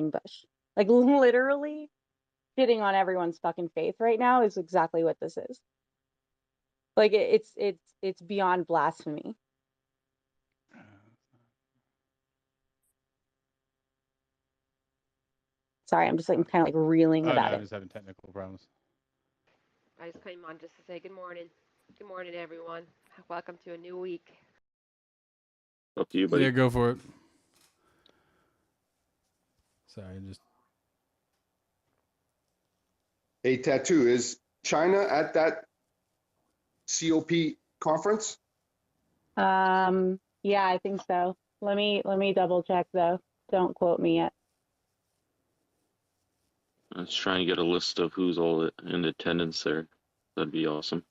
fucking Bush. Like literally shitting on everyone's fucking faith right now is exactly what this is. Like it's beyond blasphemy. Sorry, I'm just like kind of like reeling Oh no, about I'm it. just having technical problems. I just came on just to say good morning. Good morning, everyone. Welcome to a new week. Up to you, buddy. Yeah, go for it. Sorry, just. Hey, Tattoo, is China at that COP conference? Yeah, I think so. Let me double check though. Don't quote me yet. Let's try and get a list of who's all in attendance there. That'd be awesome.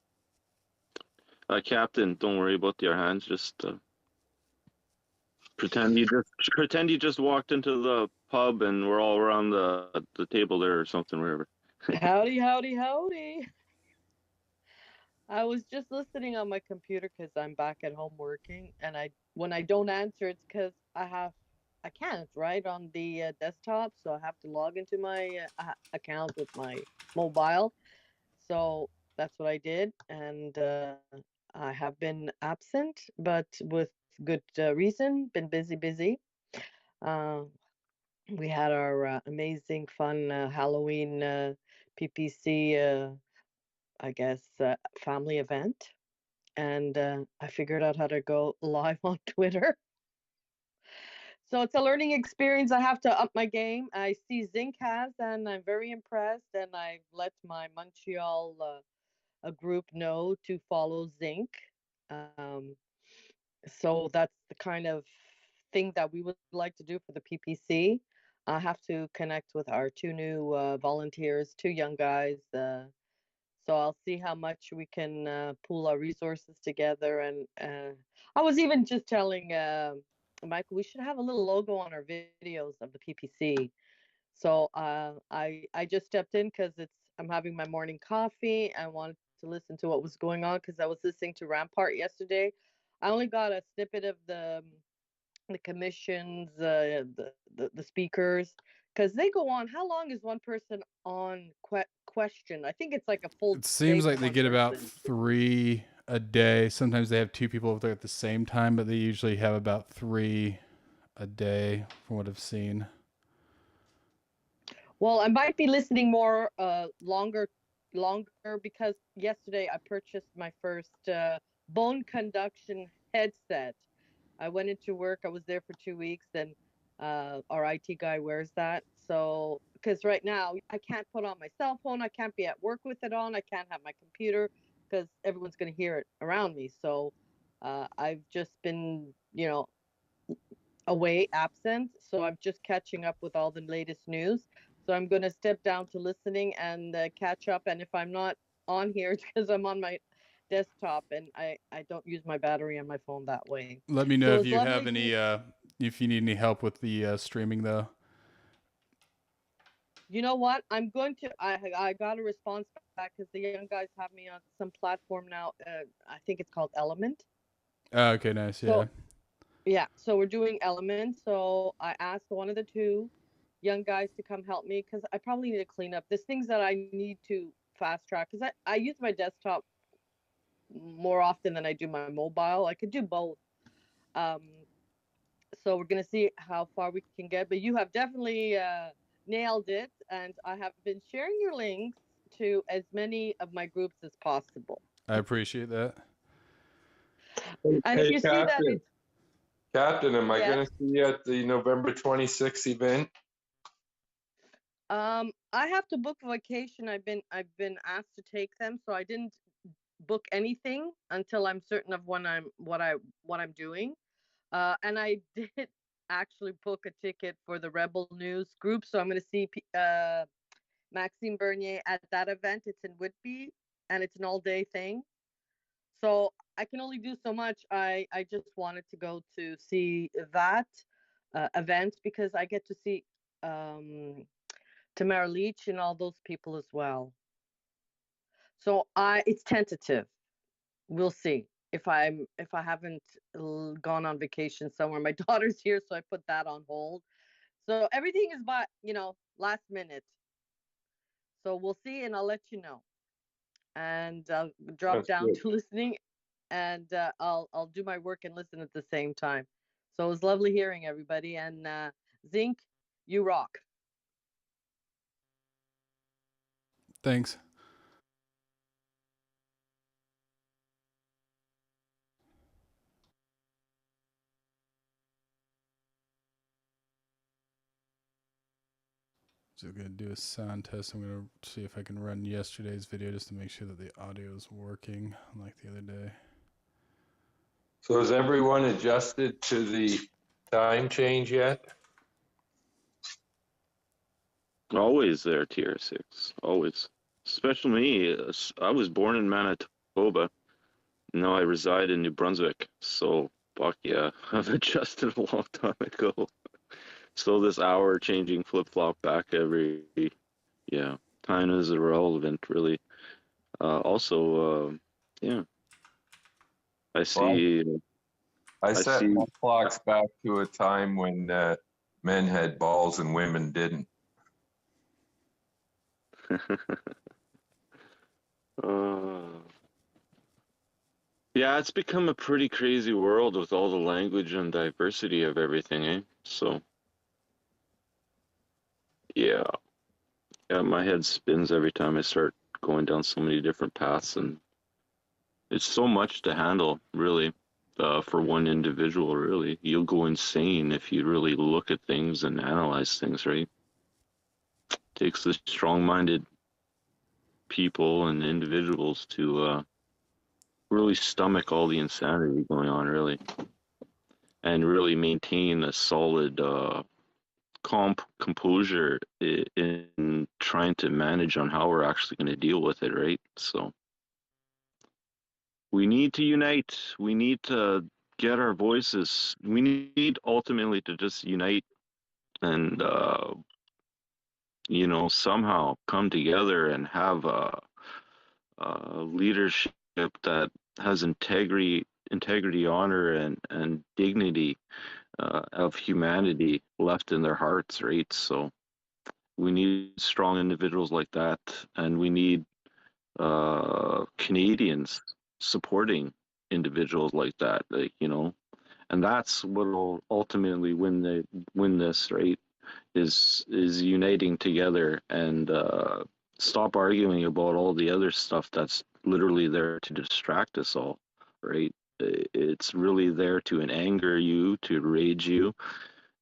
Captain, don't worry about your hands. Just pretend you just walked into the pub and we're all around the table there or something, wherever. Howdy, howdy, howdy. I was just listening on my computer because I'm back at home working, and when I don't answer, it's because I can't, right, on the desktop, so I have to log into my account with my mobile. So that's what I did, and I have been absent, but with good reason. Been busy. Uh, we had our amazing, fun Halloween PPC, I guess, family event, and I figured out how to go live on Twitter. So it's a learning experience. I have to up my game. I see Zinc has, and I'm very impressed. And I've let my Montreal a group know to follow Zinc. Um, so that's the kind of thing that we would like to do for the PPC. I have to connect with our two new volunteers, two young guys. So I'll see how much we can pool our resources together. And I was even just telling Michael, we should have a little logo on our videos of the PPC. So I just stepped in because I'm having my morning coffee. I wanted to listen to what was going on because I was listening to Rampart yesterday. I only got a snippet of the commissions, the speakers, because they go on. How long is one person on question? I think it's like a full It day seems for like they one get about person. 3 a day. Sometimes they have 2 people there at the same time, but they usually have about 3 a day, from what I've seen. Well, I might be listening more longer because yesterday I purchased my first bone conduction headset. I went into work. I was there for 2 weeks, and our IT guy wears that. So, because right now I can't put on my cell phone, I can't be at work with it on, I can't have my computer because everyone's going to hear it around me. So, I've just been, away, absent. So I'm just catching up with all the latest news. So I'm going to step down to listening and catch up. And if I'm not on here, it's because I'm on my desktop and I don't use my battery on my phone that way. Let me know So if it's you lovely have any if you need any help with the streaming though. You know what? I got a response back because the young guys have me on some platform now. I think it's called Element. Oh, okay, nice. Yeah. So yeah, so we're doing Element. So I asked one of the two young guys to come help me because I probably need to clean up. There's things that I need to fast track because I use my desktop more often than I do my mobile. I could do both. Um, so we're gonna see how far we can get. But you have definitely nailed it, and I have been sharing your links to as many of my groups as possible. I appreciate that. And if Hey, you see that it's Captain, am I yes, going to see you at the November 26th event? I have to book vacation. I've been asked to take them, so I didn't book anything until I'm certain of what I'm doing. And I did actually book a ticket for the Rebel News group, so I'm going to see Maxime Bernier at that event. It's in Whitby, and it's an all-day thing. So I can only do so much. I just wanted to go to see that event because I get to see um, Tamara Leach and all those people as well. So it's tentative. We'll see if I haven't gone on vacation somewhere. My daughter's here, so I put that on hold. So everything is by, last minute. So we'll see, and I'll let you know. And I'll drop That's down good. to listening, and I'll do my work and listen at the same time. So it was lovely hearing everybody. And Zinc, you rock. Thanks. So I'm gonna do a sound test. I'm gonna see if I can run yesterday's video just to make sure that the audio is working, like the other day. So has everyone adjusted to the time change yet? Always there, TR6. Always. Especially me. I was born in Manitoba. Now I reside in New Brunswick. So, fuck yeah. I've adjusted a long time ago. So this hour changing flip-flop back every, yeah, time is irrelevant, really. Also, yeah, I Well, see. I I set see. my clocks back to a time when men had balls and women didn't. Uh, yeah, it's become a pretty crazy world with all the language and diversity of everything, eh? So, yeah, yeah, my head spins every time I start going down so many different paths, and it's so much to handle, really, for one individual, really. You'll go insane if you really look at things and analyze things, right? Takes the strong-minded people and individuals to really stomach all the insanity going on, really, and really maintain a solid composure in trying to manage on how we're actually going to deal with it, right? So we need to unite. We need to get our voices. We need ultimately to just unite and somehow come together and have a leadership that has integrity, honor, and dignity of humanity left in their hearts, right? So we need strong individuals like that, and we need Canadians supporting individuals like that, and that's what will ultimately win this, right? Is uniting together and stop arguing about all the other stuff that's literally there to distract us all, right? It's really there to anger you, to rage you,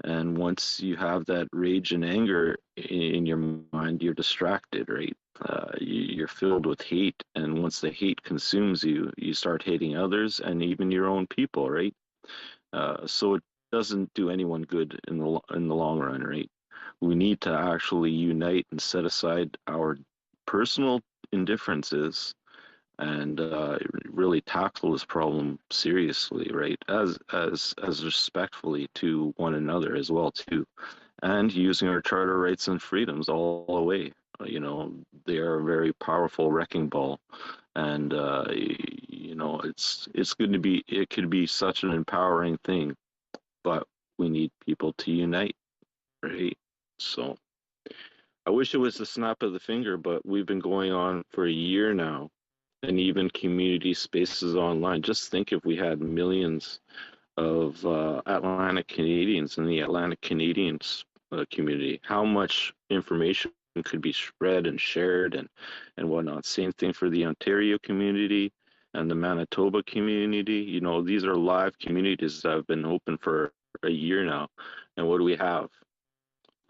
and once you have that rage and anger in your mind, you're distracted, right? You're filled with hate, and once the hate consumes you, you start hating others and even your own people, right? So it doesn't do anyone good in the long run, right? We need to actually unite and set aside our personal indifferences and really tackle this problem seriously, right? As respectfully to one another as well too, and using our charter rights and freedoms all the way. They are a very powerful wrecking ball, and it's going to be, it could be such an empowering thing, but we need people to unite, right? So I wish it was the snap of the finger, but we've been going on for a year now, and even community spaces online. Just think if we had millions of Atlantic Canadians in the Atlantic Canadians community, how much information could be spread and shared and whatnot. Same thing for the Ontario community and the Manitoba community. These are live communities that have been open for a year now. And what do we have?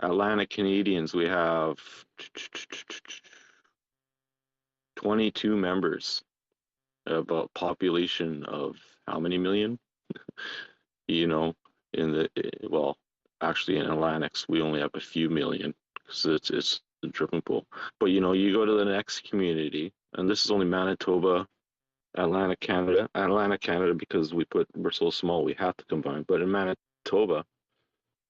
Atlantic Canadians, we have 22 members of a population of how many million? Well, actually in Atlantics, we only have a few million because it's the dripping pool. But you go to the next community, and this is only Manitoba, Atlantic Canada, because we're so small, we have to combine. But in Manitoba,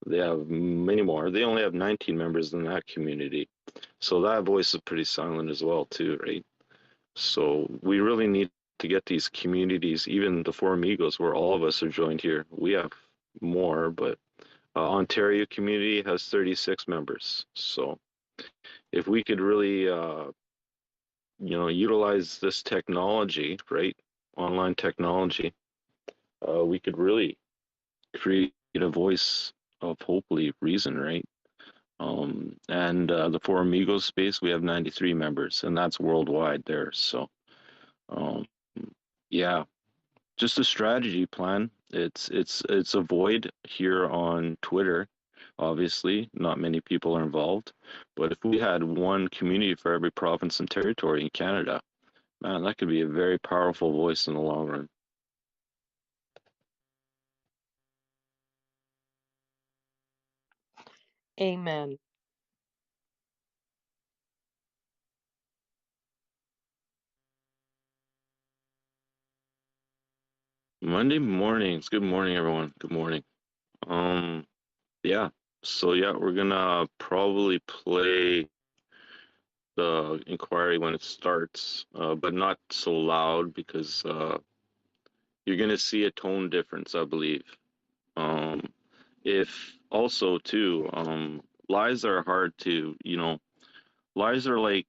they have many more. They only have 19 members in that community. So that voice is pretty silent as well, too, right? So we really need to get these communities, even the Four Amigos, where all of us are joined here. We have more, but Ontario community has 36 members. So if we could really, utilize this technology, right, online technology, we could really create a voice of hopefully reason, right? And the Four Amigos space, we have 93 members, and that's worldwide there. So, um, yeah, just a strategy plan. It's a void here on Twitter. Obviously, not many people are involved, but if we had one community for every province and territory in Canada, man, that could be a very powerful voice in the long run. Amen. Monday mornings. Good morning, everyone. Good morning. Yeah. So yeah, we're gonna probably play the inquiry when it starts, but not so loud because you're gonna see a tone difference, I believe. Um, if also too, lies are hard to, lies are like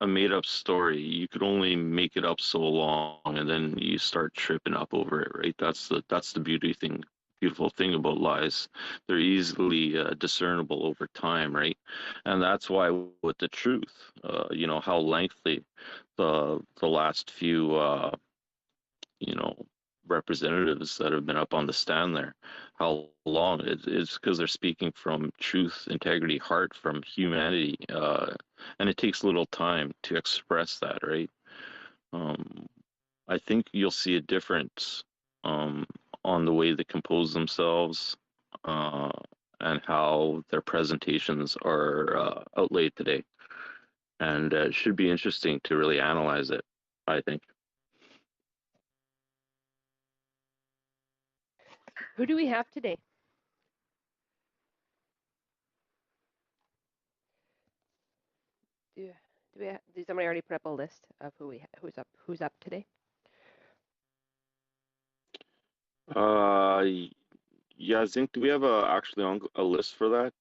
a made up story. You could only make it up so long and then you start tripping up over it, right? That's the beautiful thing about lies. They're easily discernible over time, right? And that's why with the truth, how lengthy the last few you know, representatives that have been up on the stand there, how long it's because they're speaking from truth, integrity, heart, from humanity, and it takes little time to express that, right? Um, I think you'll see a difference on the way they compose themselves uh, and how their presentations are outlaid today, and it should be interesting to really analyze it, I think. Who do we have today? Did somebody already put up a list of who's up today? Yeah, Zinc, do we have actually on a list for that?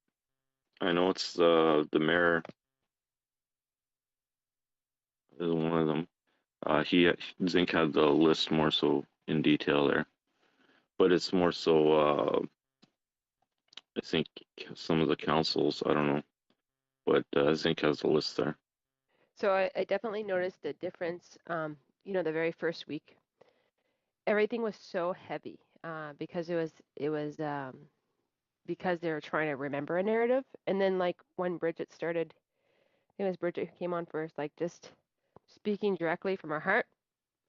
I know it's the mayor is one of them. Zinc had the list more so in detail there, but it's more so I think some of the councils, I don't know, but Zinc has the list there. So I definitely noticed a difference. The very first week, everything was so heavy because because they were trying to remember a narrative. And then like when Bridget started, it was Bridget who came on first, like just speaking directly from her heart,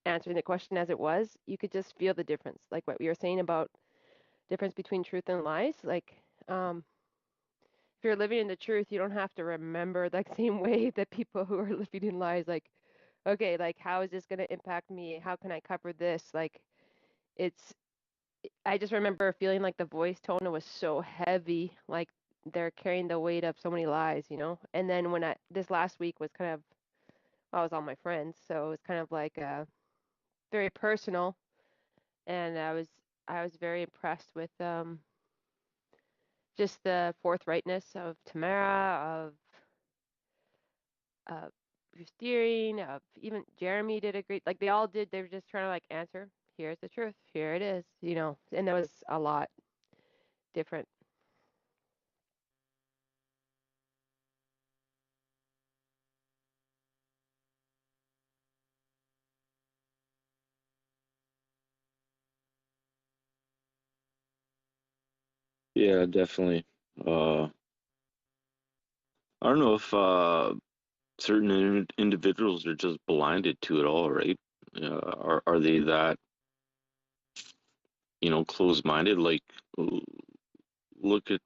answering the question as it was, you could just feel the difference. Like what we were saying about difference between truth and lies. Like if you're living in the truth, you don't have to remember the same way that people who are living in lies, like, okay, like how is this going to impact me? How can I cover this? Like it's I just remember feeling like the voice tone was so heavy, like they're carrying the weight of so many lies, you know? And then when this last week was kind of, I was all my friends, so it was kind of like very personal, and I was very impressed with just the forthrightness of Tamara, of your steering, of even Jeremy did a great, like they all did, they were just trying to like answer, here's the truth, here it is, and there was a lot different. Yeah, definitely. I don't know if certain individuals are just blinded to it all, right? Are they that, closed-minded? Like, look at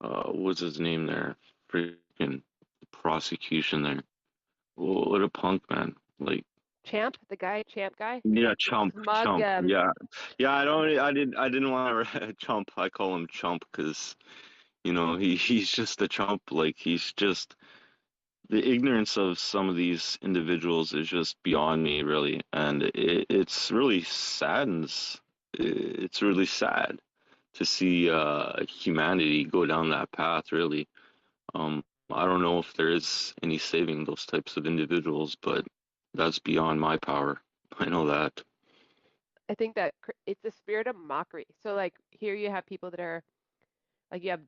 what's his name there? Freaking prosecution there. What a punk, man. Like, Champ guy, yeah, chump, smug, chump. Yeah, yeah. I didn't want to chump. I call him chump because he's just a chump. Like, he's just the ignorance of some of these individuals is just beyond me, really, and it's really saddens. It's really sad humanity go down that path, really. I don't know if there is any saving those types of individuals, but that's beyond my power. I know that. I think that it's a spirit of mockery. So like here you have people that are like you have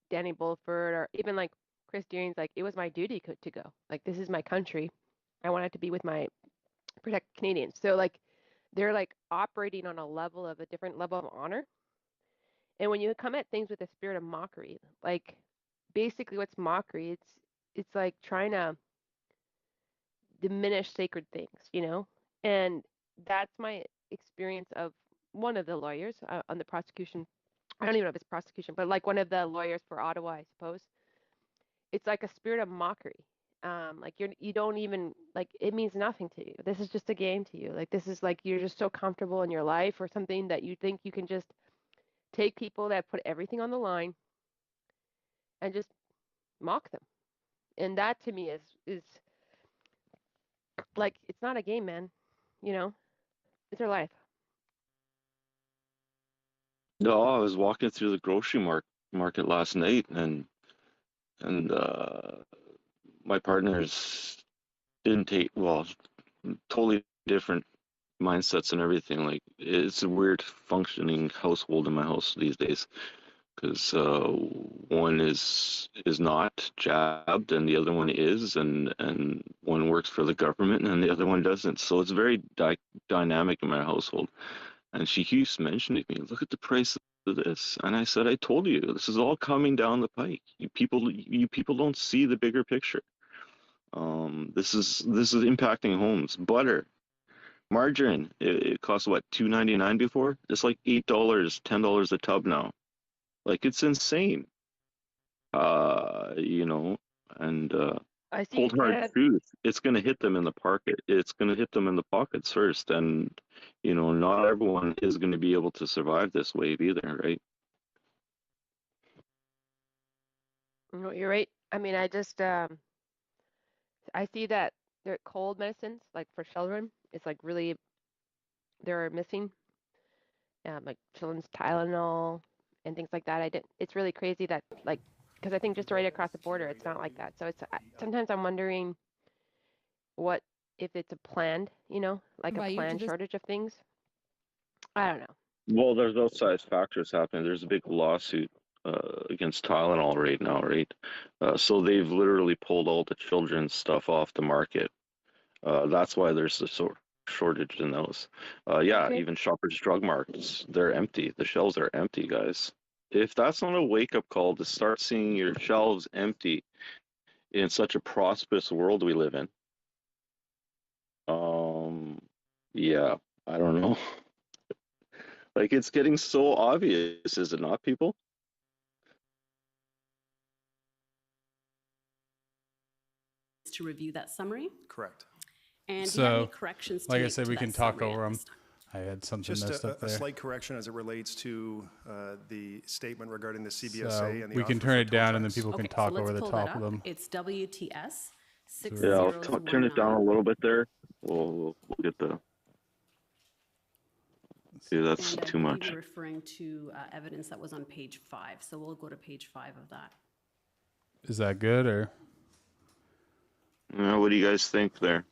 Danny Bulford or even like Chris Deering's like it was my duty to go. Like this is my country. I wanted to be with my protect Canadians. So like they're like operating on a different level of honor. And when you come at things with a spirit of mockery, like basically what's mockery, it's like trying to diminish sacred things, you know? And that's my experience of one of the lawyers on the prosecution. I don't even know if it's prosecution, but like one of the lawyers for Ottawa, I suppose. It's like a spirit of mockery. Like you don't even like it means nothing to you. This is just a game to you. Like this is like you're just so comfortable in your life or something that you think you can just take people that put everything on the line and just mock them. And that to me is like it's not a game, man. You know, it's their life. No, I was walking through the grocery market last night, and my partners didn't take totally different mindsets and everything. Like it's a weird functioning household in my house these days because one is not jabbed and the other one is, and one works for the government and the other one doesn't. So it's very dynamic in my household. And she keeps mentioning to me, look at the price of this. And I said, I told you, this is all coming down the pike. You people don't see the bigger picture. This is impacting homes. Butter, margarine, it cost what, $2.99 before? It's like $8, $10 a tub now. Like it's insane. You know, and I see cold hard truth, it's going to hit them in the pocket. It's going to hit them in the pockets first, and you know, not everyone is going to be able to survive this wave either, right? No, you're right. I mean, I just I see that they're cold medicines like for children. It's like really they're missing like children's Tylenol and things like that. It's really crazy that like because I think just right across the border it's not like that. So it's sometimes I'm wondering what if it's a planned, you know, like a planned shortage of things. I don't know. Well, there's outside factors happening. There's a big lawsuit against Tylenol right now, right? So they've literally pulled all the children's stuff off the market. That's why there's a shortage in those. Yeah, Okay. even Shoppers Drug Marts, they're empty. The shelves are empty, guys. If that's not a wake-up call to start seeing your shelves empty in such a prosperous world we live in, yeah, I don't know. Like it's getting so obvious, is it not, people? To review that summary. Correct. And do you have any So, corrections to like I make said, to we that can talk summary over at them. this time? I had something Just messed up a there. slight correction as it relates to the statement regarding the CBSA So and the we can offer turn for it down, tow and then trucks. people can Okay, so talk let's over the pull top that of up. them. It's WTS Yeah, I'll 6019. turn it down a little bit there. We'll get the. See, that's And I too believe much. you're referring to evidence that was on page 5. So we'll go to page 5 of that. Is that good or? What do you guys think there?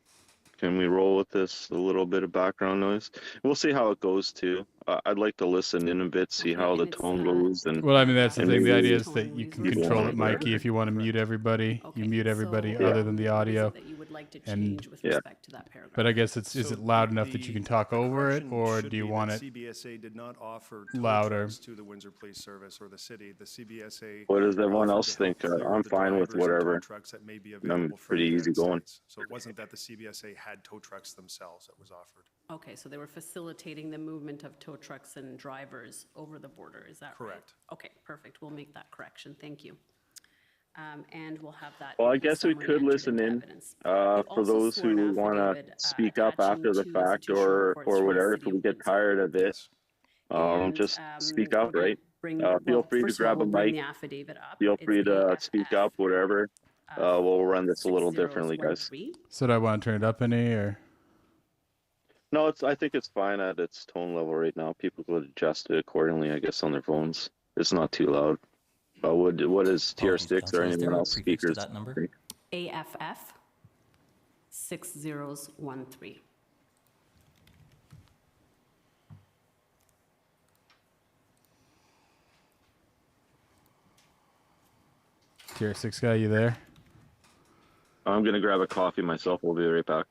Can we roll with this? A little bit of background noise. We'll see how it goes too. I'd like to listen in a bit, see Okay, how and the it's, tone goes, and Well, I mean, that's the and thing. The maybe idea is tone that you can resources control wanna it, go Mikey. there. If you want to mute everybody, Okay, you mute everybody so, other than the what is it audio. that you would like to And- change with Yeah. respect to that paragraph? But I guess is So it loud enough that you can talk the over it, correction or should do you be want that it? CBSA did not offer tow louder? trucks to the Windsor Police Service or the city. The CBSA What does everyone offered else to help think? clear I'm the fine with drivers of whatever. tow trucks that may be I'm available from pretty the easy United going. States. So it wasn't that the CBSA had tow trucks themselves that was offered. Okay, so they were facilitating the movement of tow trucks and drivers over the border, is that right? Correct. Okay, perfect. We'll make that correction. Thank you. And we'll have that. Well, I in the guess we summary could entered listen into in evidence. for You've also those sworn who want to affidavit, speak up attaching after the to fact institutional reports or from the whatever. If City we of get Windsor. tired of it, Yes. And, just speak we're up, gonna right? bring, Feel well, free to first of all, grab a we'll bring mic. the affidavit up. Feel It's free to speak AFF, up, whatever. We'll run this a little differently, guys. 6013. So do I want to turn it up any or? No, I think it's fine at its tone level right now. People could adjust it accordingly, I guess, on their phones. It's not too loud. What is Apologies, TR6 Council. or Is there anyone a else prefix to speakers? that number? AFF 6013. TR6 guy, you there? I'm gonna grab a coffee myself. We'll be right back.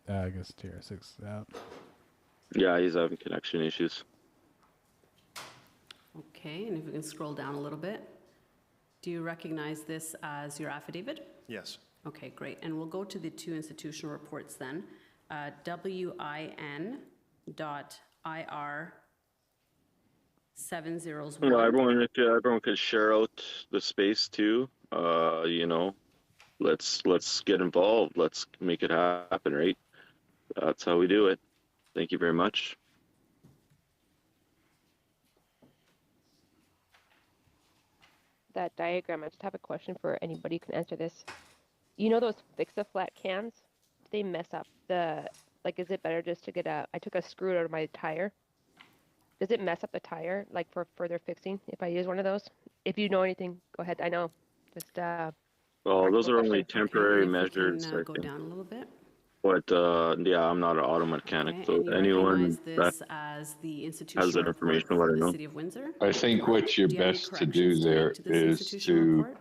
I guess TR6 is out. Yeah, he's having connection issues. Okay, and if we can scroll down a little bit. Do you recognize this as your affidavit? Yes. Okay, great. And we'll go to the two institutional reports then. WIN.IR 701. You know, everyone could share out the space too. You know, let's get involved. Let's make it happen, right? That's how we do it. Thank you very much. That diagram, I just have a question for anybody who can answer this. You know those Fix-A-Flat cans? They mess up the, like, is it better just to get I took a screw out of my tire. Does it mess up the tire, like, for further fixing if I use one of those? If you know anything, go ahead. I know. Just, Well, those are only Okay, temporary if we measures. can, I go think. down a little bit. But yeah, I'm not an auto mechanic, Okay, so and you anyone recognize that this as the institutional has that report information, for let her the know. City of Windsor? I think what you're Do you have any best to do corrections to there make to this is institutional to report?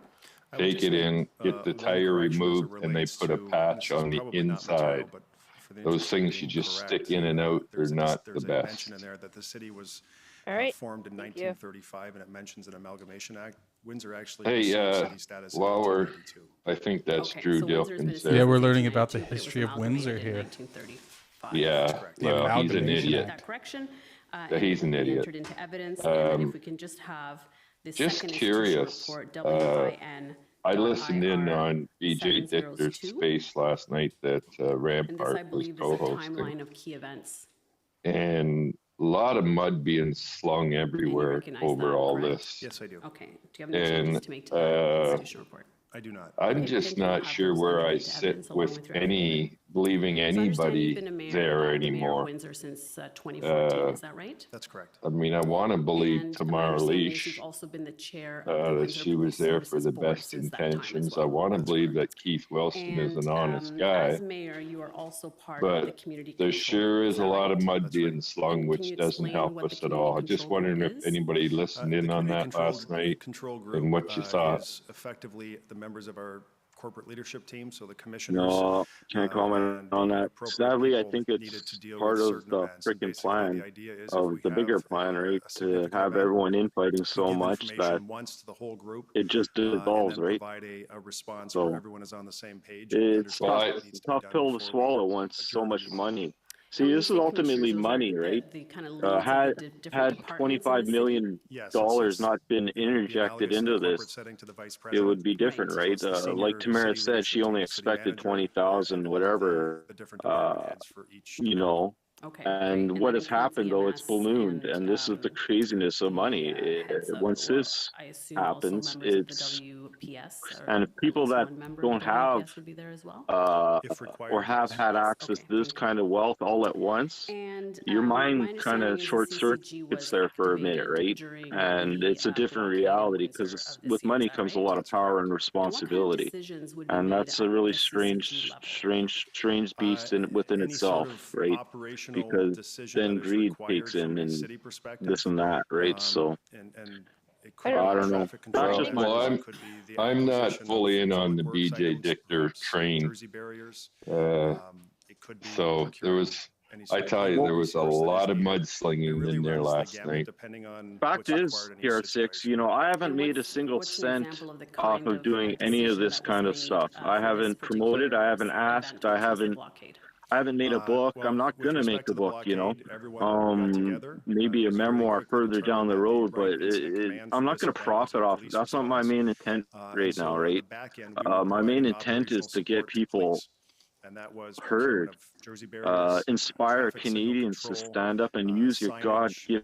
I would take just it make, in, get the one tire correction as it removed, and they relates put a to- patch this is on the probably not inside. material, but for the Those interest of things you being just correct, stick in and out, they're there's not there's the a best. mention in there that the city was all right. formed in Thank you. 1935, and it mentions an amalgamation act. Windsor actually Hey, received city status in while we're, 1992. I think that's Okay, Drew so Windsor's been Dilkins established there. Yeah, we're since learning about the 1892, but it was history of Windsor amalgamated in here. 1935. Yeah, correct. The well, he's an amalgamation Make idiot. that correction. Yeah, he's and an it will be idiot. entered into evidence, and then Um, if we can just have the just second curious, institutional report, WIN. I listened in on BJ 702. Dichter's space last night that And this, I Rampart was believe, is a co-hosting. timeline of key events. And a lot of mud being slung everywhere recognize over that, all correct? this. Yes, I do. Okay, do you have any changes And, to make to the institutional report? I do not. I'm Okay, just thank you. We'll not have sure those where entered I into sit evidence along with with your any, believing So I understand anybody you've been a mayor, there the mayor of anymore. Windsor since 2014, Uh, is that right? That's correct. I mean, I want to believe And my Tamara understanding is Leash, you've also been the chair of the that Windsor she was Police there for Services the Board best since that time as intentions. I well. want to That's believe correct. that Keith Wilson is And an honest guy, as mayor, you are also part but of the community there control. sure is a that lot of right? mud That's being right. slung, And can which you doesn't explain help what the us at community all. Just control group wondering if is? anybody listened in The on community that last night. control group and what you thought. is effectively the members of our corporate leadership team, so the commissioners. No, can't comment and on the that. appropriate Sadly, I people think needed it's to deal part with of certain the events. And freaking basically plan the idea is if of we the bigger have, plan, right? a To significant have event, everyone infighting we so give much that information once to the whole group, it just and dissolves, then right? provide a response So, where everyone is on the same page. and we It's understand Well, what I- needs to be tough done pill to before we swallow once so adjourn much the meeting. money. And See, when you this is say ultimately commissioners, those are money, right? the kind of leads of Had the different had departments in 25 the city? million Yes, dollars it's not been it would be interjected analogous in a into corporate this, setting to the vice it president. would be different, Right. So right? it's the senior Like Tamara city said, she leadership only team, city expected manager, 20,000, and all of whatever, the different department heads for each you department. know. Okay, great. And And what that has includes happened though, it's EMS ballooned, and and this is the craziness of money. heads of, Once or this I assume also happens, members of the it's WPS, or and if at people least that one member don't of the have WPS would be there as well? If required, or have yes. had Yes, access okay, to this thank you. kind of wealth all at once, And your my mind kind understanding of is the short CCG circuits was there for a minute, activated right? during And the it's a different blockade in reality Windsor because of this with year, money is that comes a right? lot of That's power correct. and And what kind of responsibility. decisions would be And made that's at a really the strange, CCG level? strange beast within Any sort itself, of right? operational Because decision then that is greed required takes in from a and city perspective, this and that, right? So and it I could don't be I don't know. traffic That's control just my Well, measures, I'm- it could be the I'm not acquisition fully of in on the public works BJ items, Dichter perhaps train. Jersey barriers. Uh, It could be so there procuring was, any I sort of tell you, there was a resource that is lot of needed. mud It slinging really in there runs the last gamut night. depending on fact what's is, required in each TR6, situation. you know, I haven't And made a what's single an cent example of the off kind of doing any of decision this that was kind of made, stuff. I for this haven't promoted, I haven't particular asked, event, I which was the haven't blockade? made a book. Well, I'm not with gonna make respect to a the book, you know. blockade, everyone got together. Maybe It a was very memoir quickly further down determined the that road, right but incident command I'm for not this gonna event was profit our off. police That's not my response. main intent And right so now, on right? the back end, we were My main providing intent is operational to get support to people police, and that was procurement heard, of Jersey barriers, inspire traffic signal Canadians to control, stand up and use your signage, God-given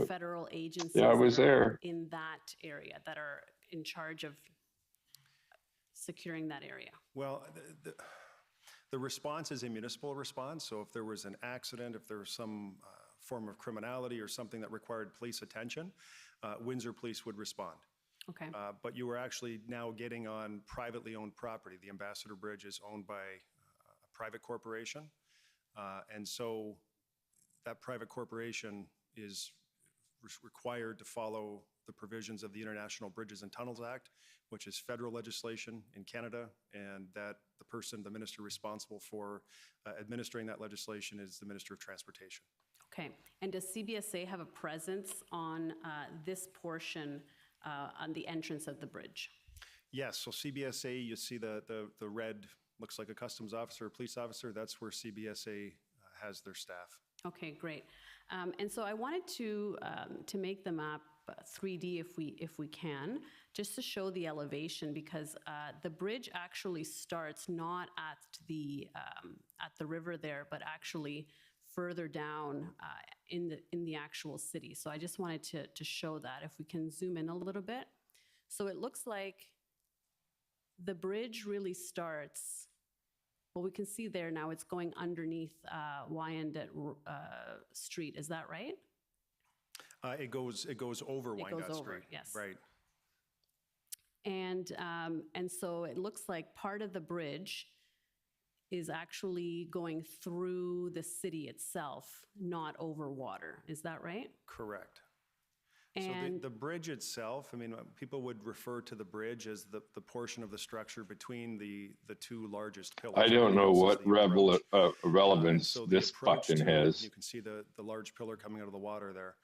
federal agencies Yeah, I was that are there. in that area that are in charge of securing that area? Well, the response is a municipal response. So if there was an accident, if there was some form of criminality or something that required police attention, Windsor Police would respond. Okay. But you are actually now getting on privately owned property. The Ambassador Bridge is owned by a private corporation. And so that private corporation is required to follow the provisions of the International Bridges and Tunnels Act, which is federal legislation in Canada, and that the minister responsible for administering that legislation is the Minister of Transportation. Okay. And does CBSA have a presence on this portion on the entrance of the bridge? Yes, so CBSA, you see the red, looks like a customs officer, a police officer, that's where CBSA has their staff. Okay, great. And so I wanted to make the map 3D if we can, just to show the elevation, because the bridge actually starts not at the river there, but actually further down in the actual city. So I just wanted to show that. If we can zoom in a little bit. So it looks like the bridge really starts. Well, we can see there now it's going underneath Wyandotte Street. Is that right? It goes over Wyandotte Street. Yes. Right. And so it looks like part of the bridge is actually going through the city itself, not over water. Is that right? Correct. And so the bridge itself, I mean, people would refer to the bridge as the portion of the structure between the two largest pillars. I don't know what relevance so this fucking has. You can see the large pillar coming out of the water there.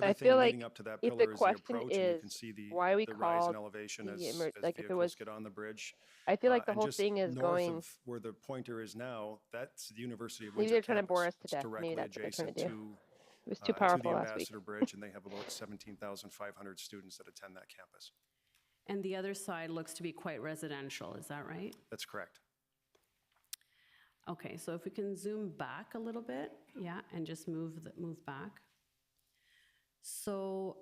I feel like leading up to that if pillar the is the question approach, and you can is see why we the rise in call elevation the as like if it vehicles was, get on the bridge. I feel like the And whole just thing is north going. of where the pointer is now, that's the University of Maybe Windsor they're trying to bore campus. us to It's death. Maybe directly that's what they're trying adjacent to do. to It was too to powerful the last week. Ambassador Bridge, and they have about 17,500 students that attend that campus. and the other side looks to be quite residential. Is that right? That's correct. Okay, so if we can zoom back a little bit, yeah, and just move back. So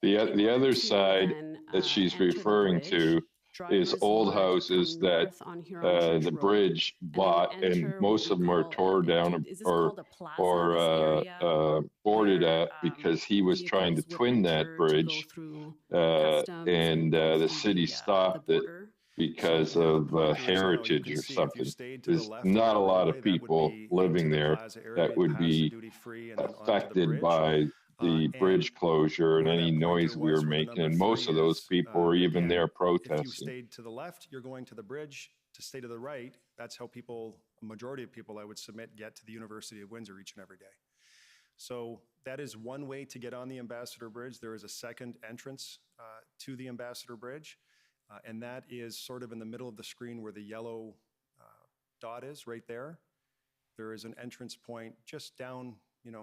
The other to side then, that she's enter the referring bridge, to is drivers old would houses come that north on Huron Church the Road bridge and then bought, and enter what most we of them are call tore down is this called a plaza, this area boarded where, at because he was trying to vehicles would twin that enter to go bridge, through customs and go the through city the stopped it border? because So where the of pointer is now, you heritage can or see if you something. stayed to the There's left of not that a lot roadway, of that would people be living into the there plaza area, that would past the be duty-free, and then onto the affected bridge. by the And bridge closure and where any that pointer noise we were was, where the making, and number most 3 of those is, people were even again, there if you protesting. stayed to the left, you're going to the bridge. To stay to the right, that's how a majority of people, I would submit, get to the University of Windsor each and every day. So that is one way to get on the Ambassador Bridge. There is a second entrance to the Ambassador Bridge, and that is sort of in the middle of the screen where the yellow dot is, right there. There is an entrance point just down,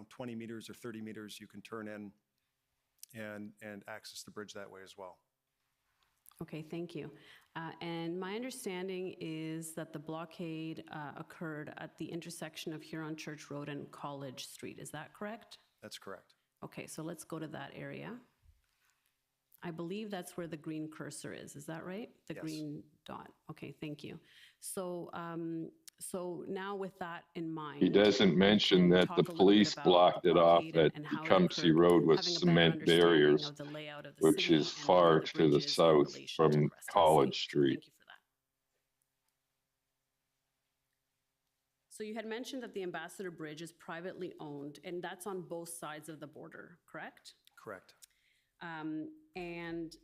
20 meters or 30 meters. You can turn in and access the bridge that way as well. Okay, thank you. And my understanding is that the blockade occurred at the intersection of Huron Church Road and College Street. Is that correct? That's correct. Okay, so let's go to that area. I believe that's where the green cursor is. Is that right? The Yes. green dot. Okay, thank you. So, so now with that in mind, He doesn't mention can that talk the a little bit police about blocked the it off blockade at and how it Tecumseh occurred, Road with having a better cement understanding barriers, of the layout of the which city is and far where the to the bridge is in south relation to from Creston College City. Street. Thank you for that. So you had mentioned that the Ambassador Bridge is privately owned, and that's on both sides of the border, correct? Correct. And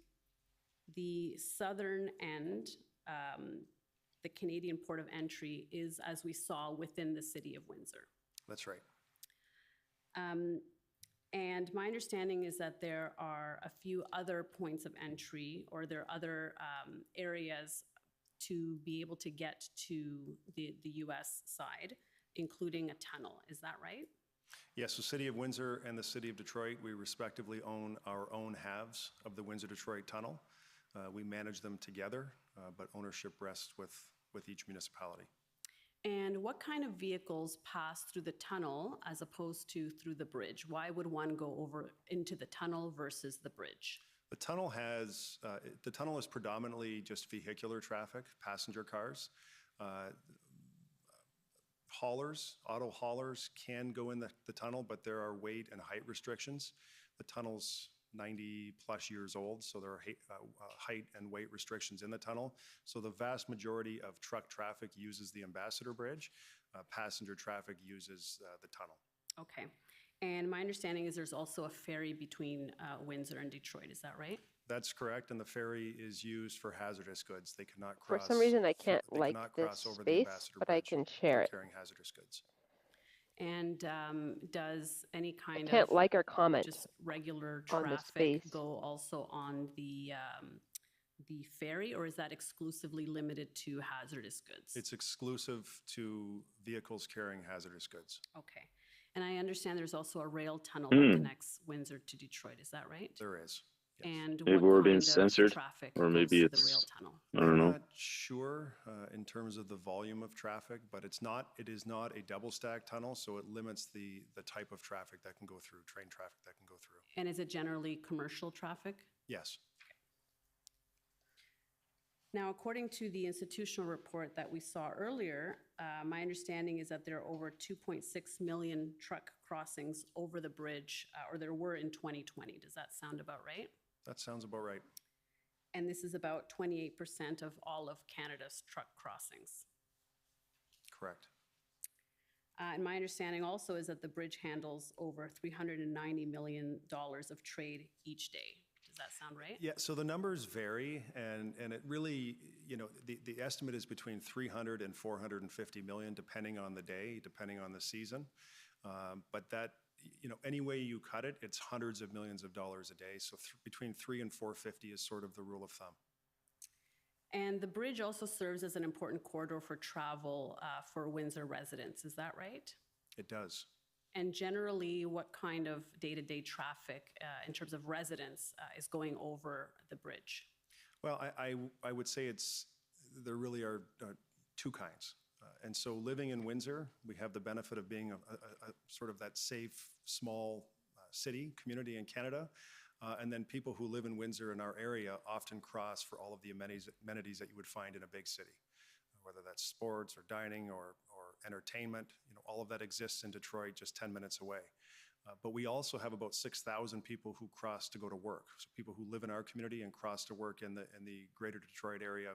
the southern end, the Canadian port of entry, is, as we saw, within the city of Windsor. That's right. And my understanding is that there are a few other points of entry, or there are other areas to be able to get to the US side, including a tunnel. Is that right? Yes, the City of Windsor and the City of Detroit, we respectively own our own halves of the Windsor-Detroit Tunnel. We manage them together, but ownership rests with each municipality. And what kind of vehicles pass through the tunnel as opposed to through the bridge? Why would one go over into the tunnel versus the bridge? The tunnel is predominantly just vehicular traffic, passenger cars. Auto haulers can go in the tunnel, but there are weight and height restrictions. The tunnel's 90-plus years old, so there are height and weight restrictions in the tunnel. So the vast majority of truck traffic uses the Ambassador Bridge. Passenger traffic uses the tunnel. Okay. And my understanding is there's also a ferry between Windsor and Detroit. Is that right? That's correct, and the ferry is used for hazardous goods. They cannot For cross. some reason, I can't they like cannot this cross over the space, Ambassador but I Bridge can if share they're it. carrying hazardous goods. And does any I kind can't of like or comment just regular on the traffic space. go also on the ferry, or is that exclusively limited to hazardous goods? It's exclusive to vehicles carrying hazardous goods. Okay. And I understand there's also a rail tunnel that connects Windsor to Detroit. Is that right? There is. Yes. And Maybe what we're kind being of censored, traffic or goes maybe to the rail it's, tunnel? I don't I'm know. not sure in terms of the volume of traffic, but it is not a double stack tunnel, so it limits the type of traffic that can go through, train traffic that can go through. And is it generally commercial traffic? Yes. Now, according to the institutional report that we saw earlier, my understanding is that there are over 2.6 million truck crossings over the bridge, or there were in 2020. Does that sound about right? That sounds about right. And this is about 28% of all of Canada's truck crossings. Correct. And my understanding also is that the bridge handles over $390 million of trade each day. Does that sound right? Yeah, so the numbers vary, and it really, the estimate is between 300 and 450 million, depending on the day, depending on the season. But that, any way you cut it, it's hundreds of millions of dollars a day. So between 3 and 450 is sort of the rule of thumb. And the bridge also serves as an important corridor for travel for Windsor residents. Is that right? It does. And generally, what kind of day-to-day traffic in terms of residents is going over the bridge? Well, I would say there really are two kinds. And so living in Windsor, we have the benefit of being a sort of that safe, small city, community in Canada. And then people who live in Windsor in our area often cross for all of the amenities that you would find in a big city, whether that's sports or dining or entertainment. All of that exists in Detroit, just 10 minutes away. But we also have about 6,000 people who cross to go to work. So people who live in our community and cross to work in the greater Detroit area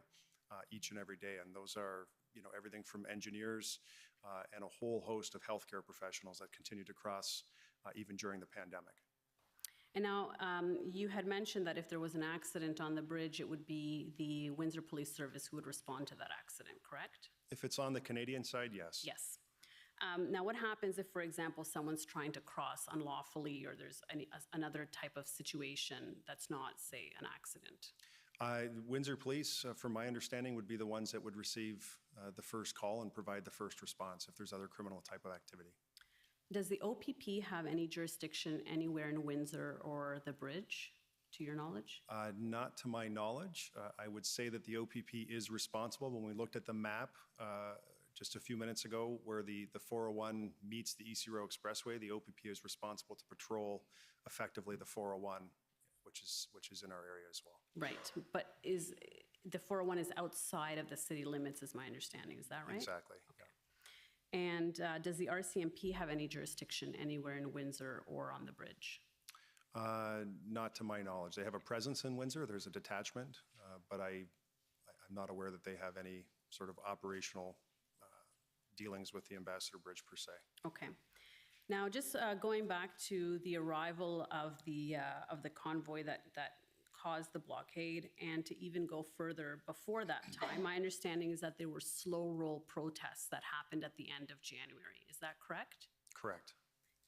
each and every day. And those are everything from engineers and a whole host of healthcare professionals that continue to cross even during the pandemic. And now, you had mentioned that if there was an accident on the bridge, it would be the Windsor Police Service who would respond to that accident, correct? If it's on the Canadian side, yes. Yes. Now, what happens if, for example, someone's trying to cross unlawfully, or there's another type of situation that's not, say, an accident? Windsor Police, from my understanding, would be the ones that would receive the first call and provide the first response if there's other criminal type of activity. Does the OPP have any jurisdiction anywhere in Windsor or the bridge, to your knowledge? Not to my knowledge. I would say that the OPP is responsible. When we looked at the map just a few minutes ago where the 401 meets the EC Row Expressway, the OPP is responsible to patrol effectively the 401, which is in our area as well. Right, but is the 401 is outside of the city limits, is my understanding. Is that right? Exactly. Okay. And does the RCMP have any jurisdiction anywhere in Windsor or on the bridge? Not to my knowledge. They have a presence in Windsor. There's a detachment, but I'm not aware that they have any sort of operational dealings with the Ambassador Bridge per se. Okay. Now, just going back to the arrival of the convoy that caused the blockade, and to even go further before that time, my understanding is that there were slow roll protests that happened at the end of January. Is that correct? Correct.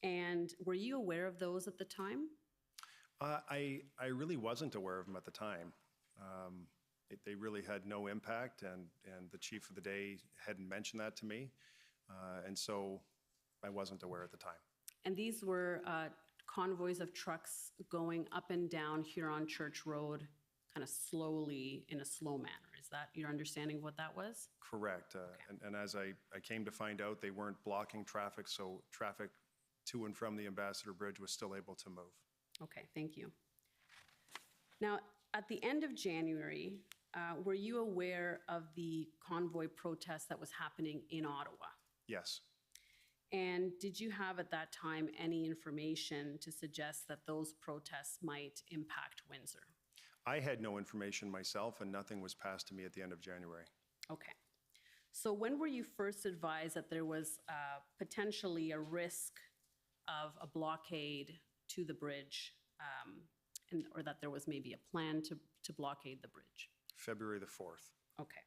And were you aware of those at the time? I really wasn't aware of them at the time. They really had no impact, and the chief of the day hadn't mentioned that to me, and so I wasn't aware at the time. And these were convoys of trucks going up and down Huron Church Road kind of slowly in a slow manner. Is that your understanding of what that was? Correct. And as I came to find out, they weren't blocking traffic, so traffic to and from the Ambassador Bridge was still able to move. Okay, thank you. Now, at the end of January, were you aware of the convoy protest that was happening in Ottawa? Yes. And did you have at that time any information to suggest that those protests might impact Windsor? I had no information myself, and nothing was passed to me at the end of January. Okay. So when were you first advised that there was potentially a risk of a blockade to the bridge, or that there was maybe a plan to blockade the bridge? February the 4th. Okay.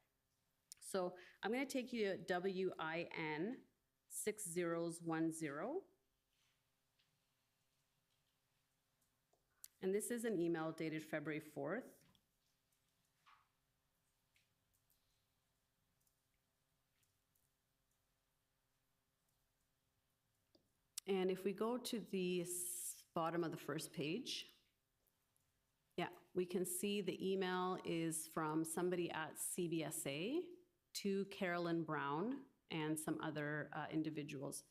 So I'm going to take you to WIN 6010. And this is an email dated February 4th. And if we go to the bottom of the first page, yeah, we can see the email is from somebody at CBSA to Carolyn Brown and some other individuals.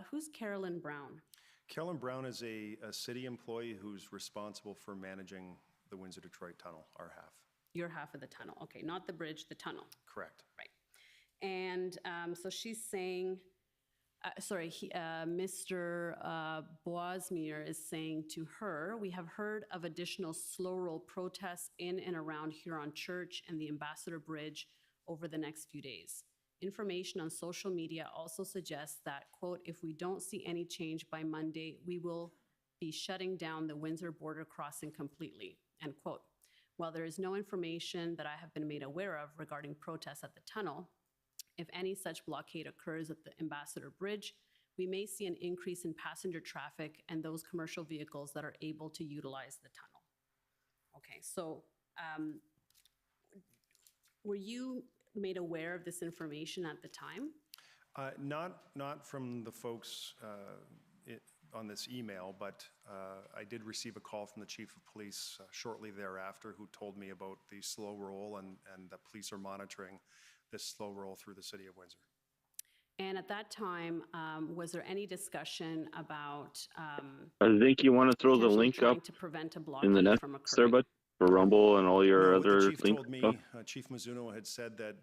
Who's Carolyn Brown? Carolyn Brown is a city employee who's responsible for managing the Windsor-Detroit Tunnel, our half. Your half of the tunnel. Okay, not the bridge, the tunnel. Correct. Right. And so she's saying, Mr. Boismere is saying to her, we have heard of additional slow roll protests in and around Huron Church and the Ambassador Bridge over the next few days. Information on social media also suggests that, quote, if we don't see any change by Monday, we will be shutting down the Windsor border crossing completely, end quote. While there is no information that I have been made aware of regarding protests at the tunnel, if any such blockade occurs at the Ambassador Bridge, we may see an increase in passenger traffic and those commercial vehicles that are able to utilize the tunnel. Okay, so were you made aware of this information at the time? Not from the folks on this email, but I did receive a call from the chief of police shortly thereafter who told me about the slow roll and the police are monitoring this slow roll through the city of Windsor. And at that time, was there any discussion about I think you want to throw the potentially link trying up to prevent a in the blockade net from there, occurring? bud, for Rumble and all your No, what other the chief link told me, stuff. Chief Mizuno had said that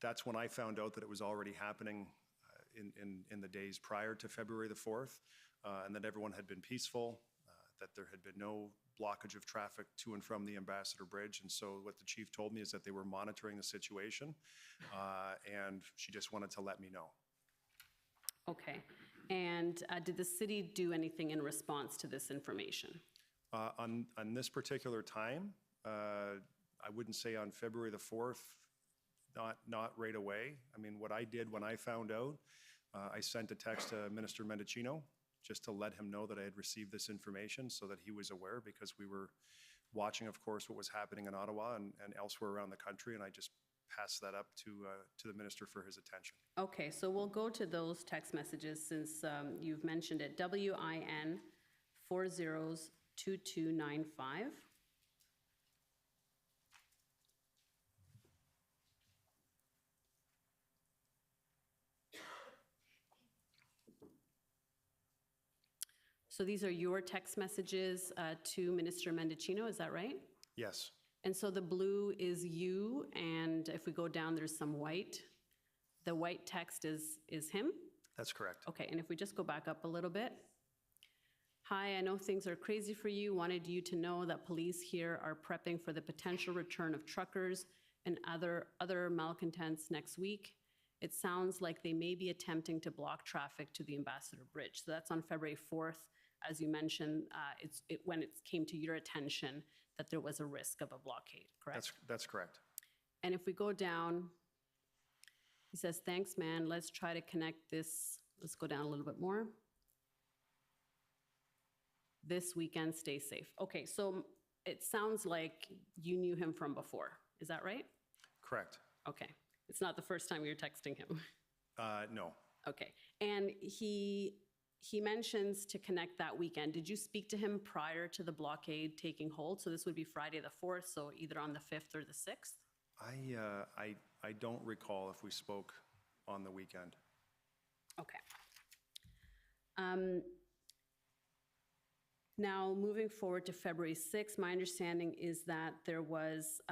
that's when I found out that it was already happening in the days prior to February the 4th, and that everyone had been peaceful, that there had been no blockage of traffic to and from the Ambassador Bridge. And so what the chief told me is that they were monitoring the situation, and she just wanted to let me know. Okay. And did the city do anything in response to this information? On this particular time, I wouldn't say on February the 4th, not right away. I mean, what I did when I found out, I sent a text to Minister Mendicino just to let him know that I had received this information so that he was aware, because we were watching, of course, what was happening in Ottawa and elsewhere around the country, and I just passed that up to the minister for his attention. Okay, so we'll go to those text messages since you've mentioned it. WIN 402295. So these are your text messages to Minister Mendicino, is that right? Yes. And so the blue is you, and if we go down, there's some white. The white text is him? That's correct. Okay, and if we just go back up a little bit. Hi, I know things are crazy for you. Wanted you to know that police here are prepping for the potential return of truckers and other malcontents next week. It sounds like they may be attempting to block traffic to the Ambassador Bridge. So that's on February 4th. As you mentioned, when it came to your attention that there was a risk of a blockade, correct? That's correct. And if we go down, he says, thanks, man. Let's try to connect this. Let's go down a little bit more. This weekend, stay safe. Okay, so it sounds like you knew him from before. Is that right? Correct. Okay. It's not the first time you're texting him. No. Okay. And he mentions to connect that weekend. Did you speak to him prior to the blockade taking hold? So this would be Friday the 4th, so either on the 5th or the 6th? I don't recall if we spoke on the weekend. Okay. Now, moving forward to February 6th, my understanding is that there was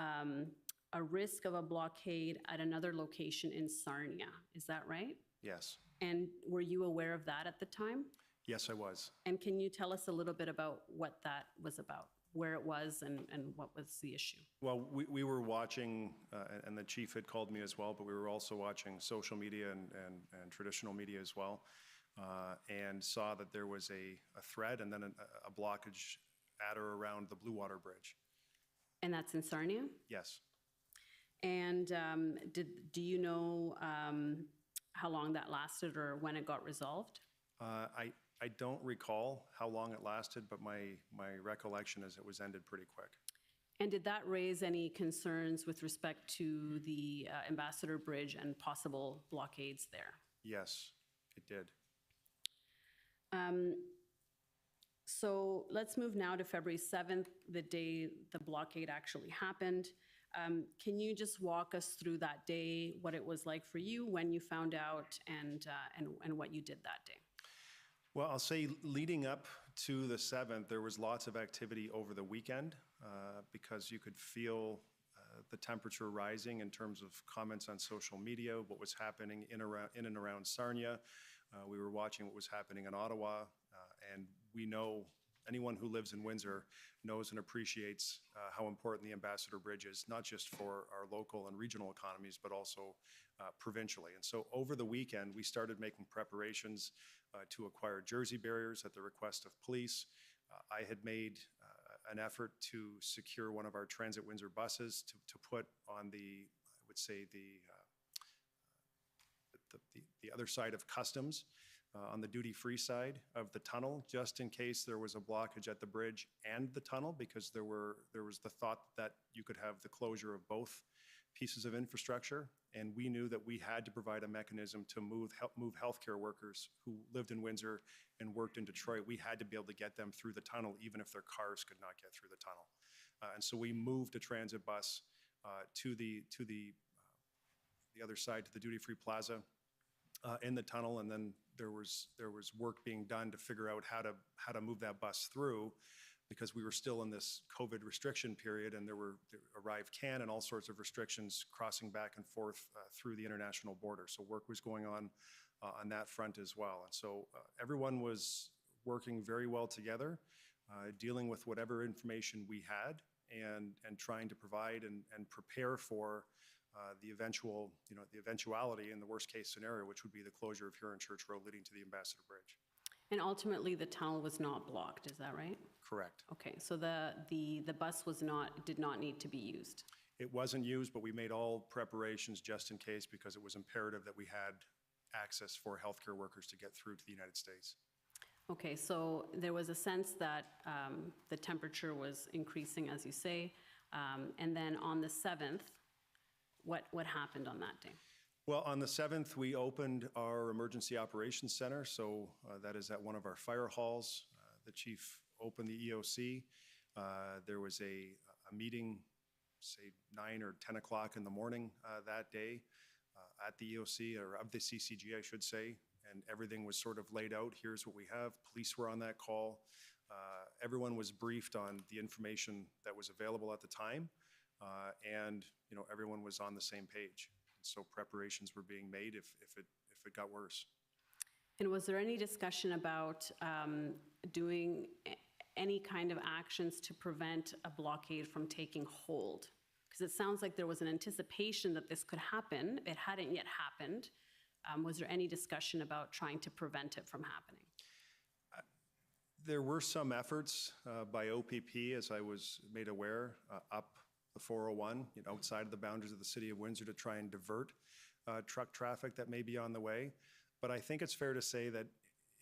a risk of a blockade at another location in Sarnia. Is that right? Yes. And were you aware of that at the time? Yes, I was. And can you tell us a little bit about what that was about, where it was and what was the issue? Well, we were watching, and the chief had called me as well, but we were also watching social media and traditional media as well, and saw that there was a thread and then a blockage at or around the Blue Water Bridge. And that's in Sarnia? Yes. And do you know how long that lasted or when it got resolved? I don't recall how long it lasted, but my recollection is it was ended pretty quick. And did that raise any concerns with respect to the Ambassador Bridge and possible blockades there? Yes, it did. So let's move now to February 7th, the day the blockade actually happened. Can you just walk us through that day, what it was like for you, when you found out, and what you did that day? Well, I'll say leading up to the 7th, there was lots of activity over the weekend because you could feel the temperature rising in terms of comments on social media, what was happening in and around Sarnia. We were watching what was happening in Ottawa, and we know anyone who lives in Windsor knows and appreciates how important the Ambassador Bridge is, not just for our local and regional economies, but also provincially. And so over the weekend, we started making preparations to acquire Jersey barriers at the request of police. I had made an effort to secure one of our Transit Windsor buses to put on the, I would say, the other side of customs, on the duty-free side of the tunnel, just in case there was a blockage at the bridge and the tunnel, because there was the thought that you could have the closure of both pieces of infrastructure. And we knew that we had to provide a mechanism to move healthcare workers who lived in Windsor and worked in Detroit. We had to be able to get them through the tunnel, even if their cars could not get through the tunnel. And so we moved a transit bus to the other side, to the duty-free plaza in the tunnel, and then there was work being done to figure out how to move that bus through, because we were still in this COVID restriction period, and there arrived CAN and all sorts of restrictions crossing back and forth through the international border. So work was going on that front as well. And so everyone was working very well together, dealing with whatever information we had, and trying to provide and prepare for the eventuality in the worst case scenario, which would be the closure of Huron Church Road leading to the Ambassador Bridge. And ultimately, the tunnel was not blocked, is that right? Correct. Okay, so the bus did not need to be used. It wasn't used, but we made all preparations just in case, because it was imperative that we had access for healthcare workers to get through to the United States. Okay, so there was a sense that the temperature was increasing, as you say, and then on the 7th, what happened on that day? Well, on the 7th, we opened our Emergency Operations Center, so that is at one of our fire halls. The chief opened the EOC. There was a meeting, say 9 or 10 o'clock in the morning that day at the EOC, or of the CCG, I should say, and everything was sort of laid out. Here's what we have. Police were on that call. Everyone was briefed on the information that was available at the time, and everyone was on the same page. So preparations were being made if it got worse. And was there any discussion about doing any kind of actions to prevent a blockade from taking hold? Because it sounds like there was an anticipation that this could happen. It hadn't yet happened. Was there any discussion about trying to prevent it from happening? There were some efforts by OPP, as I was made aware, up the 401, outside of the boundaries of the city of Windsor, to try and divert truck traffic that may be on the way. But I think it's fair to say that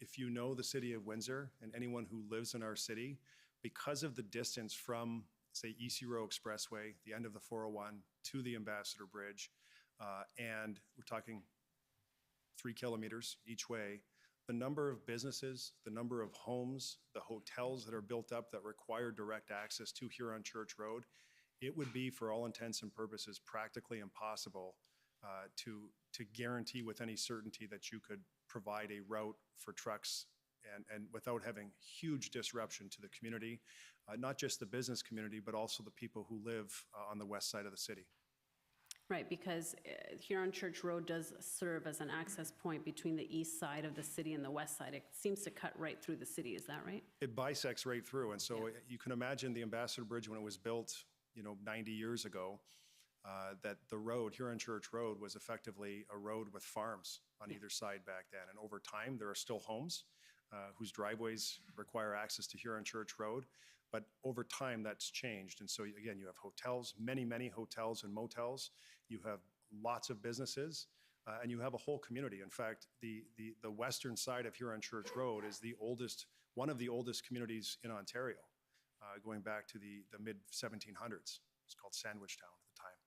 if you know the city of Windsor and anyone who lives in our city, because of the distance from, say, EC Row Expressway, the end of the 401, to the Ambassador Bridge, and we're talking 3 kilometers each way, the number of businesses, the number of homes, the hotels that are built up that require direct access to Huron Church Road, it would be, for all intents and purposes, practically impossible to guarantee with any certainty that you could provide a route for trucks and without having huge disruption to the community, not just the business community, but also the people who live on the west side of the city. Right, because Huron Church Road does serve as an access point between the east side of the city and the west side. It seems to cut right through the city, is that right? It bisects right through, and so you can imagine the Ambassador Bridge when it was built, 90 years ago, that the road, Huron Church Road, was effectively a road with farms on either side back then. And over time, there are still homes whose driveways require access to Huron Church Road. But over time, that's changed. And so again, you have hotels, many, many hotels and motels. You have lots of businesses, and you have a whole community. In fact, the western side of Huron Church Road is one of the oldest communities in Ontario, going back to the mid-1700s. It's called Sandwich Town at the time.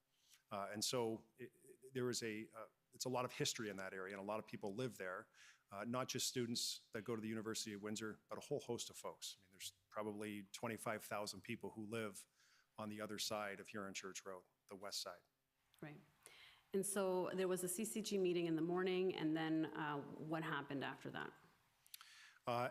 And so it's a lot of history in that area, and a lot of people live there. Not just students that go to the University of Windsor, but a whole host of folks. I mean, there's probably 25,000 people who live on the other side of Huron Church Road, the west side. Right. And so there was a CCG meeting in the morning, and then what happened after that?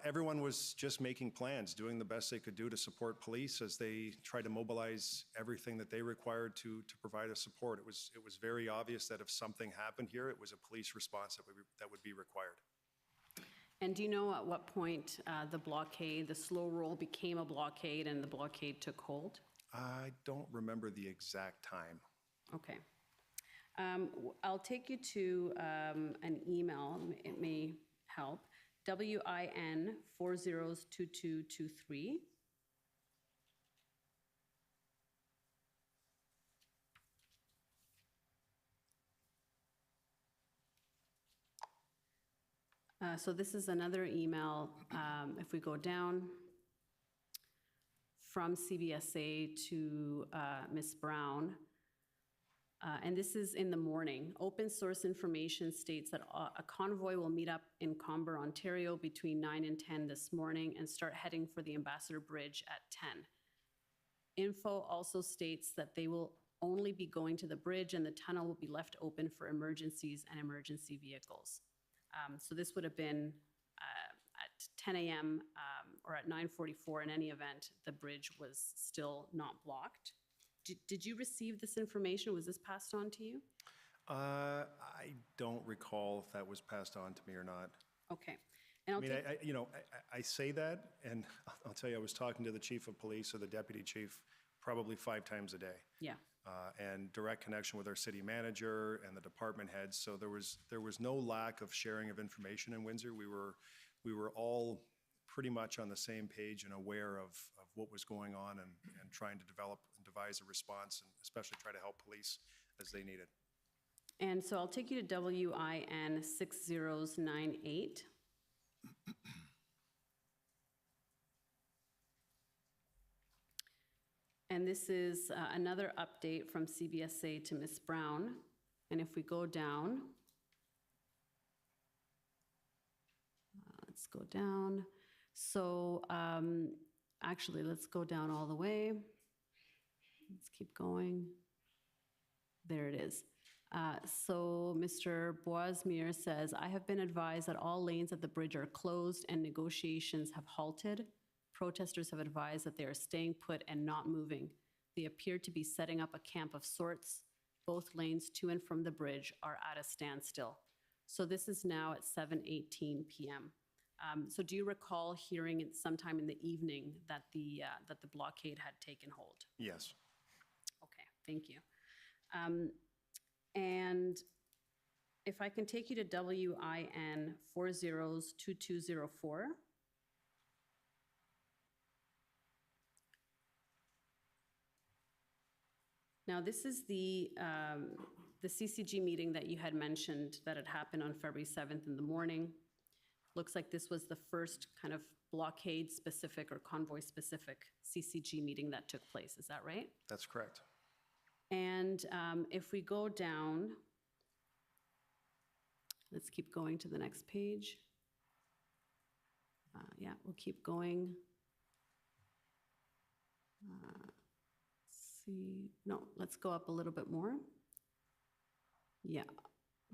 Everyone was just making plans, doing the best they could do to support police as they tried to mobilize everything that they required to provide us support. It was very obvious that if something happened here, it was a police response that would be required. And do you know at what point the slow roll became a blockade and the blockade took hold? I don't remember the exact time. Okay. I'll take you to an email. It may help. WIN 402223. So this is another email, if we go down, from CBSA to Ms. Brown. And this is in the morning. Open source information states that a convoy will meet up in Comber, Ontario between 9 and 10 this morning and start heading for the Ambassador Bridge at 10. Info also states that they will only be going to the bridge and the tunnel will be left open for emergencies and emergency vehicles. So this would have been at 10 a.m. Or at 9:44 in any event, the bridge was still not blocked. Did you receive this information? Was this passed on to you? I don't recall if that was passed on to me or not. Okay. And I say that, and I'll tell you, I was talking to the chief of police or the deputy chief probably 5 times a day. Yeah. And direct connection with our city manager and the department heads. So there was no lack of sharing of information in Windsor. We were all pretty much on the same page and aware of what was going on and trying to develop and devise a response, and especially try to help police as they needed. And so I'll take you to WIN 6098. And this is another update from CBSA to Ms. Brown. And if we go down, let's go down. So actually, let's go down all the way. Let's keep going. There it is. So Mr. Boismere says, I have been advised that all lanes at the bridge are closed and negotiations have halted. Protesters have advised that they are staying put and not moving. They appear to be setting up a camp of sorts. Both lanes to and from the bridge are at a standstill. So this is now at 7:18 p.m. So do you recall hearing it sometime in the evening that the blockade had taken hold? Yes. Okay, thank you. And if I can take you to WIN 402204. Now, this is the CCG meeting that you had mentioned that had happened on February 7th in the morning. Looks like this was the first kind of blockade-specific or convoy-specific CCG meeting that took place. Is that right? That's correct. And if we go down, let's keep going to the next page. Yeah, we'll keep going. No, let's go up a little bit more. Yeah,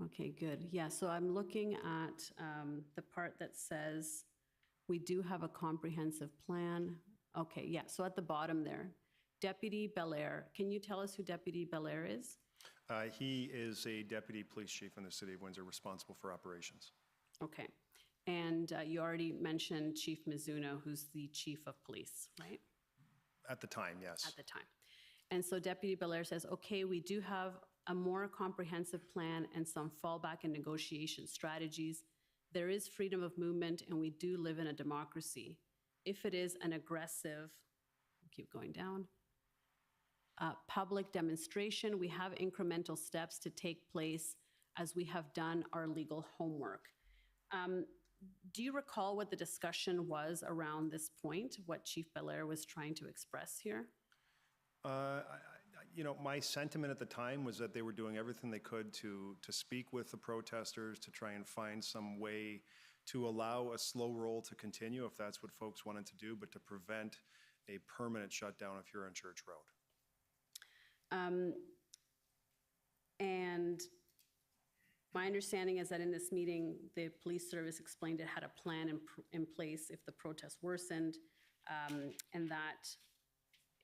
okay, good. Yeah, so I'm looking at the part that says we do have a comprehensive plan. Okay, yeah, so at the bottom there, Deputy Belair. Can you tell us who Deputy Belair is? He is a deputy police chief in the city of Windsor responsible for operations. Okay. And you already mentioned Chief Mizuno, who's the chief of police, right? At the time, yes. At the time. And so Deputy Belair says, okay, we do have a more comprehensive plan and some fallback and negotiation strategies. There is freedom of movement and we do live in a democracy. If it is an aggressive, keep going down, public demonstration, we have incremental steps to take place as we have done our legal homework. Do you recall what the discussion was around this point, what Chief Belair was trying to express here? You know, my sentiment at the time was that they were doing everything they could to speak with the protesters, to try and find some way to allow a slow roll to continue if that's what folks wanted to do, but to prevent a permanent shutdown of Huron Church Road. And my understanding is that in this meeting, the police service explained it had a plan in place if the protest worsened, and that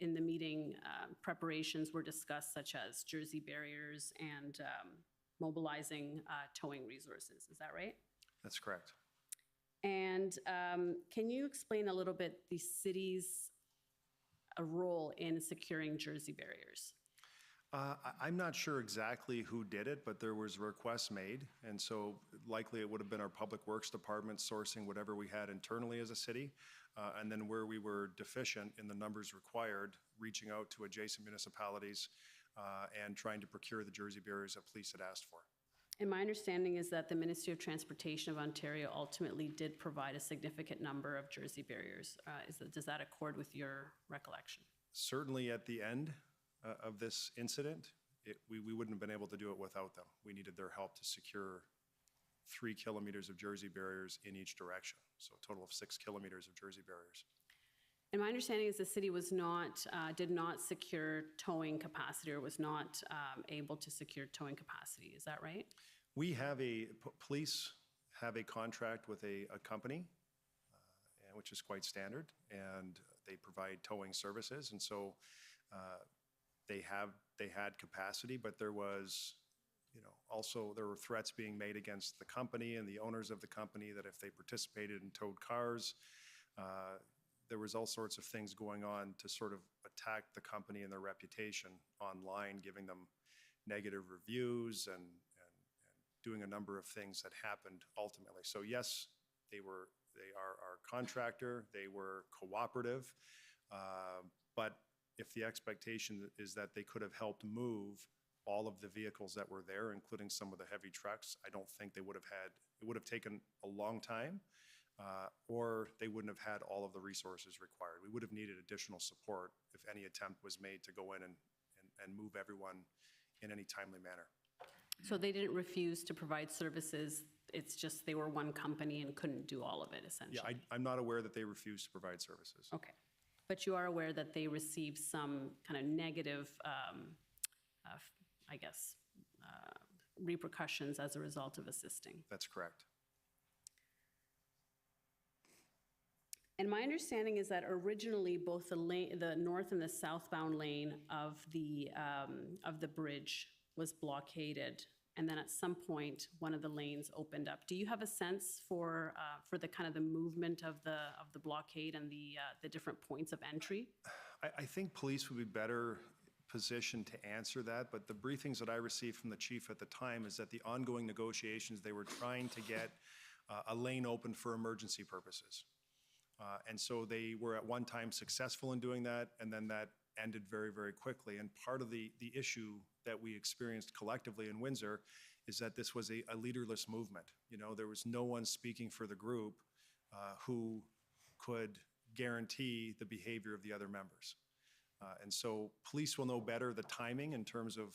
in the meeting, preparations were discussed, such as jersey barriers and mobilizing towing resources. Is that right? That's correct. And can you explain a little bit the city's role in securing jersey barriers? I'm not sure exactly who did it, but there was requests made. And so likely it would have been our Public Works Department sourcing whatever we had internally as a city. And then where we were deficient in the numbers required, reaching out to adjacent municipalities and trying to procure the jersey barriers that police had asked for. And my understanding is that the Ministry of Transportation of Ontario ultimately did provide a significant number of jersey barriers. Does that accord with your recollection? Certainly at the end of this incident, we wouldn't have been able to do it without them. We needed their help to secure 3 kilometers of jersey barriers in each direction. So a total of 6 kilometers of jersey barriers. And my understanding is the city was not, did not secure towing capacity or was not able to secure towing capacity. Is that right? We have police have a contract with a company, which is quite standard, and they provide towing services. And so they had capacity, but there was, also there were threats being made against the company and the owners of the company that if they participated in towed cars, there was all sorts of things going on to sort of attack the company and their reputation online, giving them negative reviews and doing a number of things that happened ultimately. So yes, they are our contractor, they were cooperative, but if the expectation is that they could have helped move all of the vehicles that were there, including some of the heavy trucks, I don't think they would have had, it would have taken a long time, or they wouldn't have had all of the resources required. We would have needed additional support if any attempt was made to go in and move everyone in any timely manner. So they didn't refuse to provide services, it's just they were one company and couldn't do all of it, essentially? Yeah, I'm not aware that they refused to provide services. Okay. But you are aware that they received some kind of negative, I guess, repercussions as a result of assisting? That's correct. And my understanding is that originally both the north and the southbound lane of the bridge was blockaded, and then at some point one of the lanes opened up. Do you have a sense for the kind of the movement of the blockade and the different points of entry? I think police would be better positioned to answer that, but the briefings that I received from the chief at the time is that the ongoing negotiations, they were trying to get a lane open for emergency purposes. And so they were at one time successful in doing that, and then that ended very, very quickly. And part of the issue that we experienced collectively in Windsor is that this was a leaderless movement. There was no one speaking for the group who could guarantee the behavior of the other members. And so police will know better the timing in terms of,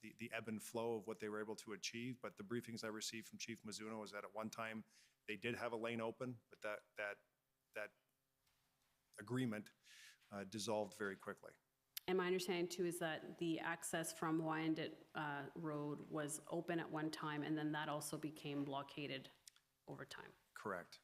the ebb and flow of what they were able to achieve. But the briefings I received from Chief Mizuno was that at one time they did have a lane open, but that agreement dissolved very quickly. And my understanding too is that the access from Wyandotte Road was open at one time, and then that also became blockaded over time. Correct.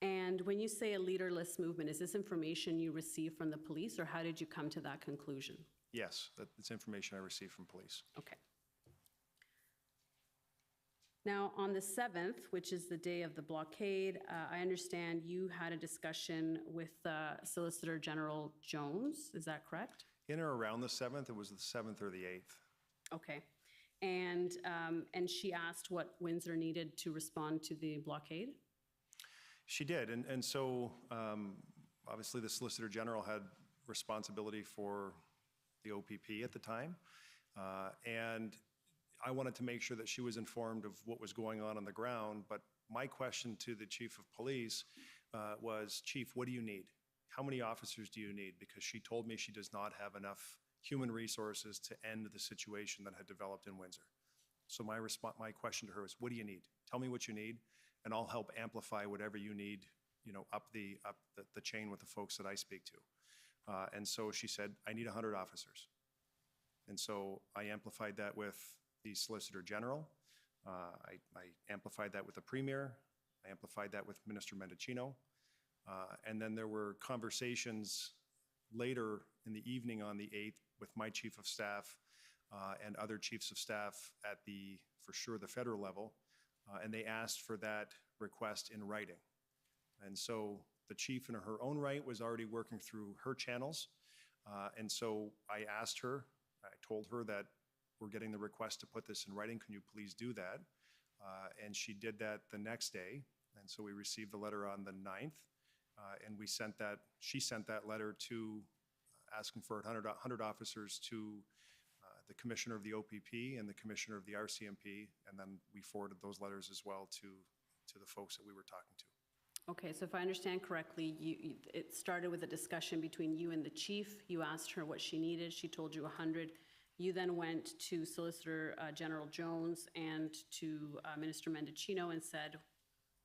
And when you say a leaderless movement, is this information you received from the police, or how did you come to that conclusion? Yes, that's information I received from police. Okay. Now, on the 7th, which is the day of the blockade, I understand you had a discussion with Solicitor General Jones. Is that correct? In or around the 7th, it was the 7th or the 8th. Okay. And she asked what Windsor needed to respond to the blockade? She did, and so obviously the Solicitor General had responsibility for the OPP at the time, and I wanted to make sure that she was informed of what was going on the ground, but my question to the Chief of Police was, Chief, what do you need? How many officers do you need? Because she told me she does not have enough human resources to end the situation that had developed in Windsor. So my question to her was, what do you need? Tell me what you need, and I'll help amplify whatever you need, up the chain with the folks that I speak to. And so she said, I need 100 officers. And so I amplified that with the Solicitor General. I amplified that with the Premier. I amplified that with Minister Mendicino. And then there were conversations later in the evening on the 8th with my Chief of Staff and other Chiefs of Staff at for sure, the federal level. And they asked for that request in writing. And so the Chief in her own right was already working through her channels. And so I asked her, I told her that we're getting the request to put this in writing. Can you please do that? And she did that the next day. And so we received the letter on the 9th. And she sent that letter to asking for 100 officers to the Commissioner of the OPP and the Commissioner of the RCMP. And then we forwarded those letters as well to the folks that we were talking to. Okay, so if I understand correctly, it started with a discussion between you and the chief. You asked her what she needed. She told you 100. You then went to Solicitor General Jones and to Minister Mendicino and said,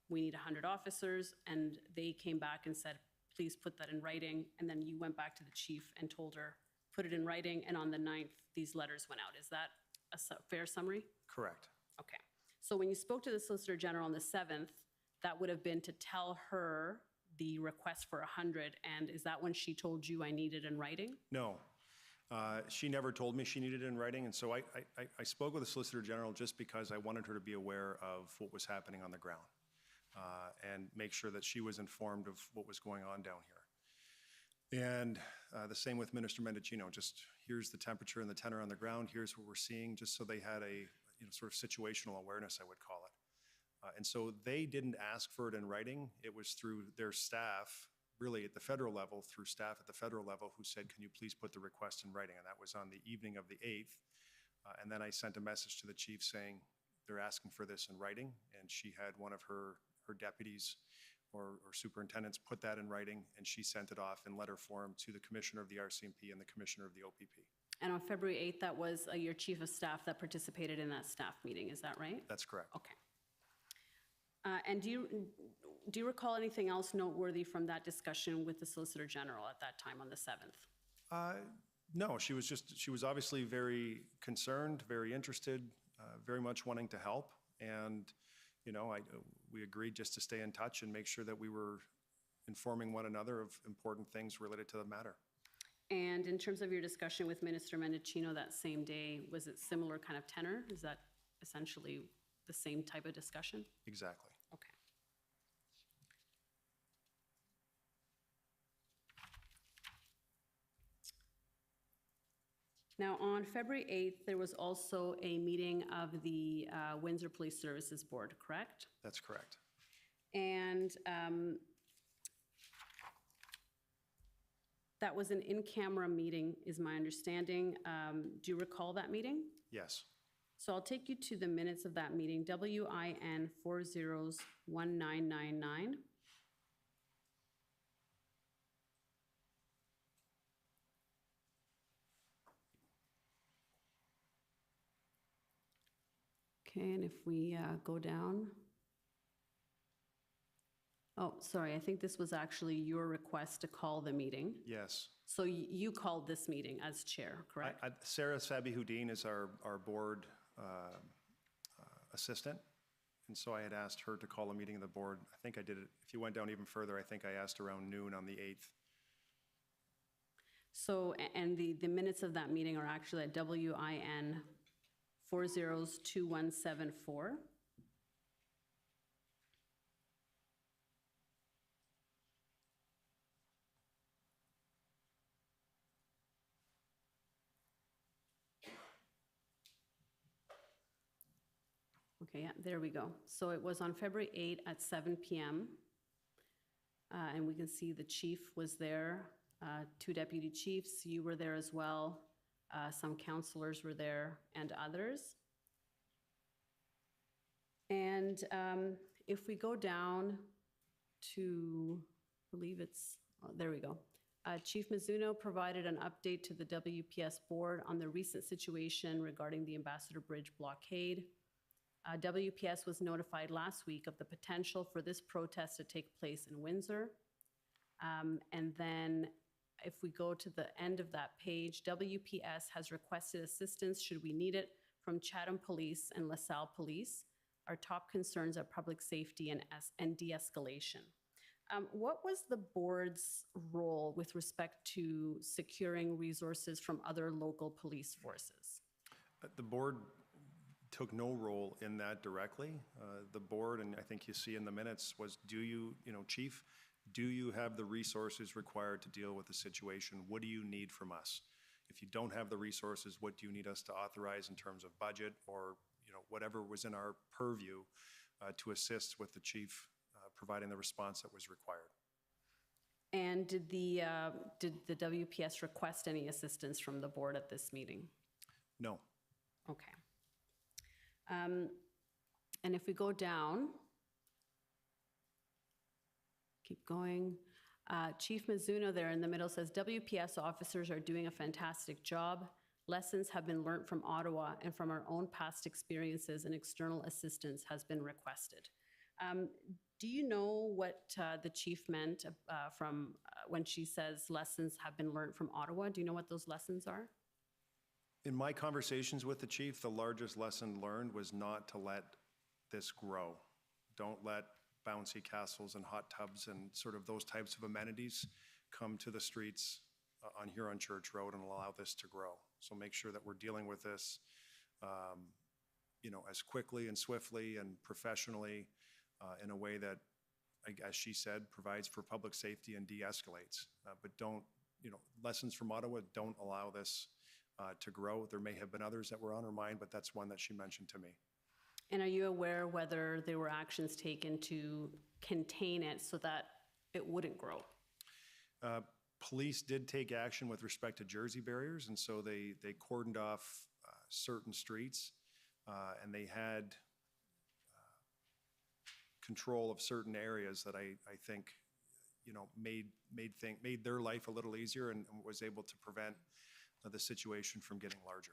we need 100 officers. And they came back and said, please put that in writing. And then you went back to the chief and told her, put it in writing. And on the 9th, these letters went out. Is that a fair summary? Correct. Okay. So when you spoke to the Solicitor General on the 7th, that would have been to tell her the request for 100. And is that when she told you I need it in writing? No. She never told me she needed it in writing. And so I spoke with the Solicitor General just because I wanted her to be aware of what was happening on the ground and make sure that she was informed of what was going on down here. And the same with Minister Mendicino, just here's the temperature and the tenor on the ground, here's what we're seeing, just so they had a sort of situational awareness, I would call it. And so they didn't ask for it in writing. It was through their staff, really at the federal level, through staff at the federal level, who said, can you please put the request in writing? And that was on the evening of the 8th. And then I sent a message to the chief saying, they're asking for this in writing. And she had one of her deputies or superintendents put that in writing, and she sent it off in letter form to the Commissioner of the RCMP and the Commissioner of the OPP. And on February 8th, that was your chief of staff that participated in that staff meeting, is that right? That's correct. Okay. And do you recall anything else noteworthy from that discussion with the Solicitor General at that time on the 7th? No, she was obviously very concerned, very interested, very much wanting to help. And, we agreed just to stay in touch and make sure that we were informing one another of important things related to the matter. And in terms of your discussion with Minister Mendicino that same day, was it similar kind of tenor? Is that essentially the same type of discussion? Exactly. Okay. Now, on February 8th, there was also a meeting of the Windsor Police Services Board, correct? That's correct. And that was an in-camera meeting, is my understanding. Do you recall that meeting? Yes. So I'll take you to the minutes of that meeting, WIN 401999. Okay, and if we go down. Oh, sorry, I think this was actually your request to call the meeting. Yes. So you called this meeting as chair, correct? Sarah Sabi-Houdin is our board assistant, And so I had asked her to call a meeting of the board. I think I did it, if you went down even further, I think I asked around noon on the 8th. So, and the minutes of that meeting are actually at WIN 402174. Okay, yeah, there we go. So it was on February 8 at 7 p.m. And we can see the chief was there, 2 deputy chiefs, you were there as well, some counselors were there, and others. And if we go down to, I believe it's, oh, there we go. Chief Mizuno provided an update to the WPS board on the recent situation regarding the Ambassador Bridge blockade. WPS was notified last week of the potential for this protest to take place in Windsor. And then if we go to the end of that page, WPS has requested assistance should we need it from Chatham Police and LaSalle Police. Our top concerns are public safety and de-escalation. What was the board's role with respect to securing resources from other local police forces? The board took no role in that directly. The board, and I think you see in the minutes, was Chief, do you have the resources required to deal with the situation? What do you need from us? If you don't have the resources, what do you need us to authorize in terms of budget or whatever was in our purview to assist with the chief providing the response that was required? And did the WPS request any assistance from the board at this meeting? No. Okay. And if we go down, keep going. Chief Mizuno there in the middle says, WPS officers are doing a fantastic job. Lessons have been learned from Ottawa and from our own past experiences, and external assistance has been requested. Do you know what the chief meant from when she says lessons have been learned from Ottawa? Do you know what those lessons are? In my conversations with the chief, the largest lesson learned was not to let this grow. Don't let bouncy castles and hot tubs and sort of those types of amenities come to the streets on Huron Church Road and allow this to grow. So make sure that we're dealing with this, as quickly and swiftly and professionally in a way that, as she said, provides for public safety and de-escalates. But don't, lessons from Ottawa don't allow this to grow. There may have been others that were on her mind, but that's one that she mentioned to me. And are you aware whether there were actions taken to contain it so that it wouldn't grow? Police did take action with respect to Jersey barriers, and so they cordoned off certain streets, and they had control of certain areas that I think, made their life a little easier and was able to prevent the situation from getting larger.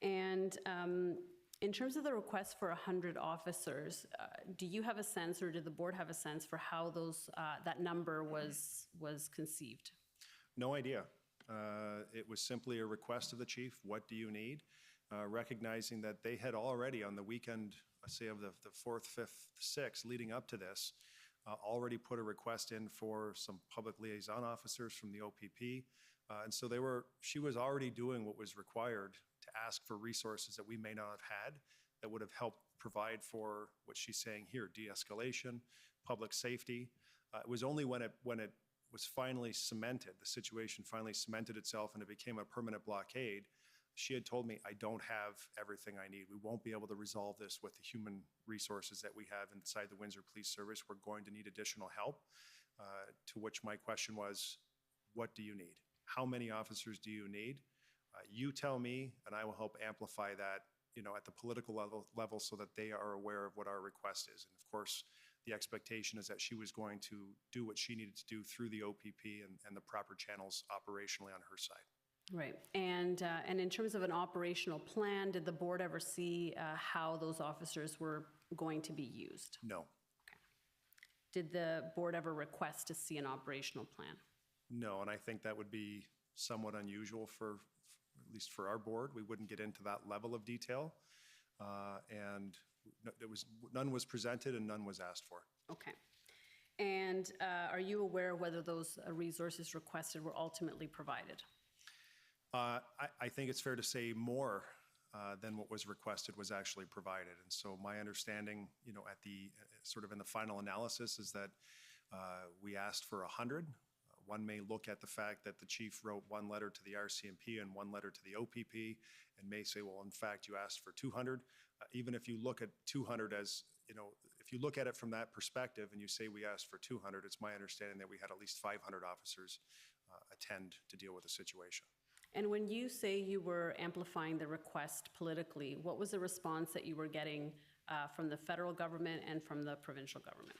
And in terms of the request for 100 officers, do you have a sense, or did the board have a sense for how that number was conceived? No idea. It was simply a request of the chief. What do you need? Recognizing that they had already on the weekend, say of the 4th, 5th, 6th, leading up to this, already put a request in for some public liaison officers from the OPP. And so she was already doing what was required to ask for resources that we may not have had that would have helped provide for what she's saying here, de-escalation, public safety. It was only when it was finally cemented, the situation finally cemented itself and it became a permanent blockade, she had told me, I don't have everything I need. We won't be able to resolve this with the human resources that we have inside the Windsor Police Service. We're going to need additional help. To which my question was, what do you need? How many officers do you need? You tell me, and I will help amplify that, at the political level so that they are aware of what our request is. And of course, the expectation is that she was going to do what she needed to do through the OPP and the proper channels operationally on her side. Right. And in terms of an operational plan, did the board ever see how those officers were going to be used? No. Okay. Did the board ever request to see an operational plan? No, and I think that would be somewhat unusual at least for our board. We wouldn't get into that level of detail. And none was presented and none was asked for. Okay. And are you aware whether those resources requested were ultimately provided? I think it's fair to say more than what was requested was actually provided. And so my understanding, at the sort of in the final analysis is that we asked for 100. One may look at the fact that the chief wrote one letter to the RCMP and one letter to the OPP and may say, well, in fact, you asked for 200. Even if you look at 200 as, if you look at it from that perspective and you say we asked for 200, it's my understanding that we had at least 500 officers attend to deal with the situation. And when you say you were amplifying the request politically, what was the response that you were getting from the federal government and from the provincial government?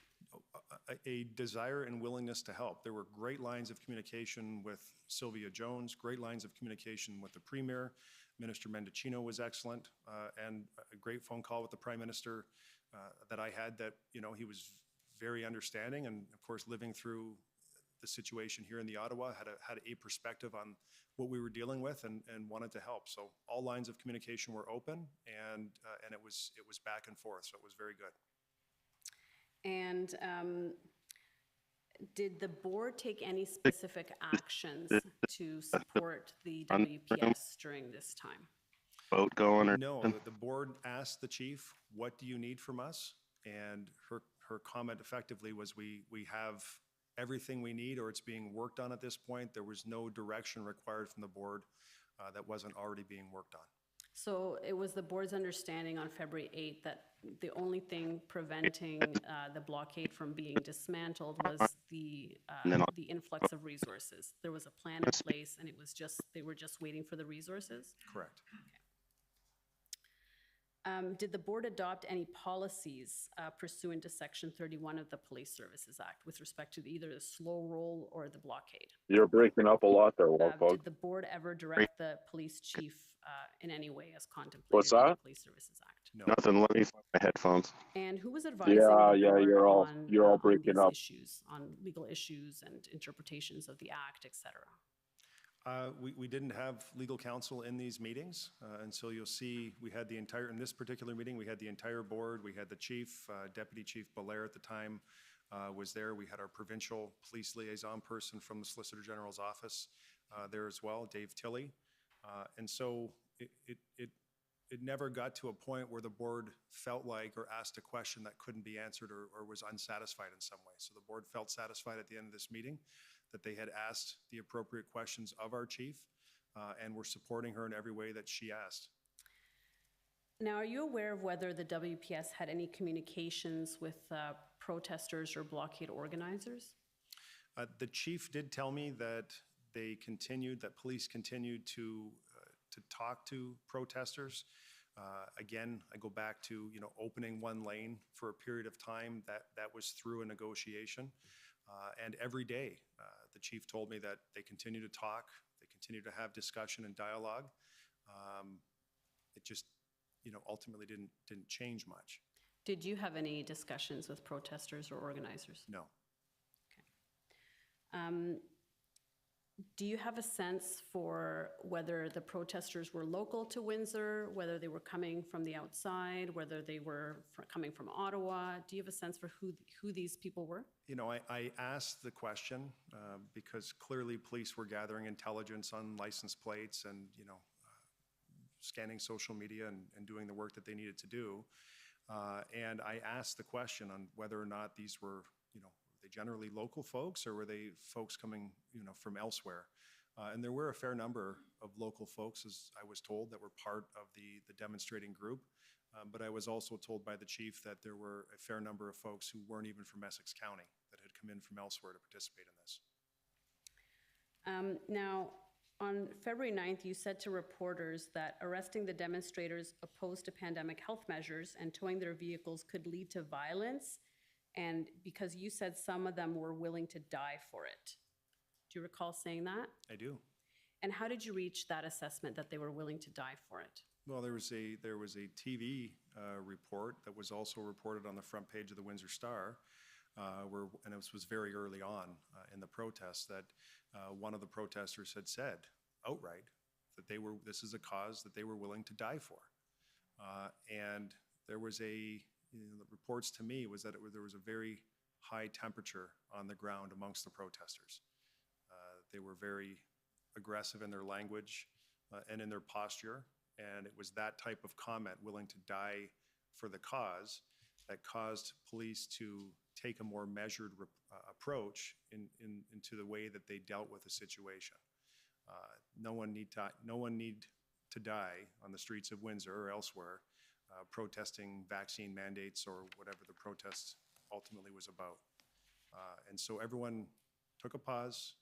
A desire and willingness to help. There were great lines of communication with Sylvia Jones, great lines of communication with the Premier. Minister Mendocino was excellent, and a great phone call with the Prime Minister that I had that, he was very understanding, and of course, living through the situation here in the Ottawa, had a perspective on what we were dealing with and wanted to help. So all lines of communication were open, and it was back and forth, so it was very good. And did the board take any specific actions to support the WPS during this time? Vote going or No, the board asked the chief, what do you need from us? And her comment effectively was, we have everything we need, or it's being worked on at this point. There was no direction required from the board that wasn't already being worked on. So it was the board's understanding on February 8th that the only thing preventing the blockade from being dismantled was the influx of resources. There was a plan in place, and they were just waiting for the resources? Correct. Did the board adopt any policies pursuant to Section 31 of the Police Services Act with respect to either the slow roll or the blockade? You're breaking up a lot there, Warthog. Did the board ever direct the police chief in any way as contemplated What's in the that? Police Services Act? No. Nothing. Let me find my headphones. And who was advising Yeah, the board you're all on breaking these up. issues, on legal issues and interpretations of the act, et cetera? We didn't have legal counsel in these meetings, and so you'll see we had in this particular meeting, we had the entire board, we had the chief, Deputy Chief Belair at the time was there. We had our provincial police liaison person from the Solicitor General's office there as well, Dave Tilley. And so it never got to a point where the board felt like or asked a question that couldn't be answered or was unsatisfied in some way. So the board felt satisfied at the end of this meeting that they had asked the appropriate questions of our chief and were supporting her in every way that she asked. Now, are you aware of whether the WPS had any communications with protesters or blockade organizers? The chief did tell me that police continued to talk to protesters. Again, I go back to, opening one lane for a period of time, that was through a negotiation. And every day, the chief told me that they continue to talk, they continue to have discussion and dialogue. It just, ultimately didn't change much. Did you have any discussions with protesters or organizers? No. Okay. Do you have a sense for whether the protesters were local to Windsor, whether they were coming from the outside, whether they were coming from Ottawa? Do you have a sense for who these people were? I asked the question because clearly police were gathering intelligence on license plates and, scanning social media and doing the work that they needed to do. And I asked the question on whether or not these were, were they generally local folks or were they folks coming, from elsewhere? And there were a fair number of local folks, as I was told, that were part of the demonstrating group. But I was also told by the chief that there were a fair number of folks who weren't even from Essex County that had come in from elsewhere to participate in this. Now, on February 9th, you said to reporters that arresting the demonstrators opposed to pandemic health measures and towing their vehicles could lead to violence, and because you said some of them were willing to die for it. Do you recall saying that? I do. And how did you reach that assessment that they were willing to die for it? Well, there was a TV report that was also reported on the front page of the Windsor Star, and it was very early on in the protest that one of the protesters had said outright that this is a cause that they were willing to die for. And there was the reports to me was that there was a very high temperature on the ground amongst the protesters. They were very aggressive in their language and in their posture, and it was that type of comment, willing to die for the cause, that caused police to take a more measured approach into the way that they dealt with the situation. No one need to die on the streets of Windsor or elsewhere protesting vaccine mandates or whatever the protest ultimately was about. And so everyone took a pause.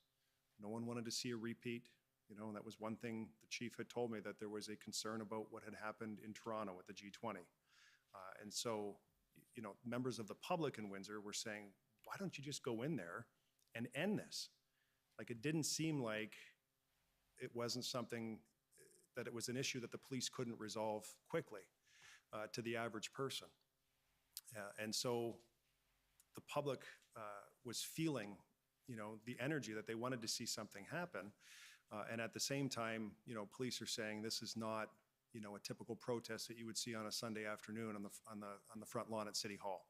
No one wanted to see a repeat. That was one thing the chief had told me, that there was a concern about what had happened in Toronto at the G20. And so, members of the public in Windsor were saying, why don't you just go in there and end this? Like, it didn't seem like it wasn't something, that it was an issue that the police couldn't resolve quickly to the average person. And so the public was feeling, the energy that they wanted to see something happen. And at the same time, police are saying this is not, a typical protest that you would see on a Sunday afternoon on the front lawn at City Hall.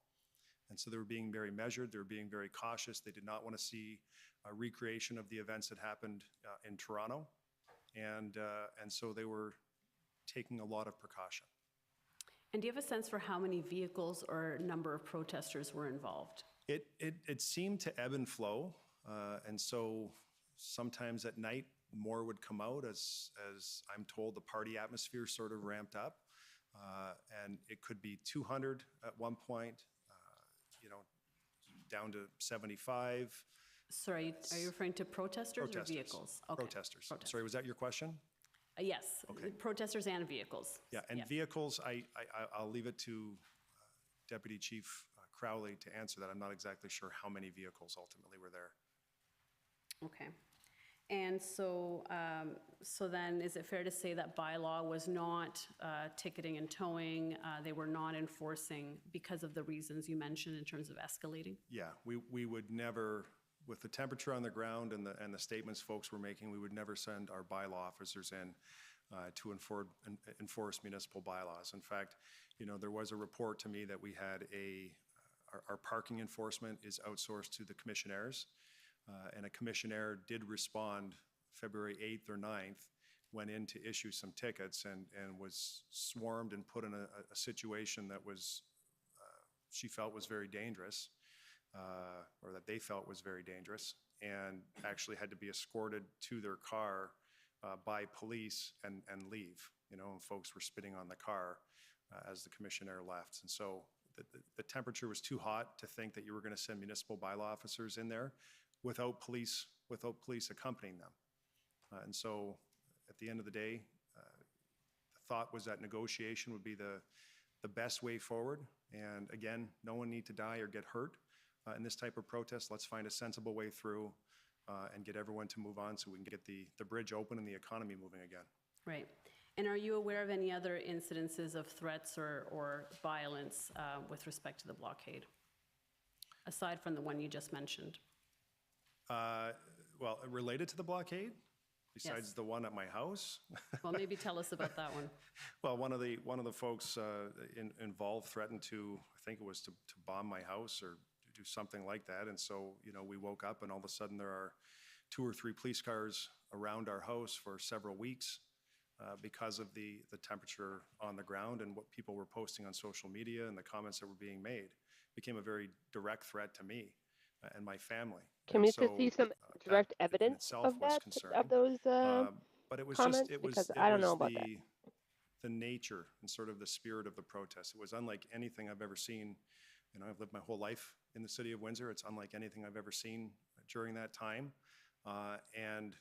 And so they were being very measured. They were being very cautious. They did not want to see a recreation of the events that happened in Toronto. And so they were taking a lot of precaution. And do you have a sense for how many vehicles or number of protesters were involved? It seemed to ebb and flow. And so sometimes at night, more would come out as I'm told the party atmosphere sort of ramped up. And it could be 200 at one point, down to 75. Sorry, are you referring to protesters or Protesters. vehicles? Okay. Protesters. Sorry, was that your question? Yes, Okay. protesters and vehicles. Yeah, and vehicles, I'll leave it to Deputy Chief Crowley to answer that. I'm not exactly sure how many vehicles ultimately were there. Okay. And so, so then is it fair to say that bylaw was not ticketing and towing? They were not enforcing because of the reasons you mentioned in terms of escalating? Yeah, we would never, with the temperature on the ground and the statements folks were making, we would never send our bylaw officers in to enforce municipal bylaws. In fact, there was a report to me that we had our parking enforcement is outsourced to the commissionaires. And a commissionaire did respond February 8th or 9th, went in to issue some tickets and was swarmed and put in a situation that was, she felt was very dangerous, or that they felt was very dangerous, and actually had to be escorted to their car by police and leave, and folks were spitting on the car as the commissionaire left. And so the temperature was too hot to think that you were going to send municipal bylaw officers in there without police accompanying them. And so at the end of the day, the thought was that negotiation would be the best way forward. And again, no one need to die or get hurt in this type of protest. Let's find a sensible way through and get everyone to move on so we can get the bridge open and the economy moving again. Right. And are you aware of any other incidences of threats or violence with respect to the blockade, aside from the one you just mentioned? Well, related to the blockade, besides Yes. the one at my house? Well, maybe tell us about that one. Well, one of the folks involved threatened to, I think it was to bomb my house or do something like that. And so, we woke up and all of a sudden there are 2 or 3 police cars around our house for several weeks because of the temperature on the ground and what people were posting on social media and the comments that were being made. It became a very direct threat to me and my family. Can And we so, see some direct in evidence itself of was that, concerning. of those But it was comments? just, Because I don't know about that. the nature and sort of the spirit of the protest. It was unlike anything I've ever seen. I've lived my whole life in the city of Windsor. It's unlike anything I've ever seen during that time. And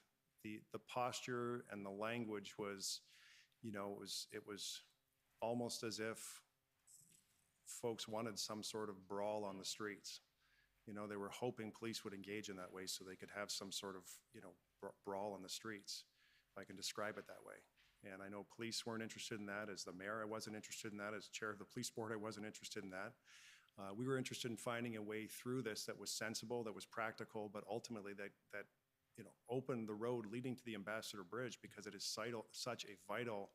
the posture and the language was, it was almost as if folks wanted some sort of brawl on the streets. They were hoping police would engage in that way so they could have some sort of, brawl on the streets, if I can describe it that way. And I know police weren't interested in that. As the mayor, I wasn't interested in that. As chair of the police board, I wasn't interested in that. We were interested in finding a way through this that was sensible, that was practical, but ultimately that opened the road leading to the Ambassador Bridge, because it is such a vital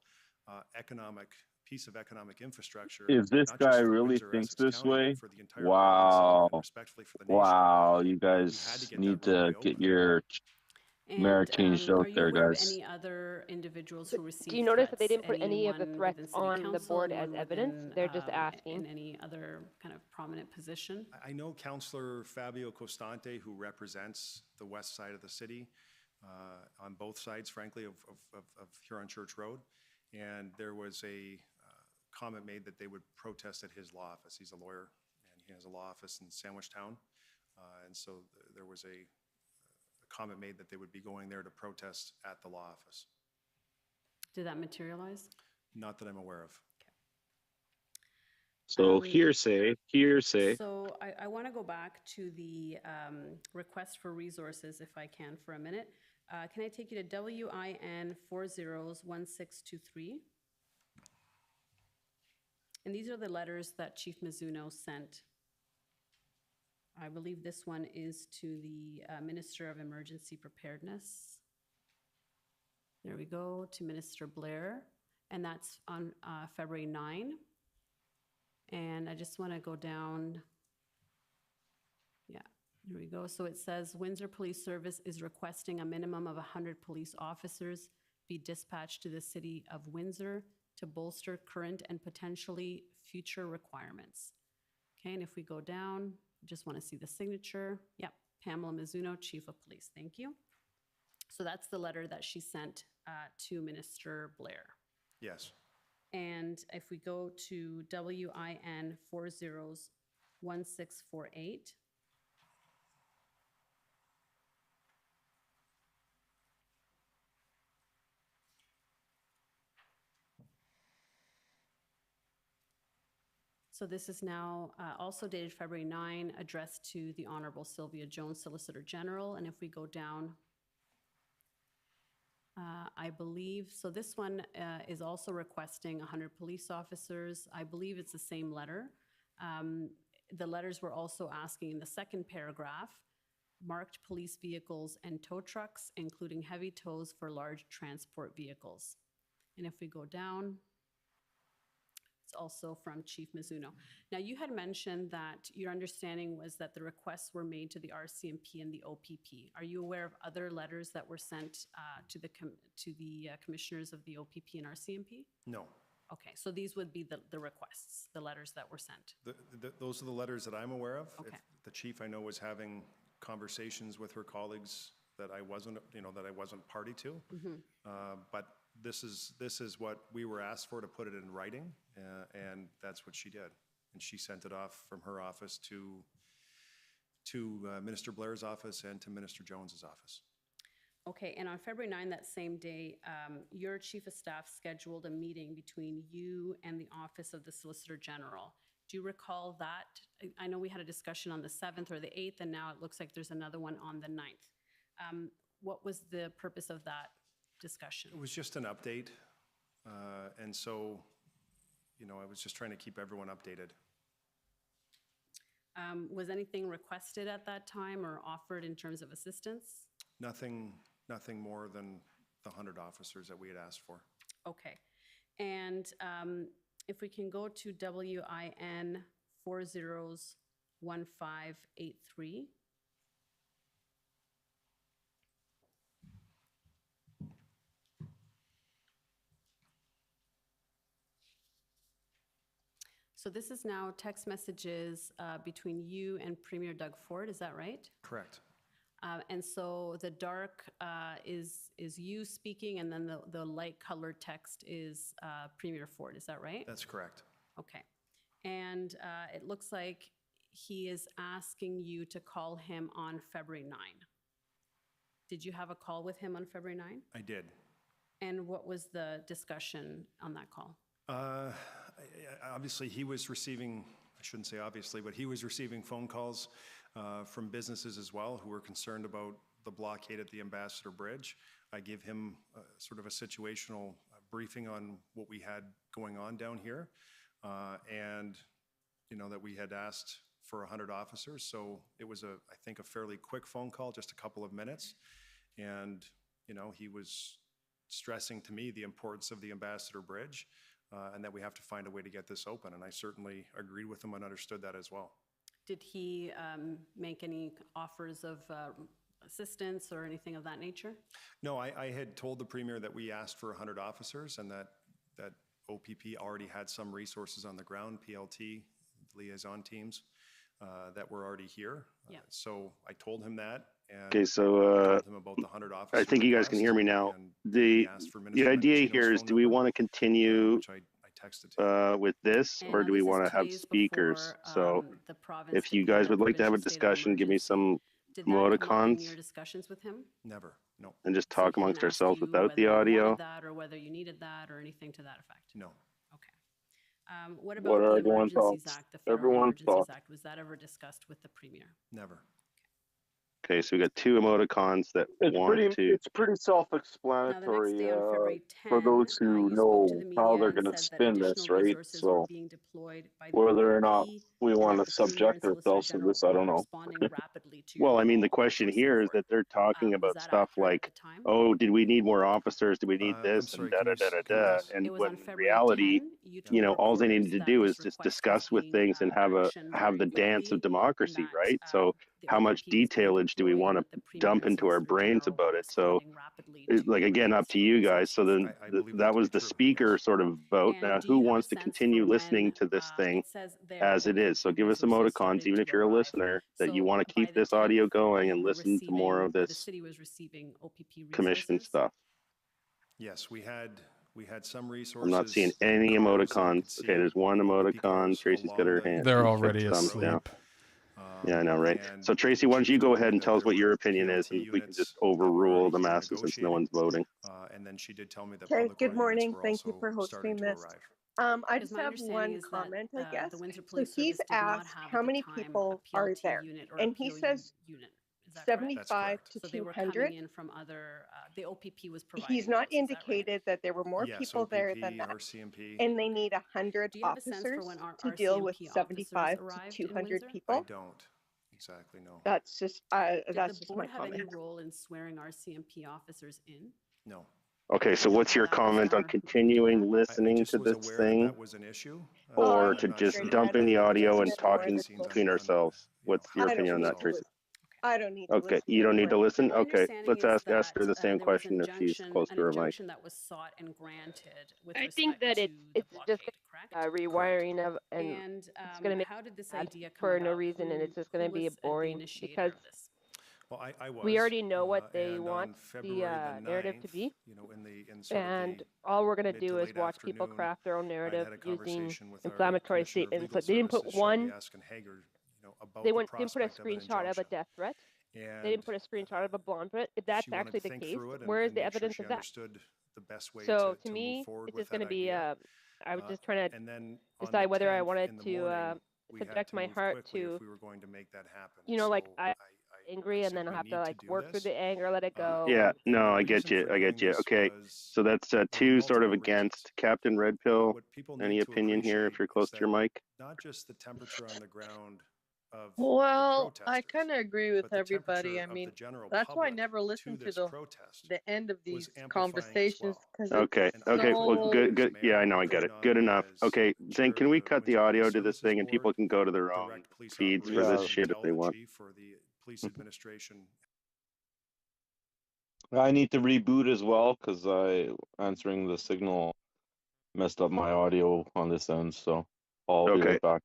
economic piece of economic infrastructure. If this not just guy for really Windsor, thinks Essex this County, way, but for the entire province and respectfully for the nation. wow, you We had guys to get need that roadway to get open. your mayor And changed are out you there, aware of guys. any other individuals But who received do you notice that they threats? didn't put any of the Anyone threats within city on the council, board as anyone evidence? within, They're just asking. in any other kind of prominent position? I know Councillor Fabio Costante, who represents the west side of the city, on both sides, frankly, of Huron Church Road. And there was a comment made that they would protest at his law office. He's a lawyer, and he has a law office in Sandwichtown. And so there was a comment made that they would be going there to protest at the law office. Did that materialize? Not that I'm aware of. So hearsay. So I want to go back to the request for resources, if I can, for a minute. Can I take you to WIN 401623? And these are the letters that Chief Mizuno sent. I believe this one is to the Minister of Emergency Preparedness. There we go, to Minister Blair, and that's on February 9. And I just want to go down. Yeah, here we go. So it says Windsor Police Service is requesting a minimum of 100 police officers be dispatched to the city of Windsor to bolster current and potentially future requirements. Okay, and if we go down, just want to see the signature. Yep, Pamela Mizuno, Chief of Police. Thank you. So that's the letter that she sent to Minister Blair. Yes. And if we go to WIN 401648. So this is now also dated February 9, addressed to the Honorable Sylvia Jones, Solicitor General. And if we go down, I believe, so this one is also requesting 100 police officers. I believe it's the same letter. The letters were also asking in the second paragraph, marked police vehicles and tow trucks, including heavy tows for large transport vehicles. And if we go down, it's also from Chief Mizuno. Now, you had mentioned that your understanding was that the requests were made to the RCMP and the OPP. Are you aware of other letters that were sent to the commissioners of the OPP and RCMP? No. Okay, so these would be the requests, the letters that were sent. Those are the letters that I'm aware of. Okay. If the chief I know was having conversations with her colleagues that I wasn't party to. But this is what we were asked for, to put it in writing, and that's what she did. And she sent it off from her office to Minister Blair's office and to Minister Jones's office. Okay, and on February 9, that same day, your chief of staff scheduled a meeting between you and the Office of the Solicitor General. Do you recall that? I know we had a discussion on the 7th or the 8th, and now it looks like there's another one on the 9th. What was the purpose of that discussion? It was just an update, and so, I was just trying to keep everyone updated. Was anything requested at that time or offered in terms of assistance? Nothing more than the 100 officers that we had asked for. Okay, and if we can go to WIN 401583. So this is now text messages between you and Premier Doug Ford, is that right? Correct. And so the dark is you speaking, and then the light colored text is Premier Ford, is that right? That's correct. Okay. And it looks like he is asking you to call him on February 9. Did you have a call with him on February 9? I did. And what was the discussion on that call? Obviously, he was receiving, I shouldn't say obviously, but he was receiving phone calls from businesses as well who were concerned about the blockade at the Ambassador Bridge. I gave him sort of a situational briefing on what we had going on down here, and that we had asked for 100 officers. So it was I think a fairly quick phone call, just a couple of minutes, and he was stressing to me the importance of the Ambassador Bridge and that we have to find a way to get this open. And I certainly agreed with him and understood that as well. Did he make any offers of assistance or anything of that nature? No, I had told the Premier that we asked for 100 officers and that OPP already had some resources on the ground, PLT, liaison teams that were already here. Yeah. So I told him that. And Okay, so told him about the 100 officers I think you guys can hear me now. The idea here is, do we want to continue which I texted with this, or do we want to have speakers? So if you guys would like to have a discussion, give me some Did that come up in emoticons your discussions with him? Never, no, and just So talk he didn't amongst ask ourselves you without whether the you audio. wanted that or whether you needed that or anything to that effect? no. Okay. What about What are the everyone's Emergencies thoughts? Act, the Federal Everyone's Emergencies thoughts. Act? Was that ever discussed with the Premier? Never. Okay, so we got two emoticons that want to. It's pretty Now, the next self-explanatory day on February 10, for those who you spoke to know the how media they're and going to said that spin this, additional right? resources were So being deployed by the whether or not OPP we and want that to the Premier subject and Solicitor ourselves to General this, I were don't know. responding rapidly to your Well, I mean, the call question for here is support. that they're talking Was about that stuff accurate like, at the time? oh, did we need more officers? Do we need I'm this? sorry, And da can da you da s- da can you da. s- And It was when on in February reality, 10. You you know, told all they needed reporters to that do this is just request was discuss with being things and have actioned very the dance of quickly, and democracy, that right? So the how much OPP was being detailage do we deployed want and to that the Premier dump and into our Solicitor brains General about were it? So responding rapidly to like, again, up requests to for you guys. So resources. then I believe that that to was be the true, speaker yes. sort of vote. And Now, do who you have a wants to sense continue for listening when to this thing it says there as it is? So OPP give us resources emoticons, started even if to you're a arrive? listener, that you So want to by keep the this audio 10th, going you and were listen to more receiving, of the this city was receiving OPP commission resources. stuff. Yes, we had some resources. I'm not seeing any cars that you could emoticons. Okay, there's see, one OPP emoticon. cars Tracy's got along her the hand. They're her already thumbs down. asleep. Yeah, I know, right? and So Tracy, why don't she you go told me ahead and that tell us there what your were opinion is, PLT and we can units just that were overrule already the here masses since no one's voting. and then she did tell me that Okay, public good order units morning. were Thank you also for starting hosting to this. arrive. I Because just my have understanding one is that comment, I guess. the Windsor So Police he's Service did not asked have how at the many time people a are PLT there, unit or a and he POU says unit. Is that correct? 75 to So they were 200. coming in from other, the OPP was providing He's not those, is that right? indicated that there were more Yes, people there than OPP, that, RCMP. and they need 100 Do you have a sense for officers when our to deal with RCMP officers 75 to arrived in 200 Windsor? I people. don't exactly know. That's just Did that's the just my board have any comment. role in swearing RCMP officers in? No. Okay, so what's your That was comment on our continuing I listening just to was this aware thing, that was an issue. or I'm to I'm not just sure dump in the I don't audio need and to talking listen to it. between ourselves? What's your I opinion don't on need that, to Tracy? listen. I don't need to Okay, listen you to don't it. need to listen? My Okay, understanding let's is ask her the that same there was question if she's close an to her mic. injunction that was sought and granted with I respect think that to it's the just blockade, correct? rewiring of, and And it's going to make how did this bad idea come for no about? reason, and it's just going Who to be was the boring initiator because of this? Well, I was. we already know what they and want on the February the narrative to 9th, be, you know, in sort of and the all we're going to mid do to is late watch people afternoon, craft their own I'd narrative had a using conversation with our inflammatory Commissioner of statements. Legal So they didn't put Services, one. Shelby Askin-Hager, you know, about They the didn't put a prospect of an screenshot of a injunction. death threat. And They didn't put a screenshot of a blonde threat. If that's she wanted actually to the think case, through it where is and the make sure evidence she of that? understood the best way So to move me, forward it's with just going that to be. idea. I was just trying to And then on decide the whether I 10th wanted in the to morning, we had subject to my move heart quickly to, if we were going to make that happen. you know, like So I angry, I and said, then I'll we have need to to like do work through this. the anger, let it go. Yeah, And no, the I get reason you. for I doing get you. this Okay, was so that's there were two sort of multiple reasons. against Captain Red Pill. What people Any need to opinion here if appreciate you're close is to your that mic? not just the temperature on the ground of the Well, I protesters, kind of agree with but the everybody. temperature I of mean, the general that's why I public never to listen to this protest the end of was these amplifying as conversations well. because Okay, it's okay, well, so. good, good. Yeah, I Mayor, know, I get Claire it. Good Nunn, enough. as Okay, chair then of can we the cut the Windsor audio Police to this Services thing and people Board, can go to their own direct police feeds for operations, this Yeah. shit if tell they the want? chief or the police administration. I need to reboot as well because answering the signal messed up my audio on this end. So I'll be Okay. right back.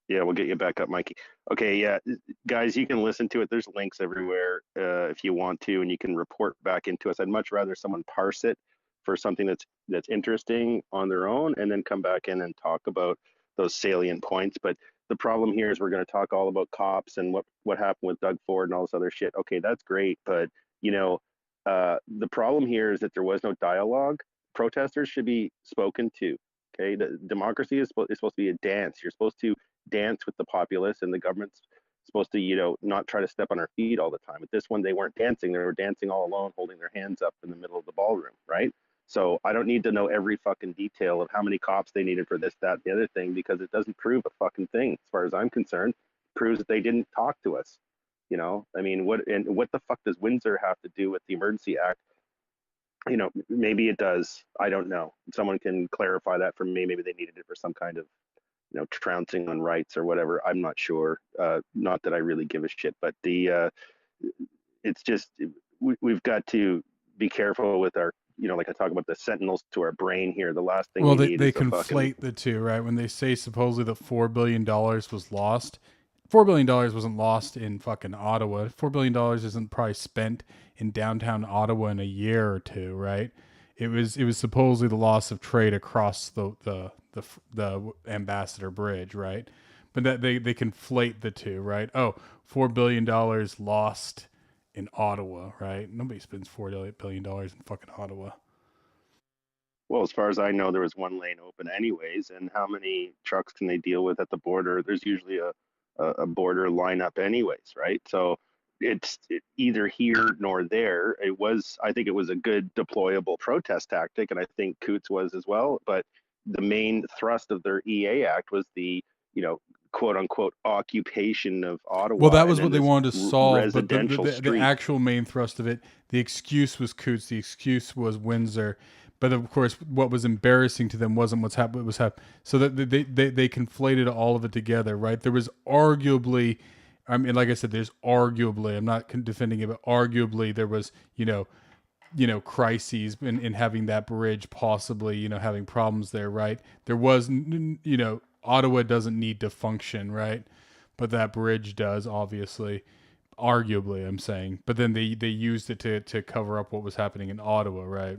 Yeah, we'll get you back up, Mikey. Okay, yeah, guys, you can listen to it. There's links everywhere if you want to, and you can report back into us. I'd much rather someone parse it for something that's interesting on their own, and then come back in and talk about those salient points. But the problem here is we're going to talk all about cops and what happened with Doug Ford and all this other shit. Okay, that's great, but you know, the problem here is that there was no dialogue. Protesters should be spoken to. Okay, the democracy is supposed to be a dance. You're supposed to dance with the populace, and the government's supposed to, you know, not try to step on our feet all the time. But this one, they weren't dancing. They were dancing all alone, holding their hands up in the middle of the ballroom, right? So I don't need to know every fucking detail of how many cops they needed for this, that, the other thing, because it doesn't prove a fucking thing as far as I'm concerned. It proves that they didn't talk to us. You know, I mean, what the fuck does Windsor have to do with the Emergency Act maybe it does. I don't know. Someone can clarify that for me. Maybe they needed it for some kind of, trouncing on rights or whatever. I'm not sure. Not that I really give a shit, but it's just we've got to be careful with our, like I talk about the sentinels to our brain here. The last thing Well, we they, need they is a fucking. conflate the two, right? When they say supposedly that $4 billion was lost, $4 billion wasn't lost in fucking Ottawa. $4 billion isn't probably spent in downtown Ottawa in a year or two, right? It was supposedly the loss of trade across the Ambassador Bridge, right? But that they conflate the two, right? Oh, $4 billion lost in Ottawa, right? Nobody spends $4 billion in fucking Ottawa. Well, as far as I know, there was one lane open anyways, and how many trucks can they deal with at the border? There's usually a border lineup anyways, right? So it's either here nor there. I think it was a good deployable protest tactic, and I think Coots was as well. But the main thrust of their EA Act was the, quote unquote occupation of Ottawa. Well, that was and what then they this wanted to solve, but residential the street. actual main thrust of it, the excuse was Coots, the excuse was Windsor, but of course, what was embarrassing to them wasn't what's happened. Was happened. So that they conflated all of it together, right? There was arguably, I mean, like I said, there's arguably. I'm not defending it, but arguably there was, crises in having that bridge possibly, having problems there, right? There was, Ottawa doesn't need to function, right? But that bridge does, obviously, arguably, I'm saying. But then they used it to cover up what was happening in Ottawa, right?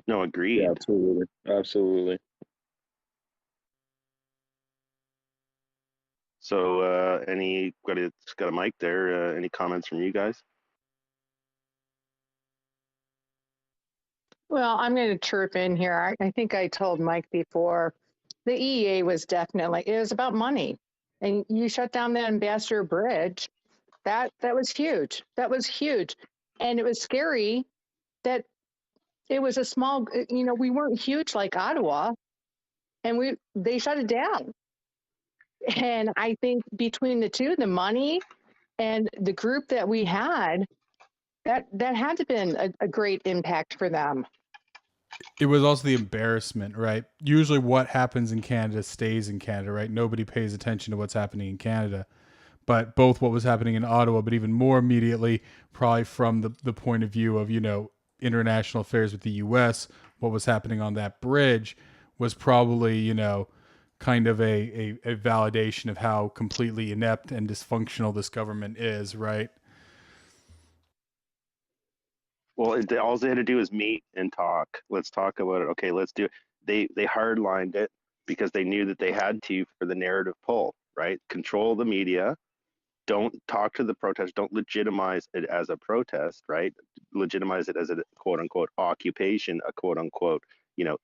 No, agreed. Yeah, absolutely. So, got a mic there? Any comments from you guys? Well, I'm going to chirp in here. I think I told Mike before, the EEA was definitely, it was about money. And you shut down the Ambassador Bridge. That was huge. That was huge. And it was scary that it was a small, we weren't huge like Ottawa, and they shut it down. And I think between the two, the money and the group that we had, that had to have been a great impact for them. It was also the embarrassment, right? Usually what happens in Canada stays in Canada, right? Nobody pays attention to what's happening in Canada. But both what was happening in Ottawa, but even more immediately, probably from the point of view of, international affairs with the U.S., what was happening on that bridge was probably, kind of a validation of how completely inept and dysfunctional this government is, right? Well, all they had to do is meet and talk. Let's talk about it. Okay, let's do it. They hardlined it because they knew that they had to for the narrative pull, right? Control the media. Don't talk to the protest. Don't legitimize it as a protest, right? Legitimize it as a quote unquote occupation, a quote unquote,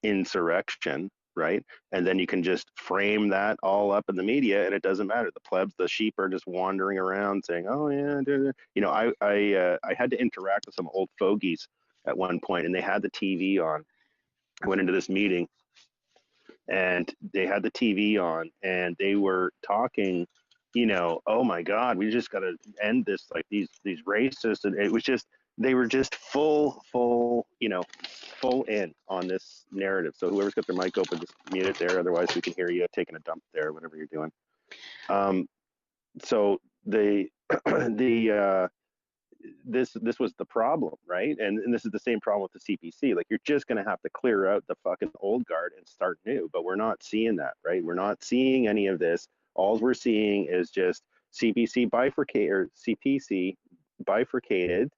insurrection, right? And then you can just frame that all up in the media, and it doesn't matter. The plebs, the sheep are just wandering around saying, "Oh yeah," I had to interact with some old fogies at one point, and they had the TV on. I went into this meeting, and they had the TV on, and they were talking. Oh my God, we just got to end this. Like these racists, and it was just they were just full in on this narrative. So whoever's got their mic open, just mute it there. Otherwise, we can hear you taking a dump there, whatever you're doing. So this was the problem, right? And this is the same problem with the CPC. Like you're just going to have to clear out the fucking old guard and start new. But we're not seeing that, right? We're not seeing any of this. All we're seeing is just CPC bifurcate or CPC bifurcated,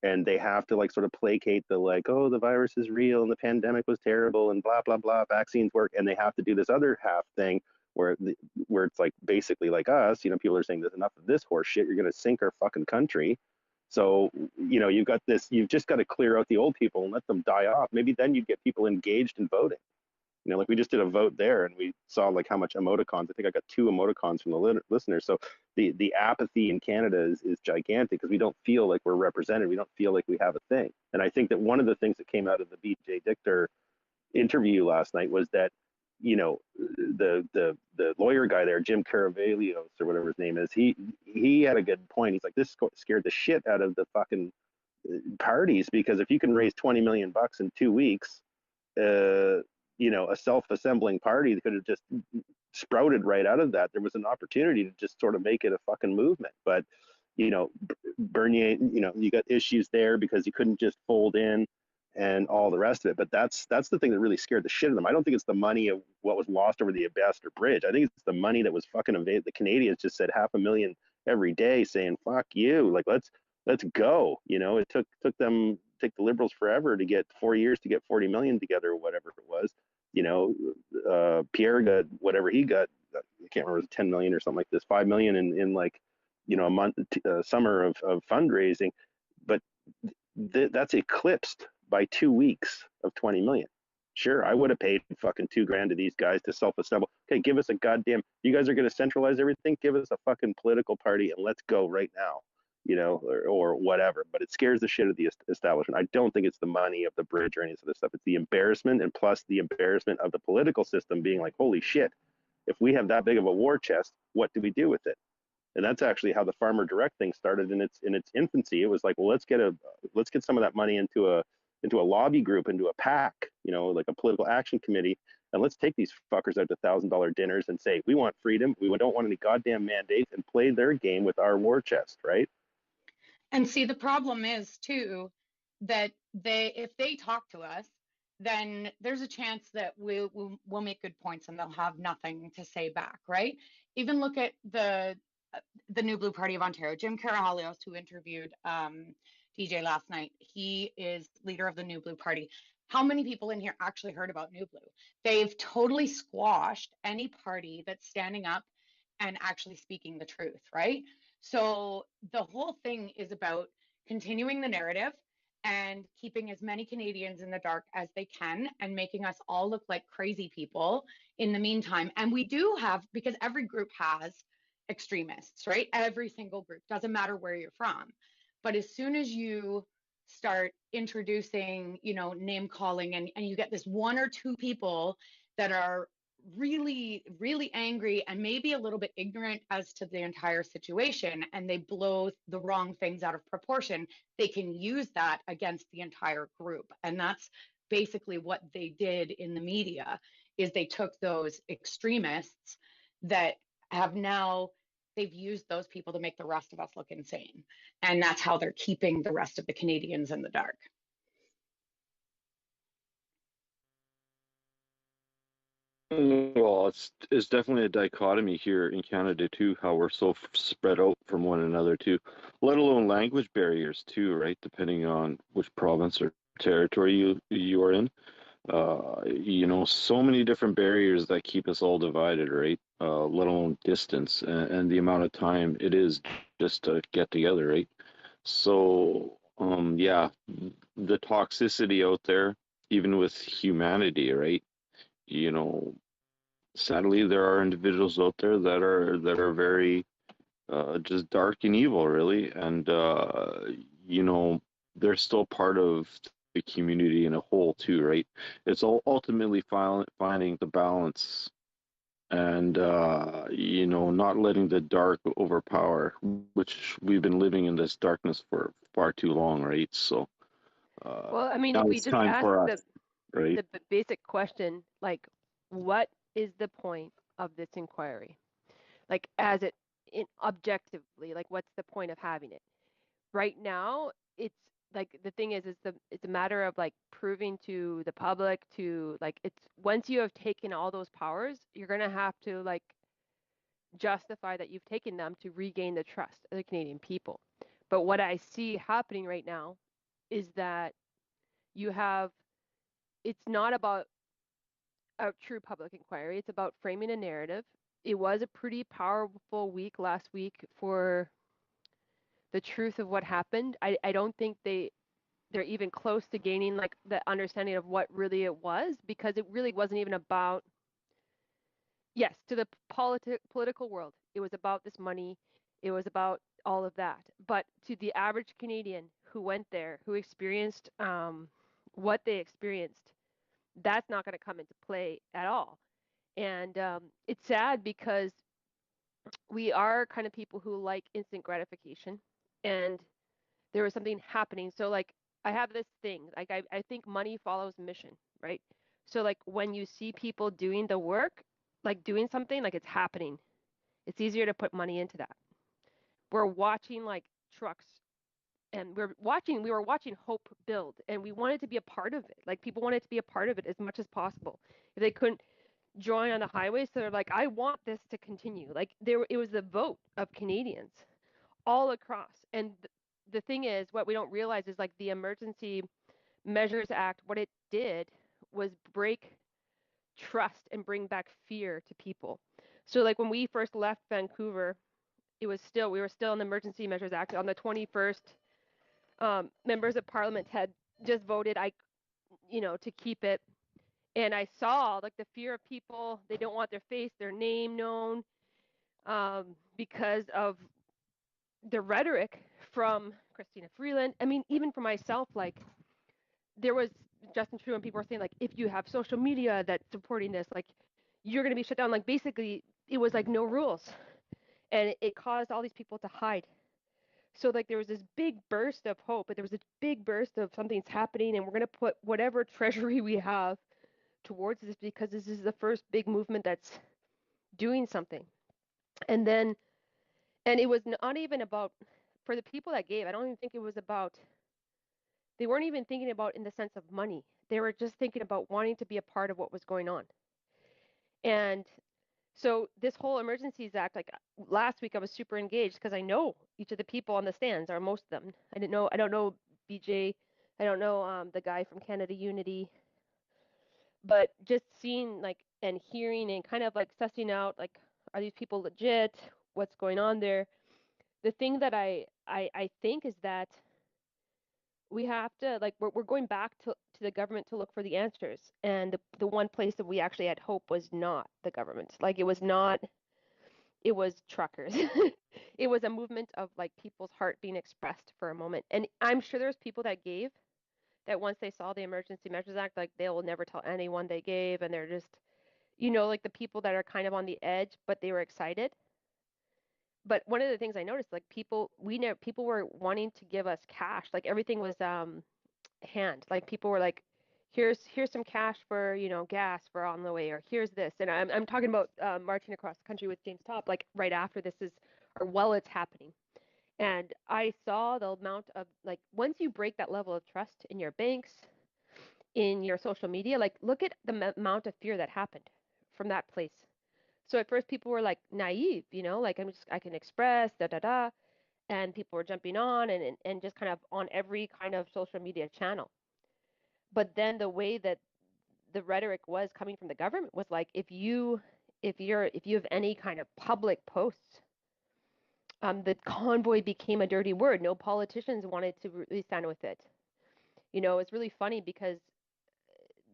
and they have to like sort of placate the like, oh, the virus is real and the pandemic was terrible and blah blah blah, vaccines work, and they have to do this other half thing where it's like basically like us, people are saying there's enough of this horse shit, you're going to sink our fucking country. So you've just got to clear out the old people and let them die off. Maybe then you'd get people engaged in voting. Like we just did a vote there and we saw like how much emoticons. I think I got 2 emoticons from the listeners. So the apathy in Canada is gigantic because we don't feel like we're represented. We don't feel like we have a thing. And I think that one of the things that came out of the BJ Dichter interview last night was that, the lawyer guy there, Jim Caravalios or whatever his name is, he had a good point. He's like, this scared the shit out of the fucking parties, because if you can raise 20 million bucks in 2 weeks, a self-assembling party could have just sprouted right out of that. There was an opportunity to just sort of make it a fucking movement, but Bernier, you got issues there because you couldn't just fold in and all the rest of it. But that's the thing that really scared the shit of them. I don't think it's the money of what was lost over the Ambassador Bridge. I think it's the money that was fucking evaded. The Canadians just said $500,000 every day, saying "fuck you," like let's go. It took the Liberals forever to get 4 years to get 40 million together, or whatever it was. Pierre got whatever he got. I can't remember, it was 10 million or something like this, 5 million in like a month, summer of fundraising, but that's eclipsed by 2 weeks of 20 million. Sure, I would have paid fucking $2,000 to these guys to self-assemble. Okay, give us a goddamn. You guys are going to centralize everything. Give us a fucking political party and let's go right now. Or whatever. But it scares the shit of the establishment. I don't think it's the money of the bridge or any of this stuff. It's the embarrassment, and plus the embarrassment of the political system being like, holy shit, if we have that big of a war chest, what do we do with it? And that's actually how the Farmer Direct thing started in its infancy. It was like, well, let's get some of that money into a lobby group, into a PAC, like a political action committee, and let's take these fuckers out to $1,000 dinners and say, we want freedom, we don't want any goddamn mandates, and play their game with our war chest, right? And see, the problem is too that if they talk to us, then there's a chance that we'll make good points and they'll have nothing to say back, right? Even look at the New Blue Party of Ontario. Jim Karahalios, who interviewed DJ last night, he is leader of the New Blue Party. How many people in here actually heard about New Blue? They've totally squashed any party that's standing up and actually speaking the truth, right? So the whole thing is about continuing the narrative and keeping as many Canadians in the dark as they can and making us all look like crazy people in the meantime. And we do have, because every group has extremists, right? Every single group, doesn't matter where you're from. But as soon as you start introducing, name calling, and you get this one or two people that are really, really angry and maybe a little bit ignorant as to the entire situation, and they blow the wrong things out of proportion, they can use that against the entire group. And that's basically what they did in the media, is they took those extremists that have now, they've used those people to make the rest of us look insane. And that's how they're keeping the rest of the Canadians in the dark. Well, it's definitely a dichotomy here in Canada too, how we're so spread out from one another too, let alone language barriers too, right? Depending on which province or territory you are in. So many different barriers that keep us all divided, right? Let alone distance and the amount of time it is just to get together, right? So, yeah, the toxicity out there, even with humanity, right? Sadly, there are individuals out there that are very just dark and evil, really, and they're still part of the community in a whole too, right? It's all ultimately finding the balance and not letting the dark overpower, which we've been living in this darkness for far too long, right? So Well, I mean, now if we it's just time ask for us, right? the basic question, like, what is the point of this inquiry? Like, objectively, like, what's the point of having it? Right now, it's like, the thing is it's a matter of like proving to the public, to like, it's once you have taken all those powers, you're gonna have to like justify that you've taken them to regain the trust of the Canadian people. But what I see happening right now is that it's not about a true public inquiry. It's about framing a narrative. It was a pretty powerful week last week for the truth of what happened. I don't think they're even close to gaining like the understanding of what really it was, because it really wasn't even about, yes, to the political world, it was about this money, it was about all of that. But to the average Canadian who went there, who experienced what they experienced, that's not going to come into play at all. And it's sad because we are kind of people who like instant gratification, and there was something happening. So like I have this thing, like I think money follows mission, right? So like when you see people doing the work, like doing something, like it's happening, it's easier to put money into that. We're watching like trucks and we were watching hope build, and we wanted to be a part of it. Like people wanted to be a part of it as much as possible. If they couldn't join on the highway, so they're like, I want this to continue. Like it was the vote of Canadians all across. And the thing is, what we don't realize is like the Emergency Measures Act, what it did was break trust and bring back fear to people. So like when we first left Vancouver, we were still in the Emergency Measures Act. On the 21st, members of Parliament had just voted to keep it. And I saw like the fear of people. They don't want their name known, because of the rhetoric from Christina Freeland. I mean, even for myself, like there was Justin Trudeau and people were saying like, if you have social media that's supporting this, like you're going to be shut down. Like basically it was like no rules, and it caused all these people to hide. So like there was this big burst of hope, but there was this big burst of something's happening, and we're going to put whatever treasury we have towards this because this is the first big movement that's doing something. And it was not even about, for the people that gave, I don't even think it was about, they weren't even thinking about in the sense of money. They were just thinking about wanting to be a part of what was going on. And so this whole Emergencies Act, like last week I was super engaged because I know each of the people on the stands, or most of them. I don't know BJ, I don't know the guy from Canada Unity, but just seeing like and hearing and kind of like sussing out like, are these people legit? What's going on there? The thing that I think is that we have to like we're going back to the government to look for the answers, and the one place that we actually had hope was not the government. Like it was truckers. It was a movement of like people's heart being expressed for a moment. And I'm sure there's people that gave that once they saw the Emergency Measures Act, like they will never tell anyone they gave, and they're just like the people that are kind of on the edge, but they were excited. But one of the things I noticed, like people were wanting to give us cash. Like everything was hand. Like people were like, here's some cash for gas for on the way, or here's this. And I'm talking about marching across the country with James Top, like right after this is, or while it's happening. And I saw the amount of like once you break that level of trust in your banks, in your social media, like look at the amount of fear that happened from that place. So at first people were like naive, like I can express da da da, and people were jumping on and just kind of on every kind of social media channel. But then the way that the rhetoric was coming from the government was like, if you have any kind of public posts, the convoy became a dirty word. No politicians wanted to really stand with it. It's really funny because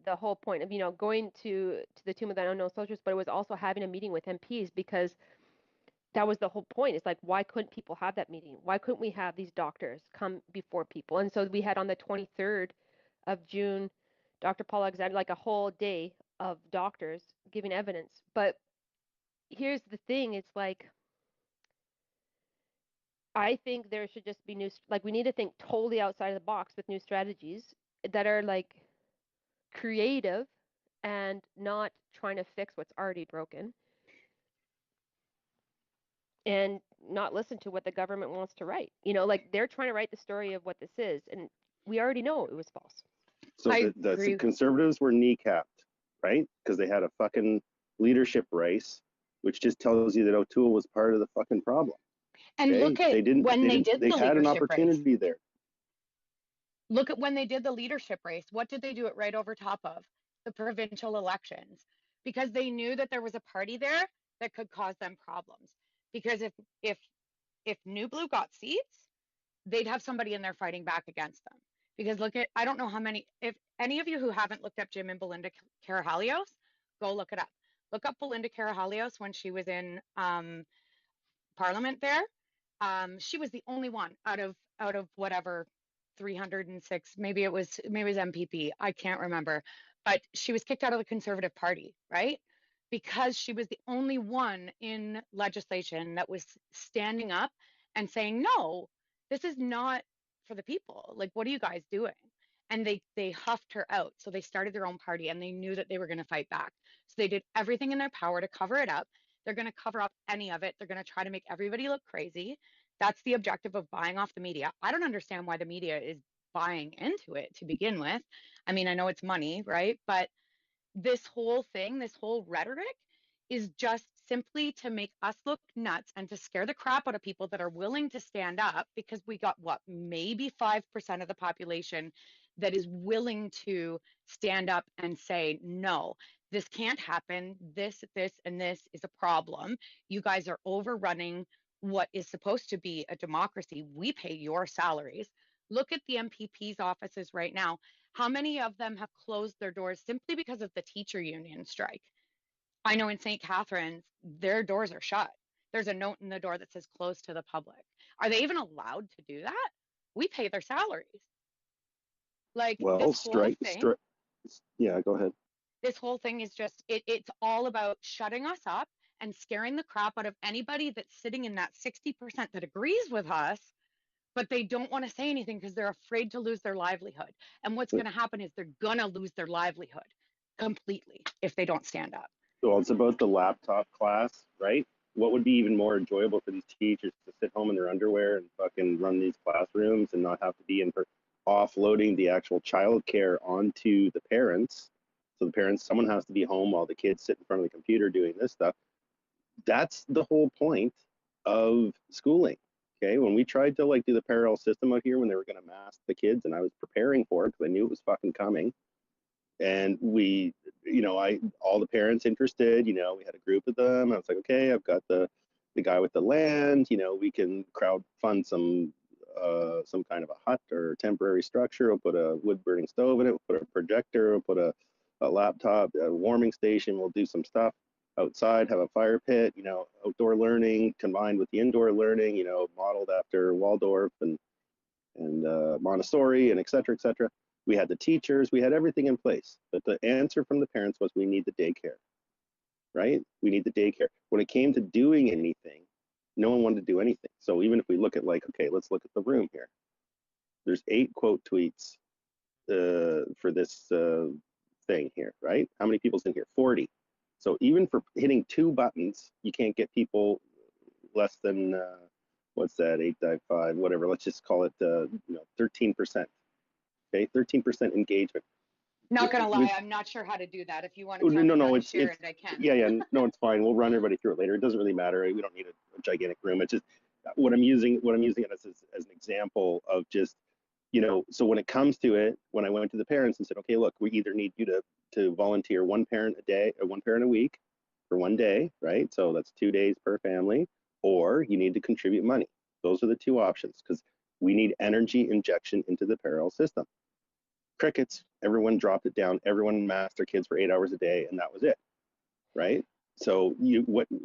the whole point of going to the Tomb of the Unknown Soldiers, but it was also having a meeting with MPs, because that was the whole point. It's like, why couldn't people have that meeting? Why couldn't we have these doctors come before people? And so we had on the 23rd of June, Dr. Paul Alexander, like a whole day of doctors giving evidence. But here's the thing, it's like, I think there should just be we need to think totally outside of the box with new strategies that are like creative and not trying to fix what's already broken, and not listen to what the government wants to write. Like they're trying to write the story of what this is, and we already know it was false. So the Conservatives were kneecapped, right? Because they had a fucking leadership race, which just tells you that O'Toole was part of the fucking problem. And okay? look at they didn't, when they, they didn't, did they the had an leadership race. opportunity there. Look at when they did the leadership race. What did they do it right over top of? The provincial elections. Because they knew that there was a party there that could cause them problems. Because if New Blue got seats, they'd have somebody in there fighting back against them. Because I don't know how many, if any of you who haven't looked up Jim and Belinda Karahalios, go look it up. Look up Belinda Karahalios when she was in Parliament there. She was the only one out of whatever 306, maybe it was MPP, I can't remember, but she was kicked out of the Conservative Party, right? Because she was the only one in legislation that was standing up and saying, no, this is not for the people. Like, what are you guys doing? And they huffed her out. So they started their own party and they knew that they were going to fight back. So they did everything in their power to cover it up. They're going to cover up any of it. They're going to try to make everybody look crazy. That's the objective of buying off the media. I don't understand why the media is buying into it to begin with. I mean, I know it's money, right? But this whole thing, this whole rhetoric is just simply to make us look nuts and to scare the crap out of people that are willing to stand up, because we got what, maybe 5% of the population that is willing to stand up and say, no, this can't happen. This, and this is a problem. You guys are overrunning what is supposed to be a democracy. We pay your salaries. Look at the MPP's offices right now. How many of them have closed their doors simply because of the teacher union strike? I know in St. Catharines, their doors are shut. There's a note in the door that says closed to the public. Are they even allowed to do that? We pay their salaries. Like, Well, this whole thing, yeah, go ahead. this whole thing is just, it's all about shutting us up and scaring the crap out of anybody that's sitting in that 60% that agrees with us, but they don't want to say anything because they're afraid to lose their livelihood. And what's going to happen is they're going to lose their livelihood completely if they don't stand up. Well, it's about the laptop class, right? What would be even more enjoyable for these teachers to sit home in their underwear and fucking run these classrooms and not have to be in for offloading the actual childcare onto the parents. So the parents, someone has to be home while the kids sit in front of the computer doing this stuff. That's the whole point of schooling. Okay, when we tried to like do the parallel system out here when they were going to mask the kids, and I was preparing for it because I knew it was fucking coming, and we, all the parents interested, we had a group of them. I was like, okay, I've got the guy with the land, we can crowd fund some kind of a hut or temporary structure. We'll put a wood burning stove in it. We'll put a projector. We'll put a laptop, a warming station. We'll do some stuff outside, have a fire pit, outdoor learning combined with the indoor learning, modeled after Waldorf and Montessori and et cetera, et cetera. We had the teachers, we had everything in place. But the answer from the parents was, we need the daycare, right? We need the daycare. When it came to doing anything, no one wanted to do anything. So even if we look at okay, let's look at the room here. There's 8 quote tweets for this thing here, right? How many people's in here? 40. So even for hitting 2 buttons, you can't get people less than, what's that, 8 by 5, whatever. Let's just call it, 13%. Okay, 13% engagement. Not gonna lie, I'm not sure how to do that. If you want to share it, I can. Yeah, no, it's fine. We'll run everybody through it later. It doesn't really matter. We don't need a gigantic room. It's just what I'm using it as an example of just, so when it comes to it, when I went to the parents and said, okay, look, we either need you to volunteer 1 parent a day or 1 parent a week for 1 day, right? So that's 2 days per family, or you need to contribute money. Those are the 2 options, because we need energy injection into the parallel system. Crickets, everyone dropped it down. Everyone masked their kids for 8 hours a day, and that was it, right? So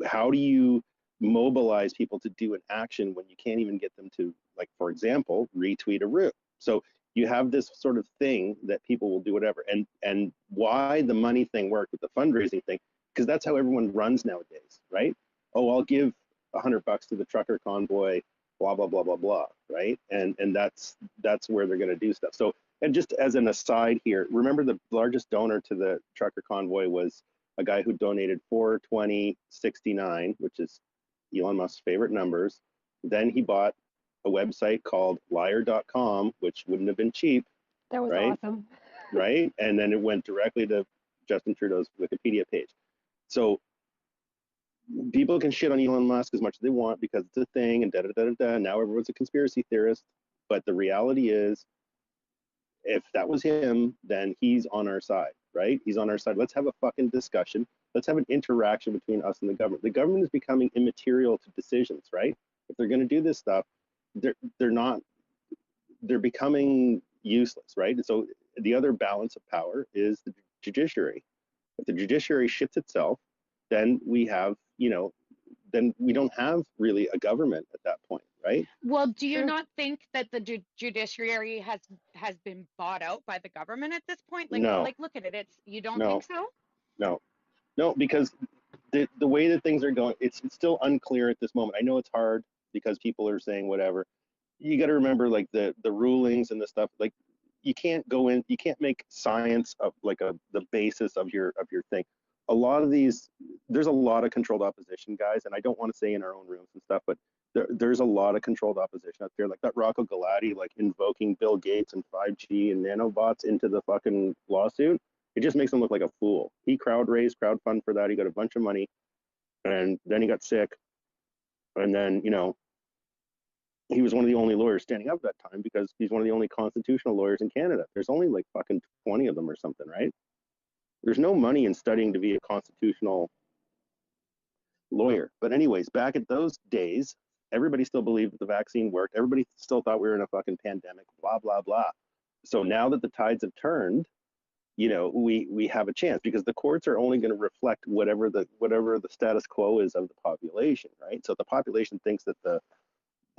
how do you mobilize people to do an action when you can't even get them to, like, for example, retweet a room? So you have this sort of thing that people will do whatever. And why the money thing worked with the fundraising thing, because that's how everyone runs nowadays, right? Oh, I'll give $100 to the trucker convoy, blah, blah, blah, blah, blah, right? And that's where they're going to do stuff. So, and just as an aside here, remember the largest donor to the trucker convoy was a guy who donated $420.69, which is Elon Musk's favorite numbers. Then he bought a website called liar.com, which wouldn't have been cheap. That was right? awesome. Right? And then it went directly to Justin Trudeau's Wikipedia page. So people can shit on Elon Musk as much as they want because it's a thing and da-da-da-da-da. Now everyone's a conspiracy theorist. But the reality is, if that was him, then he's on our side, right? He's on our side. Let's have a fucking discussion. Let's have an interaction between us and the government. The government is becoming immaterial to decisions, right? If they're going to do this stuff, they're becoming useless, right? And so the other balance of power is the judiciary. If the judiciary shits itself, then we have, then we don't have really a government at that point, right? Well, do you not think that the judiciary has been bought out by the government at this point? Like, No. like look at it. You don't think so? No, because the way that things are going, it's still unclear at this moment. I know it's hard because people are saying whatever. you got to remember like the rulings and the stuff. Like you can't go in, you can't make science of like the basis of your thing. A lot of these, there's a lot of controlled opposition, guys, and I don't want to say in our own rooms and stuff, but there's a lot of controlled opposition out there. Like that Rocco Galati, like invoking Bill Gates and 5G and nanobots into the fucking lawsuit. It just makes him look like a fool. He crowd raised, crowd fund for that. He got a bunch of money, and then he got sick, and then he was one of the only lawyers standing up at that time because he's one of the only constitutional lawyers in Canada. There's only like fucking 20 of them or something, right? There's no money in studying to be a constitutional lawyer. But anyways, back at those days, everybody still believed that the vaccine worked. Everybody still thought we were in a fucking pandemic, blah, blah, blah. So now that the tides have turned, we have a chance because the courts are only going to reflect whatever the status quo is of the population, right? So if the population thinks that the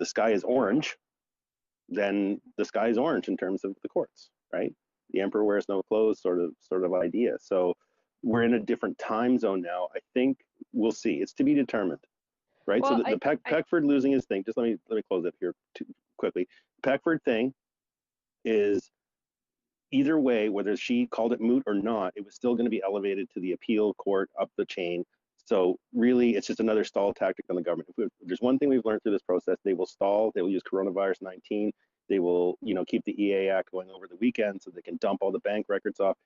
sky is orange, then the sky is orange in terms of the courts, right? The emperor wears no clothes sort of idea. So we're in a different time zone now. I think we'll see. It's to be determined, right? Well, So the Peckford losing his thing. Just let me close it here quickly. Peckford thing is either way, whether she called it moot or not, it was still going to be elevated to the appeal court up the chain. So really, it's just another stall tactic on the government. If there's one thing we've learned through this process, they will stall. They will use coronavirus 19. They will, keep the EA Act going over the weekend so they can dump all the bank records off.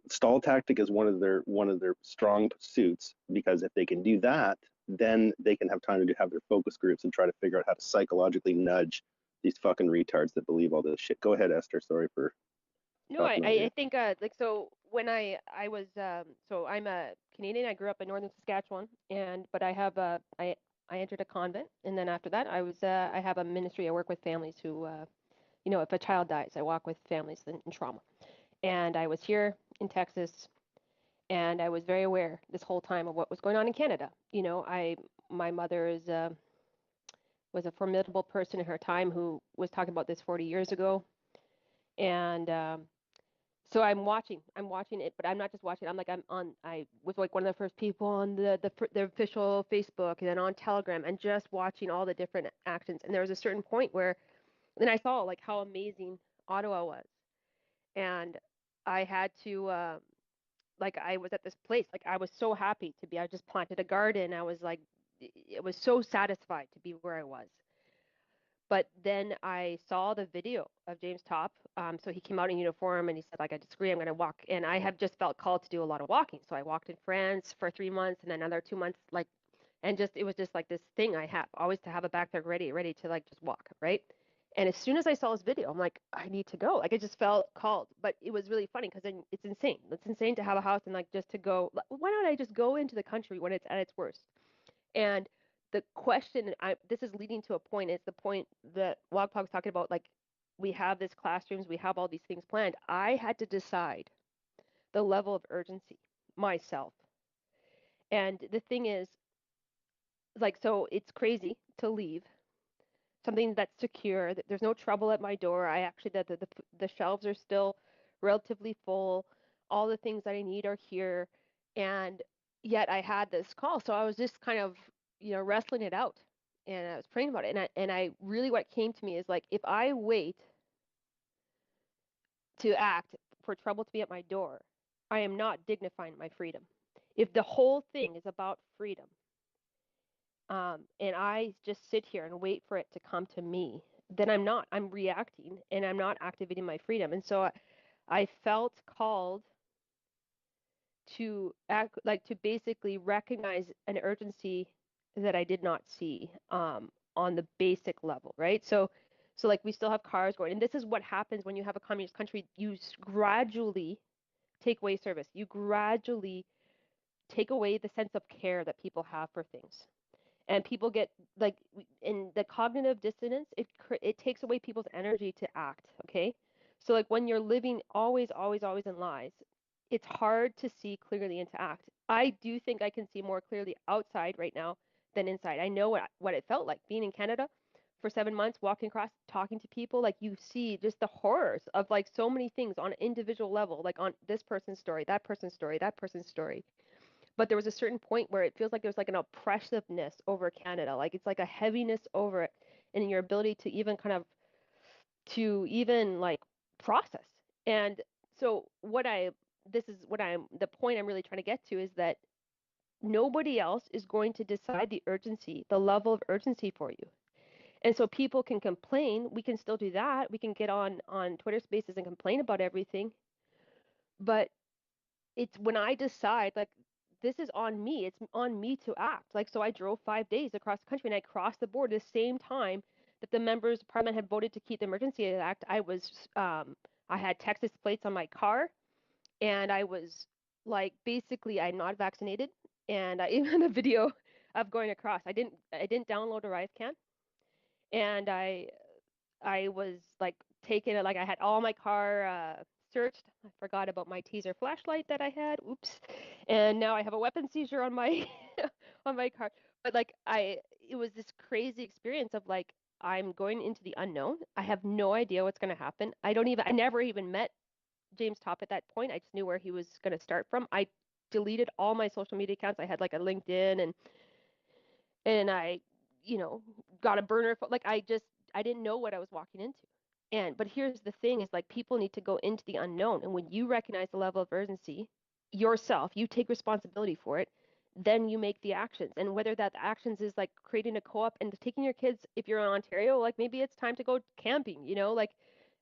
Stall tactic is one of their strong suits because if they can do that, then they can have time to have their focus groups and try to figure out how to psychologically nudge these fucking retards that believe all this shit. Go ahead, Esther. Sorry for. No, I think like so when I was so I'm a Canadian. I grew up in northern Saskatchewan, but I have I entered a convent, and then after that I have a ministry. I work with families who if a child dies, I walk with families in trauma. And I was here in Texas, and I was very aware this whole time of what was going on in Canada. My mother was a formidable person in her time who was talking about this 40 years ago, and so I'm watching it, but I'm not just watching. I was like one of the first people on the official Facebook and then on Telegram and just watching all the different actions. And there was a certain point where then I saw like how amazing Ottawa was, and I had to like I was at this place like I was so happy to be. I just planted a garden. I was like, it was so satisfied to be where I was. But then I saw the video of James Topp. So he came out in uniform and he said, like, I disagree, I'm going to walk. And I have just felt called to do a lot of walking. So I walked in France for 3 months and then another 2 months, like, and just, it was just like this thing I have always to have a backpack ready to like just walk, right? And as soon as I saw this video, I'm like, I need to go. Like, I just felt called. But it was really funny because then it's insane. It's insane to have a house and like just to go. Why don't I just go into the country when it's at its worst? And the question, this is leading to a point, is the point that Wagpog's talking about, like, we have this classrooms, we have all these things planned. I had to decide the level of urgency myself. And the thing is, like, so it's crazy to leave something that's secure, that there's no trouble at my door. I actually, the shelves are still relatively full. All the things that I need are here. And yet I had this call. So I was just kind of wrestling it out, and I was praying about it, and I really, what came to me is like, if I wait to act for trouble to be at my door, I am not dignifying my freedom. If the whole thing is about freedom, and I just sit here and wait for it to come to me, then I'm reacting and I'm not activating my freedom. And so I felt called to act, like, to basically recognize an urgency that I did not see on the basic level, right? So like, we still have cars going, and this is what happens when you have a communist country. You gradually take away service. You gradually take away the sense of care that people have for things, and people get like, in the cognitive dissonance, it takes away people's energy to act. Okay, so like, when you're living always in lies, it's hard to see clearly and to act. I do think I can see more clearly outside right now than inside. I know what it felt like being in Canada for 7 months, walking across, talking to people. Like, you see just the horrors of like so many things on an individual level, like on this person's story, that person's story, that person's story. But there was a certain point where it feels like there's like an oppressiveness over Canada. Like, it's like a heaviness over it. and in your ability to even kind of to even like process. And so the point I'm really trying to get to is that nobody else is going to decide the urgency, the level of urgency for you. And so people can complain. We can still do that. We can get on Twitter Spaces and complain about everything. But it's when I decide, like, this is on me. It's on me to act. Like, so I drove 5 days across the country and I crossed the border the same time that the members of parliament had voted to keep the Emergency Act. I had Texas plates on my car, and I was like, basically, I'm not vaccinated, and I even a video of going across. I didn't download ArriveCan, and I was like taking it, like I had all my car searched. I forgot about my teaser flashlight that I had. Oops. And now I have a weapon seizure on my on my car. But like it was this crazy experience of like I'm going into the unknown. I have no idea what's going to happen. I never even met James Top at that point. I just knew where he was going to start from. I deleted all my social media accounts. I had like a LinkedIn and I, got a burner like I didn't know what I was walking into. But here's the thing is like people need to go into the unknown. And when you recognize the level of urgency yourself, you take responsibility for it, then you make the actions. And whether that actions is like creating a co-op and taking your kids, if you're in Ontario, like maybe it's time to go camping, like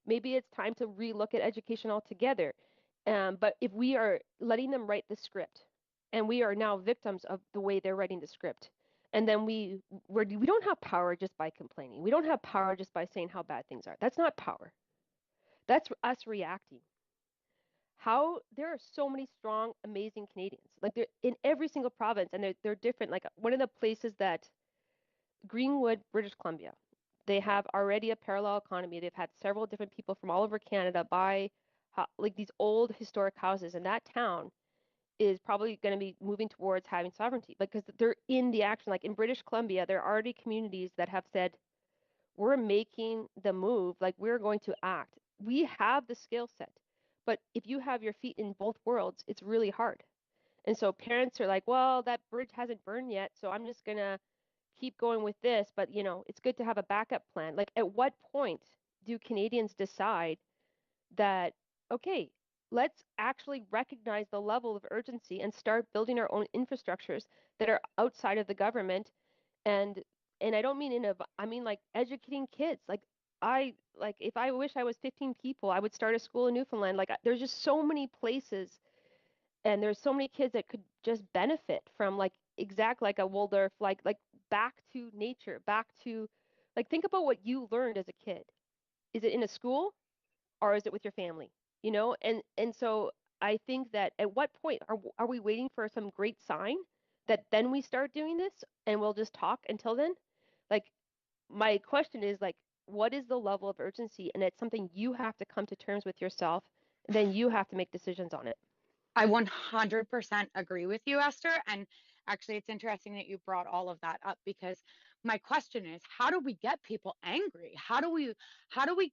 maybe it's time to relook at education altogether. But if we are letting them write the script and we are now victims of the way they're writing the script, and then we don't have power just by complaining. We don't have power just by saying how bad things are. That's not power. That's us reacting. There are so many strong, amazing Canadians. Like they're in every single province, and they're different. Like one of the places that Greenwood, British Columbia, they have already a parallel economy. They've had several different people from all over Canada buy like these old historic houses, and that town is probably going to be moving towards having sovereignty because they're in the action. Like in British Columbia, there are already communities that have said, we're making the move, like we're going to act. We have the skill set, but if you have your feet in both worlds, it's really hard. And so parents are like, well, that bridge hasn't burned yet, so I'm just going to keep going with this. But, it's good to have a backup plan. Like at what point do Canadians decide that, okay, let's actually recognize the level of urgency and start building our own infrastructures that are outside of the government. And I don't mean I mean like educating kids. Like if I wish I was 15 people, I would start a school in Newfoundland. Like there's just so many places and there's so many kids that could just benefit from like like a Waldorf, like back to nature, back to like think about what you learned as a kid. Is it in a school or is it with your family? And so I think that at what point are we waiting for some great sign that then we start doing this and we'll just talk until then? Like my question is like what is the level of urgency? And it's something you have to come to terms with yourself, and then you have to make decisions on it. I 100% agree with you, Esther. And actually, it's interesting that you brought all of that up because my question is, how do we get people angry? How do we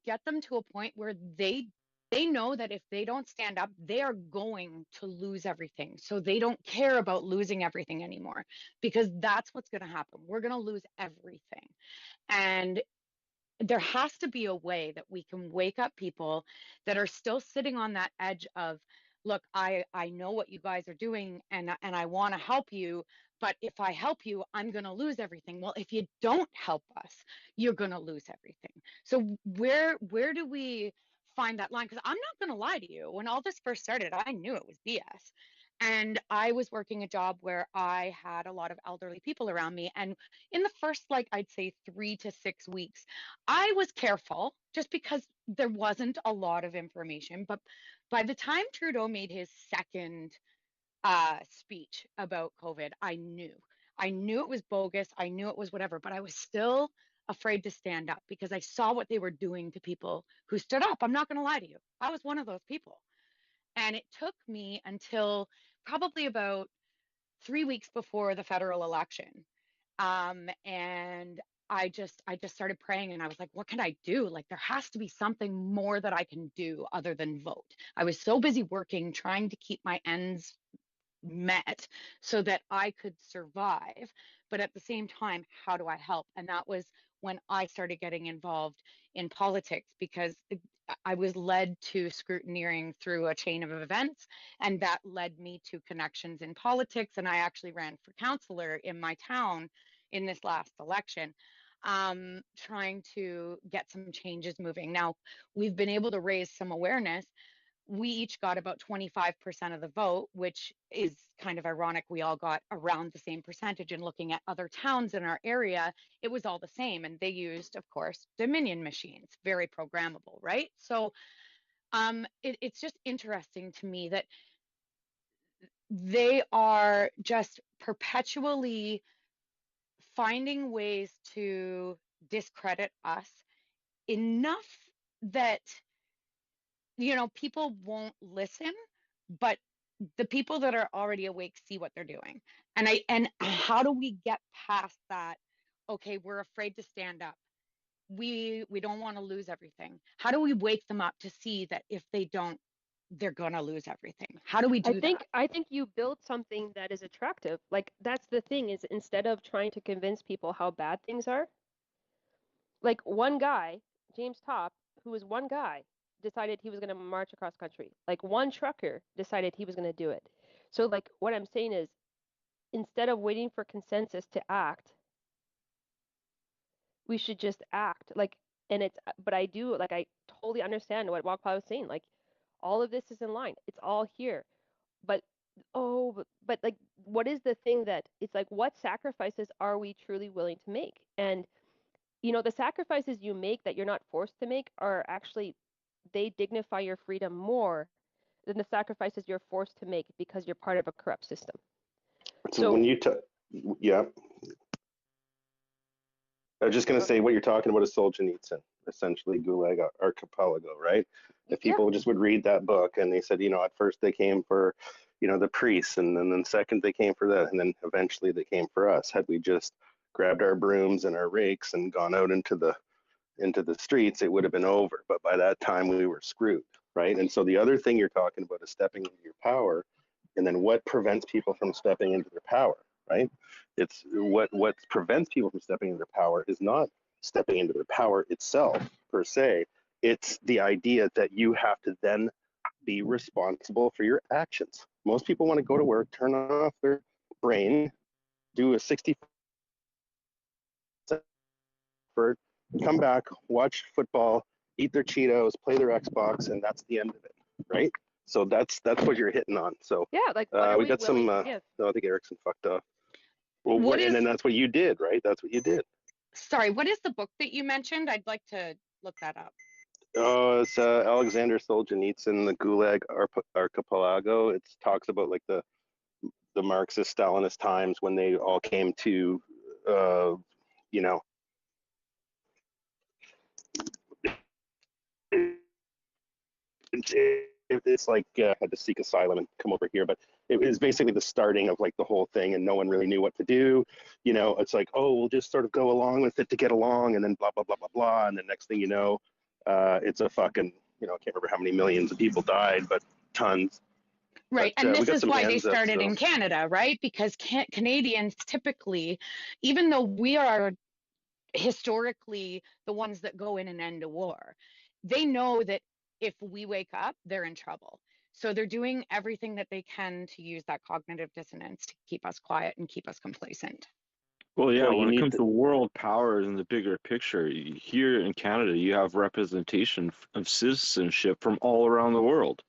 get them to a point where they know that if they don't stand up, they are going to lose everything. So they don't care about losing everything anymore because that's what's going to happen. We're going to lose everything. And there has to be a way that we can wake up people that are still sitting on that edge of, look, I know what you guys are doing and I want to help you, but if I help you, I'm going to lose everything. Well, if you don't help us, you're going to lose everything. So where do we find that line? Because I'm not going to lie to you. When all this first started, I knew it was BS. And I was working a job where I had a lot of elderly people around me. And in the first, like, I'd say 3 to 6 weeks, I was careful just because there wasn't a lot of information. But by the time Trudeau made his second speech about COVID, I knew it was bogus. I knew it was whatever, but I was still afraid to stand up because I saw what they were doing to people who stood up. I'm not going to lie to you. I was one of those people. And it took me until probably about 3 weeks before the federal election. And I just started praying and I was like, what can I do? Like, there has to be something more that I can do other than vote. I was so busy working, trying to keep my ends met so that I could survive. But at the same time, how do I help? And that was when I started getting involved in politics, because I was led to scrutineering through a chain of events, and that led me to connections in politics. And I actually ran for councillor in my town in this last election, trying to get some changes moving. Now, we've been able to raise some awareness. We each got about 25% of the vote, which is kind of ironic. We all got around the same percentage, and looking at other towns in our area, it was all the same. And they used, of course, Dominion machines, very programmable, right? So it's just interesting to me that they are just perpetually finding ways to discredit us enough that, you know, people won't listen, but the people that are already awake see what they're doing. And how do we get past that? Okay, we're afraid to stand up. We don't want to lose everything. How do we wake them up to see that if they don't, they're gonna lose everything? How do we do that? I think you build something that is attractive. Like, that's the thing, is instead of trying to convince people how bad things are, like one guy, James Topp, who was one guy, decided he was going to march across country. Like one trucker decided he was going to do it. So like what I'm saying is, instead of waiting for consensus to act, we should just act. Like, and it's, but I do, like, I totally understand what Wokpa was saying. Like, all of this is in line. It's all here. But, but like, what is the thing that, it's like, what sacrifices are we truly willing to make? And, you know, the sacrifices you make that you're not forced to make are actually, they dignify your freedom more than the sacrifices you're forced to make because you're part of a corrupt system. So when you yeah, I was just going to say what you're talking about is Solzhenitsyn, essentially Gulag Archipelago, right? If people just would read that book, and they said, you know, at first they came for, you know, the priests, and then second they came for that, and then eventually they came for us. Had we just grabbed our brooms and our rakes and gone out into the streets, it would have been over. But by that time we were screwed, right? And so the other thing you're talking about is stepping into your power, and then what prevents people from stepping into their power, right? It's what prevents people from stepping into their power is not stepping into their power itself per se. It's the idea that you have to then be responsible for your actions. Most people want to go to work, turn off their brain, do a 60 effort, come back, watch football, eat their Cheetos, play their Xbox, and that's the end of it, right? So that's what you're hitting on. So yeah, like we got some. No, I think Erickson fucked up. Well, and then that's what you did, right? That's what you did. Sorry, what is the book that you mentioned? I'd like to look that up. Oh, it's Alexander Solzhenitsyn, The Gulag Archipelago. It talks about like the Marxist Stalinist times when they all came to, you know, it's like had to seek asylum and come over here, but it was basically the starting of like the whole thing, and no one really knew what to do. You know, it's like, oh, we'll just sort of go along with it to get along, and then blah blah blah blah blah, and the next thing you know, it's a fucking, you know, I can't remember how many millions of people died, but tons. Right, But, and this we got is some why they hands up, started so. in Canada, right? Because Canadians typically, even though we are historically the ones that go in and end a war, they know that if we wake up, they're in trouble. So they're doing everything that they can to use that cognitive dissonance to keep us quiet and keep us complacent. Well, yeah, Well, when it comes to world powers and the bigger picture, here in Canada, you have representation of citizenship from all around the world,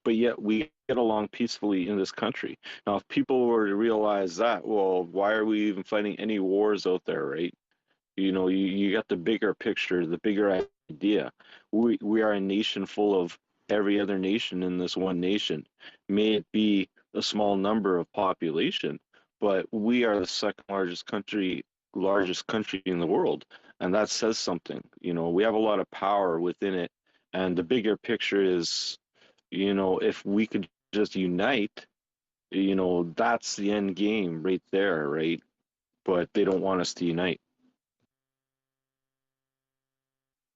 but yet we get along peacefully in this country. Now, if people were to realize that, well, why are we even fighting any wars out there, right? You know, you got the bigger picture, the bigger idea. We are a nation full of every other nation in this one nation. May it be a small number of population, but we are the second largest country in the world, and that says something. You know, we have a lot of power within it, and the bigger picture is, you know, if we could just unite, you know, that's the end game right there, right? But they don't want us to unite.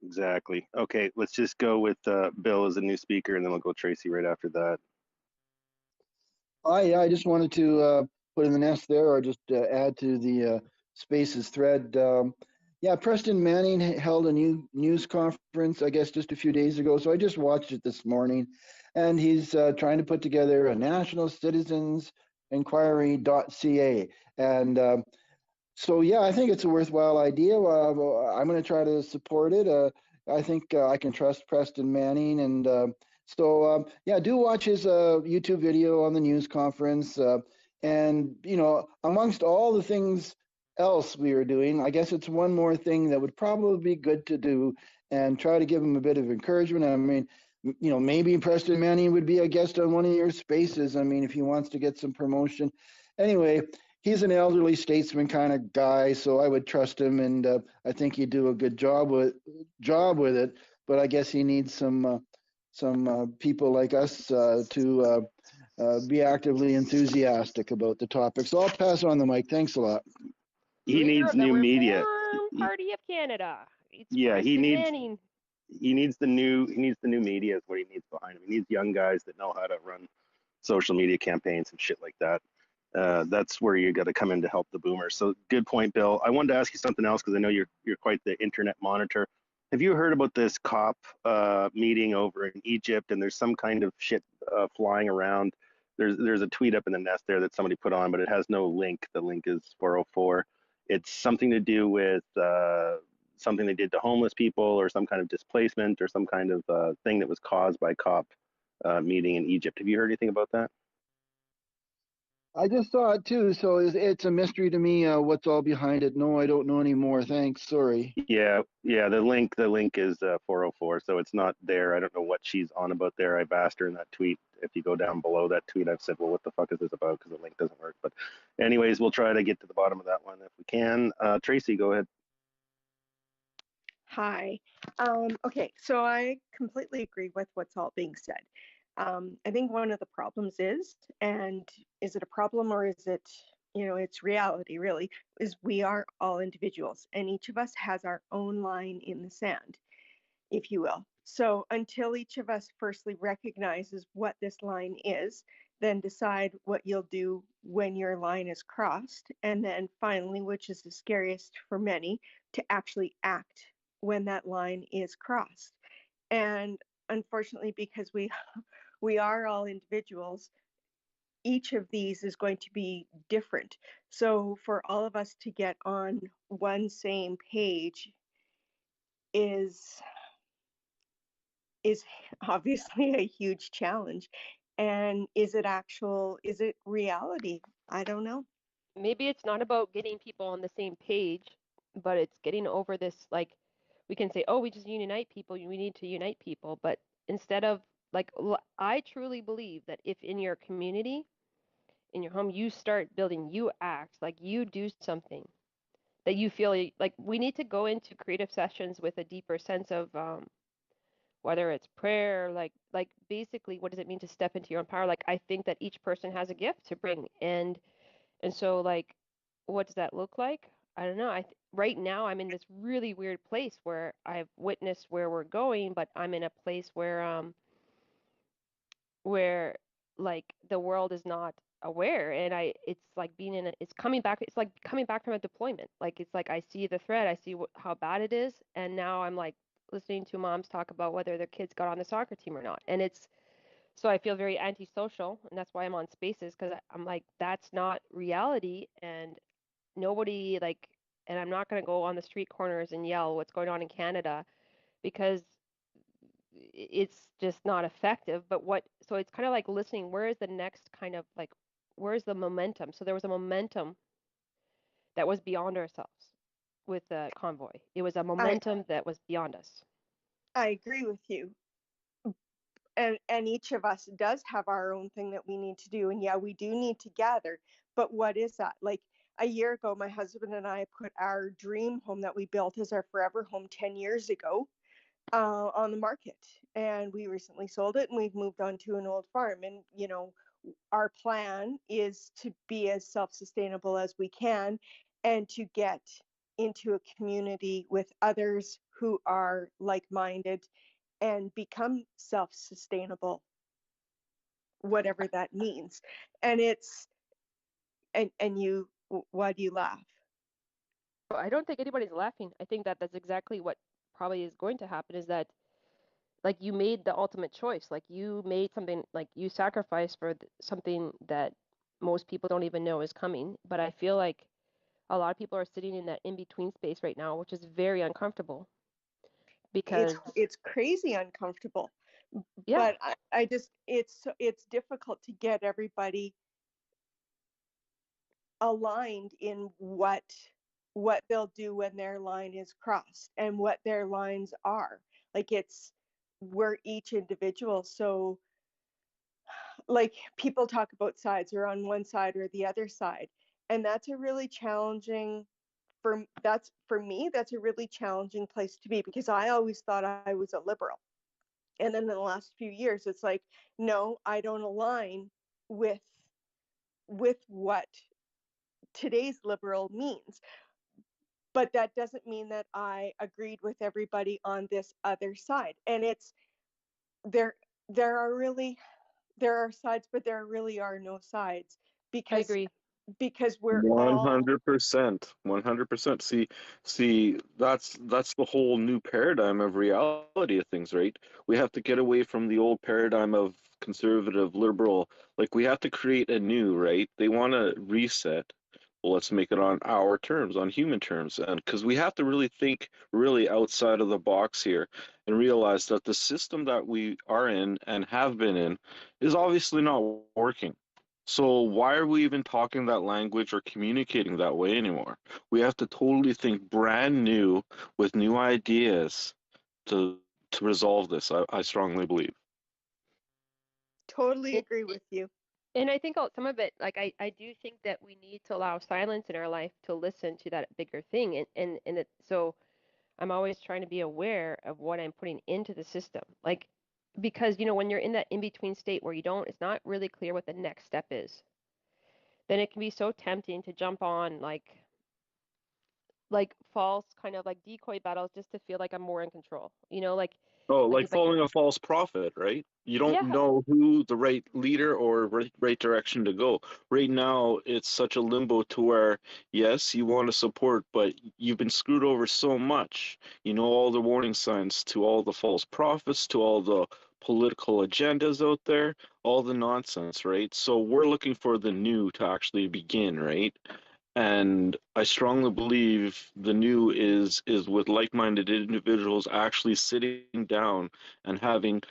Exactly. Okay, let's just go with Bill as a new speaker, and then we'll go Tracy right after that. Yeah, I just wanted to put in the nest there, or just add to the Spaces thread. Yeah, Preston Manning held a new news conference, I guess, just a few days ago. So I just watched it this morning, and he's trying to put together a national citizens inquiry.ca. And so, yeah, I think it's a worthwhile idea. I'm going to try to support it. I think I can trust Preston Manning. And yeah, do watch his YouTube video on the news conference. And, you know, amongst all the things else we are doing, I guess it's one more thing that would probably be good to do and try to give him a bit of encouragement. I mean, you know, maybe Preston Manning would be a guest on one of your spaces. I mean, if he wants to get some promotion. Anyway, he's an elderly statesman kind of guy, so I would trust him, and I think he'd do a good job with it. But I guess he needs some people like us to be actively enthusiastic about the topic. So I'll pass on the mic. Thanks a lot. He Leader needs of the new media. Reform Party of Canada. It's Yeah, Preston Manning. he needs the new media is what he needs behind him. He needs young guys that know how to run social media campaigns and shit like that. That's where you got to come in to help the boomers. So good point, Bill. I wanted to ask you something else because I know you're quite the internet monitor. Have you heard about this COP meeting over in Egypt? And there's some kind of shit flying around. There's a tweet up in the nest there that somebody put on, but it has no link. The link is 404. It's something to do with something they did to homeless people, or some kind of displacement, or some kind of thing that was caused by COP meeting in Egypt. Have you heard anything about that? I just saw it too, so it's a mystery to me what's all behind it. No, I don't know anymore. Thanks. Sorry. Yeah. The link is 404, so it's not there. I don't know what she's on about there. I've asked her in that tweet. If you go down below that tweet, I've said, well, what the fuck is this about? Because the link doesn't work. But anyways, we'll try to get to the bottom of that one if we can. Tracy, go ahead. Hi. Okay, so I completely agree with what's all being said. I think one of the problems is, and is it a problem or is it, you know, it's reality really, is we are all individuals and each of us has our own line in the sand, if you will. So until each of us firstly recognizes what this line is, then decide what you'll do when your line is crossed. And then finally, which is the scariest for many, to actually act when that line is crossed. And unfortunately, because we are all individuals, each of these is going to be different. So for all of us to get on one same page is obviously a huge challenge. And is it reality? I don't know. Maybe it's not about getting people on the same page, but it's getting over this, like, we can say, oh, we just unite people, we need to unite people. But instead of, like, I truly believe that if in your community, in your home, you start building, you act, like you do something that you feel like, we need to go into creative sessions with a deeper sense of whether it's prayer, like basically, what does it mean to step into your own power? Like, I think that each person has a gift to bring, and so, like, what does that look like? I don't know. Right now I'm in this really weird place where I've witnessed where we're going, but I'm in a place where like the world is not aware, and it's like being in it's coming back. It's like coming back from a deployment. Like, it's like I see the threat, I see how bad it is, and now I'm like listening to moms talk about whether their kids got on the soccer team or not, and it's so I feel very antisocial, and that's why I'm on spaces, because I'm like, that's not reality, and nobody, like, and I'm not going to go on the street corners and yell what's going on in Canada, because it's just not effective. But so it's kind of like listening, where is the next kind of, like, where's the momentum? So there was a momentum that was beyond ourselves with the convoy. It was a momentum that was beyond us. I agree with you. And each of us does have our own thing that we need to do. And yeah, we do need to gather. But what is that? Like, a year ago, my husband and I put our dream home that we built as our forever home 10 years ago on the market. And we recently sold it, and we've moved on to an old farm. And, you know, our plan is to be as self-sustainable as we can and to get into a community with others who are like-minded and become self-sustainable, whatever that means. And it's, and you, why do you laugh? I don't think anybody's laughing. I think that that's exactly what probably is going to happen is that like you made the ultimate choice. Like you made something like you sacrificed for something that most people don't even know is coming. But I feel like a lot of people are sitting in that in between space right now, which is very uncomfortable because It's crazy uncomfortable. yeah, But I just it's difficult to get everybody aligned in what they'll do when their line is crossed and what their lines are. Like we're each individual. So like people talk about sides or on one side or the other side. And that's a really challenging for me, that's a really challenging place to be because I always thought I was a liberal. And then in the last few years, it's like, no, I don't align with what today's liberal means. But that doesn't mean that I agreed with everybody on this other side. And it's there there are sides, but there really are no sides I because agree. we're all 100%. 100%. See, that's the whole new paradigm of reality of things, right? We have to get away from the old paradigm of conservative, liberal. Like we have to create a new, right? They want to reset. Well, let's make it on our terms, on human terms. And because we have to really think really outside of the box here and realize that the system that we are in and have been in is obviously not working. So why are we even talking that language or communicating that way anymore? We have to totally think brand new with new ideas to resolve this. I strongly believe. totally It, agree with you. and I think some of it, like I do think that we need to allow silence in our life to listen to that bigger thing, so I'm always trying to be aware of what I'm putting into the system, like because when you're in that in between state where it's not really clear what the next step is, then it can be so tempting to jump on like false kind of like decoy battles just to feel like I'm more in control, Oh, like like it's like following a false prophet, right? You don't yeah, know who the right leader or right direction to go. Right now, it's such a limbo to where, yes, you want to support, but you've been screwed over so much. You know all the warning signs to all the false prophets, to all the political agendas out there, all the nonsense, right? So we're looking for the new to actually begin, right? And I strongly believe the new is with like-minded individuals actually sitting down and having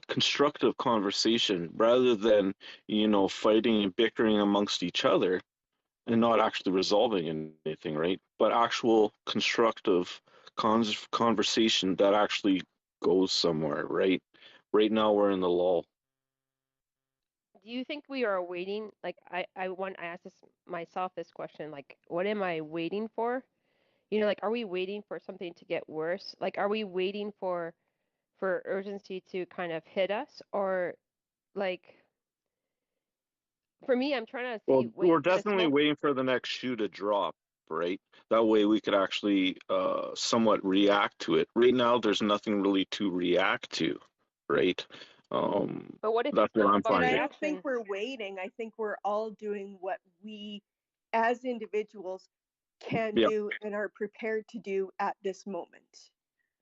constructive conversation rather than, fighting and bickering amongst each other and not actually resolving anything, right? But actual constructive conversation that actually goes somewhere, right? Right now we're in the lull. do you think we are waiting, like I asked myself this question, like what am I waiting for, like are we waiting for something to get worse, like are we waiting for urgency to kind of hit us, or like for me I'm trying to Well, see wait we're for the definitely smoke. waiting for the next shoe to drop, right? That way we could actually somewhat react to it. Right now, there's nothing really to react to, right? But what if That's it's what not I'm about And I finding. don't think reaction? we're waiting. I think we're all doing what we as individuals can Yeah, do and are prepared to do at this moment.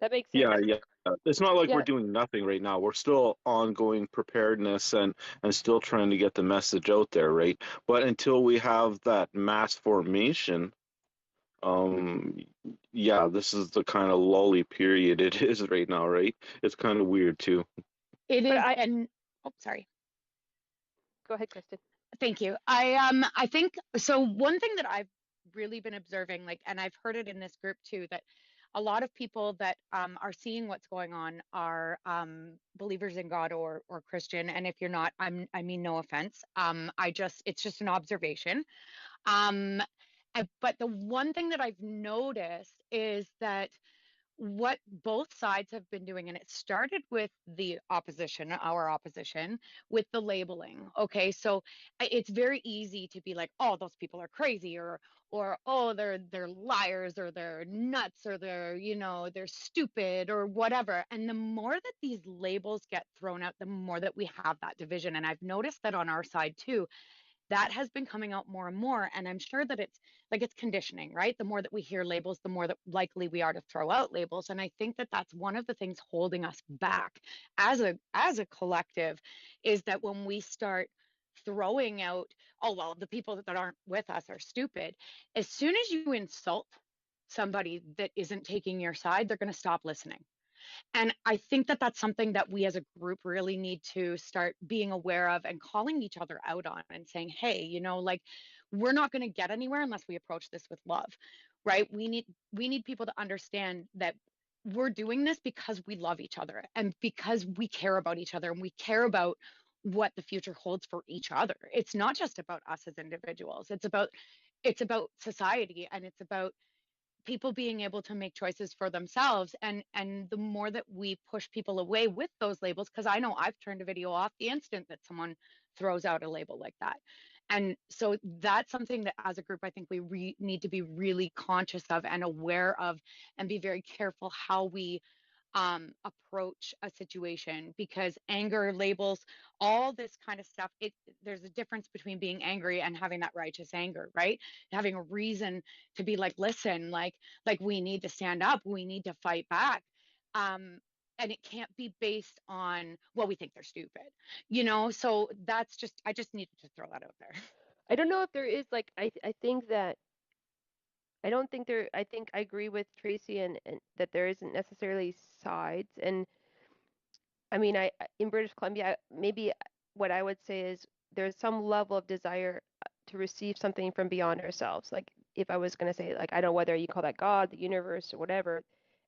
That makes sense. yeah. It's not like we're Yeah, doing nothing right now. We're still ongoing preparedness and still trying to get the message out there, right? But until we have that mass formation, um, yeah, this is the kind of lully period it is right now, right? It's kind of weird too. It but is, I and oh, sorry. go ahead, Kristen. Thank you. I think so. One thing that I've really been observing, like, and I've heard it in this group too, that a lot of people that are seeing what's going on are believers in God or Christian. And if you're not, I mean no offense. It's just an observation. Um, but the one thing that I've noticed is that what both sides have been doing, and it started with the opposition, our opposition, with the labeling. Okay, so it's very easy to be like, oh, those people are crazy, or oh, they're liars, or they're nuts, or they're stupid, or whatever. And the more that these labels get thrown out, the more that we have that division. And I've noticed that on our side too. that has been coming out more and more. And I'm sure that it's like it's conditioning, right? The more that we hear labels, the more that likely we are to throw out labels. And I think that that's one of the things holding us back as a collective, is that when we start throwing out, oh well, the people that aren't with us are stupid, as soon as you insult somebody that isn't taking your side, they're going to stop listening. And I think that that's something that we as a group really need to start being aware of and calling each other out on, and saying, hey, you know, like, we're not going to get anywhere unless we approach this with love, right? We need people to understand that we're doing this because we love each other and because we care about each other and we care about what the future holds for each other. It's not just about us as individuals. It's about society, and it's about people being able to make choices for themselves. And the more that we push people away with those labels, because I know I've turned a video off the instant that someone throws out a label like that. And so that's something that as a group I think we need to be really conscious of and aware of, and be very careful how we approach a situation, because anger, labels, all this kind of stuff, there's a difference between being angry and having that righteous anger, right? Having a reason to be like, listen, like we need to stand up, we need to fight back. And it can't be based on, well, we think they're stupid, you know? So that's just, I just needed to throw that out there. I don't know if there is like, I think that I don't think there, I think I agree with Tracy and that there isn't necessarily sides. And I mean, in British Columbia, maybe what I would say is there's some level of desire to receive something from beyond ourselves. Like if I was going to say, like, I don't know whether you call that God, the universe, or whatever,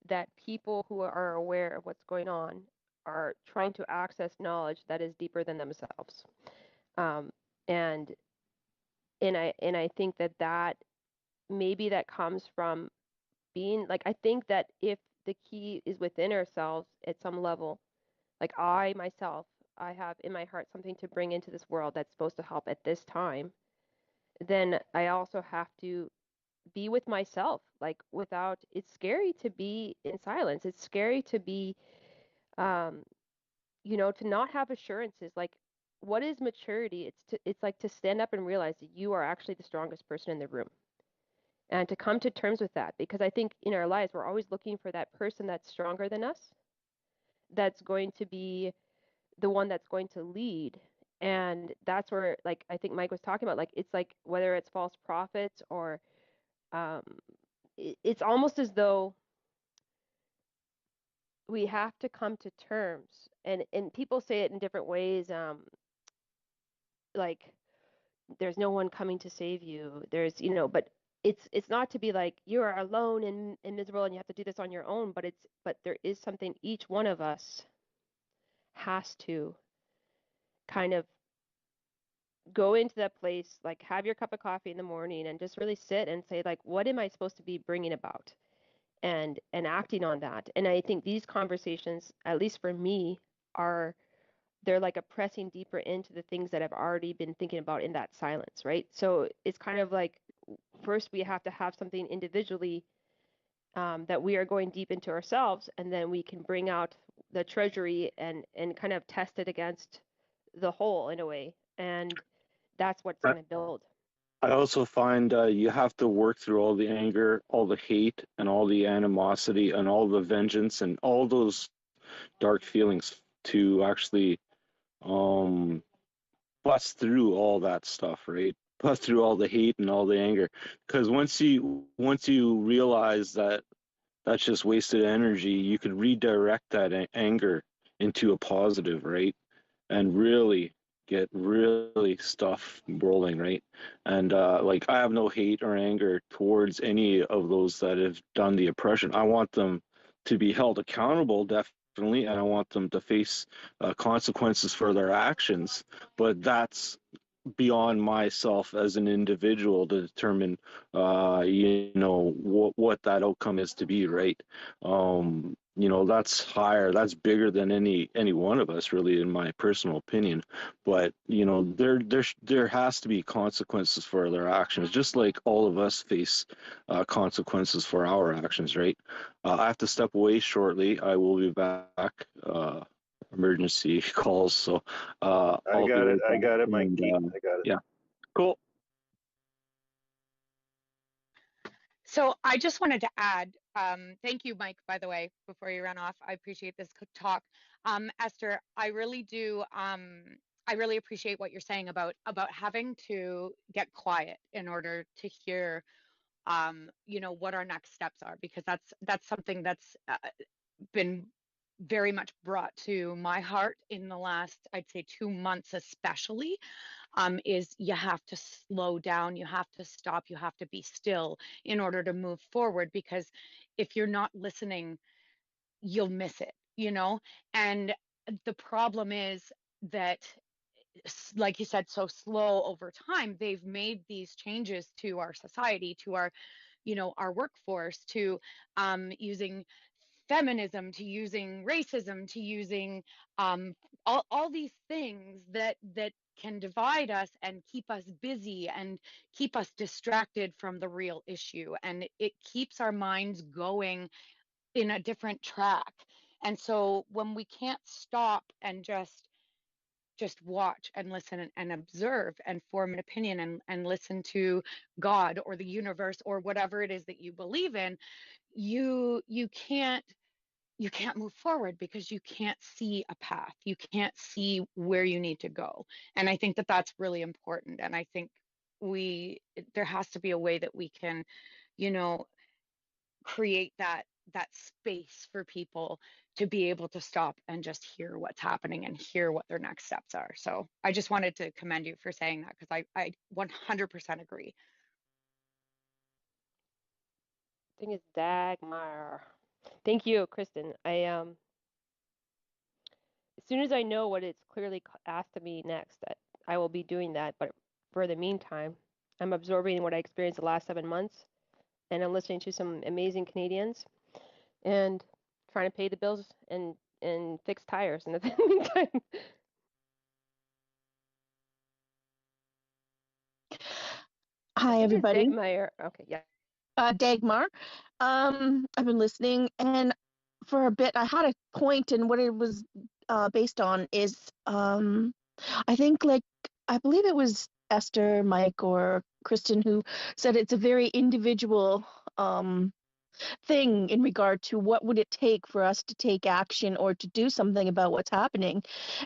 that people who are aware of what's going on are trying to access knowledge that is deeper than themselves. And I think that maybe that comes from being like, I think that if the key is within ourselves at some level, like I myself, I have in my heart something to bring into this world that's supposed to help at this time, then I also have to be with myself, like without, it's scary to be in silence. It's scary to be, you know, to not have assurances. Like, what is maturity? It's like to stand up and realize that you are actually the strongest person in the room. And to come to terms with that, because I think in our lives, we're always looking for that person that's stronger than us, that's going to be the one that's going to lead. And that's where, like, I think Mike was talking about, like, it's like whether it's false prophets or it's almost as though we have to come to terms. And people say it in different ways, like, there's no one coming to save you. There's, you know, but it's not to be like you are alone and miserable and you have to do this on your own, but there is something each one of us has to kind of go into that place, like have your cup of coffee in the morning and just really sit and say, like, what am I supposed to be bringing about, and acting on that. And I think these conversations, at least for me, they're like a pressing deeper into the things that I've already been thinking about in that silence, right? So it's kind of like, first we have to have something individually that we are going deep into ourselves, and then we can bring out the treasury and kind of test it against the whole in a way. And that's what's going to build. I also find you have to work through all the anger, all the hate, and all the animosity, and all the vengeance, and all those dark feelings to actually bust through all that stuff, right? Bust through all the hate and all the anger. Because once you realize that that's just wasted energy, you could redirect that anger into a positive, right? And really get stuff rolling, right? And like, I have no hate or anger towards any of those that have done the oppression. I want them to be held accountable, definitely, and I want them to face consequences for their actions. But that's beyond myself as an individual to determine, you know, what that outcome is to be, right? You know, that's higher, that's bigger than any one of us, really, in my personal opinion. But you know, there has to be consequences for their actions, just like all of us face consequences for our actions, right? I have to step away shortly. I will be back. Emergency calls, so I got it, Mikey. I got it. yeah. Cool. So I just wanted to add, thank you, Mike, by the way, before you run off. I appreciate this talk. Esther, I really do. I really appreciate what you're saying about having to get quiet in order to hear, what our next steps are, because that's something that's been very much brought to my heart in the last, I'd say, 2 months, especially. Is you have to slow down, you have to stop, you have to be still in order to move forward, because if you're not listening, you'll miss it, And the problem is that, like you said, so slow over time, they've made these changes to our society, to our, our workforce, to using feminism, to using racism, to using all these things that can divide us and keep us busy and keep us distracted from the real issue, and it keeps our minds going in a different track. And so when we can't stop and just watch and listen and observe and form an opinion and listen to God or the universe or whatever it is that you believe in, you can't move forward, because you can't see a path, you can't see where you need to go. And I think that that's really important, and I think there has to be a way that we can, create that space for people to be able to stop and just hear what's happening and hear what their next steps are. So I just wanted to commend you for saying that, because I 100% agree. I think it's Dagmar. Thank you, Kristen. As soon as I know what it's clearly asked of me next, I will be doing that. But for the meantime, I'm absorbing what I experienced the last 7 months, and I'm listening to some amazing Canadians, and trying to pay the bills and fix tires in the meantime. Hi, everybody. Dagmar. Okay, yeah. Dagmar. I've been listening, and for a bit, I had a point, and what it was based on is, I think, I believe it was Esther, Mike, or Kristen who said it's a very individual thing in regard to what would it take for us to take action or to do something about what's happening.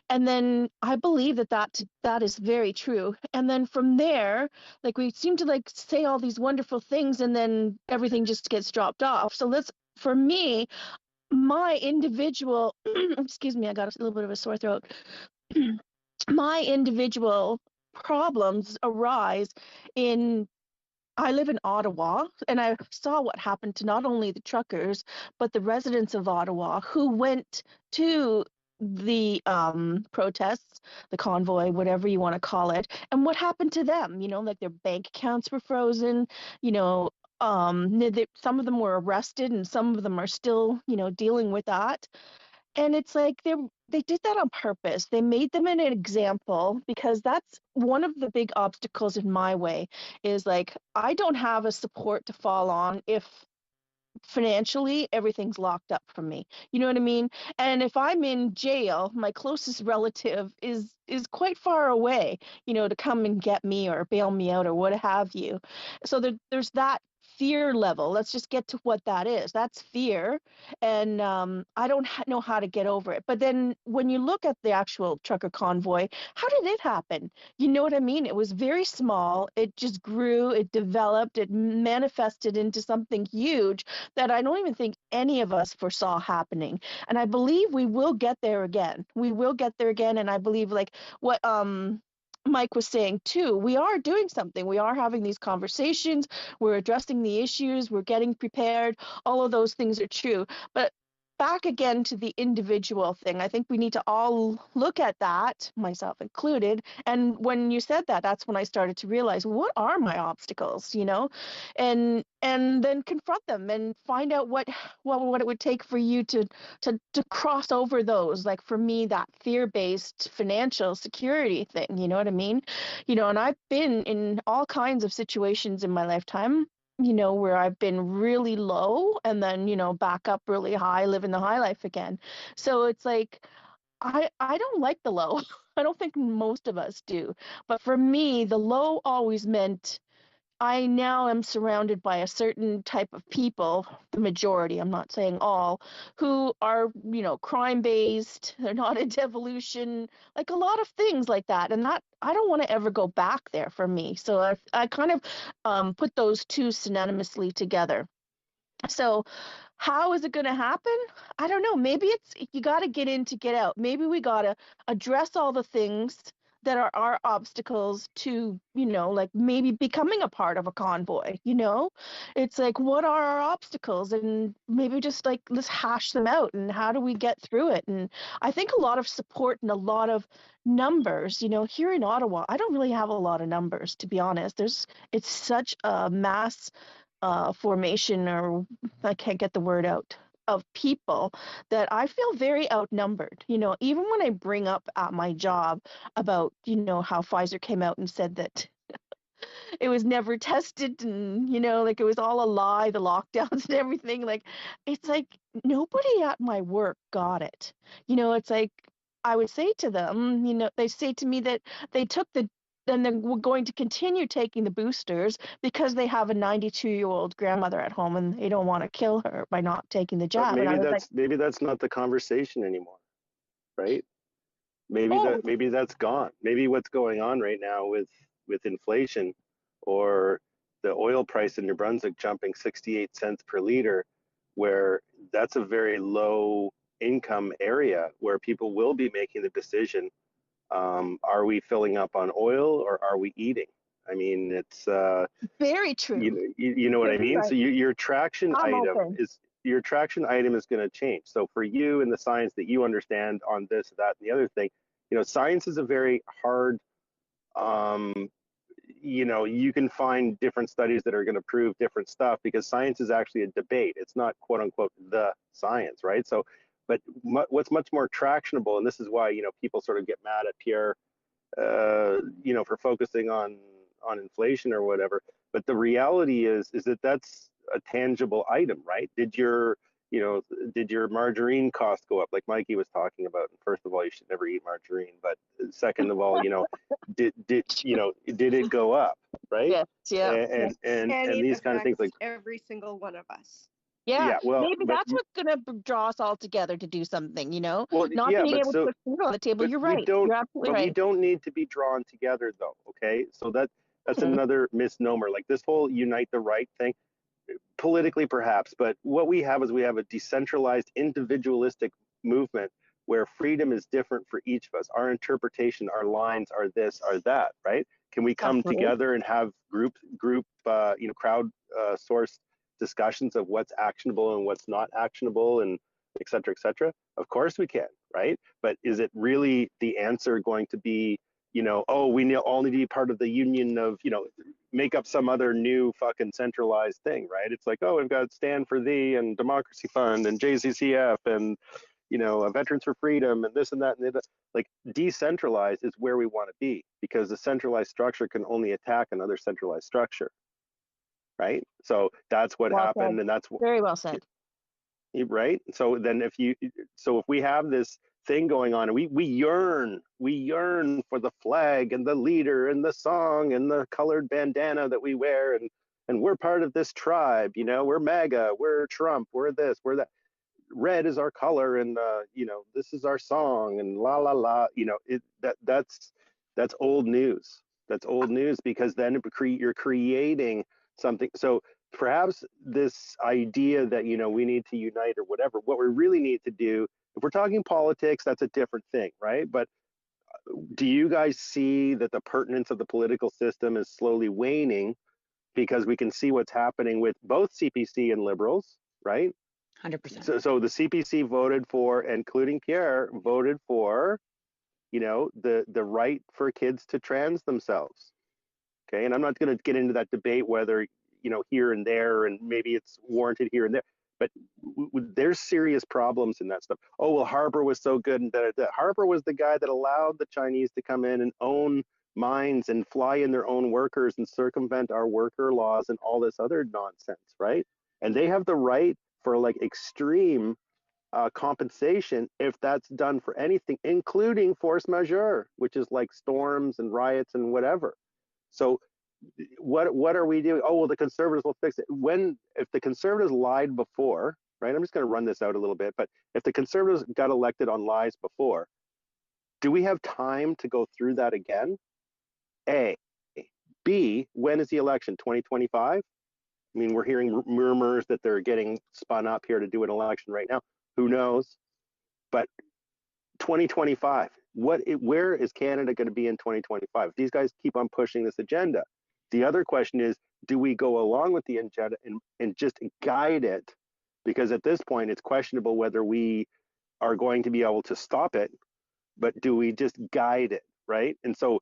And then I believe that is very true. And then from there, we seem to say all these wonderful things, and then everything just gets dropped off. So for me, my individual excuse me, I got a little bit of a sore throat. My individual problems arise in, I live in Ottawa, and I saw what happened to not only the truckers, but the residents of Ottawa who went to the protests, the convoy, whatever you want to call it, and what happened to them. Their bank accounts were frozen. Some of them were arrested, and some of them are still, dealing with that. And it's like they did that on purpose. They made them an example, because that's one of the big obstacles in my way is I don't have a support to fall on if financially everything's locked up for me. You know what I mean? And if I'm in jail, my closest relative is quite far away, to come and get me or bail me out or what have you. So there's that fear level. Let's just get to what that is. That's fear, and I don't know how to get over it. But then when you look at the actual trucker convoy, how did it happen? You know what I mean? It was very small. It just grew, it developed, it manifested into something huge that I don't even think any of us foresaw happening. And I believe we will get there again. We will get there again. And I believe what Mike was saying too, we are doing something. We are having these conversations. We're addressing the issues. We're getting prepared. All of those things are true. But back again to the individual thing, I think we need to all look at that, myself included. And when you said that, that's when I started to realize, what are my obstacles, and then confront them and find out what it would take for you to cross over those. Like for me, that fear-based financial security thing, you know what I mean? And I've been in all kinds of situations in my lifetime, where I've been really low and then, back up really high, living the high life again. So it's like, I don't like the low. I don't think most of us do. But for me, the low always meant I now am surrounded by a certain type of people, the majority, I'm not saying all, who are, crime based, they're not into evolution, like a lot of things like that. And that I don't want to ever go back there for me. So I kind of put those two synonymously together. So how is it going to happen? I don't know. Maybe it's you got to get in to get out. Maybe we got to address all the things that are our obstacles to, like maybe becoming a part of a convoy, It's like, what are our obstacles? And maybe just like, let's hash them out and how do we get through it? And I think a lot of support and a lot of numbers, here in Ottawa, I don't really have a lot of numbers, to be honest. It's such a mass formation, or I can't get the word out, of people that I feel very outnumbered. Even when I bring up at my job about, how Pfizer came out and said that it was never tested and, like it was all a lie, the lockdowns and everything. Like, it's like nobody at my work got it. It's like I would say to them, they say to me that they took and they're going to continue taking the boosters because they have a 92-year-old grandmother at home and they don't want to kill her by not taking the But jab. And I was like, maybe that's not the conversation anymore, right? oh, Maybe that's gone. Maybe what's going on right now with inflation, or the oil price in New Brunswick jumping 68 cents per liter, where that's a very low income area where people will be making the decision, are we filling up on oil or are we eating? I mean, it's very true. you know what I Very mean? right. So your traction I'm item open. is going to change. So for you and the science that you understand on this, that, and the other thing, science is a very hard, you can find different studies that are going to prove different stuff, because science is actually a debate. It's not quote unquote the science, right? So, but what's much more tractionable, and this is why, people sort of get mad at Pierre, for focusing on inflation or whatever. But the reality is that that's a tangible item, right? Did your margarine cost go up, like Mikey was talking about? And first of all, you should never eat margarine. But second of all, did it go up, right? Yes, yeah. And And it these kind of things, like, affects every single one of us. Yeah, well, maybe that's what's gonna draw us all together to do something, well, not yeah, being but able to put food on the table. but You're we right. don't, You're absolutely but we right. don't need to be drawn together, though. Okay, so that's Mhm. another misnomer. Like this whole unite the right thing, politically perhaps, but what we have is we have a decentralized, individualistic movement where freedom is different for each of us. Our interpretation, our lines are this, are that, right? Can we come Absolutely. together and have crowd sourced discussions of what's actionable and what's not actionable, and et cetera, et cetera? Of course we can, right? But is it really the answer going to be, oh, we all need to be part of the union of, make up some other new fucking centralized thing, right? It's like, oh, we've got Stand for Thee and Democracy Fund and JCCF and, Veterans for Freedom and this and that and the other. Like, decentralized is where we want to be, because the centralized structure can only attack another centralized structure, right? So that's what Well happened, said. and that's what, Very well said. right? So then if we have this thing going on, and we yearn for the flag and the leader and the song and the colored bandana that we wear, and we're part of this tribe, we're MAGA, we're Trump, we're this, we're that. Red is our color, and this is our song, and la la la. That's old news. That's old news, because then you're creating something. So perhaps this idea that we need to unite or whatever, what we really need to do, if we're talking politics, that's a different thing, right? But do you guys see that the pertinence of the political system is slowly waning, because we can see what's happening with both CPC and Liberals, right? 100%. So the CPC voted for, including Pierre, voted for, the right for kids to trans themselves. Okay, and I'm not going to get into that debate whether, here and there, and maybe it's warranted here and there, but there's serious problems in that stuff. Oh, well, Harper was so good, and Harper was the guy that allowed the Chinese to come in and own mines and fly in their own workers and circumvent our worker laws and all this other nonsense, right? And they have the right for like extreme compensation if that's done for anything, including force majeure, which is like storms and riots and whatever. So what are we doing? Oh, well, the conservatives will fix it. If the conservatives lied before, right? I'm just going to run this out a little bit, but if the conservatives got elected on lies before, do we have time to go through that again? A. B, when is the election? 2025? I mean, we're hearing murmurs that they're getting spun up here to do an election right now. Who knows? But 2025, where is Canada going to be in 2025? These guys keep on pushing this agenda. The other question is, do we go along with the agenda and just guide it? Because at this point, it's questionable whether we are going to be able to stop it, but do we just guide it, right? And so,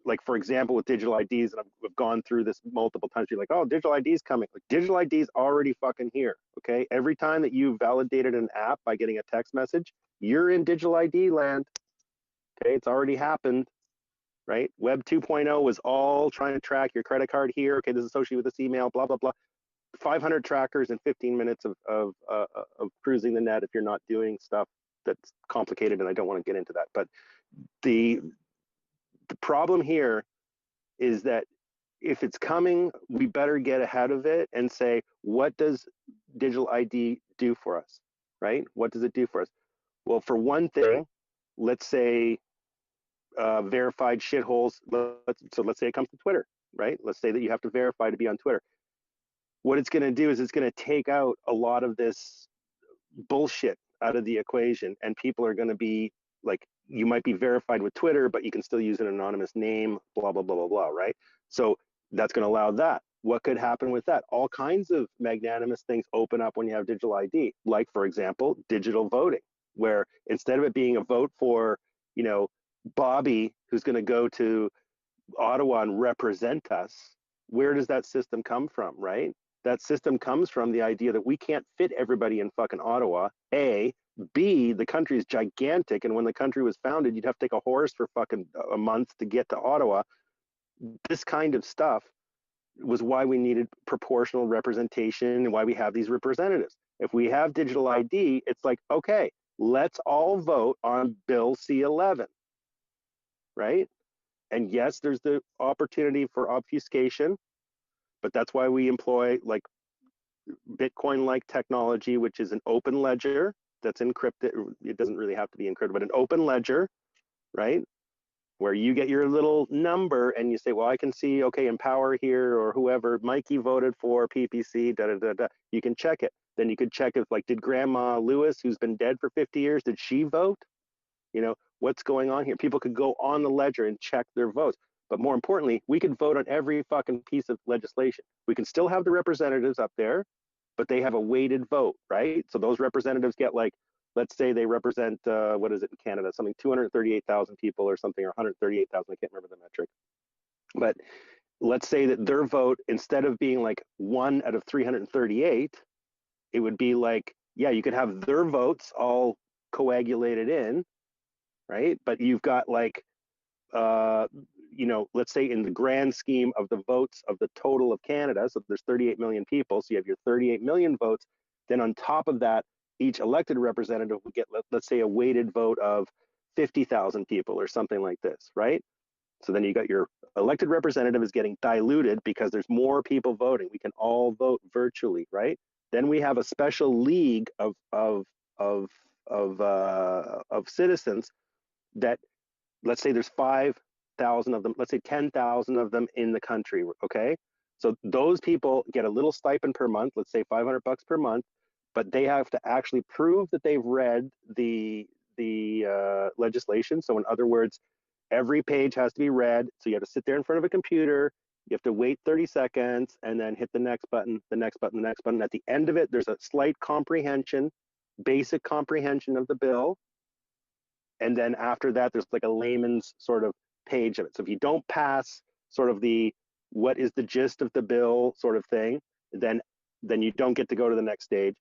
like, for example, with digital IDs, and I've gone through this multiple times, you're like, oh, digital IDs coming. Like, digital IDs already fucking here, okay? Every time that you validated an app by getting a text message, you're in digital ID land, okay? It's already happened, right? Web 2.0 was all trying to track your credit card here. Okay, this is associated with this email, blah, blah, blah. 500 trackers in 15 minutes of cruising the net if you're not doing stuff that's complicated, and I don't want to get into that. But the problem here is that if it's coming, we better get ahead of it and say, what does digital ID do for us, right? What does it do for us? Well, for one thing, let's say verified shitholes. So let's say it comes to Twitter, right? Let's say that you have to verify to be on Twitter. What it's going to do is it's going to take out a lot of this bullshit out of the equation, and people are going to be like, you might be verified with Twitter, but you can still use an anonymous name, blah, blah, blah, blah, blah, right? So that's going to allow that. What could happen with that? All kinds of magnanimous things open up when you have digital ID, like, for example, digital voting, where instead of it being a vote for, you know, Bobby, who's going to go to Ottawa and represent us, where does that system come from, right? That system comes from the idea that we can't fit everybody in fucking Ottawa, A. B, the country is gigantic, and when the country was founded, you'd have to take a horse for fucking a month to get to Ottawa. This kind of stuff was why we needed proportional representation and why we have these representatives. If we have digital ID, it's like, okay, let's all vote on Bill C-11, right? And yes, there's the opportunity for obfuscation, but that's why we employ like Bitcoin-like technology, which is an open ledger that's encrypted. It doesn't really have to be encrypted, but an open ledger, right? Where you get your little number and you say, well, I can see, okay, Empower here or whoever, Mikey voted for PPC, da da da da. You can check it. Then you could check if, like, did Grandma Lewis, who's been dead for 50 years, did she vote? You know, what's going on here? People could go on the ledger and check their votes. But more importantly, we could vote on every fucking piece of legislation. We can still have the representatives up there, but they have a weighted vote, right? So those representatives get, like, let's say they represent, what is it in Canada? Something 238,000 people or something, or 138,000, I can't remember the metric. But let's say that their vote, instead of being like 1 out of 338, it would be like, yeah, you could have their votes all coagulated in, right? But you've got like, you know, let's say in the grand scheme of the votes of the total of Canada, so there's 38 million people, so you have your 38 million votes. Then on top of that, each elected representative would get, let's say, a weighted vote of 50,000 people or something like this, right? So then you got your elected representative is getting diluted because there's more people voting. We can all vote virtually, right? Then we have a special league of citizens that, let's say there's 5,000 of them, let's say 10,000 of them in the country, okay? So those people get a little stipend per month, let's say $500 per month, but they have to actually prove that they've read the legislation. So in other words, every page has to be read. So you have to sit there in front of a computer, you have to wait 30 seconds and then hit the next button, the next button, the next button. At the end of it, there's a slight comprehension, basic comprehension of the bill. And then after that, there's like a layman's sort of page of it. So if you don't pass sort of the, what is the gist of the bill sort of thing, then you don't get to go to the next stage.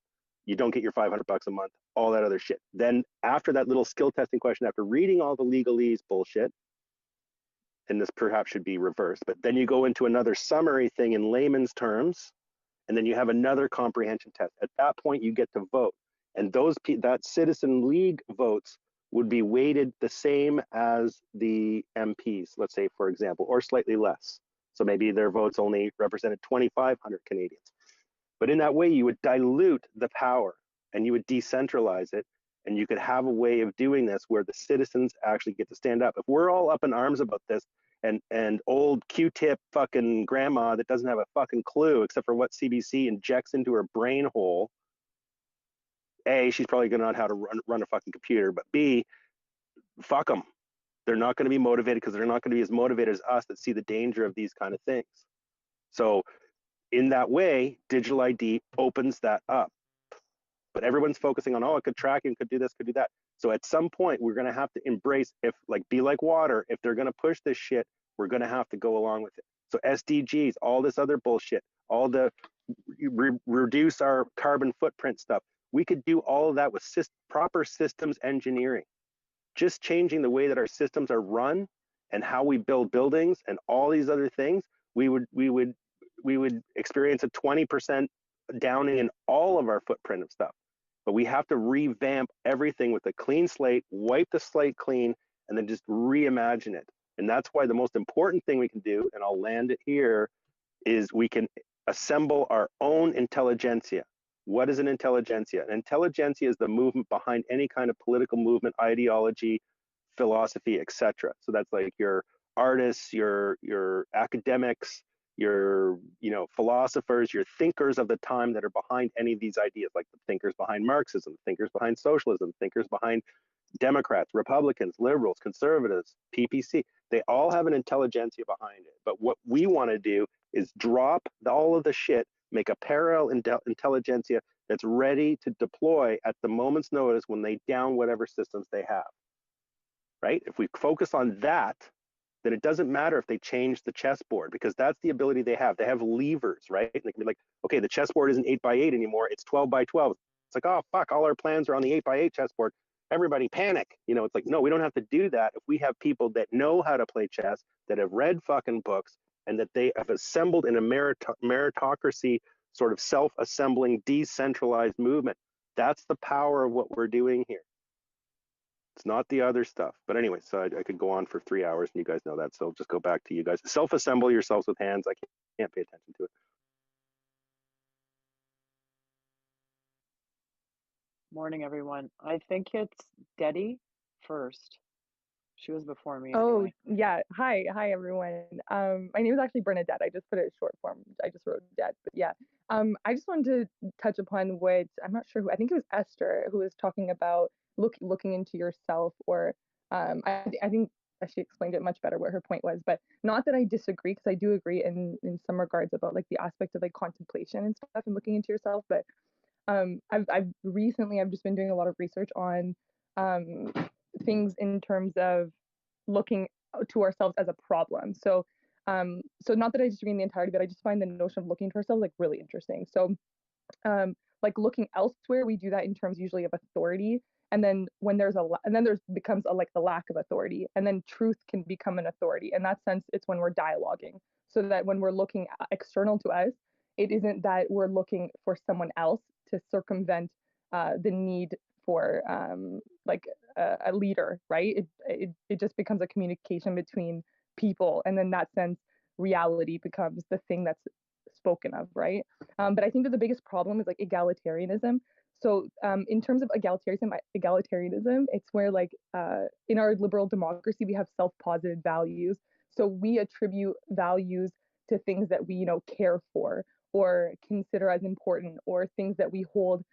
You don't get your $500 a month, all that other shit. Then after that little skill testing question, after reading all the legalese bullshit, and this perhaps should be reversed, but then you go into another summary thing in layman's terms, and then you have another comprehension test. At that point, you get to vote. And that Citizen League votes would be weighted the same as the MPs, let's say, for example, or slightly less. So maybe their votes only represented 2,500 Canadians. But in that way, you would dilute the power and you would decentralize it. And you could have a way of doing this where the citizens actually get to stand up. If we're all up in arms about this, and old Q-tip fucking grandma that doesn't have a fucking clue except for what CBC injects into her brain hole, A, she's probably gonna know how to run a fucking computer, but B, fuck them. They're not going to be motivated because they're not going to be as motivated as us that see the danger of these kind of things. So in that way, digital ID opens that up. But everyone's focusing on, oh, it could track you, could do this, could do that. So at some point, we're going to have to embrace, be like water. If they're going to push this shit, we're going to have to go along with it. So SDGs, all this other bullshit, all the reduce our carbon footprint stuff. We could do all of that with proper systems engineering. Just changing the way that our systems are run and how we build buildings and all these other things, we would experience a 20% downing in all of our footprint of stuff. But we have to revamp everything with a clean slate, wipe the slate clean, and then just reimagine it. And that's why the most important thing we can do, and I'll land it here, is we can assemble our own intelligentsia. What is an intelligentsia? An intelligentsia is the movement behind any kind of political movement, ideology, philosophy, etc. So that's like your artists, your academics, your philosophers, your thinkers of the time that are behind any of these ideas, like the thinkers behind Marxism, the thinkers behind socialism, thinkers behind Democrats, Republicans, liberals, conservatives, PPC. They all have an intelligentsia behind it. But what we want to do is drop all of the shit, make a parallel intelligentsia that's ready to deploy at the moment's notice when they down whatever systems they have, right? If we focus on that, then it doesn't matter if they change the chessboard, because that's the ability they have. They have levers, right? They can be like, okay, the chessboard isn't 8x8 anymore, it's 12x12. It's like, oh, fuck, all our plans are on the 8x8 chessboard. Everybody panic. It's like, no, we don't have to do that if we have people that know how to play chess, that have read fucking books, and that they have assembled in a meritocracy sort of self-assembling, decentralized movement. That's the power of what we're doing here. It's not the other stuff. But anyway, so I could go on for 3 hours, and you guys know that. So I'll just go back to you guys. Self-assemble yourselves with hands. I can't pay attention to it. Morning, everyone. I think it's Dedi first. She was before me Oh, anyway. yeah. Hi, everyone. My name is actually Bernadette. I just put it short form. I just wrote Det, but yeah. I just wanted to touch upon what I'm not sure who. I think it was Esther who was talking about looking into yourself, or I think she explained it much better what her point was. But not that I disagree, because I do agree in some regards about like the aspect of like contemplation and stuff and looking into yourself. But I've recently just been doing a lot of research on things in terms of looking to ourselves as a problem. So not that I disagree in the entirety, but I just find the notion of looking to ourselves like really interesting. So like looking elsewhere, we do that in terms usually of authority. And then when there's becomes like the lack of authority, and then truth can become an authority. In that sense, it's when we're dialoguing. So that when we're looking external to us, it isn't that we're looking for someone else to circumvent the need for like a leader, right? It just becomes a communication between people, and in that sense, reality becomes the thing that's spoken of, right? But I think that the biggest problem is like egalitarianism. So in terms of egalitarianism, it's where like in our liberal democracy, we have self-posited values. So we attribute values to things that we care for or consider as important, or things that we hold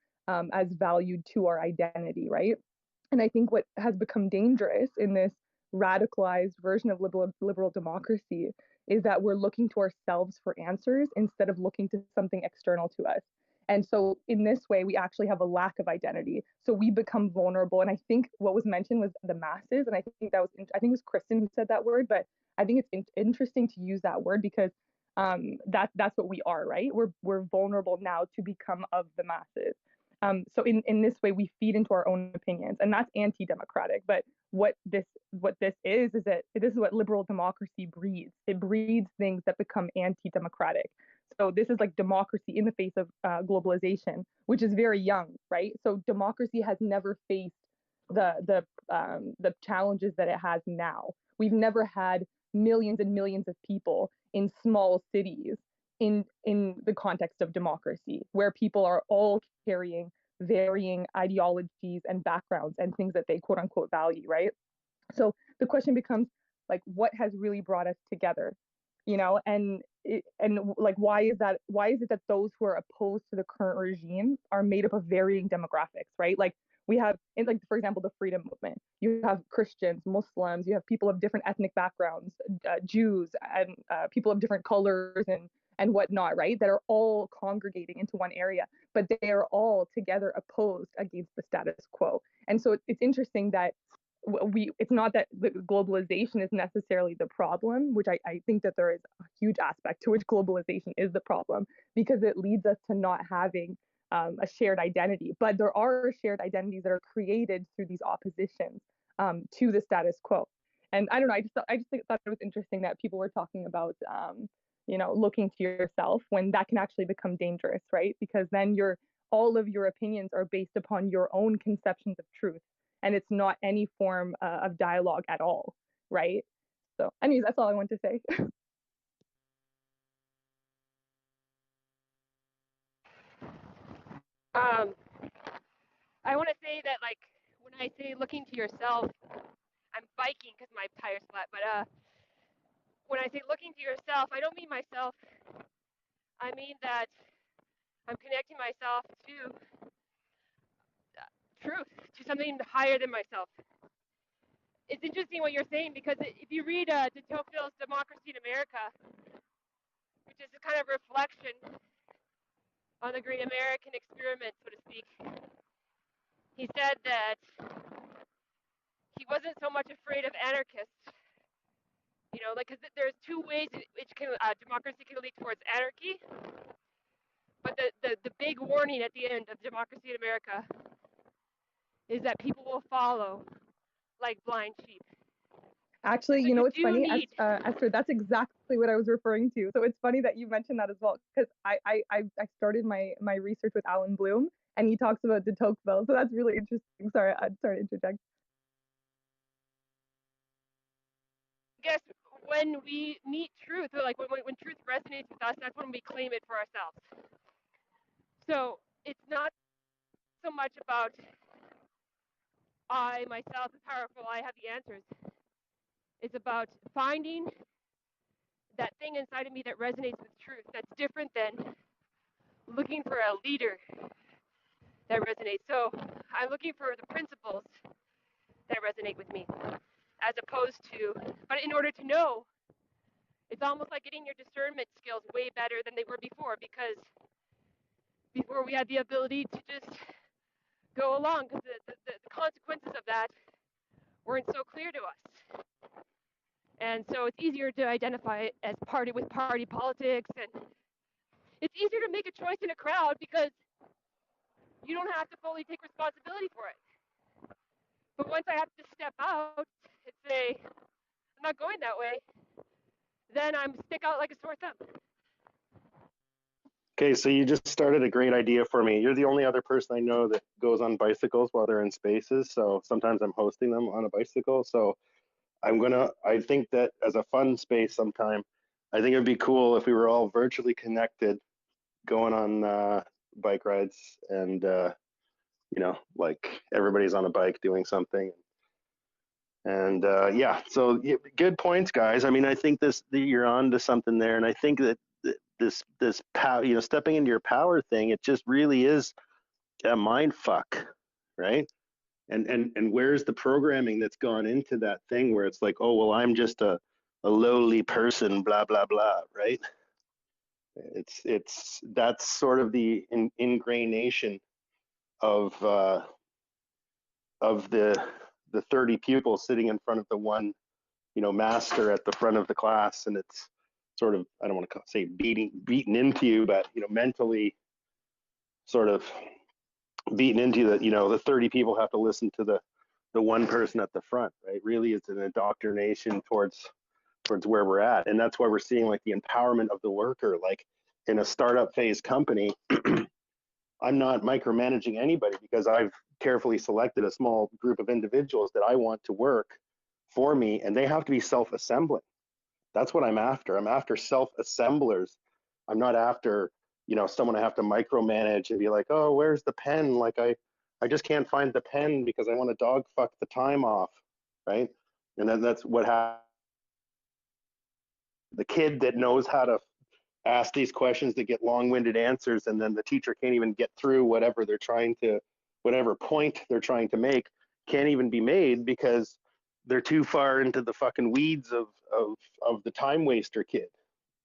as valued to our identity, right? And I think what has become dangerous in this radicalized version of liberal democracy is that we're looking to ourselves for answers instead of looking to something external to us. And so in this way, we actually have a lack of identity. So we become vulnerable. And I think what was mentioned was the masses. And I think it was Kristen who said that word, but I think it's interesting to use that word because that's what we are, right? We're vulnerable now to become of the masses. So in this way, we feed into our own opinions, and that's anti-democratic. But what this is that this is what liberal democracy breeds. It breeds things that become anti-democratic. So this is like democracy in the face of globalization, which is very young, right? So democracy has never faced the challenges that it has now. We've never had millions and millions of people in small cities in the context of democracy, where people are all carrying varying ideologies and backgrounds and things that they quote unquote value, right? So the question becomes like, what has really brought us together, you know? And like, why is it that those who are opposed to the current regime are made up of varying demographics, right? Like we have, in like for example, the freedom movement. You have Christians, Muslims, you have people of different ethnic backgrounds, Jews, and people of different colors and whatnot, right? That are all congregating into one area, but they are all together opposed against the status quo. And so it's interesting that it's not that the globalization is necessarily the problem, which I think that there is a huge aspect to which globalization is the problem, because it leads us to not having a shared identity. But there are shared identities that are created through these oppositions to the status quo. And I don't know, I just thought it was interesting that people were talking about you know, looking to yourself, when that can actually become dangerous, right? Because then all of your opinions are based upon your own conceptions of truth, and it's not any form of dialogue at all, right? So anyways, that's all I want to say. I want to say that, like, when I say looking to yourself, I'm biking because my tire's flat. But when I say looking to yourself, I don't mean myself. I mean that I'm connecting myself to truth, to something higher than myself. It's interesting what you're saying, because if you read de Tocqueville's Democracy in America, which is a kind of reflection on the great American experiment, so to speak, he said that he wasn't so much afraid of anarchists, you know, like, because there's two ways in which democracy can lead towards anarchy. But the big warning at the end of Democracy in America is that people will follow like blind sheep. Actually, So you know, you it's do funny, need. Esther, that's exactly what I was referring to. So it's funny that you mentioned that as well, because I started my research with Alan Bloom, and he talks about de Tocqueville. So that's really interesting. Sorry, I'm sorry to interject. I guess when we meet truth, or like when truth resonates with us, that's when we claim it for ourselves. So it's not so much about I myself is powerful, I have the answers. It's about finding that thing inside of me that resonates with truth, that's different than looking for a leader that resonates. So I'm looking for the principles that resonate with me, as opposed to, but in order to know, it's almost like getting your discernment skills way better than they were before, because before we had the ability to just go along, because the consequences of that weren't so clear to us. And so it's easier to identify it as party politics, and it's easier to make a choice in a crowd because you don't have to fully take responsibility for it. But once I have to step out and say, I'm not going that way, then I'm stick out like a sore thumb. Okay, so you just started a great idea for me. You're the only other person I know that goes on bicycles while they're in spaces. So sometimes I'm hosting them on a bicycle. So I think that as a fun space sometime, I think it'd be cool if we were all virtually connected, going on bike rides, and like everybody's on a bike doing something. And yeah, so good points, guys. I mean, I think you're on to something there, and I think that this power, stepping into your power thing, it just really is a mind fuck, right? And where's the programming that's gone into that thing where it's like, oh well, I'm just a lowly person, blah blah blah, right? That's sort of the ingraination of the 30 pupils sitting in front of the one master at the front of the class, and it's sort of, I don't want to say beaten into you, but mentally sort of beaten into you that the 30 people have to listen to the one person at the front, right? Really, it's an indoctrination towards where we're at, and that's why we're seeing like the empowerment of the worker. Like in a startup phase company, I'm not micromanaging anybody because I've carefully selected a small group of individuals that I want to work for me, and they have to be self-assembling. That's what I'm after. I'm after self-assemblers. I'm not after, someone I have to micromanage and be like, oh, where's the pen? Like I just can't find the pen because I want to dog fuck the time off, right? And then that's what happens. The kid that knows how to ask these questions that get long-winded answers, and then the teacher can't even get through whatever point they're trying to make can't even be made because they're too far into the fucking weeds of the time waster kid,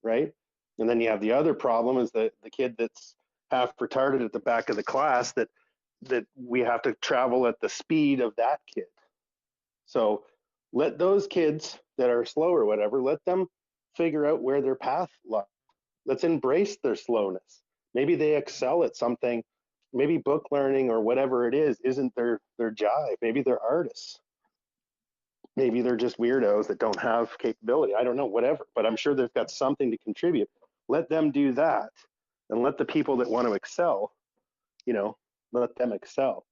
right? And then you have the other problem is the kid that's half retarded at the back of the class that we have to travel at the speed of that kid. So let those kids that are slow or whatever, let them figure out where their path lies. Let's embrace their slowness. Maybe they excel at something. Maybe book learning or whatever it is isn't their jive. Maybe they're artists. Maybe they're just weirdos that don't have capability. I don't know, whatever. But I'm sure they've got something to contribute. Let them do that, and let the people that want to excel, let them excel.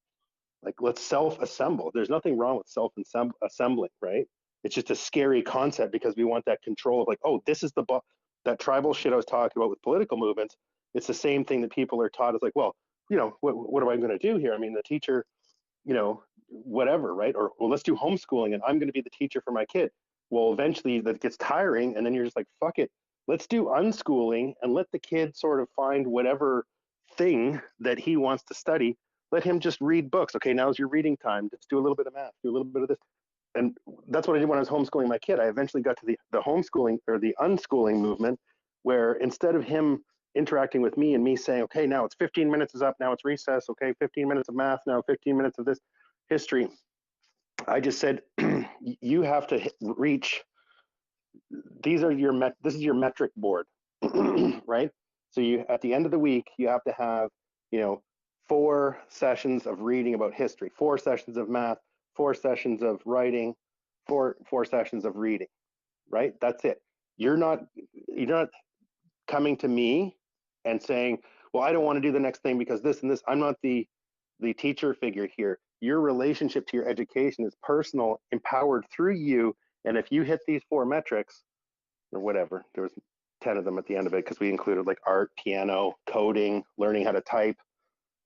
Like, let's self-assemble. There's nothing wrong with self-assembling, right? It's just a scary concept because we want that control of like, oh, this is that tribal shit I was talking about with political movements. It's the same thing that people are taught. It's like, well, what am I going to do here? I mean, the teacher, whatever, right? Or, well, let's do homeschooling and I'm going to be the teacher for my kid. Well, eventually that gets tiring. And then you're just like, fuck it. Let's do unschooling and let the kid sort of find whatever thing that he wants to study. Let him just read books. Okay, now's your reading time. Just do a little bit of math, do a little bit of this. And that's what I did when I was homeschooling my kid. I eventually got to the homeschooling or the unschooling movement, where instead of him interacting with me and me saying, okay, now it's 15 minutes is up, now it's recess, okay, 15 minutes of math, now 15 minutes of this history. I just said, you have to reach, this is your metric board, right? So you, at the end of the week, you have to have, 4 sessions of reading about history, 4 sessions of math, 4 sessions of writing, 4 sessions of reading, right? That's it. You're not coming to me and saying, well, I don't want to do the next thing because this and this. I'm not the teacher figure here. Your relationship to your education is personal, empowered through you. And if you hit these 4 metrics or whatever, there was 10 of them at the end of it because we included like art, piano, coding, learning how to type,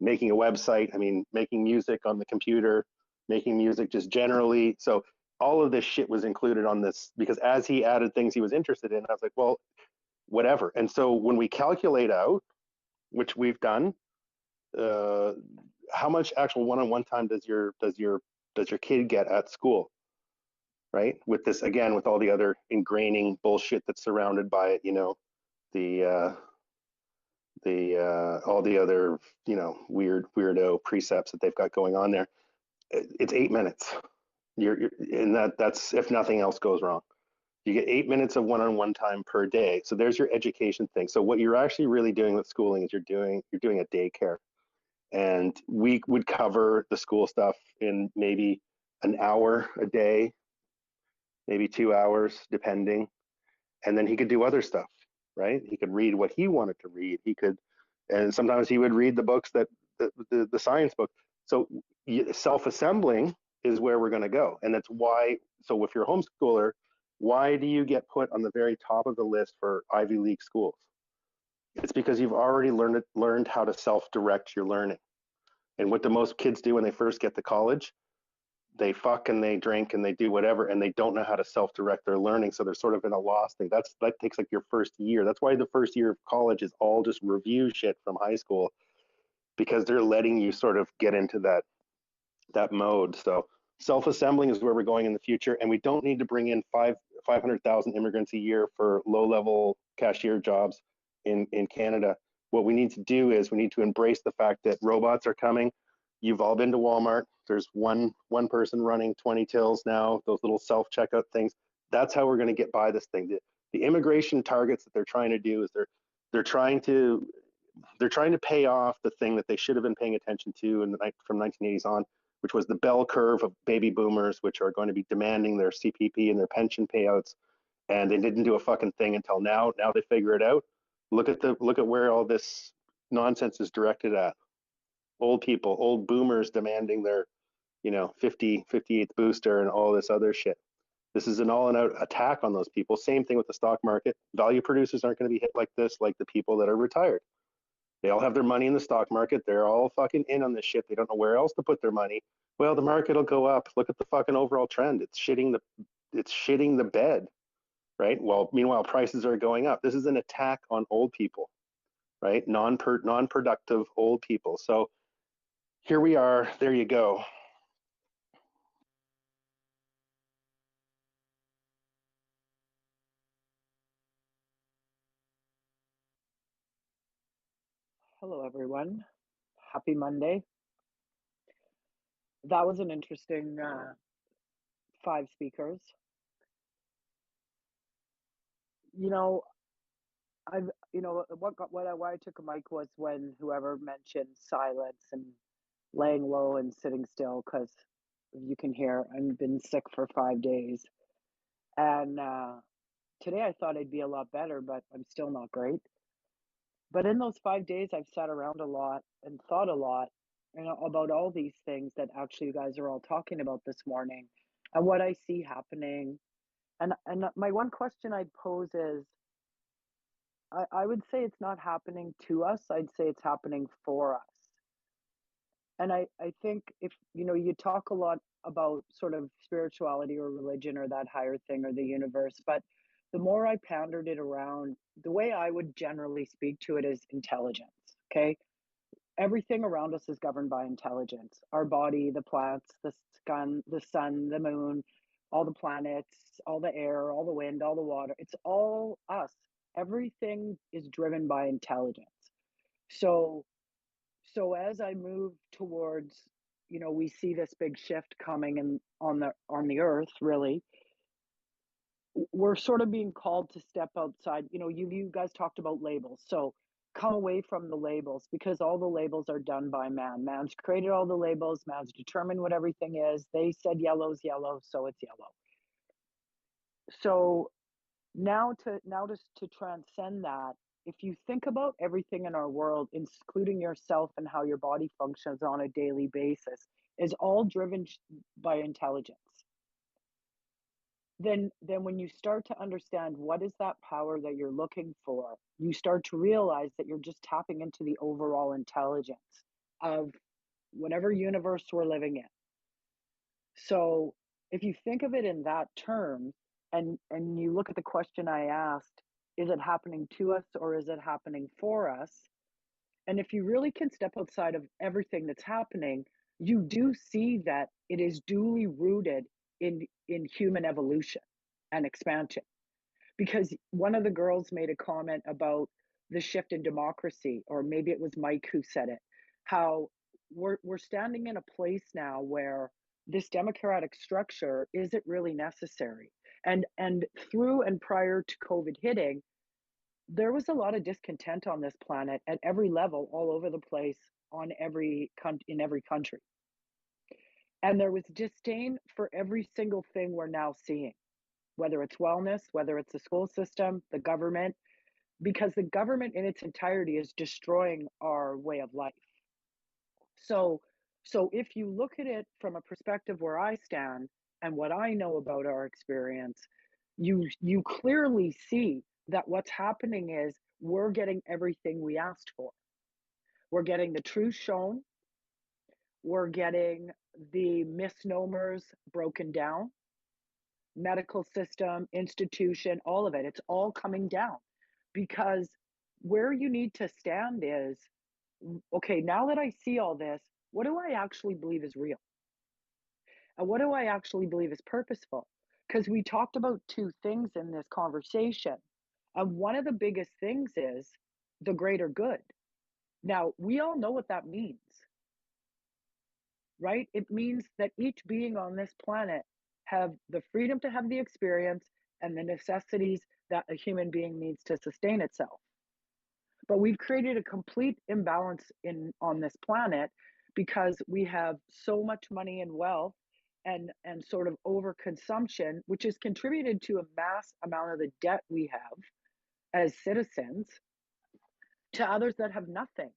making a website, making music on the computer, making music just generally. So all of this shit was included on this because as he added things he was interested in, I was like, well, whatever. And so when we calculate out, which we've done, how much actual one-on-one time does your kid get at school, right? With this, again, with all the other ingraining bullshit that's surrounded by it, all the other weirdo precepts that they've got going on there. It's 8 minutes. And that's if nothing else goes wrong. You get 8 minutes of one-on-one time per day. So there's your education thing. So what you're actually really doing with schooling is you're doing a daycare. And we would cover the school stuff in maybe an hour a day, maybe 2 hours, depending. And then he could do other stuff, right? He could read what he wanted to read. And sometimes he would read the books the science book. So self-assembling is where we're going to go. And that's why, so if you're a homeschooler, why do you get put on the very top of the list for Ivy League schools? It's because you've already learned how to self-direct your learning. And what do most kids do when they first get to college? They fuck and they drink and they do whatever, and they don't know how to self-direct their learning. So they're sort of in a lost thing. That takes like your first year. That's why the first year of college is all just review shit from high school, because they're letting you sort of get into that mode. So self-assembling is where we're going in the future, and we don't need to bring in 500,000 immigrants a year for low-level cashier jobs in Canada. What we need to do is we need to embrace the fact that robots are coming. You've all been to Walmart. There's one person running 20 tills now, those little self-checkout things. That's how we're going to get by this thing. The immigration targets that they're trying to do is they're trying to pay off the thing that they should have been paying attention to from 1980s on, which was the bell curve of baby boomers, which are going to be demanding their CPP and their pension payouts. And they didn't do a fucking thing until now. Now they figure it out. Look at where all this nonsense is directed at. Old people, old boomers demanding their, 58th booster and all this other shit. This is an all-out attack on those people. Same thing with the stock market. Value producers aren't going to be hit like this, like the people that are retired. They all have their money in the stock market. They're all fucking in on this shit. They don't know where else to put their money. Well, the market will go up. Look at the fucking overall trend. It's shitting the bed, right? Well, meanwhile, prices are going up. This is an attack on old people, right? Non-productive old people. So here we are. There you go. Hello, everyone. Happy Monday. That was an interesting 5 speakers. Why I took a mic was when whoever mentioned silence and laying low and sitting still, because you can hear I've been sick for 5 days, and today I thought I'd be a lot better, but I'm still not great. But in those 5 days, I've sat around a lot and thought a lot, about all these things that actually you guys are all talking about this morning, and what I see happening. And my one question I'd pose is, I would say it's not happening to us. I'd say it's happening for us. And I think if, you talk a lot about sort of spirituality or religion or that higher thing or the universe, but the more I pondered it around, the way I would generally speak to it is intelligence. Okay. Everything around us is governed by intelligence. Our body, the plants, the sun, the moon, all the planets, all the air, all the wind, all the water. It's all us. Everything is driven by intelligence. So as I move towards, we see this big shift coming in on the earth, really. We're sort of being called to step outside. You guys talked about labels. So come away from the labels, because all the labels are done by man. Man's created all the labels. Man's determined what everything is. They said yellow's yellow, so it's yellow. So now to transcend that, if you think about everything in our world, including yourself and how your body functions on a daily basis, is all driven by intelligence. Then when you start to understand what is that power that you're looking for, you start to realize that you're just tapping into the overall intelligence of whatever universe we're living in. So if you think of it in that term, and you look at the question I asked, is it happening to us or is it happening for us? And if you really can step outside of everything that's happening, you do see that it is duly rooted in human evolution and expansion. Because one of the girls made a comment about the shift in democracy, or maybe it was Mike who said it, how we're standing in a place now where this democratic structure isn't really necessary. And through and prior to COVID hitting, there was a lot of discontent on this planet at every level, all over the place, in every country. And there was disdain for every single thing we're now seeing, whether it's wellness, whether it's the school system, the government, because the government in its entirety is destroying our way of life. So if you look at it from a perspective where I stand and what I know about our experience, you clearly see that what's happening is we're getting everything we asked for. We're getting the truth shown. We're getting the misnomers broken down. Medical system, institution, all of it. It's all coming down, because where you need to stand is, okay, now that I see all this, what do I actually believe is real? And what do I actually believe is purposeful? Because we talked about 2 things in this conversation. And one of the biggest things is the greater good. Now, we all know what that means, right? It means that each being on this planet have the freedom to have the experience and the necessities that a human being needs to sustain itself. But we've created a complete imbalance on this planet because we have so much money and wealth and sort of overconsumption, which has contributed to a mass amount of the debt we have as citizens, to others that have nothing.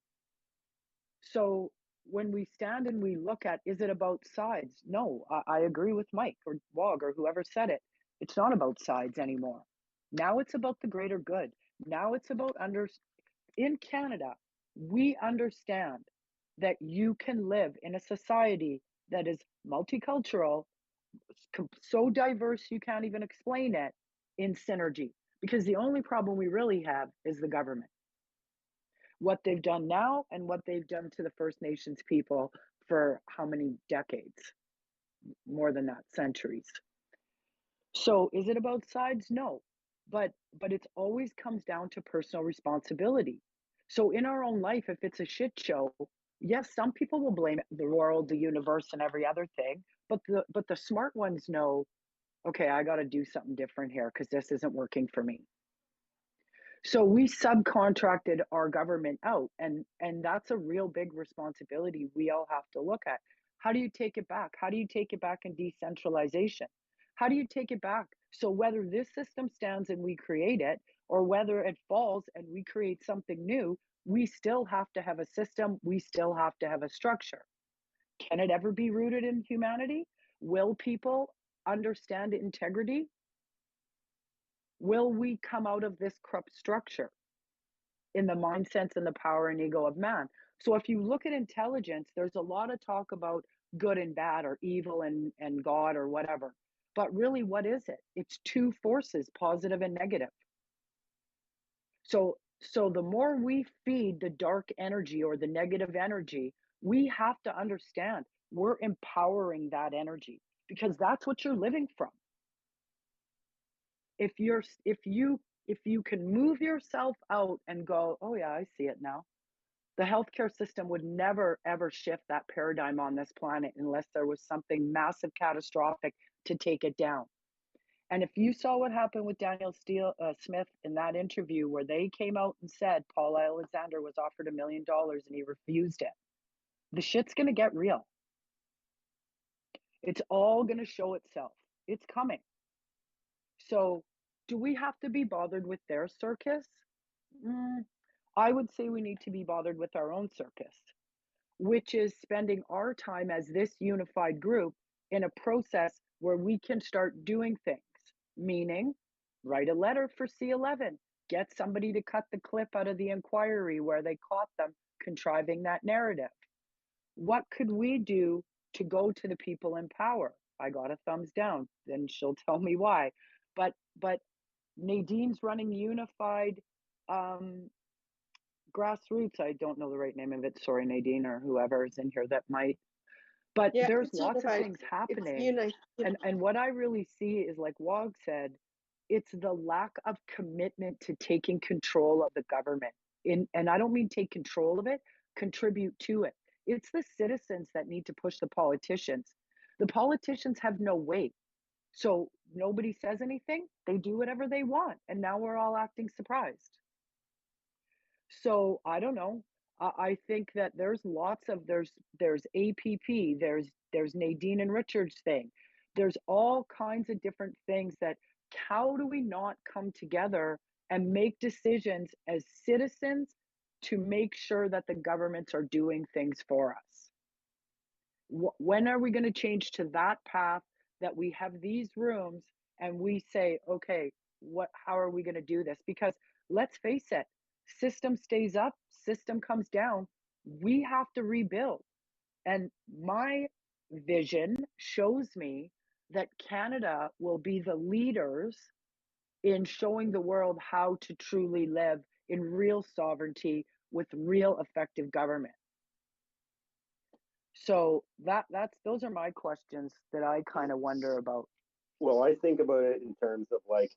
So when we stand and we look at, is it about sides? No, I agree with Mike or Wog or whoever said it. It's not about sides anymore. Now it's about the greater good. Now it's about in Canada, we understand that you can live in a society that is multicultural, so diverse you can't even explain it, in synergy. Because the only problem we really have is the government. What they've done now and what they've done to the First Nations people for how many decades? More than that, centuries. So is it about sides? No. But it always comes down to personal responsibility. So in our own life, if it's a shit show, yes, some people will blame the world, the universe, and every other thing. But the smart ones know, okay, I got to do something different here because this isn't working for me. So we subcontracted our government out, and that's a real big responsibility we all have to look at. How do you take it back? How do you take it back in decentralization? How do you take it back? So whether this system stands and we create it, or whether it falls and we create something new, we still have to have a system. We still have to have a structure. Can it ever be rooted in humanity? Will people understand integrity? Will we come out of this corrupt structure in the mindset and the power and ego of man? So if you look at intelligence, there's a lot of talk about good and bad or evil and God or whatever. But really, what is it? It's two forces, positive and negative. So the more we feed the dark energy or the negative energy, we have to understand we're empowering that energy because that's what you're living from. If you can move yourself out and go, oh yeah, I see it now. The healthcare system would never ever shift that paradigm on this planet unless there was something massive, catastrophic to take it down. And if you saw what happened with Daniel Smith in that interview where they came out and said Paul Alexander was offered $1 million and he refused it, the shit's going to get real. It's all going to show itself. It's coming. So do we have to be bothered with their circus? I would say we need to be bothered with our own circus, which is spending our time as this unified group in a process where we can start doing things, meaning write a letter for C11, get somebody to cut the clip out of the inquiry where they caught them contriving that narrative. What could we do to go to the people in power? I got a thumbs down, then she'll tell me why. But Nadine's running unified grassroots. I don't know the right name of it. Sorry, Nadine or whoever is in here that might. But Yeah, there's it's lots of unified. things It's happening. unified. And what I really see is, like Wog said, it's the lack of commitment to taking control of the government. And I don't mean take control of it, contribute to it. It's the citizens that need to push the politicians. The politicians have no weight. So nobody says anything, they do whatever they want. And now we're all acting surprised. So I don't know. I think that there's lots of there's APP, there's Nadine and Richard's thing. There's all kinds of different things that how do we not come together and make decisions as citizens to make sure that the governments are doing things for us? When are we going to change to that path that we have these rooms and we say, okay, how are we going to do this? Because let's face it, system stays up, system comes down, we have to rebuild. And my vision shows me that Canada will be the leaders in showing the world how to truly live in real sovereignty with real effective government. So those are my questions that I kind of wonder about. Well, I think about it in terms of like,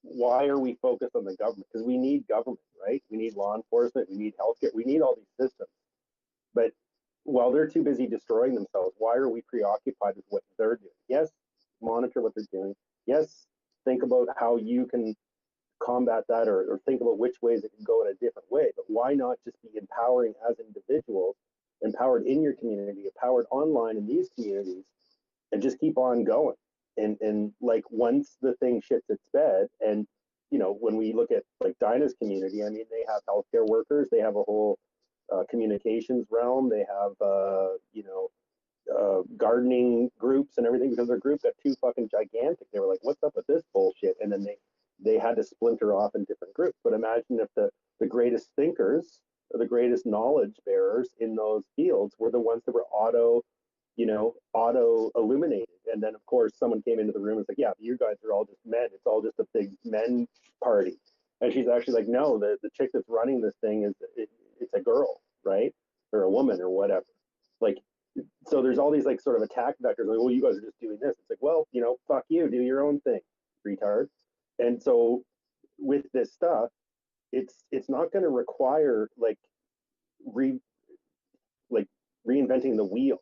why are we focused on the government? Because we need government, right? We need law enforcement, we need healthcare, we need all these systems. But while they're too busy destroying themselves, why are we preoccupied with what they're doing? Yes, monitor what they're doing. Yes, think about how you can combat that or think about which ways it can go in a different way. But why not just be empowering as individuals, empowered in your community, empowered online in these communities, and just keep on going? And like once the thing shits its bed and you know, when we look at like Dinah's community, I mean, they have healthcare workers, they have a whole communications realm, they have, you know, gardening groups and everything, because their group got too fucking gigantic. They were like, what's up with this bullshit? And then they had to splinter off in different groups. But imagine if the greatest thinkers or the greatest knowledge bearers in those fields were the ones that were auto illuminated. And then of course someone came into the room and was like, yeah, you guys are all just men. It's all just a big men party. And she's actually like, no, the chick that's running this thing it's a girl, right? Or a woman or whatever. Like, so there's all these like sort of attack vectors, like, well, you guys are just doing this. It's like, well, you know, fuck you, do your own thing, retard. And so with this stuff, it's not going to require like reinventing the wheel,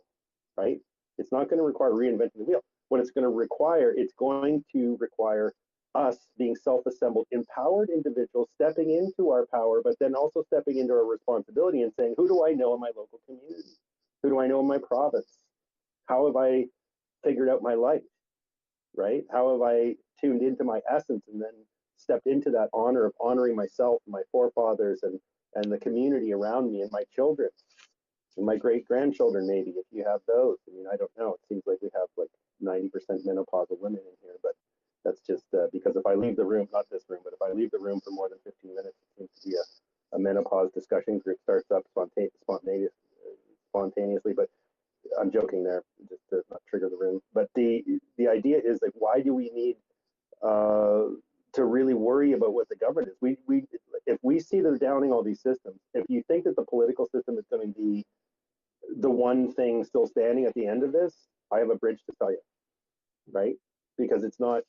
right? It's not going to require reinventing the wheel. What it's going to require us being self-assembled, empowered individuals stepping into our power, but then also stepping into our responsibility and saying, who do I know in my local community? Who do I know in my province? How have I figured out my life, right? How have I tuned into my essence and then stepped into that honor of honoring myself and my forefathers and the community around me and my children and my great-grandchildren, maybe, if you have those. I mean, I don't know. It seems like we have like 90% menopausal women in here, but that's just because if I leave the room, not this room, but if I leave the room for more than 15 minutes, it seems to be a menopause discussion group starts up spontaneously, but I'm joking there, just to not trigger the room. But the idea is like, why do we need to really worry about what the government is? If we see they're downing all these systems, if you think that the political system is going to be the one thing still standing at the end of this, I have a bridge to tell you, right? Because it's not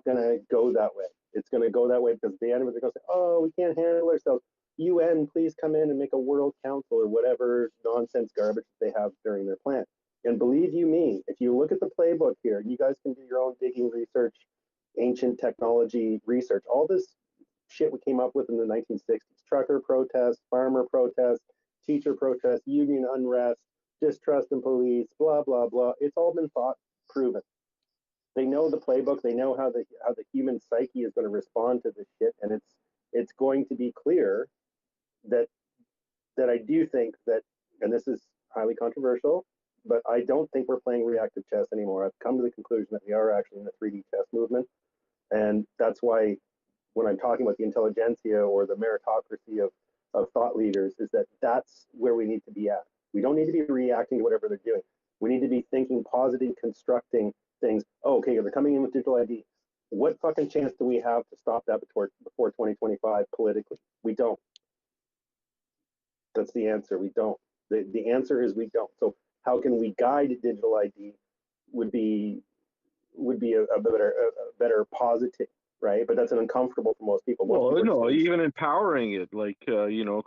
going to go that way. It's going to go that way because at the end of it, they're going to say, oh, we can't handle ourselves. UN, please come in and make a world council or whatever nonsense garbage they have during their plan. And believe you me, if you look at the playbook here, you guys can do your own digging research, ancient technology research, all this shit we came up with in the 1960s, trucker protests, farmer protests, teacher protests, union unrest, distrust in police, blah, blah, blah. It's all been thought proven. They know the playbook. They know how the human psyche is going to respond to this shit. And it's going to be clear that I do think that, and this is highly controversial, but I don't think we're playing reactive chess anymore. I've come to the conclusion that we are actually in the 3D chess movement. And that's why when I'm talking about the intelligentsia or the meritocracy of thought leaders, is that that's where we need to be at. We don't need to be reacting to whatever they're doing. We need to be thinking positive, constructing things. Oh, okay, they're coming in with digital ID. What fucking chance do we have to stop that before 2025 politically? We don't. That's the answer. We don't. The answer is we don't. So how can we guide digital ID would be a better positive, right? But that's an uncomfortable for most people. Well, Most people no, even empowering it, like,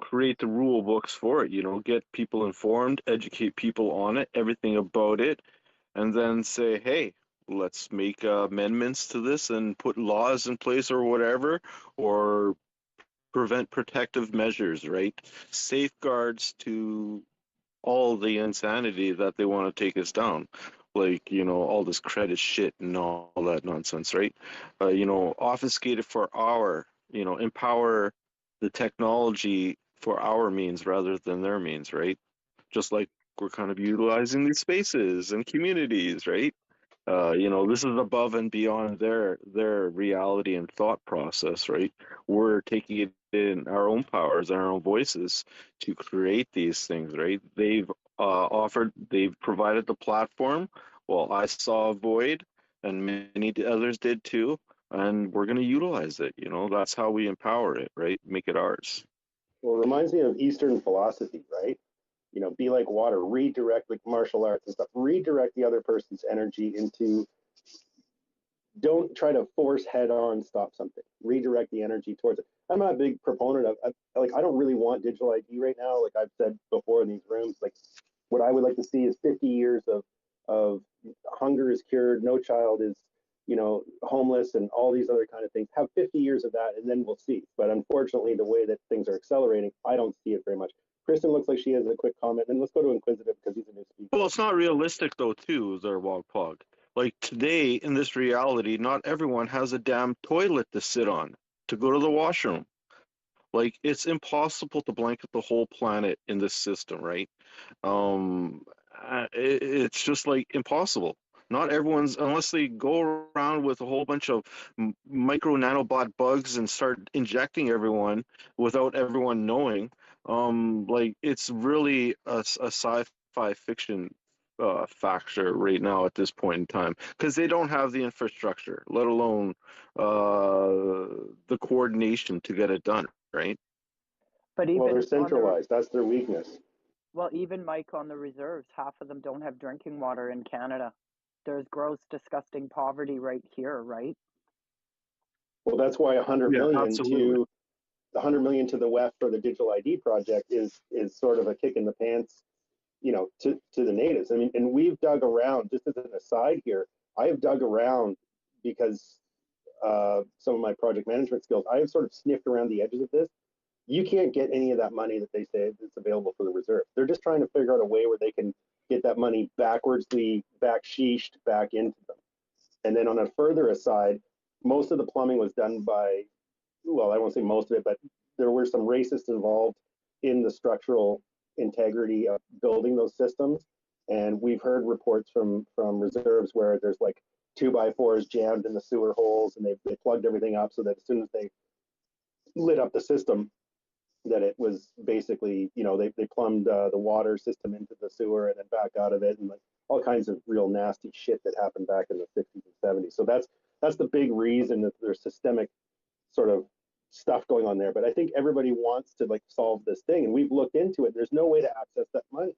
create the rule books for it, get people informed, educate people on it, everything about it, and then say, hey, let's make amendments to this and put laws in place or whatever, or prevent protective measures, right? Safeguards to all the insanity that they want to take us down. Like, all this credit shit and all that nonsense, right? Obfuscate it for our, empower the technology for our means rather than their means, right? Just like we're kind of utilizing these spaces and communities, right? This is above and beyond their reality and thought process, right? We're taking it in our own powers and our own voices to create these things, right? They've provided the platform. Well, I saw a void, and many others did too, and we're going to utilize it. That's how we empower it, right? Make it ours. Well, it reminds me of Eastern philosophy, right? Be like water, redirect, like martial arts and stuff, redirect the other person's energy into, don't try to force head on stop something, redirect the energy towards it. I'm not a big proponent of, I don't really want digital ID right now. Like I've said before in these rooms, like what I would like to see is 50 years of hunger is cured, no child is, homeless and all these other kind of things. Have 50 years of that and then we'll see. But unfortunately, the way that things are accelerating, I don't see it very much. Kristen looks like she has a quick comment, and let's go to Inquisitive because he's a new speaker. Well, it's not realistic though, too, Zerwog Pog. Like today, in this reality, not everyone has a damn toilet to sit on to go to the washroom. Like it's impossible to blanket the whole planet in this system, right? It's just like impossible. Not everyone's, unless they go around with a whole bunch of micro nanobot bugs and start injecting everyone without everyone knowing. Like it's really a sci-fi fiction factor right now at this point in time because they don't have the infrastructure, let alone the coordination to get it done, right? But Well, even they're on the centralized. That's their weakness. well, even Mike on the reserves, half of them don't have drinking water in Canada. There's gross, disgusting poverty right here, right? Well, that's why 100 Yeah, million absolutely. to the 100 million to the WEF for the digital ID project is sort of a kick in the pants, you know, to the natives. I mean, and we've dug around. Just as an aside here, I have dug around because some of my project management skills. I have sort of sniffed around the edges of this. You can't get any of that money that they say is available for the reserve. They're just trying to figure out a way where they can get that money backwardsly backsheeshed back into them. And then on a further aside, most of the plumbing was done by, well, I won't say most of it, but there were some racists involved in the structural integrity of building those systems. And we've heard reports from reserves where there's like 2x4s jammed in the sewer holes, and they plugged everything up so that as soon as they lit up the system, that it was basically, you know, they plumbed the water system into the sewer and then back out of it, and like all kinds of real nasty shit that happened back in the 60s and 70s. So that's the big reason that there's systemic sort of stuff going on there. But I think everybody wants to like solve this thing, and we've looked into it. There's no way to access that money.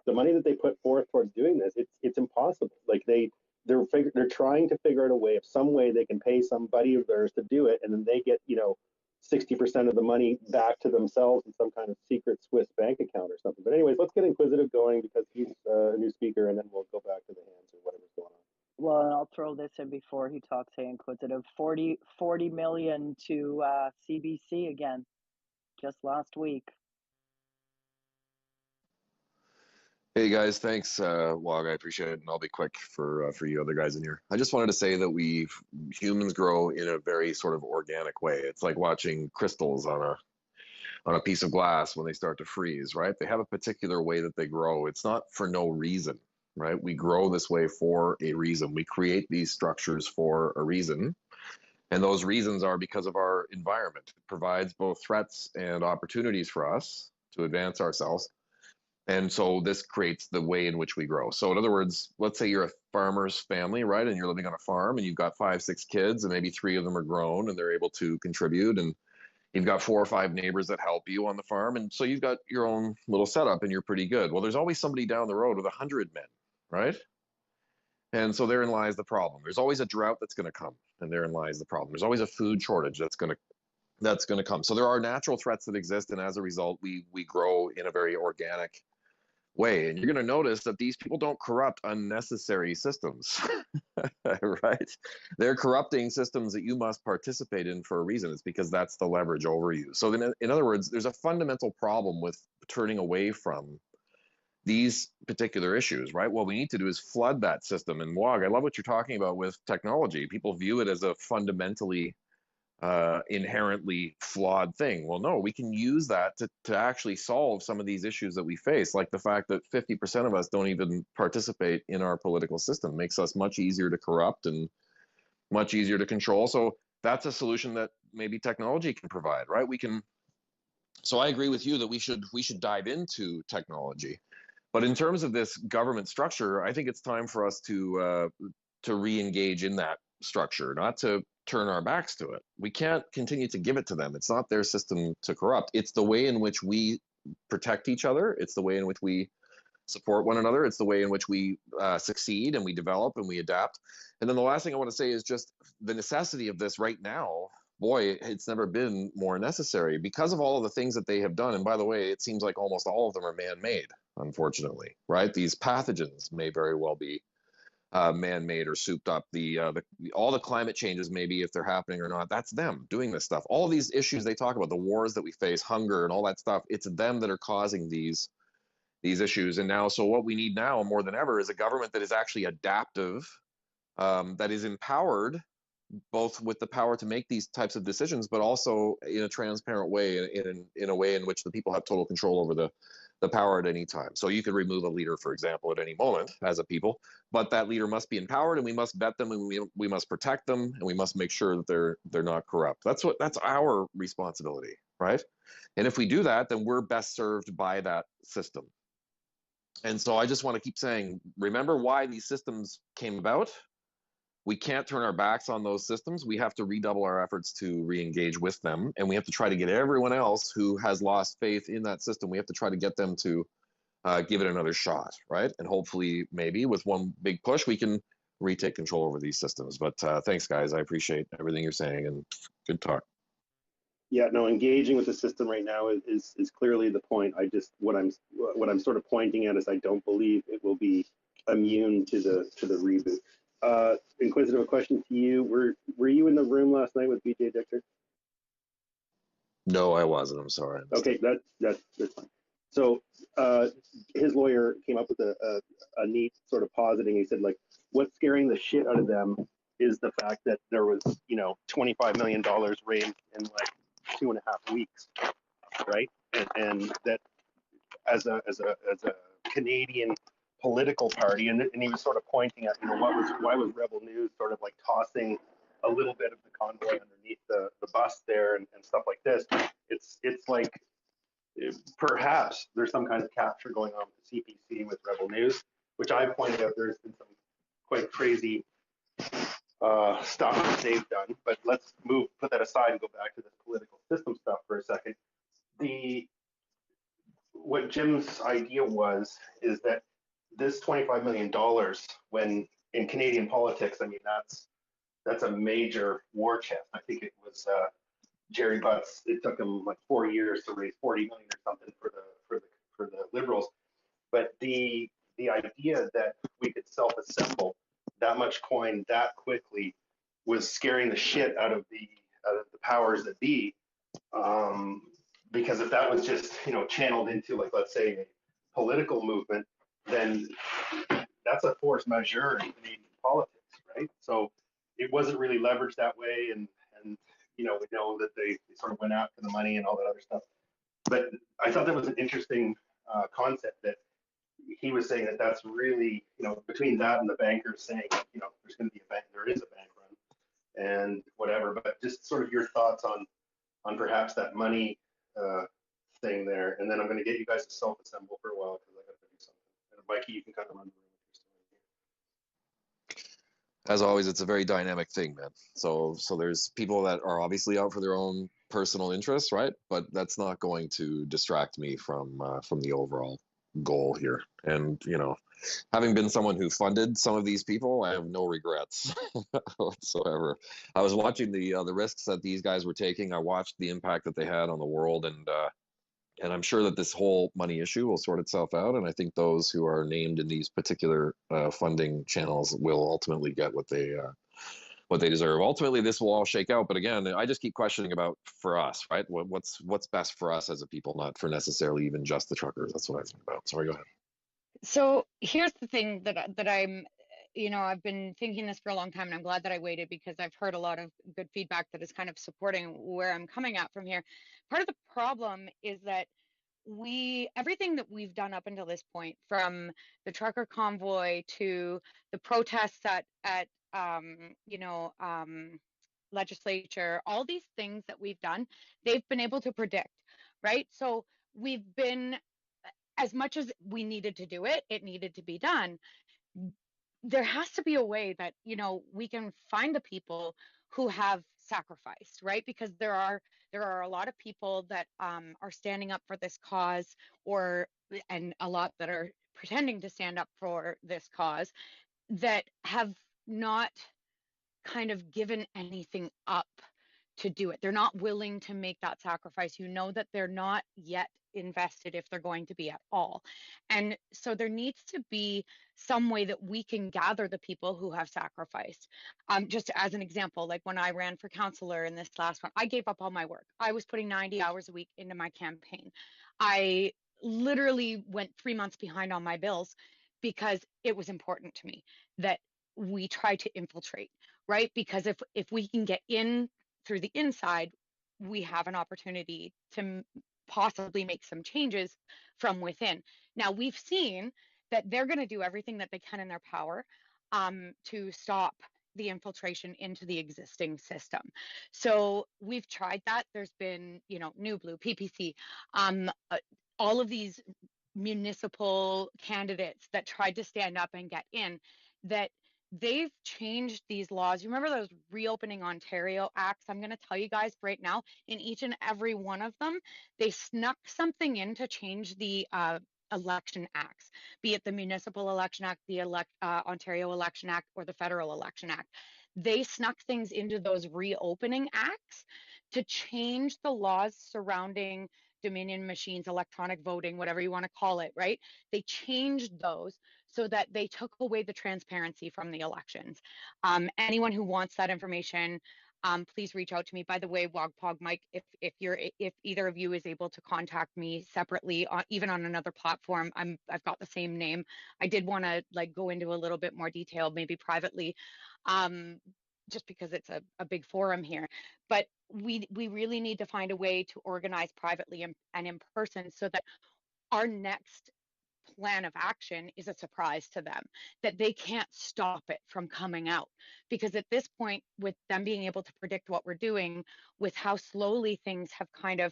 The money that they put forth towards doing this, it's impossible. Like they're trying to figure out a way, of some way they can pay somebody of theirs to do it, and then they get, you know, 60% of the money back to themselves in some kind of secret Swiss bank account or something. But anyways, let's get Inquisitive going because he's a new speaker, and then we'll go back to the hands or whatever's going on. Well, and I'll throw this in before he talks. Hey, Inquisitive, 40 million to CBC again, just last week. Hey guys, thanks, Wog. I appreciate it, and I'll be quick for you other guys in here. I just wanted to say that humans grow in a very sort of organic way. It's like watching crystals on a piece of glass when they start to freeze, right? They have a particular way that they grow. It's not for no reason, right? We grow this way for a reason. We create these structures for a reason, and those reasons are because of our environment. It provides both threats and opportunities for us to advance ourselves. And so this creates the way in which we grow. So in other words, let's say you're a farmer's family, right? And you're living on a farm and you've got 5, 6 kids, and maybe 3 of them are grown and they're able to contribute. And you've got 4 or 5 neighbors that help you on the farm. And so you've got your own little setup and you're pretty good. Well, there's always somebody down the road with 100 men, right? And so therein lies the problem. There's always a drought that's going to come, and therein lies the problem. There's always a food shortage that's going to come. So there are natural threats that exist, and as a result, we grow in a very organic way. And you're going to notice that these people don't corrupt unnecessary systems, right? They're corrupting systems that you must participate in for a reason. It's because that's the leverage over you. So then, in other words, there's a fundamental problem with turning away from these particular issues, right? What we need to do is flood that system. And Wog, I love what you're talking about with technology. People view it as a fundamentally inherently flawed thing. Well, no, we can use that to actually solve some of these issues that we face, like the fact that 50% of us don't even participate in our political system. Makes us much easier to corrupt and much easier to control. So that's a solution that maybe technology can provide, right? So I agree with you that we should dive into technology. But in terms of this government structure, I think it's time for us to re-engage in that structure, not to turn our backs to it. We can't continue to give it to them. It's not their system to corrupt. It's the way in which we protect each other. It's the way in which we support one another. It's the way in which we succeed and we develop and we adapt. And then the last thing I want to say is just the necessity of this right now. Boy, it's never been more necessary because of all of the things that they have done. And by the way, it seems like almost all of them are man-made, unfortunately, right? These pathogens may very well be man-made or souped up. All the climate changes, maybe if they're happening or not, that's them doing this stuff. All of these issues they talk about, the wars that we face, hunger and all that stuff, it's them that are causing these issues. And now, so what we need now more than ever is a government that is actually adaptive that is empowered both with the power to make these types of decisions, but also in a transparent way, in a way in which the people have total control over the power at any time. So you could remove a leader, for example, at any moment as a people, but that leader must be empowered, and we must vet them, and we must protect them, and we must make sure that they're not corrupt. That's our responsibility, right? And if we do that, then we're best served by that system. And so I just want to keep saying, remember why these systems came about. We can't turn our backs on those systems. We have to redouble our efforts to re-engage with them. And we have to try to get everyone else who has lost faith in that system, we have to try to get them to give it another shot, right? And hopefully, maybe with one big push, we can retake control over these systems. But thanks, guys. I appreciate everything you're saying, and good talk. Yeah, no, engaging with the system right now is clearly the point. I just what I'm sort of pointing at is I don't believe it will be immune to the reboot. Inquisitive, a question to you. Were you in the room last night with BJ Dixer? No, I wasn't. I'm sorry. Okay, that's fine. So his lawyer came up with a neat sort of positing. He said, like, what's scaring the shit out of them is the fact that there was, $25 million raised in like 2.5 weeks, right? And that as a Canadian political party, and he was sort of pointing at, why was Rebel News sort of like tossing a little bit of the convoy underneath the bus there and stuff like this. It's like perhaps there's some kind of capture going on with the CPC with Rebel News, which I pointed out there's been some quite crazy stuff that they've done. But let's put that aside and go back to this political system stuff for a second. What Jim's idea is that this $25 million, when in Canadian politics, I mean, that's a major war chest. I think it was Jerry Butts. It took him like 4 years to raise 40 million or something for the Liberals. But the idea that we could self-assemble that much coin that quickly was scaring the shit out of the powers that be. Because if that was just channeled into, like, let's say, a political movement, then that's a force majeure in Canadian politics, right? So it wasn't really leveraged that way, and we know that they sort of went after the money and all that other stuff. But I thought that was an interesting concept, that he was saying that that's really, between that and the bankers saying, there's going to be there is a bank run and whatever. But just sort of your thoughts on perhaps that money thing there, and then I'm going to get you guys to self-assemble for a while because I got to do something. And Mikey, you can kind of run the room if you're still in here. As always, it's a very dynamic thing, man. So there's people that are obviously out for their own personal interests, right? But that's not going to distract me from the overall goal here. And having been someone who funded some of these people, I have no regrets whatsoever. I was watching the risks that these guys were taking. I watched the impact that they had on the world, and I'm sure that this whole money issue will sort itself out. And I think those who are named in these particular funding channels will ultimately get what they deserve. Ultimately, this will all shake out. But again, I just keep questioning about for us, right? What's best for us as a people, not for necessarily even just the truckers. That's what I think about. Sorry, go ahead. So here's the thing that I'm, I've been thinking this for a long time, and I'm glad that I waited because I've heard a lot of good feedback that is kind of supporting where I'm coming at from here. Part of the problem is that everything that we've done up until this point, from the trucker convoy to the protests at legislature, all these things that we've done, they've been able to predict, right? So we've been, as much as we needed to do it, it needed to be done. There has to be a way that, we can find the people who have sacrificed, right? Because there are a lot of people that are standing up for this cause, and a lot that are pretending to stand up for this cause, that have not kind of given anything up to do it. They're not willing to make that sacrifice. That they're not yet invested, if they're going to be at all. And so there needs to be some way that we can gather the people who have sacrificed. Just as an example, like when I ran for councillor in this last one, I gave up all my work. I was putting 90 hours a week into my campaign. I literally went 3 months behind on my bills because it was important to me that we try to infiltrate, right? Because if we can get in through the inside, we have an opportunity to possibly make some changes from within. Now, we've seen that they're going to do everything that they can in their power to stop the infiltration into the existing system. So we've tried that. There's been, New Blue, PPC, all of these municipal candidates that tried to stand up and get in, that they've changed these laws. You remember those Reopening Ontario acts? I'm going to tell you guys right now, in each and every one of them, they snuck something in to change the election acts, be it the Municipal Election Act, the Ontario Election Act, or the Federal Election Act. They snuck things into those reopening acts to change the laws surrounding Dominion machines, electronic voting, whatever you want to call it, right? They changed those so that they took away the transparency from the elections. Anyone who wants that information, please reach out to me. By the way, Wogpog Mike, if either of you is able to contact me separately, even on another platform, I've got the same name. I did want to go into a little bit more detail, maybe privately, just because it's a big forum here. But we really need to find a way to organize privately and in person so that our next plan of action is a surprise to them, that they can't stop it from coming out. Because at this point, with them being able to predict what we're doing, with how slowly things have kind of,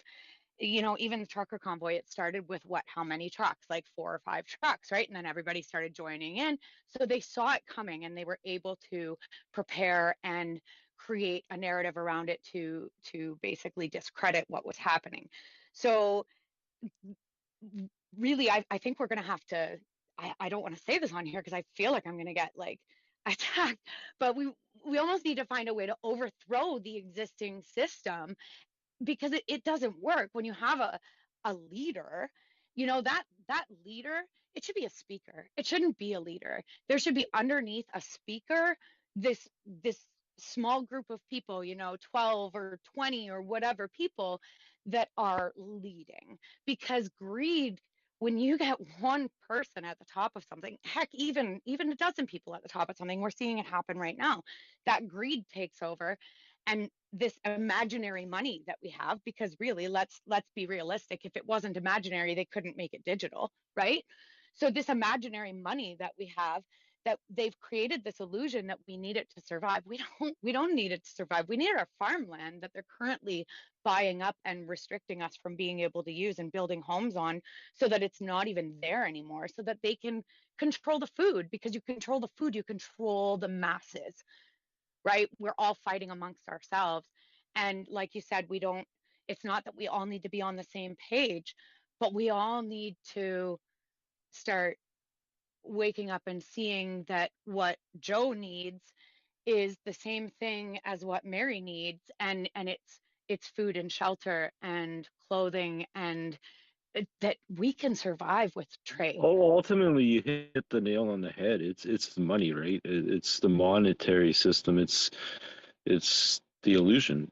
even the trucker convoy, it started with how many trucks, like 4 or 5 trucks, right? And then everybody started joining in. So they saw it coming and they were able to prepare and create a narrative around it to basically discredit what was happening. So really, I think we're going to have to, I don't want to say this on here because I feel like I'm going to get attacked, but we almost need to find a way to overthrow the existing system, because it doesn't work when you have a leader, that leader, it should be a speaker. It shouldn't be a leader. There should be underneath a speaker, this small group of people, 12 or 20 or whatever people that are leading. Because greed, when you get one person at the top of something, heck, even a dozen people at the top of something, we're seeing it happen right now, that greed takes over. And this imaginary money that we have, because really, let's be realistic, if it wasn't imaginary, they couldn't make it digital, right? So this imaginary money that we have, that they've created this illusion that we need it to survive. We don't need it to survive. We need our farmland that they're currently buying up and restricting us from being able to use and building homes on, so that it's not even there anymore, so that they can control the food. Because you control the food, you control the masses, right? We're all fighting amongst ourselves. And like you said, it's not that we all need to be on the same page, but we all need to start waking up and seeing that what Joe needs is the same thing as what Mary needs, and it's food and shelter and clothing, and that we can survive with trade. Oh, ultimately, you hit the nail on the head. It's the money, right? It's the monetary system. It's the illusion.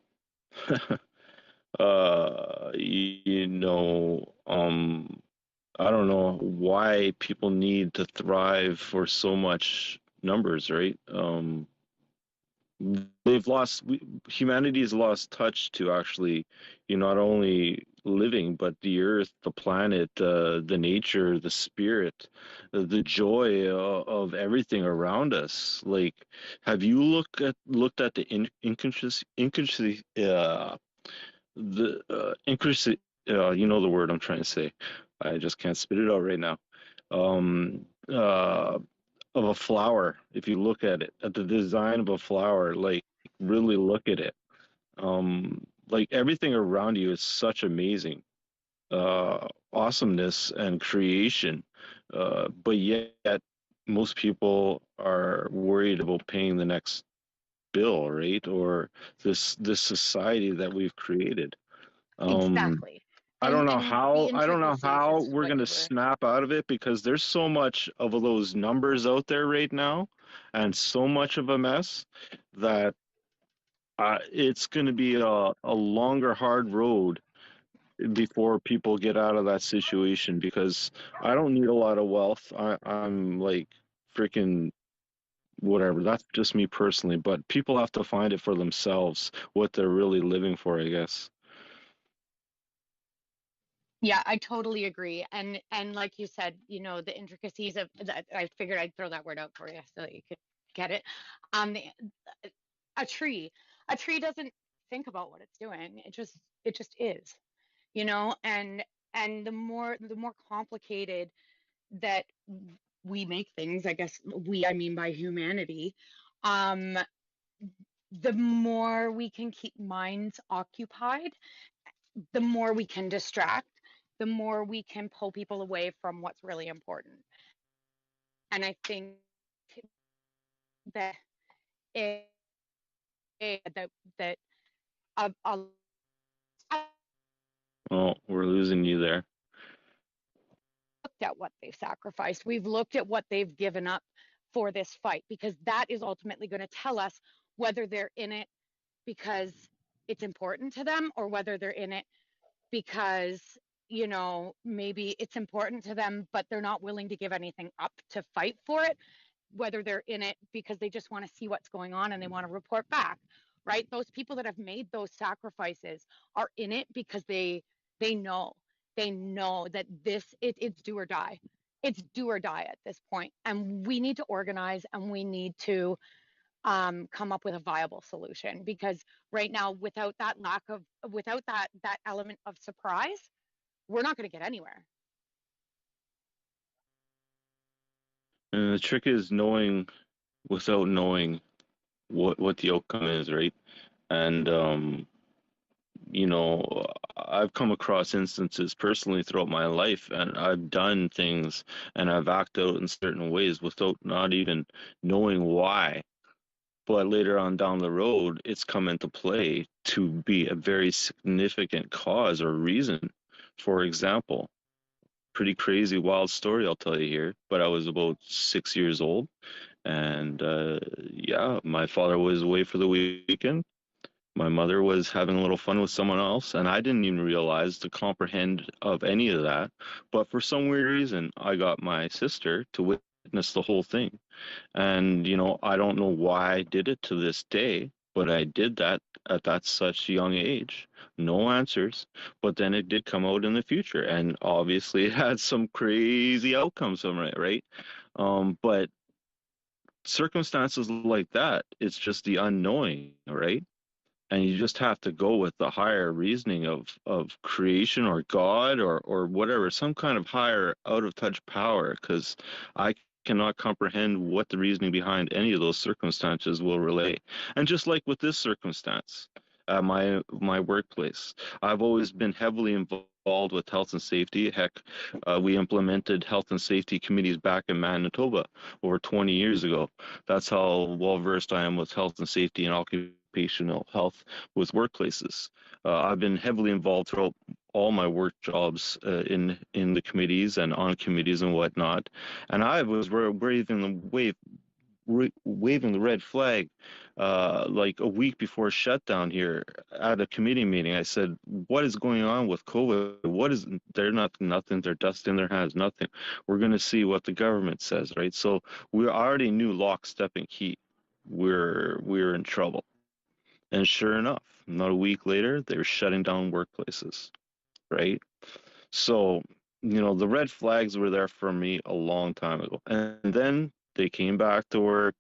I don't know why people need to thrive for so much numbers, right? Humanity has lost touch to actually, not only living, but the earth, the planet, the nature, the spirit, the joy of everything around us. Like, have you looked at the inconscious, you know the word I'm trying to say. I just can't spit it out right now. Of a flower. If you look at it, at the design of a flower, like really look at it. Like everything around you is such amazing awesomeness and creation. But yet most people are worried about paying the next bill, right? Or this society that we've created. Exactly. I don't know And how the we're going to snap out of it, because there's so much of those numbers out there right now and so much of a mess that it's going to be a longer, hard road before people get out of that situation, because I don't need a lot of wealth. I'm like freaking whatever. That's just me personally, but people have to find it for themselves what they're really living for, I guess. Yeah, I totally agree. And like you said, you know, the intricacies of that, I figured I'd throw that word out for you so that you could get it. The, a tree, a tree doesn't think about what it's doing. It just is, you know, and the more complicated that we make things, I guess I mean by humanity, um, the more we can keep minds occupied, the more we can distract, the more we can pull people away from what's really important. And I think that it, that a Oh, we're losing you there. looked at what they've sacrificed. We've looked at what they've given up for this fight, because that is ultimately going to tell us whether they're in it because it's important to them, or whether they're in it because, you know, maybe it's important to them, but they're not willing to give anything up to fight for it. Whether they're in it because they just want to see what's going on and they want to report back, right? Those people that have made those sacrifices are in it because they know they know that it's do or die. It's do or die at this point, and we need to organize, and we need to come up with a viable solution, because right now, without that element of surprise, we're not going to get anywhere. And the trick is knowing without knowing what the outcome is, right? And you know, I've come across instances personally throughout my life, and I've done things and I've acted out in certain ways without not even knowing why. But later on down the road, it's come into play to be a very significant cause or reason. For example, pretty crazy, wild story I'll tell you here, but I was about 6 years old, and yeah, my father was away for the weekend. My mother was having a little fun with someone else, and I didn't even realize to comprehend of any of that. But for some weird reason, I got my sister to witness the whole thing. And, you know, I don't know why I did it to this day, but I did that at that such young age. No answers. But then it did come out in the future, and obviously it had some crazy outcomes from it, right? But circumstances like that, it's just the unknowing, right? And you just have to go with the higher reasoning of creation or God or whatever, some kind of higher out of touch power, because I cannot comprehend what the reasoning behind any of those circumstances will relay. And just like with this circumstance, my workplace, I've always been heavily involved with health and safety. Heck, we implemented health and safety committees back in Manitoba over 20 years ago. That's how well versed I am with health and safety and occupational health with workplaces. I've been heavily involved throughout all my work jobs in the committees and on committees and whatnot, and I was waving the red flag like a week before shutdown here at a committee meeting. I said, what is going on with COVID? What is, they're not nothing, they're dust in their hands, nothing. We're going to see what the government says, right? So we already knew lockstep and key. We're in trouble. And sure enough, not a week later, they were shutting down workplaces, right? So, you know, the red flags were there for me a long time ago. And then they came back to work.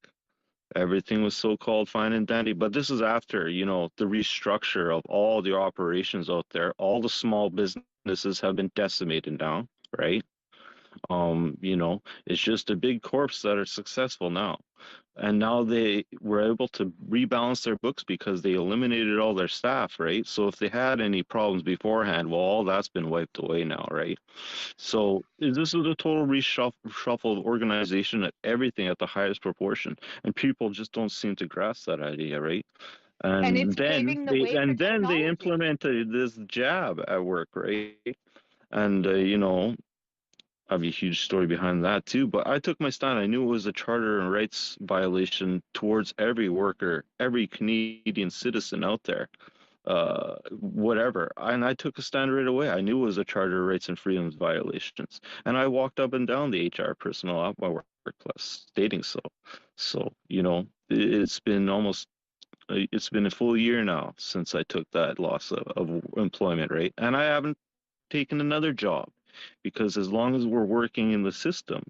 Everything was so-called fine and dandy. But this is after, you know, the restructure of all the operations out there. All the small businesses have been decimated now, right? You know, it's just a big corpse that are successful now. And now they were able to rebalance their books because they eliminated all their staff, right? So if they had any problems beforehand, well, all that's been wiped away now, right? So this is a total reshuffle of organization at everything at the highest proportion, and people just don't seem to grasp that idea, right? And it's paving the way for then they technology. implemented this jab at work, right? And you know, I have a huge story behind that too, but I took my stand. I knew it was a charter and rights violation towards every worker, every Canadian citizen out there. whatever. And I took a stand right away. I knew it was a Charter of Rights and Freedoms violations, and I walked up and down the HR personnel at my workplace stating so. So, it's been it's been a full year now since I took that loss of employment, right? And I haven't taken another job because as long as we're working in the system,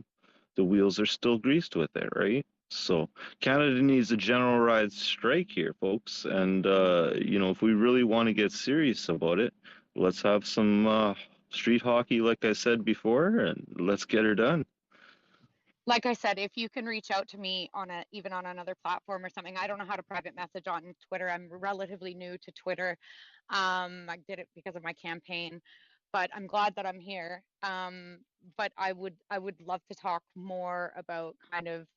the wheels are still greased with it, right? So Canada needs a general ride strike here, folks. And, if we really want to get serious about it, let's have some street hockey, like I said before, and let's get her done. Like I said, if you can reach out to me even on another platform or something, I don't know how to private message on Twitter. I'm relatively new to Twitter. I did it because of my campaign, but I'm glad that I'm here. But I would love to talk more about kind of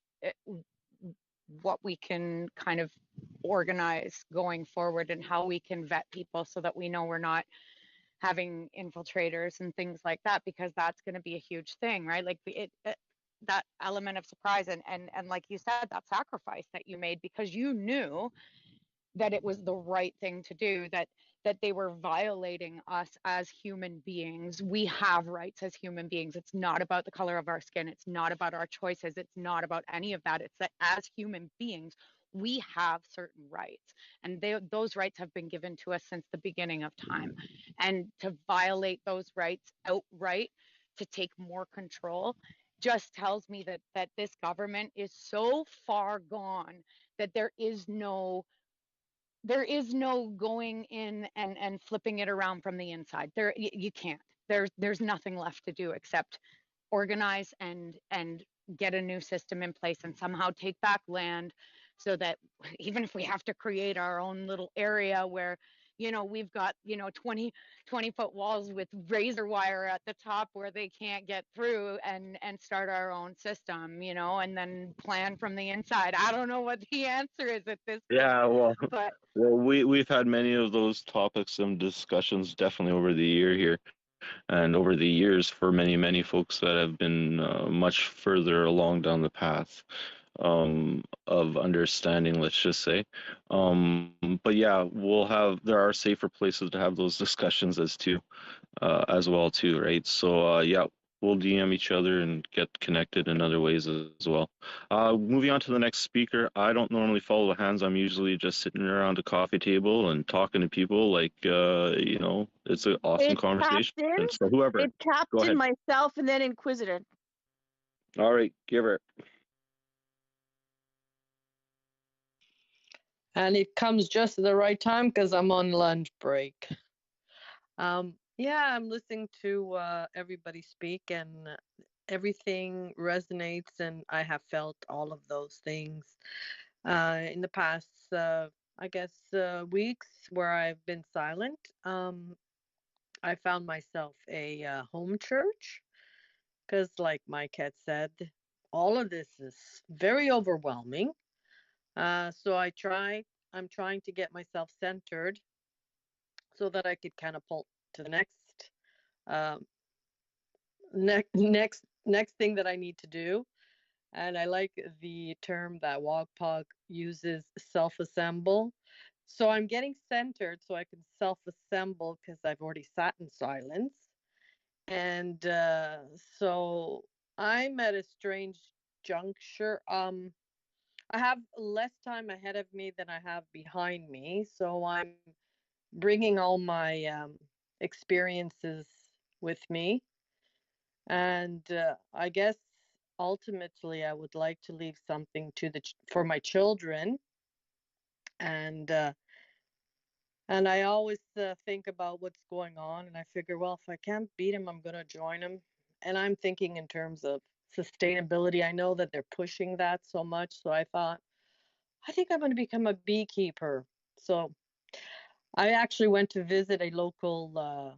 what we can kind of organize going forward and how we can vet people so that we know we're not having infiltrators and things like that, because that's going to be a huge thing, right? Like that element of surprise and like you said, that sacrifice that you made because you knew that it was the right thing to do, that they were violating us as human beings. We have rights as human beings. It's not about the color of our skin. It's not about our choices. It's not about any of that. It's that as human beings, we have certain rights, and those rights have been given to us since the beginning of time. And to violate those rights outright, to take more control, just tells me that this government is so far gone that there is no going in and flipping it around from the inside. You can't. There's nothing left to do except organize and get a new system in place and somehow take back land, so that even if we have to create our own little area where we've got 20-foot walls with razor wire at the top where they can't get through, and start our own system, and then plan from the inside. I don't know what the answer is at this point. Yeah, well, but we've had many of those topics and discussions definitely over the year here, and over the years for many folks that have been much further along down the path of understanding, let's just say. But yeah, there are safer places to have those discussions as well too, right? So yeah, we'll DM each other and get connected in other ways as well. Moving on to the next speaker. I don't normally follow the hands. I'm usually just sitting around a coffee table and talking to people. Like, it's an awesome conversation. Captain, So whoever, it's go Captain, ahead. myself, and then Inquisitor. All right, give her. And it comes just at the right time because I'm on lunch break. Yeah, I'm listening to everybody speak, and everything resonates, and I have felt all of those things in the past, I guess, weeks where I've been silent. I found myself a home church because, like Mike had said, all of this is very overwhelming. So I'm trying to get myself centered so that I could kind of pull to the next thing that I need to do. And I like the term that WAGPOG uses, self-assemble. So I'm getting centered so I can self-assemble because I've already sat in silence. And so I'm at a strange juncture. I have less time ahead of me than I have behind me. So I'm bringing all my experiences with me. And I guess ultimately I would like to leave something for my children. And I always think about what's going on, and I figure, well, if I can't beat them, I'm going to join them. And I'm thinking in terms of sustainability. I know that they're pushing that so much. So I thought, I think I'm going to become a beekeeper. So I actually went to visit a local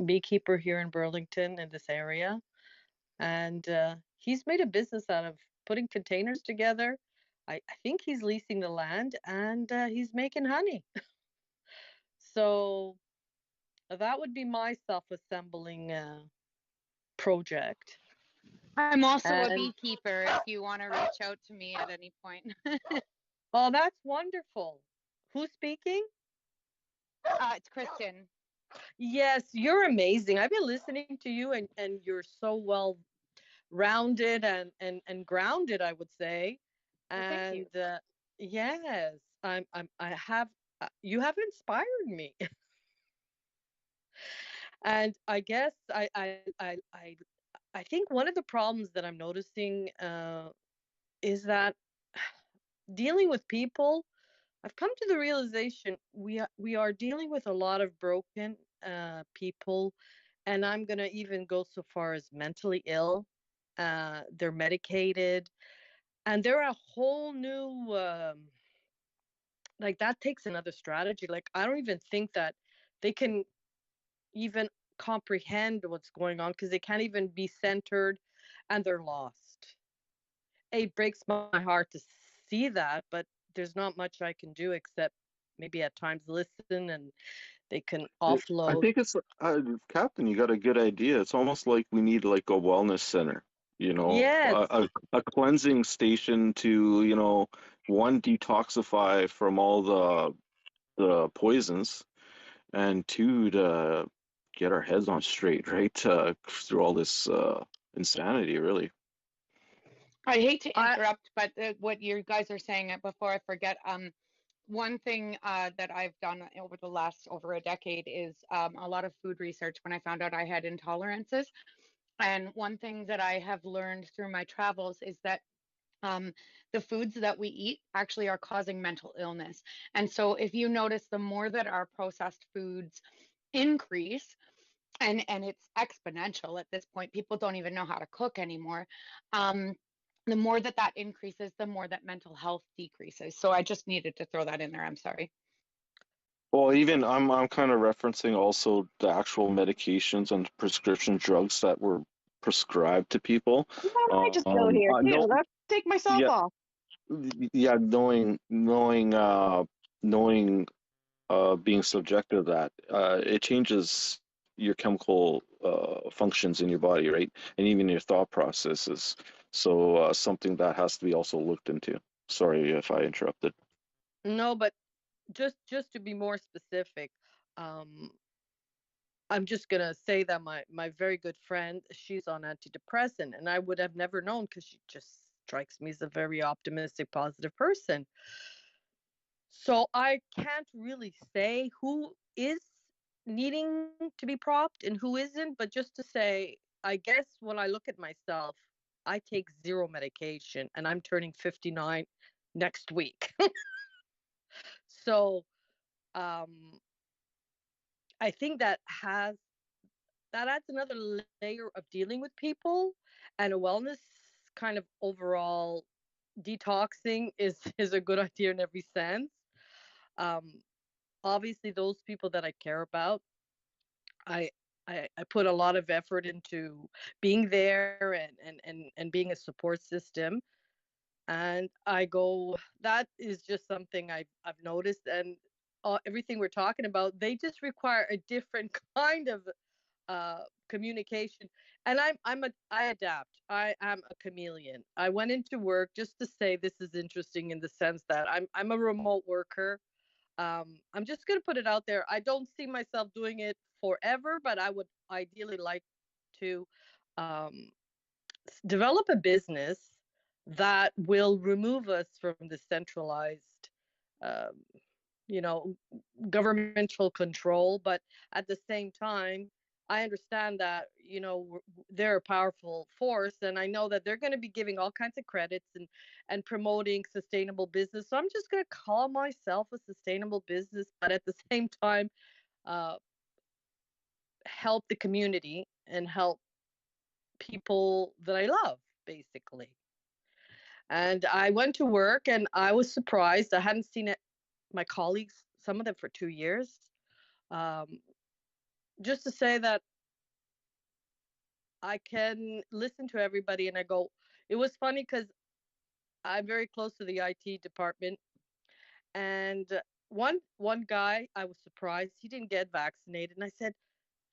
beekeeper here in Burlington in this area. And he's made a business out of putting containers together. I think he's leasing the land, and he's making honey. So that would be my self-assembling project. I'm also a beekeeper if you want to reach out to me at any point. Oh, that's wonderful. Who's speaking? It's Kristen. Yes, you're amazing. I've been listening to you, and you're so well rounded and grounded, I would say. Well, thank you. And yes, I have you have inspired me. And I guess I think one of the problems that I'm noticing is that dealing with people, I've come to the realization we are dealing with a lot of broken people, and I'm gonna even go so far as mentally ill. They're medicated, and they're a whole new like that takes another strategy. Like I don't even think that they can even comprehend what's going on because they can't even be centered, and they're lost. It breaks my heart to see that, but there's not much I can do except maybe at times listen, and they can I offload. think it's Captain. You got a good idea. It's almost like we need like a wellness center. You know, Yes. a cleansing station to one, detoxify from all the poisons, and two, to get our heads on straight, right? Through all this insanity, really. I hate to interrupt, but what you guys are saying, before I forget, one thing that I've done over the last over a decade is a lot of food research when I found out I had intolerances. And one thing that I have learned through my travels is that the foods that we eat actually are causing mental illness. And so if you notice, the more that our processed foods increase, and it's exponential at this point, people don't even know how to cook anymore. The more that that increases, the more that mental health decreases. So I just needed to throw that in there. I'm sorry. Well, even I'm kind of referencing also the actual medications and prescription drugs that were prescribed to people. Why don't I just go here too? No, Let's take myself yeah, off. yeah, knowing being subjected to that, it changes your chemical functions in your body, right? And even your thought processes. So something that has to be also looked into. Sorry if I interrupted. No, but just to be more specific, um, I'm just gonna say that my very good friend, she's on antidepressant, and I would have never known because she just strikes me as a very optimistic, positive person. So I can't really say who is needing to be propped and who isn't, but just to say, I guess when I look at myself, I take zero medication, and I'm turning 59 next week. So I think that adds another layer of dealing with people, and a wellness kind of overall detoxing is a good idea in every sense. Um, Obviously, those people that I care about, I I put a lot of effort into being there and being a support system. And that is just something I've noticed. And everything we're talking about, they just require a different kind of communication. And I adapt. I am a chameleon. I went into work just to say this is interesting in the sense that I'm a remote worker. I'm just gonna put it out there. I don't see myself doing it forever, but I would ideally like to um, develop a business that will remove us from the centralized um, you know, governmental control. But at the same time, I understand that, they're a powerful force, and I know that they're going to be giving all kinds of credits and promoting sustainable business. So I'm just going to call myself a sustainable business, but at the same time, uh, help the community and help people that I love, basically. And I went to work, and I was surprised. I hadn't seen my colleagues, some of them for 2 years. Um, just to say that I can listen to everybody, and I go, it was funny because I'm very close to the IT department, and one guy, I was surprised he didn't get vaccinated, and I said,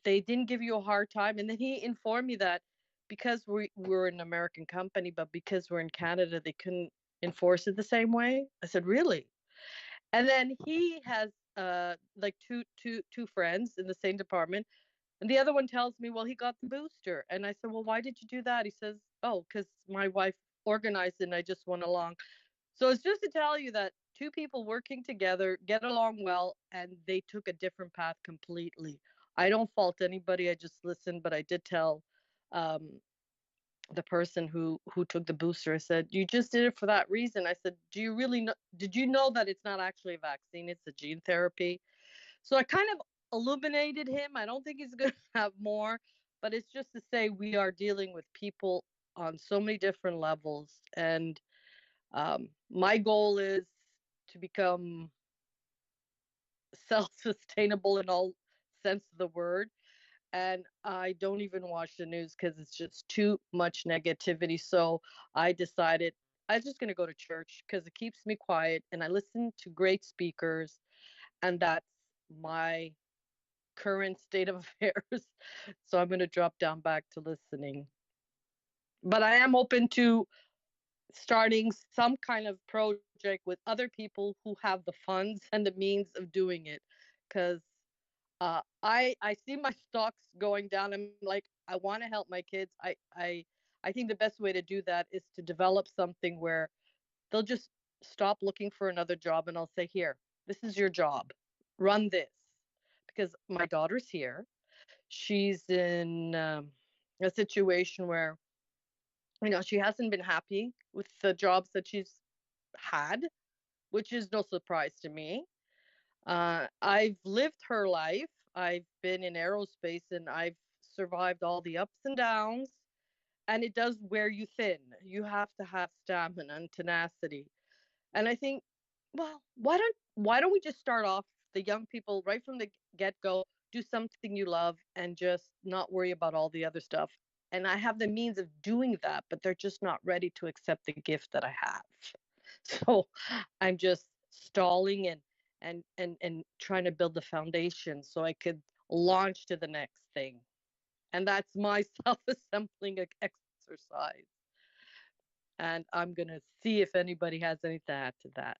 they didn't give you a hard time? And then he informed me that because we're an American company, but because we're in Canada, they couldn't enforce it the same way. I said, really? And then he has like two friends in the same department. And the other one tells me, well, he got the booster. And I said, well, why did you do that? He says, oh, because my wife organized it and I just went along. So it's just to tell you that two people working together get along well and they took a different path completely. I don't fault anybody. I just listened, but I did tell um, the person who took the booster. I said, you just did it for that reason. I said, do you really know? Did you know that it's not actually a vaccine? It's a gene therapy. So I kind of illuminated him. I don't think he's going to have more, but it's just to say we are dealing with people on so many different levels. And my goal is to become self-sustainable in all sense of the word. And I don't even watch the news because it's just too much negativity. So I decided I'm just going to go to church because it keeps me quiet and I listen to great speakers. And that's my current state of affairs. So I'm going to drop down back to listening. But I am open to starting some kind of project with other people who have the funds and the means of doing it, because I see my stocks going down. I'm like, I want to help my kids. I think the best way to do that is to develop something where they'll just stop looking for another job and I'll say, here, this is your job, run this. Because my daughter's here, she's in a situation where she hasn't been happy with the jobs that she's had, which is no surprise to me. I've lived her life. I've been in aerospace and I've survived all the ups and downs, and it does wear you thin. You have to have stamina and tenacity. And I think, well, why don't we just start off the young people right from the get-go, do something you love and just not worry about all the other stuff. And I have the means of doing that, but they're just not ready to accept the gift that I have. So I'm just stalling and trying to build the foundation so I could launch to the next thing. And that's my self-assembling exercise. And I'm going to see if anybody has anything to add to that.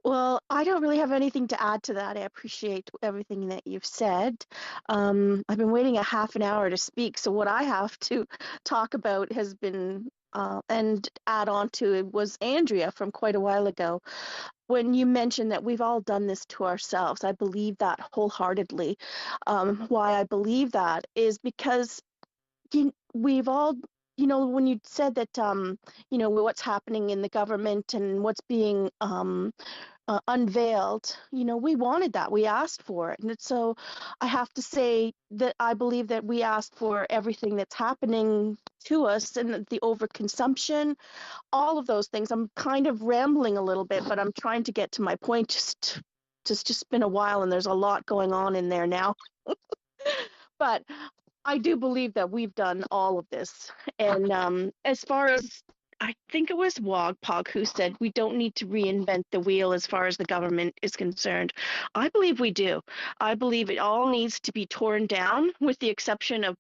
Well, I don't really have anything to add to that. I appreciate everything that you've said. I've been waiting a half an hour to speak, so what I have to talk about has been, and add on to it, was Andrea from quite a while ago. When you mentioned that we've all done this to ourselves, I believe that wholeheartedly. Why I believe that is because we've all, when you said that, what's happening in the government and what's being unveiled, we wanted that. We asked for it. And so I have to say that I believe that we asked for everything that's happening to us, and the overconsumption, all of those things. I'm kind of rambling a little bit, but I'm trying to get to my point. Just been a while and there's a lot going on in there now. But I do believe that we've done all of this. And as far as, I think it was Wogpog who said we don't need to reinvent the wheel as far as the government is concerned. I believe we do. I believe it all needs to be torn down, with the exception of,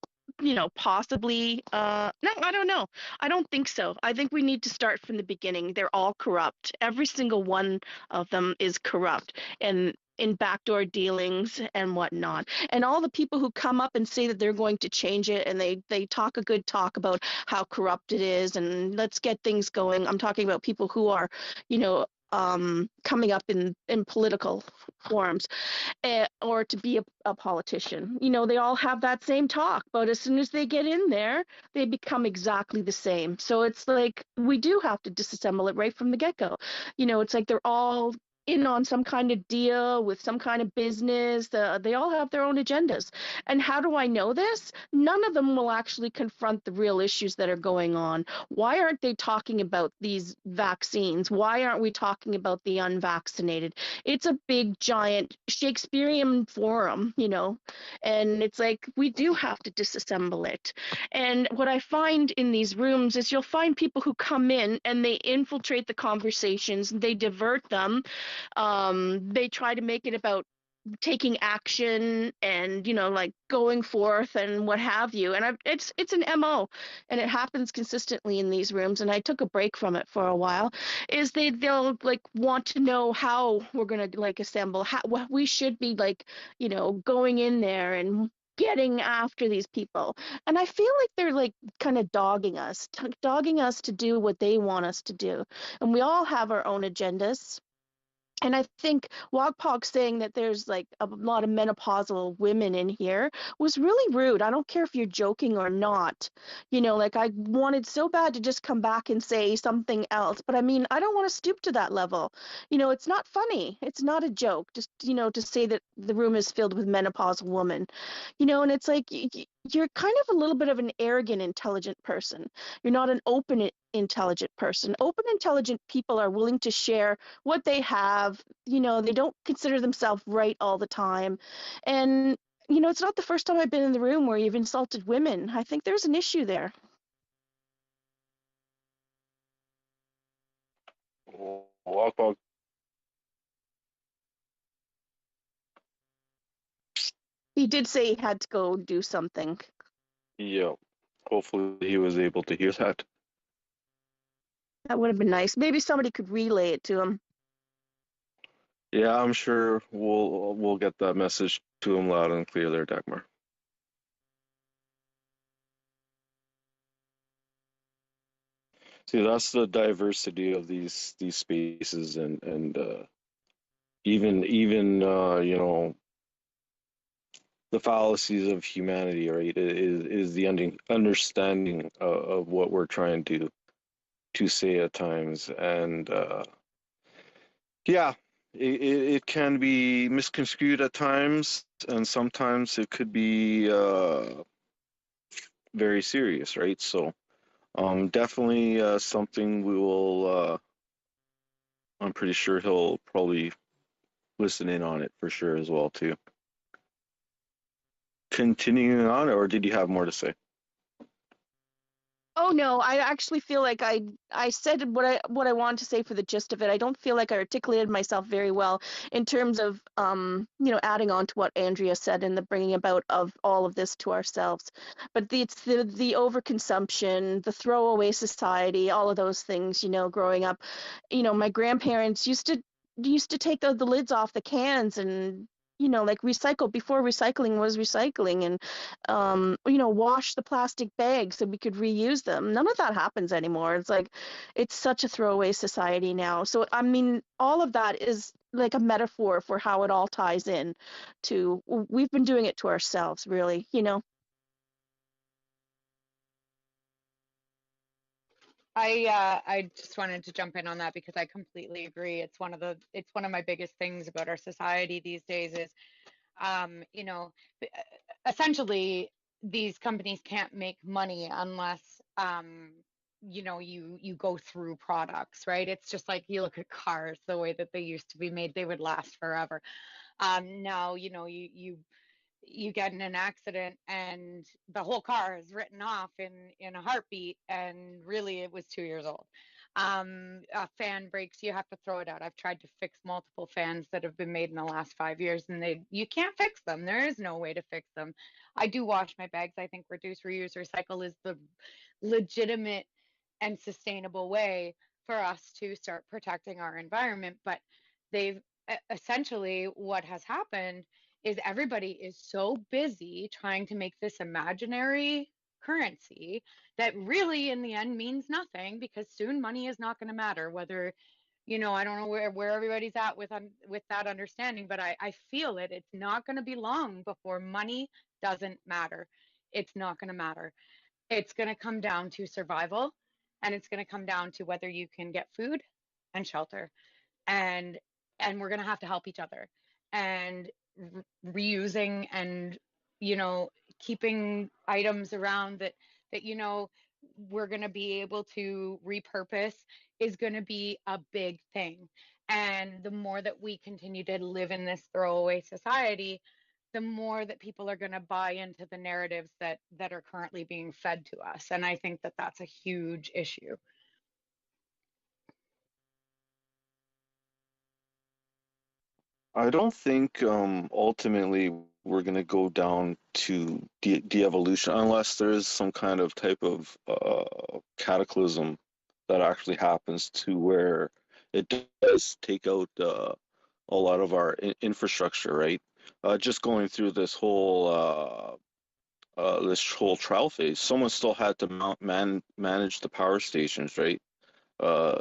possibly, no, I don't know. I don't think so. I think we need to start from the beginning. They're all corrupt. Every single one of them is corrupt. And in backdoor dealings and whatnot. And all the people who come up and say that they're going to change it, and they talk a good talk about how corrupt it is and let's get things going. I'm talking about people who are, coming up in political forums, or to be a politician. They all have that same talk, but as soon as they get in there, they become exactly the same. So it's like we do have to disassemble it right from the get-go. It's like they're all in on some kind of deal with some kind of business. They all have their own agendas. And how do I know this? None of them will actually confront the real issues that are going on. Why aren't they talking about these vaccines? Why aren't we talking about the unvaccinated? It's a big, giant Shakespearean forum, and it's like we do have to disassemble it. And what I find in these rooms is you'll find people who come in and they infiltrate the conversations, they divert them. They try to make it about taking action and like going forth and what have you. And it's an MO, and it happens consistently in these rooms, and I took a break from it for a while. Is they'll like want to know how we're going to like assemble, how what we should be like, going in there and getting after these people. And I feel like they're like kind of dogging us to do what they want us to do. And we all have our own agendas. And I think Wagpog saying that there's like a lot of menopausal women in here was really rude. I don't care if you're joking or not. Like I wanted so bad to just come back and say something else. But I mean, I don't want to stoop to that level. It's not funny. It's not a joke. Just, to say that the room is filled with menopausal women. And it's like you're kind of a little bit of an arrogant, intelligent person. You're not an open, intelligent person. Open, intelligent people are willing to share what they have. They don't consider themselves right all the time. And, it's not the first time I've been in the room where you've insulted women. I think there's an issue there. Wagpog. He did say he had to go do something. Yeah. Hopefully he was able to hear that. That would have been nice. Maybe somebody could relay it to him. Yeah, I'm sure we'll get that message to him loud and clear there, Dagmar. See, that's the diversity of these spaces, and even the fallacies of humanity, right? Is the understanding of what we're trying to say at times, and yeah, it can be misconstrued at times, and sometimes it could be very serious, right? So definitely something we will I'm pretty sure he'll probably listen in on it for sure as well too. Continuing on, or did you have more to say? Oh no, I actually feel like I said what I wanted to say for the gist of it. I don't feel like I articulated myself very well in terms of adding on to what Andrea said and the bringing about of all of this to ourselves. But it's the overconsumption, the throwaway society, all of those things, growing up. My grandparents used to take the lids off the cans and like recycle before recycling was recycling, and wash the plastic bags so we could reuse them. None of that happens anymore. It's like it's such a throwaway society now. So I mean, all of that is like a metaphor for how it all ties in to we've been doing it to ourselves, really. I just wanted to jump in on that because I completely agree. It's one of my biggest things about our society these days is, essentially these companies can't make money unless, you go through products, right? It's just like you look at cars, the way that they used to be made, they would last forever. Now, you get in an accident and the whole car is written off in a heartbeat, and really it was 2 years old. A fan breaks, you have to throw it out. I've tried to fix multiple fans that have been made in the last 5 years, and you can't fix them. There is no way to fix them. I do wash my bags. I think reduce, reuse, recycle is the legitimate and sustainable way for us to start protecting our environment. But they've essentially, what has happened is everybody is so busy trying to make this imaginary currency that really in the end means nothing, because soon money is not going to matter. Whether, I don't know where everybody's at with that understanding, but I feel it. It's not going to be long before money doesn't matter. It's not going to matter. It's going to come down to survival, and it's going to come down to whether you can get food and shelter, and we're going to have to help each other, and reusing and keeping items around that we're going to be able to repurpose is going to be a big thing. And the more that we continue to live in this throwaway society, the more that people are going to buy into the narratives that are currently being fed to us. And I think that that's a huge issue. I don't think ultimately we're going to go down to de-evolution unless there is some kind of type of cataclysm that actually happens to where it does take out a lot of our infrastructure, right? Just going through this whole trial phase, someone still had to manage the power stations, right?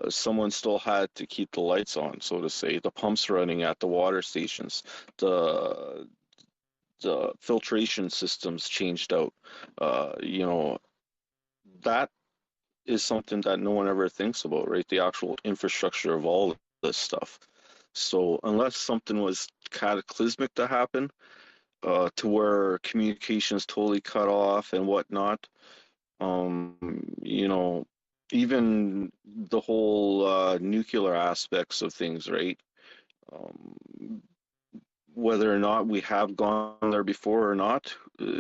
Someone still had to keep the lights on, so to say, the pumps running at the water stations, the the filtration systems changed out. You know, that is something that no one ever thinks about, right? The actual infrastructure of all of this stuff. So unless something was cataclysmic to happen, to where communications totally cut off and whatnot, you know, even the whole nuclear aspects of things, right? Um, whether or not we have gone there before or not,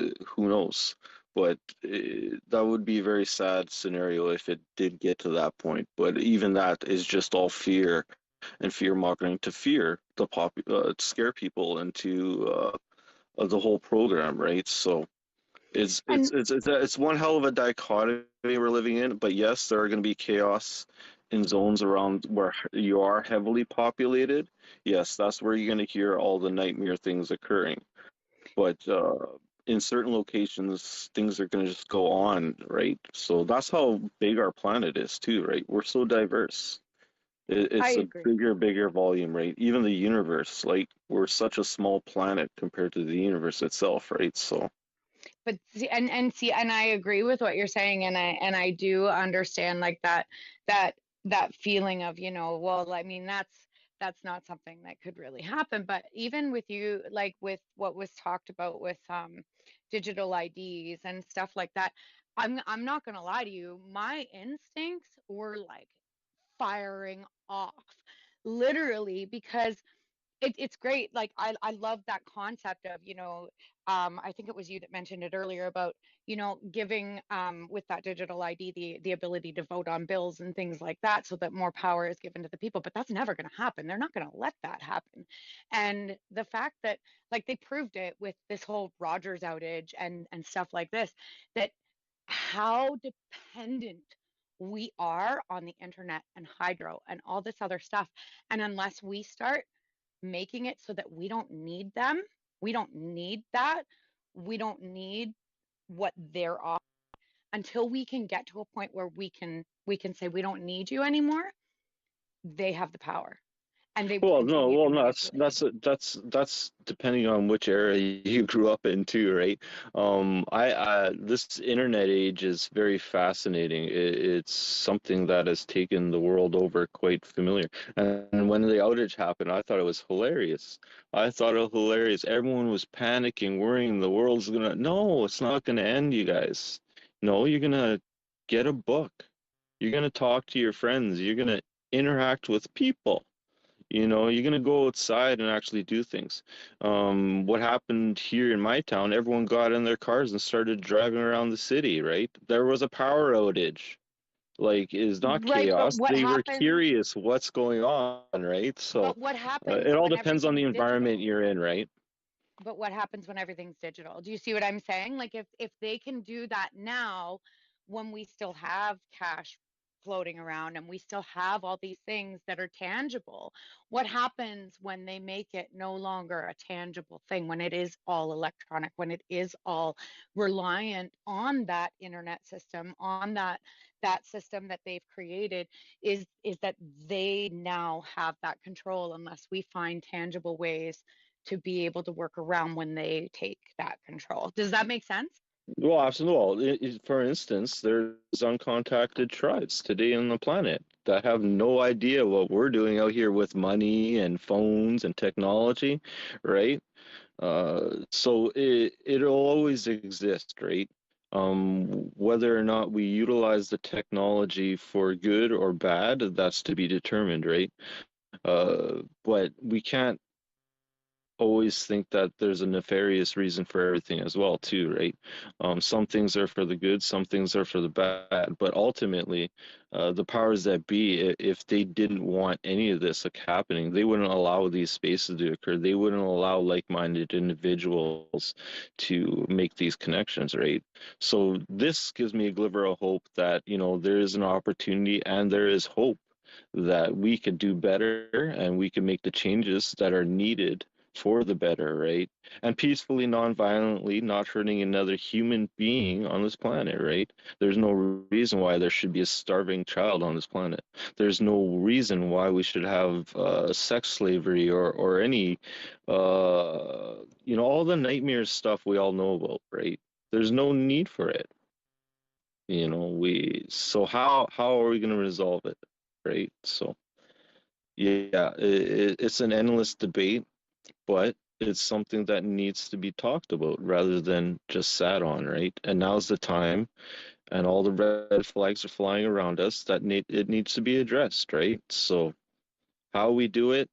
who knows? But that would be a very sad scenario if it did get to that point. But even that is just all fear and fear mongering to fear to scare people into the whole program, right? So it's one hell of a dichotomy we're living in. But yes, there are going to be chaos in zones around where you are heavily populated. Yes, that's where you're going to hear all the nightmare things occurring. But in certain locations, things are going to just go on, right? So that's how big our planet is too, right? We're so diverse. I It's a agree. bigger volume, right? Even the universe, like we're such a small planet compared to the universe itself, right? So. But see, and I agree with what you're saying, and I do understand like that that feeling of, well, I mean, that's not something that could really happen. But even with you, like with what was talked about with digital IDs and stuff like that, I'm not gonna lie to you, my instincts were like firing off, literally, because it's great. Like I love that concept of, I think it was you that mentioned it earlier about, giving with that digital ID the ability to vote on bills and things like that so that more power is given to the people. But that's never going to happen. They're not going to let that happen. And the fact that like they proved it with this whole Rogers outage and stuff like this, that how dependent we are on the internet and hydro and all this other stuff. And unless we start making it so that we don't need them, we don't need that, we don't need what they're offering, until we can get to a point where we can say we don't need you anymore. They have the power, and they will Well, no, continue to no, manipulate. that's depending on which era you grew up in too, right? I this internet age is very fascinating. It's something that has taken the world over quite familiar. And when the outage happened, I thought it was hilarious. I thought it was hilarious. Everyone was panicking, worrying the world's gonna. No, it's not gonna end, you guys. No, you're gonna get a book. You're gonna talk to your friends. You're gonna interact with people. You're going to go outside and actually do things. What happened here in my town, everyone got in their cars and started driving around the city, right? There was a power outage. Like, it's not Right, but chaos. what They were happens? curious what's going on, right? So But what happens it all when depends on the everything's environment digital? you're in, right? But what happens when everything's digital? Do you see what I'm saying? Like if they can do that now, when we still have cash floating around and we still have all these things that are tangible, what happens when they make it no longer a tangible thing, when it is all electronic, when it is all reliant on that internet system, on that system that they've created, is that they now have that control unless we find tangible ways to be able to work around when they take that control. Does that make sense? Well, absolutely. Well, for instance, there's uncontacted tribes today on the planet that have no idea what we're doing out here with money and phones and technology, right? So it'll always exist, right? Whether or not we utilize the technology for good or bad, that's to be determined, right? But we can't always think that there's a nefarious reason for everything as well too, right? Some things are for the good, some things are for the bad, but ultimately the powers that be, if they didn't want any of this happening, they wouldn't allow these spaces to occur. They wouldn't allow like-minded individuals to make these connections, right? So this gives me a glimmer of hope that, you know, there is an opportunity and there is hope that we could do better and we can make the changes that are needed for the better, right? And peacefully, non-violently, not hurting another human being on this planet, right? There's no reason why there should be a starving child on this planet. There's no reason why we should have sex slavery or any, you know, all the nightmare stuff we all know about, right? There's no need for it. You know, so how are we going to resolve it, right? So yeah, it's an endless debate, but it's something that needs to be talked about rather than just sat on, right? And now's the time, and all the red flags are flying around us that it needs to be addressed, right? So how we do it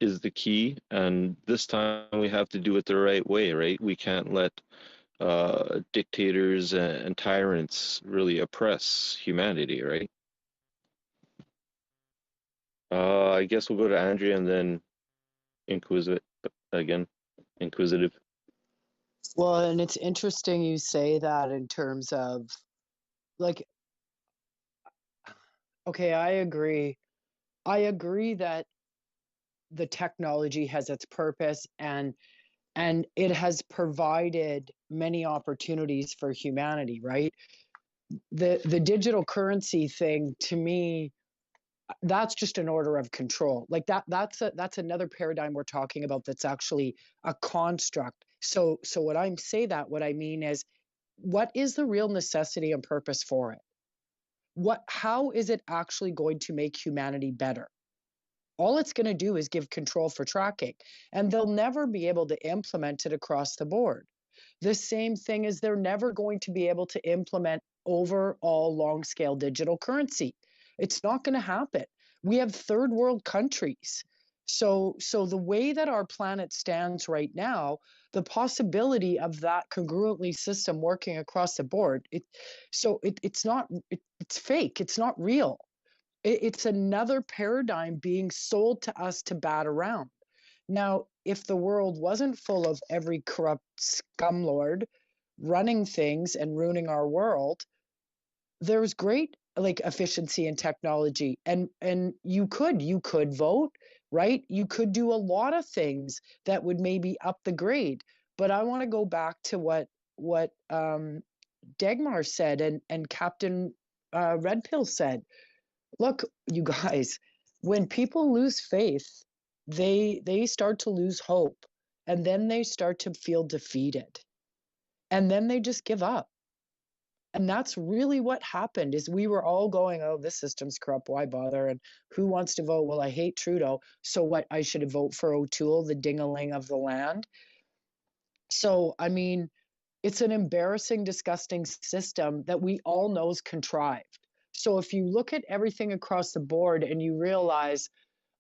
is the key, and this time we have to do it the right way, right? We can't let dictators and tyrants really oppress humanity, right? I guess we'll go to Andrea and then Inquisitive again. Inquisitive. Well, and it's interesting you say that in terms of like, okay, I agree. I agree that the technology has its purpose and it has provided many opportunities for humanity, right? The digital currency thing, to me, that's just an order of control. Like that's another paradigm we're talking about that's actually a construct. So what I mean is, what is the real necessity and purpose for it? How is it actually going to make humanity better? All it's going to do is give control for tracking, and they'll never be able to implement it across the board. The same thing is they're never going to be able to implement overall long-scale digital currency. It's not going to happen. We have third world countries. So the way that our planet stands right now, the possibility of that congruently system working across the board, it's fake. It's not real. It's another paradigm being sold to us to bat around. Now, if the world wasn't full of every corrupt scumlord running things and ruining our world, there's great like efficiency and technology, and you could vote, right? You could do a lot of things that would maybe up the grade. But I want to go back to what Dagmar said and Captain Red Pill said. Look, you guys, when people lose faith, they start to lose hope, and then they start to feel defeated, and then they just give up. And that's really what happened. Is we were all going, oh, this system's corrupt, why bother? And who wants to vote? Well, I hate Trudeau, so what? I should vote for O'Toole, the ding-a-ling of the land. So I mean, it's an embarrassing, disgusting system that we all know is contrived. So if you look at everything across the board and you realize,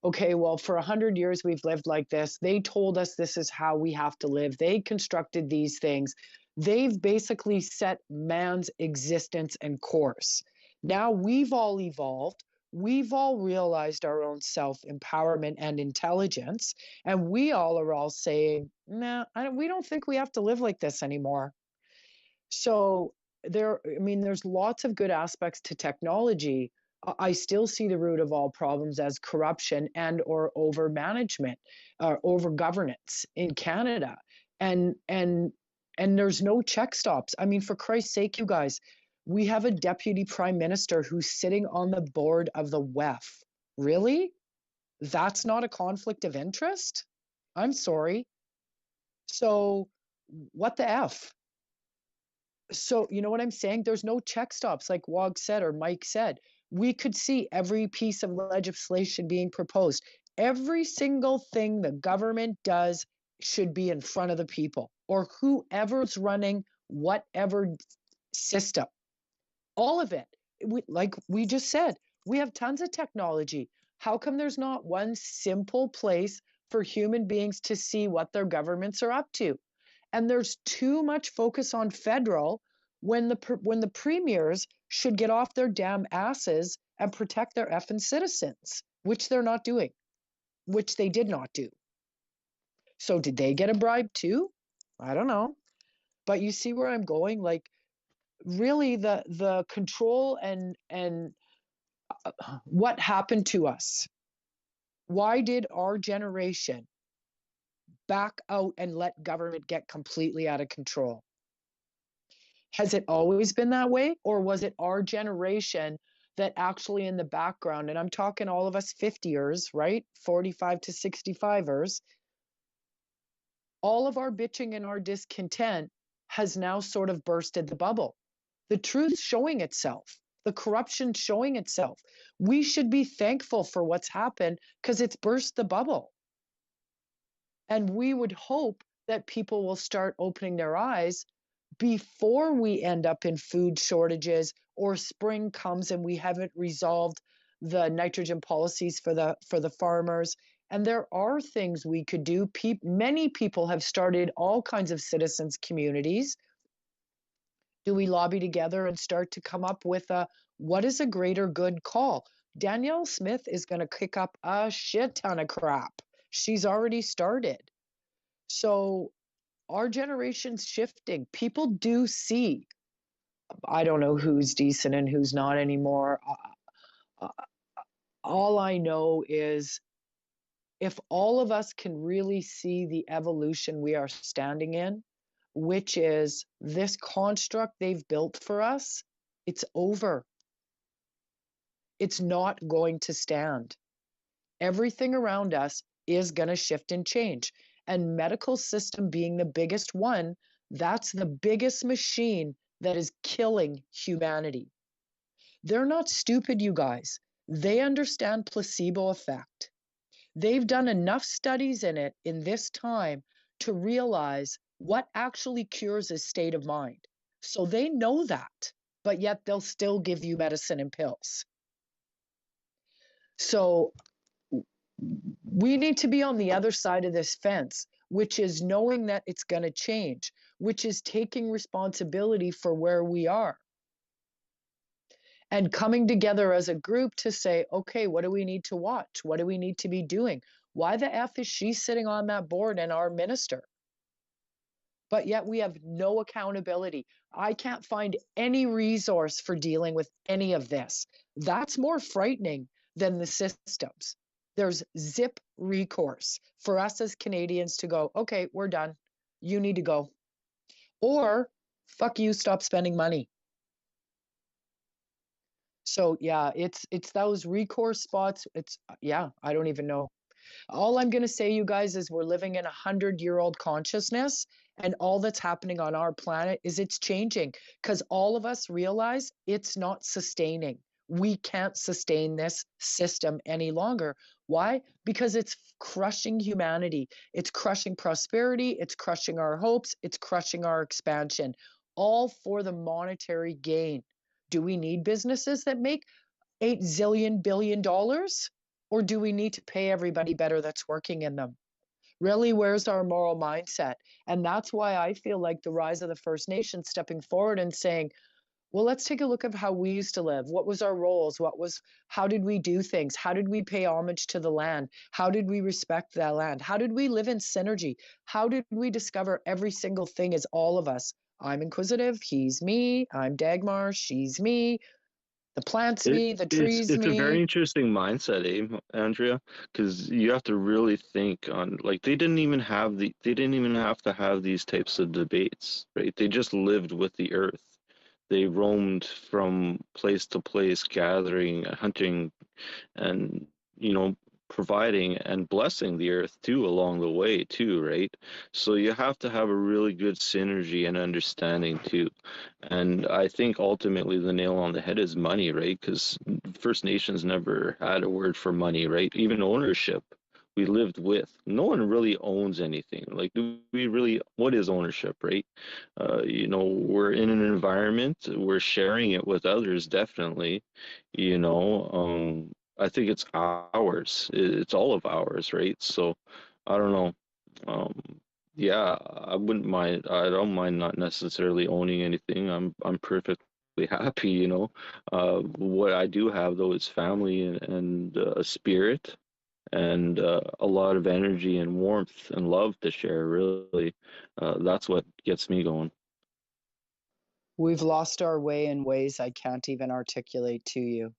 okay, well, for 100 years we've lived like this. They told us this is how we have to live. They constructed these things. They've basically set man's existence and course. Now we've all evolved. We've all realized our own self-empowerment and intelligence. And we all are all saying, nah, we don't think we have to live like this anymore. So there's lots of good aspects to technology. I still see the root of all problems as corruption and or over management, over governance in Canada. And there's no check stops. I mean, for Christ's sake, you guys, we have a deputy prime minister who's sitting on the board of the WEF. Really? That's not a conflict of interest? I'm sorry. So what the F? So, you know what I'm saying? There's no check stops, like Wog said or Mike said. We could see every piece of legislation being proposed. Every single thing the government does should be in front of the people or whoever's running whatever system. All of it. Like we just said, we have tons of technology. How come there's not one simple place for human beings to see what their governments are up to. And there's too much focus on federal when the premiers should get off their damn asses and protect their effing citizens, which they're not doing, which they did not do. So did they get a bribe too? I don't know. But you see where I'm going? Like, really, the control and what happened to us? Why did our generation back out and let government get completely out of control? Has it always been that way? Or was it our generation that actually in the background, and I'm talking all of us 50ers, right? 45 to 65ers, all of our bitching and our discontent has now sort of bursted the bubble. The truth showing itself, the corruption showing itself. We should be thankful for what's happened because it's burst the bubble. And we would hope that people will start opening their eyes before we end up in food shortages or spring comes and we haven't resolved the nitrogen policies for the farmers. And there are things we could do. Many people have started all kinds of citizens communities. Do we lobby together and start to come up with what is a greater good call? Danielle Smith is going to kick up a shit ton of crap. She's already started. So our generation's shifting. People do see. I don't know who's decent and who's not anymore. All I know is if all of us can really see the evolution we are standing in, which is this construct they've built for us, it's over. It's not going to stand. Everything around us is going to shift and change. And medical system being the biggest one, that's the biggest machine that is killing humanity. They're not stupid, you guys. They understand placebo effect. They've done enough studies in it in this time to realize what actually cures is state of mind. So they know that, but yet they'll still give you medicine and pills. So we need to be on the other side of this fence, which is knowing that it's going to change, which is taking responsibility for where we are. And coming together as a group to say, okay, what do we need to watch? What do we need to be doing? Why the F is she sitting on that board and our minister? But yet we have no accountability. I can't find any resource for dealing with any of this. That's more frightening than the systems. There's zip recourse for us as Canadians to go, okay, we're done. You need to go. Or, fuck you, stop spending money. So yeah, it's those recourse spots. I don't even know. All I'm going to say, you guys, is we're living in 100-year-old consciousness, and all that's happening on our planet is it's changing because all of us realize it's not sustaining. We can't sustain this system any longer. Why? Because it's crushing humanity. It's crushing prosperity. It's crushing our hopes. It's crushing our expansion, all for the monetary gain. Do we need businesses that make $8 zillion billion? Or do we need to pay everybody better that's working in them? Really, where's our moral mindset? And that's why I feel like the rise of the First Nations stepping forward and saying, well, let's take a look at how we used to live. What was our roles? How did we do things? How did we pay homage to the land? How did we respect that land? How did we live in synergy? How did we discover every single thing as all of us? I'm inquisitive, he's me. I'm Dagmar, she's me. The plants me, the trees it's me. a very interesting mindset, Andrea, because you have to really think on, like, they didn't even have to have these types of debates, right? They just lived with the earth. They roamed from place to place, gathering, hunting, and providing and blessing the earth too along the way too, right? So you have to have a really good synergy and understanding too. And I think ultimately the nail on the head is money, right? Because First Nations never had a word for money, right? Even ownership we lived with. No one really owns anything. Like, what is ownership, right? We're in an environment, we're sharing it with others, definitely. I think it's ours. It's all of ours, right? So I don't know. Um, yeah, I wouldn't mind. I don't mind not necessarily owning anything. I'm perfectly happy, you know. What I do have though is family and a spirit and a lot of energy and warmth and love to share. Really, that's what gets me going. We've lost our way in ways I can't even articulate to you.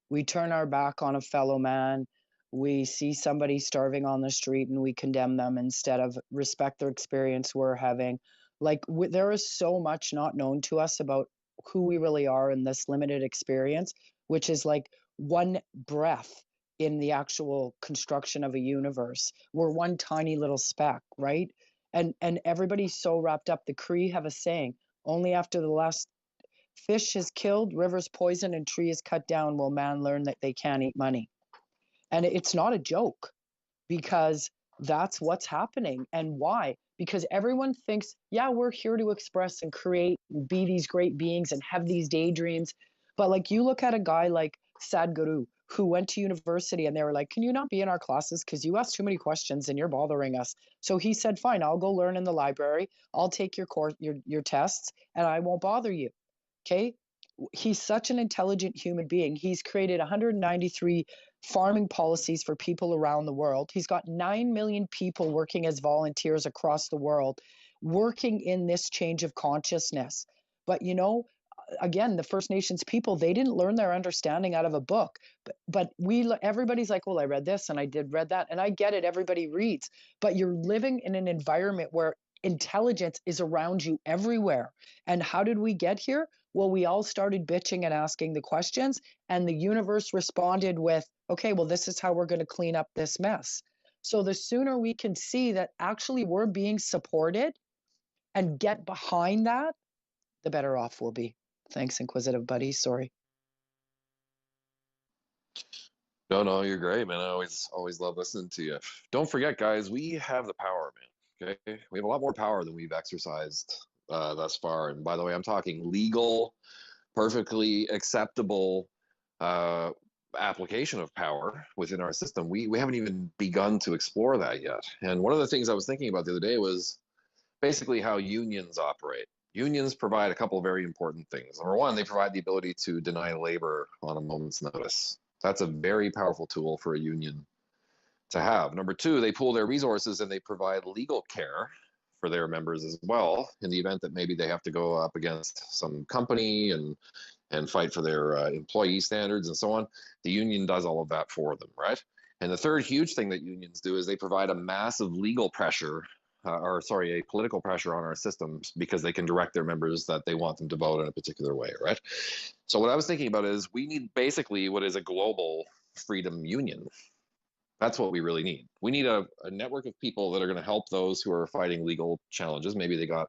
We turn our back on a fellow man. We see somebody starving on the street and we condemn them instead of respect their experience we're having. Like, there is so much not known to us about who we really are in this limited experience, which is like one breath in the actual construction of a universe. We're one tiny little speck, right? And everybody's so wrapped up. The Cree have a saying, only after the last fish is killed, rivers poisoned, and tree is cut down will man learn that they can't eat money. And it's not a joke, because that's what's happening. And why? Because everyone thinks, yeah, we're here to express and create and be these great beings and have these daydreams. But like, you look at a guy like Sadhguru, who went to university and they were like, can you not be in our classes? Because you ask too many questions and you're bothering us. So he said, fine, I'll go learn in the library. I'll take your course, your tests, and I won't bother you. Okay. He's such an intelligent human being. He's created 193 farming policies for people around the world. He's got 9 million people working as volunteers across the world, working in this change of consciousness. But you know, again, the First Nations people, they didn't learn their understanding out of a book. But everybody's like, well, I read this and I did read that. And I get it, everybody reads. But you're living in an environment where intelligence is around you everywhere. And how did we get here? Well, we all started bitching and asking the questions, and the universe responded with, okay, well, this is how we're going to clean up this mess. So the sooner we can see that actually we're being supported and get behind that, the better off we'll be. Thanks, Inquisitive Buddy. Sorry. No, you're great, man. I always love listening to you. Don't forget, guys, we have the power, man. Okay, we have a lot more power than we've exercised thus far. And by the way, I'm talking legal, perfectly acceptable application of power within our system. We haven't even begun to explore that yet. And one of the things I was thinking about the other day was basically how unions operate. Unions provide a couple of very important things. Number one, they provide the ability to deny labor on a moment's notice. That's a very powerful tool for a union to have. Number two, they pool their resources and they provide legal care for their members as well in the event that maybe they have to go up against some company and fight for their employee standards and so on. The union does all of that for them, right? And the third huge thing that unions do is they provide a massive legal pressure, a political pressure on our systems, because they can direct their members that they want them to vote in a particular way, right? So what I was thinking about is we need basically what is a global freedom union. That's what we really need. We need a network of people that are going to help those who are fighting legal challenges. Maybe they got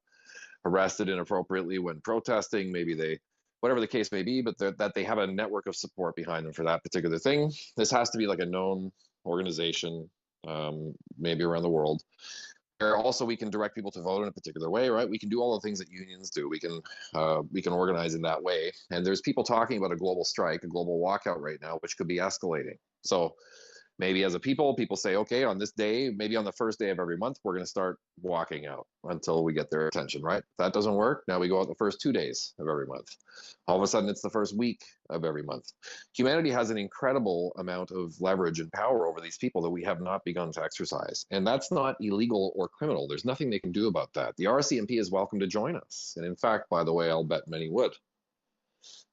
arrested inappropriately when protesting, maybe whatever the case may be, but that they have a network of support behind them for that particular thing. This has to be like a known organization, maybe around the world. Also, we can direct people to vote in a particular way, right? We can do all the things that unions do. We can organize in that way. And there's people talking about a global strike, a global walkout right now, which could be escalating. So maybe as a people say, okay, on this day, maybe on the first day of every month, we're going to start walking out until we get their attention, right? If that doesn't work, now we go out the first 2 days of every month. All of a sudden, it's the first week of every month. Humanity has an incredible amount of leverage and power over these people that we have not begun to exercise. And that's not illegal or criminal. There's nothing they can do about that. The RCMP is welcome to join us. And in fact, by the way, I'll bet many would.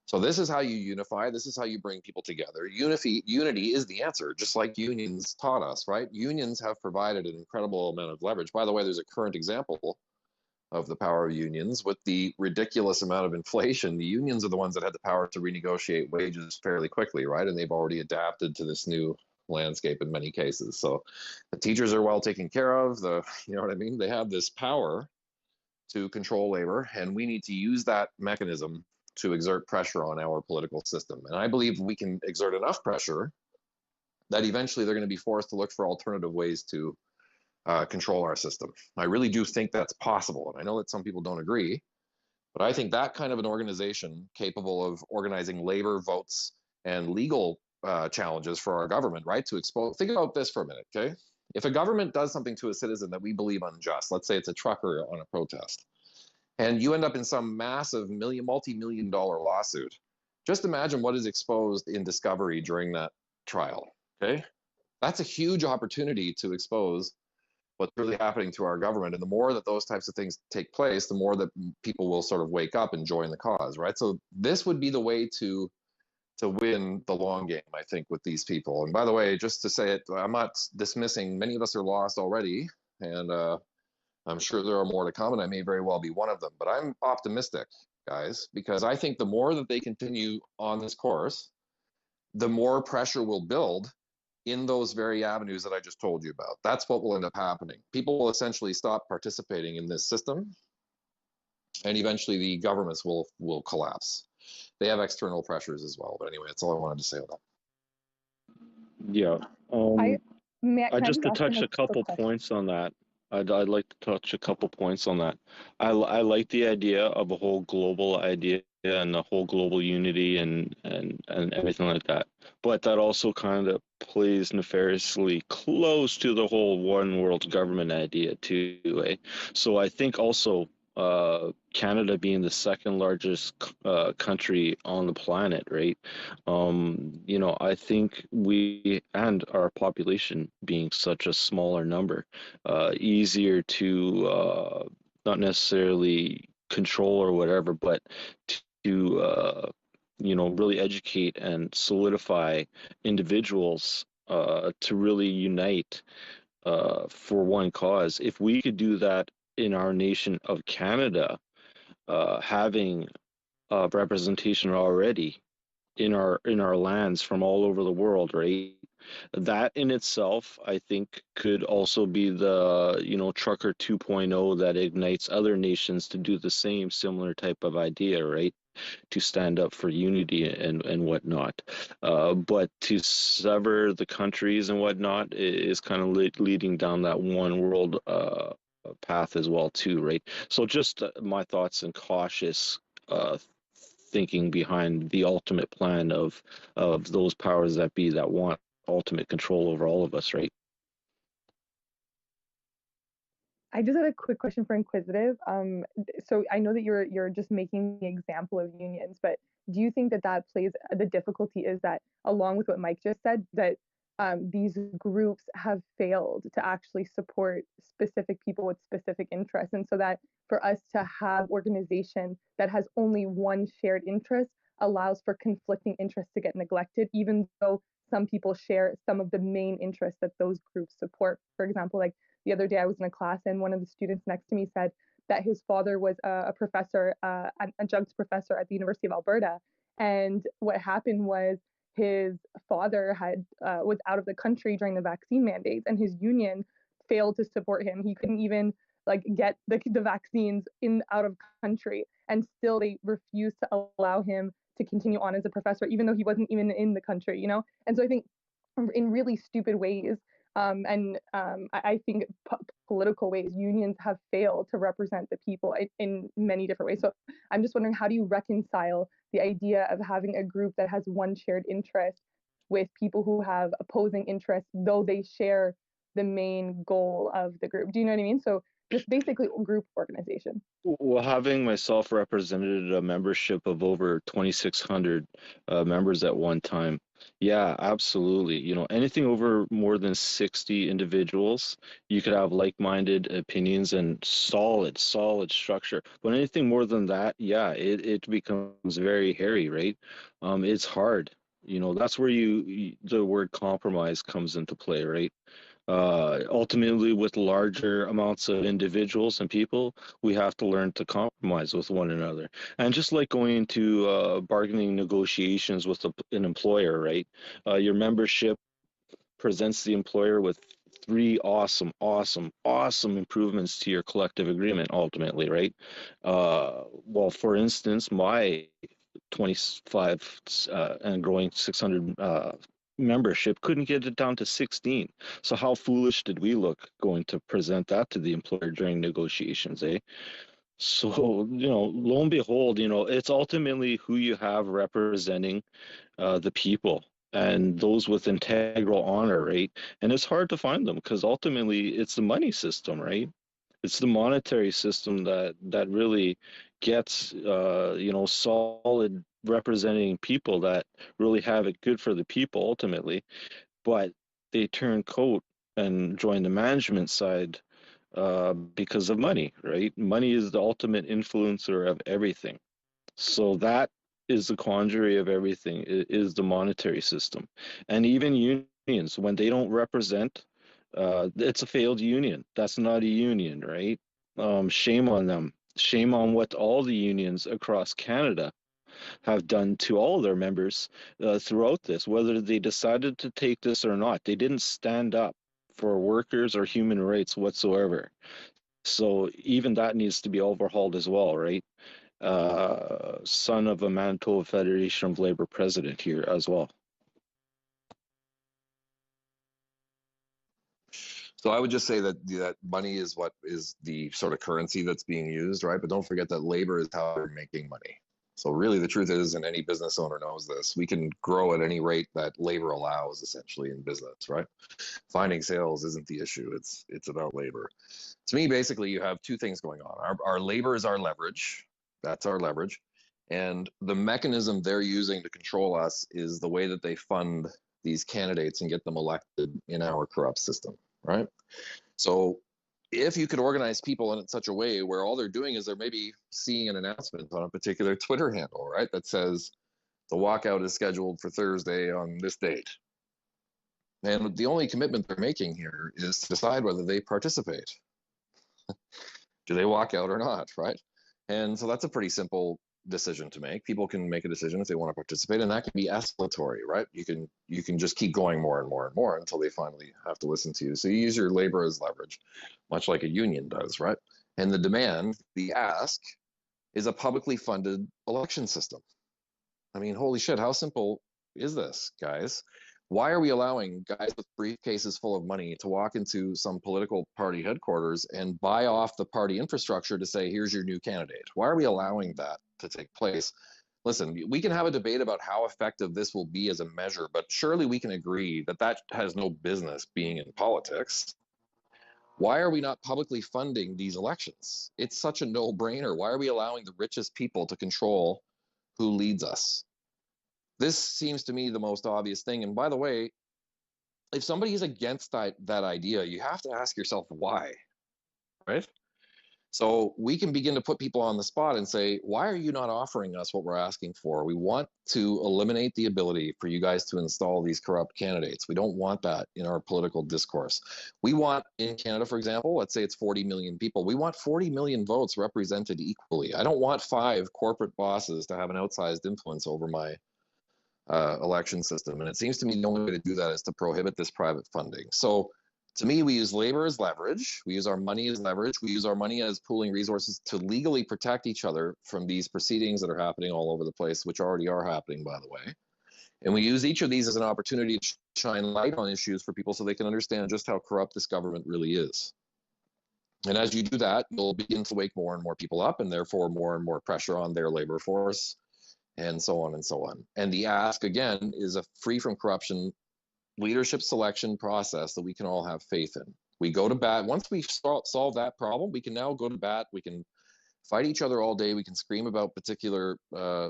So this is how you unify. This is how you bring people together. Unity is the answer, just like unions taught us, right? Unions have provided an incredible amount of leverage. By the way, there's a current example of the power of unions with the ridiculous amount of inflation. The unions are the ones that had the power to renegotiate wages fairly quickly, right? And they've already adapted to this new landscape in many cases. So the teachers are well taken care of. You know what I mean? They have this power to control labor, and we need to use that mechanism to exert pressure on our political system. And I believe we can exert enough pressure that eventually they're going to be forced to look for alternative ways to control our system. I really do think that's possible. And I know that some people don't agree, but I think that kind of an organization capable of organizing labor, votes, and legal challenges for our government, right? To expose, think about this for a minute, okay? If a government does something to a citizen that we believe unjust, let's say it's a trucker on a protest, and you end up in some massive multi-million dollar lawsuit, just imagine what is exposed in discovery during that trial. Okay, that's a huge opportunity to expose what's really happening to our government. And the more that those types of things take place, the more that people will sort of wake up and join the cause, right? So this would be the way to win the long game, I think, with these people. And by the way, just to say it, I'm not dismissing, many of us are lost already, and I'm sure there are more to come, and I may very well be one of them. But I'm optimistic, guys, because I think the more that they continue on this course, the more pressure will build in those very avenues that I just told you about. That's what will end up happening. People will essentially stop participating in this system, and eventually the governments will collapse. They have external pressures as well. But anyway, that's all I wanted to say on that. Yeah. Can I Just to ask him touch a couple question? points on that. I'd like to touch a couple points on that. I like the idea of a whole global idea and the whole global unity and everything like that. But that also kind of plays nefariously close to the whole one world government idea too. Eh? So I think also Canada being the second largest country on the planet, right? I think we and our population being such a smaller number, easier to not necessarily control or whatever, but to really educate and solidify individuals to really unite for one cause. If we could do that in our nation of Canada, having representation already in our lands from all over the world, right? That in itself, I think, could also be the Trucker 2.0 that ignites other nations to do the same similar type of idea, right? To stand up for unity and whatnot. But to sever the countries and whatnot is kind of leading down that one world path as well too, right? So just my thoughts and cautious thinking behind the ultimate plan of those powers that be that want ultimate control over all of us, right? I just had a quick question for Inquisitive. So I know that you're just making the example of unions, but do you think that plays the difficulty is that, along with what Mike just said, that these groups have failed to actually support specific people with specific interests, and so that for us to have organization that has only one shared interest allows for conflicting interests to get neglected, even though some people share some of the main interests that those groups support. For example, like the other day I was in a class and one of the students next to me said that his father was a professor, an adjunct professor at the University of Alberta. And what happened was his father was out of the country during the vaccine mandates, and his union failed to support him. He couldn't even get the vaccines out of country, and still they refused to allow him to continue on as a professor, even though he wasn't even in the country, And so I think in really stupid ways, I think political ways, unions have failed to represent the people in many different ways. So I'm just wondering, how do you reconcile the idea of having a group that has one shared interest with people who have opposing interests, though they share the main goal of the group? Do you know what I mean? So just basically group organization. Well, having myself represented a membership of over 2,600 members at one time, yeah, absolutely. Anything over more than 60 individuals, you could have like-minded opinions and solid structure. But anything more than that, yeah, it becomes very hairy, right? It's hard. That's where the word compromise comes into play, right? Ultimately, with larger amounts of individuals and people, we have to learn to compromise with one another. And just like going into bargaining negotiations with an employer, right? Your membership presents the employer with 3 awesome improvements to your collective agreement, ultimately, right? Well, for instance, my 25 and growing 600 membership couldn't get it down to 16. So how foolish did we look going to present that to the employer during negotiations, eh? So, lo and behold, it's ultimately who you have representing the people and those with integral honor, right? And it's hard to find them because ultimately it's the money system, right? It's the monetary system that really gets solid representing people that really have it good for the people ultimately, but they turn coat and join the management side because of money, right? Money is the ultimate influencer of everything. So that is the quandary of everything, is the monetary system. And even unions, when they don't represent, it's a failed union. That's not a union, right? Shame on them. Shame on what all the unions across Canada have done to all their members throughout this, whether they decided to take this or not. They didn't stand up for workers or human rights whatsoever. So even that needs to be overhauled as well, right? Son of a Manitoba Federation of Labor president here as well. So I would just say that money is what is the sort of currency that's being used, right? But don't forget that labor is how they're making money. So really the truth is, and any business owner knows this, we can grow at any rate that labor allows essentially in business, right? Finding sales isn't the issue, it's about labor. To me, basically you have two things going on. Our labor is our leverage, that's our leverage. And the mechanism they're using to control us is the way that they fund these candidates and get them elected in our corrupt system, right? So if you could organize people in such a way where all they're doing is they're maybe seeing an announcement on a particular Twitter handle, right, that says the walkout is scheduled for Thursday on this date. And the only commitment they're making here is to decide whether they participate. Do they walk out or not, right? And so that's a pretty simple decision to make. People can make a decision if they want to participate, and that can be escalatory, right? You can just keep going more and more and more until they finally have to listen to you. So you use your labor as leverage, much like a union does, right? And the demand, the ask, is a publicly funded election system. I mean, holy shit, how simple is this, guys? Why are we allowing guys with briefcases full of money to walk into some political party headquarters and buy off the party infrastructure to say, here's your new candidate? Why are we allowing that to take place? Listen, we can have a debate about how effective this will be as a measure, but surely we can agree that that has no business being in politics. Why are we not publicly funding these elections? It's such a no-brainer. Why are we allowing the richest people to control who leads us? This seems to me the most obvious thing. And by the way, if somebody is against that idea, you have to ask yourself why, right? So we can begin to put people on the spot and say, why are you not offering us what we're asking for? We want to eliminate the ability for you guys to install these corrupt candidates. We don't want that in our political discourse. We want, in Canada, for example, let's say it's 40 million people. We want 40 million votes represented equally. I don't want 5 corporate bosses to have an outsized influence over my election system. And it seems to me the only way to do that is to prohibit this private funding. So to me, we use labor as leverage. We use our money as leverage. We use our money as pooling resources to legally protect each other from these proceedings that are happening all over the place, which already are happening, by the way. And we use each of these as an opportunity to shine light on issues for people so they can understand just how corrupt this government really is. And as you do that, you'll begin to wake more and more people up, and therefore more and more pressure on their labor force, and so on and so on. And the ask, again, is a free from corruption leadership selection process that we can all have faith in. We go to bat. Once we solve that problem, we can now go to bat. We can fight each other all day. We can scream about particular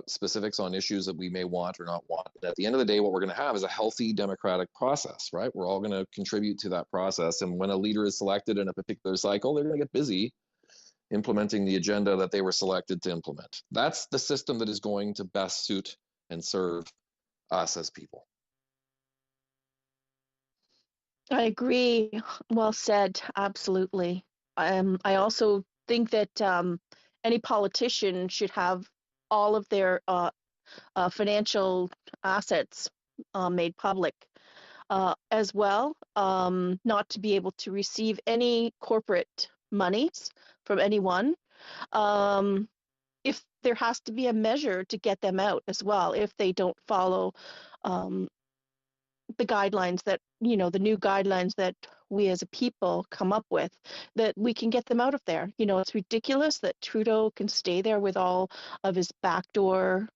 specifics on issues that we may want or not want. But at the end of the day, what we're going to have is a healthy democratic process, right? We're all going to contribute to that process. And when a leader is selected in a particular cycle, they're going to get busy implementing the agenda that they were selected to implement. That's the system that is going to best suit and serve us as people. I agree. Well said. Absolutely. I also think that any politician should have all of their financial assets made public as well, not to be able to receive any corporate monies from anyone. If there has to be a measure to get them out as well, if they don't follow the guidelines that, the new guidelines that we as a people come up with, that we can get them out of there. It's ridiculous that Trudeau can stay there with all of his backdoor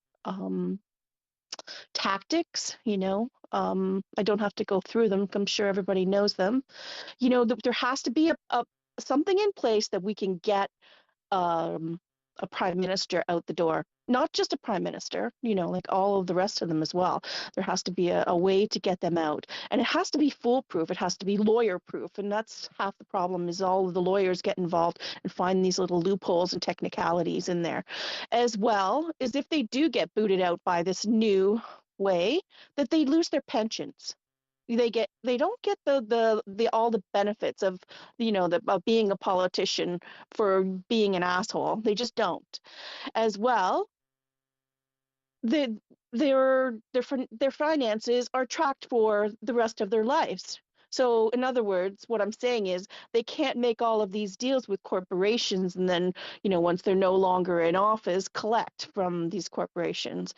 tactics, I don't have to go through them. I'm sure everybody knows them. You know, there has to be a something in place that we can get a prime minister out the door. Not just a prime minister, you know, like all of the rest of them as well. There has to be a way to get them out. And it has to be foolproof. It has to be lawyer proof. And that's half the problem is all of the lawyers get involved and find these little loopholes and technicalities in there. As well as if they do get booted out by this new way, that they lose their pensions. They don't get the all the benefits of, you know, of being a politician for being an asshole. They just don't. As well, their finances are tracked for the rest of their lives. So in other words, what I'm saying is they can't make all of these deals with corporations and then, you know, once they're no longer in office, collect from these corporations.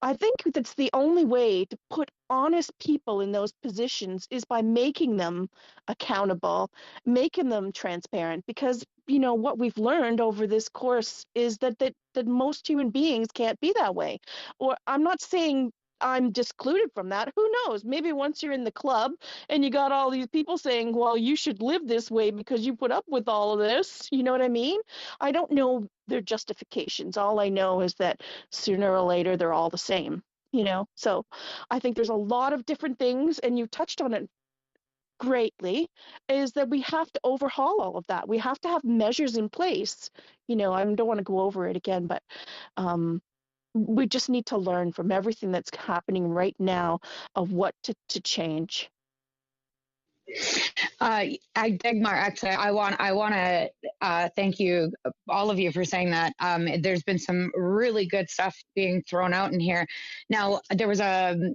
I think that's the only way to put honest people in those positions is by making them accountable, making them transparent, because, you know, what we've learned over this course is that most human beings can't be that way. Or I'm not saying I'm discluded from that. Who knows? Maybe once you're in the club and you got all these people saying, well, you should live this way because you put up with all of this. You know what I mean? I don't know their justifications. All I know is that sooner or later they're all the same, you know? So I think there's a lot of different things, and you touched on it greatly, is that we have to overhaul all of that. We have to have measures in place. You know, I don't want to go over it again, but we just need to learn from everything that's happening right now of what to change. Dagmar, actually, I want to thank you, all of you, for saying that. There's been some really good stuff being thrown out in here. Now, there was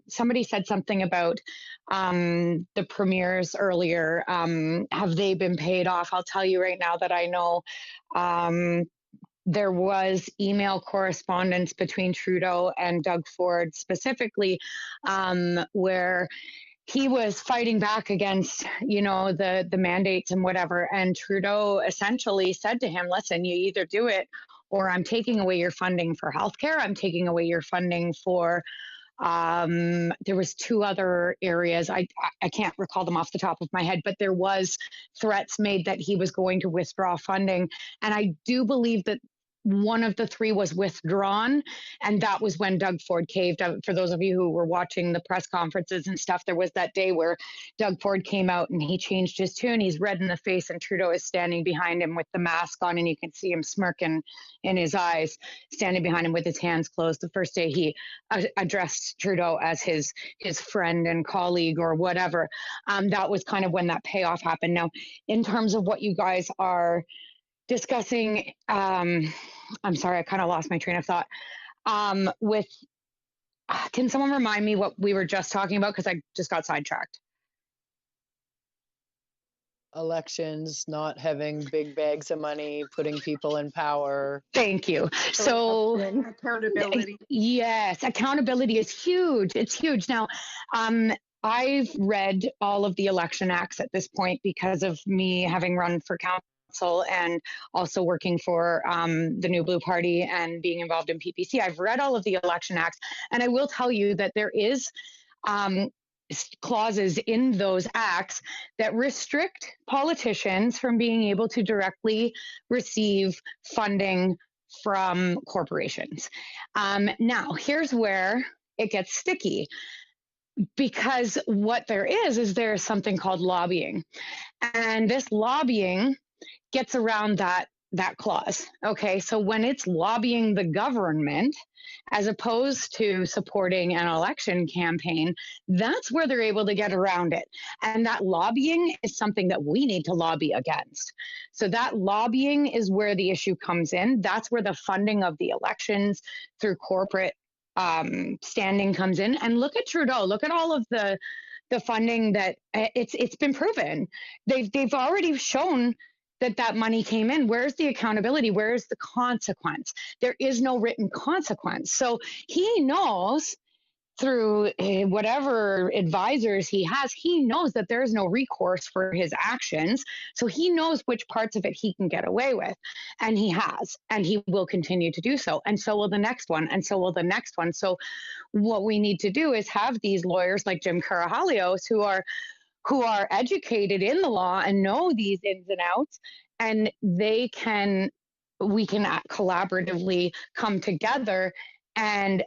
somebody said something about the premiers earlier. Have they been paid off? I'll tell you right now that I know there was email correspondence between Trudeau and Doug Ford specifically, where he was fighting back against, you know, the mandates and whatever. And Trudeau essentially said to him, listen, you either do it or I'm taking away your funding for healthcare. I'm taking away your funding for, there was two other areas. I can't recall them off the top of my head, but there was threats made that he was going to withdraw funding. And I do believe that one of the three was withdrawn, and that was when Doug Ford caved. For those of you who were watching the press conferences and stuff, there was that day where Doug Ford came out and he changed his tune. He's red in the face, and Trudeau is standing behind him with the mask on, and you can see him smirking in his eyes, standing behind him with his hands closed. The first day he addressed Trudeau as his friend and colleague or whatever. That was kind of when that payoff happened. Now, in terms of what you guys are discussing, I'm sorry, I kind of lost my train of thought. Can someone remind me what we were just talking about? Because I just got sidetracked. Elections, not having big bags of money, putting people in power. Thank you. So accountability. Yes, accountability is huge. It's huge. Now, I've read all of the election acts at this point because of me having run for council and also working for the New Blue Party and being involved in PPC. I've read all of the election acts, and I will tell you that there is clauses in those acts that restrict politicians from being able to directly receive funding from corporations. Now, here's where it gets sticky, because what there is there's something called lobbying, and this lobbying gets around that clause. Okay, so when it's lobbying the government as opposed to supporting an election campaign, that's where they're able to get around it. And that lobbying is something that we need to lobby against. So that lobbying is where the issue comes in. That's where the funding of the elections through corporate standing comes in. And look at Trudeau. Look at all of the funding that it's been proven. They've already shown that money came in. Where's the accountability? Where's the consequence? There is no written consequence. So he knows whatever advisors he has, he knows that there is no recourse for his actions. So he knows which parts of it he can get away with. And he has, and he will continue to do so. And so will the next one. And so will the next one. So what we need to do is have these lawyers like Jim Karahalios who are educated in the law and know these ins and outs, and we can collaboratively come together and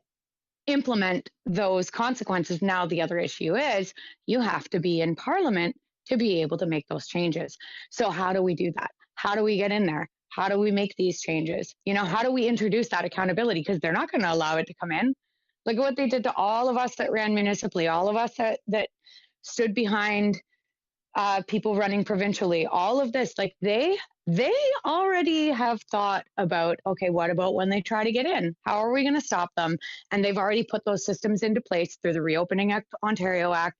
implement those consequences. Now, the other issue is you have to be in Parliament to be able to make those changes. So how do we do that? How do we get in there? How do we make these changes? How do we introduce that accountability? Because they're not going to allow it to come in. Look at what they did to all of us that ran municipally, all of us that stood behind people running provincially, all of this, like they already have thought about, okay, what about when they try to get in? How are we going to stop them? And they've already put those systems into place through the Reopening Act, Ontario Act,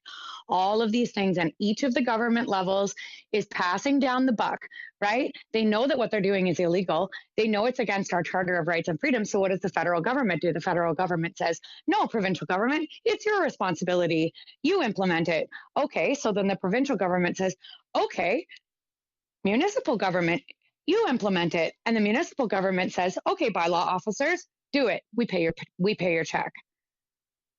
all of these things. And each of the government levels is passing down the buck, right? They know that what they're doing is illegal. They know it's against our Charter of Rights and Freedoms. So what does the federal government do? The federal government says, no, provincial government, it's your responsibility. You implement it. Okay, so then the provincial government says, okay, municipal government, you implement it. And the municipal government says, okay, bylaw officers, do it. We pay your check.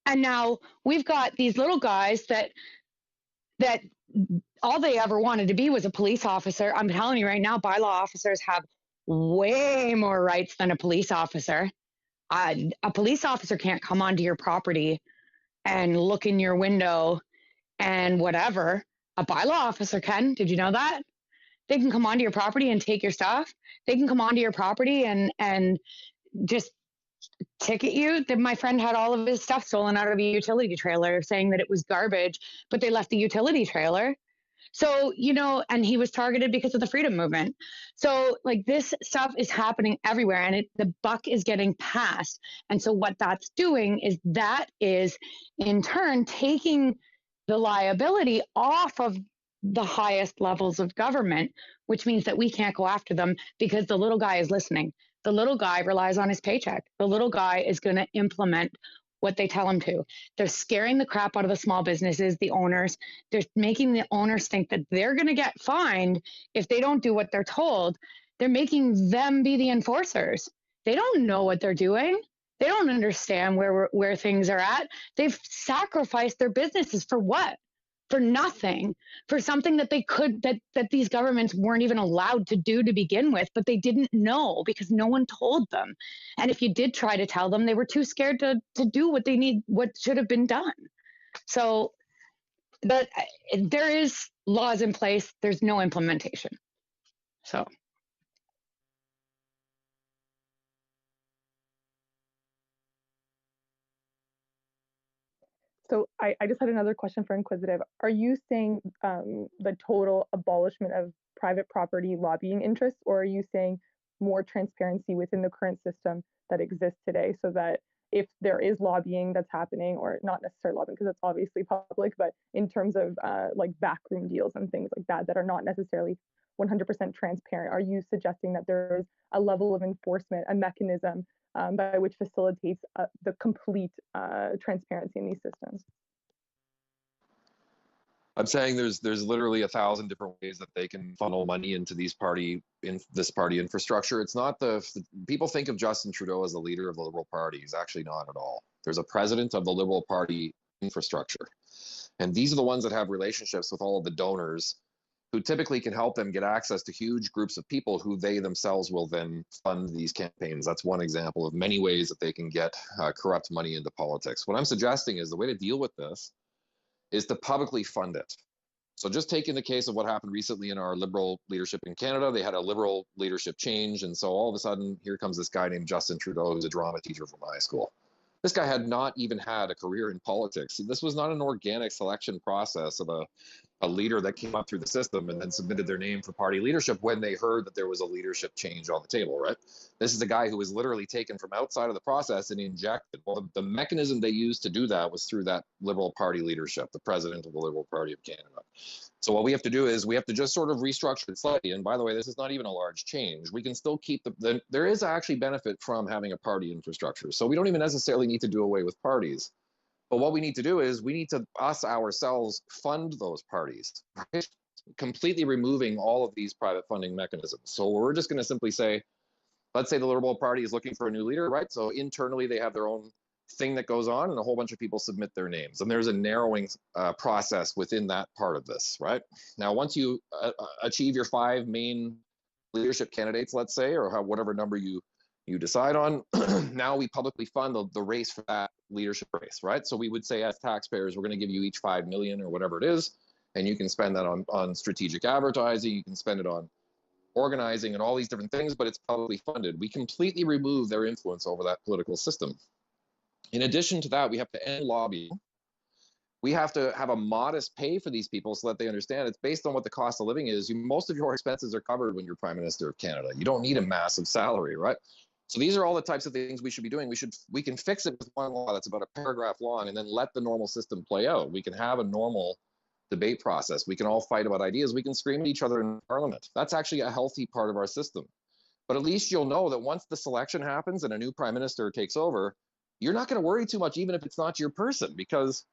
And now we've got these little guys that all they ever wanted to be was a police officer. I'm telling you right now, bylaw officers have way more rights than a police officer. A police officer can't come onto your property and look in your window and whatever. A bylaw officer can. Did you know that? They can come onto your property and take your stuff. They can come onto your property and just ticket you. My friend had all of his stuff stolen out of a utility trailer, saying that it was garbage, but they left the utility trailer. So, and he was targeted because of the freedom movement. So like this stuff is happening everywhere, and the buck is getting passed. And so what that's doing is that is in turn taking the liability off of the highest levels of government, which means that we can't go after them because the little guy is listening. The little guy relies on his paycheck. The little guy is going to implement what they tell him to. They're scaring the crap out of the small businesses, the owners. They're making the owners think that they're going to get fined if they don't do what they're told. They're making them be the enforcers. They don't know what they're doing. They don't understand where things are at. They've sacrificed their businesses for what? For nothing, for something that that these governments weren't even allowed to do to begin with, but they didn't know because no one told them. And if you did try to tell them, they were too scared to do what should have been done. So there is laws in place, there's no implementation. So. So I just had another question for Inquisitive. Are you saying the total abolishment of private property lobbying interests, or are you saying more transparency within the current system that exists today, so that if there is lobbying that's happening, or not necessarily lobbying because it's obviously public, but in terms of like backroom deals and things like that are not necessarily 100% transparent, are you suggesting that there is a level of enforcement, a mechanism by which facilitates the complete transparency in these systems? I'm saying there's literally 1,000 different ways that they can funnel money into this party infrastructure. It's not people think of Justin Trudeau as the leader of the Liberal Party. He's actually not at all. There's a president of the Liberal Party infrastructure, and these are the ones that have relationships with all of the donors, who typically can help them get access to huge groups of people who they themselves will then fund these campaigns. That's one example of many ways that they can get corrupt money into politics. What I'm suggesting is the way to deal with this is to publicly fund it. So just taking the case of what happened recently in our Liberal leadership in Canada, they had a Liberal leadership change. And so all of a sudden, here comes this guy named Justin Trudeau, who's a drama teacher from high school. This guy had not even had a career in politics. This was not an organic selection process of a leader that came up through the system and then submitted their name for party leadership when they heard that there was a leadership change on the table, right? This is a guy who was literally taken from outside of the process and injected. Well, the mechanism they used to do that was through that Liberal Party leadership, the president of the Liberal Party of Canada. So what we have to do is we have to just sort of restructure it slightly. And by the way, this is not even a large change. We can still keep there is actually benefit from having a party infrastructure. So we don't even necessarily need to do away with parties. But what we need to do is we need to, us ourselves, fund those parties, right? Completely removing all of these private funding mechanisms. So we're just going to simply say, let's say the Liberal Party is looking for a new leader, right? So internally they have their own thing that goes on and a whole bunch of people submit their names. And there's a narrowing process within that part of this, right? Now, once you achieve your 5 main leadership candidates, let's say, or whatever number you decide on, now we publicly fund the race for that leadership race, right? So we would say as taxpayers, we're going to give you each 5 million or whatever it is, and you can spend that on strategic advertising, you can spend it on organizing and all these different things, but it's publicly funded. We completely remove their influence over that political system. In addition to that, we have to end lobbying. We have to have a modest pay for these people so that they understand it's based on what the cost of living is. Most of your expenses are covered when you're Prime Minister of Canada. You don't need a massive salary, right? So these are all the types of things we should be doing. We can fix it with one law that's about a paragraph long and then let the normal system play out. We can have a normal debate process. We can all fight about ideas. We can scream at each other in Parliament. That's actually a healthy part of our system. But at least you'll know that once the selection happens and a new Prime Minister takes over, you're not going to worry too much, even if it's not your person, because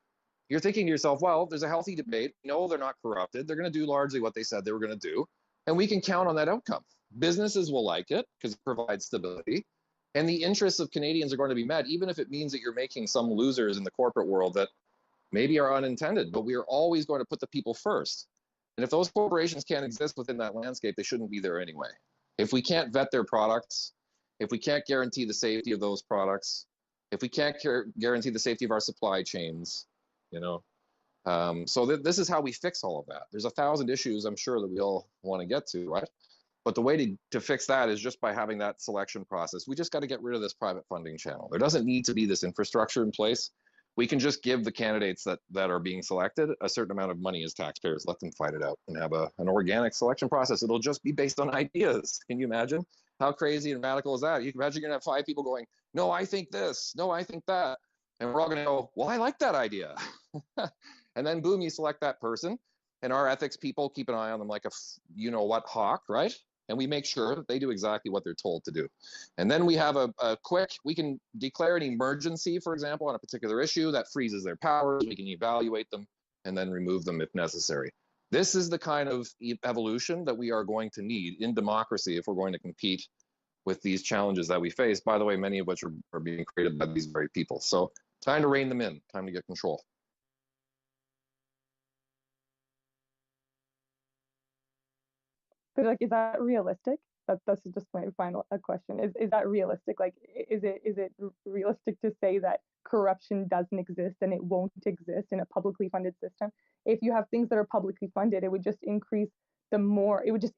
you're thinking to yourself, well, there's a healthy debate. No, they're not corrupted. They're going to do largely what they said they were going to do. And we can count on that outcome. Businesses will like it because it provides stability. And the interests of Canadians are going to be met, even if it means that you're making some losers in the corporate world that maybe are unintended. But we are always going to put the people first. And if those corporations can't exist within that landscape, they shouldn't be there anyway. If we can't vet their products, if we can't guarantee the safety of those products, if we can't guarantee the safety of our supply chains, so this is how we fix all of that. There's 1,000 issues I'm sure that we all want to get to, right? But the way to fix that is just by having that selection process. We just got to get rid of this private funding channel. There doesn't need to be this infrastructure in place. We can just give the candidates that are being selected a certain amount of money as taxpayers, let them fight it out and have an organic selection process. It'll just be based on ideas. Can you imagine? How crazy and radical is that? You can imagine you're going to have 5 people going, no, I think this, no, I think that. And we're all going to go, well, I like that idea. And then boom, you select that person. And our ethics people keep an eye on them like a you-know-what hawk, right? And we make sure that they do exactly what they're told to do. And then we have we can declare an emergency, for example, on a particular issue that freezes their powers. We can evaluate them and then remove them if necessary. This is the kind of evolution that we are going to need in democracy if we're going to compete with these challenges that we face, by the way, many of which are being created by these very people. So time to rein them in, time to get control. But like, is that realistic? That's just my final question. Is that realistic? Like, is it realistic to say that corruption doesn't exist and it won't exist in a publicly funded system? If you have things that are publicly funded, it would just increase arguably,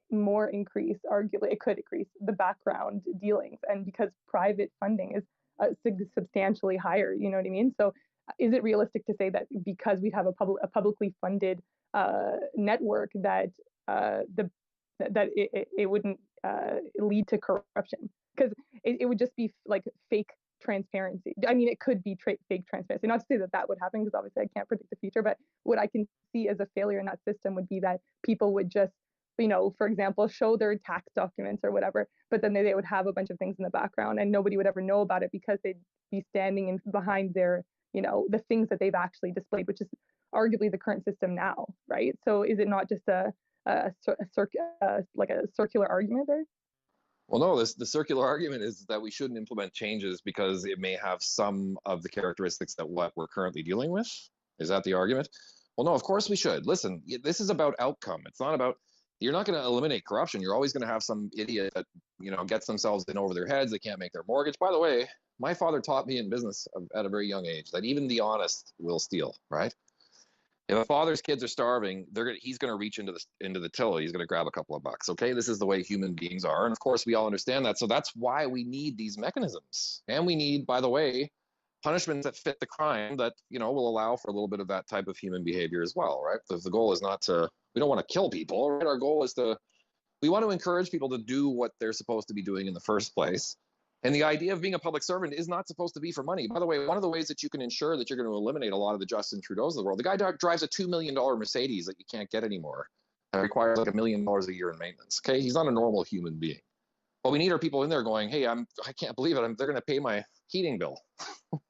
it could increase the background dealings. And because private funding is substantially higher, you know what I mean? So is it realistic to say that because we have a publicly funded network that it wouldn't lead to corruption? Because it would just be like fake transparency. I mean, it could be fake transparency. Not to say that would happen, because obviously I can't predict the future, but what I can see as a failure in that system would be that people would just, for example, show their tax documents or whatever, but then they would have a bunch of things in the background and nobody would ever know about it because they'd be standing behind their, the things that they've actually displayed, which is arguably the current system now, right? So is it not just like a circular argument there? Well, no, the circular argument is that we shouldn't implement changes because it may have some of the characteristics that what we're currently dealing with. Is that the argument? Well, no, of course we should. Listen, this is about outcome. It's not about, you're not going to eliminate corruption. You're always going to have some idiot that, gets themselves in over their heads. They can't make their mortgage. By the way, my father taught me in business at a very young age that even the honest will steal, right? If a father's kids are starving, he's going to reach into the till. He's going to grab a couple of bucks. Okay, this is the way human beings are, and of course we all understand that. So that's why we need these mechanisms, and we need, by the way, punishments that fit the crime that will allow for a little bit of that type of human behavior as well, right? The goal is not to, we don't want to kill people, right? Our goal is we want to encourage people to do what they're supposed to be doing in the first place. And the idea of being a public servant is not supposed to be for money. By the way, one of the ways that you can ensure that you're going to eliminate a lot of the Justin Trudeaus of the world, the guy drives a $2 million Mercedes that you can't get anymore. That requires like $1 million a year in maintenance. Okay, he's not a normal human being. What we need are people in there going, hey, I can't believe it. They're going to pay my heating bill.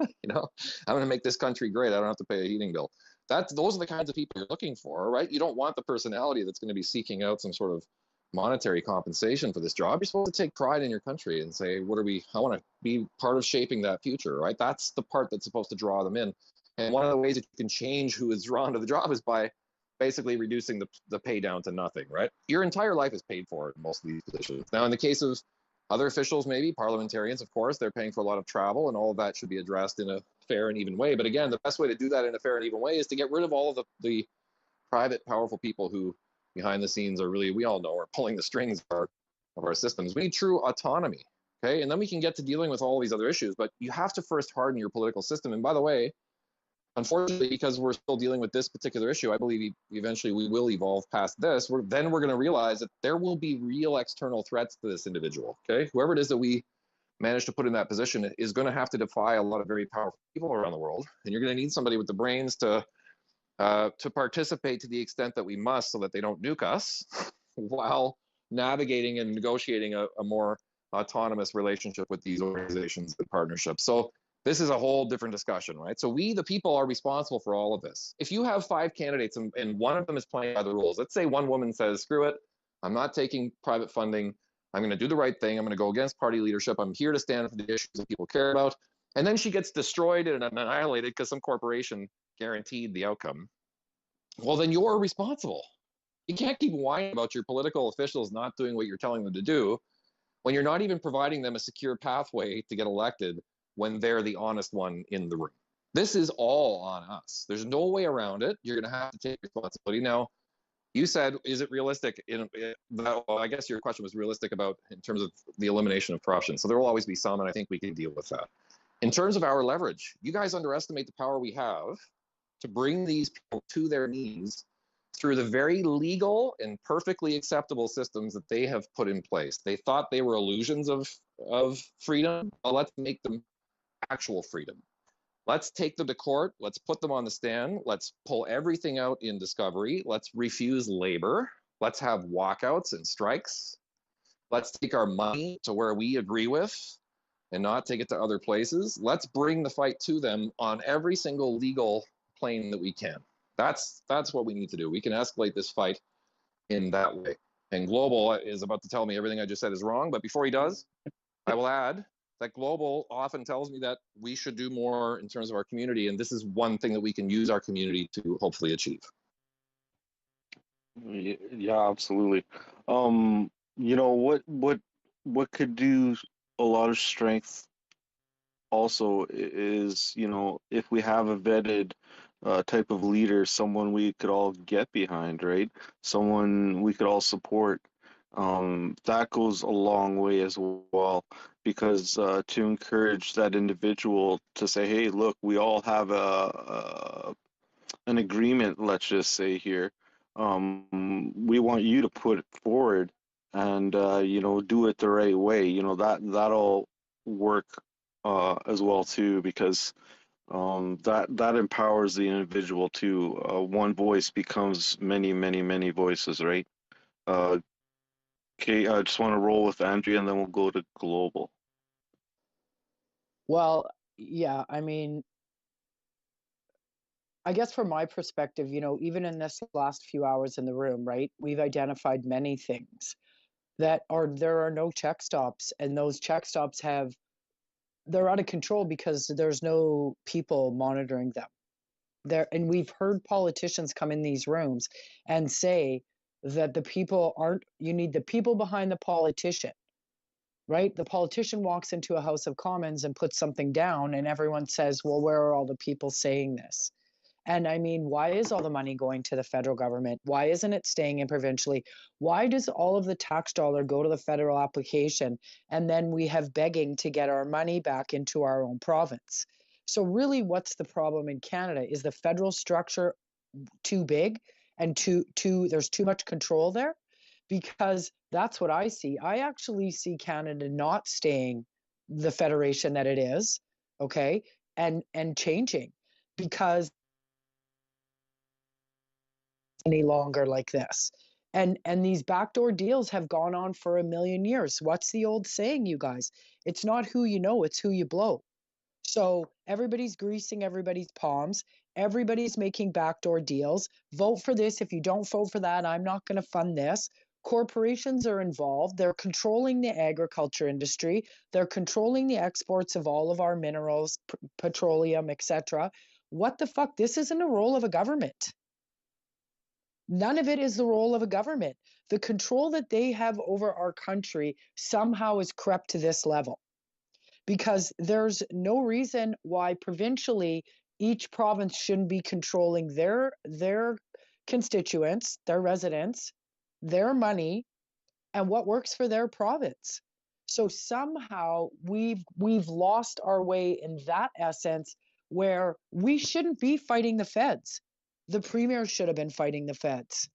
You know, I'm going to make this country great. I don't have to pay a heating bill. Those are the kinds of people you're looking for, right? You don't want the personality that's going to be seeking out some sort of monetary compensation for this job. You're supposed to take pride in your country and say, I want to be part of shaping that future, right? That's the part that's supposed to draw them in. And one of the ways that you can change who is drawn to the job is by basically reducing the pay down to nothing, right? Your entire life is paid for in most of these positions. Now, in the case of other officials, maybe parliamentarians, of course, they're paying for a lot of travel, and all of that should be addressed in a fair and even way. But again, the best way to do that in a fair and even way is to get rid of all of the private, powerful people who behind the scenes are really, we all know, are pulling the strings of our systems. We need true autonomy, okay? And then we can get to dealing with all these other issues, but you have to first harden your political system. And by the way, unfortunately, because we're still dealing with this particular issue, I believe eventually we will evolve past this. We're going to realize that there will be real external threats to this individual, okay? Whoever it is that we manage to put in that position is going to have to defy a lot of very powerful people around the world. And you're going to need somebody with the brains to participate to the extent that we must so that they don't nuke us while navigating and negotiating a more autonomous relationship with these organizations and partnerships. So this is a whole different discussion, right? So we, the people, are responsible for all of this. If you have 5 candidates and one of them is playing by the rules, let's say one woman says, screw it, I'm not taking private funding, I'm going to do the right thing, I'm going to go against party leadership, I'm here to stand for the issues that people care about, and then she gets destroyed and annihilated because some corporation guaranteed the outcome, well, then you're responsible. You can't keep whining about your political officials not doing what you're telling them to do when you're not even providing them a secure pathway to get elected when they're the honest one in the room. This is all on us. There's no way around it. You're going to have to take responsibility. Now, you said, is it realistic? Well, I guess your question was realistic about in terms of the elimination of corruption. So there will always be some, and I think we can deal with that. In terms of our leverage, you guys underestimate the power we have to bring these people to their knees through the very legal and perfectly acceptable systems that they have put in place. They thought they were illusions of freedom. Well, let's make them actual freedom. Let's take them to court. Let's put them on the stand. Let's pull everything out in discovery. Let's refuse labor. Let's have walkouts and strikes. Let's take our money to where we agree with and not take it to other places. Let's bring the fight to them on every single legal plane that we can. That's what we need to do. We can escalate this fight in that way. And Global is about to tell me everything I just said is wrong, but before he does, I will add that Global often tells me that we should do more in terms of our community, and this is one thing that we can use our community to hopefully achieve. Yeah, absolutely. You know, what could do a lot of strength also is, you know, if we have a vetted type of leader, someone we could all get behind, right? Someone we could all support. That goes a long way as well, because to encourage that individual to say, hey, look, we all have an agreement, let's just say here. We want you to put it forward and, you know, do it the right way. You know, that'll work as well too, because that empowers the individual too. One voice becomes many, many, many voices, right? Okay, I just want to roll with Andrea and then we'll go to Global. Well, yeah, I mean, I guess from my perspective, you know, even in this last few hours in the room, right, we've identified many things that there are no check stops, and those check stops they're out of control because there's no people monitoring them. And we've heard politicians come in these rooms and say that you need the people behind the politician, right? The politician walks into a House of Commons and puts something down and everyone says, well, where are all the people saying this? And I mean, why is all the money going to the federal government? Why isn't it staying in provincially? Why does all of the tax dollar go to the federal application and then we have begging to get our money back into our own province? So really, what's the problem in Canada? Is the federal structure too big and there's too much control there? Because that's what I see. I actually see Canada not staying the federation that it is, okay, and changing, because any longer like this. And these backdoor deals have gone on for a million years. What's the old saying, you guys? It's not who you know, it's who you blow. So everybody's greasing everybody's palms. Everybody's making backdoor deals. Vote for this. If you don't vote for that, I'm not going to fund this. Corporations are involved. They're controlling the agriculture industry. They're controlling the exports of all of our minerals, petroleum, etc. What the fuck? This isn't a role of a government. None of it is the role of a government. The control that they have over our country somehow has crept to this level, because there's no reason why provincially each province shouldn't be controlling their constituents, their residents, their money, and what works for their province. So somehow we've lost our way in that essence, where we shouldn't be fighting the feds. The premier should have been fighting the feds.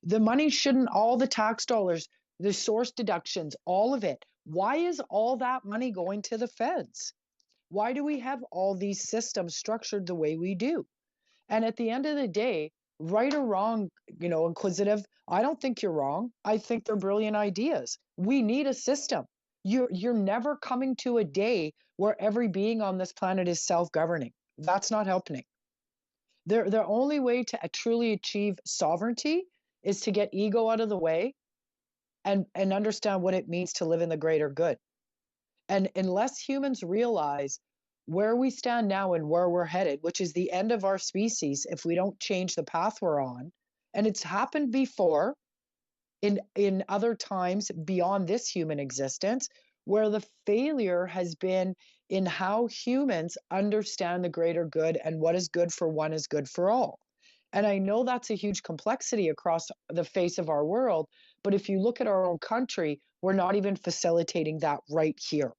The money shouldn't, all the tax dollars, the source deductions, all of it. Why is all that money going to the feds? Why do we have all these systems structured the way we do? And at the end of the day, right or wrong, Inquisitive, I don't think you're wrong. I think they're brilliant ideas. We need a system. You're never coming to a day where every being on this planet is self-governing. That's not happening. The only way to truly achieve sovereignty is to get ego out of the way and understand what it means to live in the greater good. And unless humans realize where we stand now and where we're headed, which is the end of our species if we don't change the path we're on, and it's happened before in other times beyond this human existence, where the failure has been in how humans understand the greater good, and what is good for one is good for all. And I know that's a huge complexity across the face of our world, but if you look at our own country, we're not even facilitating that right here.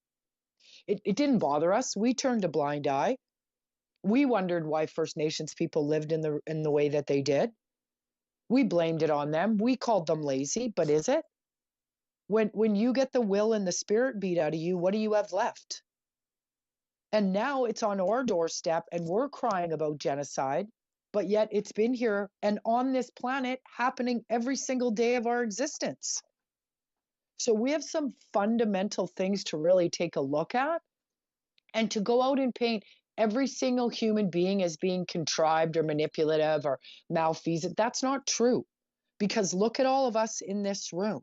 It didn't bother us. We turned a blind eye. We wondered why First Nations people lived in the way that they did. We blamed it on them. We called them lazy, but is it? When you get the will and the spirit beat out of you, what do you have left? And now it's on our doorstep and we're crying about genocide, but yet it's been here and on this planet happening every single day of our existence. So we have some fundamental things to really take a look at, and to go out and paint every single human being as being contrived or manipulative or malfeasant. That's not true, because look at all of us in this room.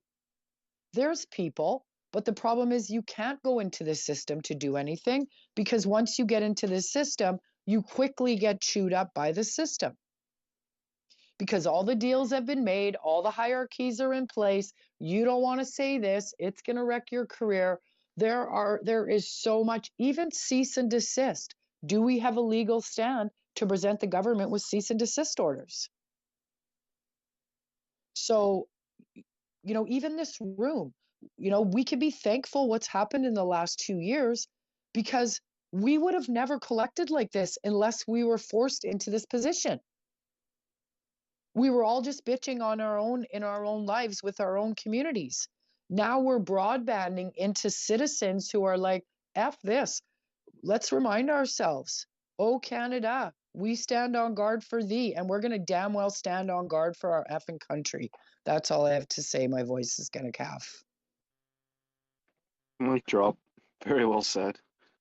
There's people, but the problem is you can't go into the system to do anything, because once you get into the system, you quickly get chewed up by the system. Because all the deals have been made, all the hierarchies are in place. You don't want to say this, it's going to wreck your career. There is so much, even cease and desist. Do we have a legal stand to present the government with cease and desist orders? So, even this room, we can be thankful what's happened in the last 2 years, because we would have never collected like this unless we were forced into this position. We were all just bitching on our own, in our own lives with our own communities. Now we're broadbanding into citizens who are like, F this. Let's remind ourselves, oh Canada, we stand on guard for thee, and we're going to damn well stand on guard for our effing country. That's all I have to say. My voice is going to calf. Mic drop. Very well said.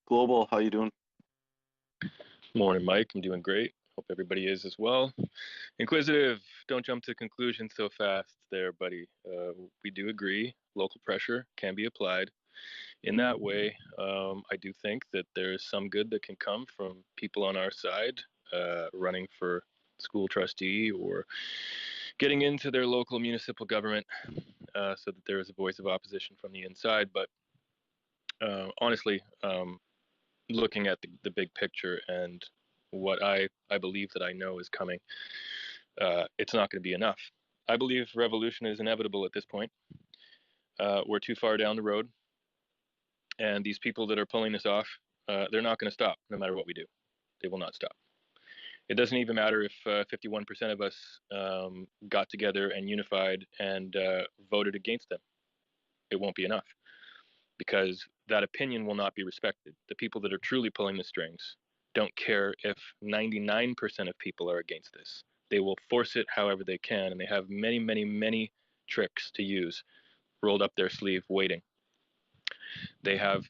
Global, how you doing? Morning, Mike. I'm doing great. Hope everybody is as well. Inquisitive, don't jump to conclusions so fast there, buddy. We do agree local pressure can be applied. In that way, I do think that there's some good that can come from people on our side running for school trustee or getting into their local municipal government so that there is a voice of opposition from the inside. But honestly, looking at the big picture and what I believe that I know is coming, it's not going to be enough. I believe revolution is inevitable at this point. We're too far down the road, and these people that are pulling this off, they're not going to stop no matter what we do. They will not stop. It doesn't even matter if 51% of us got together and unified and voted against them. It won't be enough, because that opinion will not be respected. The people that are truly pulling the strings don't care if 99% of people are against this. They will force it however they can, and they have many, many, many tricks to use rolled up their sleeve waiting. They have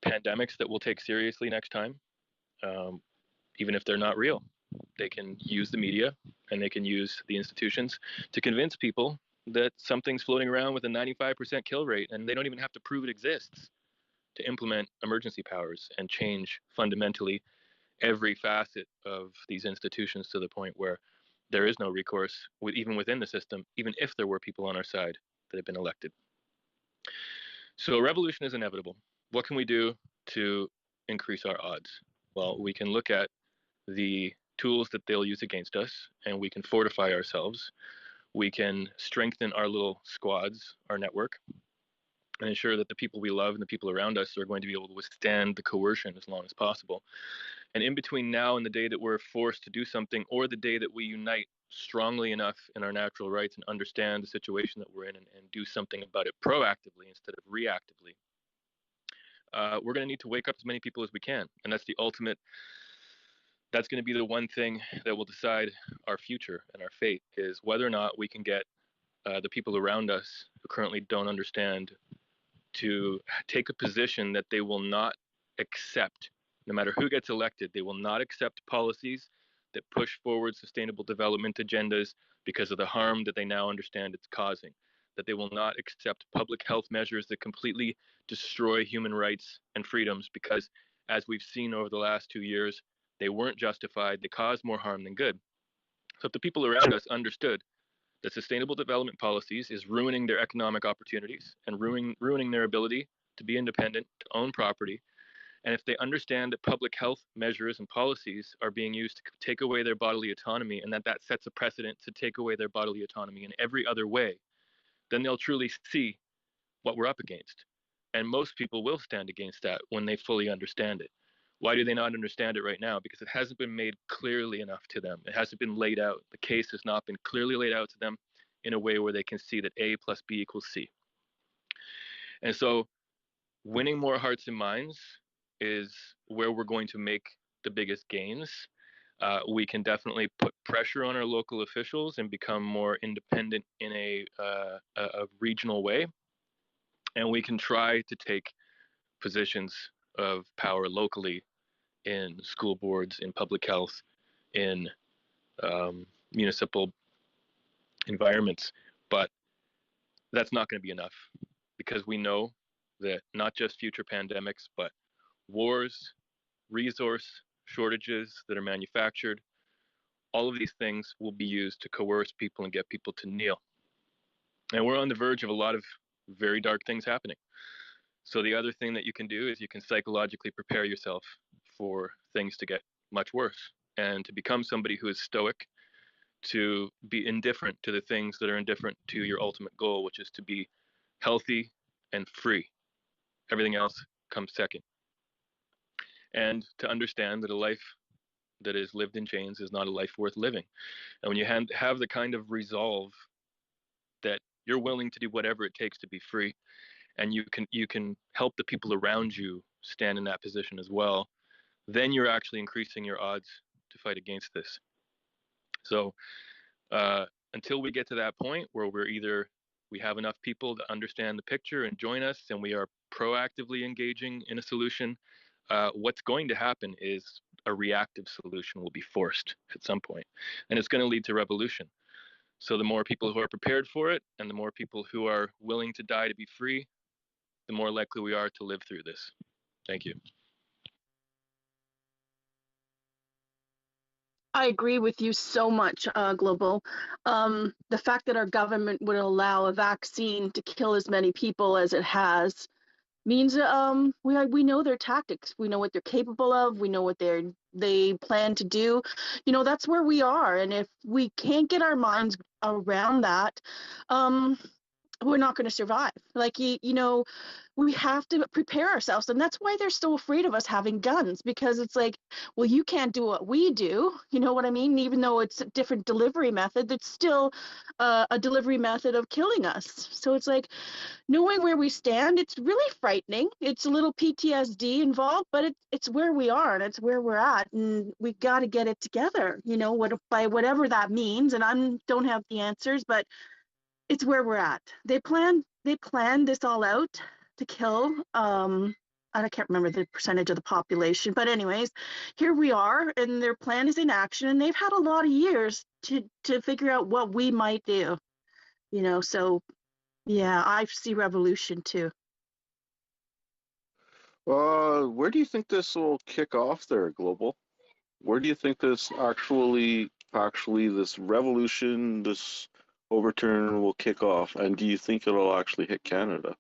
pandemics that we'll take seriously next time, even if they're not real. They can use the media and they can use the institutions to convince people that something's floating around with a 95% kill rate, and they don't even have to prove it exists to implement emergency powers and change fundamentally every facet of these institutions to the point where there is no recourse, even within the system, even if there were people on our side that have been elected. So a revolution is inevitable. What can we do to increase our odds? Well, we can look at the tools that they'll use against us, and we can fortify ourselves. We can strengthen our little squads, our network, and ensure that the people we love and the people around us are going to be able to withstand the coercion as long as possible. And in between now and the day that we're forced to do something, or the day that we unite strongly enough in our natural rights and understand the situation that we're in, and do something about it proactively instead of reactively, we're going to need to wake up as many people as we can. And that's the ultimate, that's going to be the one thing that will decide our future and our fate, is whether or not we can get the people around us who currently don't understand to take a position that they will not accept. No matter who gets elected, they will not accept policies that push forward sustainable development agendas because of the harm that they now understand it's causing. That they will not accept public health measures that completely destroy human rights and freedoms because, as we've seen over the last 2 years, they weren't justified, they caused more harm than good. So if the people around us understood that sustainable development policies is ruining their economic opportunities and ruining their ability to be independent, to own property, and if they understand that public health measures and policies are being used to take away their bodily autonomy, and that that sets a precedent to take away their bodily autonomy in every other way, then they'll truly see what we're up against. And most people will stand against that when they fully understand it. Why do they not understand it right now? Because it hasn't been made clearly enough to them. It hasn't been laid out. The case has not been clearly laid out to them in a way where they can see that A plus B equals C. And so winning more hearts and minds is where we're going to make the biggest gains. We can definitely put pressure on our local officials and become more independent in a regional way. And we can try to take positions of power locally in school boards, in public health, in municipal environments. But that's not going to be enough, because we know that not just future pandemics, but wars, resource shortages that are manufactured, all of these things will be used to coerce people and get people to kneel. And we're on the verge of a lot of very dark things happening. So the other thing that you can do is you can psychologically prepare yourself for things to get much worse, and to become somebody who is stoic, to be indifferent to the things that are indifferent to your ultimate goal, which is to be healthy and free. Everything else comes second. And to understand that a life that is lived in chains is not a life worth living. And when you have the kind of resolve that you're willing to do whatever it takes to be free, and you can help the people around you stand in that position as well, then you're actually increasing your odds to fight against this. So until we get to that point where we have enough people to understand the picture and join us, and we are proactively engaging in a solution, what's going to happen is a reactive solution will be forced at some point, and it's going to lead to revolution. So the more people who are prepared for it, and the more people who are willing to die to be free, the more likely we are to live through this. Thank you. I agree with you so much, Global. The fact that our government would allow a vaccine to kill as many people as it has means we know their tactics. We know what they're capable of. We know what they plan to do. You know, that's where we are. And if we can't get our minds around that, we're not going to survive. Like, we have to prepare ourselves. And that's why they're so afraid of us having guns, because it's like, well, you can't do what we do. You know what I mean? Even though it's a different delivery method, it's still a delivery method of killing us. So it's like, knowing where we stand, it's really frightening. It's a little PTSD involved, but it's where we are and it's where we're at. And we got to get it together, by whatever that means. And I don't have the answers, but it's where we're at. They planned this all out to kill, I can't remember the percentage of the population, but anyways, here we are, and their plan is in action, and they've had a lot of years to figure out what we might do, so yeah, I see revolution too. Where do you think this will kick off there, Global? Where do you think this actually this revolution, this overturn will kick off? And do you think it'll actually hit Canada?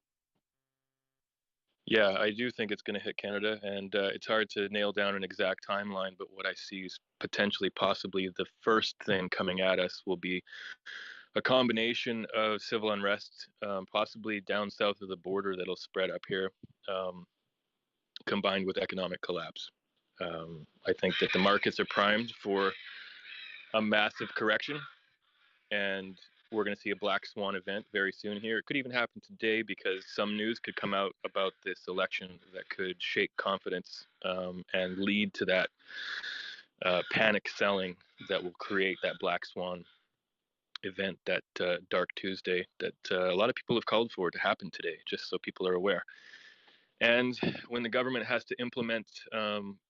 Yeah, I do think it's going to hit Canada, and it's hard to nail down an exact timeline, but what I see is potentially, possibly, the first thing coming at us will be a combination of civil unrest, possibly down south of the border that'll spread up here, combined with economic collapse. I think that the markets are primed for a massive correction, and we're going to see a black swan event very soon here. It could even happen today, because some news could come out about this election that could shake confidence and lead to that panic selling that will create that black swan event, that Dark Tuesday that a lot of people have called for to happen today, just so people are aware. And when the government has to implement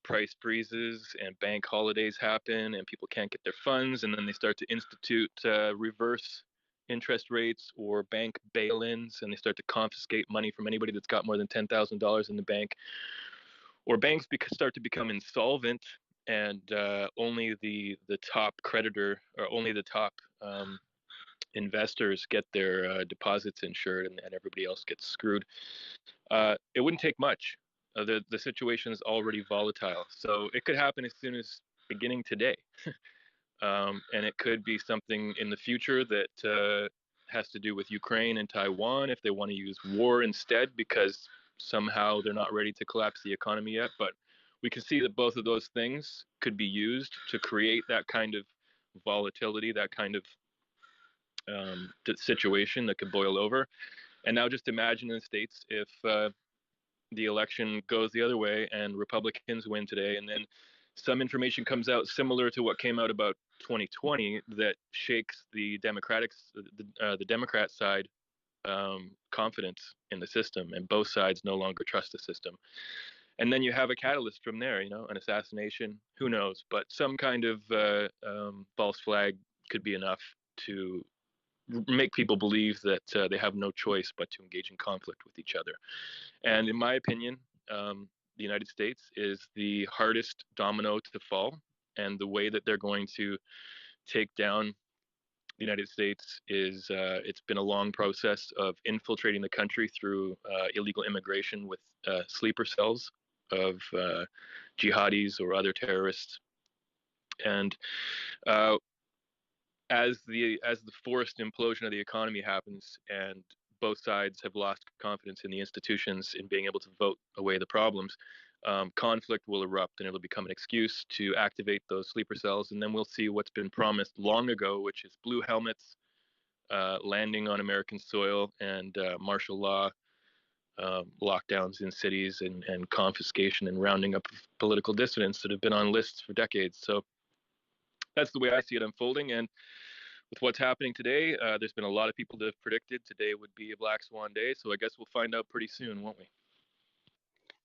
price freezes and bank holidays happen and people can't get their funds, and then they start to institute reverse interest rates or bank bail-ins, and they start to confiscate money from anybody that's got more than $10,000 in the bank, or banks start to become insolvent, and only the top creditor, or only the top investors get their deposits insured, and everybody else gets screwed. It wouldn't take much. The situation is already volatile, so it could happen as soon as beginning today. And it could be something in the future that has to do with Ukraine and Taiwan, if they want to use war instead, because somehow they're not ready to collapse the economy yet. But we can see that both of those things could be used to create that kind of volatility, that kind of situation that could boil over. And now just imagine in the States if the election goes the other way and Republicans win today, and then some information comes out similar to what came out about 2020 that shakes the the Democrat side confidence in the system, and both sides no longer trust the system. And then you have a catalyst from there, an assassination, who knows, but some kind of false flag could be enough to make people believe that they have no choice but to engage in conflict with each other. And in my opinion, the United States is the hardest domino to fall, and the way that they're going to take down the United States is it's been a long process of infiltrating the country through illegal immigration with sleeper cells of jihadis or other terrorists. And as the forced implosion of the economy happens, and both sides have lost confidence in the institutions in being able to vote away the problems, conflict will erupt, and it'll become an excuse to activate those sleeper cells. And then we'll see what's been promised long ago, which is blue helmets landing on American soil, and martial law lockdowns in cities, and confiscation and rounding up political dissidents that have been on lists for decades. So that's the way I see it unfolding. And with what's happening today, there's been a lot of people that have predicted today would be a black swan day. So I guess we'll find out pretty soon, won't we?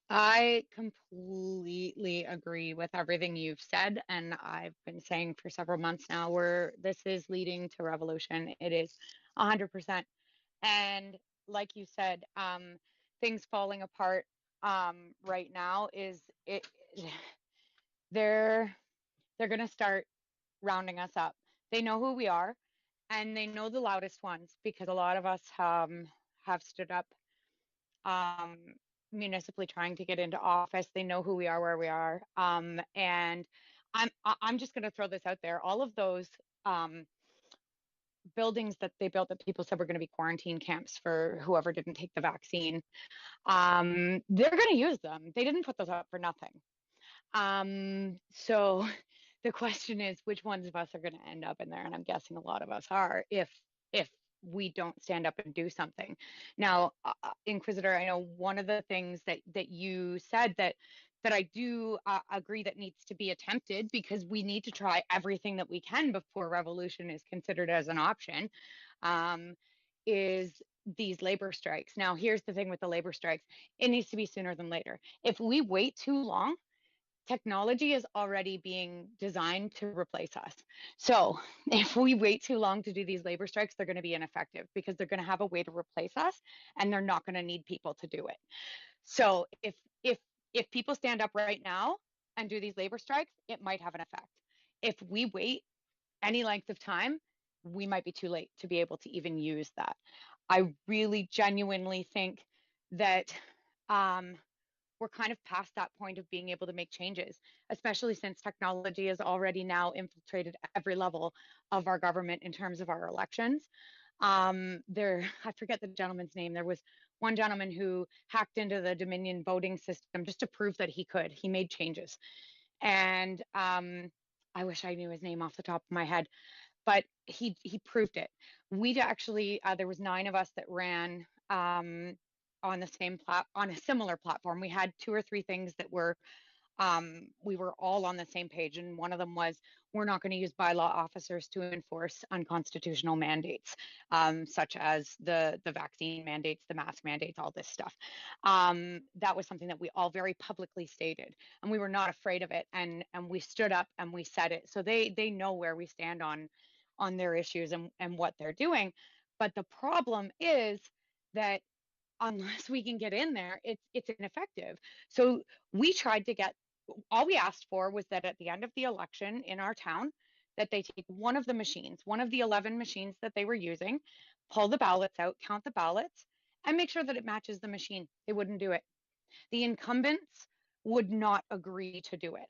I completely agree with everything you've said, and I've been saying for several months now where this is leading to revolution. It is 100%. And like you said, things falling apart right now is it. They're going to start rounding us up. They know who we are, and they know the loudest ones, because a lot of us have stood up municipally trying to get into office. They know who we are, where we are, and I'm just going to throw this out there. All of those buildings that they built that people said were going to be quarantine camps for whoever didn't take the vaccine. They're going to use them. They didn't put those up for nothing. So the question is, which ones of us are going to end up in there? And I'm guessing a lot of us are, if we don't stand up and do something. Now, Inquisitor, I know one of the things that you said that I do agree that needs to be attempted, because we need to try everything that we can before revolution is considered as an option, is these labor strikes. Now, here's the thing with the labor strikes. It needs to be sooner than later. If we wait too long, technology is already being designed to replace us. So if we wait too long to do these labor strikes, they're going to be ineffective, because they're going to have a way to replace us, and they're not going to need people to do it. So if people stand up right now and do these labor strikes, it might have an effect. If we wait any length of time, we might be too late to be able to even use that. I really genuinely think that we're kind of past that point of being able to make changes, especially since technology has already now infiltrated every level of our government in terms of our elections. I forget the gentleman's name. There was one gentleman who hacked into the Dominion voting system just to prove that he could. He made changes. And I wish I knew his name off the top of my head, but he proved it. We'd actually, there was 9 of us that ran on a similar platform. We had 2 or 3 things that were we were all on the same page, and one of them was, we're not going to use bylaw officers to enforce unconstitutional mandates, such as the vaccine mandates, the mask mandates, all this stuff. That was something that we all very publicly stated, and we were not afraid of it, and we stood up and we said it. So they know where we stand on their issues and what they're doing. But the problem is that unless we can get in there, it's ineffective. So we tried to get, all we asked for was that at the end of the election in our town, that they take one of the machines, one of the 11 machines that they were using, pull the ballots out, count the ballots, and make sure that it matches the machine. They wouldn't do it. The incumbents would not agree to do it.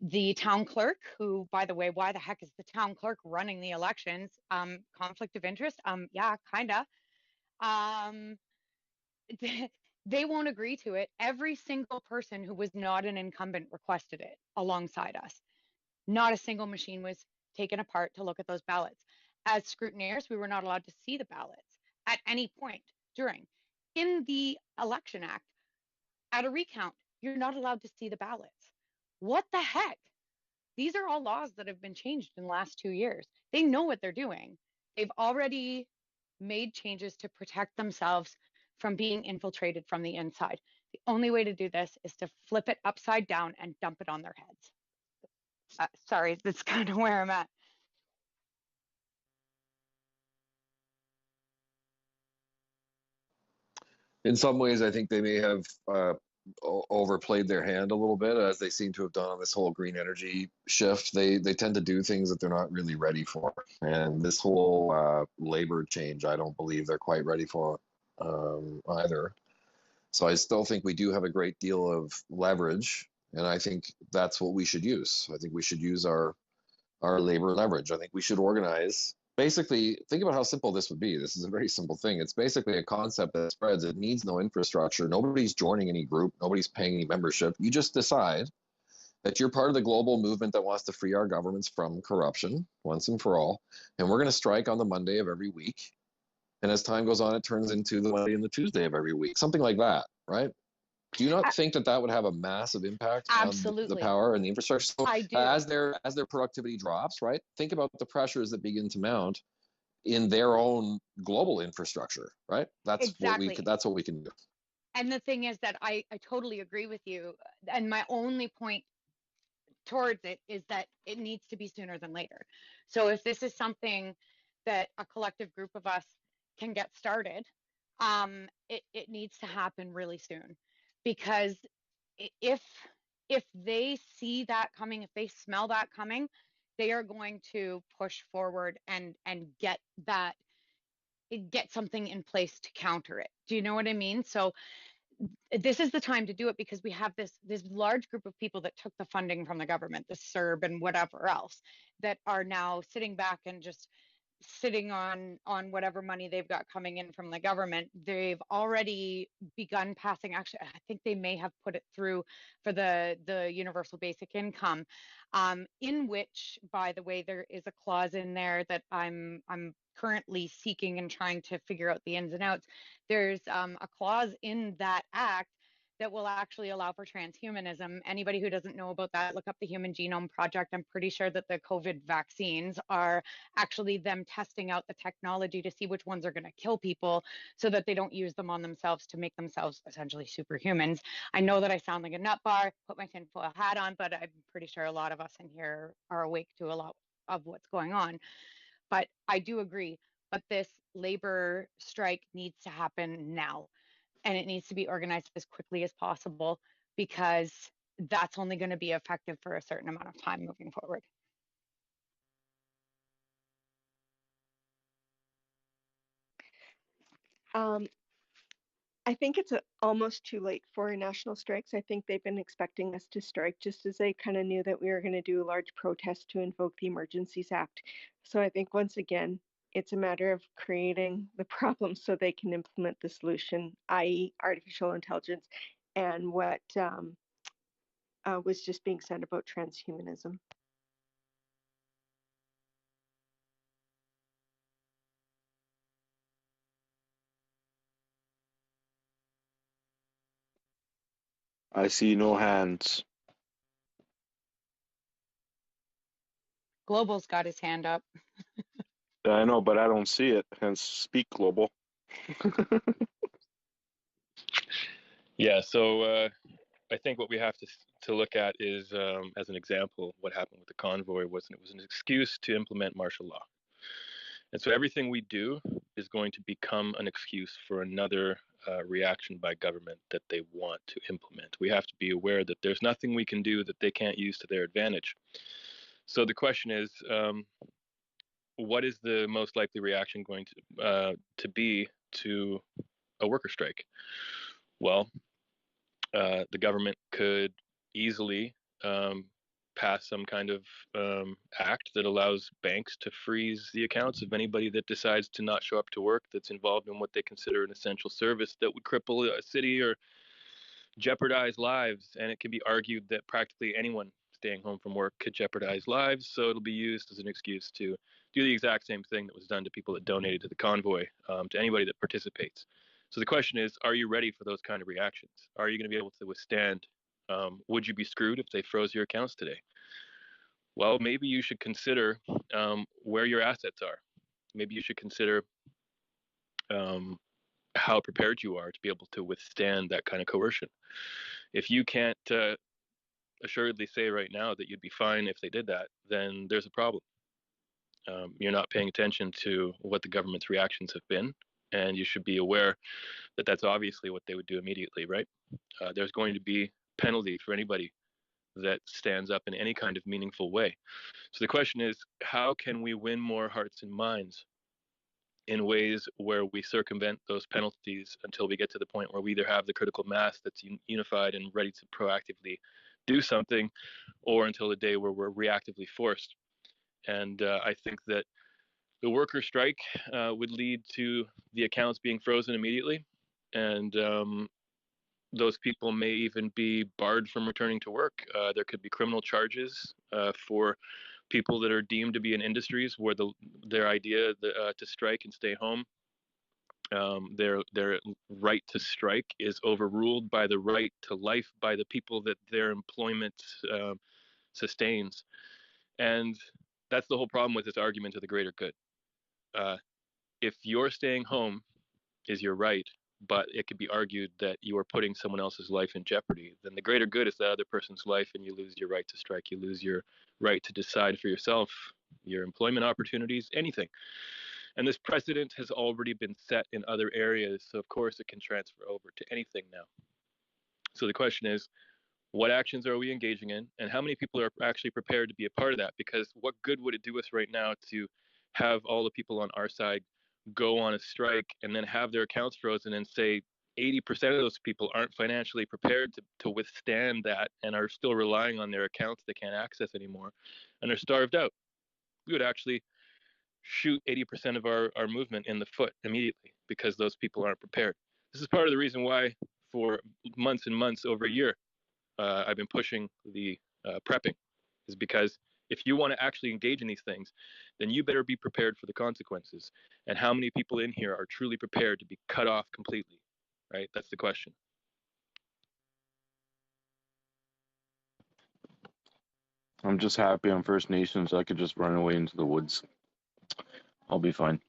The town clerk, who, by the way, why the heck is the town clerk running the elections? Conflict of interest? Yeah, kinda. They won't agree to it. Every single person who was not an incumbent requested it alongside us. Not a single machine was taken apart to look at those ballots. As scrutineers, we were not allowed to see the ballots at any point during. In the Election Act, at a recount, you're not allowed to see the ballots. What the heck? These are all laws that have been changed in the last 2 years. They know what they're doing. They've already made changes to protect themselves from being infiltrated from the inside. The only way to do this is to flip it upside down and dump it on their heads. Sorry, that's kind of where I'm at. In some ways, I think they may have overplayed their hand a little bit, as they seem to have done on this whole green energy shift. They tend to do things that they're not really ready for. And this whole labor change, I don't believe they're quite ready for either. So I still think we do have a great deal of leverage, and I think that's what we should use. I think we should use our labor leverage. I think we should organize. Basically, think about how simple this would be. This is a very simple thing. It's basically a concept that spreads. It needs no infrastructure. Nobody's joining any group. Nobody's paying any membership. You just decide that you're part of the global movement that wants to free our governments from corruption once and for all. And we're going to strike on the Monday of every week. And as time goes on, it turns into the Monday and the Tuesday of every week, something like that, right? Do you not think that would have a massive impact on the power and the infrastructure? So I do. As their productivity drops, right? Think about the pressures that begin to mount in their own global infrastructure, right? That's Exactly. what we can do. And the thing is that I totally agree with you. And my only point towards it is that it needs to be sooner than later. So if this is something that a collective group of us can get started, it needs to happen really soon. Because if they see that coming, if they smell that coming, they are going to push forward and get something in place to counter it. Do you know what I mean? So this is the time to do it, because we have this large group of people that took the funding from the government, the CERB and whatever else, that are now sitting back and just sitting on whatever money they've got coming in from the government. They've already begun passing, actually I think they may have put it through for the universal basic income, in which, by the way, there is a clause in there that I'm currently seeking and trying to figure out the ins and outs. There's a clause in that act that will actually allow for transhumanism. Anybody who doesn't know about that, look up the Human Genome Project. I'm pretty sure that the COVID vaccines are actually them testing out the technology to see which ones are going to kill people so that they don't use them on themselves to make themselves essentially superhumans. I know that I sound like a nut bar, put my tinfoil hat on, but I'm pretty sure a lot of us in here are awake to a lot of what's going on. But I do agree, but this labor strike needs to happen now, and it needs to be organized as quickly as possible, because that's only going to be effective for a certain amount of time moving forward. I think it's almost too late for national strikes. I think they've been expecting us to strike just as they kind of knew that we were going to do a large protest to invoke the Emergencies Act. So I think once again, it's a matter of creating the problem so they can implement the solution, i.e. artificial intelligence, and what was just being said about transhumanism. I see no hands. Global's got his hand up. Yeah, I know, but I don't see it. Hence, speak global. Yeah, so I think what we have to look at is, as an example, what happened with the convoy was an excuse to implement martial law. And so everything we do is going to become an excuse for another reaction by government that they want to implement. We have to be aware that there's nothing we can do that they can't use to their advantage. So the question is, what is the most likely reaction going to be to a worker strike? Well, the government could easily pass some kind of act that allows banks to freeze the accounts of anybody that decides to not show up to work, that's involved in what they consider an essential service that would cripple a city or jeopardize lives. And it can be argued that practically anyone staying home from work could jeopardize lives. So it'll be used as an excuse to do the exact same thing that was done to people that donated to the convoy, to anybody that participates. So the question is, are you ready for those kind of reactions? Are you going to be able to withstand? Would you be screwed if they froze your accounts today? Well, maybe you should consider where your assets are. Maybe you should consider how prepared you are to be able to withstand that kind of coercion. If you can't assuredly say right now that you'd be fine if they did that, then there's a problem. You're not paying attention to what the government's reactions have been, and you should be aware that that's obviously what they would do immediately, right? There's going to be penalty for anybody that stands up in any kind of meaningful way. So the question is, how can we win more hearts and minds in ways where we circumvent those penalties until we get to the point where we either have the critical mass that's unified and ready to proactively do something, or until the day where we're reactively forced. And I think that the worker strike would lead to the accounts being frozen immediately, and those people may even be barred from returning to work. There could be criminal charges for people that are deemed to be in industries where their idea to strike and stay home, their right to strike is overruled by the right to life by the people that their employment sustains. And that's the whole problem with this argument of the greater good. If you're staying home is your right, but it could be argued that you are putting someone else's life in jeopardy, then the greater good is that other person's life, and you lose your right to strike. You lose your right to decide for yourself, your employment opportunities, anything. And this precedent has already been set in other areas, so of course it can transfer over to anything now. So the question is, what actions are we engaging in, and how many people are actually prepared to be a part of that? Because what good would it do us right now to have all the people on our side go on a strike and then have their accounts frozen and say 80% of those people aren't financially prepared to withstand that and are still relying on their accounts they can't access anymore and are starved out? We would actually shoot 80% of our movement in the foot immediately because those people aren't prepared. This is part of the reason why for months and months, over a year, I've been pushing the prepping, is because if you want to actually engage in these things, then you better be prepared for the consequences. And how many people in here are truly prepared to be cut off completely, right? That's the question. I'm just happy I'm First Nations. So I could just run away into the woods. I'll be fine.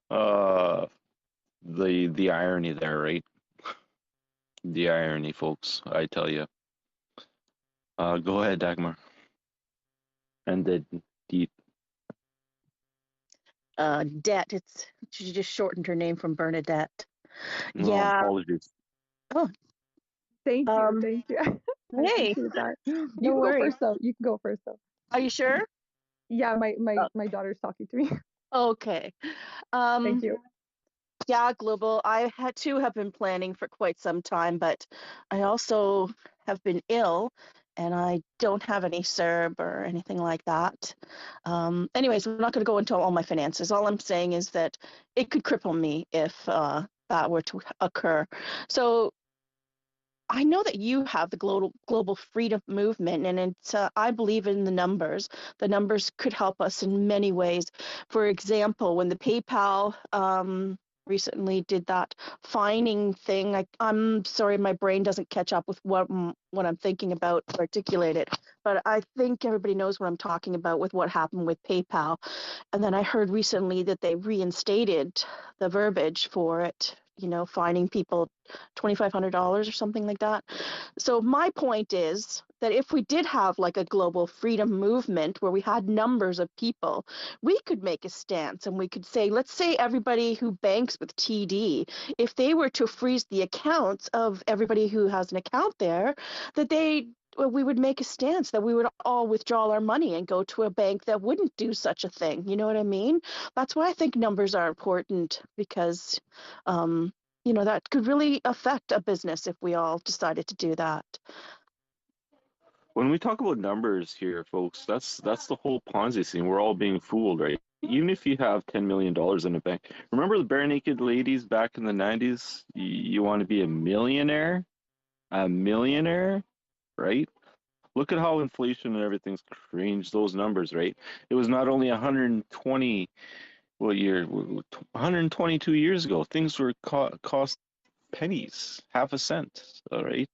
The irony there, right? The irony, folks. I tell you. Go ahead, Dagmar. And the deep. Debt. She just shortened her name from Bernadette. No, Yeah. apologies. Oh, Thank you. Thank you. I hey. appreciate that. You No can go worries. first though. You can go first though. Are you sure? Yeah, my daughter's talking to me. Okay. Thank you. Yeah, global. I had to have been planning for quite some time, but I also have been ill and I don't have any CERB or anything like that. Anyways, I'm not going to go into all my finances. All I'm saying is that it could cripple me if that were to occur. So I know that you have the global freedom movement, and it's I believe in the numbers. The numbers could help us in many ways. For example, when the PayPal recently did that fining thing, I'm sorry, my brain doesn't catch up with what I'm thinking about to articulate it, but I think everybody knows what I'm talking about with what happened with PayPal. And then I heard recently that they reinstated the verbiage for it, fining people $2,500 or something like that. So my point is that if we did have like a global freedom movement where we had numbers of people, we could make a stance and we could say, let's say everybody who banks with TD, if they were to freeze the accounts of everybody who has an account there, that we would make a stance that we would all withdraw our money and go to a bank that wouldn't do such a thing. You know what I mean? That's why I think numbers are important, because that could really affect a business if we all decided to do that. When we talk about numbers here, folks, that's the whole Ponzi scheme. We're all being fooled, right? Even if you have $10 million in a bank. Remember the bare naked ladies back in the 90s? You want to be a millionaire? A millionaire, right? Look at how inflation and everything's changed those numbers, right? It was not only 122 years ago. Things were cost pennies, half a cent, all right?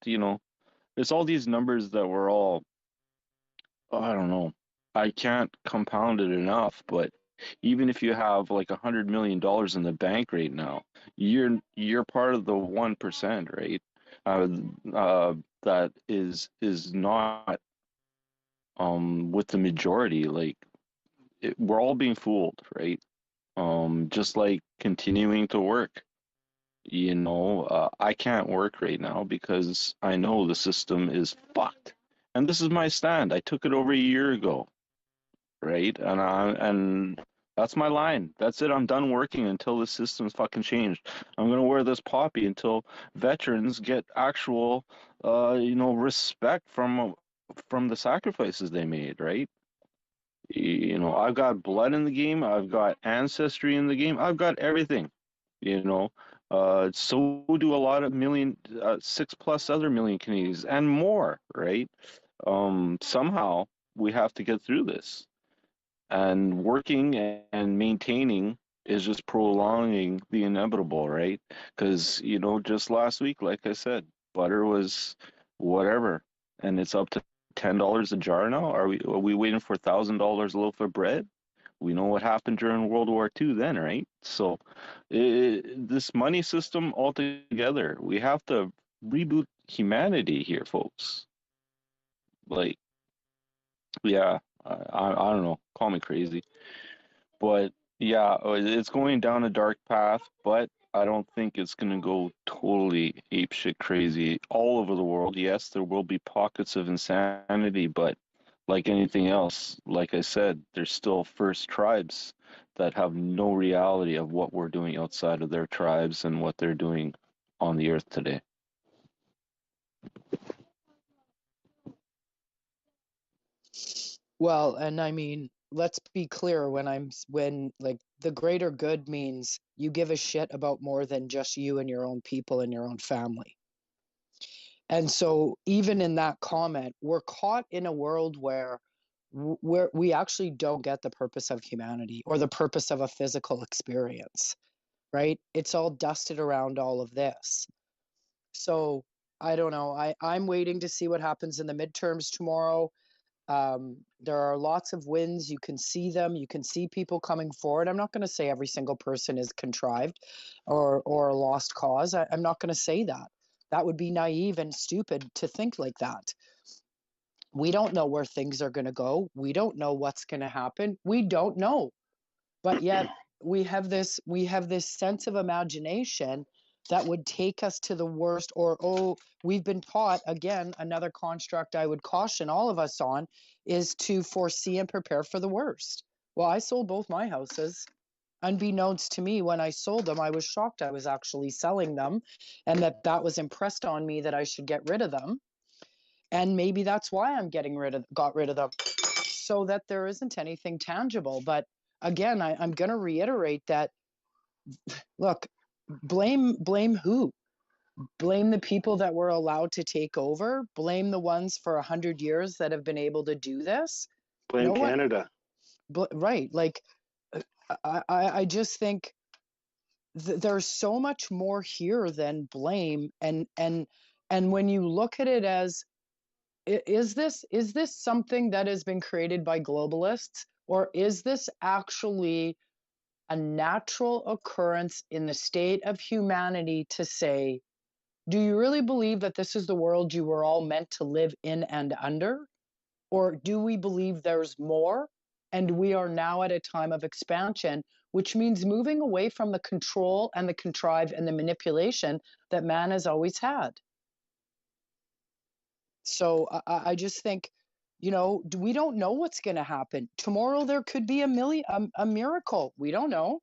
It's all these numbers that were all, I don't know. I can't compound it enough, but even if you have like $100 million in the bank right now, you're part of the 1%, right? That is not with the majority. Like we're all being fooled, right? Just like continuing to work. I can't work right now because I know the system is fucked. And this is my stand. I took it over a year ago, right? And that's my line. That's it. I'm done working until the system's fucking changed. I'm gonna wear this poppy until veterans get actual, respect from the sacrifices they made, right? I've got blood in the game. I've got ancestry in the game. I've got everything. So do a lot of 6+ other million Canadians and more, right? Somehow we have to get through this, and working and maintaining is just prolonging the inevitable, right? Because just last week, like I said, butter was whatever, and it's up to $10 a jar now. Are we waiting for $1,000 a loaf of bread? We know what happened during World War II then, right? So this money system altogether, we have to reboot humanity here, folks. Like, yeah, I don't know, call me crazy. But yeah, it's going down a dark path, but I don't think it's going to go totally apeshit crazy all over the world. Yes, there will be pockets of insanity, but like anything else, like I said, there's still first tribes that have no reality of what we're doing outside of their tribes and what they're doing on the earth today. Well, and I mean, let's be clear when like the greater good means you give a shit about more than just you and your own people and your own family. And so even in that comment, we're caught in a world where we actually don't get the purpose of humanity or the purpose of a physical experience, right? It's all dusted around all of this. So I don't know. I'm waiting to see what happens in the midterms tomorrow. There are lots of wins. You can see them. You can see people coming forward. I'm not going to say every single person is contrived or a lost cause. I'm not going to say that. That would be naive and stupid to think like that. We don't know where things are going to go. We don't know what's going to happen. We don't know. But yet we have this sense of imagination that would take us to the worst, or we've been taught, again, another construct I would caution all of us on is to foresee and prepare for the worst. Well, I sold both my houses. Unbeknownst to me, when I sold them, I was shocked I was actually selling them, and that was impressed on me that I should get rid of them. And maybe that's why I'm got rid of them, so that there isn't anything tangible. But again, I'm going to reiterate that, look, blame who? Blame the people that were allowed to take over? Blame the ones for 100 years that have been able to do this? Blame Canada. Right. Like, I just think there's so much more here than blame. And when you look at it as, is this something that has been created by globalists, or is this actually a natural occurrence in the state of humanity to say, do you really believe that this is the world you were all meant to live in and under? Or do we believe there's more and we are now at a time of expansion, which means moving away from the control and the contrive and the manipulation that man has always had? So I just think, we don't know what's going to happen. Tomorrow there could be a miracle. We don't know.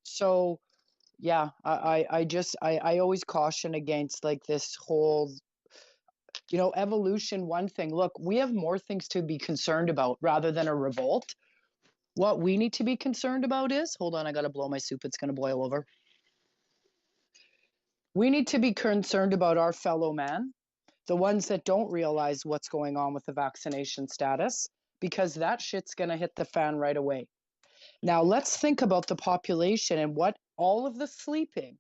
So yeah, I always caution against like this whole, evolution, one thing. Look, we have more things to be concerned about rather than a revolt. What we need to be concerned about is, hold on, I got to blow my soup. It's going to boil over. We need to be concerned about our fellow man, the ones that don't realize what's going on with the vaccination status, because that shit's going to hit the fan right away. Now, let's think about the population and what all of the sleeping,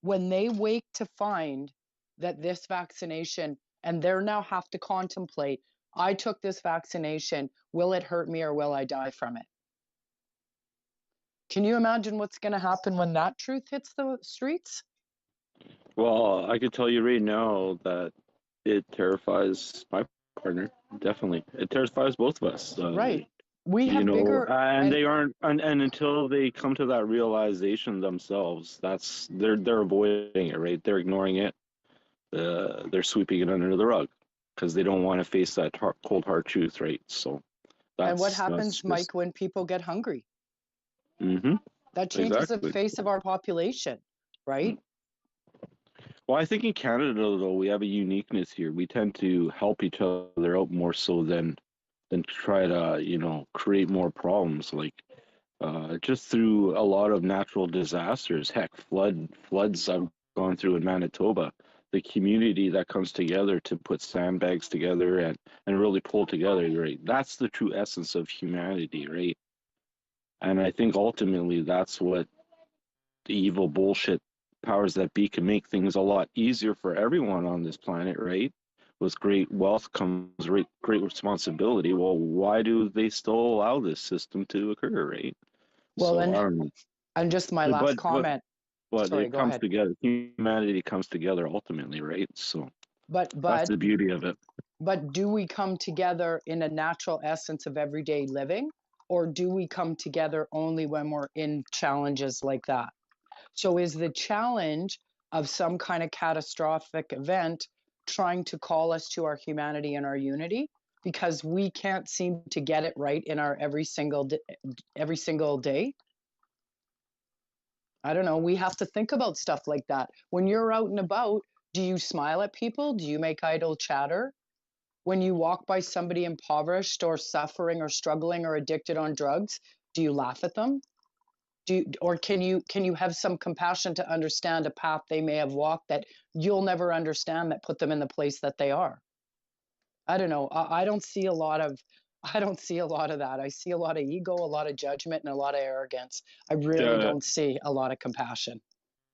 when they wake to find that this vaccination, and they're now have to contemplate, I took this vaccination, will it hurt me or will I die from it? Can you imagine what's going to happen when that truth hits the streets? Well, I could tell you right now that it terrifies my partner. Definitely, it terrifies both of us. Right. We have bigger, and they aren't, and until they come to that realization themselves, they're avoiding it, right? They're ignoring it. They're sweeping it under the rug because they don't want to face that cold hard truth, right? So and what happens, Mike, when people get hungry? Mm-hmm. That changes the face of our population, right? Well, I think in Canada, though, we have a uniqueness here. We tend to help each other out more so than try to, create more problems. Like just through a lot of natural disasters, heck, floods I've gone through in Manitoba. The community that comes together to put sandbags together and really pull together, right? That's the true essence of humanity, right? And I think ultimately that's what the evil bullshit powers that be can make things a lot easier for everyone on this planet, right? With great wealth comes great responsibility. Well, why do they still allow this system to occur, right? Well, so, and just my last comment. But Sorry, it go comes ahead. together. Humanity comes together ultimately, right? So but that's the beauty of it. But do we come together in a natural essence of everyday living, or do we come together only when we're in challenges like that? So is the challenge of some kind of catastrophic event trying to call us to our humanity and our unity because we can't seem to get it right in our every single day? I don't know. We have to think about stuff like that. When you're out and about, do you smile at people? Do you make idle chatter? When you walk by somebody impoverished or suffering or struggling or addicted on drugs, do you laugh at them? Or can you have some compassion to understand a path they may have walked that you'll never understand, that put them in the place that they are? I don't know. I don't see a lot of that. I see a lot of ego, a lot of judgment, and a lot of arrogance. I really don't see a lot of compassion.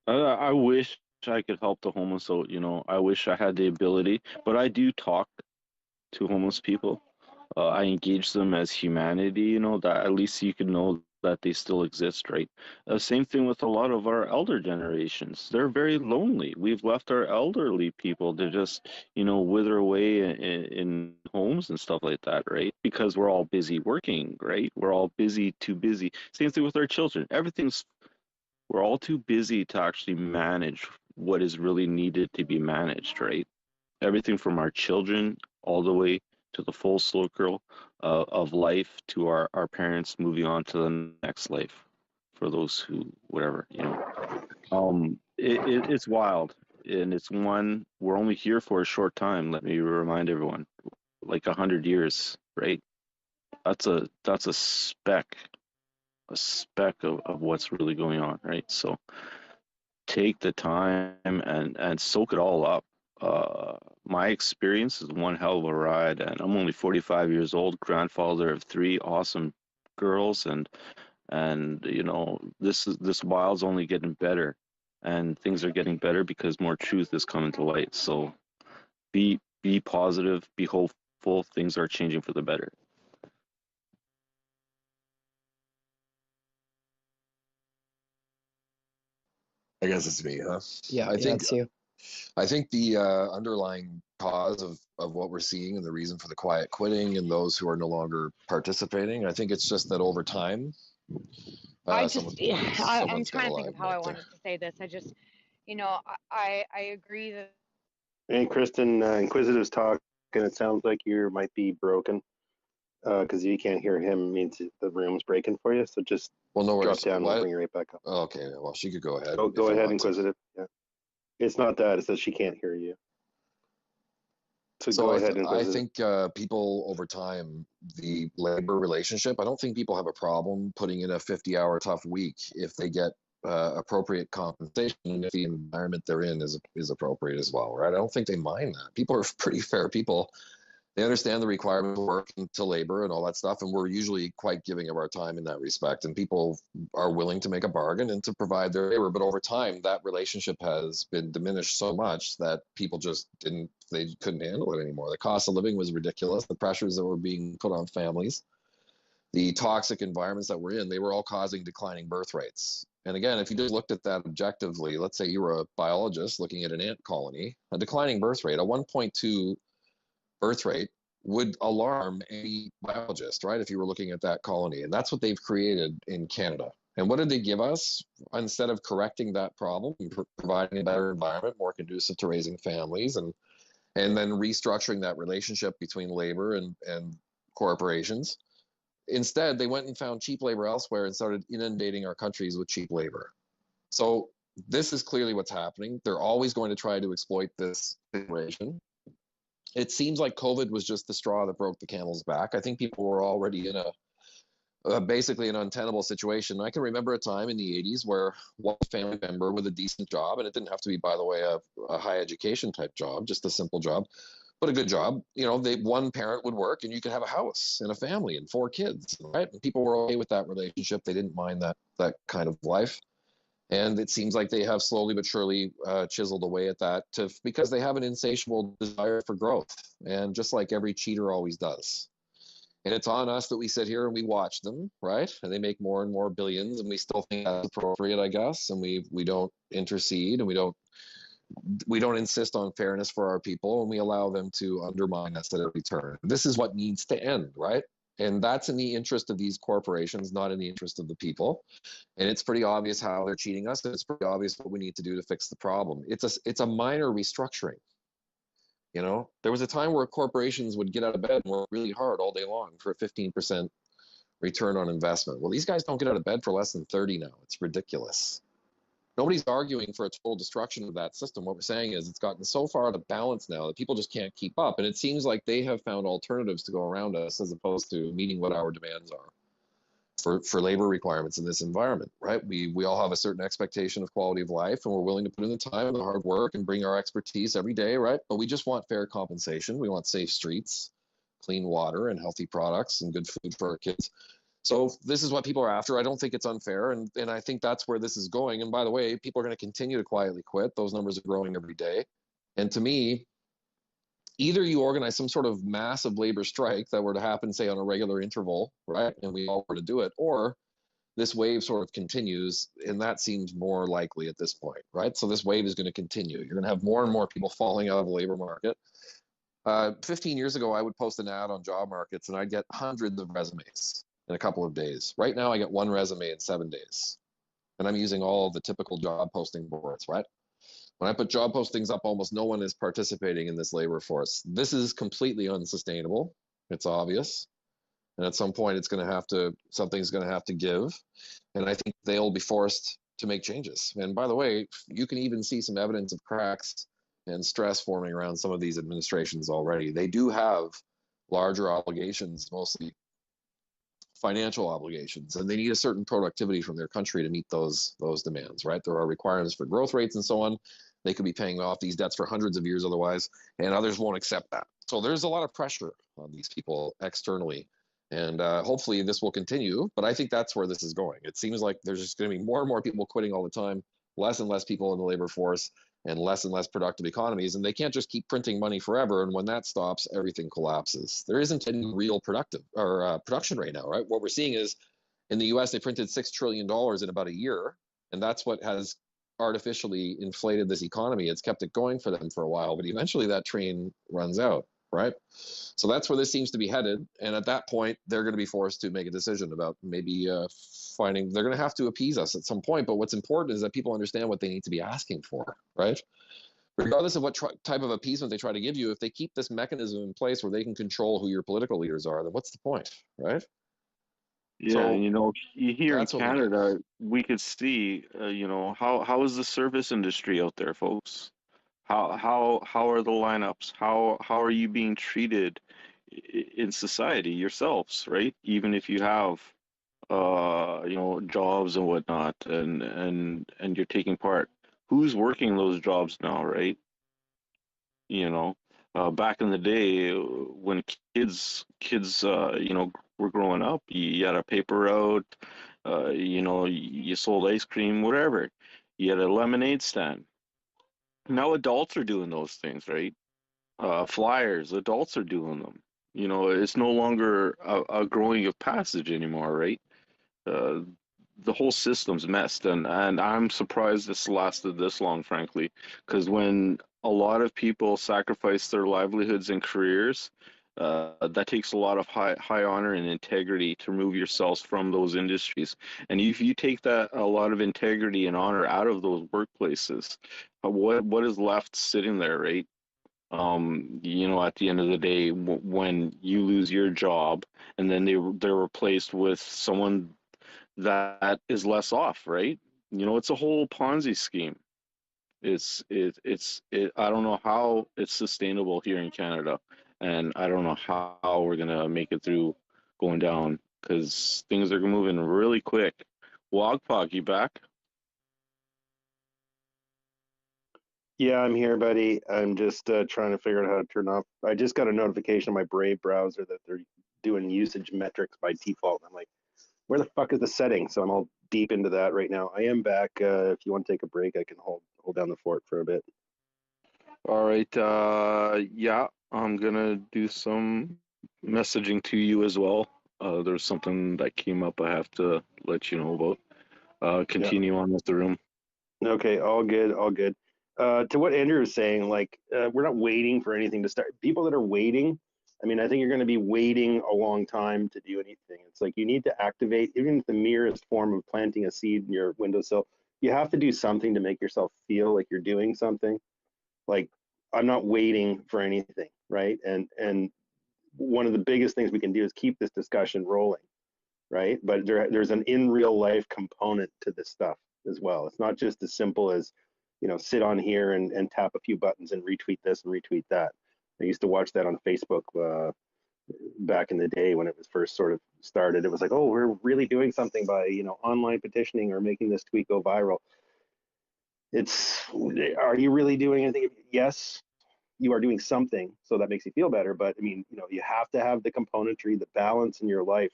I wish I could help the homeless out, you know. I wish I had the ability, but I do talk to homeless people. I engage them as humanity, you know, that at least you can know that they still exist, right? Same thing with a lot of our elder generations. They're very lonely. We've left our elderly people to just, you know, wither away in homes and stuff like that, right? Because we're all busy working, right? We're all busy, too busy. Same thing with our children. We're all too busy to actually manage what is really needed to be managed, right? Everything from our children all the way to the full circle of life to our parents moving on to the next life for those who, whatever, you know. It's wild. And it's one, we're only here for a short time. Let me remind everyone, like 100 years, right? That's a speck of what's really going on, right? So take the time and soak it all up. My experience is one hell of a ride, and I'm only 45 years old, grandfather of 3 awesome girls, and you know, this wild's only getting better, and things are getting better because more truth is coming to light. So be positive, be hopeful. Things are changing for the better. I guess it's me, huh? Yeah, I think it's you. I think the underlying cause of what we're seeing and the reason for the quiet quitting and those who are no longer participating, I think it's just that over time, I'm someone's trying got a to think of live how I mic there. wanted to say this. I just, you know, I agree that Hey, Kristen, Inquisitive's talking. It sounds like you might be broken because you can't hear him. It means the room's breaking for you. So just Well, no drop worries. down. We'll What? bring you right back up. Okay, well, she could go ahead. Go if you ahead, want to. Inquisitive. Yeah. It's not that. It says she can't hear you. So So go I, ahead, I Inquisitive. think people over time, the labor relationship, I don't think people have a problem putting in a 50-hour tough week if they get appropriate compensation and if the environment they're in is appropriate as well, right? I don't think they mind that. People are pretty fair people. They understand the requirement of work to labor and all that stuff, and we're usually quite giving of our time in that respect. And people are willing to make a bargain and to provide their labor. But over time, that relationship has been diminished so much that people just they couldn't handle it anymore. The cost of living was ridiculous. The pressures that were being put on families, the toxic environments that we're in, they were all causing declining birth rates. And again, if you just looked at that objectively, let's say you were a biologist looking at an ant colony, a declining birth rate, a 1.2 birth rate would alarm any biologist, right? If you were looking at that colony. And that's what they've created in Canada. And what did they give us? Instead of correcting that problem, providing a better environment, more conducive to raising families, and then restructuring that relationship between labor and corporations, instead they went and found cheap labor elsewhere and started inundating our countries with cheap labor. So this is clearly what's happening. They're always going to try to exploit this situation. It seems like COVID was just the straw that broke the camel's back. I think people were already in basically an untenable situation. I can remember a time in the 80s where one family member with a decent job, and it didn't have to be, by the way, a high education type job, just a simple job, but a good job. You know, one parent would work and you could have a house and a family and 4 kids, right? And people were okay with that relationship. They didn't mind that kind of life. And it seems like they have slowly but surely chiseled away at that because they have an insatiable desire for growth. And just like every cheater always does. And it's on us that we sit here and we watch them, right? And they make more and more billions and we still think that's appropriate, I guess. And we don't intercede and we don't insist on fairness for our people, and we allow them to undermine us at every turn. This is what needs to end, right? And that's in the interest of these corporations, not in the interest of the people. And it's pretty obvious how they're cheating us. And it's pretty obvious what we need to do to fix the problem. It's a minor restructuring. You know, there was a time where corporations would get out of bed and work really hard all day long for a 15% return on investment. Well, these guys don't get out of bed for less than 30 now. It's ridiculous. Nobody's arguing for a total destruction of that system. What we're saying is it's gotten so far out of balance now that people just can't keep up. And it seems like they have found alternatives to go around us as opposed to meeting what our demands are for labor requirements in this environment, right? We all have a certain expectation of quality of life, and we're willing to put in the time and the hard work and bring our expertise every day, right? But we just want fair compensation. We want safe streets, clean water, and healthy products and good food for our kids. So this is what people are after. I don't think it's unfair, and I think that's where this is going. And by the way, people are going to continue to quietly quit. Those numbers are growing every day. And to me, either you organize some sort of massive labor strike that were to happen, say, on a regular interval, right, and we all were to do it, or this wave sort of continues, and that seems more likely at this point, right? So this wave is going to continue. You're going to have more and more people falling out of the labor market. 15 years ago, I would post an ad on job markets, and I'd get hundreds of resumes in a couple of days. Right now, I get one resume in 7 days, and I'm using all of the typical job posting boards, right? When I put job postings up, almost no one is participating in this labor force. This is completely unsustainable. It's obvious. And at some point, something's going to have to give. And I think they'll be forced to make changes. And by the way, you can even see some evidence of cracks and stress forming around some of these administrations already. They do have larger obligations, mostly financial obligations, and they need a certain productivity from their country to meet those demands, right? There are requirements for growth rates and so on. They could be paying off these debts for hundreds of years otherwise, and others won't accept that. So there's a lot of pressure on these people externally, and hopefully this will continue, but I think that's where this is going. It seems like there's just going to be more and more people quitting all the time, less and less people in the labor force, and less productive economies, and they can't just keep printing money forever, and when that stops, everything collapses. There isn't any real production right now, right? What we're seeing is in the US, they printed $6 trillion in about a year, and that's what has artificially inflated this economy. It's kept it going for them for a while, but eventually that train runs out, right? So that's where this seems to be headed, and at that point, they're going to be forced to make a decision about maybe they're going to have to appease us at some point, but what's important is that people understand what they need to be asking for, right? Regardless of what type of appeasement they try to give you, if they keep this mechanism in place where they can control who your political leaders are, then what's the point, right? Yeah, So you know, here in that's what we need. Canada, we could see, you know, how is the service industry out there, folks? How are the lineups? How are you being treated in society yourselves, right? Even if you have, you know, jobs and whatnot, and you're taking part, who's working those jobs now, right? You know, back in the day when kids, you know, were growing up, you had a paper route, you know, you sold ice cream, whatever. You had a lemonade stand. Now adults are doing those things, right? Flyers, adults are doing them. You know, it's no longer a growing of passage anymore, right? The whole system's messed, and I'm surprised this lasted this long, frankly, because when a lot of people sacrifice their livelihoods and careers, that takes a lot of high honor and integrity to remove yourselves from those industries. And if you take that a lot of integrity and honor out of those workplaces, what is left sitting there, right? You know, at the end of the day, when you lose your job and then they're replaced with someone that is less off, right? You know, it's a whole Ponzi scheme. I don't know how it's sustainable here in Canada, and I don't know how we're gonna make it through going down because things are moving really quick. Wogpog, you back? Yeah, I'm here, buddy. I'm just trying to figure out how to turn off. I just got a notification on my Brave browser that they're doing usage metrics by default. I'm like, where the fuck is the setting? So I'm all deep into that right now. I am back. If you want to take a break, I can hold down the fort for a bit. All right. Yeah, I'm gonna do some messaging to you as well. There's something that came up I have to let you know about. Continue on with the room. Okay, all good, all good. To what Andrew was saying, like, we're not waiting for anything to start. People that are waiting, I mean, I think you're going to be waiting a long time to do anything. It's like you need to activate, even the merest form of planting a seed in your windowsill. You have to do something to make yourself feel like you're doing something. Like, I'm not waiting for anything, right? And one of the biggest things we can do is keep this discussion rolling, right? But there's an in real life component to this stuff. as well. It's not just as simple as, sit on here and tap a few buttons and retweet this and retweet that. I used to watch that on Facebook back in the day when it was first sort of started. It was like, oh, we're really doing something by, online petitioning or making this tweet go viral. Are you really doing anything? Yes, you are doing something, so that makes you feel better. But I mean, you have to have the componentry, the balance in your life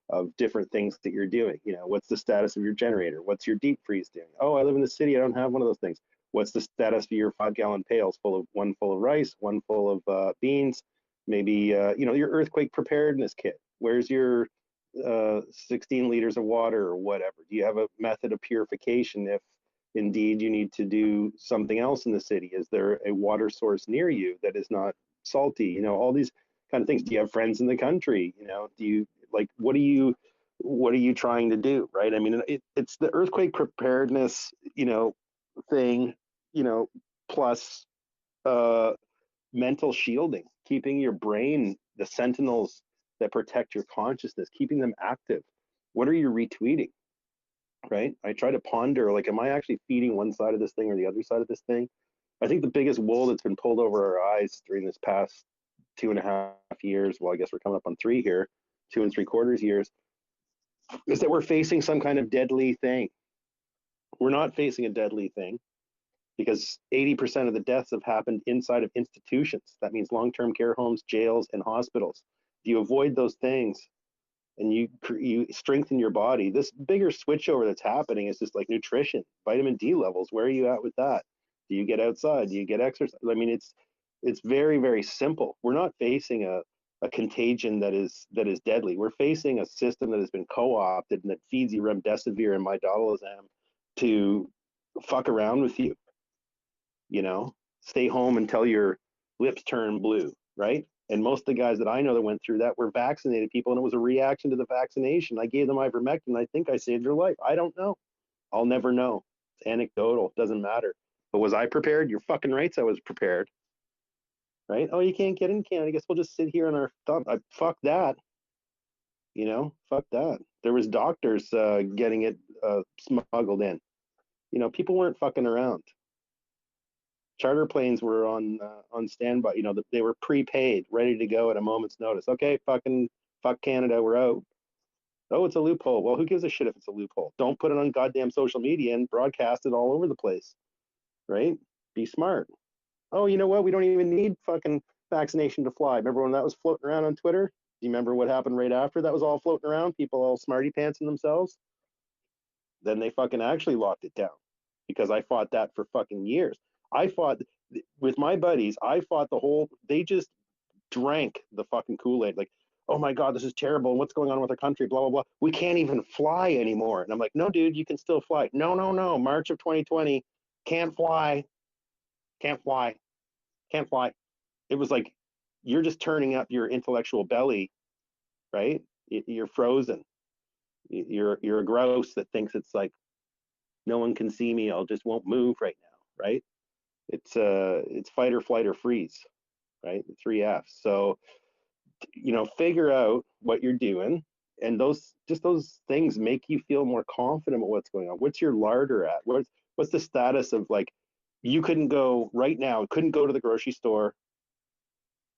of different things that you're doing. What's the status of your generator? What's your deep freeze doing? Oh, I live in the city, I don't have one of those things. What's the status of your 5-gallon pails one full of rice, one full of beans? Maybe your earthquake preparedness kit. Where's your 16 liters of water or whatever? Do you have a method of purification if indeed you need to do something else in the city? Is there a water source near you that is not salty? All these kind of things. Do you have friends in the country? Do you what are you trying to do? Right? I mean, it's the earthquake preparedness, thing, plus mental shielding, keeping your brain, the sentinels that protect your consciousness, keeping them active. What are you retweeting? Right? I try to ponder, am I actually feeding one side of this thing or the other side of this thing? I think the biggest wool that's been pulled over our eyes during this past 2.5 years, well, I guess we're coming up on 3 here, 2 3/4 years, is that we're facing some kind of deadly thing. We're not facing a deadly thing because 80% of the deaths have happened inside of institutions. That means long-term care homes, jails, and hospitals. If you avoid those things and you strengthen your body, this bigger switchover that's happening is just like nutrition, vitamin D levels. Where are you at with that? Do you get outside? Do you get exercise? I mean, it's very, very simple. We're not facing a contagion that is deadly. We're facing a system that has been co-opted and that feeds you remdesivir and midolazam to fuck around with you. Stay home until your lips turn blue, right? And most of the guys that I know that went through that were vaccinated people, and it was a reaction to the vaccination. I gave them ivermectin. I think I saved their life. I don't know. I'll never know. It's anecdotal. Doesn't matter. But was I prepared? You're fucking right. I was prepared. Right? Oh, you can't get in Canada. I guess we'll just sit here on our thumb. Fuck that. Fuck that. There was doctors getting it smuggled in. People weren't fucking around. Charter planes were on standby. They were prepaid, ready to go at a moment's notice. Okay, fuck Canada, we're out. Oh, it's a loophole. Well, who gives a shit if it's a loophole? Don't put it on goddamn social media and broadcast it all over the place, right? Be smart. Oh, you know what? We don't even need fucking vaccination to fly. Remember when that was floating around on Twitter? Do you remember what happened right after that was all floating around? People all smarty pantsing themselves. Then they fucking actually locked it down because I fought that for fucking years. I fought with my buddies. They just drank the fucking Kool-Aid. Like, oh my God, this is terrible. What's going on with our country? Blah, blah, blah. We can't even fly anymore. And I'm like, no, dude, you can still fly. No. March of 2020, can't fly. Can't fly. It was like, you're just turning up your intellectual belly, right? You're frozen. You're a grouse that thinks it's like, no one can see me. I just won't move right now, right? It's fight or flight or freeze, right? The 3 F's. So, figure out what you're doing, and those things make you feel more confident about what's going on. What's your larder at? What's the status of, like, you couldn't go right now, couldn't go to the grocery store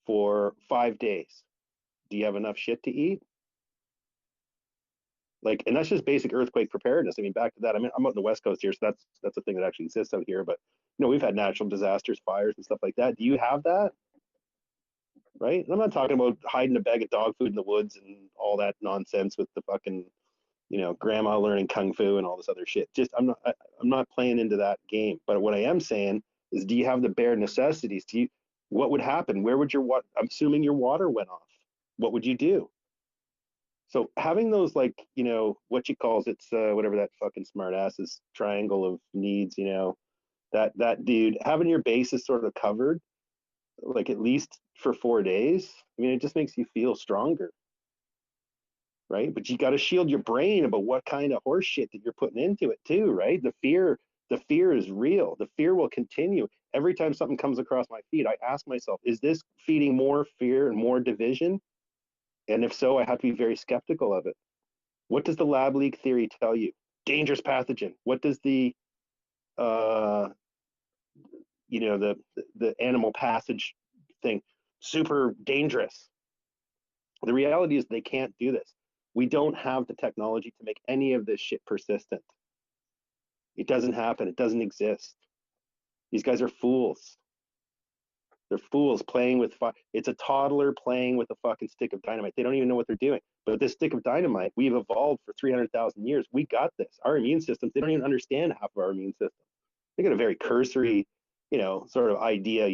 for 5 days. Do you have enough shit to eat? Like, and that's just basic earthquake preparedness. I mean, back to that. I mean, I'm out in the West Coast here, so that's a thing that actually exists out here. But we've had natural disasters, fires, and stuff like that. Do you have that? Right? And I'm not talking about hiding a bag of dog food in the woods and all that nonsense with the fucking, grandma learning kung fu and all this other shit. Just I'm not playing into that game. But what I am saying is, do you have the bare necessities? What would happen? Where would I'm assuming your water went off. What would you do? So having those, like, what you calls it's whatever that fucking smart ass's triangle of needs, that dude, having your bases sort of covered, like at least for 4 days. I mean, it just makes you feel stronger, right? But you got to shield your brain about what kind of horse shit that you're putting into it too, right? The fear is real. The fear will continue. Every time something comes across my feed, I ask myself, is this feeding more fear and more division? And if so, I have to be very skeptical of it. What does the lab leak theory tell you? dangerous pathogen. What does the the animal passage thing, super dangerous. The reality is they can't do this. We don't have the technology to make any of this shit persistent. It doesn't happen. It doesn't exist. These guys are fools. They're fools playing with fire. It's a toddler playing with a fucking stick of dynamite. They don't even know what they're doing. But this stick of dynamite, we've evolved for 300,000 years. We got this. Our immune systems, they don't even understand half of our immune system. They got a very cursory, sort of idea,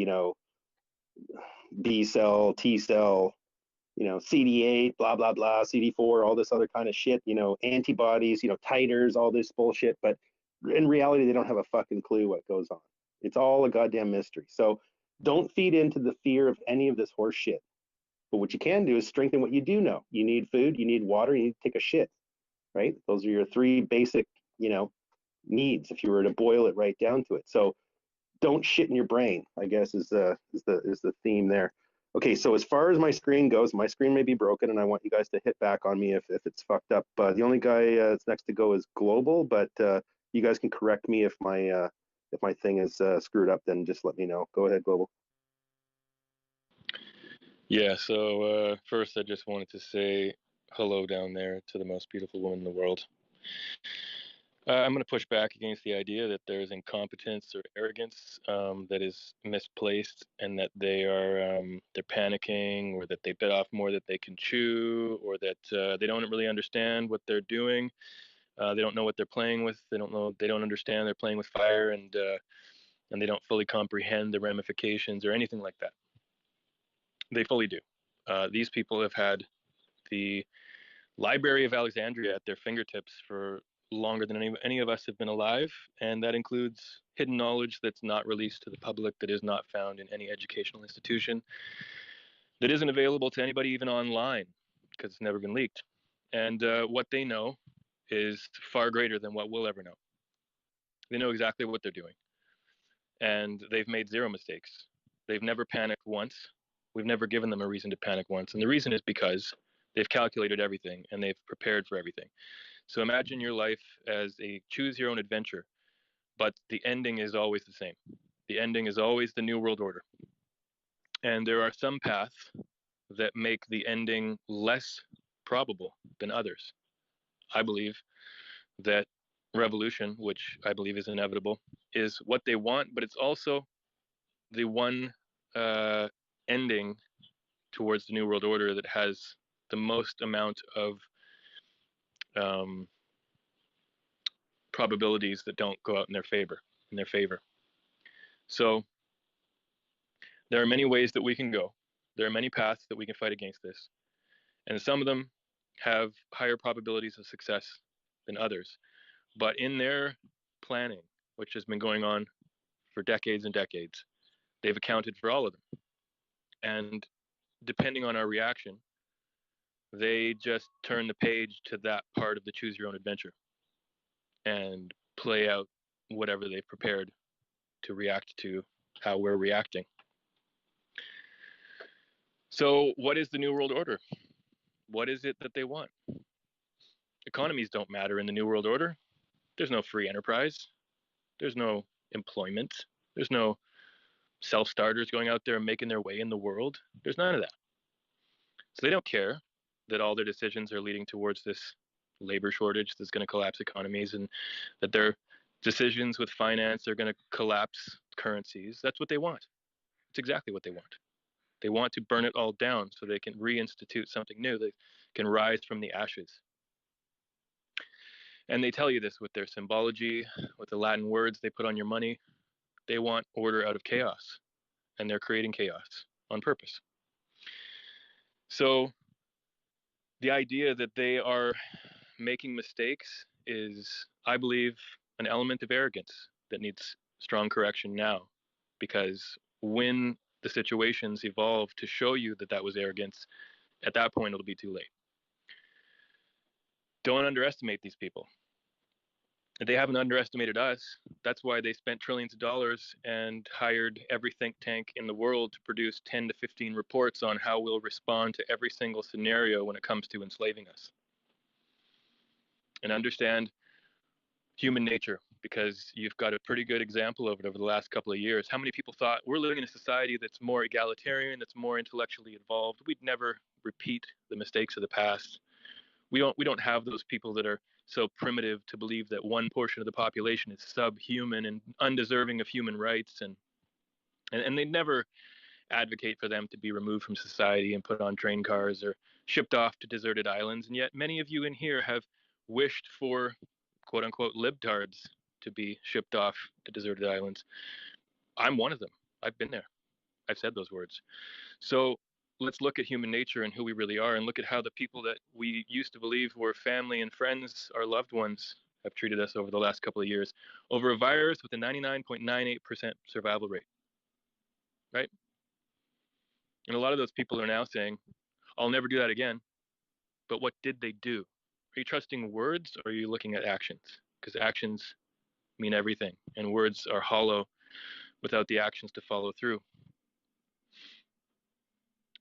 B cell, T cell, CD8, blah, blah, blah, CD4, all this other kind of shit, antibodies, titers, all this bullshit. But in reality, they don't have a fucking clue what goes on. It's all a goddamn mystery. So don't feed into the fear of any of this horse shit. But what you can do is strengthen what you do know. You need food, you need water, you need to take a shit, right? Those are your three basic, needs if you were to boil it right down to it. So don't shit in your brain, I guess is the theme there. Okay, so as far as my screen goes, my screen may be broken, and I want you guys to hit back on me if it's fucked up. The only guy that's next to go is Global, but you guys can correct me if my thing is screwed up. Then just let me know. Go ahead, Global. Yeah. So first, I just wanted to say hello down there to the most beautiful woman in the world. I'm going to push back against the idea that there's incompetence or arrogance that is misplaced, and that they're panicking, or that they bit off more that they can chew, or that they don't really understand what they're doing. They don't know what they're playing with. They don't understand they're playing with fire, and they don't fully comprehend the ramifications or anything like that. They fully do. These people have had the Library of Alexandria at their fingertips for longer than any of us have been alive, and that includes hidden knowledge that's not released to the public, that is not found in any educational institution, that isn't available to anybody even online because it's never been leaked. And what they know is far greater than what we'll ever know. They know exactly what they're doing, and they've made zero mistakes. They've never panicked once. We've never given them a reason to panic once, and the reason is because they've calculated everything and they've prepared for everything. So imagine your life as a choose your own adventure, but the ending is always the same. The ending is always the New World Order. And there are some paths that make the ending less probable than others. I believe that revolution, which I believe is inevitable, is what they want, but it's also the one ending towards the New World Order that has the most amount of probabilities that don't go out in their favor. So there are many ways that we can go. There are many paths that we can fight against this. And some of them have higher probabilities of success than others. But in their planning, which has been going on for decades and decades, they've accounted for all of them. And depending on our reaction, they just turn the page to that part of the choose your own adventure and play out whatever they've prepared to react to how we're reacting. So what is the New World Order? What is it that they want? Economies don't matter in the New World Order. There's no free enterprise. There's no employment. There's no self-starters going out there and making their way in the world. There's none of that. So they don't care that all their decisions are leading towards this labor shortage that's going to collapse economies, and that their decisions with finance are going to collapse currencies. That's what they want. It's exactly what they want. They want to burn it all down so they can reinstitute something new that can rise from the ashes. And they tell you this with their symbology, with the Latin words they put on your money. They want order out of chaos, and they're creating chaos on purpose. So the idea that they are making mistakes is, I believe, an element of arrogance that needs strong correction now, because when the situations evolve to show you that that was arrogance, at that point it'll be too late. Don't underestimate these people. They haven't underestimated us. That's why they spent trillions of dollars and hired every think tank in the world to produce 10 to 15 reports on how we'll respond to every single scenario when it comes to enslaving us. And understand human nature, because you've got a pretty good example of it over the last couple of years. How many people thought we're living in a society that's more egalitarian, that's more intellectually involved? We'd never repeat the mistakes of the past. We don't have those people that are so primitive to believe that one portion of the population is subhuman and undeserving of human rights, and they never advocate for them to be removed from society and put on train cars or shipped off to deserted islands. And yet many of you in here have wished for quote unquote libtards to be shipped off to deserted islands. I'm one of them. I've been there. I've said those words. So let's look at human nature and who we really are, and look at how the people that we used to believe were family and friends, our loved ones, have treated us over the last couple of years over a virus with a 99.98% survival rate, right? And a lot of those people are now saying, I'll never do that again. But what did they do? Are you trusting words, or are you looking at actions? Because actions mean everything, and words are hollow without the actions to follow through.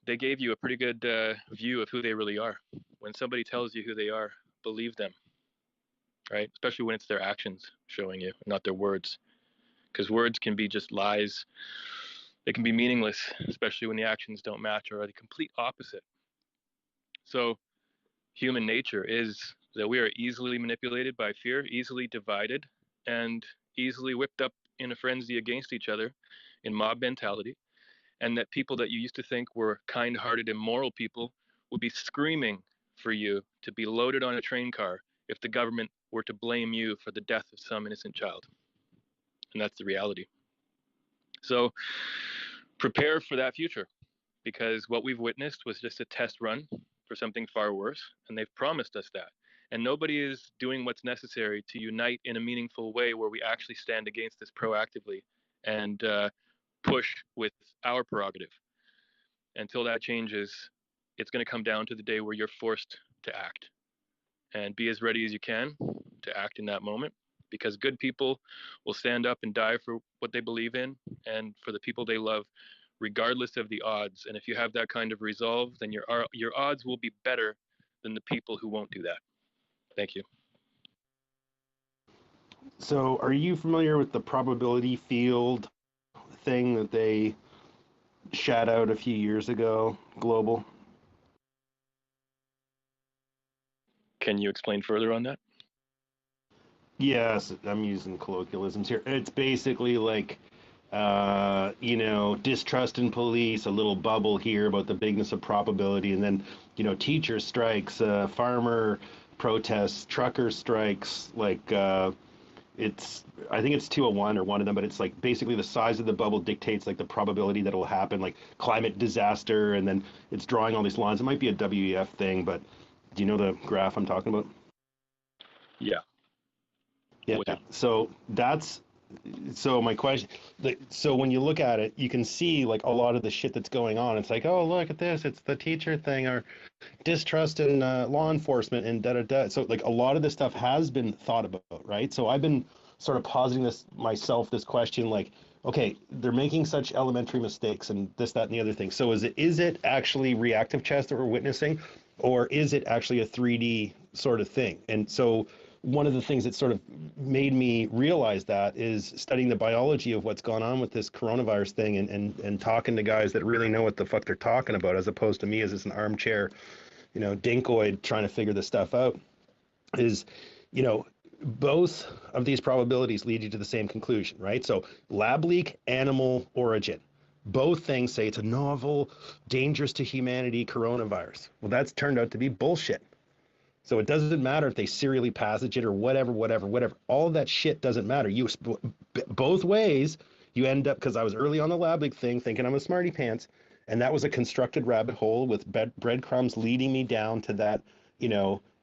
They gave you a pretty good view of who they really are. When somebody tells you who they are, believe them, right? Especially when it's their actions showing you, not their words. Because words can be just lies. They can be meaningless, especially when the actions don't match or are the complete opposite. So human nature is that we are easily manipulated by fear, easily divided, and easily whipped up in a frenzy against each other in mob mentality. And that people that you used to think were kind-hearted and moral people would be screaming for you to be loaded on a train car if the government were to blame you for the death of some innocent child. And that's the reality. So prepare for that future, because what we've witnessed was just a test run for something far worse, and they've promised us that. And nobody is doing what's necessary to unite in a meaningful way where we actually stand against this proactively and push with our prerogative. Until that changes, it's going to come down to the day where you're forced to act, and be as ready as you can to act in that moment, because good people will stand up and die for what they believe in and for the people they love, regardless of the odds. And if you have that kind of resolve, then your odds will be better than the people who won't do that. Thank you. So are you familiar with the probability field thing that they shat out a few years ago, global? Can you explain further on that? Yes, I'm using colloquialisms here. It's basically like, distrust in police, a little bubble here about the bigness of probability, and then, teacher strikes, farmer protests, trucker strikes, like, I think it's 201 or one of them, but it's like basically the size of the bubble dictates like the probability that it will happen, like climate disaster, and then it's drawing all these lines. It might be a WEF thing, but do you know the graph I'm talking about? Yeah. Yeah. So my question, so when you look at it, you can see like a lot of the shit that's going on. It's like, oh, look at this. It's the teacher thing, or distrust in law enforcement and da-da-da. So like a lot of this stuff has been thought about, right? So I've been sort of positing this question, like, okay, they're making such elementary mistakes and this, that, and the other thing. So is it actually reactive chess that we're witnessing, or is it actually a 3D sort of thing? And so one of the things that sort of made me realize that is studying the biology of what's gone on with this coronavirus thing, and talking to guys that really know what the fuck they're talking about, as opposed to me as an armchair, dinkoid trying to figure this stuff out. Is, both of these probabilities lead you to the same conclusion, right? So lab leak, animal origin. Both things say it's a novel, dangerous to humanity coronavirus. Well, that's turned out to be bullshit. So it doesn't matter if they serially passage it or whatever. All of that shit doesn't matter. Both ways, you end up, because I was early on the lab leak thing thinking I'm a smarty pants, and that was a constructed rabbit hole with breadcrumbs leading me down to that,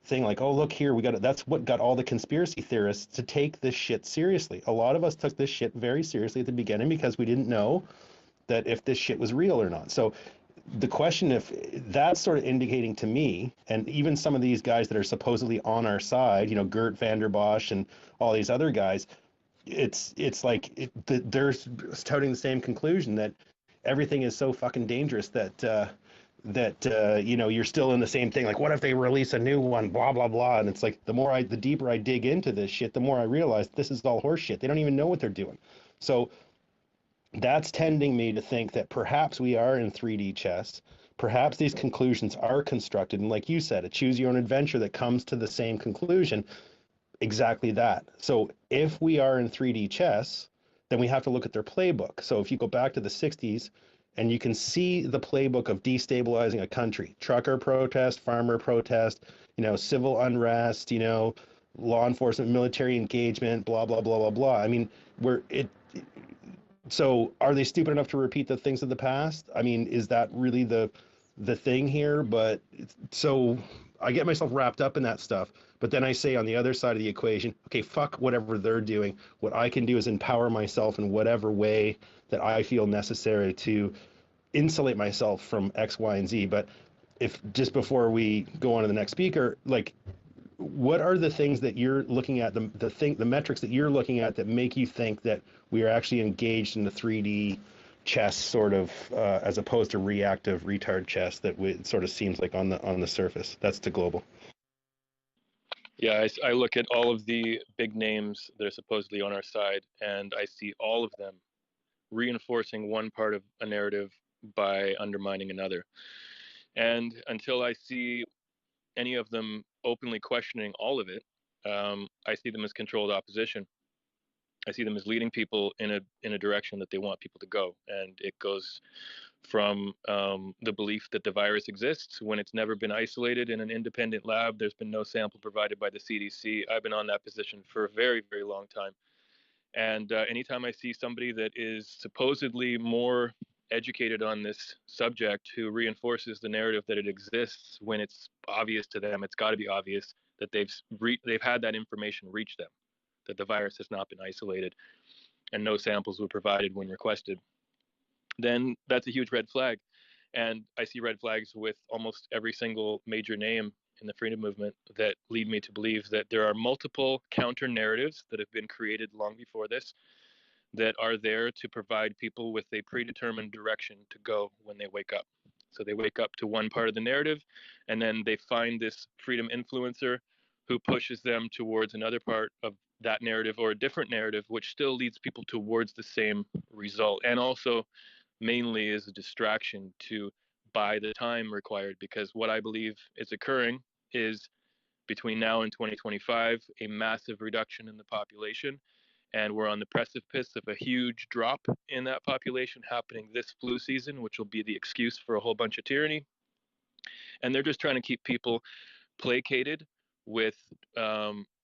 thing like, oh, look here, that's what got all the conspiracy theorists to take this shit seriously. A lot of us took this shit very seriously at the beginning because we didn't know that if this shit was real or not. So the question, if that's sort of indicating to me, and even some of these guys that are supposedly on our side, Gert Vander Bosch and all these other guys, it's like they're touting the same conclusion, that everything is so fucking dangerous that that you're still in the same thing. Like, what if they release a new one? Blah blah blah. And it's like the deeper I dig into this shit, the more I realize this is all horse shit. They don't even know what they're doing. So that's tending me to think that perhaps we are in 3D chess. Perhaps these conclusions are constructed, and like you said, a choose your own adventure that comes to the same conclusion. Exactly that. So if we are in 3D chess, then we have to look at their playbook. So if you go back to the 60s, and you can see the playbook of destabilizing a country: trucker protest, farmer protest, civil unrest, law enforcement, military engagement, blah blah blah blah blah. I mean, so are they stupid enough to repeat the things of the past? I mean, is that really the thing here? But so I get myself wrapped up in that stuff. But then I say on the other side of the equation, okay, fuck whatever they're doing. What I can do is empower myself in whatever way that I feel necessary to insulate myself from X, Y, and Z. But if just before we go on to the next speaker, like, what are the things that you're looking at, the metrics that you're looking at that make you think that we are actually engaged in the 3D chess sort of, as opposed to reactive retard chess that it sort of seems like on the surface? That's to global. Yeah, I look at all of the big names that are supposedly on our side, and I see all of them reinforcing one part of a narrative by undermining another. And until I see any of them openly questioning all of it, I see them as controlled opposition. I see them as leading people in a direction that they want people to go, and it goes from the belief that the virus exists when it's never been isolated in an independent lab. There's been no sample provided by the CDC. I've been on that position for a very, very long time. And anytime I see somebody that is supposedly more educated on this subject who reinforces the narrative that it exists when it's obvious to them, it's got to be obvious that they've had that information reach them, that the virus has not been isolated and no samples were provided when requested, then that's a huge red flag. And I see red flags with almost every single major name in the freedom movement that lead me to believe that there are multiple counter narratives that have been created long before this that are there to provide people with a predetermined direction to go when they wake up. So they wake up to one part of the narrative, and then they find this freedom influencer who pushes them towards another part of that narrative or a different narrative, which still leads people towards the same result. And also mainly is a distraction to buy the time required, because what I believe is occurring is between now and 2025, a massive reduction in the population. And we're on the precipice of a huge drop in that population happening this flu season, which will be the excuse for a whole bunch of tyranny. And they're just trying to keep people placated with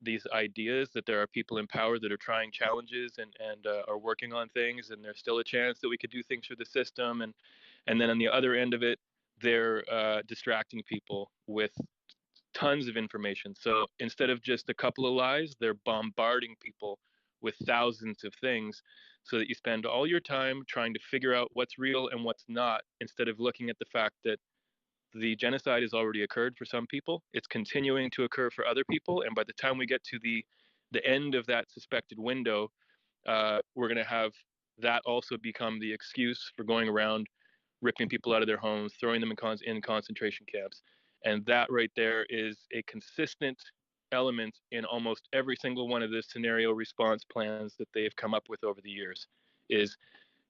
these ideas that there are people in power that are trying challenges and are working on things, and there's still a chance that we could do things for the system. And then on the other end of it, they're distracting people with tons of information. So instead of just a couple of lies, they're bombarding people with thousands of things, so that you spend all your time trying to figure out what's real and what's not, instead of looking at the fact that the genocide has already occurred for some people. It's continuing to occur for other people. And by the time we get to the end of that suspected window, we're going to have that also become the excuse for going around ripping people out of their homes, throwing them in concentration camps. And that right there is a consistent element in almost every single one of the scenario response plans that they've come up with over the years, is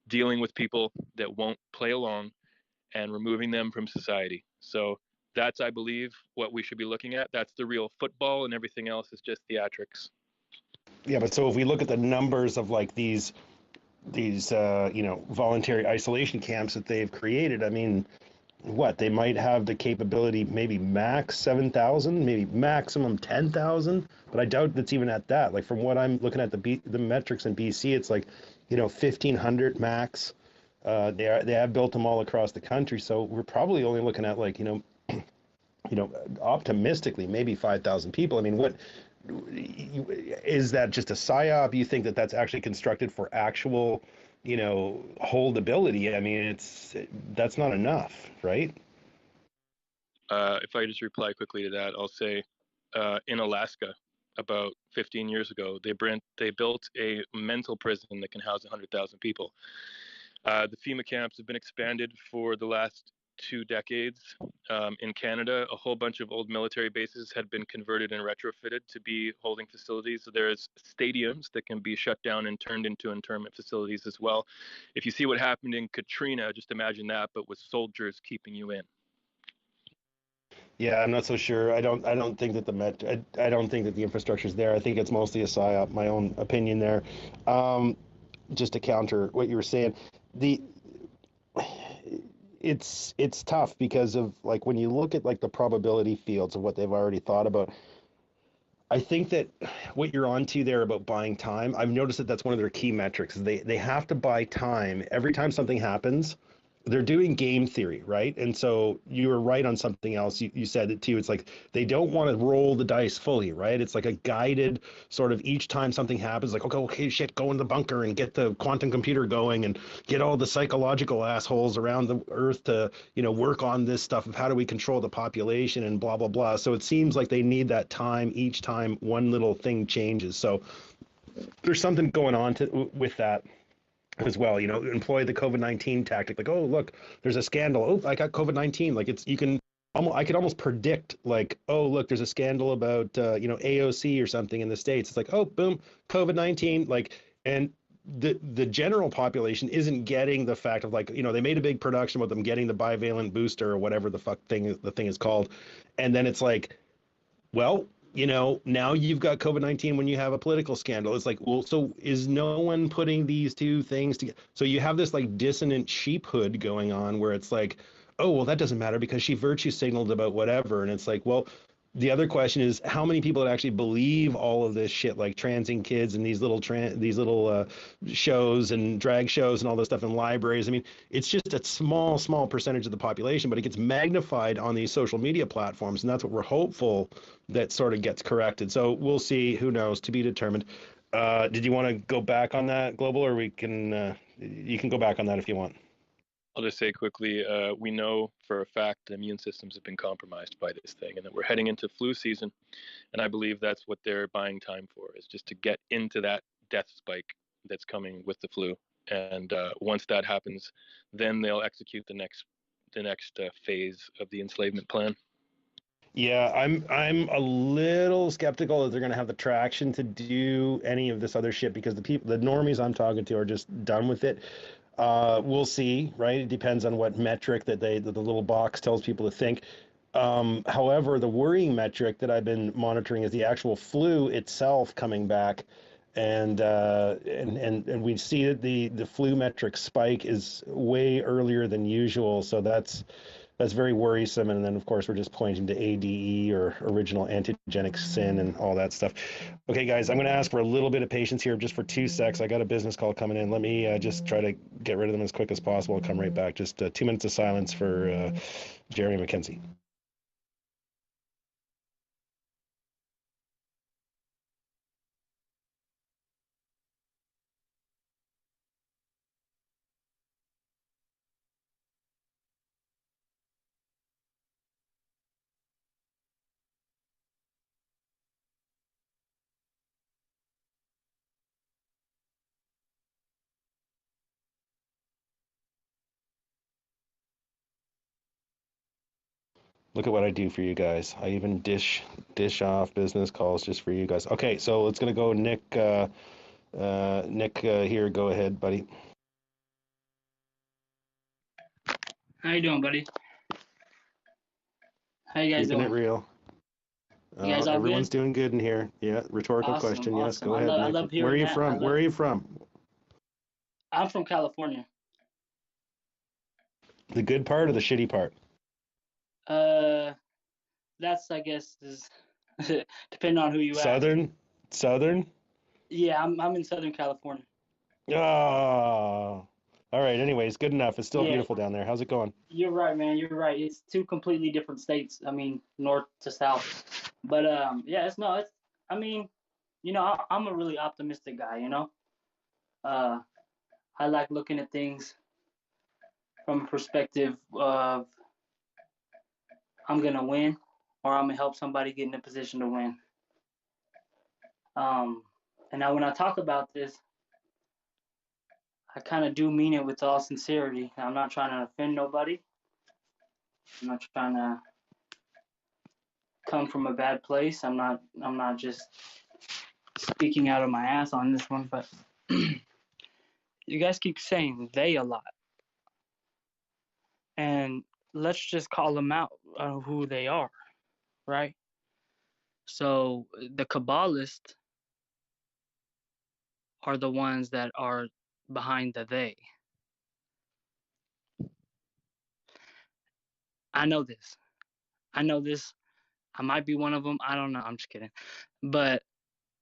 dealing with people that won't play along and removing them from society. So that's, I believe, what we should be looking at. That's the real football, and everything else is just theatrics. Yeah, but so if we look at the numbers of like these voluntary isolation camps that they've created, I mean, what, they might have the capability, maybe max 7,000, maybe maximum 10,000, but I doubt that's even at that. Like, from what I'm looking at the metrics in BC, it's like 1,500 max. They have built them all across the country, so we're probably only looking at like optimistically maybe 5,000 people. I mean, what is that, just a psyop? You think that that's actually constructed for actual holdability? I mean, that's not enough, right? If I just reply quickly to that, I'll say in Alaska about 15 years ago, they built a mental prison that can house 100,000 people. The FEMA camps have been expanded for the last 2 decades. In Canada, a whole bunch of old military bases had been converted and retrofitted to be holding facilities. So there's stadiums that can be shut down and turned into internment facilities as well. If you see what happened in Katrina, just imagine that, but with soldiers keeping you in. Yeah, I'm not so sure. I don't think that I don't think that the infrastructure is there. I think it's mostly a psyop. My own opinion there. Just to counter what you were saying, the it's tough because of like when you look at like the probability fields of what they've already thought about. I think that what you're onto there about buying time, I've noticed that that's one of their key metrics. They have to buy time every time something happens. They're doing game theory, right? And so you were right on something else. You said it too. It's like they don't want to roll the dice fully, right? It's like a guided sort of each time something happens, like, okay, shit, go in the bunker and get the quantum computer going and get all the psychological assholes around the earth to, work on this stuff of how do we control the population and blah, blah, blah. So it seems like they need that time each time one little thing changes. So there's something going on with that as well, employ the COVID-19 tactic. Like, oh, look, there's a scandal. Oh, I got COVID-19. Like I could almost predict like, oh, look, there's a scandal about, AOC or something in the States. It's like, oh, boom, COVID-19. Like, and the general population isn't getting the fact of like, they made a big production with them getting the bivalent booster or whatever the thing is called. And then it's like, well, now you've got COVID-19 when you have a political scandal. It's like, well, so is no one putting these two things together? So you have this like dissonant sheephood going on where it's like, oh, well, that doesn't matter because she virtue signaled about whatever. And it's like, well, the other question is how many people actually believe all of this shit, like transing kids and these little shows and drag shows and all this stuff in libraries. I mean, it's just a small percentage of the population, but it gets magnified on these social media platforms. And that's what we're hopeful that sort of gets corrected. So we'll see, who knows, to be determined. Did you want to go back on that, Global, or you can go back on that if you want. I'll just say quickly, we know for a fact the immune systems have been compromised by this thing and that we're heading into flu season. And I believe that's what they're buying time for, is just to get into that death spike that's coming with the flu. And once that happens, then they'll execute the next phase of the enslavement plan. Yeah, I'm a little skeptical that they're going to have the traction to do any of this other shit because the normies I'm talking to are just done with it. We'll see, right? It depends on what metric that the little box tells people to think. However, the worrying metric that I've been monitoring is the actual flu itself coming back, and we see that the flu metric spike is way earlier than usual. So that's very worrisome. And then, of course, we're just pointing to ADE or original antigenic sin and all that stuff. Okay, guys, I'm going to ask for a little bit of patience here just for 2 secs. I got a business call coming in. Let me just try to get rid of them as quick as possible. I'll come right back. Just 2 minutes of silence for Jeremy McKenzie. Look at what I do for you guys. I even dish off business calls just for you guys. Okay, so it's gonna go Nick. Nick, here, go ahead, buddy. How you doing, buddy? How you guys Keeping doing? it real. You guys all Everyone's good? doing good in here. Yeah, rhetorical Awesome, question. Yes, awesome. go ahead, I Nick. love Where are hearing you that. from? Where are you from? I'm from California. The good part or the shitty part? That's, I guess, is depending on who you ask. Southern? Yeah, I'm in Southern California. Oh. All right, anyways, good enough. It's still Yeah. beautiful down there. How's it going? You're right, man. You're right. It's 2 completely different states. I mean, north to south. But yeah, I mean, I'm a really optimistic guy, I like looking at things from a perspective of I'm gonna win or I'm gonna help somebody get in a position to win. And now when I talk about this, I kind of do mean it with all sincerity. I'm not trying to offend nobody. I'm not trying to come from a bad place. I'm not just speaking out of my ass on this one, but you guys keep saying they a lot. And let's just call them out who they are, right? So the Kabbalists are the ones that are behind the they. I know this. I know this. I might be one of them. I don't know. I'm just kidding. But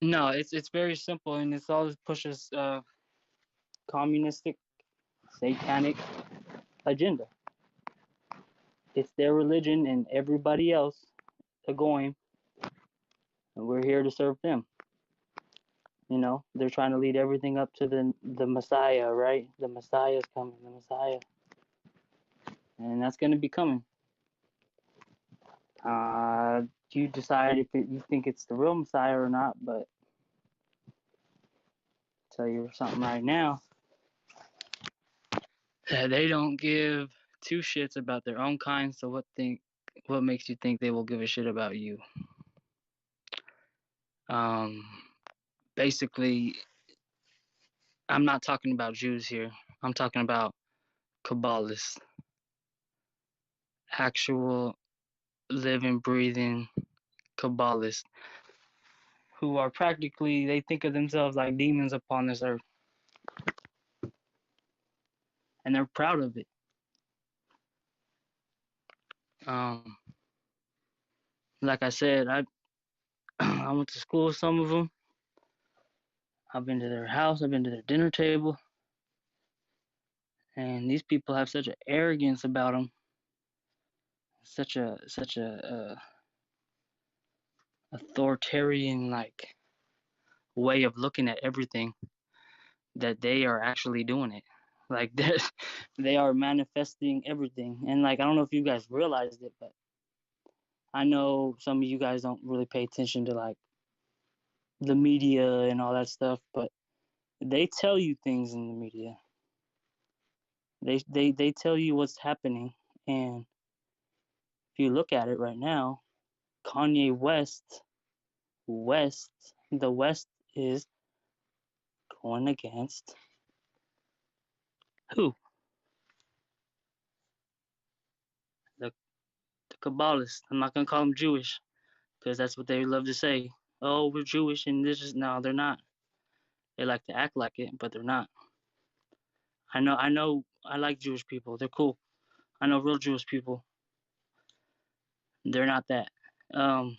no, it's very simple, and it's all pushes communistic, satanic agenda. It's their religion, and everybody else are going, and we're here to serve them. You know, they're trying to lead everything up to the Messiah, right? The Messiah's coming, the Messiah, and that's going to be coming. You decide if you think it's the real Messiah or not, but I'll tell you something right now. They don't give two shits about their own kind, so what makes you think they will give a shit about you? Basically, I'm not talking about Jews here. I'm talking about Kabbalists. Actual living, breathing Kabbalists who are practically, they think of themselves like demons upon this earth. And they're proud of it. Like I said, I went to school with some of them. I've been to their house. I've been to their dinner table. And these people have such an arrogance about them. Such a authoritarian like way of looking at everything that they are actually doing it. Like they are manifesting everything. And like I don't know if you guys realized it, but I know some of you guys don't really pay attention to like the media and all that stuff, but they tell you things in the media. They tell you what's happening, and if you look at it right now, Kanye West, the West is going against who? The Kabbalists. I'm not gonna call them Jewish, because that's what they love to say. Oh, we're Jewish, and this is no, they're not. They like to act like it, but they're not. I know. I like Jewish people. They're cool. I know real Jewish people. They're not that. And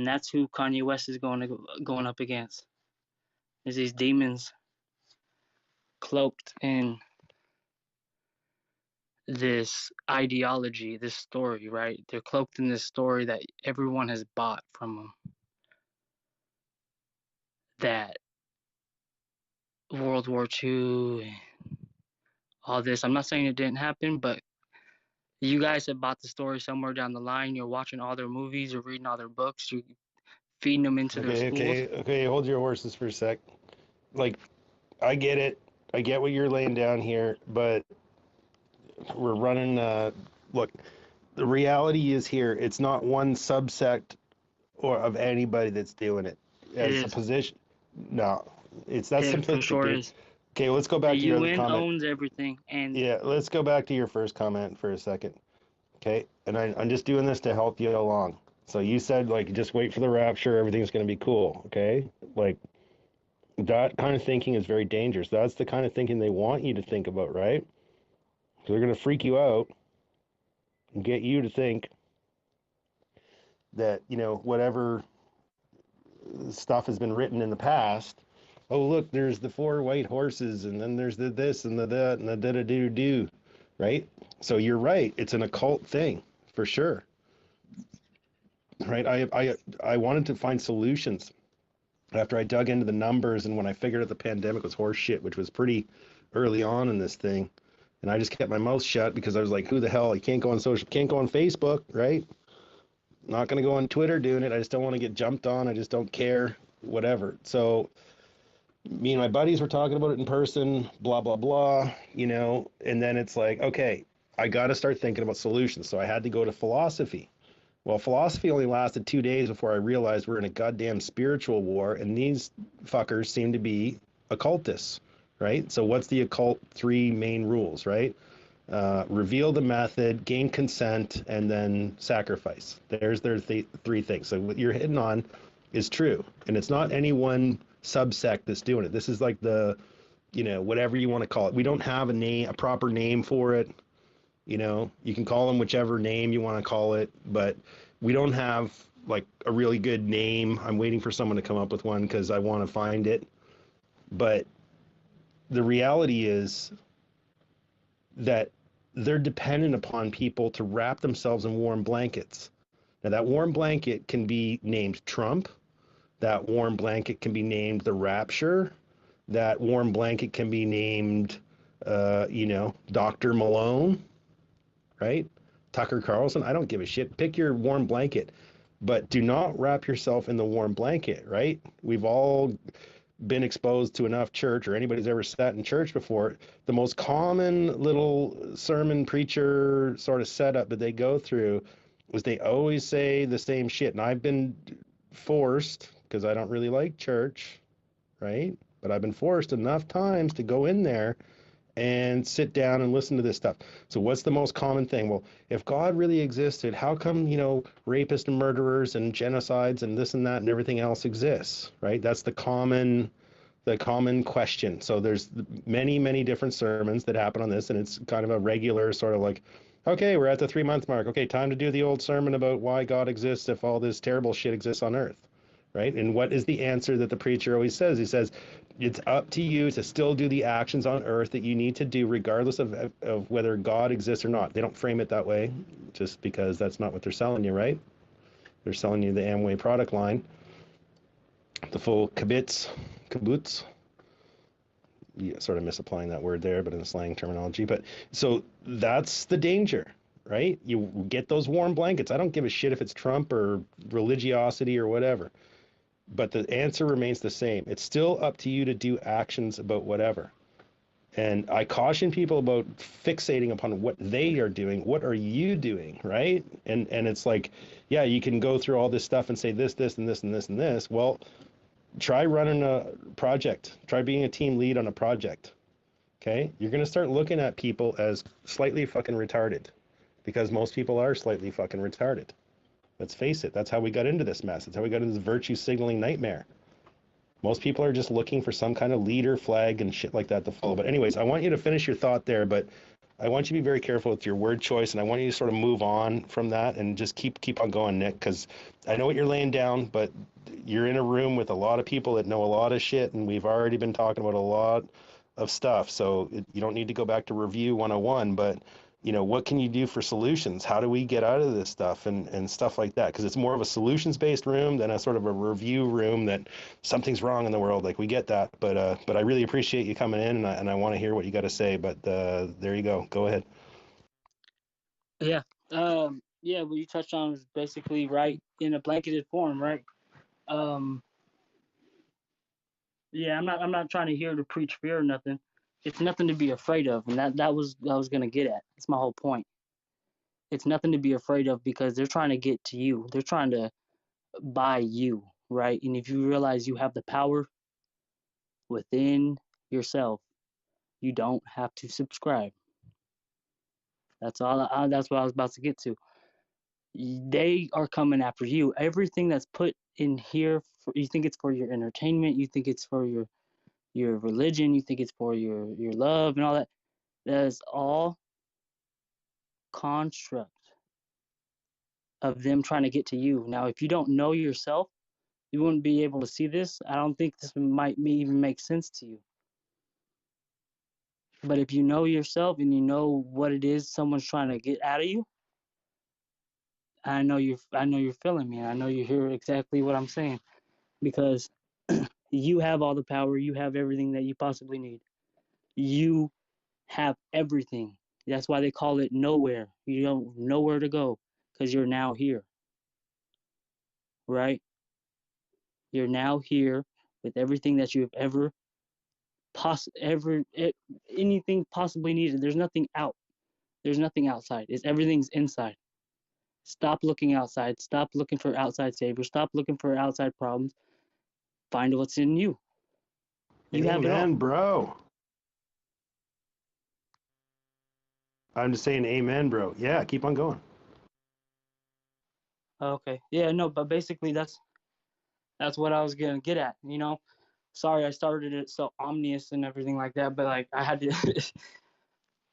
that's who Kanye West is going up against. Is these demons cloaked in this ideology, this story, right? They're cloaked in this story that everyone has bought from them. That World War II and all this. I'm not saying it didn't happen, but you guys have bought the story somewhere down the line. You're watching all their movies, you're reading all their books, you're feeding them into their schools. Okay. Hold your horses for a sec. Like, I get it. I get what you're laying down here, but we're running. Look, the reality is here. It's not one subsect or of anybody that's doing it. As a position, no, that's simplistic. Sure is. Okay, let's go back to your other UN comment. owns everything, and yeah, let's go back to your first comment for a second. Okay, and I'm just doing this to help you along. So you said like just wait for the rapture, everything's going to be cool. Okay, like that kind of thinking is very dangerous. That's the kind of thinking they want you to think about, right? So they're going to freak you out and get you to think that, whatever stuff has been written in the past. Oh, look, there's the 4 white horses, and then there's the this and the that and the da-da-do-do, right? So you're right. It's an occult thing, for sure. Right? I wanted to find solutions after I dug into the numbers, and when I figured out the pandemic was horse shit, which was pretty early on in this thing. And I just kept my mouth shut because I was like, who the hell? You can't go on can't go on Facebook, right? Not going to go on Twitter doing it. I just don't want to get jumped on. I just don't care, whatever. So me and my buddies were talking about it in person, blah, blah, blah, and then it's like, okay, I got to start thinking about solutions. So I had to go to philosophy. Well, philosophy only lasted 2 days before I realized we're in a goddamn spiritual war, and these fuckers seem to be occultists, right? So what's the occult three main rules, right? Reveal the method, gain consent, and then sacrifice. There's their three things. So what you're hitting on is true, and it's not any one subsect that's doing it. This is like the, whatever you want to call it. We don't have a proper name for it. You can call them whichever name you want to call it, but we don't have like a really good name. I'm waiting for someone to come up with one because I want to find it. But the reality is that they're dependent upon people to wrap themselves in warm blankets. Now, that warm blanket can be named Trump. That warm blanket can be named the Rapture. That warm blanket can be named, Dr. Malone, right? Tucker Carlson. I don't give a shit. Pick your warm blanket, but do not wrap yourself in the warm blanket, right? We've all been exposed to enough church, or anybody's ever sat in church before. The most common little sermon preacher sort of setup that they go through is they always say the same shit. And I've been forced, because I don't really like church, right? But I've been forced enough times to go in there and sit down and listen to this stuff. So what's the most common thing? Well, if God really existed, how come, rapists and murderers and genocides and this and that and everything else exists, right? That's the common question. So there's many, many different sermons that happen on this, and it's kind of a regular sort of like, okay, we're at the 3-month mark. Okay, time to do the old sermon about why God exists if all this terrible shit exists on earth, right? And what is the answer that the preacher always says? He says, it's up to you to still do the actions on earth that you need to do regardless of whether God exists or not. They don't frame it that way just because that's not what they're selling you, right? They're selling you the Amway product line, the full kibbutz. Yeah, sort of misapplying that word there, but in slang terminology. But so that's the danger, right? You get those warm blankets. I don't give a shit if it's Trump or religiosity or whatever. But the answer remains the same. It's still up to you to do actions about whatever. And I caution people about fixating upon what they are doing. What are you doing, right? And it's like, yeah, you can go through all this stuff and say this, and this, and this, and this. Well, try running a project. Try being a team lead on a project, okay? You're going to start looking at people as slightly fucking retarded because most people are slightly fucking retarded. Let's face it, that's how we got into this mess. That's how we got into this virtue signaling nightmare. Most people are just looking for some kind of leader, flag, and shit like that to follow. But anyways, I want you to finish your thought there, but I want you to be very careful with your word choice, and I want you to sort of move on from that and just keep on going, Nick, because I know what you're laying down, but you're in a room with a lot of people that know a lot of shit, and we've already been talking about a lot of stuff. So you don't need to go back to review 101, but what can you do for solutions? How do we get out of this stuff and stuff like that? Because it's more of a solutions-based room than a sort of a review room that something's wrong in the world. Like, we get that, but I really appreciate you coming in, and I want to hear what you got to say. But there you go. Go ahead. Yeah. What you touched on is basically right in a blanketed form, right? I'm not trying to hear to preach fear or nothing. It's nothing to be afraid of, and that was what I was gonna get at. That's my whole point. It's nothing to be afraid of because they're trying to get to you. They're trying to buy you, right? And if you realize you have the power within yourself, you don't have to subscribe. That's all. That's what I was about to get to. They are coming after you. Everything that's put in here, you think it's for your entertainment, you think it's for your religion, you think it's for your love and all that. That is all construct of them trying to get to you. Now, if you don't know yourself, you wouldn't be able to see this. I don't think this might even make sense to you. But if you know yourself and you know what it is someone's trying to get out of you, I know you're feeling me. I know you hear exactly what I'm saying, because you have all the power. You have everything that you possibly need. You have everything. That's why they call it nowhere. You don't know where to go because you're now here, right? You're now here with everything that you've anything possibly needed. There's nothing out. There's nothing outside. Everything's inside. Stop looking outside. Stop looking for outside saviors. Stop looking for outside problems. Find what's in you. You have it all. Amen, bro. I'm just saying amen, bro. Yeah, keep on going. Okay. Yeah, no, but basically that's what I was gonna get at, you know. Sorry I started it so ominous and everything like that, but like I had to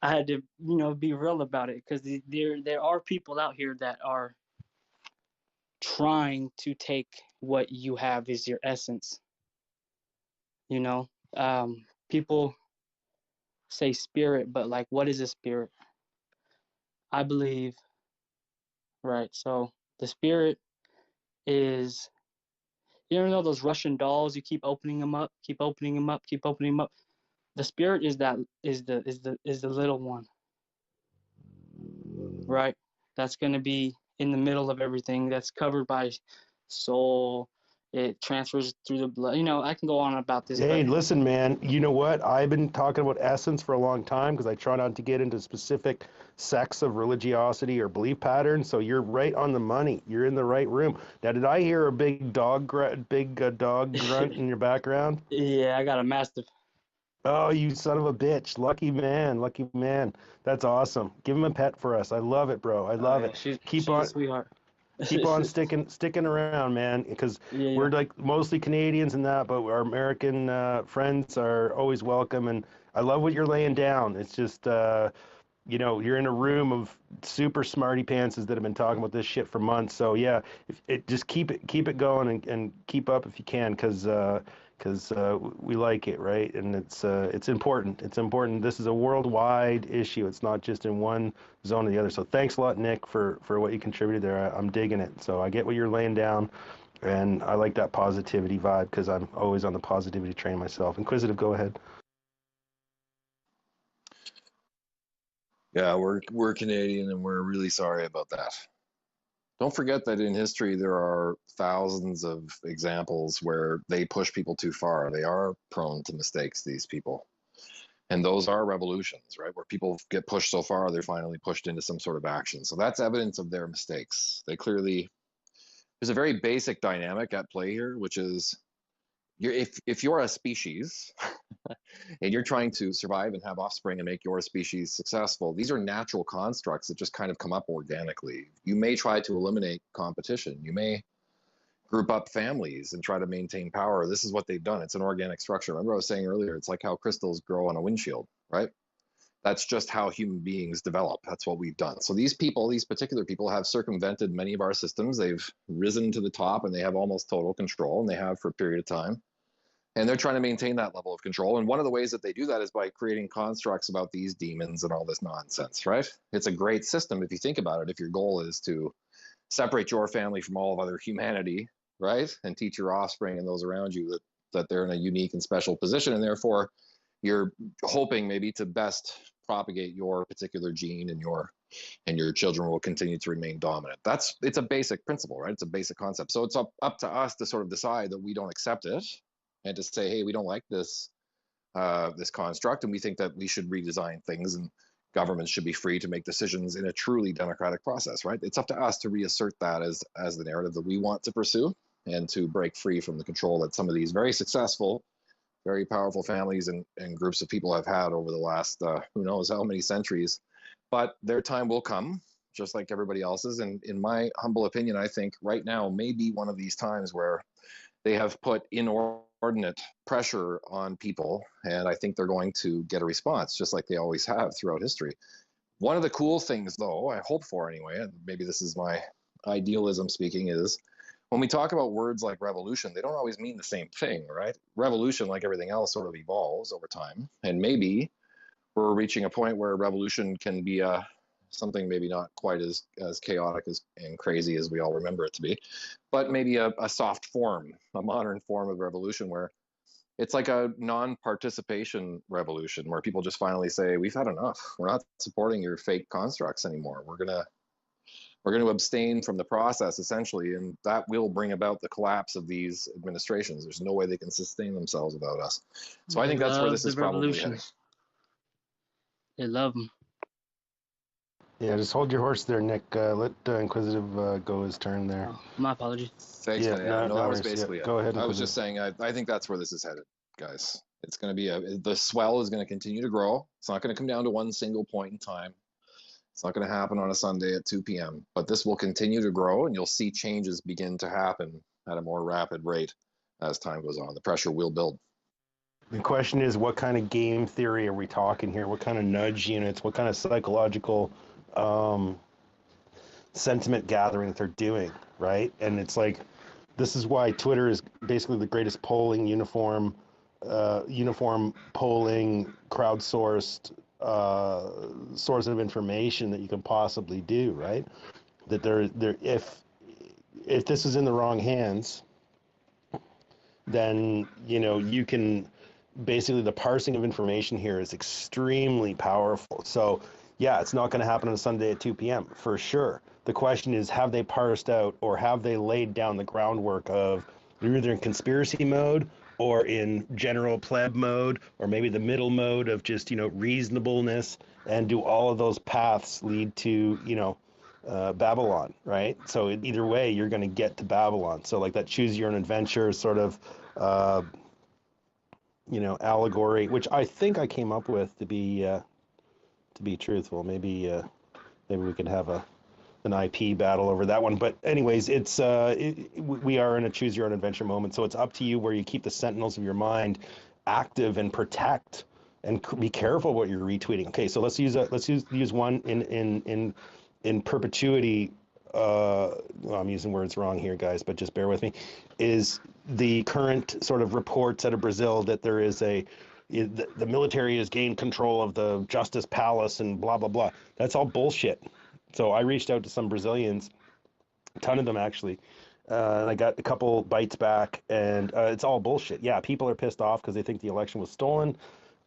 I had to, you know, be real about it, because there are people out here that are trying to take what you have is your essence, you know. People say spirit, but like, what is a spirit? I believe, right? So the spirit is, you ever know those Russian dolls? You keep opening them up, keep opening them up, keep opening them up. The spirit is the little one, right? That's gonna be in the middle of everything. That's covered by soul. It transfers through the blood. You know, I can go on about this, Hey, but listen, man. You know what? I've been talking about essence for a long time because I try not to get into specific sects of religiosity or belief patterns. So you're right on the money. You're in the right room. Now, did I hear a big dog grunt in your background? yeah, I got a mastiff. Oh, you son of a bitch. Lucky man. Lucky man. That's awesome. Give him a pet for us. I love it, bro. I love Yeah, it. she's Keep a on sweetheart. keep on sticking around, man, because Yeah, we're like mostly Canadians and that, but our American friends are always welcome. And I love what you're laying down. It's just, you know, you're in a room of super smarty pantses that have been talking about this shit for months. So yeah, just keep it going and keep up if you can, because we like it, right? And it's important. It's important. This is a worldwide issue. It's not just in one zone or the other. So thanks a lot, Nick, for what you contributed there. I'm digging it. So I get what you're laying down, and I like that positivity vibe because I'm always on the positivity train myself. Inquisitive, go ahead. Yeah, we're Canadian, and we're really sorry about that. Don't forget that in history there are thousands of examples where they push people too far. They are prone to mistakes, these people. And those are revolutions, right? Where people get pushed so far, they're finally pushed into some sort of action. So that's evidence of their mistakes. There's a very basic dynamic at play here, which is if you're a species and you're trying to survive and have offspring and make your species successful, these are natural constructs that just kind of come up organically. You may try to eliminate competition. You may group up families and try to maintain power. This is what they've done. It's an organic structure. Remember I was saying earlier, it's like how crystals grow on a windshield, right? That's just how human beings develop. That's what we've done. So these particular people have circumvented many of our systems. They've risen to the top and they have almost total control, and they have for a period of time. And they're trying to maintain that level of control. And one of the ways that they do that is by creating constructs about these demons and all this nonsense, right? It's a great system if you think about it. If your goal is to separate your family from all of other humanity, right? And teach your offspring and those around you that they're in a unique and special position. And therefore, you're hoping maybe to best propagate your particular gene, and your children will continue to remain dominant. It's a basic principle, right? It's a basic concept. So it's up to us to sort of decide that we don't accept it, and to say, hey, we don't like this construct, and we think that we should redesign things, and governments should be free to make decisions in a truly democratic process, right? It's up to us to reassert that as the narrative that we want to pursue, and to break free from the control that some of these very successful, very powerful families and groups of people have had over the last who knows how many centuries. But their time will come, just like everybody else's. And in my humble opinion, I think right now may be one of these times where they have put inordinate pressure on people, and I think they're going to get a response, just like they always have throughout history. One of the cool things, though, I hope for anyway, and maybe this is my idealism speaking, is when we talk about words like revolution, they don't always mean the same thing, right? Revolution, like everything else, sort of evolves over time, and maybe we're reaching a point where revolution can be something maybe not quite as chaotic and crazy as we all remember it to be, but maybe a soft form, a modern form of revolution where it's like a non-participation revolution, where people just finally say, we've had enough. We're not supporting your fake constructs anymore. We're going to abstain from the process, essentially, and that will bring about the collapse of these administrations. There's no way they can sustain themselves without us. So I think that's where this is probably heading. They love them. Yeah, just hold your horse there, Nick. Let Inquisitive go his turn there. Oh, my apologies. Thanks, Yeah, man. no, No, no that was worries. Yeah, basically it. go ahead, I was just Inquisitive. saying, I think that's where this is headed, guys. It's going to be the swell is going to continue to grow. It's not going to come down to one single point in time. It's not going to happen on a Sunday at 2 p.m., but this will continue to grow, and you'll see changes begin to happen at a more rapid rate as time goes on. The pressure will build. The question is, what kind of game theory are we talking here? What kind of nudge units? What kind of psychological sentiment gathering that they're doing, right? And it's like, this is why Twitter is basically the greatest polling uniform polling, crowdsourced source of information that you can possibly do, right? That if this is in the wrong hands, then you can basically, the parsing of information here is extremely powerful. So yeah, it's not going to happen on a Sunday at 2 p.m. for sure. The question is, have they parsed out, or have they laid down the groundwork of they're either in conspiracy mode or in general pleb mode, or maybe the middle mode of just reasonableness, and do all of those paths lead to Babylon, right? So either way, you're going to get to Babylon. So like that choose your own adventure sort of allegory, which I think I came up with to be truthful. Maybe we could have an IP battle over that one. But anyways, it's we are in a choose your own adventure moment. So it's up to you where you keep the sentinels of your mind active and protect, and be careful what you're retweeting. Okay, so let's use one in perpetuity. Well, I'm using words wrong here, guys, but just bear with me. Is the current sort of reports out of Brazil that there is the military has gained control of the Justice Palace and blah blah blah. That's all bullshit. So I reached out to some Brazilians, a ton of them actually, and I got a couple bites back, and it's all bullshit. Yeah, people are pissed off because they think the election was stolen.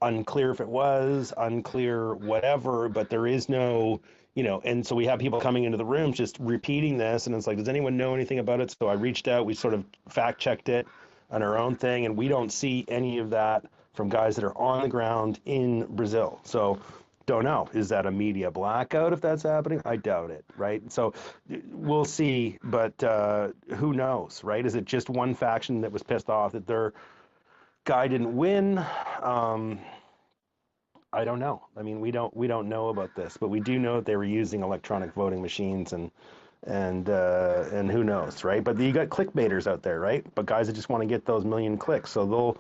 Unclear if it was, unclear whatever, but there is no, and so we have people coming into the room just repeating this, and it's like, does anyone know anything about it? So I reached out, we sort of fact checked it on our own thing, and we don't see any of that from guys that are on the ground in Brazil. So don't know. Is that a media blackout if that's happening? I doubt it, right? So we'll see, but who knows, right? Is it just one faction that was pissed off that their guy didn't win? I don't know. I mean, we don't know about this, but we do know that they were using electronic voting machines, and who knows, right? But you got clickbaiters out there, right? But guys that just want to get those million clicks, so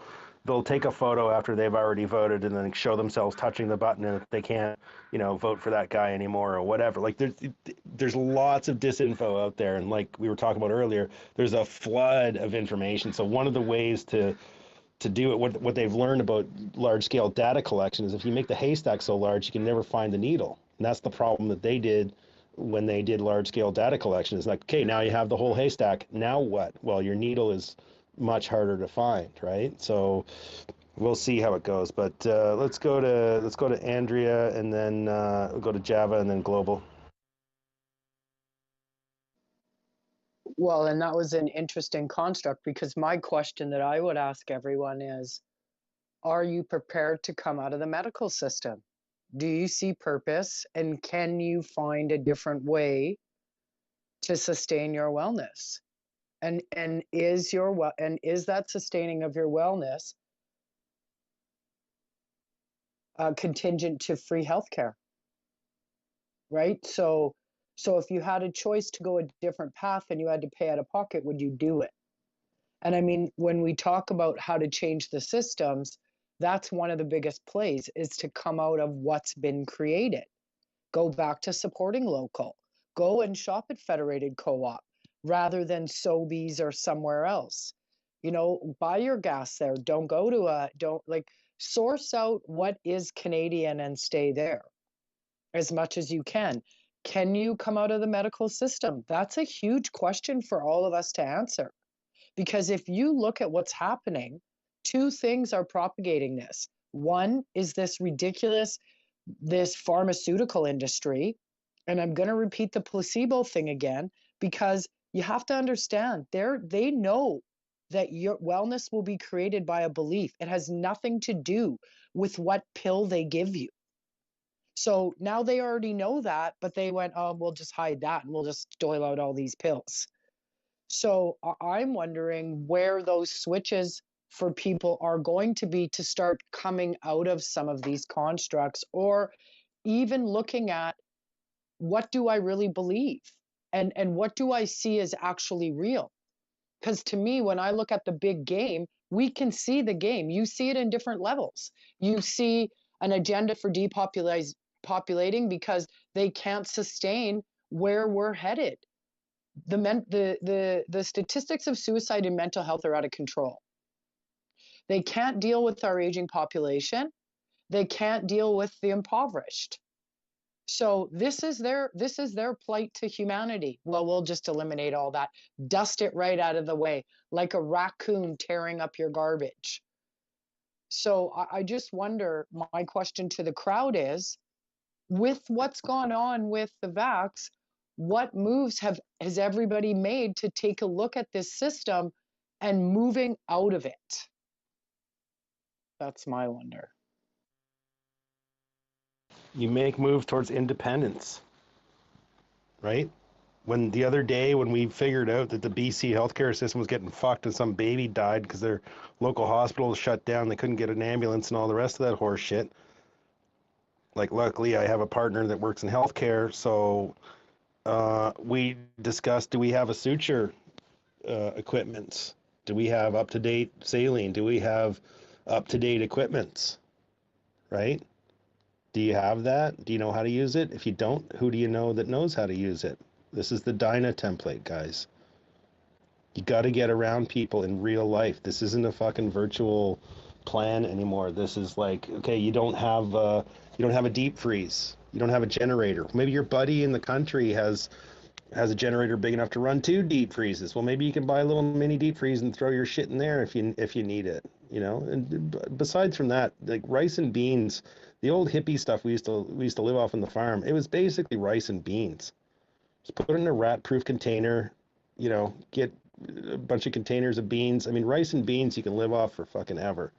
they'll take a photo after they've already voted and then show themselves touching the button, and if they can't, vote for that guy anymore or whatever. Like there's lots of disinfo out there, and like we were talking about earlier, there's a flood of information. So one of the ways to do it, what they've learned about large scale data collection is if you make the haystack so large, you can never find the needle. And that's the problem that they did when they did large scale data collection. It's like, okay, now you have the whole haystack. Now what? Well, your needle is much harder to find, right? So we'll see how it goes. But let's go to Andrea, and then we'll go to Java, and then Global. Well, and that was an interesting construct, because my question that I would ask everyone is, are you prepared to come out of the medical system? Do you see purpose, and can you find a different way to sustain your wellness? And is that sustaining of your wellness contingent to free healthcare? Right? So if you had a choice to go a different path and you had to pay out of pocket, would you do it? And I mean, when we talk about how to change the systems, that's one of the biggest plays, is to come out of what's been created. Go back to supporting local. Go and shop at Federated Co-op rather than Sobeys or somewhere else. Buy your gas there. Don't go to source out what is Canadian and stay there as much as you can. Can you come out of the medical system? That's a huge question for all of us to answer. Because if you look at what's happening, two things are propagating this. One is this pharmaceutical industry. And I'm going to repeat the placebo thing again, because you have to understand, they know that your wellness will be created by a belief. It has nothing to do with what pill they give you. So now they already know that, but they went, oh, we'll just hide that and we'll just dole out all these pills. So I'm wondering where those switches for people are going to be to start coming out of some of these constructs, or even looking at what do I really believe, and what do I see as actually real? Because to me, when I look at the big game, we can see the game. You see it in different levels. You see an agenda for depopulating because they can't sustain where we're headed. The statistics of suicide and mental health are out of control. They can't deal with our aging population. They can't deal with the impoverished. So this is their plight to humanity. Well, we'll just eliminate all that, dust it right out of the way, like a raccoon tearing up your garbage. So I just wonder, my question to the crowd is, with what's gone on with the vax, what moves has everybody made to take a look at this system and moving out of it? That's my wonder. You make move towards independence, right? When the other day, when we figured out that the BC healthcare system was getting fucked and some baby died because their local hospital was shut down, they couldn't get an ambulance and all the rest of that horse shit. Like, luckily, I have a partner that works in healthcare, so we discussed, do we have a suture equipment? Do we have up-to-date saline? Do we have up-to-date equipment? Right? Do you have that? Do you know how to use it? If you don't, who do you know that knows how to use it? This is the Dyna template, guys. You got to get around people in real life. This isn't a fucking virtual plan anymore. This is like, okay, you don't have a deep freeze. You don't have a generator. Maybe your buddy in the country has a generator big enough to run 2 deep freezes. Well, maybe you can buy a little mini deep freeze and throw your shit in there if you need it, you know? And besides from that, like rice and beans, the old hippie stuff we used to live off on the farm, it was basically rice and beans. Just put it in a rat-proof container, you know, get a bunch of containers of beans. I mean, rice and beans you can live off for fucking ever.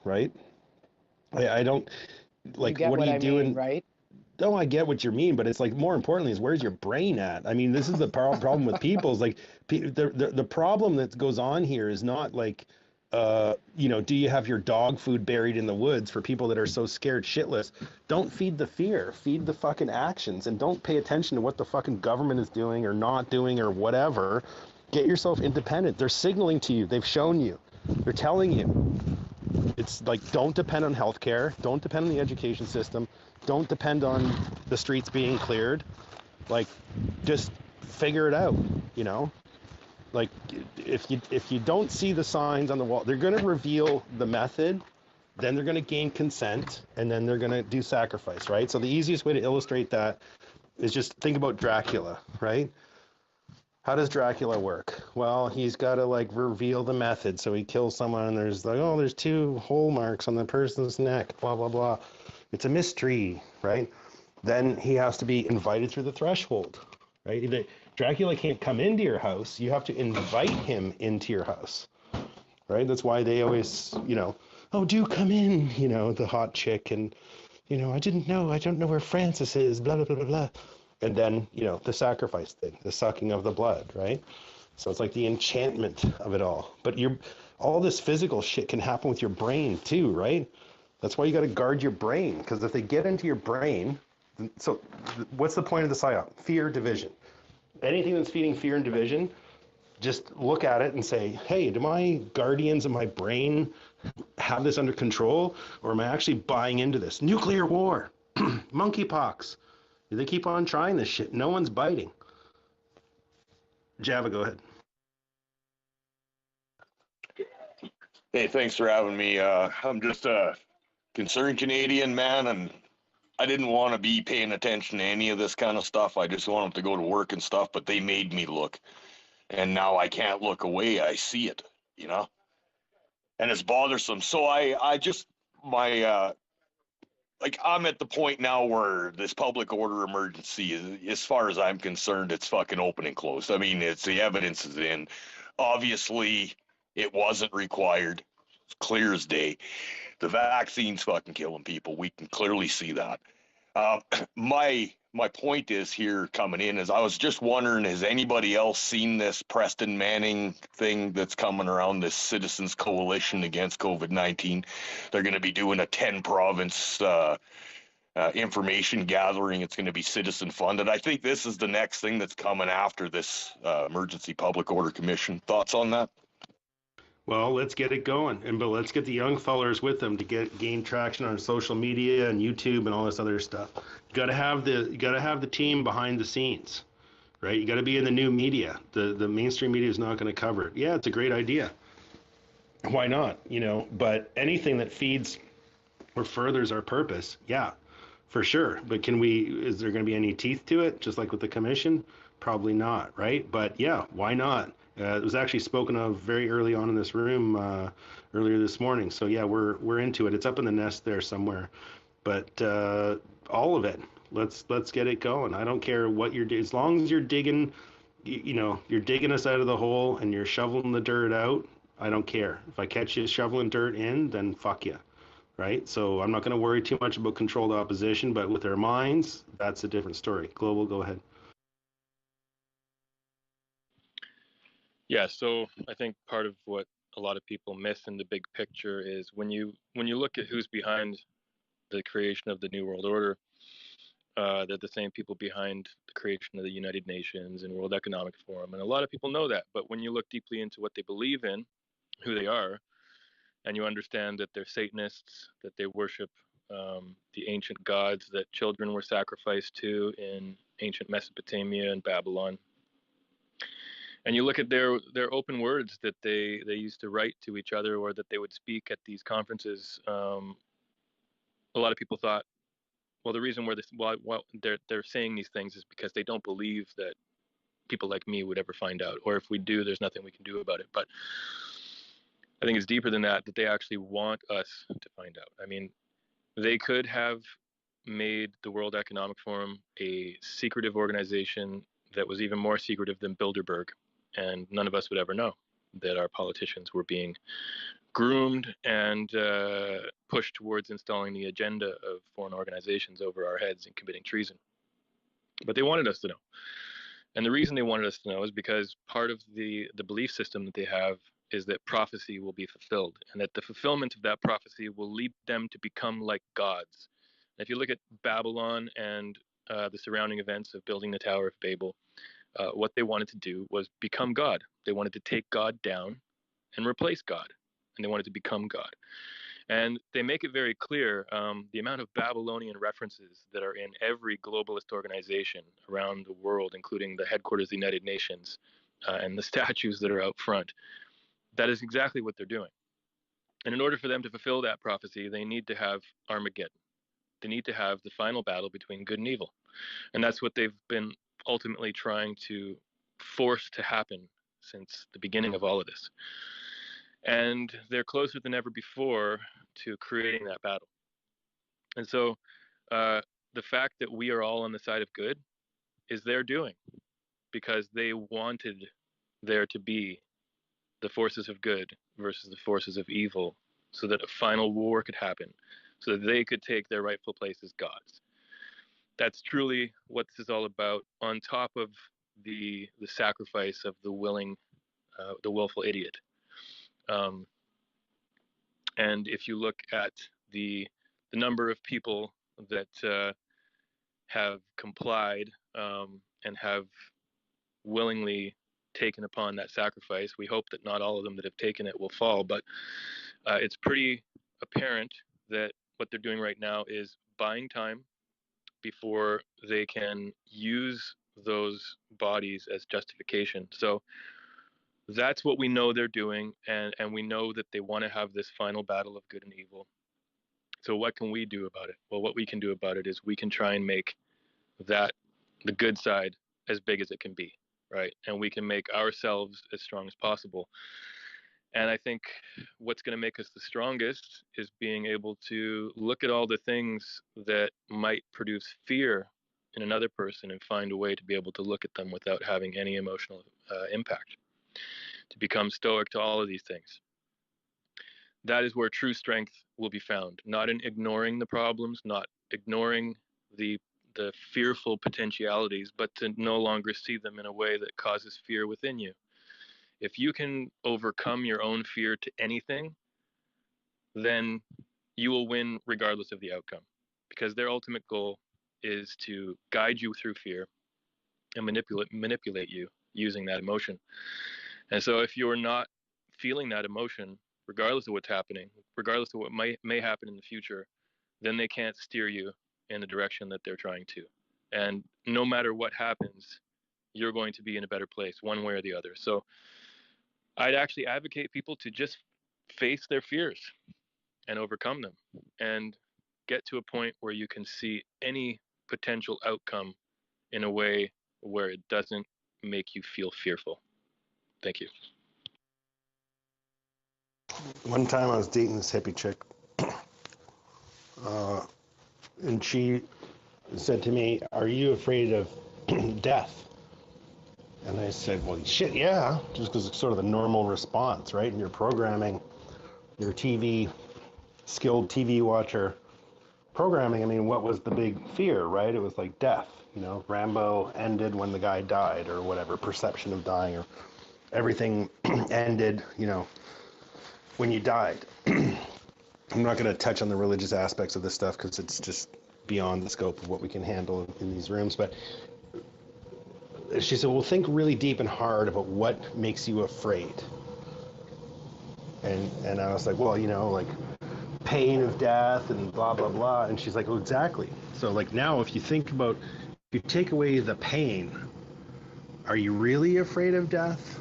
Right? I don't, like, what are you doing? Right? No, I get what you mean, but it's like, more importantly, is where's your brain at? I mean, this is the problem with people, is like, the problem that goes on here is not like, you know, do you have your dog food buried in the woods for people that are so scared shitless? Don't feed the fear, feed the fucking actions, and don't pay attention to what the fucking government is doing or not doing or whatever. Get yourself independent. They're signaling to you. They've shown you. They're telling you. It's like, don't depend on healthcare. Don't depend on the education system. Don't depend on the streets being cleared. Like, just figure it out, you know? Like, if you don't see the signs on the wall, they're going to reveal the method, then they're going to gain consent, and then they're going to do sacrifice, right? So the easiest way to illustrate that is just think about Dracula, right? How does Dracula work? Well, he's got to, like, reveal the method. So he kills someone, and there's like, oh, there's 2 hole marks on the person's neck, blah, blah, blah. It's a mystery, right? Then he has to be invited through the threshold, right? Dracula can't come into your house. You have to invite him into your house, right? That's why they always, you know, oh, do come in, you know, the hot chick, and, you know, I don't know where Francis is, blah, blah, blah, blah, blah. And then, you know, the sacrifice thing, the sucking of the blood, right? So it's like the enchantment of it all. But all this physical shit can happen with your brain too, right? That's why you got to guard your brain, because if they get into your brain, so what's the point of the PSYOP? Fear, division. Anything that's feeding fear and division, just look at it and say, hey, do my guardians of my brain have this under control, or am I actually buying into this? Nuclear war, monkeypox. They keep on trying this shit. No one's biting. Java, go ahead. Hey, thanks for having me. I'm just a concerned Canadian, man, and I didn't want to be paying attention to any of this kind of stuff. I just wanted to go to work and stuff, but they made me look. And now I can't look away. I see it, you know? And it's bothersome. So like, I'm at the point now where this public order emergency, as far as I'm concerned, it's fucking open and closed. I mean, the evidence is in. Obviously, it wasn't required. It's clear as day. The vaccine's fucking killing people. We can clearly see that. My point is here coming in is I was just wondering, has anybody else seen this Preston Manning thing that's coming around, this Citizens Coalition against COVID-19? They're going to be doing a 10 province information gathering. It's going to be citizen funded. I think this is the next thing that's coming after this Emergency Public Order Commission. Thoughts on that? Well, let's get it going, but let's get the young fellers with them to gain traction on social media and YouTube and all this other stuff. You got to have the team behind the scenes, right? You got to be in the new media. The mainstream media is not going to cover it. Yeah, it's a great idea. Why not? But anything that feeds or furthers our purpose, yeah, for sure. But is there going to be any teeth to it? Just like with the commission, probably not, right? But yeah, why not? It was actually spoken of very early on in this room earlier this morning. So yeah, we're into it. It's up in the nest there somewhere, but all of it. Let's get it going. I don't care what you're doing, as long as you're digging. You're digging us out of the hole and you're shoveling the dirt out. I don't care. If I catch you shoveling dirt in, then fuck you, right? So I'm not going to worry too much about controlled opposition. But with our minds, that's a different story. Global, go ahead. Yeah, so I think part of what a lot of people miss in the big picture is when you look at who's behind the creation of the New World Order, they're the same people behind the creation of the United Nations and World Economic Forum, and a lot of people know that. But when you look deeply into what they believe in, who they are, and you understand that they're Satanists, that they worship the ancient gods that children were sacrificed to in ancient Mesopotamia and Babylon. And you look at their open words that they used to write to each other, or that they would speak at these conferences. A lot of people thought, well, the reason why they're saying these things is because they don't believe that people like me would ever find out, or if we do, there's nothing we can do about it. But I think it's deeper than that, that they actually want us to find out. I mean, they could have made the World Economic Forum a secretive organization that was even more secretive than Bilderberg, and none of us would ever know that our politicians were being groomed and pushed towards installing the agenda of foreign organizations over our heads and committing treason. But they wanted us to know. And the reason they wanted us to know is because part of the belief system that they have is that prophecy will be fulfilled, and that the fulfillment of that prophecy will lead them to become like gods. And if you look at Babylon and the surrounding events of building the Tower of Babel, what they wanted to do was become God. They wanted to take God down and replace God, and they wanted to become God. And they make it very clear, the amount of Babylonian references that are in every globalist organization around the world, including the headquarters of the United Nations and the statues that are out front. That is exactly what they're doing. And in order for them to fulfill that prophecy, they need to have Armageddon. They need to have the final battle between good and evil. And that's what they've been ultimately trying to force to happen since the beginning of all of this. And they're closer than ever before to creating that battle. And so the fact that we are all on the side of good is their doing, because they wanted there to be the forces of good versus the forces of evil, so that a final war could happen, so that they could take their rightful place as gods. That's truly what this is all about, on top of the sacrifice of the willful idiot. And if you look at the number of people that have complied and have willingly taken upon that sacrifice, we hope that not all of them that have taken it will fall. But it's pretty apparent that what they're doing right now is buying time before they can use those bodies as justification. So that's what we know they're doing, and we know that they want to have this final battle of good and evil. So what can we do about it? Well, what we can do about it is we can try and make the good side as big as it can be, right? And we can make ourselves as strong as possible. And I think what's going to make us the strongest is being able to look at all the things that might produce fear in another person and find a way to be able to look at them without having any emotional impact, to become stoic to all of these things. that is where true strength will be found, not in ignoring the problems, not ignoring the fearful potentialities, but to no longer see them in a way that causes fear within you. If you can overcome your own fear to anything, then you will win regardless of the outcome, because their ultimate goal is to guide you through fear and manipulate you using that emotion. And so if you're not feeling that emotion, regardless of what's happening, regardless of what may happen in the future, then they can't steer you in the direction that they're trying to. And no matter what happens, you're going to be in a better place one way or the other. So I'd actually advocate people to just face their fears and overcome them and get to a point where you can see any potential outcome in a way where it doesn't make you feel fearful. Thank you. One time I was dating this hippie chick, and she said to me, "Are you afraid of death?" And I said, "Well, shit, yeah," just because it's sort of the normal response, right? And you're programming your skilled TV watcher programming. I mean, what was the big fear, right? It was like death. You know, Rambo ended when the guy died, or whatever, perception of dying, or everything ended, you know, when you died. I'm not going to touch on the religious aspects of this stuff because it's just beyond the scope of what we can handle in these rooms. But she said, well, think really deep and hard about what makes you afraid. And I was like, well, you know, like pain of death and blah, blah, blah. And she's like, oh, exactly. So like now, if you think about, if you take away the pain, are you really afraid of death?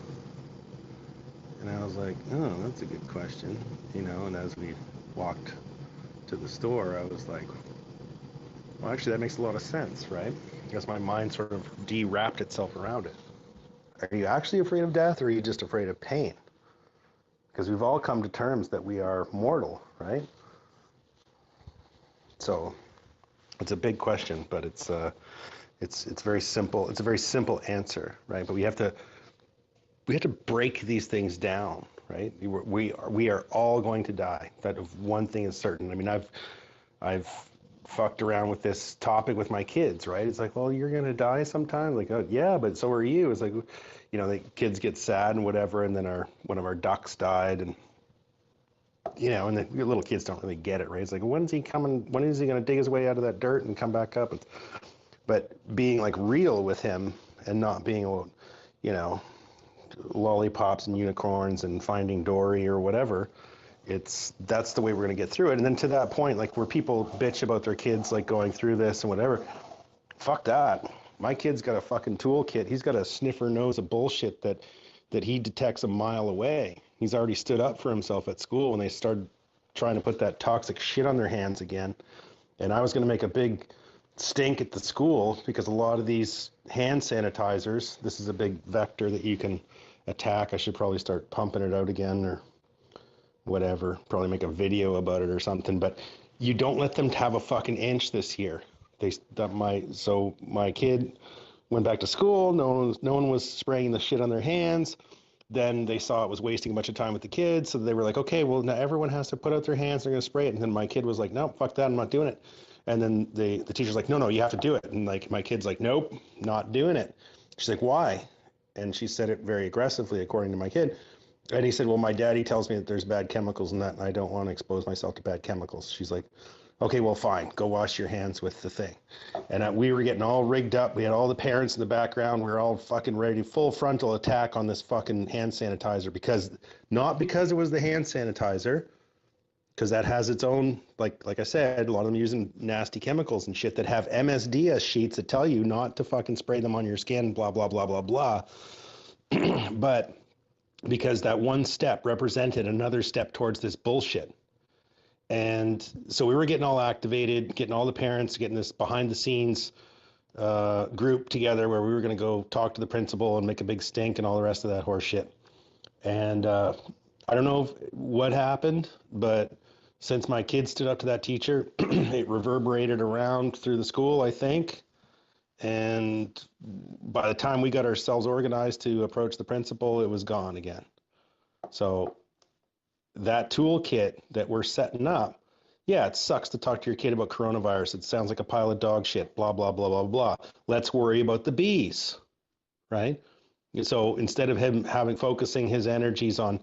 And I was like, oh, that's a good question. You know, and as we walked to the store, I was like, well, actually, that makes a lot of sense, right? Because my mind sort of de-wrapped itself around it. Are you actually afraid of death, or are you just afraid of pain? Because we've all come to terms that we are mortal, right? So it's a big question, but it's very simple. It's a very simple answer, right? But we have to break these things down, right? We are all going to die. That one thing is certain. I mean, I've fucked around with this topic with my kids, right? It's like, well, you're gonna die sometime. Like, oh, yeah, but so are you. It's like, you know, the kids get sad and whatever, and then one of our ducks died, and you know, and the little kids don't really get it, right? It's like, when's he coming? When is he gonna dig his way out of that dirt and come back up? But being like real with him and not being, you know, lollipops and unicorns and Finding Dory or whatever, that's the way we're going to get through it. And then to that point, like where people bitch about their kids like going through this and whatever, fuck that. My kid's got a fucking toolkit. He's got a sniffer nose of bullshit that he detects a mile away. He's already stood up for himself at school when they started trying to put that toxic shit on their hands again. And I was going to make a big stink at the school because a lot of these hand sanitizers, this is a big vector that you can attack. I should probably start pumping it out again or whatever, probably make a video about it or something. But you don't let them have a fucking inch this year. So my kid went back to school. No one was spraying the shit on their hands. Then they saw it was wasting a bunch of time with the kids, so they were like, okay, well, now everyone has to put out their hands. They're going to spray it. And then my kid was like, no, fuck that, I'm not doing it. And then the teacher's like, no, you have to do it. And like my kid's like, nope, not doing it. She's like, why? And she said it very aggressively, according to my kid. And he said, well, my daddy tells me that there's bad chemicals in that, and I don't want to expose myself to bad chemicals. She's like, okay, well, fine. Go wash your hands with the thing. And we were getting all rigged up. We had all the parents in the background. We were all fucking ready, full frontal attack on this fucking hand sanitizer not because it was the hand sanitizer, because that has its own, like I said, a lot of them using nasty chemicals and shit that have MSDS sheets that tell you not to fucking spray them on your skin, blah, blah, blah, blah, blah. But because that one step represented another step towards this bullshit. And so we were getting all activated, getting all the parents, getting this behind the scenes group together where we were going to go talk to the principal and make a big stink and all the rest of that horse shit. And I don't know what happened, but since my kid stood up to that teacher, it reverberated around through the school, I think. And by the time we got ourselves organized to approach the principal, it was gone again. So that toolkit that we're setting up, yeah, it sucks to talk to your kid about coronavirus. It sounds like a pile of dog shit, blah, blah, blah, blah, blah. Let's worry about the bees, right? So instead of him focusing his energies on,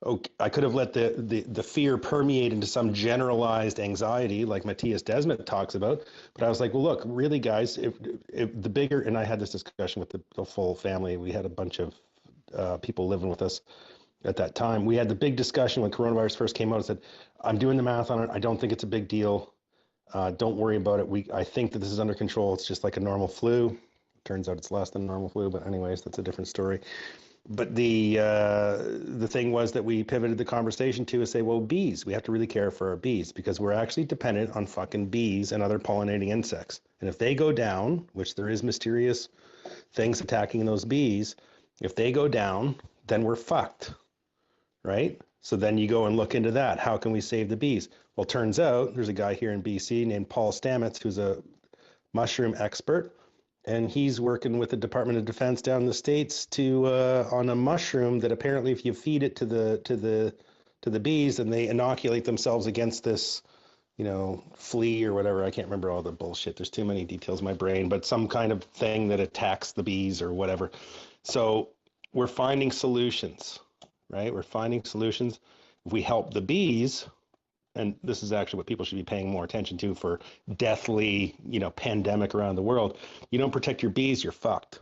okay, I could have let the fear permeate into some generalized anxiety like Matthias Desmet talks about. But I was like, well, look, really, guys, if the bigger, and I had this discussion with the full family. We had a bunch of people living with us at that time. We had the big discussion when coronavirus first came out. I said, I'm doing the math on it. I don't think it's a big deal. Don't worry about it. I think that this is under control. It's just like a normal flu. Turns out it's less than normal flu, but anyways, that's a different story. But the thing was that we pivoted the conversation to say, well, bees, we have to really care for our bees because we're actually dependent on fucking bees and other pollinating insects. And if they go down, which there is mysterious things attacking those bees, if they go down, then we're fucked, right? So then you go and look into that. How can we save the bees? Well, turns out there's a guy here in BC named Paul Stamets, who's a mushroom expert. And he's working with the Department of Defense down in the States to on a mushroom that apparently if you feed it to the bees and they inoculate themselves against this, flea or whatever. I can't remember all the bullshit. There's too many details in my brain, but some kind of thing that attacks the bees or whatever. So we're finding solutions, right? We're finding solutions. If we help the bees, and this is actually what people should be paying more attention to for deathly, pandemic around the world. You don't protect your bees, you're fucked.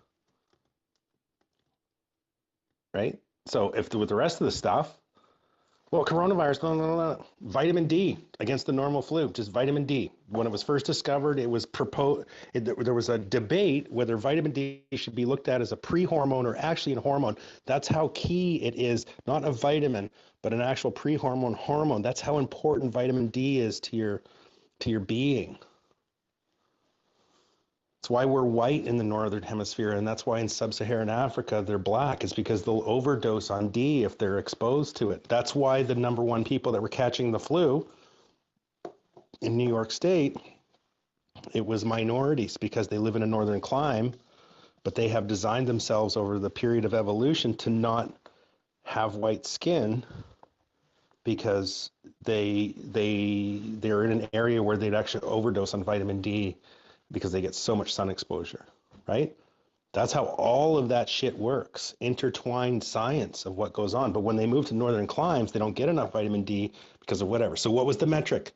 Right? So with the rest of the stuff, well, coronavirus, no. Vitamin D against the normal flu, just vitamin D. When it was first discovered, it was proposed, there was a debate whether vitamin D should be looked at as a pre-hormone or actually a hormone. That's how key it is, not a vitamin, but an actual pre-hormone hormone. That's how important vitamin D is to your being. It's why we're white in the northern hemisphere, and that's why in sub-Saharan Africa they're black. It's because they'll overdose on D if they're exposed to it. That's why the number one people that were catching the flu in New York State, it was minorities because they live in a northern clime, but they have designed themselves over the period of evolution to not have white skin because they're in an area where they'd actually overdose on vitamin D because they get so much sun exposure, right? That's how all of that shit works, intertwined science of what goes on. But when they move to northern climes, they don't get enough vitamin D because of whatever. So what was the metric?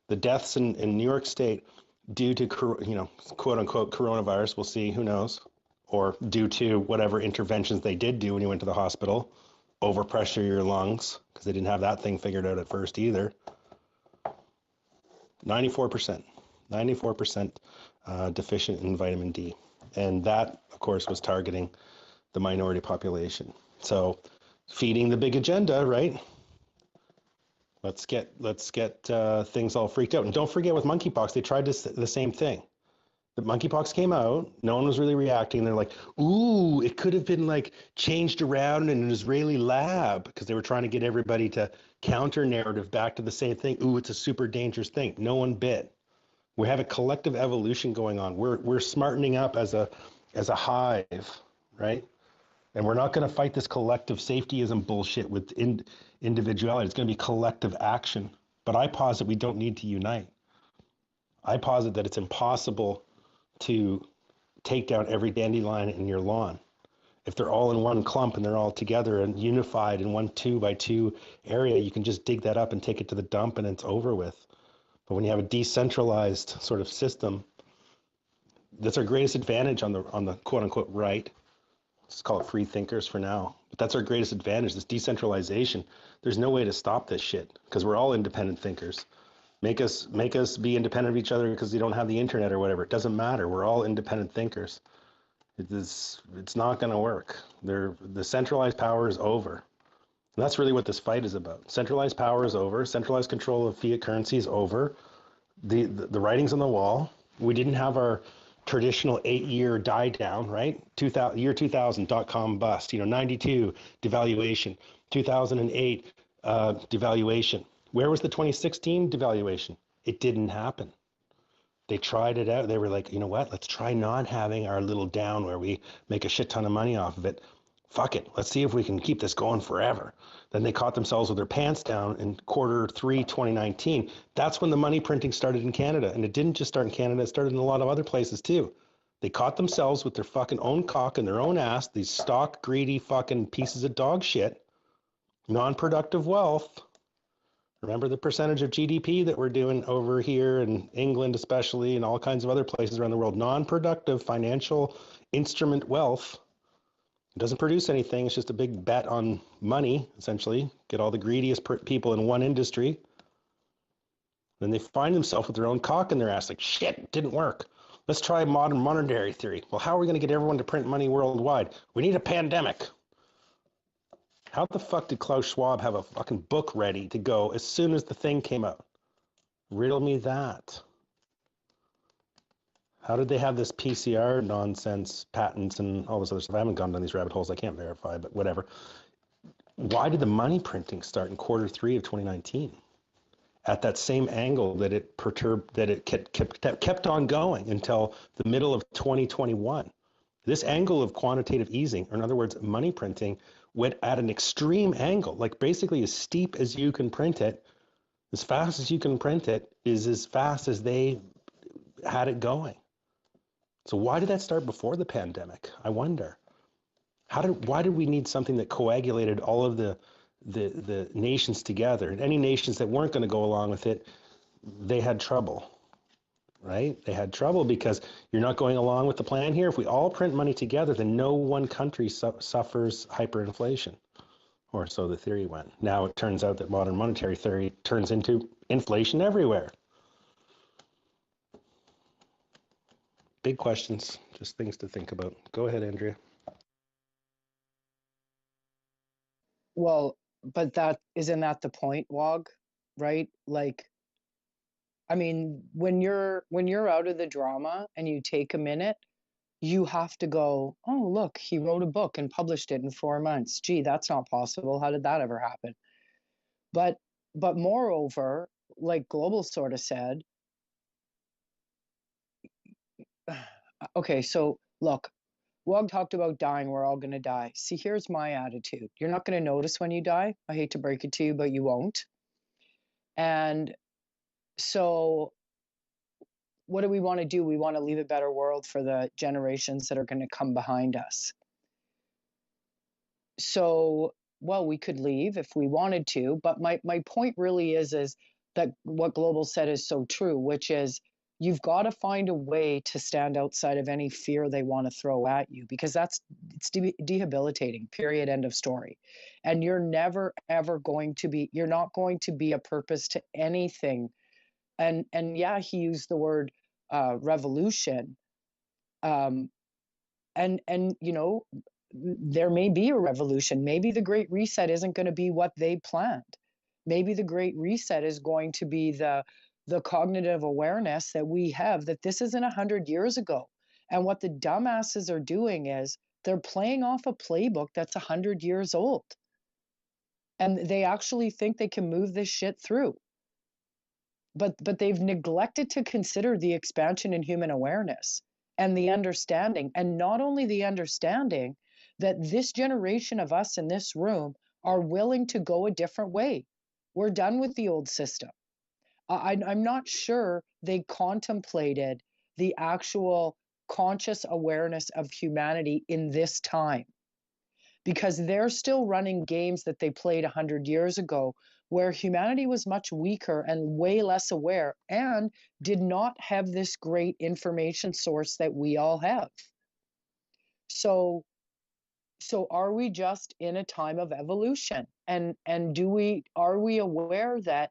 The deaths in New York State due to, quote unquote, coronavirus, we'll see, who knows, or due to whatever interventions they did do when you went to the hospital, overpressure your lungs, because they didn't have that thing figured out at first either. 94% deficient in vitamin D. And that, of course, was targeting the minority population. So feeding the big agenda, right? Let's get things all freaked out. And don't forget with monkeypox, they tried the same thing. The monkeypox came out, no one was really reacting. They're like, ooh, it could have been like changed around in an Israeli lab because they were trying to get everybody to counter narrative back to the same thing. Ooh, it's a super dangerous thing. No one bit. We have a collective evolution going on. We're smartening up as a hive, right? And we're not going to fight this collective safetyism bullshit with individuality. It's going to be collective action. But I posit we don't need to unite. I posit that it's impossible to take down every dandelion in your lawn. If they're all in one clump and they're all together and unified in one 2x2 area, you can just dig that up and take it to the dump and it's over with. But when you have a decentralized sort of system, that's our greatest advantage on the quote unquote right. Let's call it free thinkers for now. But that's our greatest advantage, this decentralization. There's no way to stop this shit because we're all independent thinkers. Make us be independent of each other because you don't have the internet or whatever. It doesn't matter. We're all independent thinkers. It's not going to work. The centralized power is over. And that's really what this fight is about. Centralized power is over. Centralized control of fiat currency is over. The writing's on the wall. We didn't have our traditional 8-year die down, right? Year 2000 dot-com bust. 92 devaluation. 2008 devaluation. Where was the 2016 devaluation? It didn't happen. They tried it out. They were like, you know what? Let's try not having our little down where we make a shit ton of money off of it. fuck it, let's see if we can keep this going forever. Then they caught themselves with their pants down in Q3 2019. That's when the money printing started in Canada. And it didn't just start in Canada, it started in a lot of other places too. They caught themselves with their fucking own cock in their own ass, these stock greedy fucking pieces of dog shit, non-productive wealth. Remember the percentage of GDP that we're doing over here in England especially and all kinds of other places around the world, non-productive financial instrument wealth. It doesn't produce anything. It's just a big bet on money, essentially. Get all the greediest people in one industry. Then they find themselves with their own cock in their ass. Like, shit, it didn't work. Let's try modern monetary theory. Well, how are we going to get everyone to print money worldwide? We need a pandemic. How the fuck did Klaus Schwab have a fucking book ready to go as soon as the thing came out? Riddle me that. How did they have this PCR nonsense, patents, and all this other stuff? I haven't gone down these rabbit holes. I can't verify, but whatever. Why did the money printing start in Q3 of 2019? At that same angle that it perturbed, that it kept on going until the middle of 2021. This angle of quantitative easing, or in other words, money printing, went at an extreme angle, like basically as steep as you can print it, as fast as you can print it, is as fast as they had it going. So why did that start before the pandemic? I wonder. Why did we need something that coagulated all of the nations together? And any nations that weren't going to go along with it, they had trouble, right? They had trouble because you're not going along with the plan here. If we all print money together, then no one country suffers hyperinflation, or so the theory went. Now it turns out that modern monetary theory turns into inflation everywhere. Big questions, just things to think about. Go ahead, Andrea. Well, but isn't that the point, Wog? Right? Like, I mean, when you're out of the drama and you take a minute, you have to go, oh, look, he wrote a book and published it in 4 months. Gee, that's not possible. How did that ever happen? But moreover, like Global sort of said, okay, so look, Wog talked about dying. We're all going to die. See, here's my attitude. You're not going to notice when you die. I hate to break it to you, but you won't. And so what do we want to do? We want to leave a better world for the generations that are going to come behind us. So, well, we could leave if we wanted to, but my point really is that what Global said is so true, which is you've got to find a way to stand outside of any fear they want to throw at you, because it's debilitating, period, end of story. And you're never, ever you're not going to be a purpose to anything. And yeah, he used the word revolution. And you know, there may be a revolution. Maybe the Great Reset isn't going to be what they planned. Maybe the Great Reset is going to be the cognitive awareness that we have that this isn't 100 years ago. And what the dumbasses are doing is they're playing off a playbook that's 100 years old. And they actually think they can move this shit through. But they've neglected to consider the expansion in human awareness and the understanding, and not only the understanding that this generation of us in this room are willing to go a different way. We're done with the old system. I'm not sure they contemplated the actual conscious awareness of humanity in this time, because they're still running games that they played 100 years ago, where humanity was much weaker and way less aware and did not have this great information source that we all have. So are we just in a time of evolution? And are we aware that,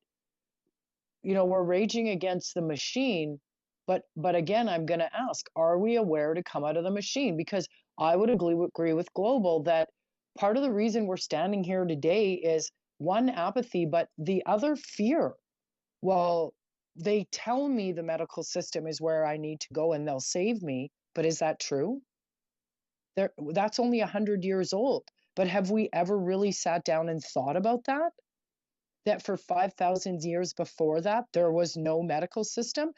you know, we're raging against the machine, but again, I'm going to ask, are we aware to come out of the machine? Because I would agree with Global that part of the reason we're standing here today is one, apathy, but the other, fear. Well, they tell me the medical system is where I need to go and they'll save me, but is that true? That's only 100 years old. But have we ever really sat down and thought about that? That for 5,000 years before that, there was no medical system?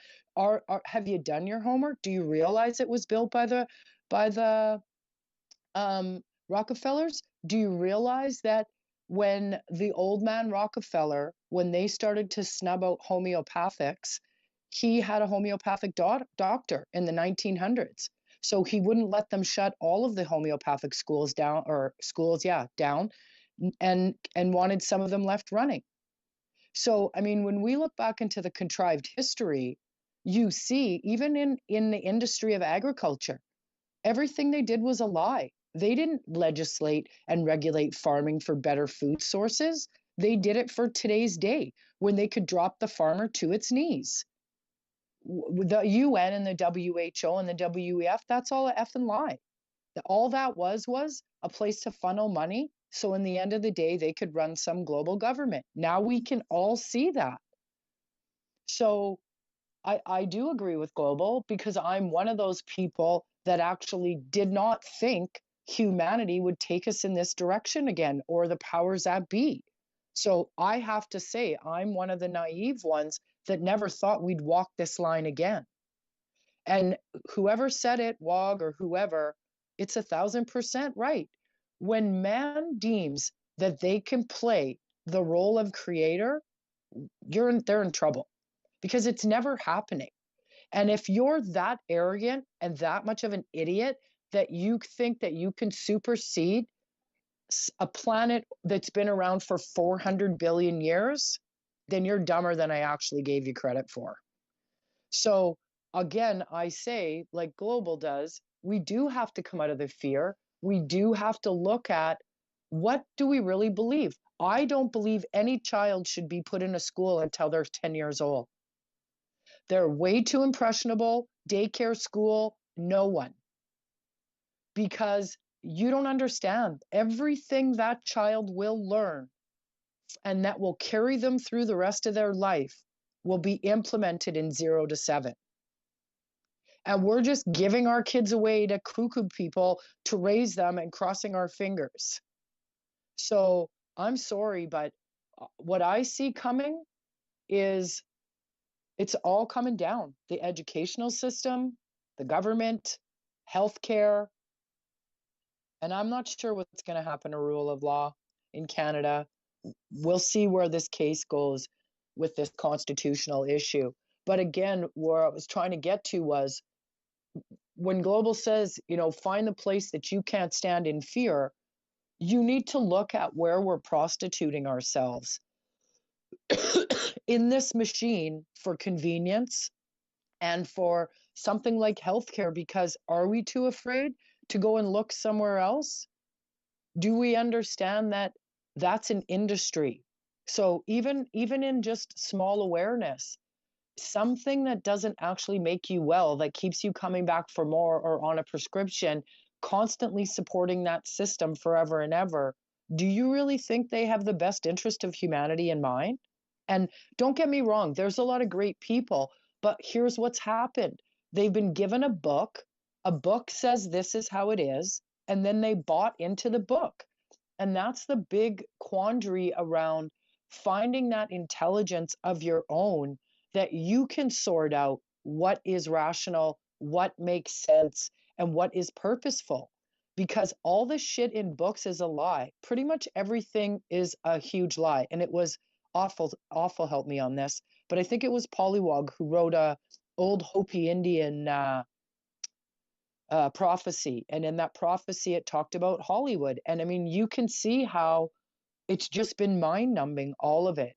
Have you done your homework? Do you realize it was built by the Rockefellers, do you realize that when the old man Rockefeller, when they started to snub out homeopathics, he had a homeopathic doctor in the 1900s. So he wouldn't let them shut all of the homeopathic schools down, or schools, yeah, down, and wanted some of them left running. So, I mean, when we look back into the contrived history, you see, even in the industry of agriculture, everything they did was a lie. They didn't legislate and regulate farming for better food sources. They did it for today's day when they could drop the farmer to its knees. The UN and the WHO and the WEF, that's all a effing lie. All that was a place to funnel money. So in the end of the day, they could run some global government. Now we can all see that. So I do agree with global, because I'm one of those people that actually did not think humanity would take us in this direction again, or the powers that be. So I have to say, I'm one of the naive ones that never thought we'd walk this line again. And whoever said it, WOG or whoever, it's 1,000% right. When man deems that they can play the role of creator, they're in trouble, because it's never happening. And if you're that arrogant and that much of an idiot that you think that you can supersede a planet that's been around for 400 billion years, then you're dumber than I actually gave you credit for. So again, I say, like Global does, we do have to come out of the fear. We do have to look at, what do we really believe? I don't believe any child should be put in a school until they're 10 years old. They're way too impressionable. Daycare, school, no one. Because you don't understand. Everything that child will learn and that will carry them through the rest of their life will be implemented in 0 to 7. And we're just giving our kids away to cuckoo people to raise them and crossing our fingers. So I'm sorry, but what I see coming is, it's all coming down. The educational system, the government, healthcare. And I'm not sure what's going to happen to rule of law in Canada. We'll see where this case goes with this constitutional issue. But again, where I was trying to get to was, when Global says, find the place that you can't stand in fear, you need to look at where we're prostituting ourselves in this machine for convenience and for something like healthcare, because are we too afraid to go and look somewhere else? Do we understand that that's an industry? So even in just small awareness, something that doesn't actually make you well, that keeps you coming back for more or on a prescription, constantly supporting that system forever and ever, do you really think they have the best interest of humanity in mind? And don't get me wrong, there's a lot of great people, but here's what's happened. They've been given a book says this is how it is, and then they bought into the book. And that's the big quandary around finding that intelligence of your own, that you can sort out what is rational, what makes sense, and what is purposeful. Because all the shit in books is a lie. Pretty much everything is a huge lie. And it was awful help me on this, but I think it was Pollywog who wrote a old Hopi Indian prophecy. And in that prophecy, it talked about Hollywood. And I mean, you can see how it's just been mind numbing, all of it.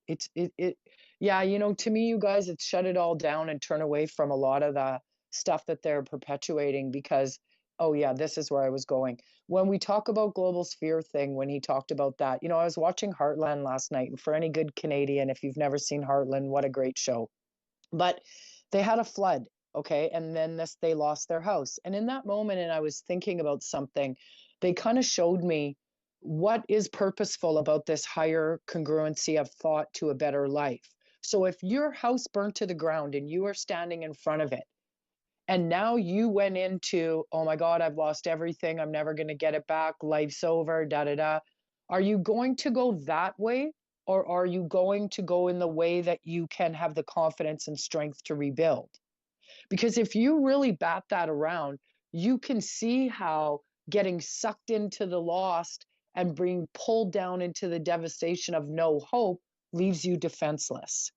Yeah, to me, you guys, it's shut it all down and turn away from a lot of the stuff that they're perpetuating, because, oh yeah, this is where I was going. When we talk about global sphere thing, when he talked about that, I was watching Heartland last night, and for any good Canadian, if you've never seen Heartland, what a great show. But they had a flood, okay? And then they lost their house. And in that moment, and I was thinking about something, they kind of showed me what is purposeful about this higher congruency of thought to a better life. So if your house burnt to the ground and you are standing in front of it, and now you went into, oh my God, I've lost everything, I'm never going to get it back, life's over, da-da-da. Are you going to go that way? Or are you going to go in the way that you can have the confidence and strength to rebuild? Because if you really bat that around, you can see how getting sucked into the lost and being pulled down into the devastation of no hope leaves you defenseless.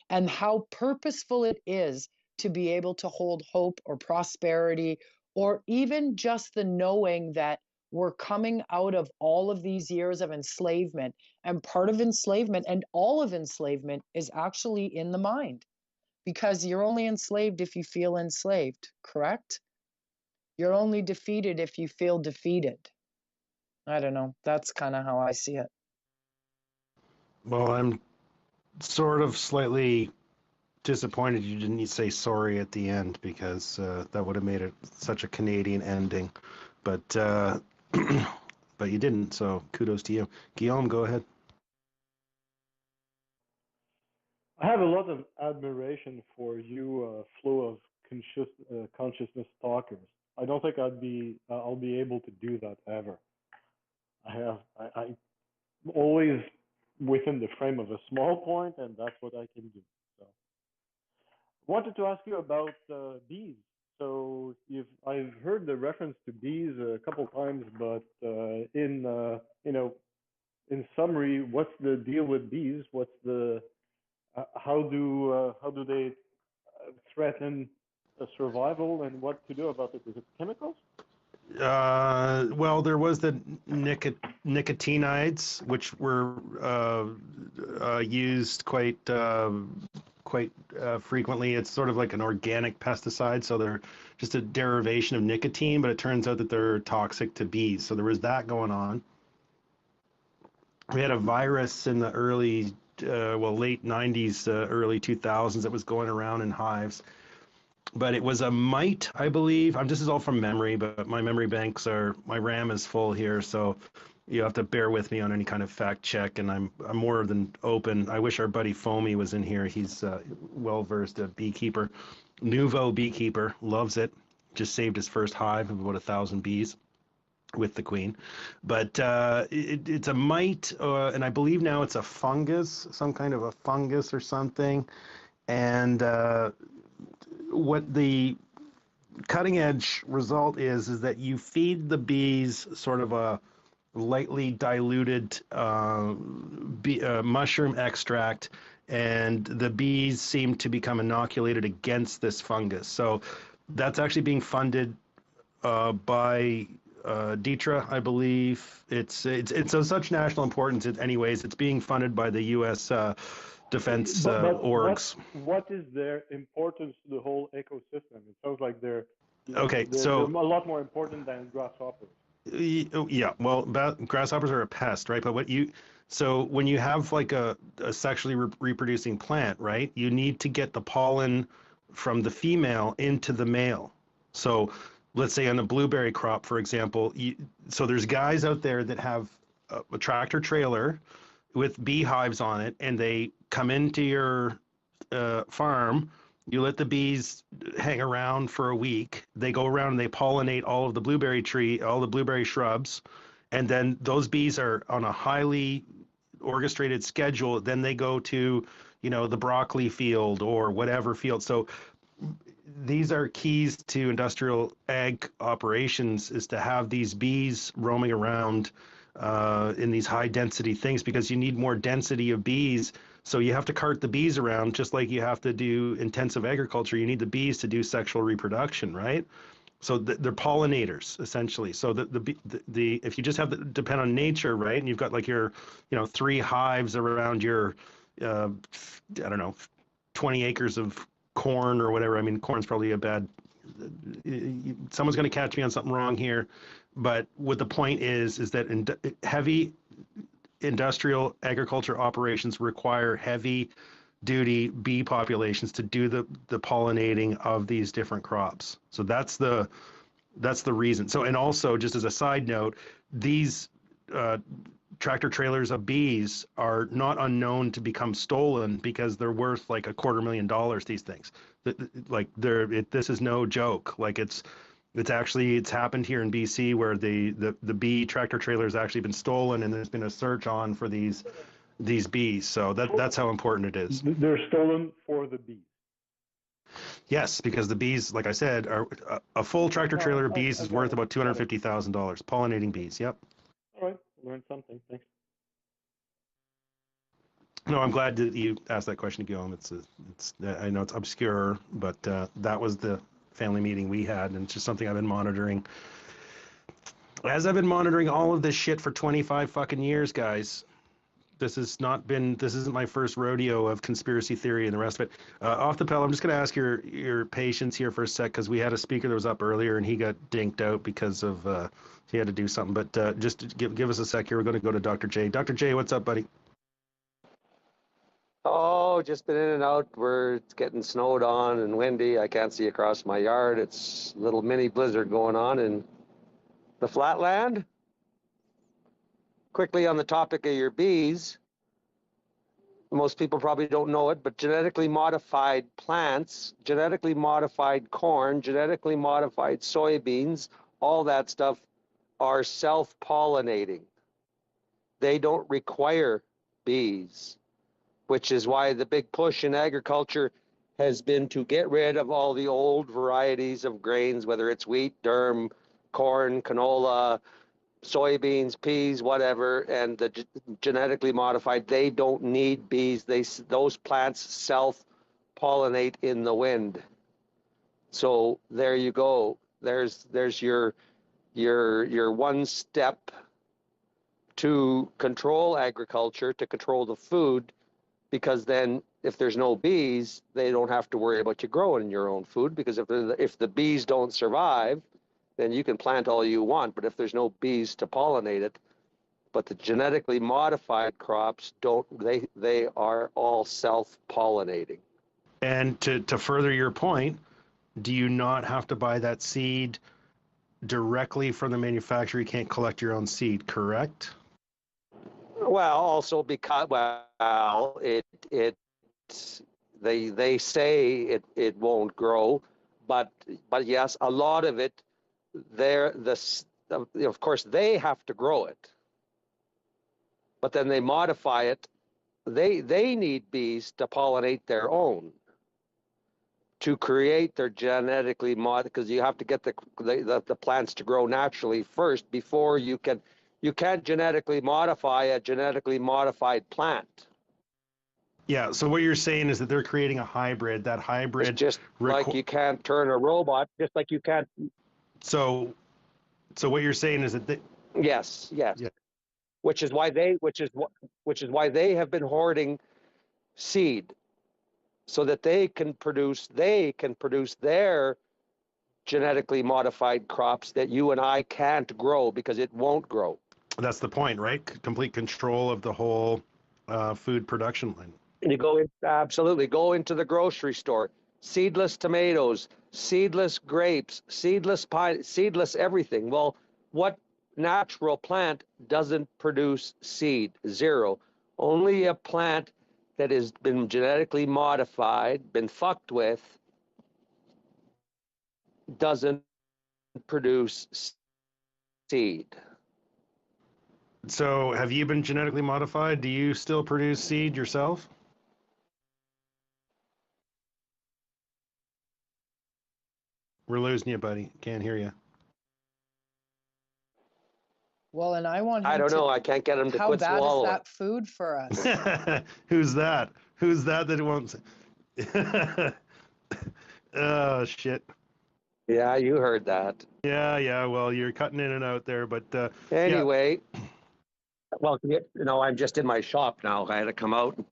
And how purposeful it is to be able to hold hope or prosperity, or even just the knowing that we're coming out of all of these years of enslavement. And part of enslavement and all of enslavement is actually in the mind, because you're only enslaved if you feel enslaved, correct? You're only defeated if you feel defeated. I don't know. That's kind of how I see it. Well, I'm sort of slightly disappointed you didn't say sorry at the end, because that would have made it such a Canadian ending. But but you didn't, so kudos to you. Guillaume, go ahead. I have a lot of admiration for you, flow of consciousness talkers. I don't think I'll be able to do that ever. I'm always within the frame of a small point, and that's what I can do. So, wanted to ask you about bees. So I've heard the reference to bees a couple times, but in summary, what's the deal with bees? What's the how do they threaten survival, and what to do about it? Is it chemicals? Well, there was the nicotinides, which were used quite frequently. It's sort of like an organic pesticide, so they're just a derivation of nicotine, but it turns out that they're toxic to bees. So there was that going on. We had a virus in the late 90s, early 2000s that was going around in hives. But it was a mite, I believe. This is all from memory, but my memory banks my RAM is full here, so you have to bear with me on any kind of fact check, and I'm more than open. I wish our buddy Foamy was in here. He's well-versed beekeeper. Nouveau beekeeper, loves it. Just saved his first hive of about 1,000 bees with the queen. But it's a mite, and I believe now it's a fungus, some kind of a fungus or something. And what the cutting edge result is that you feed the bees sort of a lightly diluted mushroom extract, and the bees seem to become inoculated against this fungus. So that's actually being funded by DETRA, I believe. It's of such national importance. Anyways, it's being funded by the U.S. Defense orgs. What is their importance to the whole ecosystem? It sounds like they're okay. They're a lot more important than grasshoppers. Yeah, well, grasshoppers are a pest, right? But when you have like a sexually reproducing plant, right, you need to get the pollen from the female into the male. So let's say on a blueberry crop, for example, so there's guys out there that have a tractor trailer with beehives on it, and they come into your farm. You let the bees hang around for a week. They go around and they pollinate all of the blueberry shrubs. And then those bees are on a highly orchestrated schedule. Then they go to, the broccoli field or whatever field. So these are keys to industrial ag operations, is to have these bees roaming around in these high density things, because you need more density of bees. So you have to cart the bees around, just like you have to do intensive agriculture. You need the bees to do sexual reproduction, right? So they're pollinators essentially. So if you just depend on nature, right, and you've got like your 3 hives around your 20 acres of corn or whatever. I mean, corn's probably a bad. Someone's going to catch me on something wrong here, but what the point is that heavy industrial agriculture operations require heavy duty bee populations to do the pollinating of these different crops. So that's the reason. So, and also, just as a side note, these tractor trailers of bees are not unknown to become stolen, because they're worth like $250,000, these things. This is no joke. Like it's happened here in BC, where the bee tractor trailer has actually been stolen, and there's been a search on for these bees. So that's how important it is. They're stolen for the bees. Yes, because the bees, like I said, are a full tractor trailer of bees is worth about $250,000. Pollinating bees. Yep. All right, learned something. Thanks. No, I'm glad that you asked that question, Guillaume. I know it's obscure, but that was the family meeting we had, and it's just something I've been monitoring. As I've been monitoring all of this shit for 25 fucking years, guys. This isn't my first rodeo of conspiracy theory and the rest of it. Off the Pell, I'm just going to ask your patience here for a sec, because we had a speaker that was up earlier and he got dinked out because of he had to do something. But just give us a sec here. We're going to go to Dr. J. Dr. J, what's up, buddy? Oh, just been in and out. It's getting snowed on and windy. I can't see across my yard. It's a little mini blizzard going on in the flatland. Quickly on the topic of your bees, most people probably don't know it, but genetically modified plants, genetically modified corn, genetically modified soybeans, all that stuff are self-pollinating. They don't require bees, which is why the big push in agriculture has been to get rid of all the old varieties of grains, whether it's wheat, durum, corn, canola, soybeans, peas, whatever, and the genetically modified, they don't need bees. Those plants self-pollinate in the wind. So there you go. There's your one step to control agriculture, to control the food, because then if there's no bees, they don't have to worry about you growing your own food, because if the bees don't survive, then you can plant all you want, but if there's no bees to pollinate it, but the genetically modified crops they are all self-pollinating. And to further your point, do you not have to buy that seed directly from the manufacturer? You can't collect your own seed, correct? Well, also because they say it won't grow, but yes, a lot of it. Of course, they have to grow it, but then they modify it. They need bees to pollinate their own, to create their genetically because you have to get the plants to grow naturally first before you can't genetically modify a genetically modified plant. Yeah, so what you're saying is that they're creating a hybrid. That hybrid it's just like you can't turn a robot, just like you can't. So what you're saying is that Yes. Yeah. Which is why they have been hoarding seed, so that they can produce their genetically modified crops that you and I can't grow because it won't grow. That's the point, right? Complete control of the whole food production line. You absolutely go into the grocery store, seedless tomatoes, seedless grapes, seedless pine, seedless everything. Well, what natural plant doesn't produce seed? Zero. Only a plant that has been genetically modified, been fucked with, doesn't produce seed. So have you been genetically modified? Do you still produce seed yourself? We're losing you, buddy. Can't hear you. Well, and I want him I don't know. I can't get him to How quit bad swallowing. is that food for us? Who's that? Who's that won't say? Oh, shit. Yeah, you heard that. Yeah. Well, you're cutting in and out there, but anyway. Yeah. Well, I'm just in my shop now. I had to come out and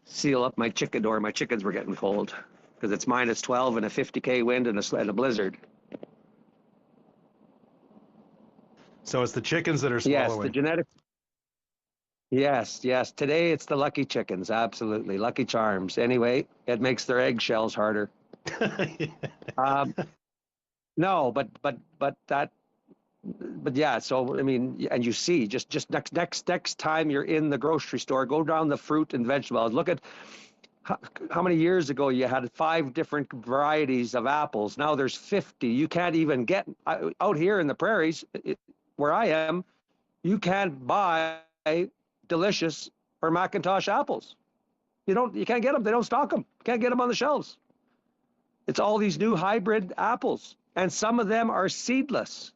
seal up my chicken door. My chickens were getting cold because it's -12 and a 50K wind and a blizzard. So it's the chickens that are swallowing. Yes, the genetics. Yes. Today it's the lucky chickens. Absolutely. Lucky Charms. Anyway, it makes their eggshells harder. No, but yeah, so I mean, and you see, just next time you're in the grocery store, go down the fruit and vegetable aisle. Look at how many years ago you had 5 different varieties of apples. Now there's 50. You can't even get out here in the prairies where I am. You can't buy Delicious or McIntosh apples. You can't get them. They don't stock them. Can't get them on the shelves. It's all these new hybrid apples, and some of them are seedless.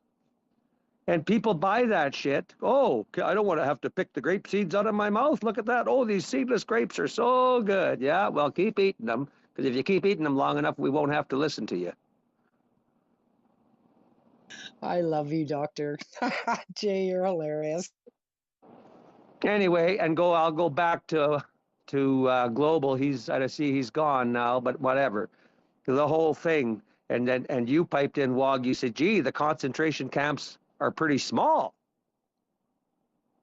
And people buy that shit. Oh, I don't want to have to pick the grape seeds out of my mouth. Look at that. Oh, these seedless grapes are so good. Yeah, well, keep eating them, because if you keep eating them long enough, we won't have to listen to you. I love you, Doctor. Jay, you're hilarious. Anyway, I'll go back to Global. I see he's gone now, but whatever. The whole thing, and you piped in, Wog. You said, "Gee, the concentration camps are pretty small."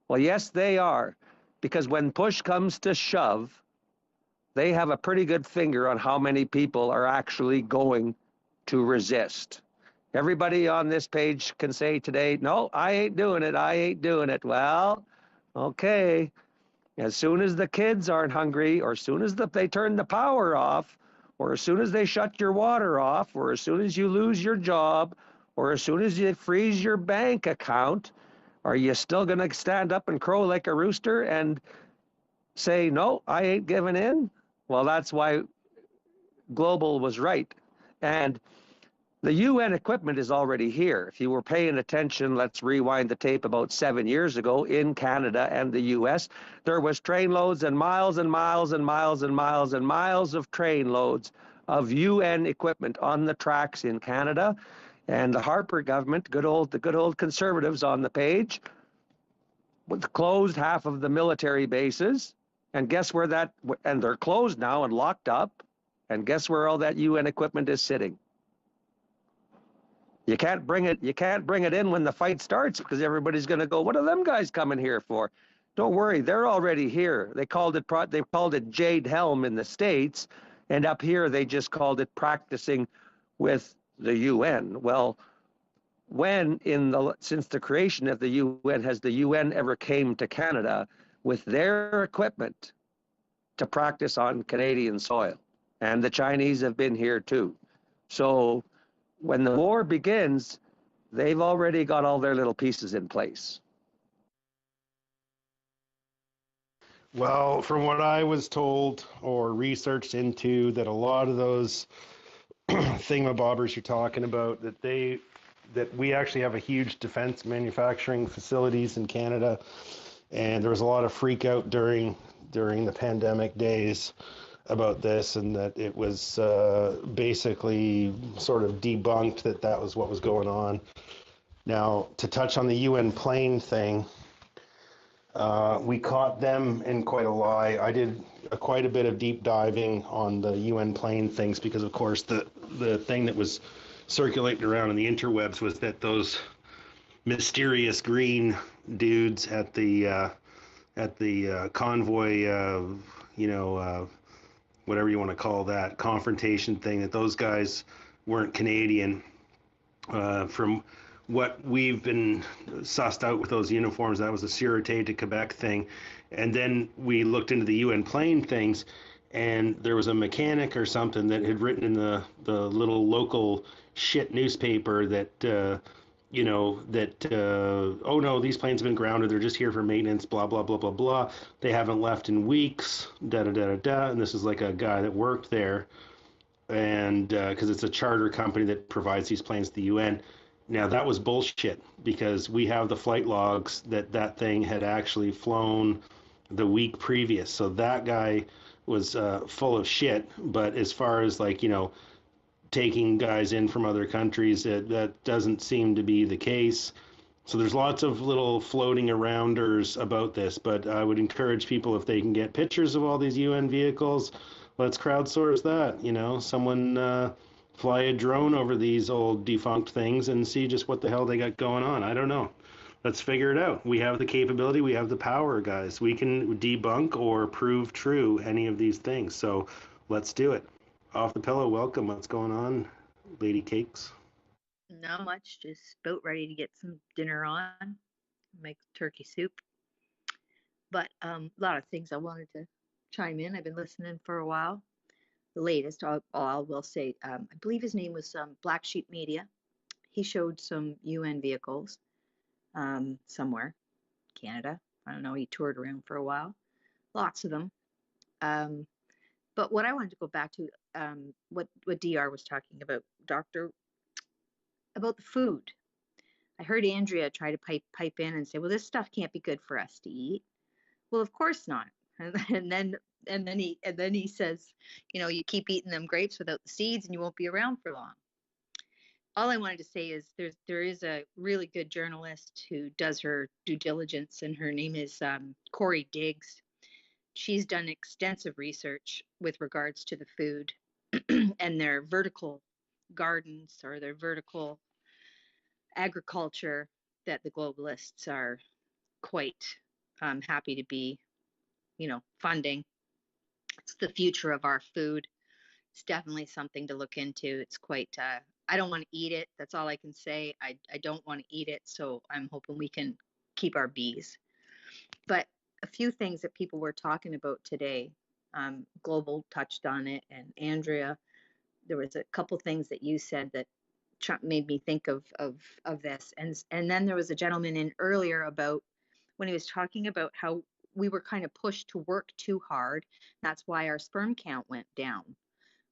Well, yes, they are, because when push comes to shove, they have a pretty good finger on how many people are actually going to resist. Everybody on this page can say today, "No, I ain't doing it. I ain't doing it." Well, okay. As soon as the kids aren't hungry, or as soon as they turn the power off, or as soon as they shut your water off, or as soon as you lose your job, or as soon as you freeze your bank account, are you still going to stand up and crow like a rooster and say, "No, I ain't giving in"? Well, that's why Global was right. And the UN equipment is already here. If you were paying attention, let's rewind the tape about 7 years ago in Canada and the US, there was train loads and miles and miles and miles and miles and miles of train loads of UN equipment on the tracks in Canada. And the Harper government, the good old conservatives on the page, closed half of the military bases. And guess where and they're closed now and locked up. And guess where all that UN equipment is sitting? You can't bring it in when the fight starts, because everybody's going to go, "What are them guys coming here for?" Don't worry, they're already here. They called it Jade Helm in the States, and up here they just called it practicing with the UN. Well, since the creation of the UN, has the UN ever came to Canada with their equipment to practice on Canadian soil? And the Chinese have been here too. So when the war begins, they've already got all their little pieces in place. Well, from what I was told or researched into, that a lot of those thingamabobbers you're talking about, that we actually have a huge defense manufacturing facilities in Canada, and there was a lot of freak out during the pandemic days about this, and that it was basically sort of debunked that was what was going on. Now, to touch on the UN plane thing, we caught them in quite a lie. I did quite a bit of deep diving on the UN plane things, because of course the thing that was circulating around in the interwebs was that those mysterious green dudes at the convoy, whatever you want to call that, confrontation thing, that those guys weren't Canadian. From what we've been sussed out with those uniforms, that was a Sûreté de Quebec thing. And then we looked into the UN plane things, and there was a mechanic or something that had written in the little local shit newspaper that, oh no, these planes have been grounded, they're just here for maintenance, blah, blah, blah, blah, blah. They haven't left in weeks, da, da, da, da, da. And this is like a guy that worked there, and because it's a charter company that provides these planes to the UN. Now, that was bullshit, because we have the flight logs that thing had actually flown the week previous. So that guy was full of shit. But as far as taking guys in from other countries, that doesn't seem to be the case. So there's lots of little floating arounders about this, but I would encourage people, if they can get pictures of all these UN vehicles, let's crowdsource that. Someone fly a drone over these old defunct things and see just what the hell they got going on. I don't know. Let's figure it out. We have the capability, we have the power, guys. We can debunk or prove true any of these things. So let's do it. Off the Pillow, welcome. What's going on, Lady Cakes? Not much, just about ready to get some dinner on, make turkey soup. But a lot of things I wanted to chime in. I've been listening for a while. The latest, I will say, I believe his name was Black Sheep Media. He showed some UN vehicles somewhere, Canada. I don't know, he toured around for a while. Lots of them. But what I wanted to go back to, what DR was talking about, Doctor, about the food. I heard Andrea try to pipe in and say, well, this stuff can't be good for us to eat. Well, of course not. And then he says, you know, you keep eating them grapes without the seeds and you won't be around for long. All I wanted to say is there is a really good journalist who does her due diligence, and her name is Corey Diggs. She's done extensive research with regards to the food and their vertical gardens or their vertical agriculture that the globalists are quite happy to be, you know, funding. It's the future of our food. It's definitely something to look into. It's quite, I don't want to eat it. That's all I can say. I don't want to eat it. So I'm hoping we can keep our bees. But a few things that people were talking about today, Global touched on it, and Andrea, there was a couple things that you said that made me think of this. And then there was a gentleman in earlier about when he was talking about how we were kind of pushed to work too hard. That's why our sperm count went down.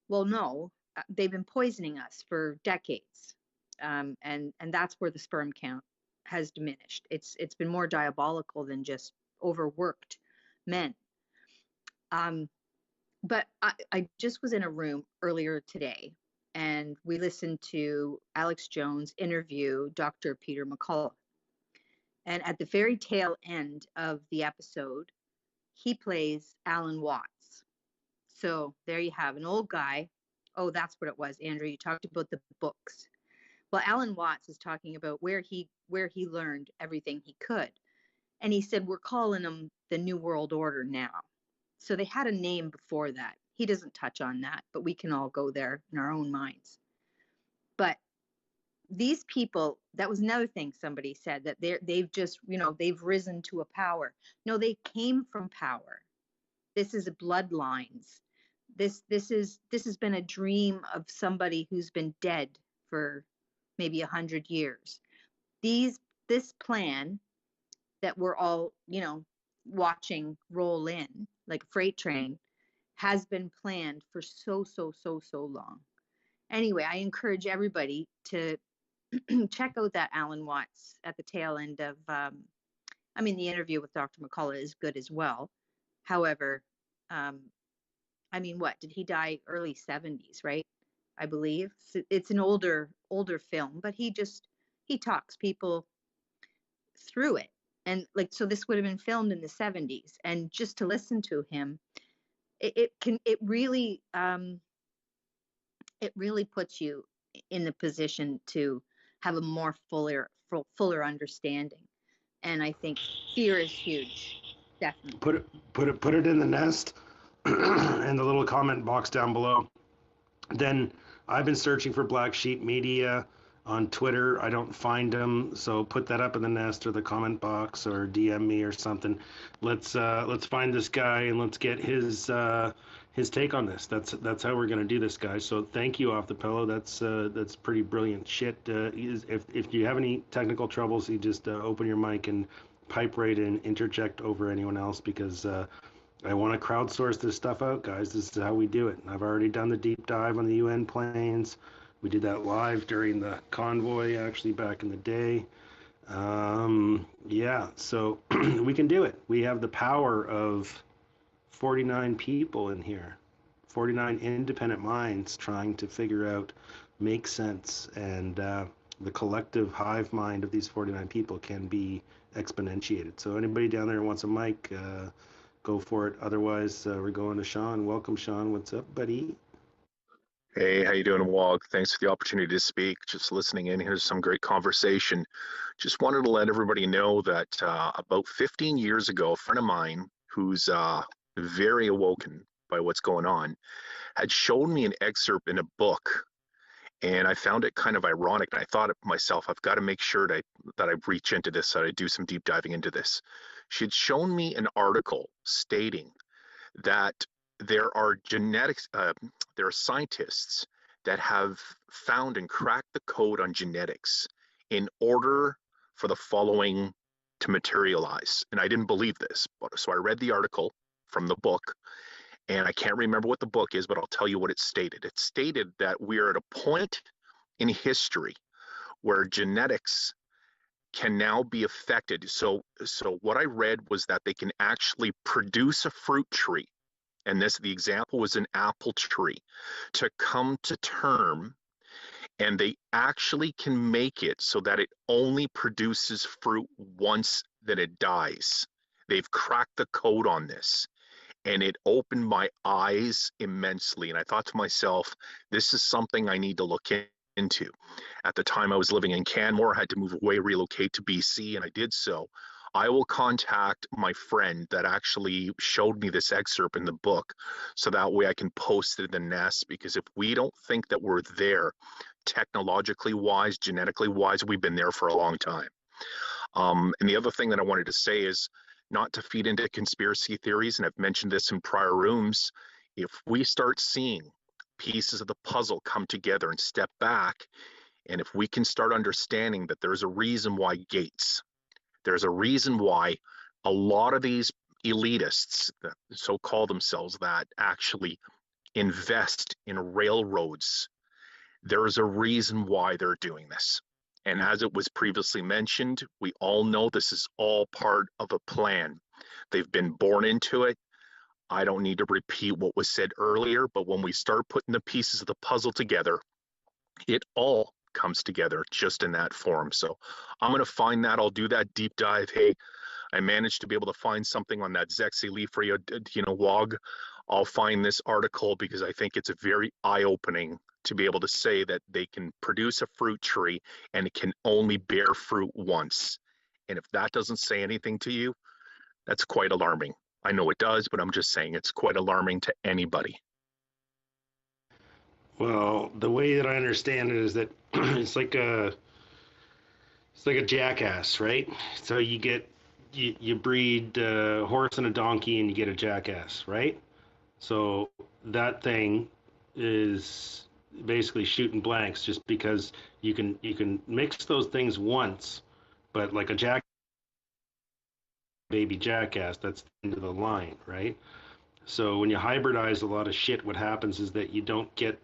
Well, no, they've been poisoning us for decades. And that's where the sperm count has diminished. It's been more diabolical than just overworked men. But I just was in a room earlier today, and we listened to Alex Jones interview Dr. Peter McCullough. And at the very tail end of the episode, he plays Alan Watts. So there you have an old guy. Oh, that's what it was, Andrew. You talked about the books. Well, Alan Watts is talking about where he learned everything he could. And he said, we're calling him the New World Order now. So they had a name before that. He doesn't touch on that, but we can all go there in our own minds. But these people, that was another thing somebody said, that they've just, you know, they've risen to a power. No, they came from power. This is bloodlines. This has been a dream of somebody who's been dead for maybe 100 years. This plan that we're all, you know, watching roll in like a freight train has been planned for so long. Anyway, I encourage everybody to check out that Alan Watts at the tail end of, I mean, the interview with Dr. McCullough is good as well. However, I mean, what, did he die early 70s, right? I believe. So it's an older film, but he talks people through it. And like, so this would have been filmed in the 70s, and just to listen to him, it really puts you in the position to have a more fuller understanding. And I think fear is huge, definitely. Put it in the nest in the little comment box down below. Then I've been searching for Black Sheep Media on Twitter. I don't find them, so put that up in the nest or the comment box or DM me or something. Let's find this guy and let's get his take on this. That's how we're gonna do this, guys. So thank you, Off the Pillow. That's pretty brilliant shit. If you have any technical troubles, you just open your mic and pipe right in, interject over anyone else, because I want to crowdsource this stuff out, guys. This is how we do it. I've already done the deep dive on the UN planes. We did that live during the convoy, actually, back in the day. Yeah, so we can do it. We have the power of 49 people in here, 49 independent minds trying to figure out, make sense, and the collective hive mind of these 49 people can be exponentiated. So anybody down there who wants a mic, go for it. Otherwise, we're going to Sean. Welcome, Sean. What's up, buddy? Hey, how you doing, Wog? Thanks for the opportunity to speak. Just listening in. Here's some great conversation. Just wanted to let everybody know that about 15 years ago, a friend of mine who's very awoken by what's going on had shown me an excerpt in a book, and I found it kind of ironic. And I thought to myself, I've got to make sure that I reach into this, that I do some deep diving into this. She had shown me an article stating that there are there are scientists that have found and cracked the code on genetics in order for the following to materialize. And I didn't believe this, so I read the article from the book, And I can't remember what the book is, but I'll tell you what it stated. It stated that we're at a point in history where genetics can now be affected. So what I read was that they can actually produce a fruit tree, and the example was an apple tree, to come to term, and they actually can make it so that it only produces fruit once that it dies. They've cracked the code on this. And it opened my eyes immensely. And I thought to myself, this is something I need to look into. At the time I was living in Canmore, I had to move away, relocate to BC, and I did so. I will contact my friend that actually showed me this excerpt in the book, so that way I can post it in the nest, because if we don't think that we're there, technologically wise, genetically wise, we've been there for a long time. And the other thing that I wanted to say is, not to feed into conspiracy theories, and I've mentioned this in prior rooms, if we start seeing pieces of the puzzle come together and step back, and if we can start understanding that there's a reason why Gates, there's a reason why a lot of these elitists that so call themselves that actually invest in railroads, there is a reason why they're doing this. And as it was previously mentioned, we all know this is all part of a plan. They've been born into it. I don't need to repeat what was said earlier, but when we start putting the pieces of the puzzle together, it all comes together just in that form. So I'm going to find that. I'll do that deep dive. Hey, I managed to be able to find something on that Zexi Leafria, WOG. I'll find this article because I think it's very eye-opening to be able to say that they can produce a fruit tree and it can only bear fruit once. And if that doesn't say anything to you, that's quite alarming. I know it does, but I'm just saying it's quite alarming to anybody. Well, the way that I understand it is that it's like a jackass, right? So you breed a horse and a donkey and you get a jackass, right? So that thing is basically shooting blanks just because you can mix those things once, but like a baby jackass, that's the end of the line, right? So when you hybridize a lot of shit, what happens is that you don't get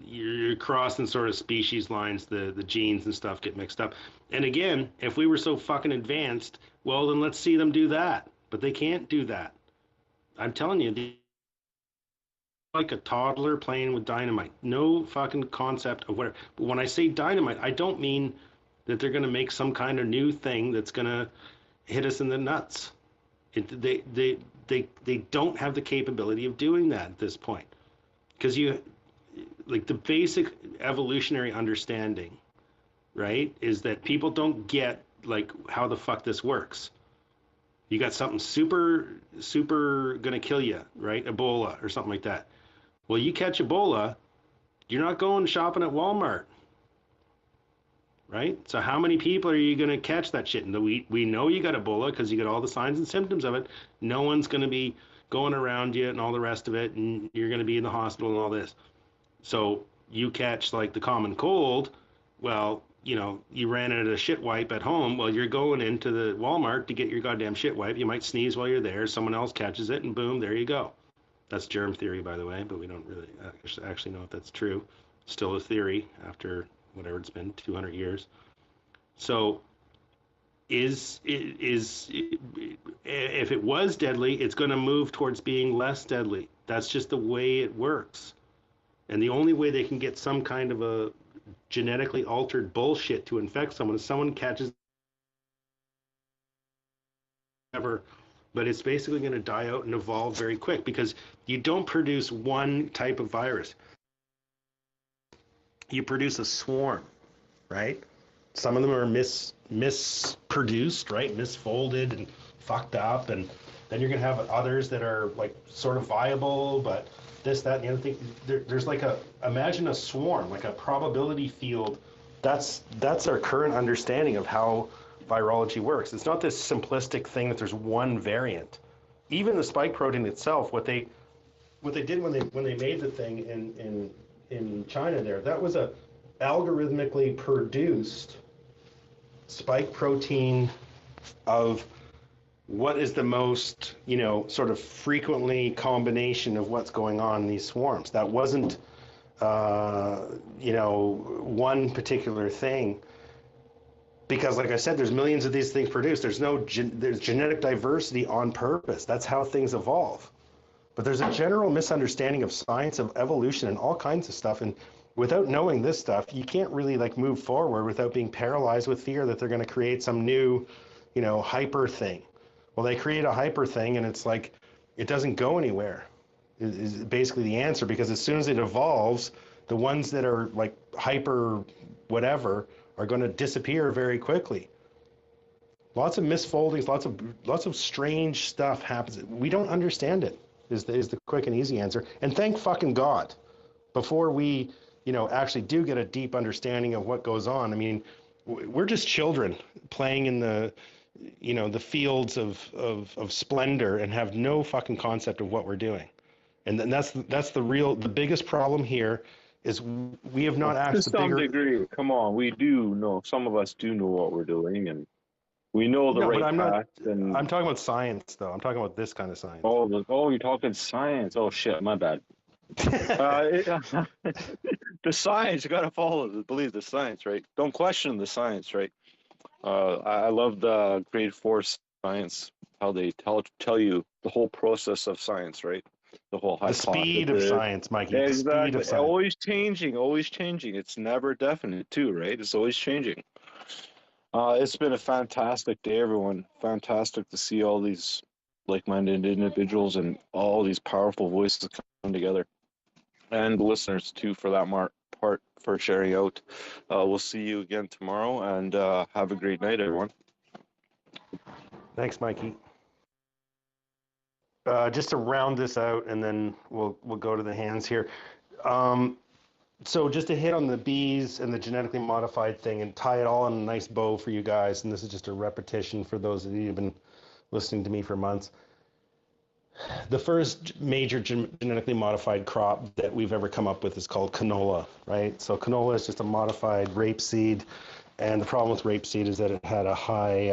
you're crossing sort of species lines, the genes and stuff get mixed up. And again, if we were so fucking advanced, well, then let's see them do that. But they can't do that. I'm telling you, like a toddler playing with dynamite. No fucking concept of whatever. But when I say dynamite, I don't mean that they're going to make some kind of new thing that's going to hit us in the nuts. They don't have the capability of doing that at this point. Because the basic evolutionary understanding, right, is that people don't get like how the fuck this works. You got something super gonna kill you, right? Ebola or something like that. Well, you catch Ebola, you're not going shopping at Walmart, right? So how many people are you gonna catch that shit? And we know you got Ebola because you got all the signs and symptoms of it. No one's gonna be going around you and all the rest of it, and you're gonna be in the hospital and all this. So you catch like the common cold, well, you ran out of shit wipe at home. Well, you're going into the Walmart to get your goddamn shit wipe. You might sneeze while you're there. Someone else catches it, and boom, there you go. That's germ theory, by the way, but we don't really actually know if that's true. Still a theory after whatever it's been, 200 years. So if it was deadly, it's going to move towards being less deadly. That's just the way it works. And the only way they can get some kind of a genetically altered bullshit to infect someone is someone catches ever, but it's basically going to die out and evolve very quick because you don't produce one type of virus. You produce a swarm, right? Some of them are misproduced, right? Misfolded and fucked up, and then you're going to have others that are like sort of viable, but this, that, and the other thing. There's like imagine a swarm, like a probability field. That's our current understanding of how virology works. It's not this simplistic thing that there's one variant. Even the spike protein itself, what they did when they made the thing in China there, that was a algorithmically produced spike protein of what is the most, sort of frequently combination of what's going on in these swarms. That wasn't, one particular thing. Because, like I said, there's millions of these things produced. There's genetic diversity on purpose. That's how things evolve. But there's a general misunderstanding of science, of evolution, and all kinds of stuff. And without knowing this stuff, you can't really move forward without being paralyzed with fear that they're going to create some new, hyper thing. Well, they create a hyper thing, and it's like it doesn't go anywhere. Is basically the answer, because as soon as it evolves, the ones that are like hyper whatever are going to disappear very quickly. Lots of misfoldings, lots of strange stuff happens. We don't understand it. Is the quick and easy answer. And thank fucking God, before we, actually do get a deep understanding of what goes on. I mean, we're just children playing in the, the fields of splendor and have no fucking concept of what we're doing. And then that's the biggest problem here is we have not asked to some degree. Come on, we do know. Some of us do know what we're doing, and we know the right path. I'm talking about science, though. I'm talking about this kind of science. Oh, you're talking science. Oh shit, my bad. The science, you gotta believe the science, right? Don't question the science, right? I love the grade 4 science, how they tell you the whole process of science, right? The whole hypothesis. The speed of science, Mikey. Exactly. The speed of science. Always changing. It's never definite too, right? It's always changing. It's been a fantastic day, everyone. Fantastic to see all these like-minded individuals and all these powerful voices come together. And the listeners too, for that part, for sharing out. We'll see you again tomorrow, and have a great night, everyone. Thanks, Mikey. Just to round this out, and then we'll go to the hands here. So just to hit on the bees and the genetically modified thing and tie it all in a nice bow for you guys, and this is just a repetition for those of you who've been listening to me for months. The first major genetically modified crop that we've ever come up with is called canola, right? So canola is just a modified rapeseed, and the problem with rapeseed is that it had a high,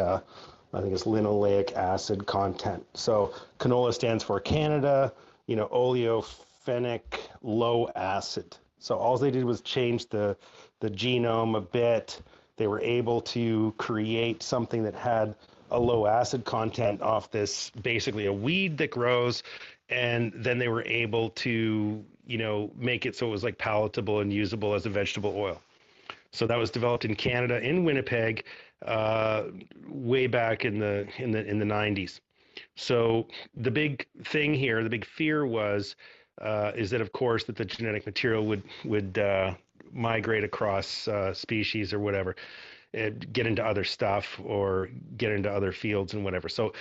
I think it's linoleic acid content. So canola stands for Canada, oleophenic low acid. So all they did was change the genome a bit. They were able to create something that had a low acid content off this, basically a weed that grows, and then they were able to, make it so it was like palatable and usable as a vegetable oil. So that was developed in Canada, in Winnipeg, way back in the 90s. So the big thing here, the big fear is that, of course, that the genetic material would migrate across species or whatever, get into other stuff or get into other fields and whatever. So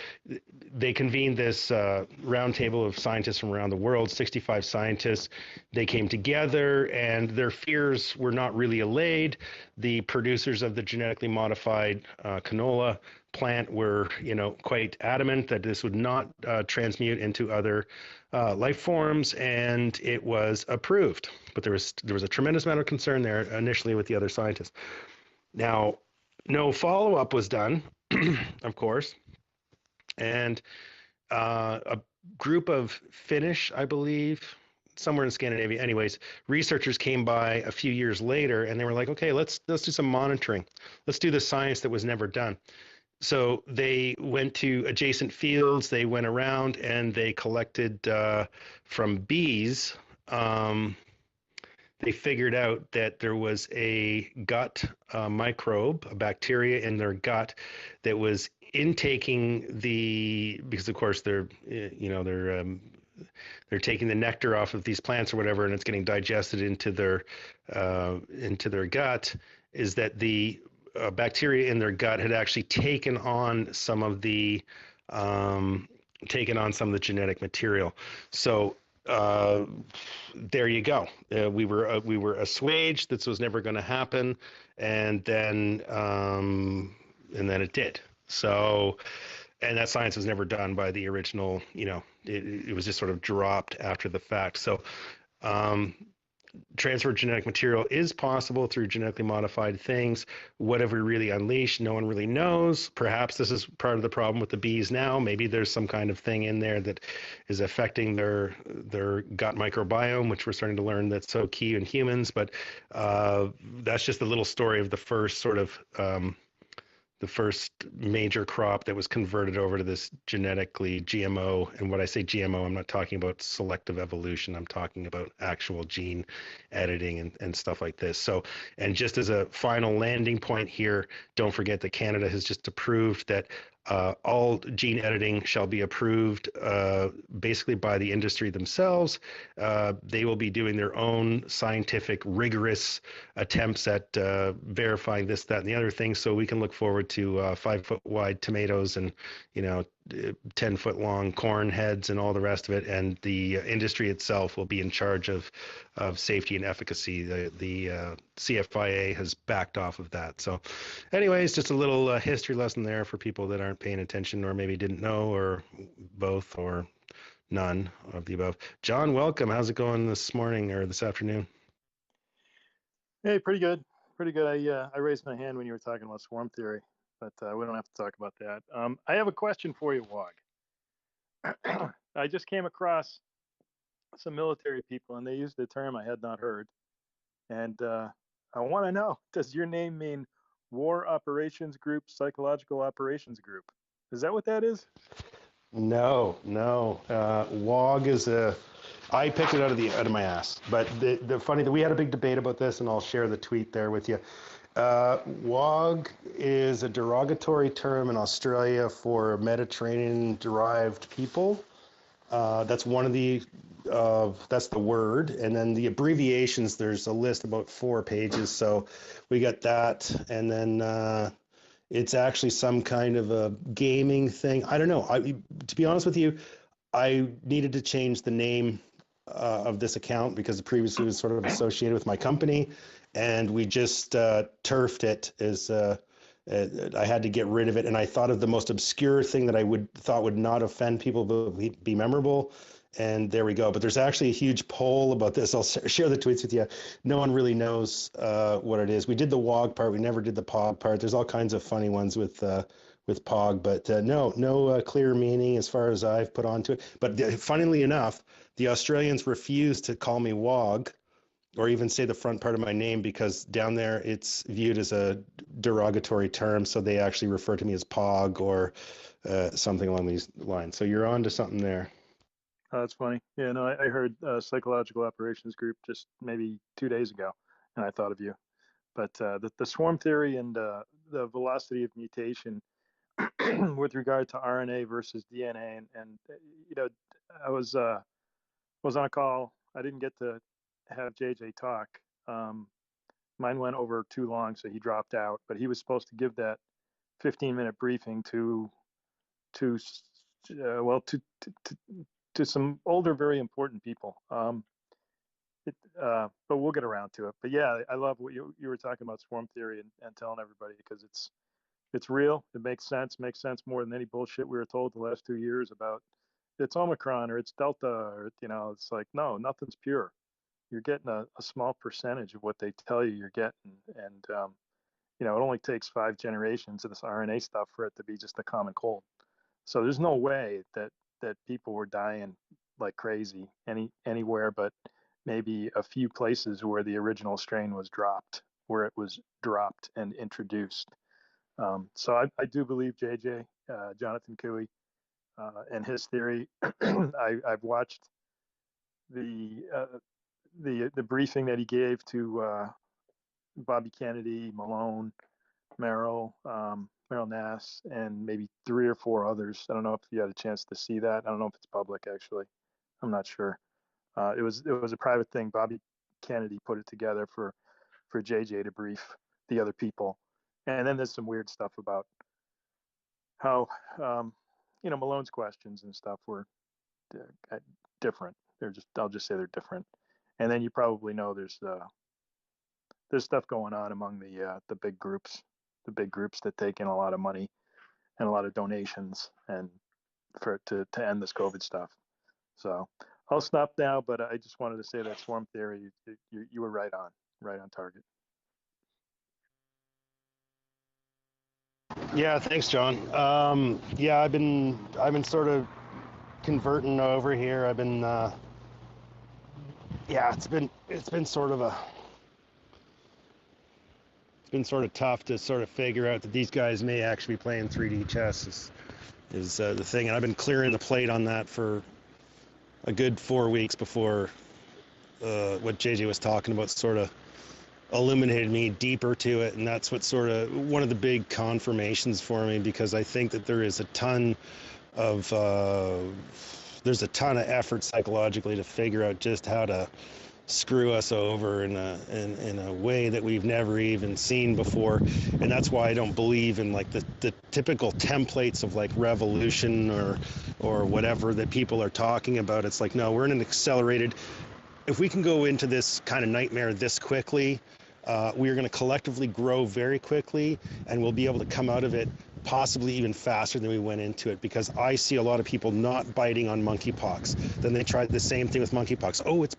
they convened this roundtable of scientists from around the world, 65 scientists. They came together, and their fears were not really allayed. The producers of the genetically modified canola plant were, quite adamant that this would not transmute into other life forms, and it was approved. But there was a tremendous amount of concern there initially with the other scientists. Now, no follow-up was done, of course, and a group of Finnish, I believe, somewhere in Scandinavia, anyways, researchers came by a few years later, and they were like, okay, let's do some monitoring. Let's do the science that was never done. So they went to adjacent fields, they went around, and they collected from bees. They figured out that there was a gut microbe, a bacteria in their gut that was intaking because of course they're taking the nectar off of these plants or whatever, and it's getting digested into their gut. Is that the bacteria in their gut had actually taken on some of the genetic material. So there you go. We were assuaged. This was never going to happen, and then it did. So, and that science was never done by the original. It was just sort of dropped after the fact. So, transfer of genetic material is possible through genetically modified things. What have we really unleashed? No one really knows. Perhaps this is part of the problem with the bees now. Maybe there's some kind of thing in there that is affecting their gut microbiome, which we're starting to learn that's so key in humans. But that's just a little story of the first sort of the first major crop that was converted over to this genetically GMO. And when I say GMO, I'm not talking about selective evolution. I'm talking about actual gene editing and stuff like this. So, and just as a final landing point here, don't forget that Canada has just approved that all gene editing shall be approved basically by the industry themselves. They will be doing their own scientific, rigorous attempts at verifying this, that, and the other thing. So we can look forward to 5-foot wide tomatoes and 10-foot long corn heads and all the rest of it. And the industry itself will be in charge of safety and efficacy. The CFIA has backed off of that. So anyways, just a little history lesson there for people that aren't paying attention or maybe didn't know, or both, or none of the above. John, welcome. How's it going this morning or this afternoon? Hey, pretty good. Pretty good. I raised my hand when you were talking about swarm theory, but we don't have to talk about that. I have a question for you, Wog. I just came across some military people, and they used a term I had not heard. And I want to know, does your name mean War Operations Group, Psychological Operations Group? Is that what that is? No. WOG is I picked it out of my ass. But the funny that we had a big debate about this, and I'll share the tweet there with you. WOG is a derogatory term in Australia for Mediterranean-derived people. That's one of the that's the word, and then the abbreviations. There's a list about 4 pages, so we got that, and then it's actually some kind of a gaming thing. I don't know. To be honest with you, I needed to change the name of this account because previously it was sort of associated with my company, and we just turfed it as. I had to get rid of it, and I thought of the most obscure thing that I thought would not offend people but be memorable, and there we go. But there's actually a huge poll about this. I'll share the tweets with you. No one really knows what it is. We did the WOG part. We never did the POG part. There's all kinds of funny ones with POG, but no clear meaning as far as I've put onto it. But funnily enough, the Australians refused to call me WOG or even say the front part of my name because down there it's viewed as a derogatory term. So they actually refer to me as POG or something along these lines. So you're on to something there. Oh, that's funny. Yeah, no, I heard Psychological Operations Group just maybe 2 days ago, and I thought of you. But the swarm theory and the velocity of mutation with regard to RNA versus DNA, and I was on a call. I didn't get to have JJ talk. Mine went over too long, so he dropped out. But he was supposed to give that 15-minute briefing to some older, very important people. But we'll get around to it. But yeah, I love what you were talking about swarm theory and telling everybody because it's real. It makes sense more than any bullshit we were told the last 2 years about it's Omicron or it's Delta or it's like, no, nothing's pure. You're getting a small percentage of what they tell you're getting, and it only takes 5 generations of this RNA stuff for it to be just a common cold. So there's no way that people were dying like crazy anywhere but maybe a few places where the original strain was dropped, where it was dropped and introduced. So I do believe JJ, Jonathan Cooey, and his theory. I've watched the briefing that he gave to Bobby Kennedy, Malone, Merrill Nass, and maybe 3 or 4 others. I don't know if you had a chance to see that. I don't know if it's public actually. I'm not sure. It was a private thing. Bobby Kennedy put it together for JJ to brief the other people, and then there's some weird stuff about how Malone's questions and stuff were different. I'll just say they're different. And then you probably know there's stuff going on among the big groups that take in a lot of money and a lot of donations and to end this COVID stuff. So I'll stop now, but I just wanted to say that swarm theory, you were right on target. Yeah, thanks, John. Yeah, I've been sort of converting over here. I've been yeah, it's been sort of tough to sort of figure out that these guys may actually be playing 3D chess is the thing, and I've been clearing the plate on that for a good 4 weeks before what JJ was talking about sort of illuminated me deeper to it, and that's what sort of one of the big confirmations for me, because I think that there's a ton of effort psychologically to figure out just how to screw us over in a way that we've never even seen before. And that's why I don't believe in like the typical templates of like revolution or whatever that people are talking about. It's like, no, we're in an accelerated, if we can go into this kind of nightmare this quickly, we are going to collectively grow very quickly, and we'll be able to come out of it possibly even faster than we went into it, because I see a lot of people not biting on monkeypox. Then they tried the same thing with monkeypox. Oh, it's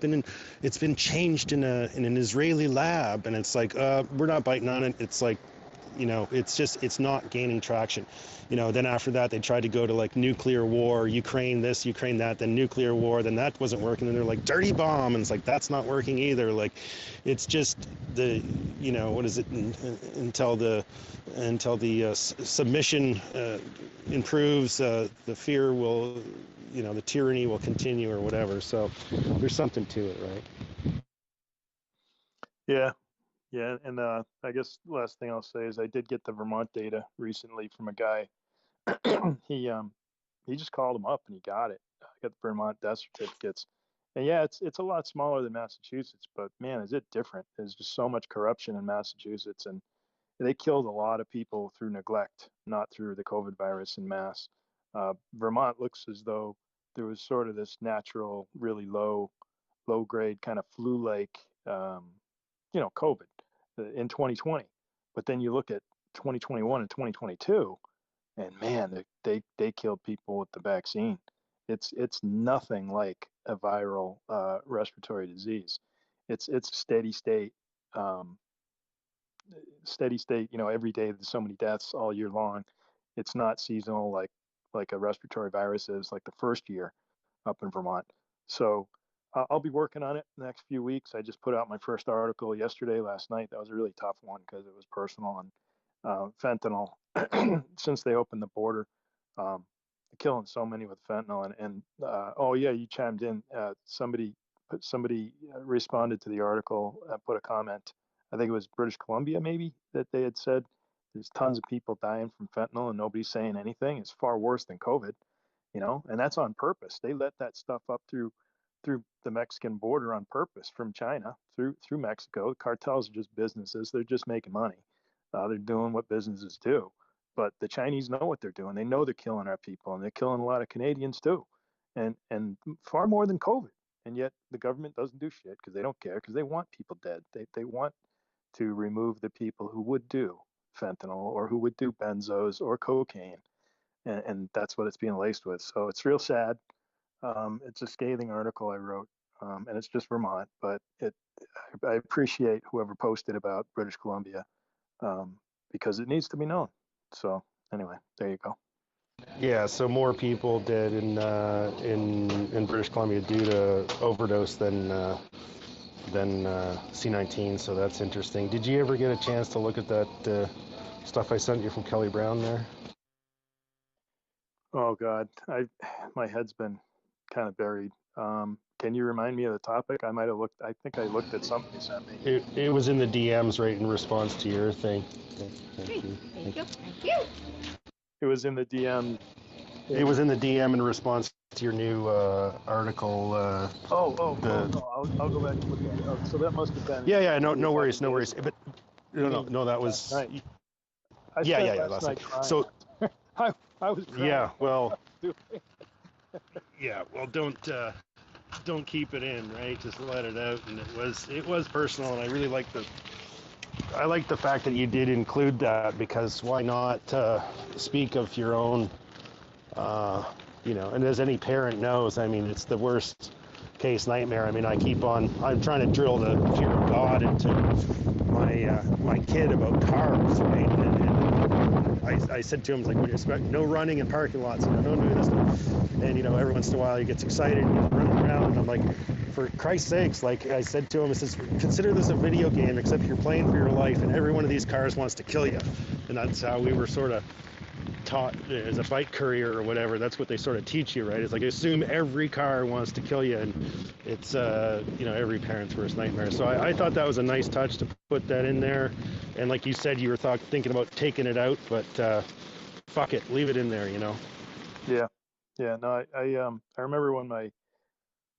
been changed in an Israeli lab, and it's like, we're not biting on it. It's like, you know, it's not gaining traction. You know, then after that they tried to go to like nuclear war, Ukraine this, Ukraine that, then nuclear war, then that wasn't working, and they're like dirty bomb, and it's like that's not working either. Like, it's just the, you know, what is it, until the submission improves, the fear will, you know, the tyranny will continue or whatever. So there's something to it, right? Yeah, and I guess last thing I'll say is I did get the Vermont data recently from a guy. He just called him up and he got it. I got the Vermont death certificates, and yeah, it's a lot smaller than Massachusetts, but man, is it different? There's just so much corruption in Massachusetts, and they killed a lot of people through neglect, not through the COVID virus in mass. Vermont looks as though there was sort of this natural, really low grade kind of flu-like, COVID in 2020. But then you look at 2021 and 2022, and man, they killed people with the vaccine. It's nothing like a viral respiratory disease. It's steady state. Steady state, every day there's so many deaths all year long. It's not seasonal like a respiratory virus is, like the first year up in Vermont. So I'll be working on it the next few weeks. I just put out my first article last night. That was a really tough one because it was personal, and fentanyl. Since they opened the border, killing so many with fentanyl, and oh yeah, you chimed in. Somebody responded to the article, put a comment. I think it was British Columbia, maybe, that they had said there's tons of people dying from fentanyl and nobody's saying anything. It's far worse than COVID, and that's on purpose. They let that stuff up through the Mexican border on purpose from China through Mexico. The cartels are just businesses. They're just making money. They're doing what businesses do. But the Chinese know what they're doing. They know they're killing our people, and they're killing a lot of Canadians too, and far more than COVID. And yet the government doesn't do shit because they don't care, because they want people dead. They want to remove the people who would do fentanyl or who would do benzos or cocaine, and that's what it's being laced with. So it's real sad. It's a scathing article I wrote, and it's just Vermont, but I appreciate whoever posted about British Columbia, because it needs to be known. So anyway, there you go. Yeah, so more people dead in British Columbia due to overdose than C19, so that's interesting. Did you ever get a chance to look at that stuff I sent you from Kelly Brown there? Oh God, my head's been kind of buried. Can you remind me of the topic? I might have looked. I think I looked at something you sent me. It was in the DMs, right, in response to your thing. Thank you. It was in the DM. It was in the DM in response to your new article. I'll go back and look at it. Oh, so that must have been. Yeah. No worries. But no, that was. Last night. Yeah. Last night. So. I was. Yeah. Well. Yeah. Well, don't keep it in, right? Just let it out. And it was personal, and I really like the fact that you did include that, because why not speak of your own, and as any parent knows, I mean, it's the worst case nightmare. I mean, I'm trying to drill the fear of God into my kid about cars, right? And I said to him, like, when you expect no running in parking lots, don't do this. And every once in a while he gets excited and he's running around, and I'm like, for Christ's sakes, like I said to him, I says, consider this a video game, except you're playing for your life, and every one of these cars wants to kill you. And that's how we were sort of taught as a bike courier or whatever. That's what they sort of teach you, right? It's like, assume every car wants to kill you, and it's every parent's worst nightmare. So I thought that was a nice touch to put that in there. And like you said, you were thinking about taking it out, but fuck it, leave it in there. Yeah. No, I remember when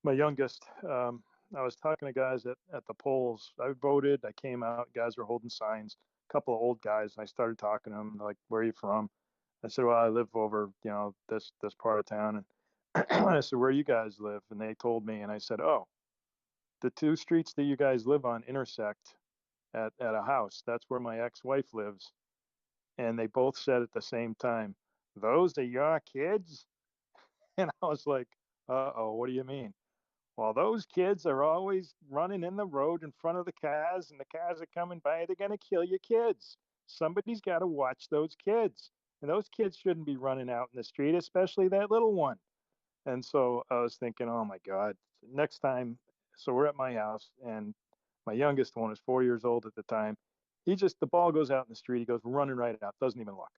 my youngest, I was talking to guys at the polls. I voted. I came out. Guys were holding signs. A couple of old guys, and I started talking to them, like, "Where are you from?" I said, "Well, I live over, this part of town." And I said, "Where you guys live?" And they told me, and I said, "Oh, the two streets that you guys live on intersect at a house. That's where my ex-wife lives." And they both said at the same time, "Those are your kids?" And I was like, "Uh-oh, what do you mean?" "Well, those kids are always running in the road in front of the cars, and the cars are coming by. They're going to kill your kids. Somebody's got to watch those kids. And those kids shouldn't be running out in the street, especially that little one." And so I was thinking, oh my God, next time. So we're at my house, and my youngest one is 4 years old at the time. The ball goes out in the street. He goes running right out, doesn't even look.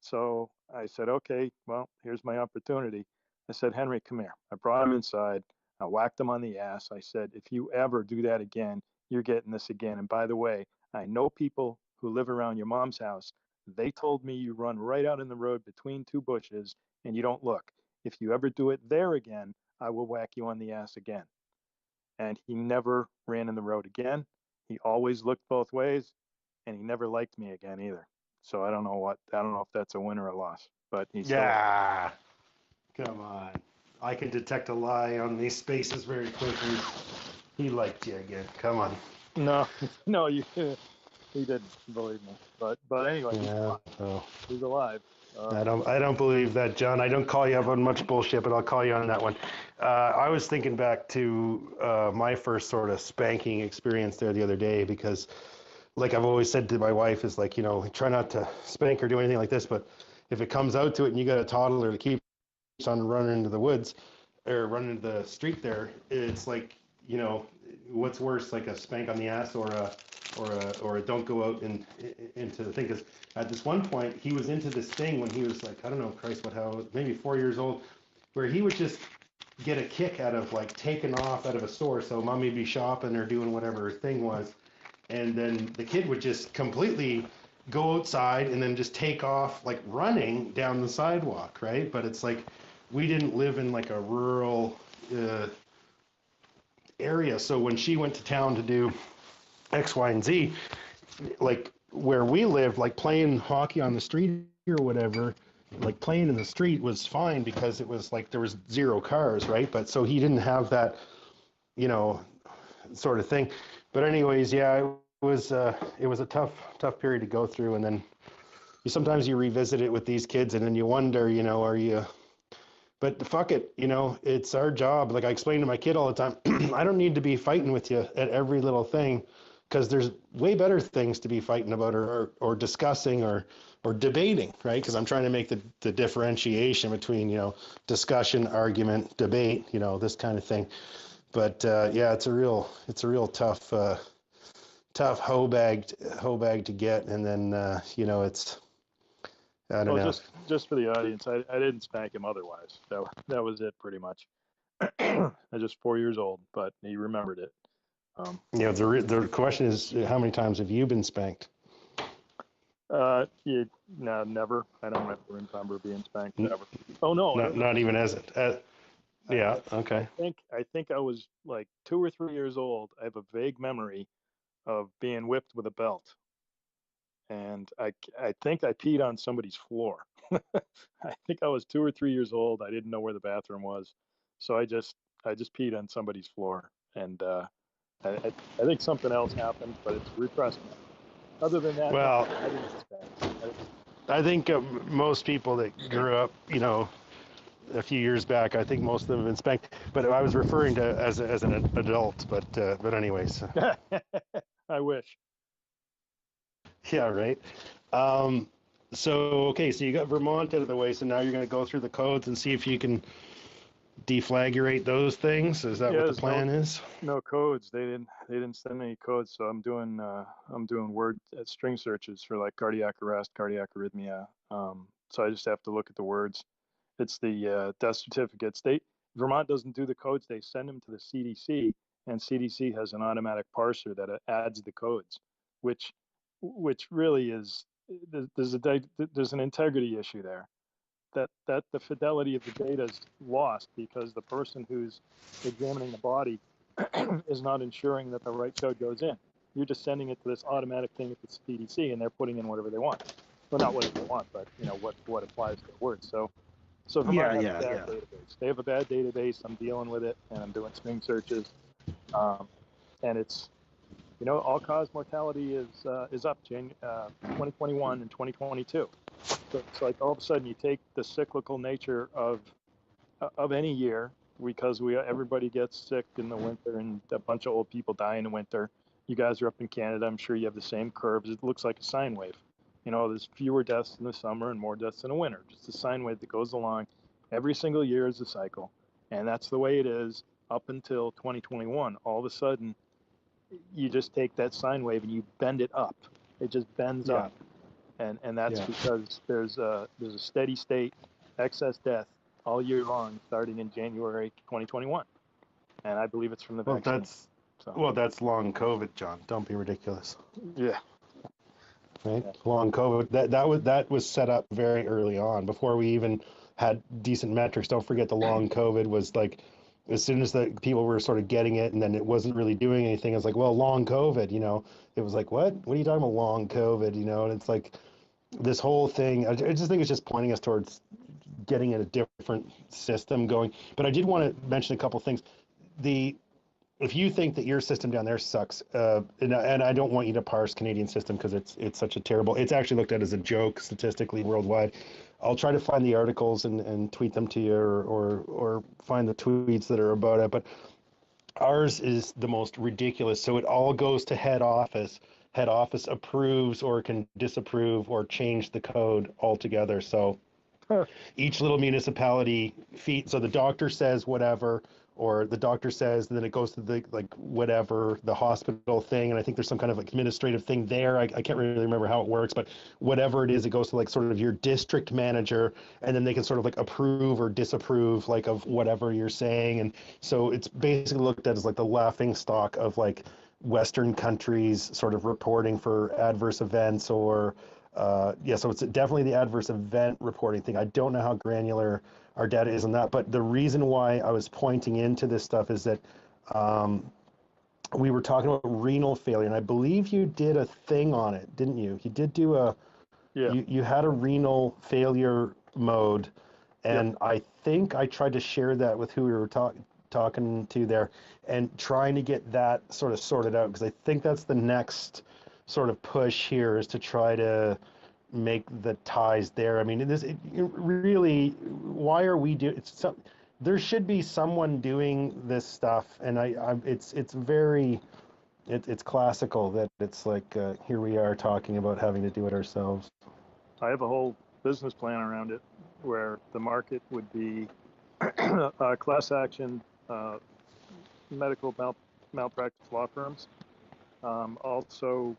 So I said, okay, well, here's my opportunity. I said, "Henry, come here." I brought him inside. I whacked him on the ass. I said, "If you ever do that again, you're getting this again. And by the way, I know people who live around your mom's house. They told me you run right out in the road between two bushes and you don't look. If you ever do it there again, I will whack you on the ass again." And he never ran in the road again. He always looked both ways, and he never liked me again either. So I don't know if that's a win or a loss, but he's Yeah. Come on. I can detect a lie on these spaces very quickly. He liked you again. Come on. No, he didn't, believe me. But anyway, Yeah. Oh. he's alive. I don't believe that, John. I don't call you up on much bullshit, but I'll call you on that one. I was thinking back to my first sort of spanking experience there the other day, because like I've always said to my wife is like, try not to spank or do anything like this, but if it comes out to it and you got a toddler that keeps on running into the woods or running into the street there, it's like, what's worse, like a spank on the ass or a don't go out into the thing. Because at this one point he was into this thing when he was like, I don't know, maybe 4 years old, where he would just get a kick out of like taking off out of a store. So mommy would be shopping or doing whatever her thing was, and then the kid would just completely go outside and then just take off like running down the sidewalk, right? But it's like we didn't live in like a rural area, so when she went to town to do X, Y, and Z, like where we lived, like playing hockey on the street or whatever, like playing in the street was fine because it was like there was zero cars, right? But so he didn't have that, sort of thing. But anyways, yeah, it was a tough period to go through, and then sometimes you revisit it with these kids, and then you wonder, are you? But fuck it, it's our job. Like I explain to my kid all the time, I don't need to be fighting with you at every little thing, because there's way better things to be fighting about or discussing or debating, right? Because I'm trying to make the differentiation between, discussion, argument, debate, this kind of thing. But yeah, it's a real tough hoe bag to get, and then it's. I don't know. Just for the audience, I didn't spank him otherwise. That was it pretty much. I was just 4 years old, but he remembered it. The question is, how many times have you been spanked? No, never. I don't ever remember being spanked. Never. Oh no. Not even as yeah. Okay. I think I was like 2 or 3 years old. I have a vague memory of being whipped with a belt. And I think I peed on somebody's floor. I think I was 2 or 3 years old. I didn't know where the bathroom was, so I just peed on somebody's floor. And I think something else happened, but it's repressed now. Other than that, well, I didn't expect. I think most people that grew up, a few years back. I think most of them have been spanked, but I was referring to as an adult. But anyways, I wish. yeah, right. So okay, so you got Vermont out of the way, so now you're going to go through the codes and see if you can deflagrate those things. Is that what the there's plan is? No codes. They didn't send any codes, so I'm doing word string searches for like cardiac arrest, cardiac arrhythmia. So I just have to look at the words. It's the death certificates. Vermont doesn't do the codes. They send them to the CDC, and CDC has an automatic parser that adds the codes, which really is there's an integrity issue there. That the fidelity of the data is lost because the person who's examining the body is not ensuring that the right code goes in. You're just sending it to this automatic thing at the CDC, and they're putting in whatever they want. Well, not whatever they want, but what applies to the words. So Vermont has a bad database. They have a bad database. I'm dealing with it, and I'm doing string searches, and it's all cause mortality is up 2021 and 2022. So it's like all of a sudden you take the cyclical nature of any year, because everybody gets sick in the winter and a bunch of old people die in the winter. You guys are up in Canada. I'm sure you have the same curves. It looks like a sine wave. There's fewer deaths in the summer and more deaths in the winter. Just a sine wave that goes along. Every single year is a cycle, and that's the way it is up until 2021. All of a sudden, you just take that sine wave and you bend it up. It just bends up. And that's because there's a steady state excess death all year long, starting in January 2021, and I believe it's from the vaccine. That's long COVID, John. Don't be ridiculous. Yeah. Right. Yeah. Long COVID. That was set up very early on, before we even had decent metrics. Don't forget the long COVID was like, as soon as the people were sort of getting it, and then it wasn't really doing anything. It's like, well, long COVID. It was like, what are you talking about, long COVID? And it's like this whole thing. I just think it's just pointing us towards getting in a different system going. But I did want to mention a couple things. If you think that your system down there sucks, and I don't want you to parse Canadian system because it's such a terrible. It's actually looked at as a joke statistically worldwide. I'll try to find the articles and tweet them to you, or find the tweets that are about it. But ours is the most ridiculous. So it all goes to head office. Head office approves or can disapprove or change the code altogether. So each little municipality so the doctor says whatever, or the doctor says, and then it goes to the the hospital thing, and I think there's some kind of administrative thing there. I can't really remember how it works, but whatever it is, it goes to sort of your district manager, and then they can sort of approve or disapprove of whatever you're saying. And so it's basically looked at as the laughing stock of Western countries sort of reporting for adverse events, or so it's definitely the adverse event reporting thing. I don't know how granular our data is on that, but the reason why I was pointing into this stuff is that we were talking about renal failure, and I believe you did a thing on it, didn't you? You did do you had a renal failure mode, and I think I tried to share that with who we were talking to there, and trying to get that sort of sorted out, because I think that's the next sort of push here, is to try to make the ties there. I mean, really, why are we doing it? There should be someone doing this stuff, and it's classical that it's here we are talking about having to do it ourselves. I have a whole business plan around it, where the market would be class action medical malpractice law firms, also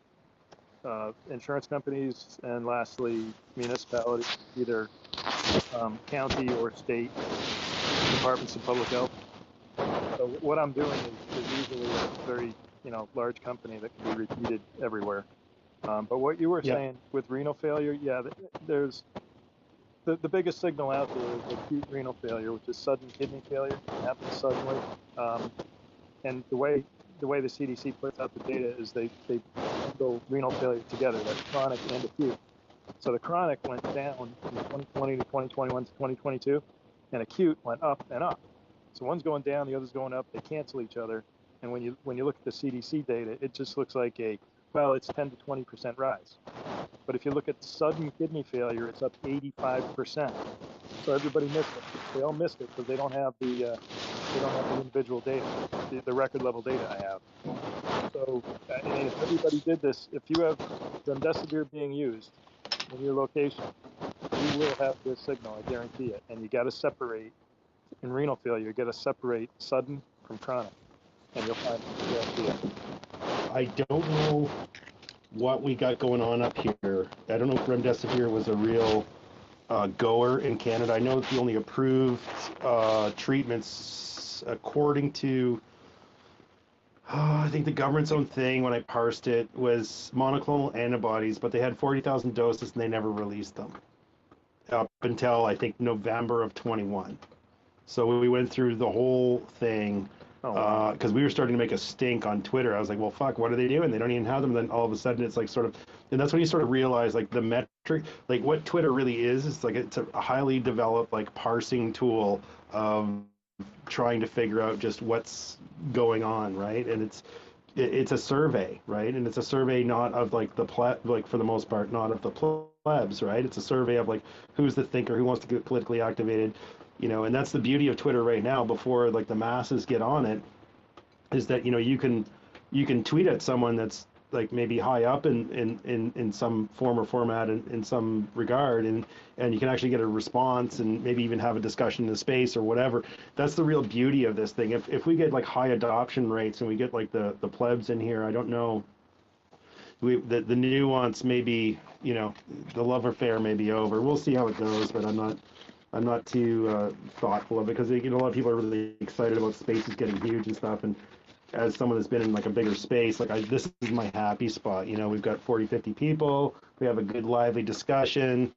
insurance companies, and lastly municipalities, either county or state departments of public health. So what I'm doing is usually a very large company that can be repeated everywhere. But what you were saying with renal failure, there's the biggest signal out there is acute renal failure, which is sudden kidney failure. It happens suddenly, and the way the CDC puts out the data is they bundle renal failure together. That's chronic and acute. So the chronic went down from 2020 to 2021 to 2022, and acute went up and up. So one's going down, the other's going up. They cancel each other. And when you look at the CDC data, it just looks like it's 10 to 20% rise. But if you look at sudden kidney failure, it's up 85%. So everybody missed it. They all missed it because they don't have the individual data, the record level data I have. So I mean, if everybody did this, if you have remdesivir being used in your location, you will have this signal. I guarantee it. And you got to separate in renal failure. You got to separate sudden from chronic, and you'll find it. I guarantee it. I don't know what we got going on up here. I don't know if remdesivir was a real goer in Canada. I know the only approved treatments, according to I think the government's own thing when I parsed it, was monoclonal antibodies, but they had 40,000 doses and they never released them up until I think November of 21. So we went through the whole thing because we were starting to make a stink on Twitter. I was like, well, fuck, what are they doing? They don't even have them. Then all of a sudden it's like sort of, and that's when you sort of realize like the metric, like what Twitter really is like it's a highly developed like parsing tool of trying to figure out just what's going on, right? And it's a survey, right? And it's a survey not of like like for the most part, not of the plebs, right? It's a survey of like who's the thinker, who wants to get politically activated, you know. And that's the beauty of Twitter right now. Before like the masses get on it, is that you can tweet at someone that's like maybe high up in some form or format in some regard, and you can actually get a response and maybe even have a discussion in the space or whatever. That's the real beauty of this thing. If we get like high adoption rates and we get like the plebs in here, I don't know, the nuance may be, the love affair may be over. We'll see how it goes, but I'm not too thoughtful of it because a lot of people are really excited about spaces getting huge and stuff. And as someone that's been in like a bigger space, like this is my happy spot. We've got 40, 50 people. We have a good lively discussion.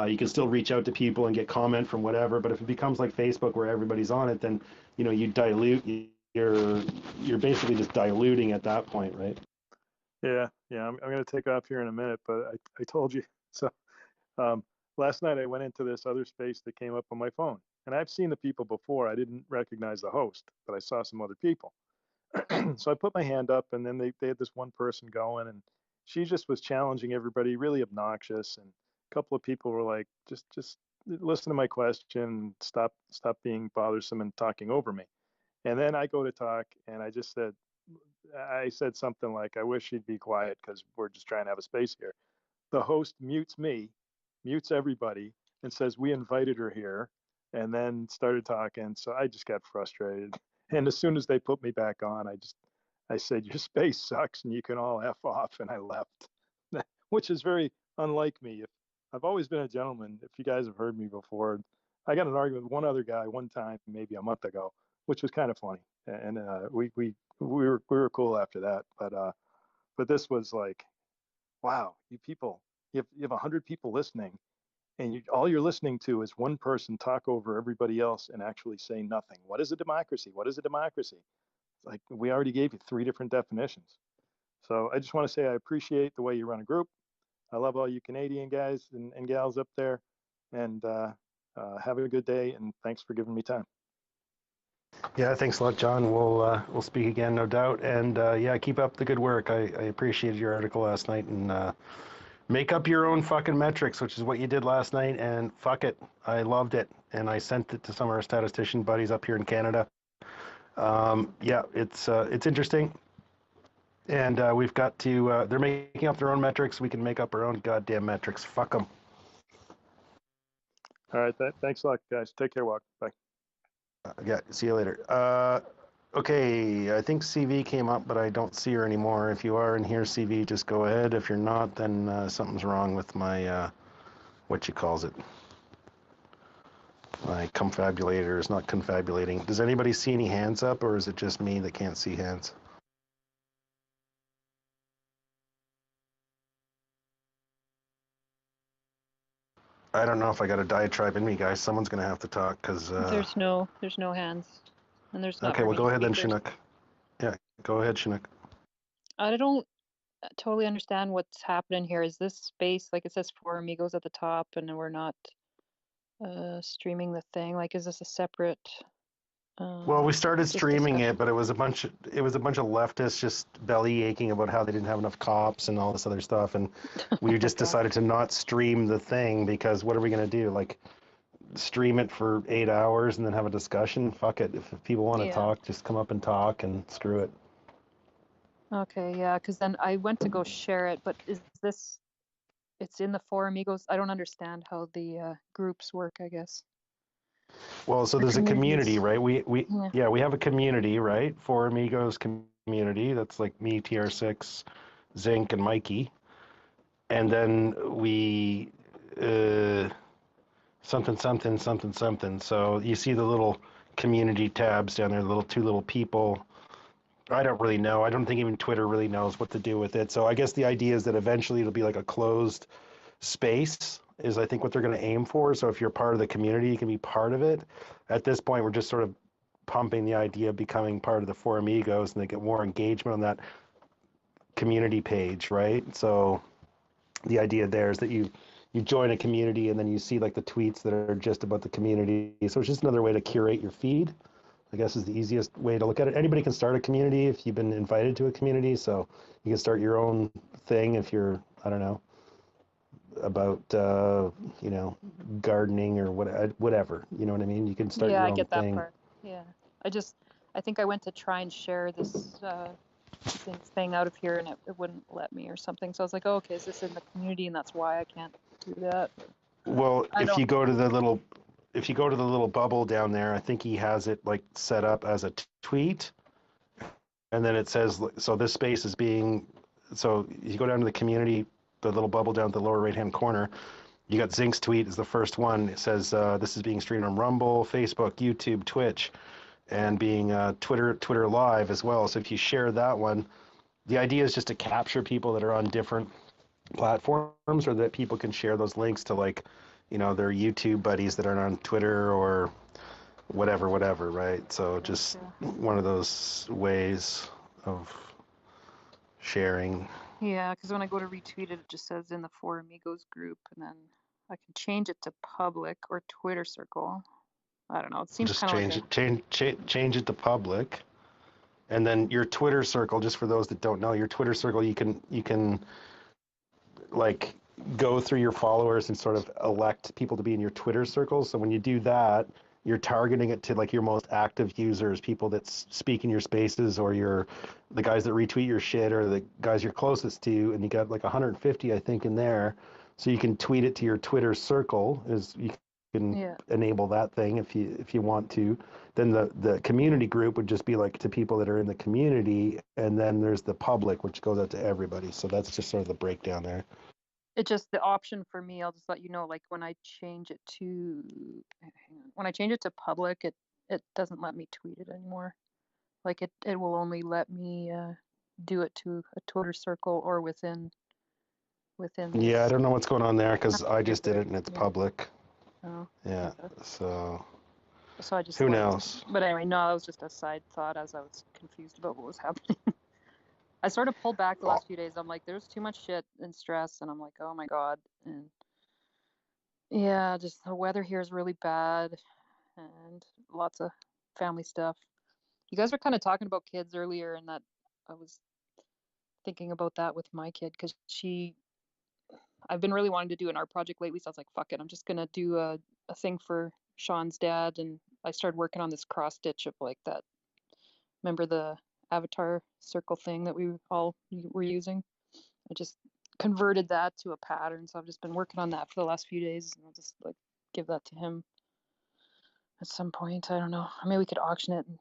You can still reach out to people and get comment from whatever. But if it becomes like Facebook where everybody's on it, then you dilute. You're basically just diluting at that point, right? Yeah. I'm going to take off here in a minute, but I told you. So last night I went into this other space that came up on my phone, and I've seen the people before. I didn't recognize the host, but I saw some other people. So I put my hand up, and then they had this one person going, and she just was challenging everybody, really obnoxious. And a couple of people were like, just listen to my question, stop being bothersome and talking over me. And then I go to talk, and I said something like, I wish she'd be quiet because we're just trying to have a space here. The host mutes me, mutes everybody, and says we invited her here, and then started talking. So I just got frustrated. And as soon as they put me back on, I said, your space sucks and you can all F off. And I left, which is very unlike me. I've always been a gentleman. If you guys have heard me before, I got an argument with one other guy one time, maybe a month ago, which was kind of funny. And we were cool after that. But this was like, wow, you people, you have 100 people listening, and all you're listening to is one person talk over everybody else and actually say nothing. What is a democracy? What is a democracy? It's like, we already gave you 3 different definitions. So I just want to say I appreciate the way you run a group. I love all you Canadian guys and gals up there. And have a good day, and thanks for giving me time. Yeah, thanks a lot, John. We'll speak again, no doubt. And yeah, keep up the good work. I appreciated your article last night, and make up your own fucking metrics, which is what you did last night, and fuck it. I loved it, and I sent it to some of our statistician buddies up here in Canada. Yeah, it's interesting, and we've got to, they're making up their own metrics. We can make up our own goddamn metrics. Fuck them. All right, thanks a lot, guys. Take care, Walk. Bye. Yeah, see you later. Okay, I think CV came up, but I don't see her anymore. If you are in here, CV, just go ahead. If you're not, then something's wrong with my, what you calls it. My confabulator is not confabulating. Does anybody see any hands up, or is it just me that can't see hands? I don't know if I got a diatribe in me, guys. Someone's going to have to talk, because... There's no hands. And there's not okay, well, go ahead then, speakers. Chinook. Yeah, go ahead, Chinook. I don't totally understand what's happening here. Is this space, like it says Four Amigos at the top, and we're not streaming the thing? Like, is this a separate... Well, we started just streaming discussion? it, but it was a bunch of leftists just belly aching about how they didn't have enough cops and all this other stuff, and we just decided to not stream the thing because what are we going to do? Like, stream it for 8 hours and then have a discussion. Fuck it. If people want to Yeah. talk, just come up and talk and screw it. Okay, yeah, because then I went to go share it, but is this, it's in the Four Amigos? I don't understand how the groups work, I guess. Well, so Or there's a community, communities. right? Yeah. Yeah, we have a community, right? Four Amigos community. That's like me, TR6, Zinc, and Mikey. And then we something something something something. So you see the little community tabs down there, the little two little people. I don't really know. I don't think even Twitter really knows what to do with it. So I guess the idea is that eventually it'll be like a closed space is I think what they're going to aim for. So if you're part of the community, you can be part of it. At this point, we're just sort of pumping the idea of becoming part of the Four Amigos and they get more engagement on that community page, right? So the idea there is that you join a community and then you see like the tweets that are just about the community. So it's just another way to curate your feed, I guess is the easiest way to look at it. Anybody can start a community if you've been invited to a community. So you can start your own thing if you're, I don't know, about, you know, gardening or whatever. You know what I mean? You can start Yeah, your I own get that thing. part. Yeah. I think I went to try and share this thing out of here and it wouldn't let me or something. So I was like, oh, okay, is this in the community? And that's why I can't do that. Well, I if don't you go know. to the little bubble down there, I think he has it like set up as a tweet. And then it says, so this space is being, so you go down to the community, the little bubble down at the lower right-hand corner. You got Zink's tweet is the first one. It says, this is being streamed on Rumble, Facebook, YouTube, Twitch, and being Twitter Live as well. So if you share that one, the idea is just to capture people that are on different platforms or that people can share those links to like, you know, their YouTube buddies that are on Twitter or whatever, right? So just one of those ways of sharing. Yeah, because when I go to retweet it, it just says in the Four Amigos group, and then I can change it to public or Twitter circle. I don't know. It seems Just kind of like change it to public. And then your Twitter circle, just for those that don't know, your Twitter circle, you can like go through your followers and sort of elect people to be in your Twitter circle. So when you do that, you're targeting it to like your most active users, people that speak in your spaces or the guys that retweet your shit or the guys you're closest to, and you got like 150, I think, in there. So you can tweet it to your Twitter circle. You can enable that thing if you want to. Then the community group would just be like to people that are in the community, and then there's the public, which goes out to everybody. So that's just sort of the breakdown there. It's just the option for me. I'll just let you know, like when I change it to, when I change it to public, it doesn't let me tweet it anymore. Like it will only let me do it to a Twitter circle or within Yeah, I this. don't know what's going on there because I just did it and it's Yeah. public. Oh. Yeah, Okay. so So I just who left. knows? But anyway, no, that was just a side thought as I was confused about what was happening. I sort of pulled back the last few days. I'm like, there's too much shit and stress, and I'm like, oh my God. And yeah, just the weather here is really bad and lots of family stuff. You guys were kind of talking about kids earlier, and that I was thinking about that with my kid because I've been really wanting to do an art project lately, so I was like, fuck it, I'm just gonna do a thing for Sean's dad, and I started working on this cross stitch of like that. Remember the avatar circle thing that we all were using? I just converted that to a pattern, so I've just been working on that for the last few days, and I'll just like give that to him at some point. I don't know. Maybe we could auction it and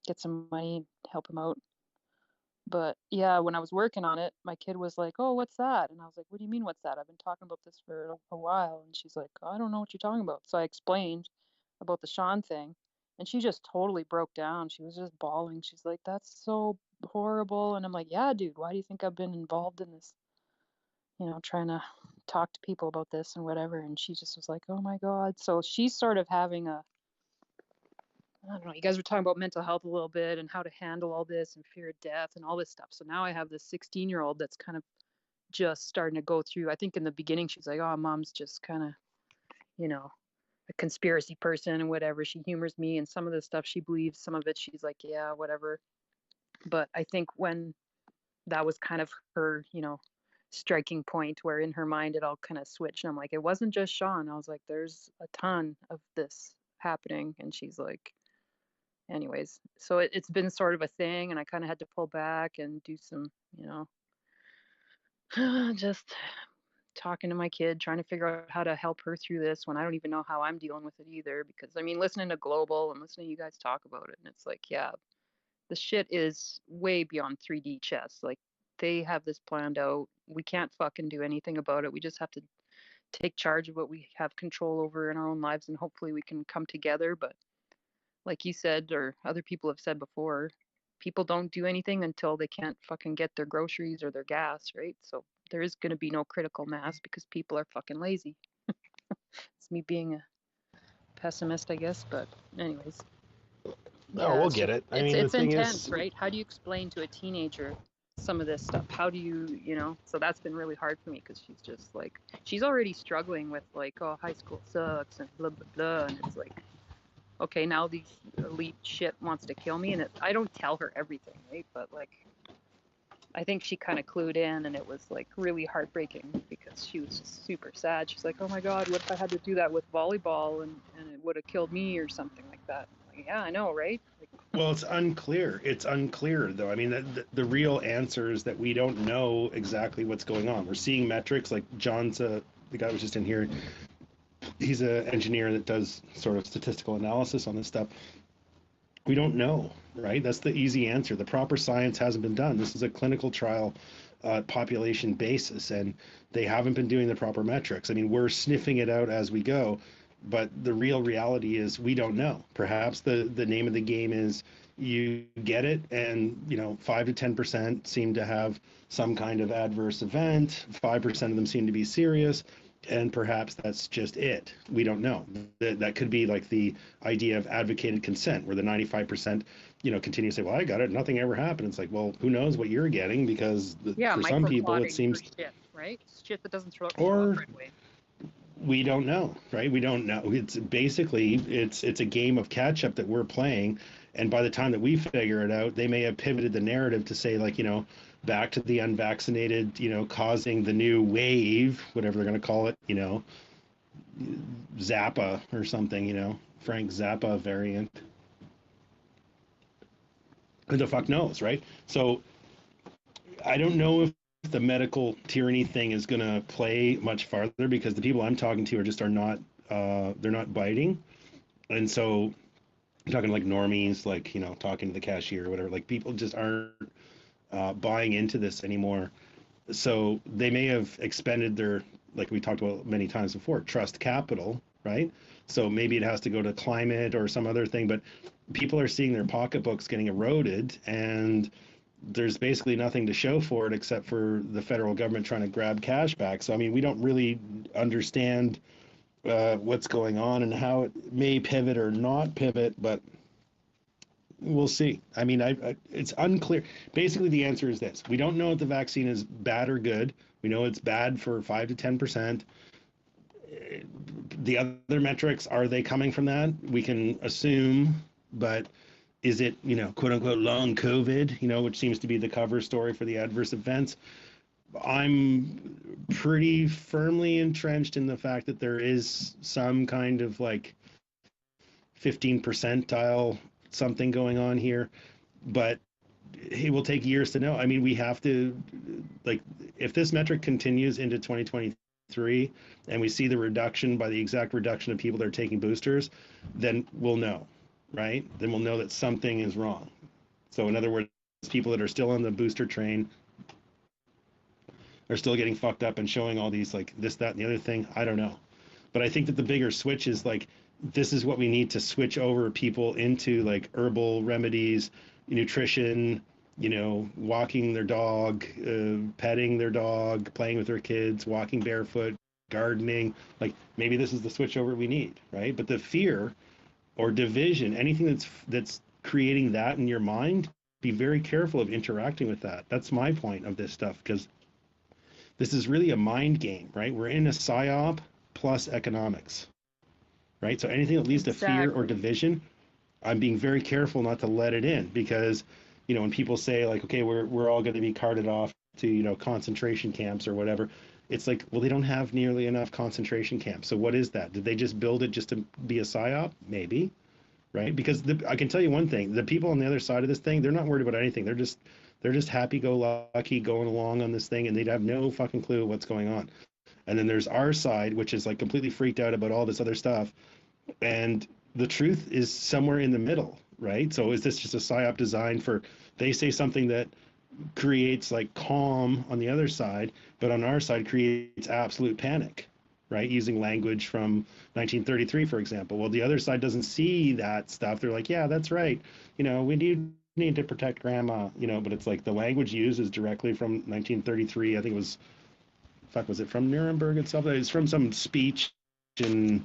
get some money and help him out. But yeah, when I was working on it, my kid was like, "Oh, what's that?" And I was like, "What do you mean, what's that? I've been talking about this for a while." And she's like, "I don't know what you're talking about." So I explained about the Sean thing, and she just totally broke down. She was just bawling. She's like, "That's so horrible." And I'm like, "Yeah, dude, why do you think I've been involved in this? You know, trying to talk to people about this and whatever." And she just was like, "Oh my God." So she's sort of having I don't know, you guys were talking about mental health a little bit and how to handle all this and fear of death and all this stuff. So now I have this 16-year-old that's kind of just starting to go through. I think in the beginning she's like, oh, mom's just kind of, you know, a conspiracy person and whatever. She humors me and some of the stuff she believes, some of it she's like, yeah, whatever. But I think when that was kind of her, you know, striking point where in her mind it all kind of switched. And I'm like, it wasn't just Sean. I was like, there's a ton of this happening. And she's like, anyways, so it's been sort of a thing, and I kind of had to pull back and do some, just talking to my kid, trying to figure out how to help her through this when I don't even know how I'm dealing with it either. Because I mean, listening to Global and listening to you guys talk about it, and it's like, yeah, the shit is way beyond 3D chess. Like, they have this planned out. We can't fucking do anything about it. We just have to take charge of what we have control over in our own lives, and hopefully we can come together. But like you said, or other people have said before, people don't do anything until they can't fucking get their groceries or their gas, right? So there is going to be no critical mass because people are fucking lazy. It's me being a pessimist, I guess, but anyways. No, we'll get it. I mean, It's the thing intense, is, right? How do you explain to a teenager some of this stuff? How do you, so that's been really hard for me because she's just like, she's already struggling with like, oh, high school sucks and blah, blah, blah. And it's like, okay, now the elite shit wants to kill me. And I don't tell her everything, right? But like, I think she kind of clued in, and it was like really heartbreaking because she was just super sad. She's like, oh my God, what if I had to do that with volleyball and it would have killed me or something like that? I'm like, yeah, I know, right? Like, well, it's unclear. It's unclear, though. I mean, the real answer is that we don't know exactly what's going on. We're seeing metrics like John's, the guy who was just in here, he's an engineer that does sort of statistical analysis on this stuff. We don't know, right? That's the easy answer. The proper science hasn't been done. This is a clinical trial population basis, and they haven't been doing the proper metrics. I mean, we're sniffing it out as we go, but the real reality is we don't know. Perhaps the name of the game is you get it, and 5 to 10% seem to have some kind of adverse event. 5% of them seem to be serious. And perhaps that's just it. We don't know. That could be like the idea of advocated consent, where the 95%, continue to say, well, I got it, nothing ever happened. It's like, well, who knows what you're getting, because for some people it seems, shit, right? Shit that doesn't throw or up right away. We don't know, right? We don't know. It's basically, it's a game of catch up that we're playing. And by the time that we figure it out, they may have pivoted the narrative to say, like, back to the unvaccinated, causing the new wave, whatever they're going to call it, Zappa or something, Frank Zappa variant. Who the fuck knows, right? So I don't know if the medical tyranny thing is going to play much farther, because the people I'm talking to are not, they're not biting. And so I'm talking like normies, like, talking to the cashier or whatever, like people just aren't buying into this anymore. So they may have expended their, like we talked about many times before, trust capital, right? So maybe it has to go to climate or some other thing, but people are seeing their pocketbooks getting eroded, and there's basically nothing to show for it except for the federal government trying to grab cash back. So, I mean, we don't really understand what's going on and how it may pivot or not pivot, but we'll see. I mean, it's unclear. Basically, the answer is this. We don't know if the vaccine is bad or good. We know it's bad for 5 to 10%. The other metrics, are they coming from that? We can assume, but is it, quote unquote, long COVID, which seems to be the cover story for the adverse events? I'm pretty firmly entrenched in the fact that there is some kind of like 15 percentile something going on here, but it will take years to know. I mean, we have to, like, if this metric continues into 2023 and we see the reduction by the exact reduction of people that are taking boosters, then we'll know, right? Then we'll know that something is wrong. So in other words, people that are still on the booster train are still getting fucked up and showing all these like this, that, and the other thing. I don't know. But I think that the bigger switch is like, this is what we need to switch over people into, like herbal remedies, nutrition, walking their dog, petting their dog, playing with their kids, walking barefoot, gardening. Like maybe this is the switch over we need, right? But the fear or division, anything that's creating that in your mind, be very careful of interacting with that. That's my point of this stuff, because this is really a mind game, right? We're in a psyop plus economics, right? So anything that leads to fear or division, I'm being very careful not to let it in, because, when people say like, okay, we're all going to be carted off to, you know, concentration camps or whatever. It's like, well, they don't have nearly enough concentration camps. So what is that? Did they just build it just to be a psyop? Maybe, right? Because I can tell you one thing: the people on the other side of this thing, they're not worried about anything. They're just happy-go-lucky going along on this thing, and they'd have no fucking clue what's going on. And then there's our side, which is like completely freaked out about all this other stuff. And the truth is somewhere in the middle, right? So is this just a psyop designed for, they say something that creates like calm on the other side, but on our side creates absolute panic, right? Using language from 1933, for example. Well, the other side doesn't see that stuff. They're like, yeah, that's right. You know, we need to protect grandma, you know, but it's like the language used is directly from 1933. I think it was, was it from Nuremberg itself? It's from some speech in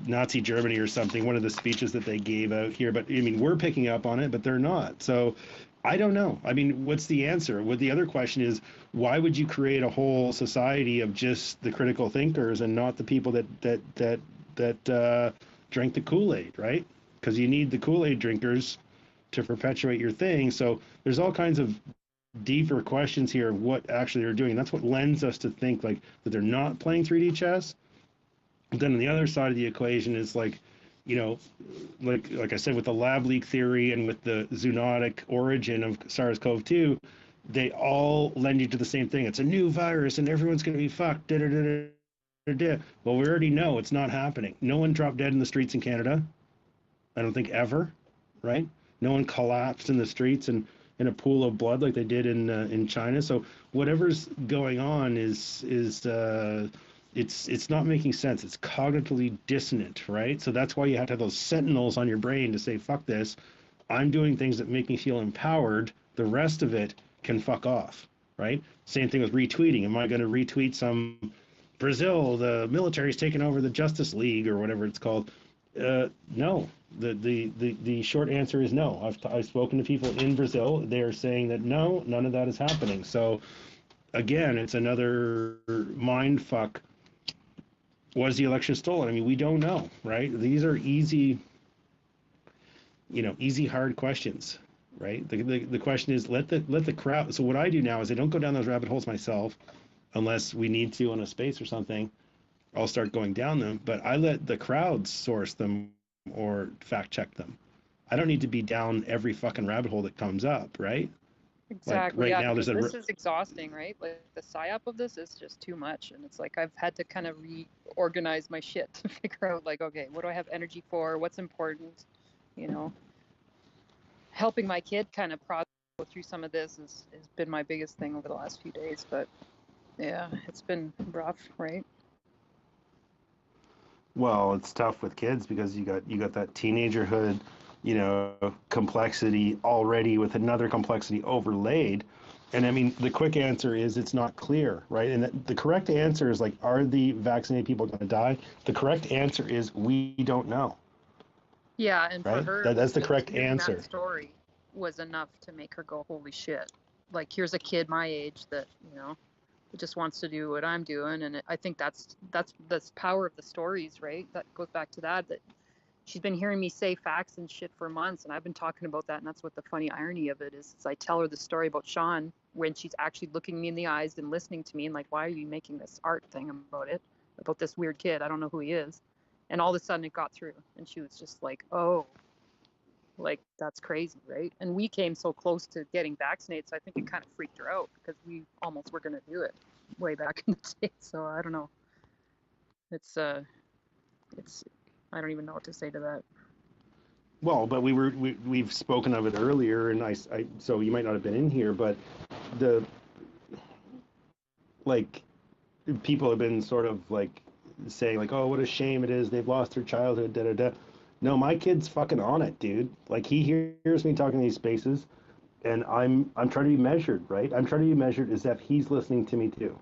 Nazi Germany or something, one of the speeches that they gave out here. But I mean, we're picking up on it, but they're not. So I don't know. I mean, what's the answer? Well, the other question is, why would you create a whole society of just the critical thinkers and not the people that drink the Kool-Aid, right? Because you need the Kool-Aid drinkers to perpetuate your thing. So there's all kinds of deeper questions here of what actually they're doing. And that's what lends us to think like that they're not playing 3D chess. But then on the other side of the equation is like, you know, like I said, with the lab leak theory and with the zoonotic origin of SARS-CoV-2, they all lend you to the same thing. It's a new virus and everyone's going to be fucked. Da, da, da, da, da, da. Well, we already know it's not happening. No one dropped dead in the streets in Canada. I don't think ever, right? No one collapsed in the streets and in a pool of blood like they did in China. So whatever's going on is it's not making sense. It's cognitively dissonant, right? So that's why you have to have those sentinels on your brain to say, fuck this. I'm doing things that make me feel empowered. The rest of it can fuck off, right? Same thing with retweeting. Am I going to retweet some Brazil, the military's taken over the Justice League or whatever it's called? No. The short answer is no. I've spoken to people in Brazil. They are saying that no, none of that is happening. So again, it's another mind fuck. Was the election stolen? I mean, we don't know, right? These are easy, hard questions, right? The question is let the crowd. So what I do now is I don't go down those rabbit holes myself, unless we need to on a space or something. I'll start going down them, but I let the crowds source them or fact check them. I don't need to be down every fucking rabbit hole that comes up, right? Exactly. Like right Yeah, now, because there's this is exhausting, right? Like the psyop of this is just too much, and it's like I've had to kind of reorganize my shit to figure out, like, okay, what do I have energy for? What's important? You know, helping my kid kind of process go through some of this has been my biggest thing over the last few days. But yeah, it's been rough, right? Well, it's tough with kids because you got that teenagerhood, complexity already with another complexity overlaid. And I mean, the quick answer is it's not clear, right? And the correct answer is like, are the vaccinated people going to die? The correct answer is we don't know. Yeah, and right? for her, That's the just correct hearing answer. That story was enough to make her go, holy shit. Like, here's a kid my age that, just wants to do what I'm doing. And I think that's the power of the stories, right? That goes back to that she's been hearing me say facts and shit for months, and I've been talking about that. And that's what the funny irony of it is I tell her the story about Sean when she's actually looking me in the eyes and listening to me and like, why are you making this art thing about this weird kid? I don't know who he is. And all of a sudden it got through, and she was just like, oh, like, that's crazy, right? And we came so close to getting vaccinated, so I think it kind of freaked her out because we almost were going to do it way back in the day. So I don't know. It's I don't even know what to say to that. Well, but we've spoken of it earlier, and I so you might not have been in here, but people have been sort of like saying like, oh, what a shame it is they've lost their childhood, da da da. No, my kid's fucking on it, dude. Like, he hears me talking in these spaces, and I'm trying to be measured, right? I'm trying to be measured as if he's listening to me too,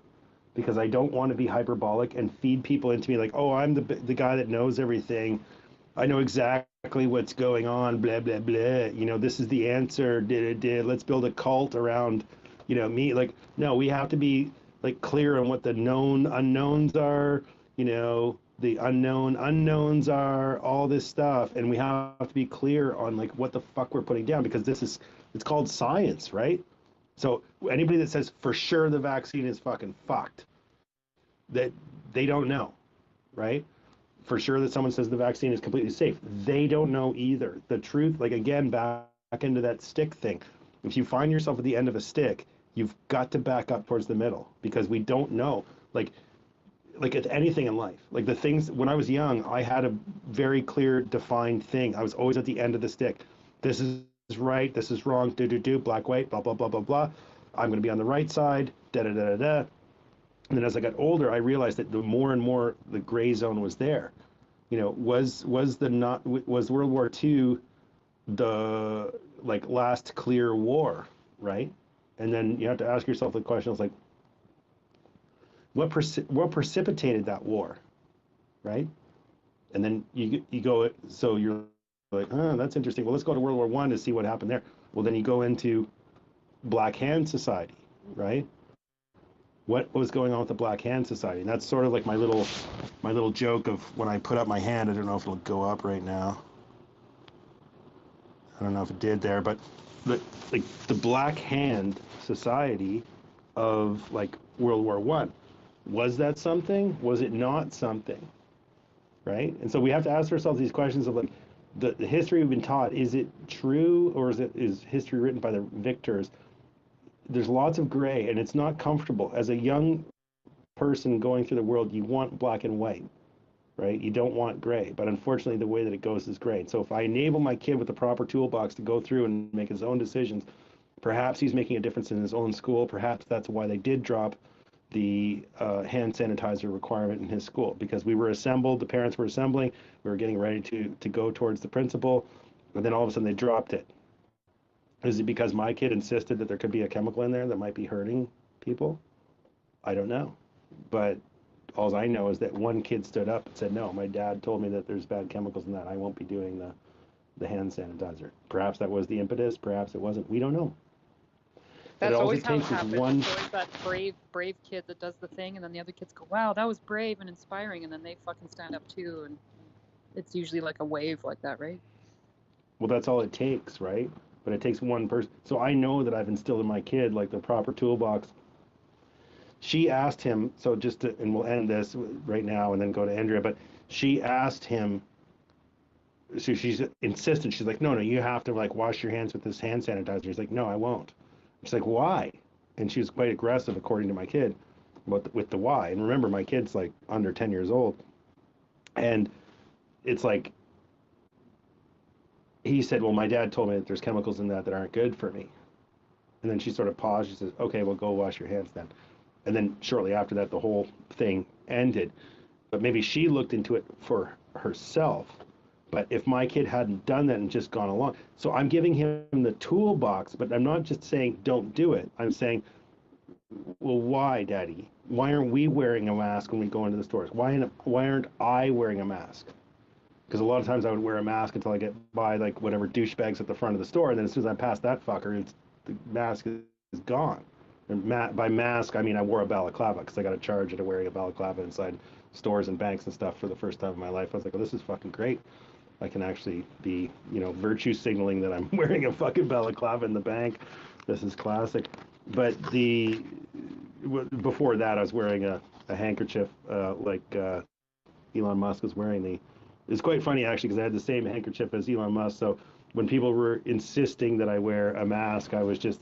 because I don't want to be hyperbolic and feed people into me like, oh, I'm the guy that knows everything. I know exactly what's going on, blah, blah, blah. This is the answer. Let's build a cult around, me. Like, no, we have to be like clear on what the known unknowns are, the unknown unknowns are, all this stuff. And we have to be clear on like what the fuck we're putting down, because it's called science, right? So anybody that says for sure the vaccine is fucking fucked, that they don't know, right? For sure that someone says the vaccine is completely safe, they don't know either. The truth, like again, back into that stick thing. If you find yourself at the end of a stick, you've got to back up towards the middle because we don't know. Like it's anything in life. Like the things when I was young, I had a very clear, defined thing. I was always at the end of the stick. This is right, this is wrong, do, black, white, blah, blah, blah, blah, blah. I'm going to be on the right side, da, da, da, da, da. And then as I got older, I realized that the more and more the gray zone was there. You know, was World War II the like last clear war, right? And then you have to ask yourself the question: it's like, what precipitated that war, right? And then you go, so you're like, oh, that's interesting. Well, let's go to World War One to see what happened there. Well, then you go into Black Hand Society, right? What was going on with the Black Hand Society? And that's sort of like my little joke of when I put up my hand. I don't know if it'll go up right now. I don't know if it did there, but the Black Hand Society of like World War One, was that something? Was it not something? Right? And so we have to ask ourselves these questions of like the history we've been taught, is it true or is history written by the victors? There's lots of gray and it's not comfortable. As a young person going through the world, you want black and white, right? You don't want gray, but unfortunately the way that it goes is gray. So if I enable my kid with the proper toolbox to go through and make his own decisions, perhaps he's making a difference in his own school. Perhaps that's why they did drop the hand sanitizer requirement in his school, because we were assembled, the parents were assembling, we were getting ready to go towards the principal, and then all of a sudden they dropped it. Is it because my kid insisted that there could be a chemical in there that might be hurting people? I don't know. But all I know is that one kid stood up and said, no, my dad told me that there's bad chemicals in that. I won't be doing the hand sanitizer. Perhaps that was the impetus. Perhaps it wasn't. We don't know. But That's all always it how it takes is happens. one. It's always that brave kid that does the thing, and then the other kids go, wow, that was brave and inspiring, and then they fucking stand up too, and it's usually like a wave like that, right? Well, that's all it takes, right? But it takes one person. So I know that I've instilled in my kid like the proper toolbox. She asked him, so just to, and we'll end this right now and then go to Andrea, but she asked him, so she's insistent. She's like, no, you have to like wash your hands with this hand sanitizer. He's like, no, I won't. She's like, why? And she was quite aggressive, according to my kid, with the why. And remember, my kid's like under 10 years old. And it's like, he said, well, my dad told me that there's chemicals in that aren't good for me. And then she sort of paused. She says, okay, well, go wash your hands then. And then shortly after that, the whole thing ended. But maybe she looked into it for herself. But if my kid hadn't done that and just gone along, so I'm giving him the toolbox, but I'm not just saying don't do it. I'm saying, well, why, Daddy? Why aren't we wearing a mask when we go into the stores? Why aren't I wearing a mask? Because a lot of times I would wear a mask until I get by like whatever douchebags at the front of the store, and then as soon as I pass that fucker, the mask is gone. And by mask, I mean I wore a balaclava because I got a charge at wearing a balaclava inside stores and banks and stuff for the first time in my life. I was like, oh, this is fucking great. I can actually be, virtue signaling that I'm wearing a fucking balaclava in the bank. This is classic. But before that, I was wearing a handkerchief like Elon Musk was wearing. It's quite funny actually because I had the same handkerchief as Elon Musk. So when people were insisting that I wear a mask, I was just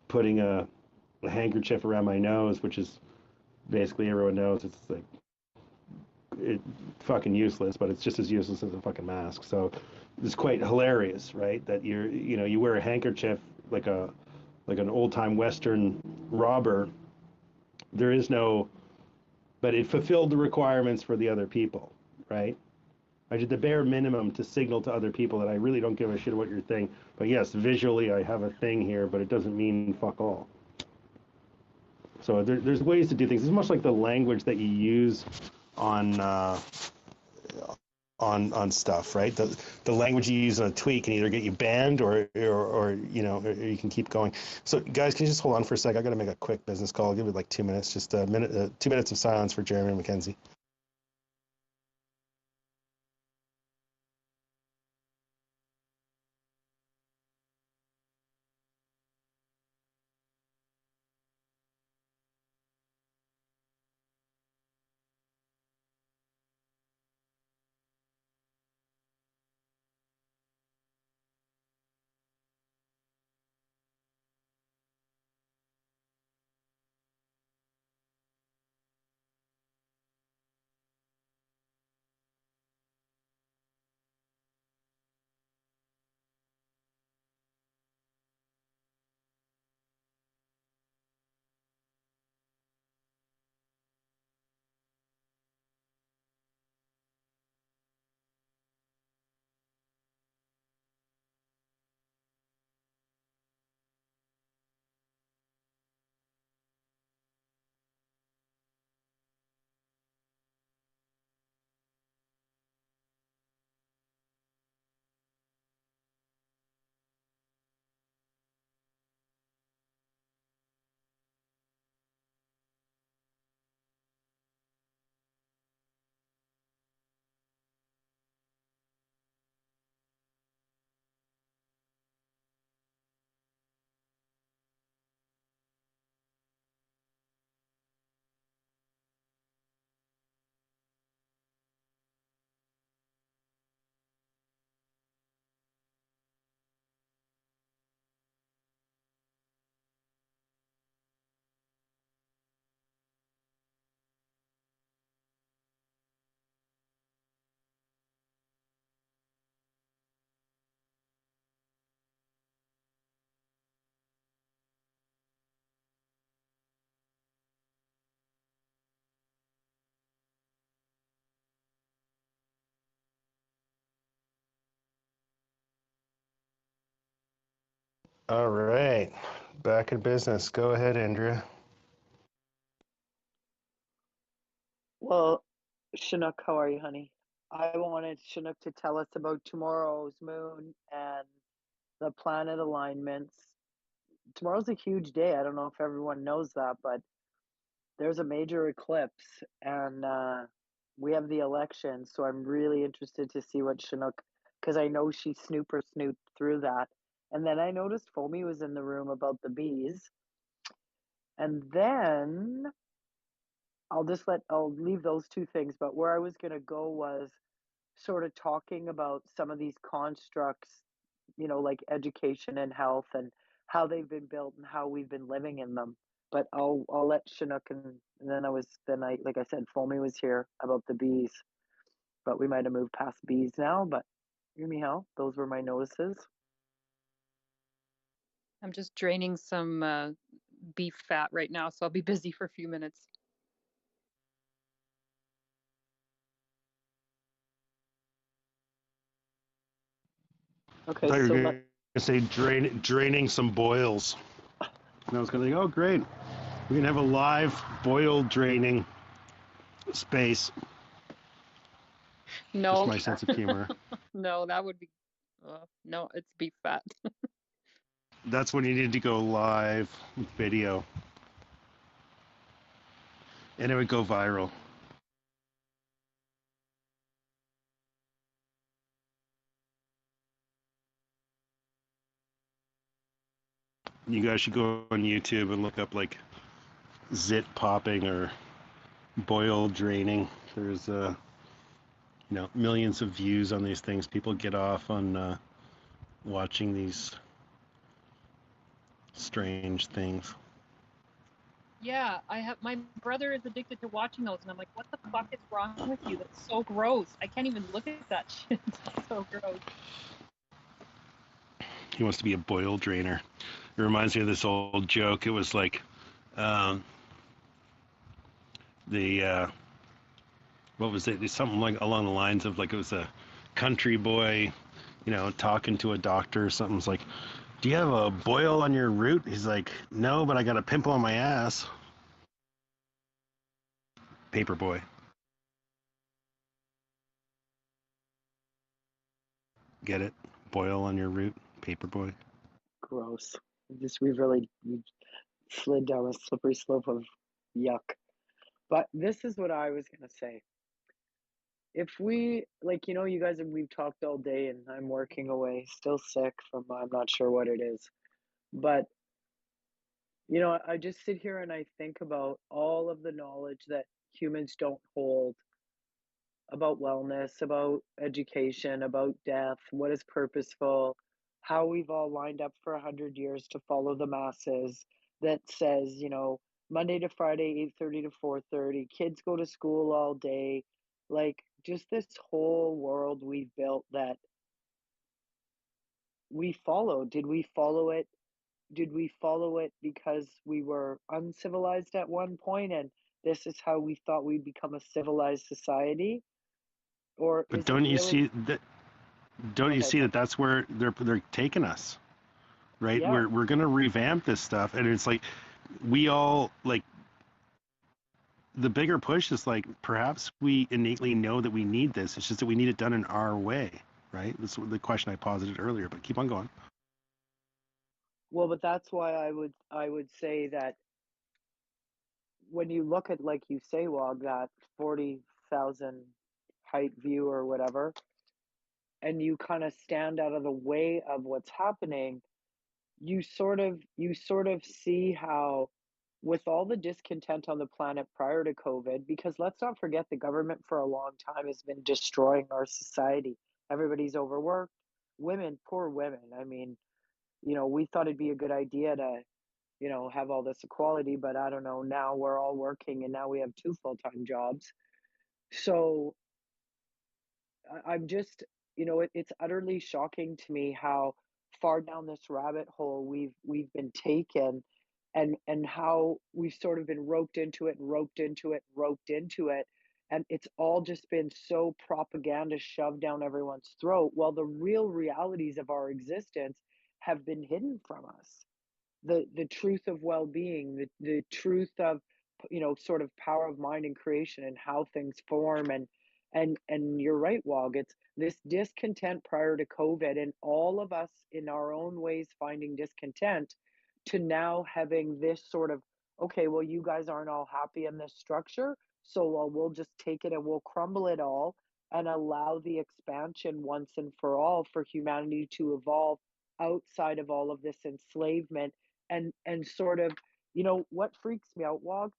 putting a handkerchief around my nose, which is basically everyone knows it's like fucking useless, but it's just as useless as a fucking mask. So it's quite hilarious, right? That you wear a handkerchief like an old time Western robber. There is no, but it fulfilled the requirements for the other people, right? I did the bare minimum to signal to other people that I really don't give a shit about your thing. But yes, visually I have a thing here, but it doesn't mean fuck all. So there's ways to do things. It's much like the language that you use on stuff, right? The language you use on a tweet can either get you banned or you can keep going. So guys, can you just hold on for a sec? I got to make a quick business call. I'll give it like 2 minutes. Just a minute, 2 minutes of silence for Jeremy and Mackenzie. All right, back in business. Go ahead, Andrea. Well, Chinook, how are you, honey? I wanted Chinook to tell us about tomorrow's moon and the planet alignments. Tomorrow's a huge day. I don't know if everyone knows that, but there's a major eclipse and we have the election. So I'm really interested to see what Chinook, because I know she snooped through that. And then I noticed Foamy was in the room about the bees. And then I'll leave those two things. But where I was going to go was sort of talking about some of these constructs, like education and health and how they've been built and how we've been living in them. But I'll let Chinook and then I like I said, Foamy was here about the bees, but we might have moved past bees now. But hear me out. Those were my notices. I'm just draining some beef fat right now, so I'll be busy for a few minutes. Okay, I thought you so were going to say draining some boils. And I was going to think, oh, great. We can have a live boil draining space. Just No. my sense of humor. No, that would be. No, it's beef fat. That's when you need to go live with video. And it would go viral. You guys should go on YouTube and look up like zit popping or boil draining. There's millions of views on these things. People get off on watching these strange things. Yeah, my brother is addicted to watching those, and I'm like, what the fuck is wrong with you? That's so gross. I can't even look at that shit. It's so gross. He wants to be a boil drainer. It reminds me of this old joke. It was like what was it? Something like along the lines of like it was a country boy, talking to a doctor or something. It's like, do you have a boil on your root? He's like, no, but I got a pimple on my ass. Paperboy. Get it? Boil on your root, paperboy. Gross. We slid down a slippery slope of yuck. But this is what I was gonna say. If we you guys we've talked all day and I'm working away, still sick from I'm not sure what it is. But I just sit here and I think about all of the knowledge that humans don't hold about wellness, about education, about death, what is purposeful, how we've all lined up for 100 years to follow the masses that says, Monday to Friday, 8:30 to 4:30, kids go to school all day, like just this whole world we've built that we follow. Did we follow it? Did we follow it because we were uncivilized at one point and this is how we thought we'd become a civilized society? Or But is it don't you really see that? Don't Go you ahead. see that that's where they're taking us, right? Yeah. We're gonna revamp this stuff, and it's like we all like the bigger push is like perhaps we innately know that we need this. It's just that we need it done in our way, right? That's the question I posited earlier. But keep on going. Well, but that's why I would say that when you look at, like you say, Wog, that 40,000 height view or whatever, and you kind of stand out of the way of what's happening, you sort of see how with all the discontent on the planet prior to COVID, because let's not forget the government for a long time has been destroying our society. Everybody's overworked. Women, poor women. I mean, we thought it'd be a good idea to, have all this equality, but I don't know. Now we're all working and now we have two full-time jobs. So I'm just, it's utterly shocking to me how far down this rabbit hole we've been taken and how we've sort of been roped into it and roped into it and roped into it. And it's all just been so propaganda shoved down everyone's throat. While the real realities of our existence have been hidden from us. The truth of well-being, the truth of, sort of power of mind and creation and how things form. And you're right, Wog, it's this discontent prior to COVID and all of us in our own ways finding discontent to now having this sort of, okay, well, you guys aren't all happy in this structure, so we'll just take it and we'll crumble it all and allow the expansion once and for all for humanity to evolve outside of all of this enslavement. And sort of, what freaks me out, Wog,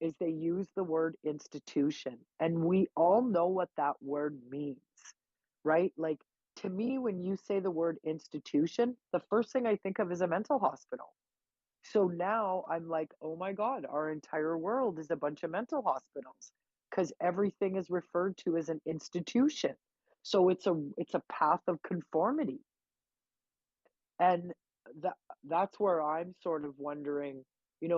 is they use the word institution, and we all know what that word means, right? Like, to me, when you say the word institution, the first thing I think of is a mental hospital. So now I'm like, oh my God, our entire world is a bunch of mental hospitals because everything is referred to as an institution. So it's a path of conformity. And that's where I'm sort of wondering,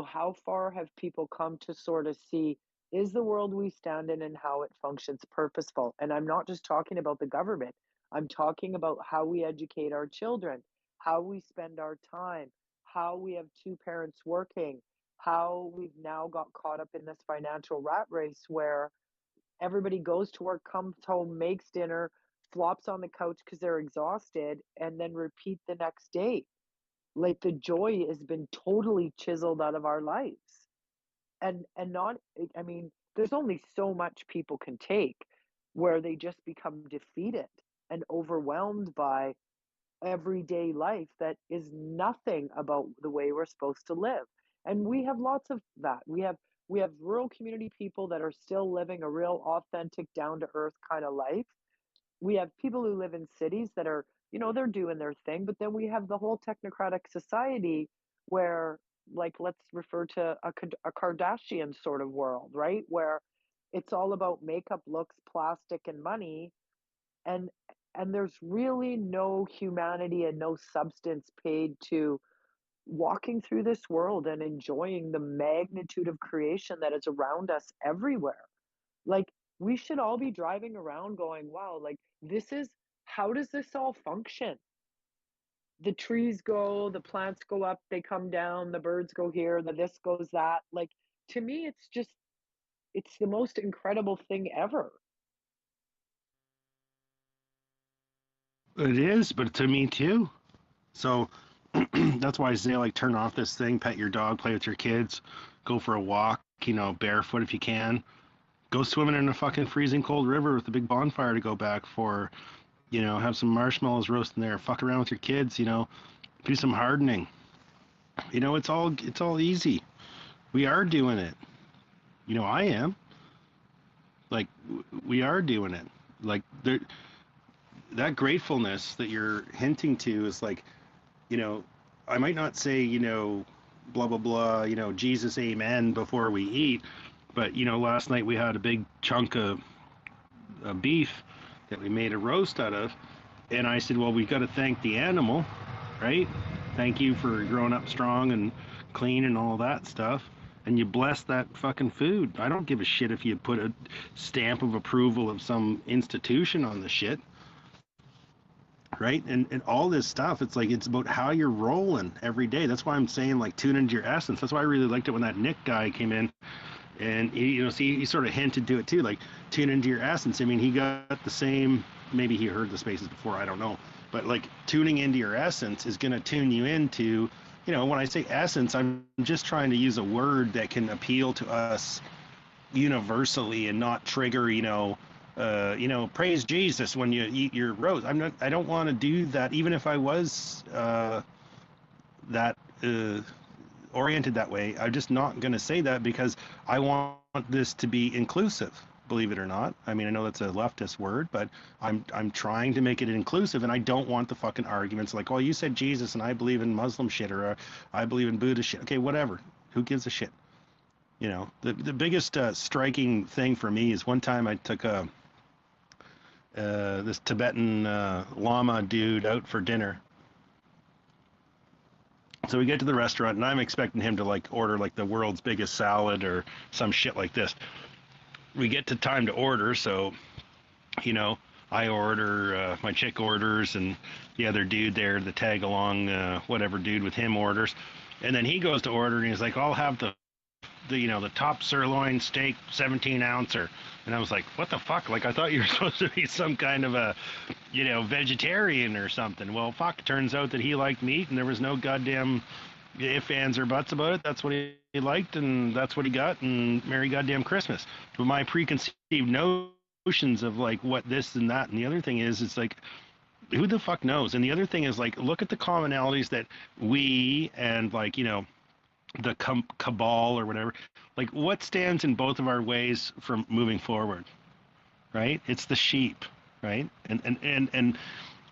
how far have people come to sort of see, is the world we stand in and how it functions purposeful? And I'm not just talking about the government. I'm talking about how we educate our children, how we spend our time, how we have two parents working, how we've now got caught up in this financial rat race where everybody goes to work, comes home, makes dinner, flops on the couch because they're exhausted, and then repeat the next day. Like, the joy has been totally chiseled out of our lives. And not, I mean, there's only so much people can take where they just become defeated and overwhelmed by everyday life that is nothing about the way we're supposed to live. And we have lots of that. We have rural community people that are still living a real authentic, down to earth kind of life. We have people who live in cities that are, they're doing their thing, but then we have the whole technocratic society where, like, let's refer to a Kardashian sort of world, right? Where it's all about makeup, looks, plastic, and money. And there's really no humanity and no substance paid to walking through this world and enjoying the magnitude of creation that is around us everywhere. Like, we should all be driving around going, wow, like, how does this all function? The trees go, the plants go up, they come down, the birds go here, the this goes that. Like, to me, it's the most incredible thing ever. It is, but to me too. So that's why I say, like, turn off this thing, pet your dog, play with your kids, go for a walk, barefoot if you can. Go swimming in a fucking freezing cold river with a big bonfire to go back for, have some marshmallows roasting there, fuck around with your kids, do some hardening. It's all easy. We are doing it. I am. Like, we are doing it. Like, that gratefulness that you're hinting to is like, I might not say, blah, blah, blah, Jesus, amen, before we eat. But, last night we had a big chunk of beef that we made a roast out of. And I said, well, we've got to thank the animal, right? Thank you for growing up strong and clean and all that stuff. And you bless that fucking food. I don't give a shit if you put a stamp of approval of some institution on the shit. Right? And all this stuff, it's like, it's about how you're rolling every day. That's why I'm saying, like, tune into your essence. That's why I really liked it when that Nick guy came in. And he sort of hinted to it too, like, tune into your essence. I mean, he got the same, maybe he heard the spaces before, I don't know. But, like, tuning into your essence is going to tune you into, when I say essence, I'm just trying to use a word that can appeal to us universally and not trigger, praise Jesus when you eat your roast. I don't want to do that, even if I was oriented that way. I'm just not going to say that because I want this to be inclusive, believe it or not. I mean, I know that's a leftist word, but I'm trying to make it inclusive, and I don't want the fucking arguments like, oh, you said Jesus and I believe in Muslim shit, or I believe in Buddha shit. Okay, whatever. Who gives a shit? The biggest striking thing for me is one time I took this Tibetan Lama dude out for dinner. So we get to the restaurant, and I'm expecting him to, like, order, like, the world's biggest salad or some shit like this. We get to time to order, so, I order, my chick orders, and the other dude there, the tag along, whatever dude with him orders. And then he goes to order and he's like, I'll have the top sirloin steak 17 ouncer. And I was like, what the fuck? Like, I thought you were supposed to be some kind of a, vegetarian or something. Well, fuck, turns out that he liked meat and there was no goddamn ifs, ands, or buts about it. That's what he liked and that's what he got, and Merry goddamn Christmas. But my preconceived notions of like what this and that and the other thing is, it's like, who the fuck knows? And the other thing is like, look at the commonalities that we and like, the cabal or whatever, like what stands in both of our ways for moving forward, right? It's the sheep, right? And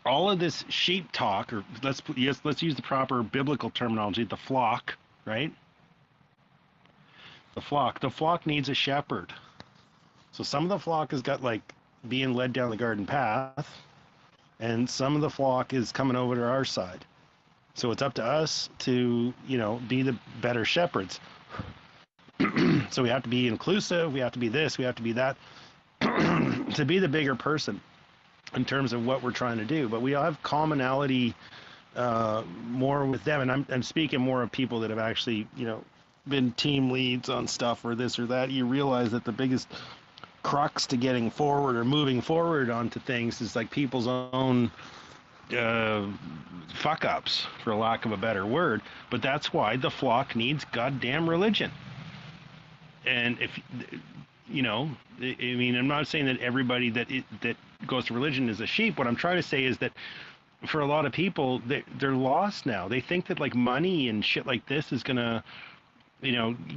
all of this sheep talk, or let's use the proper biblical terminology, the flock, right? The flock needs a shepherd. So some of the flock has got like being led down the garden path, and some of the flock is coming over to our side. So it's up to us to, be the better shepherds. So we have to be inclusive, we have to be this, we have to be that, to be the bigger person in terms of what we're trying to do. But we all have commonality more with them. And I'm speaking more of people that have actually, been team leads on stuff or this or that. You realize that the biggest crux to getting forward or moving forward onto things is like people's own fuck ups, for lack of a better word. But that's why the flock needs goddamn religion. And if I'm not saying that everybody that goes to religion is a sheep. What I'm trying to say is that for a lot of people, they're lost now. They think that like money and shit like this is gonna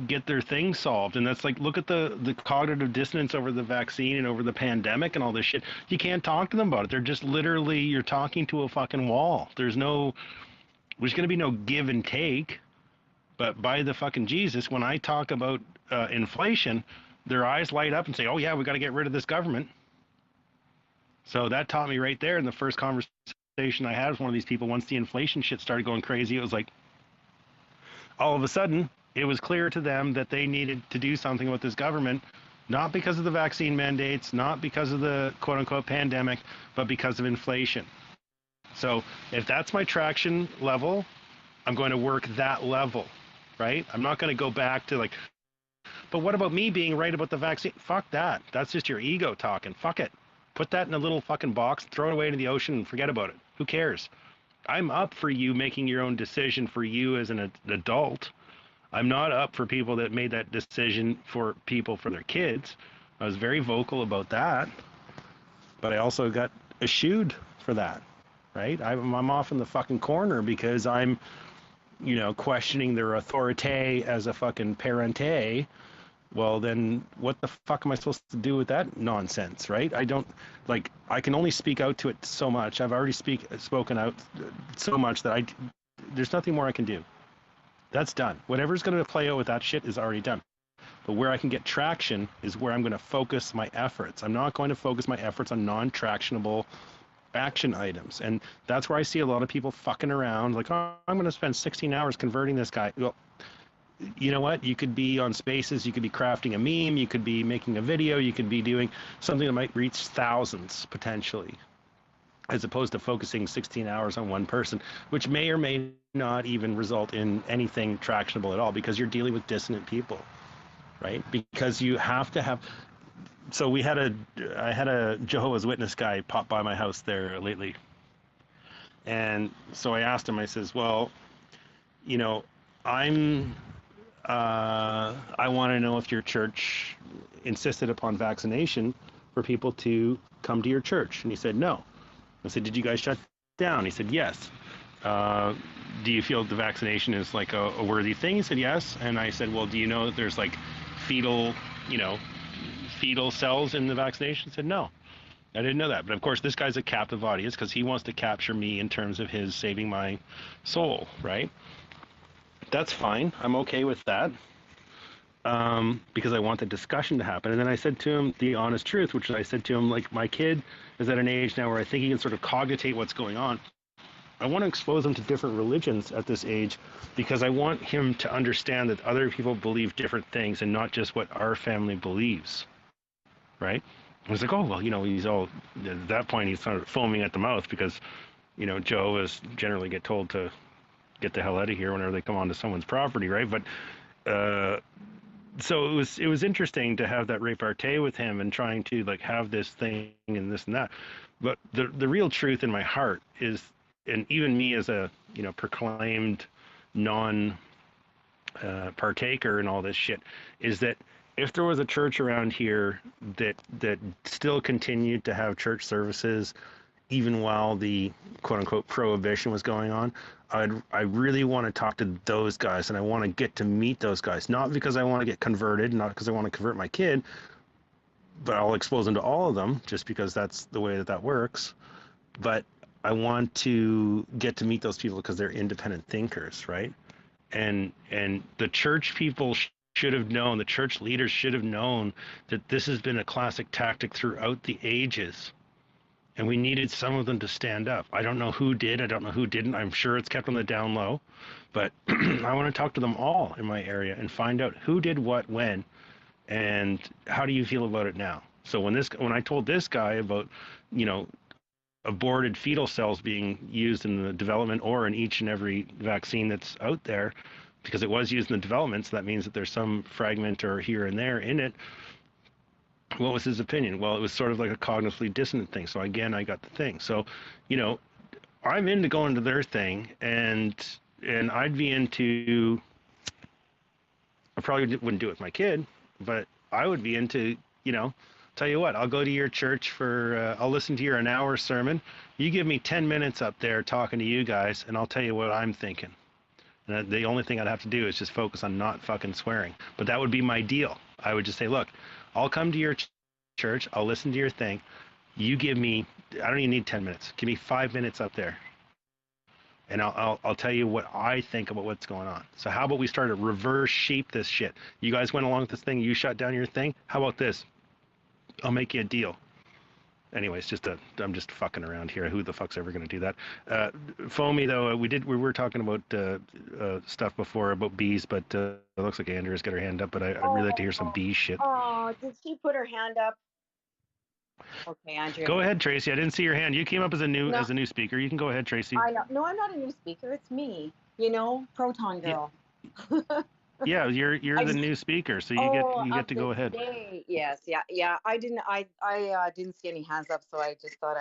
get their thing solved. And that's like, look at the cognitive dissonance over the vaccine and over the pandemic and all this shit. You can't talk to them about it. They're just literally, you're talking to a fucking wall. There's going to be no give and take. But by the fucking Jesus, when I talk about inflation, their eyes light up and say, oh yeah, we got to get rid of this government. So that taught me right there in the first conversation I had with one of these people. Once the inflation shit started going crazy, it was like, all of a sudden, it was clear to them that they needed to do something with this government, not because of the vaccine mandates, not because of the quote-unquote pandemic, but because of inflation. So if that's my traction level, I'm going to work that level, right? I'm not going to go back to like, but what about me being right about the vaccine? Fuck that. That's just your ego talking. Fuck it. Put that in a little fucking box, throw it away into the ocean, and forget about it. Who cares? I'm up for you making your own decision for you as an adult. I'm not up for people that made that decision for people for their kids. I was very vocal about that, but I also got eschewed for that, right? I'm off in the fucking corner because I'm, questioning their authority as a fucking parente. Well, then what the fuck am I supposed to do with that nonsense, right? I can only speak out to it so much. I've already spoken out so much that there's nothing more I can do. That's done. Whatever's going to play out with that shit is already done. But where I can get traction is where I'm going to focus my efforts. I'm not going to focus my efforts on non-tractionable action items. And that's where I see a lot of people fucking around like, oh, I'm going to spend 16 hours converting this guy. Well, you know what? You could be on Spaces, you could be crafting a meme, you could be making a video, you could be doing something that might reach thousands potentially, as opposed to focusing 16 hours on one person, which may or may not even result in anything tractionable at all, because you're dealing with dissonant people, right? Because you have to have. So I had a Jehovah's Witness guy pop by my house there lately, and so I asked him. I says, well, I want to know if your church insisted upon vaccination for people to come to your church, and he said no. I said, did you guys shut down? He said, yes. Do you feel the vaccination is like a worthy thing? He said, yes. And I said, well, do you know that there's like fetal cells in the vaccination? He said, no. I didn't know that. But of course, this guy's a captive audience because he wants to capture me in terms of his saving my soul, right? That's fine. I'm okay with that. Because I want the discussion to happen. And then I said to him the honest truth, which I said to him, like, my kid is at an age now where I think he can sort of cogitate what's going on. I want to expose him to different religions at this age because I want him to understand that other people believe different things and not just what our family believes, right? I was like, oh, well, he's all, at that point, he's sort of foaming at the mouth because, Jehovah's generally get told to get the hell out of here whenever they come onto someone's property, right? But, so it was interesting to have that repartee with him and trying to like have this thing and this and that. But the real truth in my heart is, and even me as a, proclaimed non partaker in all this shit, is that if there was a church around here that still continued to have church services even while the quote unquote prohibition was going on, I really want to talk to those guys, and I want to get to meet those guys, not because I want to get converted, not because I want to convert my kid, but I'll expose them to all of them just because that's the way that works. But I want to get to meet those people because they're independent thinkers, right? And the church people should have known, the church leaders should have known that this has been a classic tactic throughout the ages. And we needed some of them to stand up. I don't know who did. I don't know who didn't. I'm sure it's kept on the down low. But I want to talk to them all in my area and find out who did what when, and how do you feel about it now? So when I told this guy about, aborted fetal cells being used in the development or in each and every vaccine that's out there, because it was used in the development, so that means that there's some fragment or here and there in it. What was his opinion? Well, it was sort of like a cognitively dissonant thing. So again, I got the thing. So, I'm into going to their thing, and I'd be into. I probably wouldn't do it with my kid, but I would be into, tell you what, I'll go to your church for, I'll listen to your an hour sermon. You give me 10 minutes up there talking to you guys, and I'll tell you what I'm thinking. And the only thing I'd have to do is just focus on not fucking swearing. But that would be my deal. I would just say, look, I'll come to your church. I'll listen to your thing. You give me, I don't even need 10 minutes. Give me 5 minutes up there. And I'll tell you what I think about what's going on. So how about we start to reverse sheep this shit? You guys went along with this thing. You shut down your thing. How about this? I'll make you a deal. Anyways, I'm just fucking around here. Who the fuck's ever going to do that? Foamy, though, we were talking about stuff before about bees, but it looks like Andrea's got her hand up, but I'd really like to hear some bee shit. Oh, did she put her hand up? Okay, Andrea. Go ahead, Tracy. I didn't see your hand. You came up as a new speaker. You can go ahead, Tracy. I know. No, I'm not a new speaker. It's me. Proton girl. Yeah, you're the new speaker, so you get to go ahead. Yes, yeah. I didn't see any hands up, so I just thought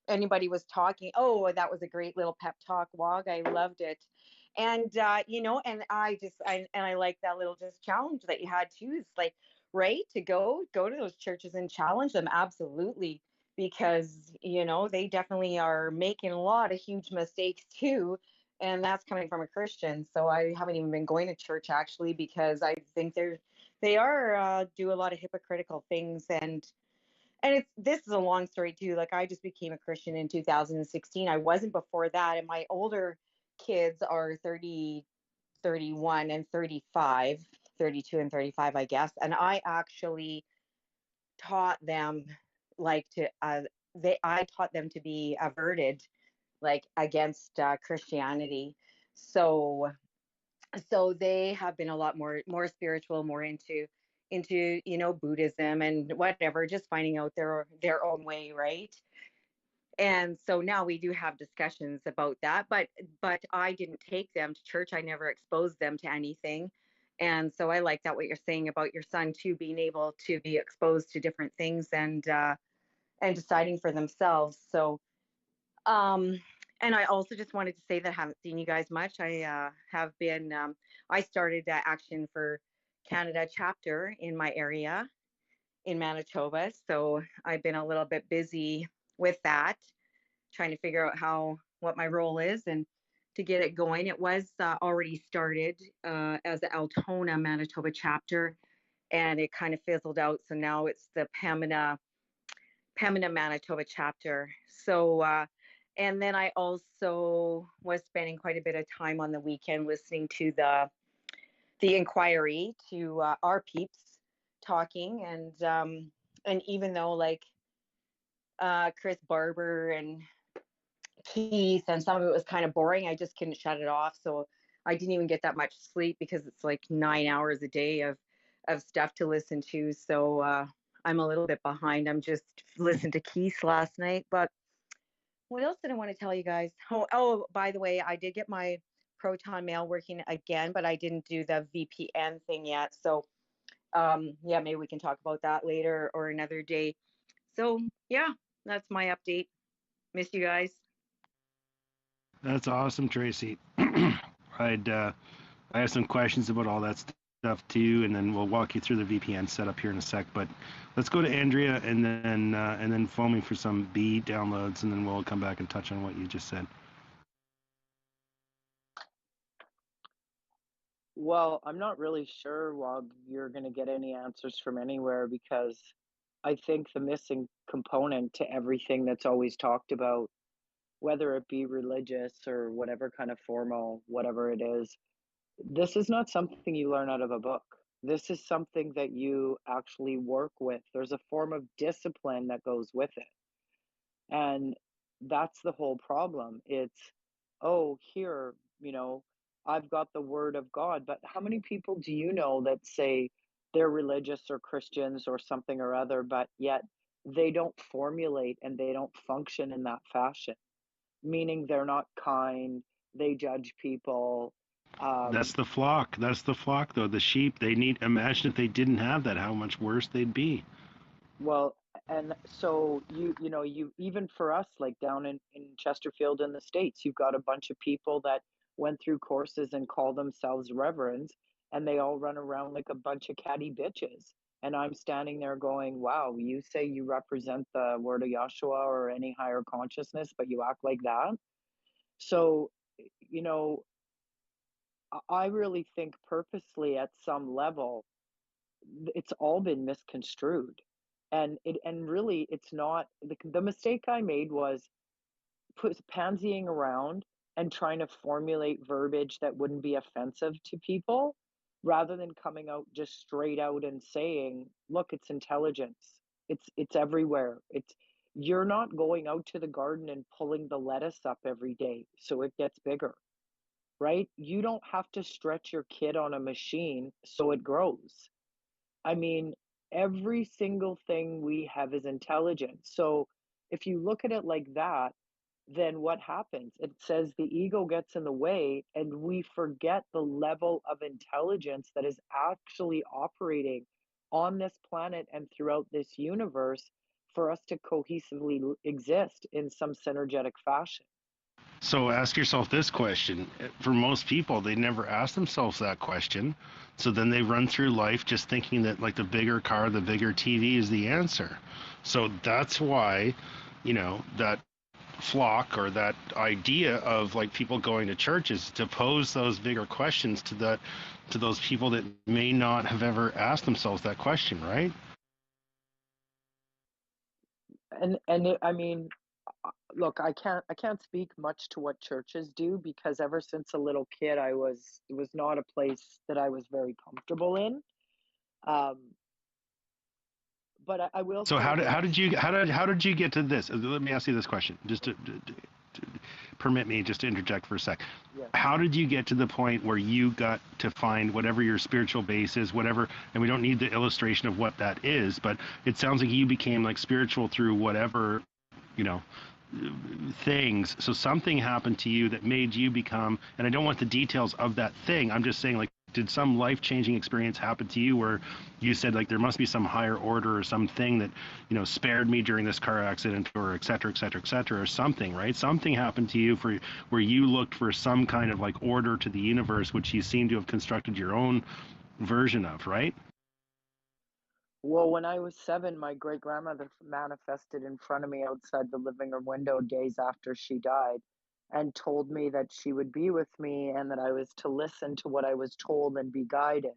anybody was talking. Oh, that was a great little pep talk, Wog. I loved it. And and I like that little just challenge that you had too. It's like, right, to go to those churches and challenge them, absolutely, because they definitely are making a lot of huge mistakes too. And that's coming from a Christian. So I haven't even been going to church actually, because I think they are do a lot of hypocritical things. And this is a long story too. Like, I just became a Christian in 2016. I wasn't before that. And my older kids are 30, 31 and 35, 32 and 35, I guess. And I actually taught them I taught them to be averted, like, against Christianity. So they have been a lot more spiritual, more into Buddhism and whatever, just finding out their own way, right? And so now we do have discussions about that, but I didn't take them to church. I never exposed them to anything. And so I like that, what you're saying about your son too, being able to be exposed to different things and deciding for themselves. So and I also just wanted to say that I haven't seen you guys much. I have been, I started Action for Canada chapter in my area in Manitoba. So I've been a little bit busy with that, trying to figure out what my role is and to get it going. It was already started as the Altona Manitoba chapter, and it kind of fizzled out. So now it's the Pembina Manitoba chapter. So, and then I also was spending quite a bit of time on the weekend listening to the inquiry, to our peeps talking, and even though like Chris Barber and Keith and some of it was kind of boring, I just couldn't shut it off. So I didn't even get that much sleep because it's like 9 hours a day of stuff to listen to. So I'm a little bit behind. I'm just listening to Keith last night. But what else did I want to tell you guys? Oh, by the way, I did get my Proton Mail working again, but I didn't do the VPN thing yet. So yeah, maybe we can talk about that later or another day. So yeah, that's my update. Miss you guys. That's awesome, Tracy. I have some questions about all that stuff too, and then we'll walk you through the VPN setup here in a sec. But let's go to Andrea and then Foamy for some B downloads, and then we'll come back and touch on what you just said. Well, I'm not really sure, Wog, you're going to get any answers from anywhere because I think the missing component to everything that's always talked about, whether it be religious or whatever kind of formal, whatever it is, this is not something you learn out of a book. This is something that you actually work with. There's a form of discipline that goes with it. And that's the whole problem. It's, oh, here, I've got the word of God. But how many people do you know that say they're religious or Christians or something or other, but yet they don't formulate and they don't function in that fashion? Meaning they're not kind, they judge people. That's the flock. That's the flock, though. The sheep, they need, imagine if they didn't have that, how much worse they'd be. Well, and so you even for us, like down in Chesterfield in the States, you've got a bunch of people that went through courses and call themselves reverends, and they all run around like a bunch of catty bitches. And I'm standing there going, wow, you say you represent the word of Yahshua or any higher consciousness, but you act like that. So, you know, I really think purposely at some level, it's all been misconstrued. And really it's not the mistake I made was pansying around and trying to formulate verbiage that wouldn't be offensive to people rather than coming out just straight out and saying, look, it's intelligence. It's everywhere. You're not going out to the garden and pulling the lettuce up every day so it gets bigger, right? You don't have to stretch your kid on a machine so it grows. I mean, every single thing we have is intelligence. So if you look at it like that, then what happens? It says the ego gets in the way and we forget the level of intelligence that is actually operating on this planet and throughout this universe for us to cohesively exist in some synergetic fashion. So ask yourself this question. For most people, they never ask themselves that question. So then they run through life just thinking that like the bigger car, the bigger TV is the answer. So that's why, that flock or that idea of like people going to churches to pose those bigger questions to those people that may not have ever asked themselves that question, right? I mean, look, I can't speak much to what churches do because ever since a little kid, it was not a place that I was very comfortable in. But I will. So how did you get to this? Let me ask you this question, just to permit me just to interject for a sec. Yes. How did you get to the point where you got to find whatever your spiritual base is, whatever, and we don't need the illustration of what that is, but it sounds like you became like spiritual through whatever, things. So something happened to you that made you become, and I don't want the details of that thing. I'm just saying, like, did some life-changing experience happen to you where you said, like, there must be some higher order or something that, spared me during this car accident or et cetera, et cetera, et cetera, or something, right? Something happened to you where you looked for some kind of like order to the universe, which you seem to have constructed your own version of, right? Well, when I was 7, my great grandmother manifested in front of me outside the living room window days after she died and told me that she would be with me and that I was to listen to what I was told and be guided.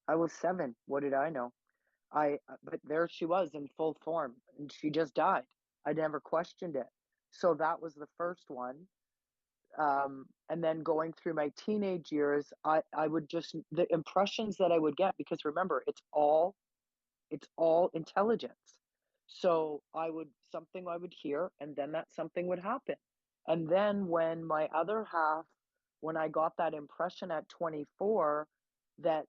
I was 7. What did I know? But there she was in full form and she just died. I never questioned it. So that was the first one. And then going through my teenage years, I would just, the impressions that I would get, because remember, it's all intelligence. So something I would hear, and then that something would happen. And then when I got that impression at 24 that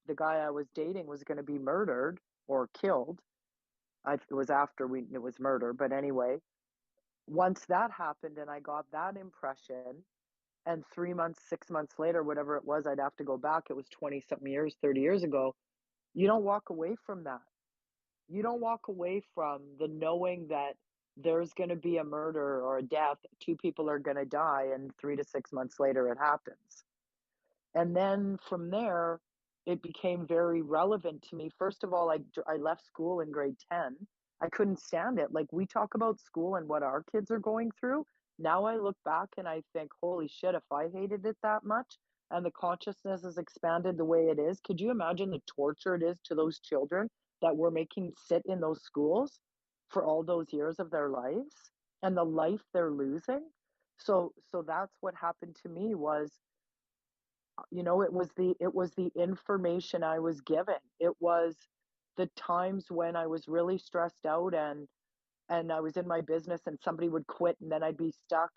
the guy I was dating was going to be murdered, or killed. It was after it was murder, but anyway, once that happened and I got that impression, and 3 months, 6 months later, whatever it was, I'd have to go back. It was 20 something years, 30 years ago. You don't walk away from that. You don't walk away from the knowing that there's going to be a murder or a death. Two people are going to die, and 3 to 6 months later, it happens. And then from there, it became very relevant to me. First of all, I left school in grade 10. I couldn't stand it. Like, we talk about school and what our kids are going through. Now I look back and I think, holy shit, if I hated it that much and the consciousness is expanded the way it is, could you imagine the torture it is to those children that we're making sit in those schools for all those years of their lives and the life they're losing? So that's what happened to me was, it was the information I was given. It was the times when I was really stressed out and I was in my business and somebody would quit and then I'd be stuck,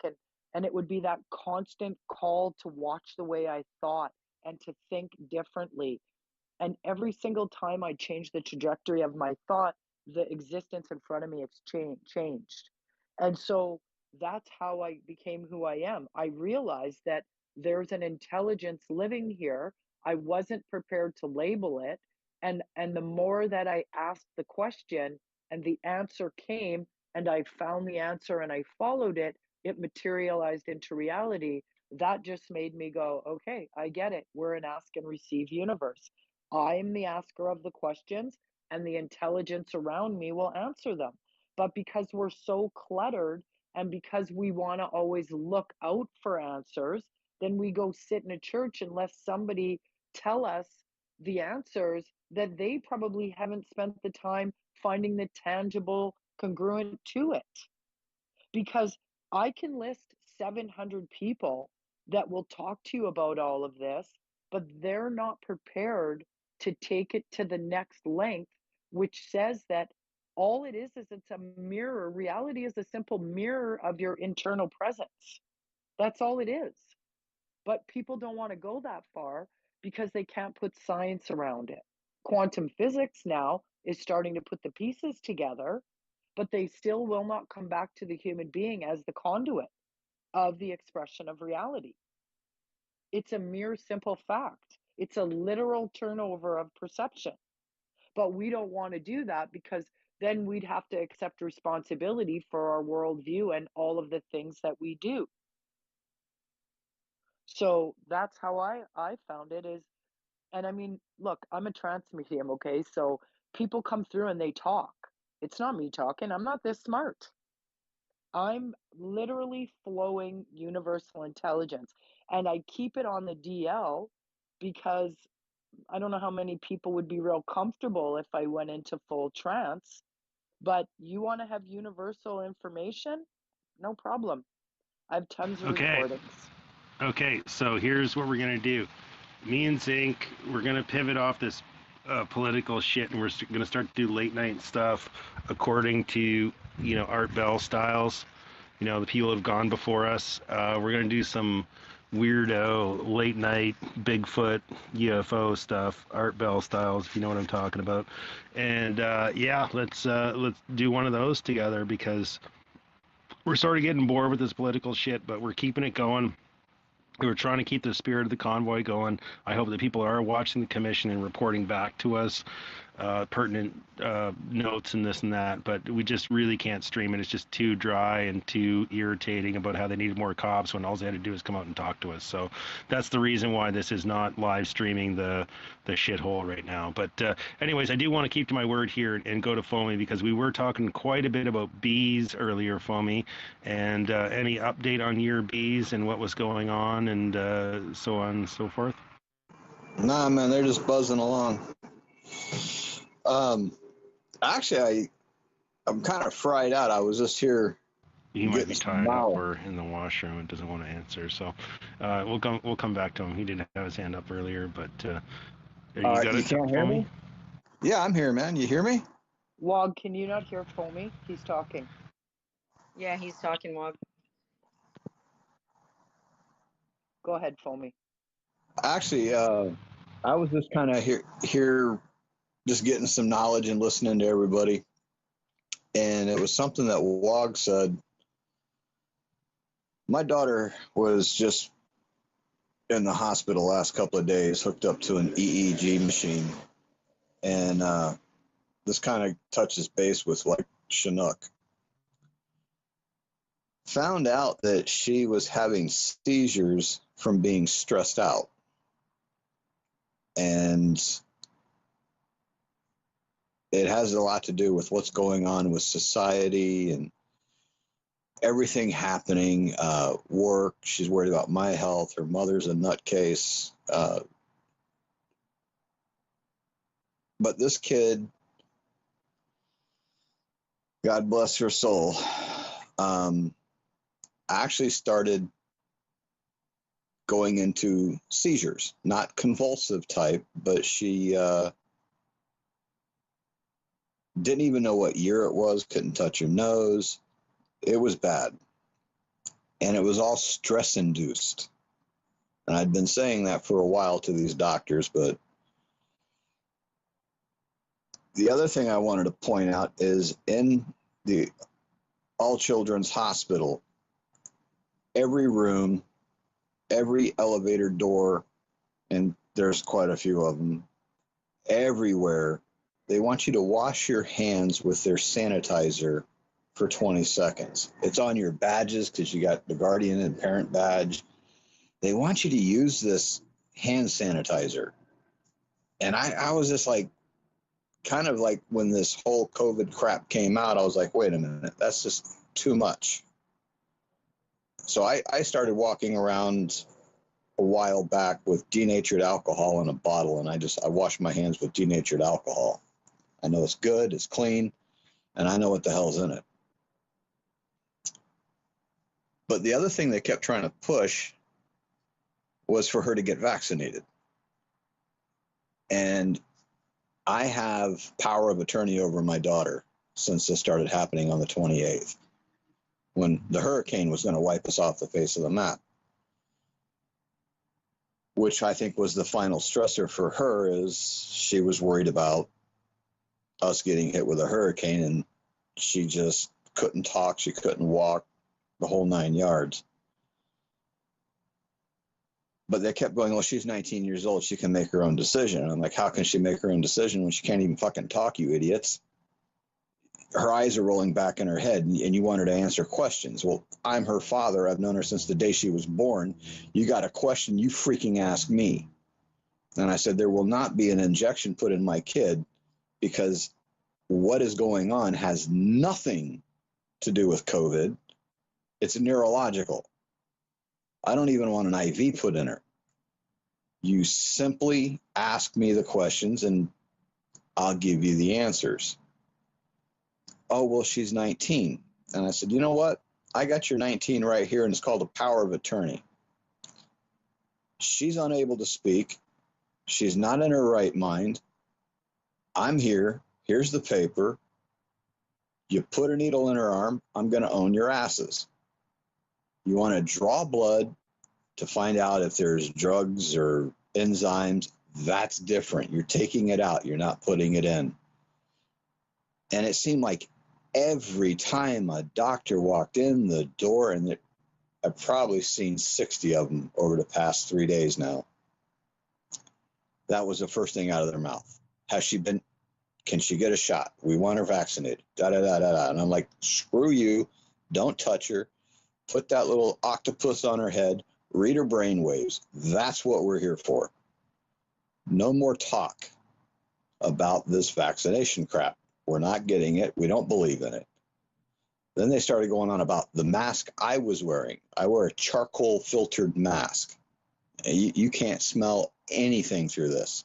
and it would be that constant call to watch the way I thought and to think differently. And every single time I changed the trajectory of my thought, the existence in front of me changed. And so that's how I became who I am. I realized that there's an intelligence living here. I wasn't prepared to label it. And the more that I asked the question and the answer came and I found the answer and I followed it, it materialized into reality. That just made me go, okay, I get it. We're an ask and receive universe. I'm the asker of the questions, and the intelligence around me will answer them. But because we're so cluttered and because we want to always look out for answers, then we go sit in a church and let somebody tell us the answers that they probably haven't spent the time finding the tangible congruent to it. Because I can list 700 people that will talk to you about all of this, but they're not prepared to take it to the next length, which says that all it is it's a mirror. Reality is a simple mirror of your internal presence. That's all it is. But people don't want to go that far because they can't put science around it. Quantum physics now is starting to put the pieces together, but they still will not come back to the human being as the conduit of the expression of reality. It's a mere simple fact. It's a literal turnover of perception. But we don't want to do that because then we'd have to accept responsibility for our worldview and all of the things that we do. So that's how I found it is, and I mean, look, I'm a trance medium, okay? So people come through and they talk. It's not me talking. I'm not this smart. I'm literally flowing universal intelligence. And I keep it on the DL because I don't know how many people would be real comfortable if I went into full trance. But you want to have universal information? No problem. I have tons of Okay. recordings. Okay, so here's what we're gonna do. Me and Zinc, we're gonna pivot off this political shit, and we're gonna start to do late night stuff according to Art Bell styles. The people have gone before us. We're gonna do some weirdo late night Bigfoot UFO stuff, Art Bell styles, if you know what I'm talking about. And yeah, let's do one of those together because we're sort of getting bored with this political shit, but we're keeping it going. We were trying to keep the spirit of the convoy going. I hope that people are watching the commission and reporting back to us pertinent notes and this and that, but we just really can't stream it. It's just too dry and too irritating about how they needed more cops when all they had to do is come out and talk to us. So that's the reason why this is not live streaming the shithole right now. But anyways, I do want to keep to my word here and go to Foamy because we were talking quite a bit about bees earlier, Foamy, and any update on your bees and what was going on and so on and so forth? Nah, man, they're just buzzing along. Actually, I'm kind of fried out. I was just here. He might be tied up or in the washroom and doesn't want to answer. So we'll come back to him. He didn't have his hand up earlier, but you can't hear me? Yeah, I'm here, man. You hear me? Wog, can you not hear Foamy? He's talking. Yeah, he's talking, Wog. Go ahead, Foamy. Actually, I was just kind of here just getting some knowledge and listening to everybody. And it was something that Wog said. My daughter was just in the hospital last couple of days, hooked up to an EEG machine. And this kind of touches base with like Chinook. Found out that she was having seizures from being stressed out. And it has a lot to do with what's going on with society and everything happening, work. She's worried about my health. Her mother's a nutcase. But this kid, God bless her soul, actually started going into seizures, not convulsive type, but she didn't even know what year it was, couldn't touch her nose. It was bad. And it was all stress induced. And I'd been saying that for a while to these doctors, but the other thing I wanted to point out is in the All Children's Hospital, every room, every elevator door, and there's quite a few of them, everywhere, they want you to wash your hands with their sanitizer for 20 seconds. It's on your badges because you got the guardian and parent badge. They want you to use this hand sanitizer. And I was just like, kind of like when this whole COVID crap came out, I was like, wait a minute, that's just too much. So I started walking around a while back with denatured alcohol in a bottle, and I wash my hands with denatured alcohol. I know it's good, it's clean, and I know what the hell's in it. But the other thing they kept trying to push was for her to get vaccinated. And I have power of attorney over my daughter since this started happening on the 28th, when the hurricane was going to wipe us off the face of the map, which I think was the final stressor for her. Is she was worried about us getting hit with a hurricane, and she just couldn't talk, she couldn't walk, the whole 9 yards. But they kept going, well, she's 19 years old, she can make her own decision. And I'm like, how can she make her own decision when she can't even fucking talk, you idiots? Her eyes are rolling back in her head, and you want her to answer questions. Well, I'm her father. I've known her since the day she was born. You got a question, you freaking ask me. And I said, there will not be an injection put in my kid, because what is going on has nothing to do with COVID. It's neurological. I don't even want an IV put in her. You simply ask me the questions and I'll give you the answers. Oh, well, she's 19. And I said, you know what? I got your 19 right here, and it's called a power of attorney. She's unable to speak. She's not in her right mind. I'm here. Here's the paper. You put a needle in her arm, I'm going to own your asses. You want to draw blood to find out if there's drugs or enzymes, that's different. You're taking it out. You're not putting it in. And it seemed like every time a doctor walked in the door, and I've probably seen 60 of them over the past 3 days now, that was the first thing out of their mouth. Can she get a shot? We want her vaccinated. Da-da-da-da-da. And I'm like, screw you. Don't touch her. Put that little octopus on her head. Read her brain waves. That's what we're here for. No more talk about this vaccination crap. We're not getting it. We don't believe in it. Then they started going on about the mask I was wearing. I wear a charcoal filtered mask. And you can't smell anything through this.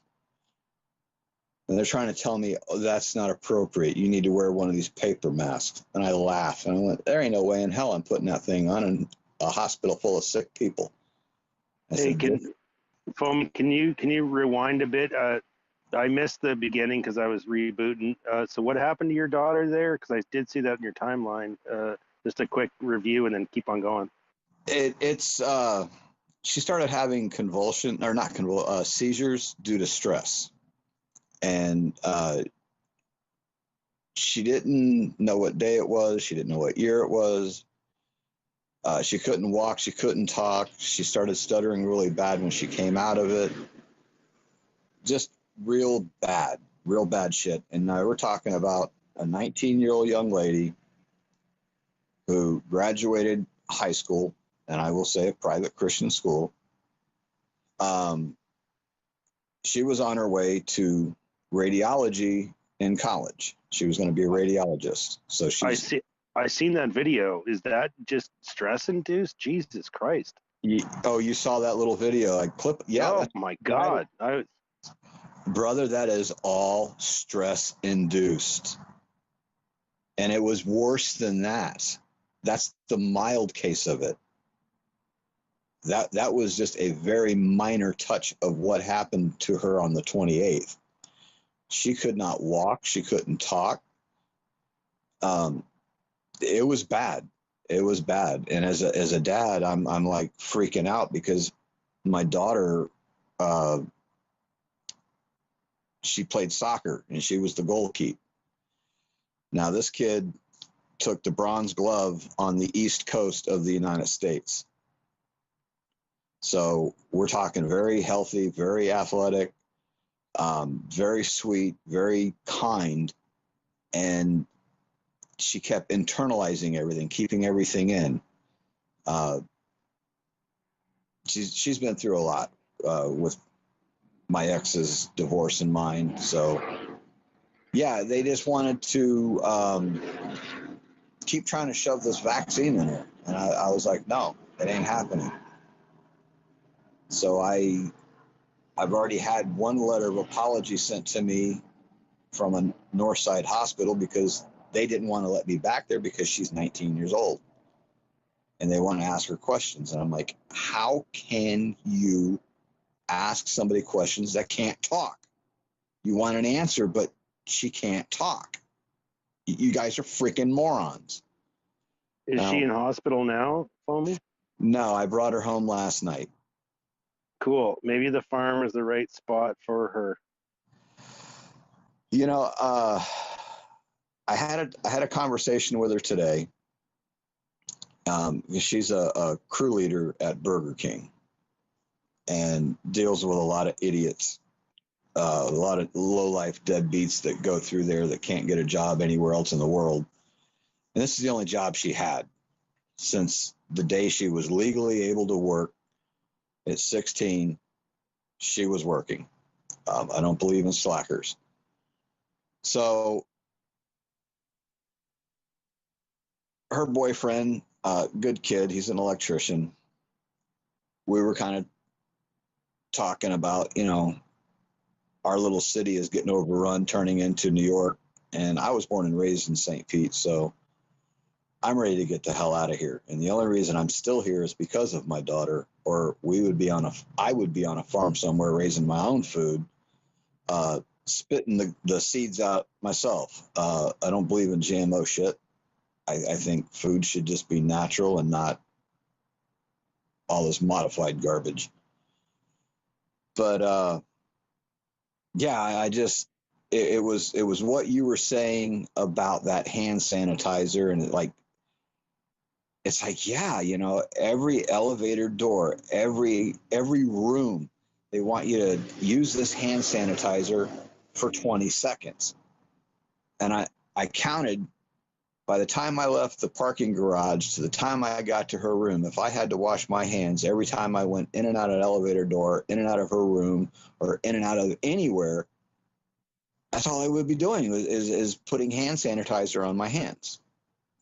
And they're trying to tell me, oh, that's not appropriate. You need to wear one of these paper masks. And I laugh. And I went, there ain't no way in hell I'm putting that thing on in a hospital full of sick people. Hey, Foam, can you rewind a bit? I missed the beginning because I was rebooting. So what happened to your daughter there? Because I did see that in your timeline. Just a quick review and then keep on going. She started having seizures due to stress. And she didn't know what day it was. She didn't know what year it was. She couldn't walk. She couldn't talk. She started stuttering really bad when she came out of it. Just real bad shit. And we're talking about a 19-year-old young lady who graduated high school, and I will say a private Christian school. She was on her way to radiology in college. She was going to be a radiologist. So I seen that video. Is that just stress induced? Jesus Christ. You saw that little video, like clip? Yeah. Oh my God. Brother, that is all stress induced. And it was worse than that. That's the mild case of it. That was just a very minor touch of what happened to her on the 28th. She could not walk. She couldn't talk. It was bad. It was bad. And as a dad, I'm like freaking out because my daughter, she played soccer and she was the goalkeeper. Now this kid took the bronze glove on the East Coast of the United States. So we're talking very healthy, very athletic, very sweet, very kind. And she kept internalizing everything, keeping everything in. She's been through a lot with my ex's divorce and mine. So yeah, they just wanted to keep trying to shove this vaccine in her. And I was like, no, it ain't happening. So I've already had one letter of apology sent to me from a Northside hospital because they didn't want to let me back there because she's 19 years old. And they want to ask her questions. And I'm like, how can you ask somebody questions that can't talk? You want an answer, but she can't talk. You guys are freaking morons. Is she in hospital now, Foamy? No, I brought her home last night. Cool. Maybe the farm is the right spot for her. You know, I had a conversation with her today. She's a crew leader at Burger King and deals with a lot of idiots, a lot of low-life deadbeats that go through there that can't get a job anywhere else in the world. And this is the only job she had since the day she was legally able to work. At 16, she was working. I don't believe in slackers. So her boyfriend, good kid, he's an electrician. We were kind of talking about, you know, our little city is getting overrun, turning into New York. And I was born and raised in St. Pete, so I'm ready to get the hell out of here. And the only reason I'm still here is because of my daughter, or I would be on a farm somewhere raising my own food, spitting the seeds out myself. I don't believe in GMO shit. I think food should just be natural and not all this modified garbage. But yeah, it was what you were saying about that hand sanitizer, and it's like, yeah, you know, every elevator door, every room, they want you to use this hand sanitizer for 20 seconds. And I counted, by the time I left the parking garage to the time I got to her room, if I had to wash my hands every time I went in and out of an elevator door, in and out of her room, or in and out of anywhere, that's all I would be doing is putting hand sanitizer on my hands.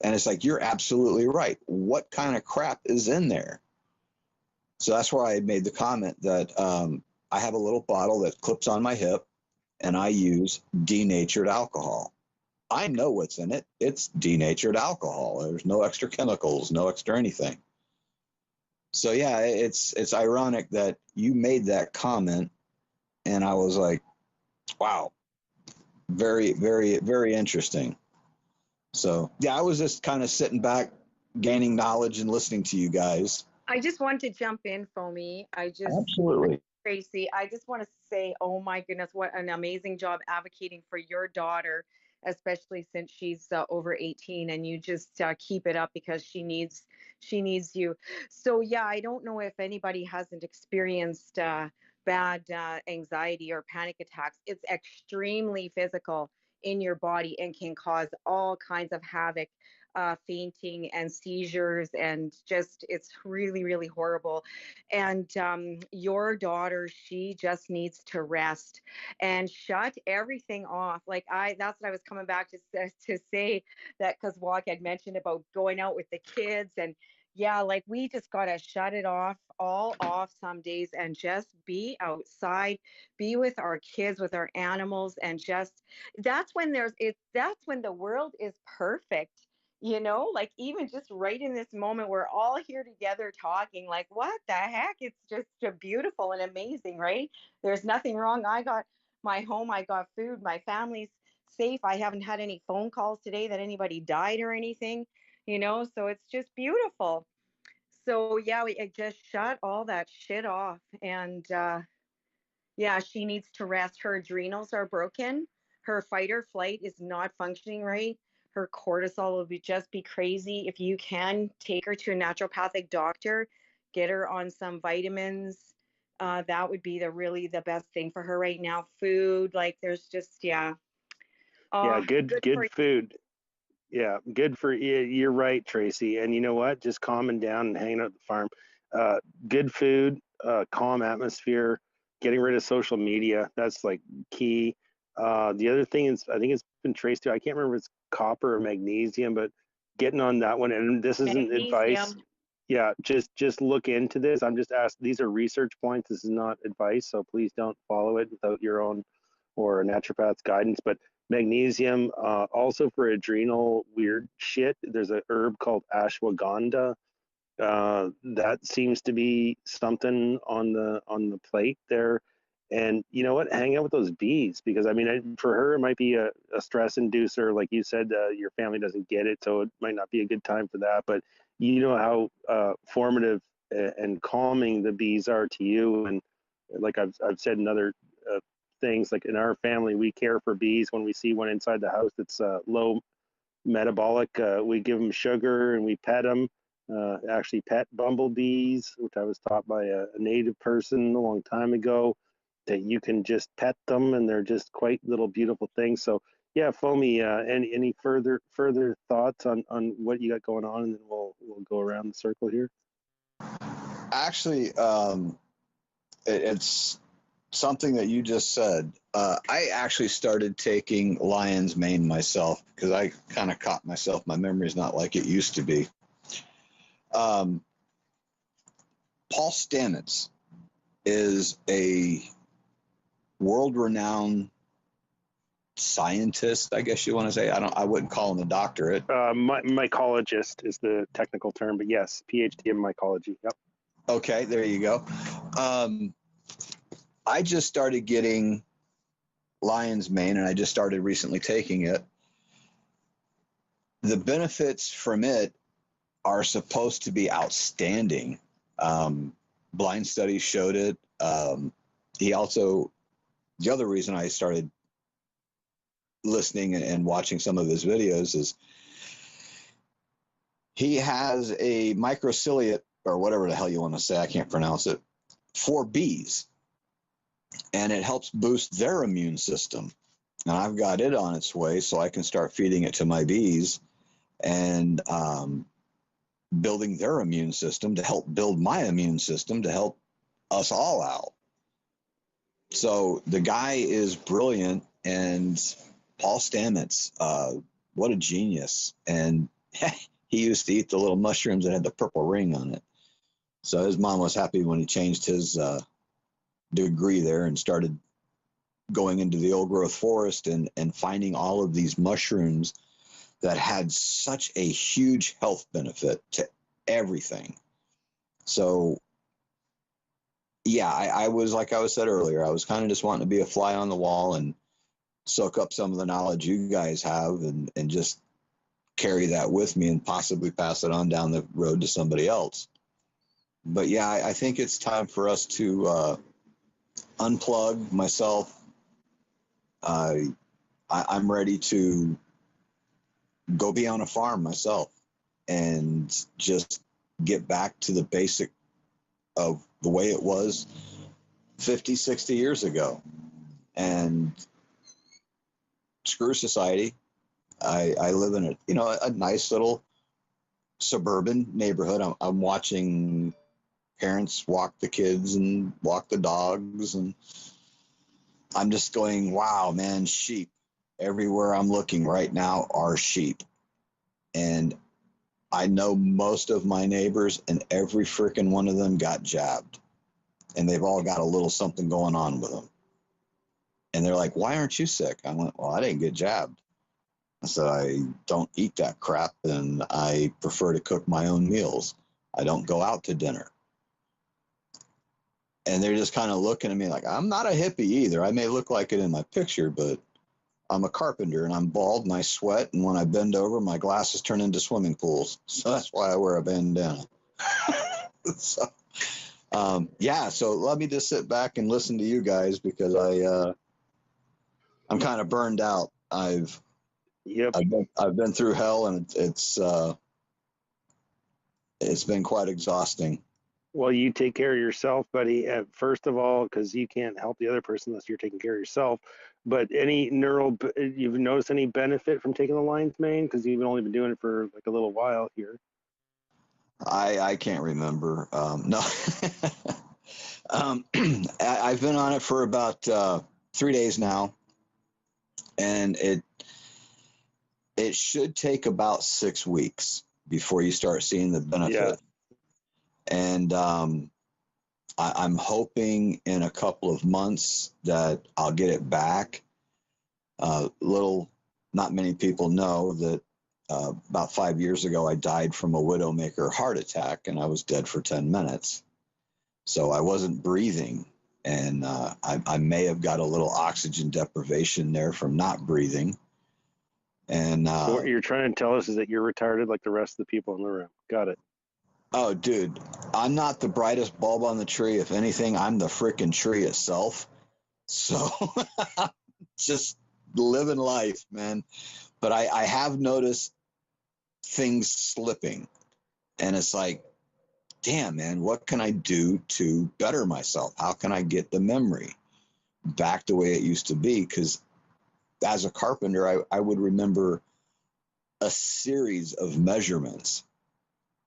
And it's like, you're absolutely right. What kind of crap is in there? So that's why I made the comment that I have a little bottle that clips on my hip, and I use denatured alcohol. I know what's in it. It's denatured alcohol. There's no extra chemicals, no extra anything. So yeah, it's ironic that you made that comment, and I was like, wow, very, very, very interesting. So yeah, I was just kind of sitting back, gaining knowledge and listening to you guys. I just want to jump in, Foamy. Absolutely. Tracy, I just want to say, oh my goodness, what an amazing job advocating for your daughter, especially since she's over 18, and you just keep it up because she needs you. So yeah, I don't know if anybody hasn't experienced bad anxiety or panic attacks. It's extremely physical in your body and can cause all kinds of havoc, fainting and seizures, and just it's really, really horrible. And your daughter, she just needs to rest and shut everything off. Like that's what I was coming back to say, that because Walk had mentioned about going out with the kids, and yeah, like we just gotta shut it off, all off some days, and just be outside, be with our kids, with our animals, and just that's when the world is perfect. Like even just right in this moment, we're all here together talking, like, what the heck? It's just beautiful and amazing, right? There's nothing wrong. I got my home, I got food, my family's safe. I haven't had any phone calls today that anybody died or anything, so it's just beautiful. So yeah, I just shut all that shit off. And yeah, she needs to rest. Her adrenals are broken. Her fight or flight is not functioning right. Her cortisol will just be crazy. If you can, take her to a naturopathic doctor, get her on some vitamins. That would be really the best thing for her right now. Food, like there's just, yeah. Yeah, Good for good food. Yeah, good for you. You're right, Tracy. And you know what? Just calming down and hanging out at the farm. Good food, calm atmosphere, getting rid of social media. That's like key. The other thing is, I think it's been traced to, I can't remember if it's copper or magnesium, but getting on that one. And this isn't advice. magnesium. Yeah, just look into this. I'm just asking. These are research points. This is not advice, so please don't follow it without your own or a naturopath's guidance. But magnesium, also for adrenal weird shit. There's a herb called ashwagandha. That seems to be something on the plate there. And you know what? Hang out with those bees, because I mean, for her it might be a stress inducer, like you said. Your family doesn't get it, so it might not be a good time for that. But you know how formative and calming the bees are to you. And like I've said in other things, like in our family, we care for bees. When we see one inside the house that's low metabolic, we give them sugar and we pet them. Actually pet bumblebees, which I was taught by a native person a long time ago, that you can just pet them and they're just quite little beautiful things. So yeah, Foamy, any further thoughts on what you got going on, and then we'll go around the circle here. Actually, it's something that you just said. I actually started taking lion's mane myself because I kind of caught myself. My memory's not like it used to be. Paul Stamets is a world-renowned scientist, I guess you want to say. I wouldn't call him a doctorate. Mycologist is the technical term, but yes, PhD in mycology. Yep. Okay, there you go. I just started getting lion's mane, and I just started recently taking it. The benefits from it are supposed to be outstanding. Blind studies showed it. He also, the other reason I started listening and watching some of his videos is he has a microciliate, or whatever the hell you want to say, I can't pronounce it, for bees. And it helps boost their immune system. And I've got it on its way, so I can start feeding it to my bees and building their immune system to help build my immune system to help us all out. So the guy is brilliant, and Paul Stamets, what a genius. And he used to eat the little mushrooms that had the purple ring on it. So his mom was happy when he changed his degree there and started going into the old growth forest and finding all of these mushrooms that had such a huge health benefit to everything. So yeah, I was, like I was said earlier, I was kind of just wanting to be a fly on the wall and soak up some of the knowledge you guys have and just carry that with me and possibly pass it on down the road to somebody else. But yeah, I think it's time for us to unplug myself. I'm ready to go be on a farm myself and just get back to the basic of the way it was 50, 60 years ago. And screw society. I live in a nice little suburban neighborhood. I'm watching parents walk the kids and walk the dogs, and I'm just going, wow, man, sheep. Everywhere I'm looking right now are sheep. And I know most of my neighbors, and every freaking one of them got jabbed. And they've all got a little something going on with them. And they're like, why aren't you sick? I went, well, I didn't get jabbed. I said, I don't eat that crap, and I prefer to cook my own meals. I don't go out to dinner. And they're just kind of looking at me like, I'm not a hippie either. I may look like it in my picture, but I'm a carpenter, and I'm bald, and I sweat, and when I bend over, my glasses turn into swimming pools. So that's why I wear a bandana. So, so let me just sit back and listen to you guys, because I'm kind of burned out. I've been through hell, and it's been quite exhausting. Well, you take care of yourself, buddy, first of all, because you can't help the other person unless you're taking care of yourself. But you've noticed any benefit from taking the lion's mane? Because you've only been doing it for like a little while here. I can't remember. No. I've been on it for about 3 days now, and it should take about 6 weeks before you start seeing the benefit. Yeah. And I'm hoping in a couple of months that I'll get it back. Not many people know that about 5 years ago, I died from a widowmaker heart attack, and I was dead for 10 minutes. So I wasn't breathing, and I may have got a little oxygen deprivation there from not breathing. And So what you're trying to tell us is that you're retarded like the rest of the people in the room. Got it. Oh, dude, I'm not the brightest bulb on the tree. If anything, I'm the freaking tree itself. So just living life, man. But I have noticed things slipping, and it's like, damn, man, what can I do to better myself? How can I get the memory back the way it used to be? Because as a carpenter, I would remember a series of measurements,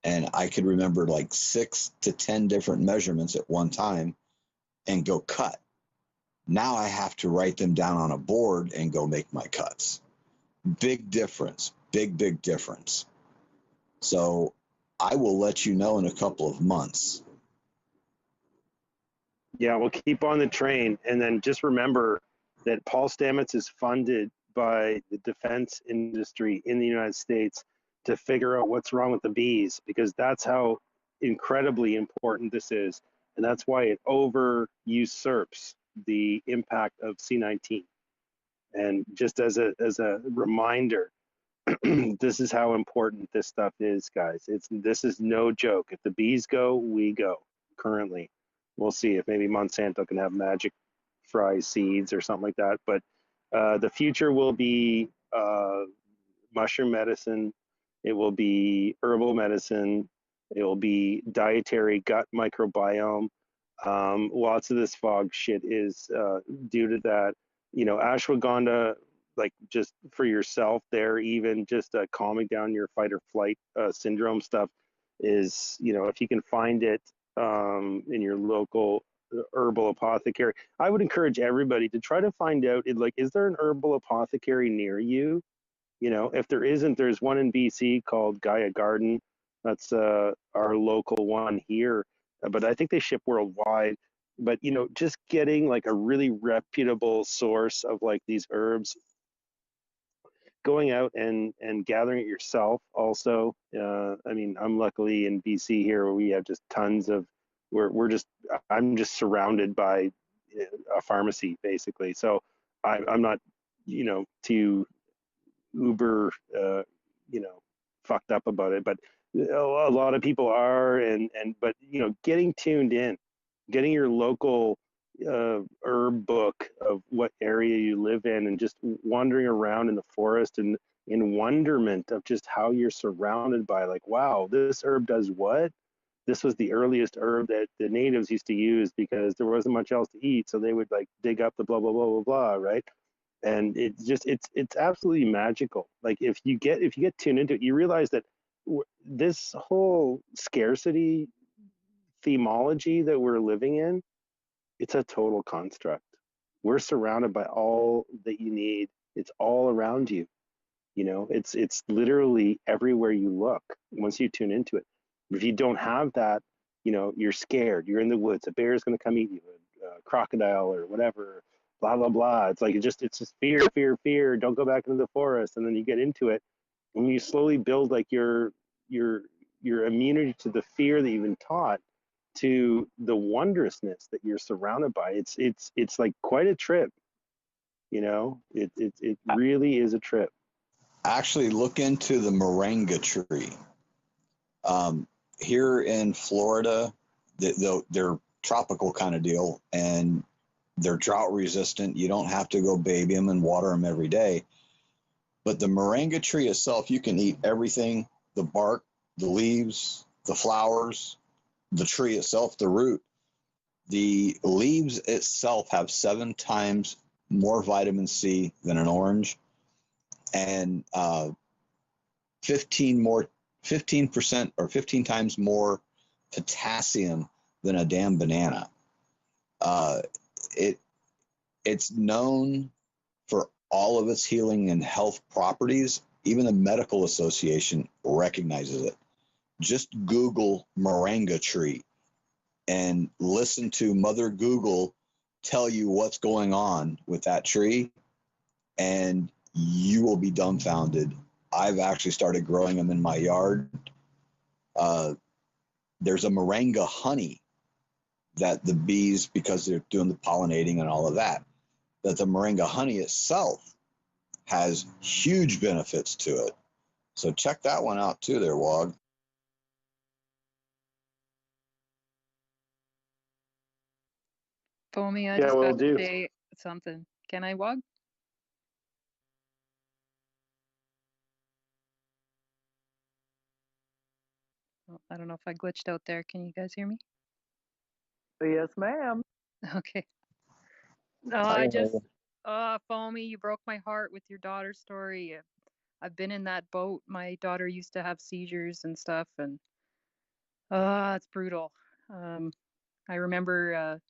and I could remember like 6 to 10 different measurements at one time and go cut. Now I have to write them down on a board and go make my cuts. Big difference, big difference. So I will let you know in a couple of months. Yeah, we'll keep on the train. And then just remember that Paul Stamets is funded by the defense industry in the United States to figure out what's wrong with the bees, because that's how incredibly important this is. And that's why it over usurps the impact of C19. And just as a reminder, this is how important this stuff is, guys. This is no joke. If the bees go, we go. Currently, we'll see if maybe Monsanto can have magic fry seeds or something like that. But the future will be mushroom medicine. It will be herbal medicine. It will be dietary gut microbiome. Lots of this fog shit is due to that. Ashwagandha, like just for yourself there, even just calming down your fight or flight syndrome stuff is, if you can find it in your local herbal apothecary. I would encourage everybody to try to find out, is there an herbal apothecary near you? If there isn't, there's one in BC called Gaia Garden. That's our local one here, but I think they ship worldwide. But just getting like a really reputable source of like these herbs, going out and gathering it yourself also. I'm luckily in BC here where we have just tons of, I'm just surrounded by a pharmacy basically. So I'm not, too uber, fucked up about it, but a lot of people are, but getting tuned in, getting your local herb book of what area you live in, and just wandering around in the forest and in wonderment of just how you're surrounded by, like, wow, this herb does what? This was the earliest herb that the natives used to use because there wasn't much else to eat, so they would like dig up the blah blah blah blah blah, right? And it's absolutely magical. Like if you get tuned into it, you realize that this whole scarcity themology that we're living in, it's a total construct. We're surrounded by all that you need. It's all around you. You know, it's literally everywhere you look once you tune into it. If you don't have that, you know, you're scared. You're in the woods. A bear is going to come eat you. A crocodile or whatever. Blah blah blah. It's like it's just fear, fear, fear. Don't go back into the forest. And then you get into it, and you slowly build like your immunity to the fear that you've been taught, to the wondrousness that you're surrounded by. It's like quite a trip. You know, it really is a trip. Actually, look into the moringa tree. Here in Florida, they're tropical kind of deal, and they're drought resistant. You don't have to go baby them and water them every day. But the moringa tree itself, you can eat everything: the bark, the leaves, the flowers, the tree itself, the root. The leaves itself have 7 times more vitamin C than an orange, and 15% or 15 times more potassium than a damn banana. It's known for all of its healing and health properties. Even the Medical Association recognizes it. Just Google moringa tree and listen to Mother Google tell you what's going on with that tree, and you will be dumbfounded. I've actually started growing them in my yard. There's a moringa honey that the bees, because they're doing the pollinating and all of that, that the moringa honey itself has huge benefits to it. So check that one out too there, Wog. Foamy, I Yeah, just will got to do. say something. Can I, Wog? Oh, I don't know if I glitched out there. Can you guys hear me? Yes, ma'am. Okay. No, I I hear just, you. Foamy, you broke my heart with your daughter's story. I've been in that boat. My daughter used to have seizures and stuff, and it's brutal. I remember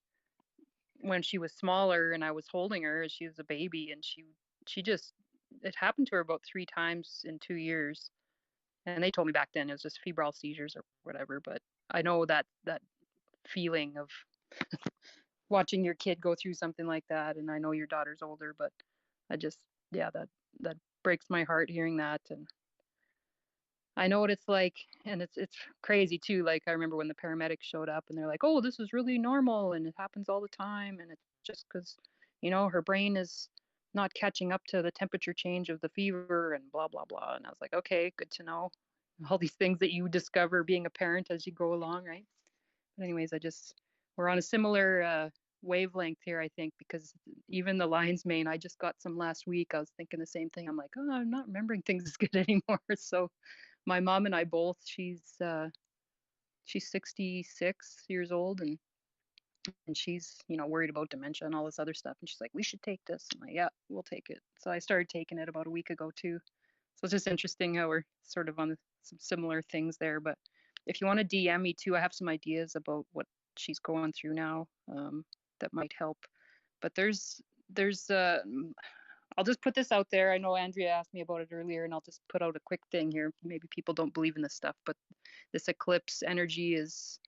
when she was smaller and I was holding her, she was a baby, and she just, it happened to her about 3 times in 2 years. And they told me back then it was just febrile seizures or whatever, but I know that feeling of watching your kid go through something like that. And I know your daughter's older, but I just, yeah, that breaks my heart hearing that. And I know what it's like, and it's crazy too. Like I remember when the paramedics showed up and they're like, "Oh, this is really normal and it happens all the time, and it's just because, her brain is not catching up to the temperature change of the fever and blah blah blah." And I was like, "Okay, good to know." All these things that you discover being a parent as you go along, right? But anyways, we're on a similar wavelength here, I think, because even the lion's mane, I just got some last week. I was thinking the same thing. I'm like, oh, I'm not remembering things as good anymore. So my mom and I both, she's 66 years old, and she's worried about dementia and all this other stuff, and she's like, we should take this. I'm like, yeah, we'll take it. So I started taking it about a week ago too. So it's just interesting how we're sort of on some similar things there. But if you want to DM me too, I have some ideas about what she's going through now, that might help. But there's I'll just put this out there. I know Andrea asked me about it earlier, and I'll just put out a quick thing here. Maybe people don't believe in this stuff, but this eclipse energy is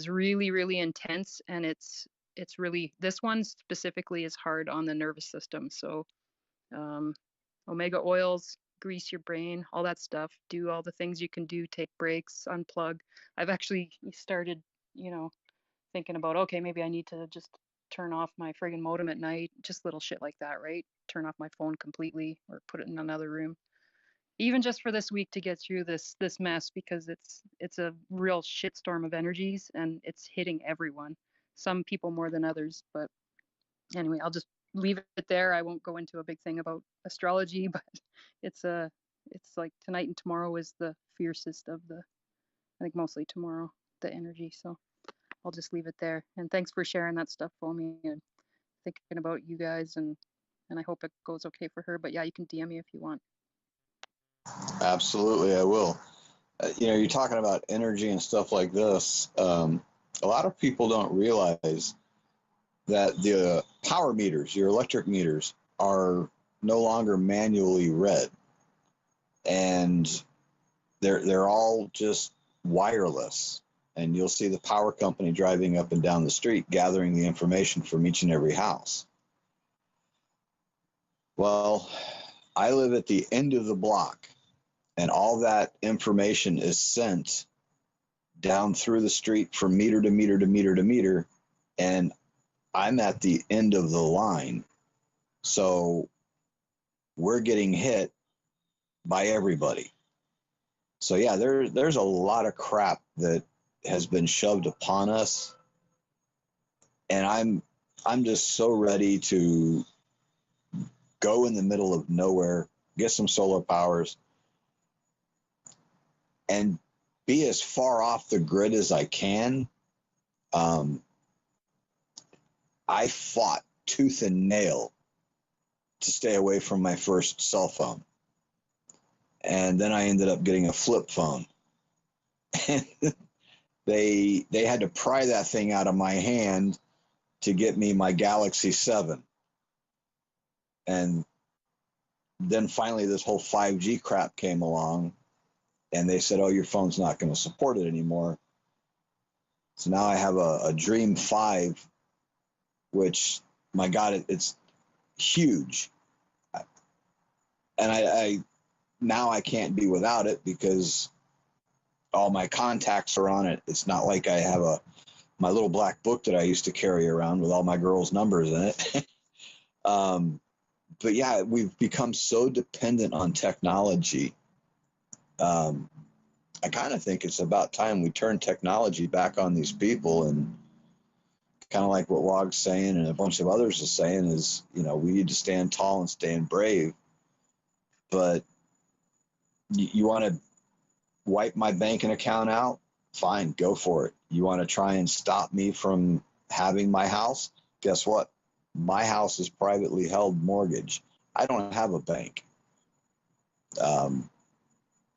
really, really intense, and it's really, this one specifically is hard on the nervous system. So omega oils, grease your brain, all that stuff. Do all the things you can do. Take breaks, unplug. I've actually started, thinking about, okay, maybe I need to just turn off my friggin' modem at night, just little shit like that, right? Turn off my phone completely or put it in another room. Even just for this week to get through this mess, because it's a real shitstorm of energies and it's hitting everyone. some people more than others. But anyway, I'll just leave it there. I won't go into a big thing about astrology, but it's like tonight and tomorrow is the fiercest of the, I think mostly tomorrow, the energy. So I'll just leave it there. And thanks for sharing that stuff for me and thinking about you guys, and I hope it goes okay for her. But yeah, you can DM me if you want. Absolutely, I will. You're talking about energy and stuff like this. A lot of people don't realize that the power meters, your electric meters, are no longer manually read, and they're all just wireless. And you'll see the power company driving up and down the street gathering the information from each and every house. Well, I live at the end of the block, and all that information is sent down through the street from meter to meter to meter to meter, and I'm at the end of the line. So we're getting hit by everybody. So yeah, there's a lot of crap that has been shoved upon us, and I'm just so ready to go in the middle of nowhere, get some solar powers, and be as far off the grid as I can. I fought tooth and nail to stay away from my first cell phone, and then I ended up getting a flip phone. And they had to pry that thing out of my hand to get me my Galaxy 7. And then finally this whole 5G crap came along, and they said, oh, your phone's not going to support it anymore. So now I have a Dream 5, which, my God, it's huge. And I now I can't be without it because all my contacts are on it. It's not like I have my little black book that I used to carry around with all my girls' numbers in it. But yeah, we've become so dependent on technology. I kind of think it's about time we turn technology back on these people, and kind of like what Wog's saying and a bunch of others are saying is, we need to stand tall and stand brave. But you want to wipe my banking account out? Fine, go for it. You want to try and stop me from having my house? Guess what? My house is privately held mortgage. I don't have a bank.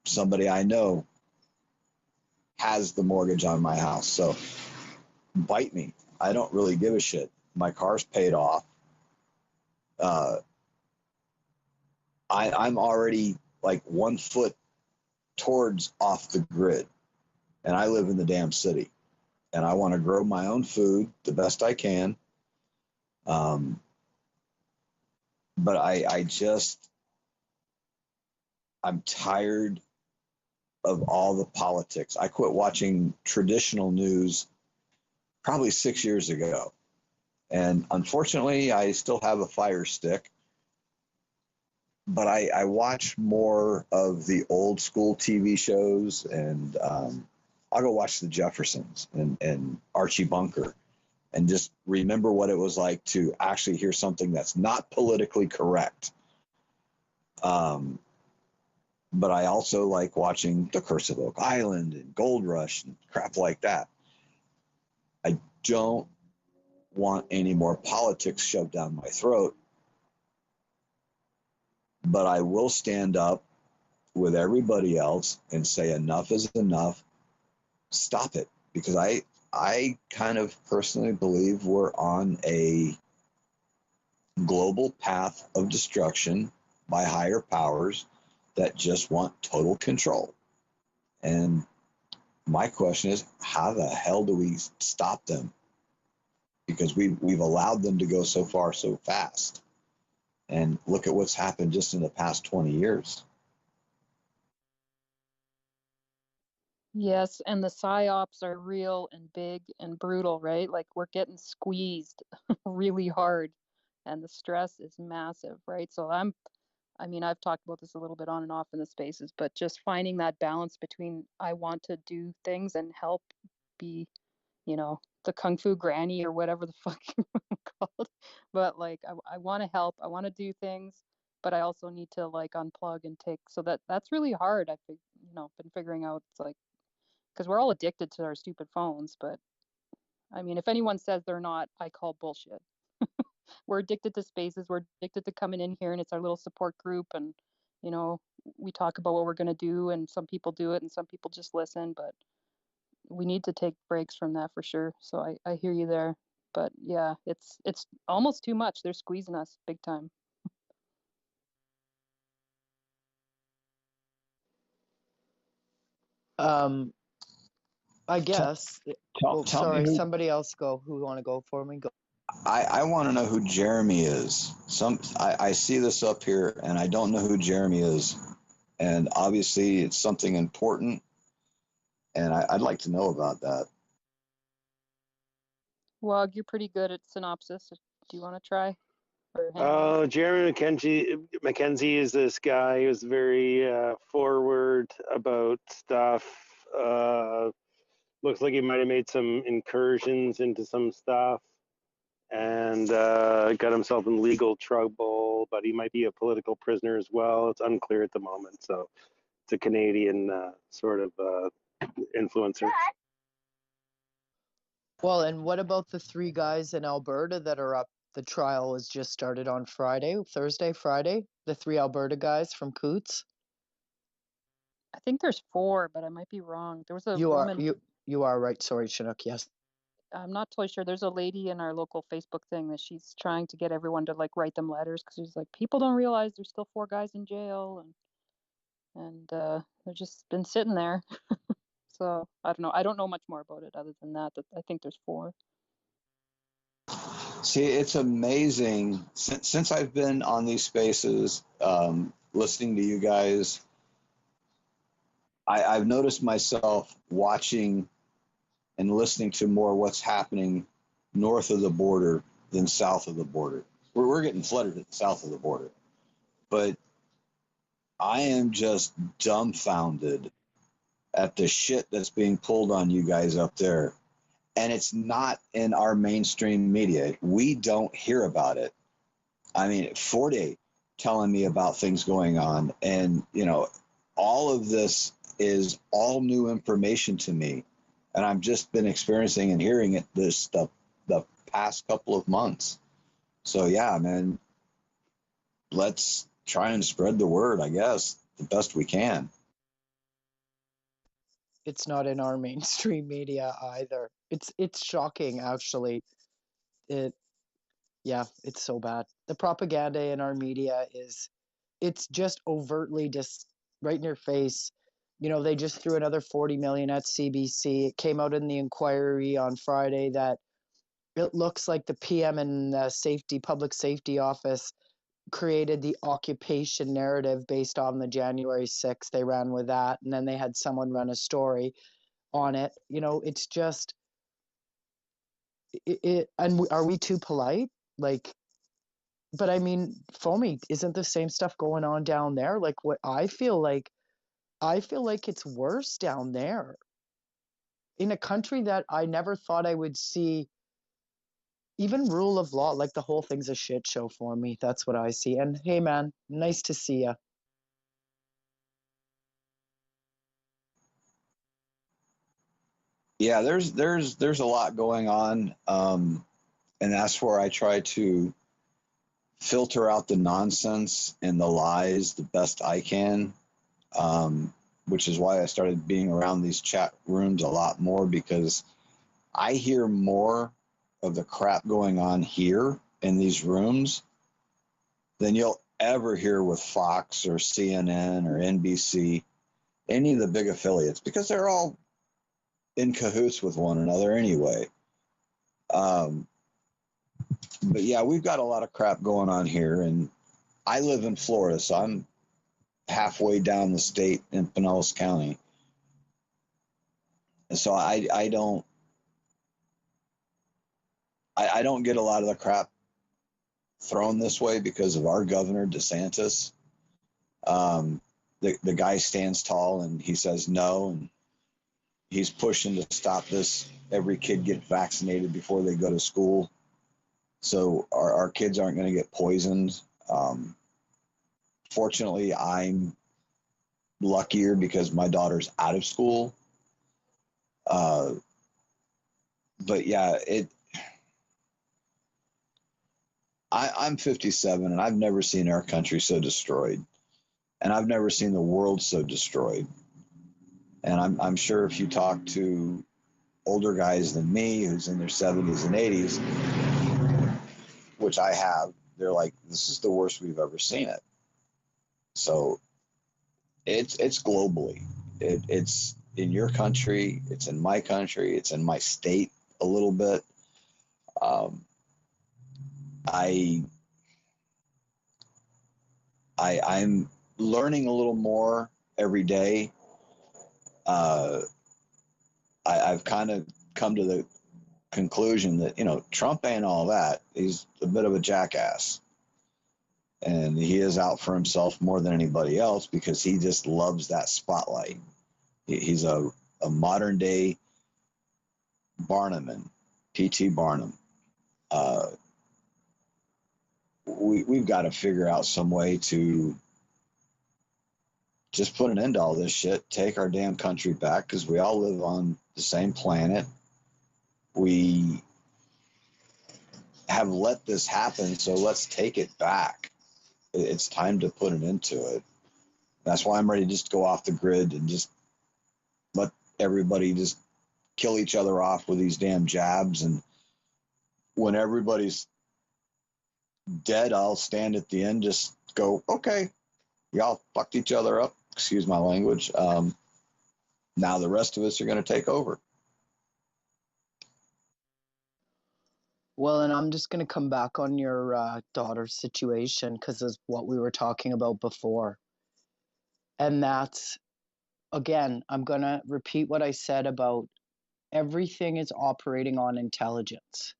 Somebody I know has the mortgage on my house. So bite me. I don't really give a shit. My car's paid off. I'm already like 1 foot towards off the grid, and I live in the damn city, and I want to grow my own food the best I can. But I'm tired of all the politics. I quit watching traditional news probably 6 years ago. And unfortunately, I still have a Fire Stick. But I watch more of the old school TV shows, and I'll go watch The Jeffersons and Archie Bunker, and just remember what it was like to actually hear something that's not politically correct. But I also like watching The Curse of Oak Island and Gold Rush and crap like that. I don't want any more politics shoved down my throat, but I will stand up with everybody else and say enough is enough. Stop it. Because I kind of personally believe we're on a global path of destruction by higher powers that just want total control. And my question is, how the hell do we stop them? Because we've allowed them to go so far so fast. And look at what's happened just in the past 20 years. Yes, and the psyops are real and big and brutal, right? Like we're getting squeezed really hard, and the stress is massive, right? So I've talked about this a little bit on and off in the spaces, but just finding that balance between I want to do things and help be you know, the Kung Fu Granny or whatever the fuck I'm called. But like, I want to help. I want to do things, but I also need to like unplug and take. So that's really hard. You know, been figuring out. It's like because we're all addicted to our stupid phones. But I mean, if anyone says they're not, I call bullshit. We're addicted to spaces. We're addicted to coming in here, and it's our little support group. And you know, we talk about what we're gonna do, and some people do it, and some people just listen. But we need to take breaks from that for sure. So I hear you there. But yeah, it's almost too much. They're squeezing us big time. I guess. Tell me Sorry, who. somebody else go. Who want to go for me? Go. I want to know who Jeremy is. I see this up here and I don't know who Jeremy is. And obviously it's something important. And I'd like to know about that. Wog, you're pretty good at synopsis. Do you want to try? Jeremy McKenzie is this guy who's very forward about stuff. Looks like he might have made some incursions into some stuff and got himself in legal trouble, but he might be a political prisoner as well. It's unclear at the moment. So it's a Canadian sort of influencer. Well, and what about the 3 guys in Alberta that are up? The trial was just started on Thursday, Friday. The 3 Alberta guys from Coots. I think there's 4, but I might be wrong. There was a You woman. you are right. Sorry, Chinook. Yes. I'm not totally sure. There's a lady in our local Facebook thing that she's trying to get everyone to like write them letters because she's like, people don't realize there's still 4 guys in jail and they're just been sitting there. So I don't know. I don't know much more about it other than that I think there's 4. See, it's amazing. Since I've been on these spaces, listening to you guys, I've noticed myself watching and listening to more what's happening north of the border than south of the border. We're getting flooded at the south of the border. But I am just dumbfounded at the shit that's being pulled on you guys up there. And it's not in our mainstream media. We don't hear about it. I mean, Forte telling me about things going on. And, you know, all of this is all new information to me. And I've just been experiencing and hearing it the past couple of months. So, yeah, man, let's try and spread the word, I guess, the best we can. It's not in our mainstream media either. It's shocking, actually. Yeah, it's so bad. The propaganda in our media it's just overtly just right in your face. You know, they just threw another 40 million at CBC. It came out in the inquiry on Friday that it looks like the PM and the public safety office created the occupation narrative based on the January 6th. They ran with that, and then they had someone run a story on it. You know, it's just and are we too polite? Like, but I mean, Foamy, isn't the same stuff going on down there? Like, what I feel like it's worse down there. In a country that I never thought I would see even rule of law, like the whole thing's a shit show for me. That's what I see. And hey, man, nice to see ya. Yeah, there's a lot going on, and that's where I try to filter out the nonsense and the lies the best I can, which is why I started being around these chat rooms a lot more, because I hear more of the crap going on here in these rooms than you'll ever hear with Fox or CNN or NBC, any of the big affiliates, because they're all in cahoots with one another anyway. But yeah, we've got a lot of crap going on here, and I live in Florida, so I'm halfway down the state in Pinellas County. And so I don't get a lot of the crap thrown this way because of our governor, DeSantis. The guy stands tall and he says no, and He's pushing to stop this. Every kid get vaccinated before they go to school. So our kids aren't going to get poisoned. Fortunately, I'm luckier because my daughter's out of school. But yeah, I'm 57 and I've never seen our country so destroyed. And I've never seen the world so destroyed. And I'm sure if you talk to older guys than me, who's in their 70s and 80s, which I have, they're like, this is the worst we've ever seen it. So it's globally. It's in your country, it's in my country, it's in my state a little bit. I'm learning a little more every day. I've kind of come to the conclusion that, Trump ain't all that. He's a bit of a jackass. And he is out for himself more than anybody else because he just loves that spotlight. He's a modern day Barnum, P.T. Barnum. We've got to figure out some way to just put an end to all this shit, take our damn country back, because we all live on the same planet. We have let this happen, so let's take it back. It's time to put an end to it. That's why I'm ready to just go off the grid and just let everybody just kill each other off with these damn jabs. And when everybody's dead, I'll stand at the end, just go, okay, y'all fucked each other up. Excuse my language. Now the rest of us are going to take over. Well, and I'm just going to come back on your daughter's situation because it's what we were talking about before. And that's, again, I'm going to repeat what I said about everything is operating on intelligence.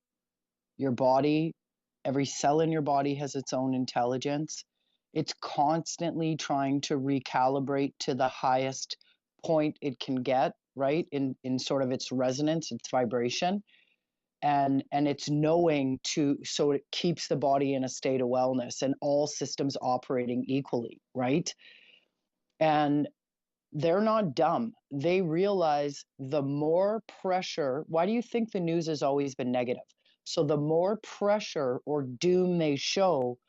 Your body, every cell in your body has its own intelligence. It's constantly trying to recalibrate to the highest point it can get, right? In sort of its resonance, its vibration. And it's knowing so it keeps the body in a state of wellness and all systems operating equally, right? And they're not dumb. They realize the more pressure, why do you think the news has always been negative? So the more pressure or doom they show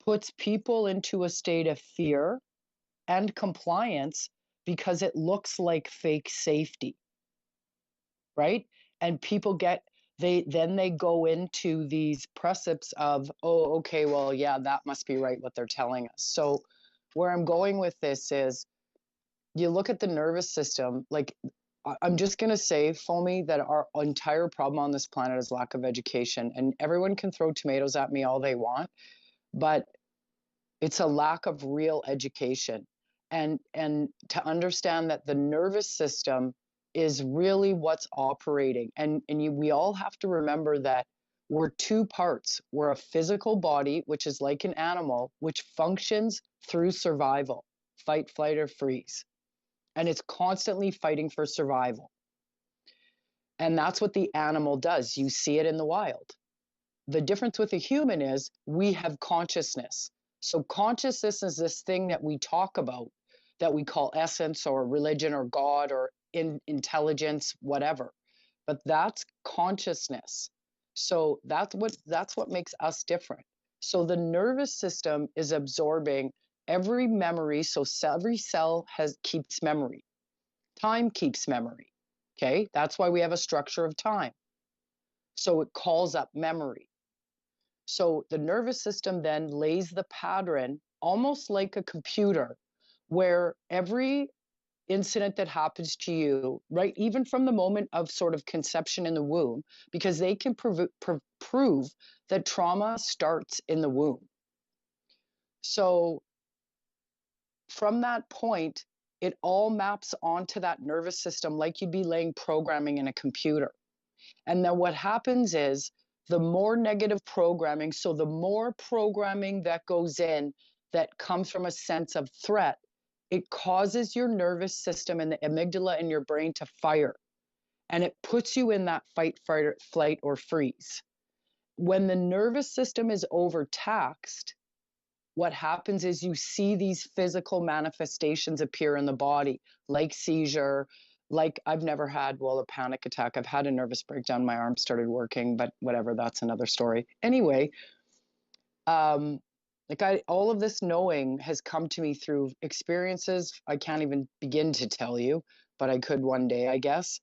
puts people into a state of fear and compliance because it looks like fake safety, right? And people then they go into these precepts of, oh, okay, well, yeah, that must be right what they're telling us. So where I'm going with this is, you look at the nervous system, like I'm just going to say, Foamy, that our entire problem on this planet is lack of education. And everyone can throw tomatoes at me all they want, but it's a lack of real education. And to understand that the nervous system is really what's operating. And we all have to remember that we're two parts. We're a physical body, which is like an animal, which functions through survival, fight, flight, or freeze. And it's constantly fighting for survival. And that's what the animal does. You see it in the wild. The difference with a human is we have consciousness. So consciousness is this thing that we talk about that we call essence or religion or God or intelligence, whatever. But that's consciousness. So that's what makes us different. So the nervous system is absorbing every memory. So every cell keeps memory. Time keeps memory. Okay, that's why we have a structure of time. So it calls up memory. So the nervous system then lays the pattern almost like a computer, where every incident that happens to you, right, even from the moment of sort of conception in the womb, because they can prove that trauma starts in the womb. So from that point, it all maps onto that nervous system like you'd be laying programming in a computer. And then what happens is the more negative programming, so the more programming that goes in that comes from a sense of threat, it causes your nervous system and the amygdala in your brain to fire. and it puts you in that fight, flight, or freeze. When the nervous system is overtaxed, what happens is you see these physical manifestations appear in the body, like seizure, like I've never had, well, a panic attack. I've had a nervous breakdown. My arm started working, but whatever, that's another story. Anyway, all of this knowing has come to me through experiences I can't even begin to tell you, but I could one day, I guess.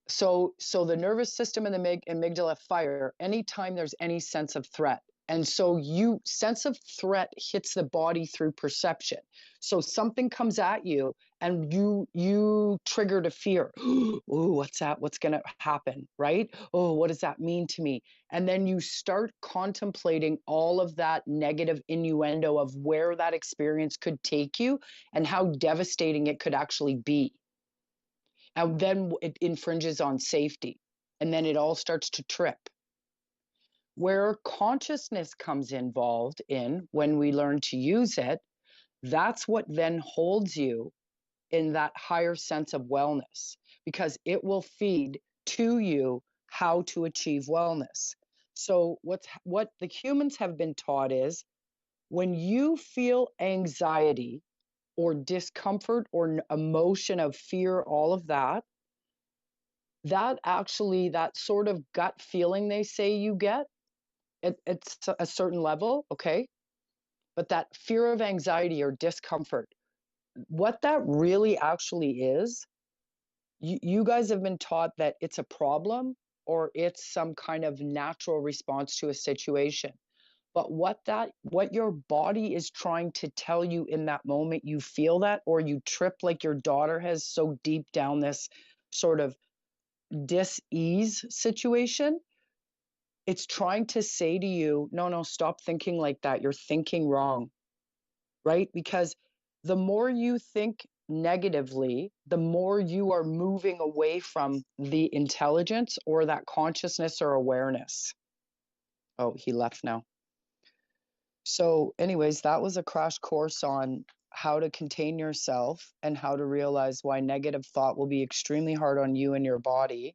So the nervous system and the amygdala fire anytime there's any sense of threat. And so sense of threat hits the body through perception. So something comes at you and you triggered a fear. Oh, what's that? What's going to happen? Right? Oh, what does that mean to me? And then you start contemplating all of that negative innuendo of where that experience could take you and how devastating it could actually be. And then it infringes on safety. And then it all starts to trip. Where consciousness comes involved in when we learn to use it, that's what then holds you in that higher sense of wellness, because it will feed to you how to achieve wellness. So what the humans have been taught is when you feel anxiety or discomfort or emotion of fear, all of that actually, that sort of gut feeling they say you get, it's a certain level, okay? But that fear of anxiety or discomfort, what that really actually is, you guys have been taught that it's a problem or it's some kind of natural response to a situation. But what your body is trying to tell you in that moment, you feel that, or you trip like your daughter has so deep down this sort of dis-ease situation, it's trying to say to you, no, stop thinking like that. You're thinking wrong, right? Because the more you think negatively, the more you are moving away from the intelligence or that consciousness or awareness. Oh, he left now. So anyways, that was a crash course on how to contain yourself and how to realize why negative thought will be extremely hard on you and your body.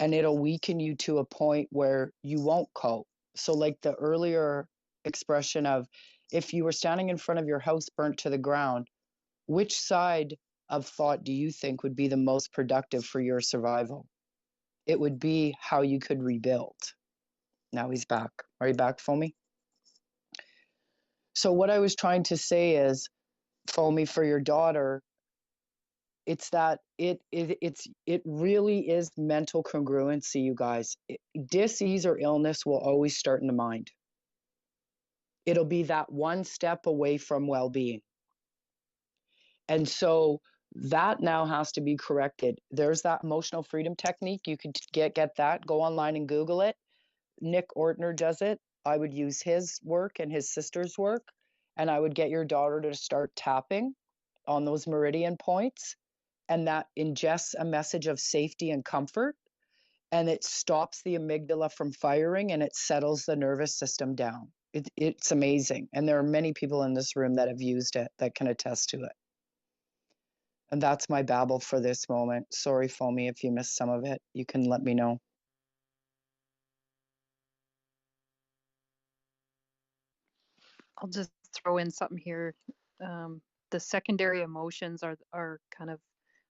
And it'll weaken you to a point where you won't cope. So like the earlier expression of, if you were standing in front of your house burnt to the ground, which side of thought do you think would be the most productive for your survival? It would be how you could rebuild. Now he's back. Are you back, Foamy? So what I was trying to say is, Foamy, for your daughter, it's that it really is mental congruency, you guys. Dis-ease or illness will always start in the mind. It'll be that one step away from well-being. And so that now has to be corrected. There's that emotional freedom technique. You could get that. Go online and Google it. Nick Ortner does it. I would use his work and his sister's work, and I would get your daughter to start tapping on those meridian points. And that ingests a message of safety and comfort, and it stops the amygdala from firing, and it settles the nervous system down. It's amazing. And there are many people in this room that have used it that can attest to it. And that's my babble for this moment. Sorry, Foamy, if you missed some of it. You can let me know. I'll just throw in something here. The secondary emotions are kind of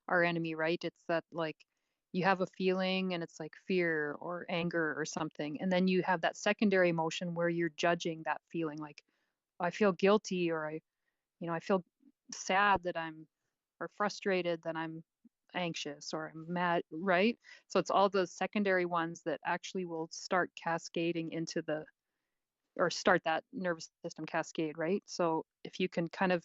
our enemy, right? It's that like you have a feeling and it's like fear or anger or something, and then you have that secondary emotion where you're judging that feeling, like I feel guilty, or I feel sad that or frustrated that I'm anxious or I'm mad, right? So it's all those secondary ones that actually will start cascading into or start that nervous system cascade, right? So if you can kind of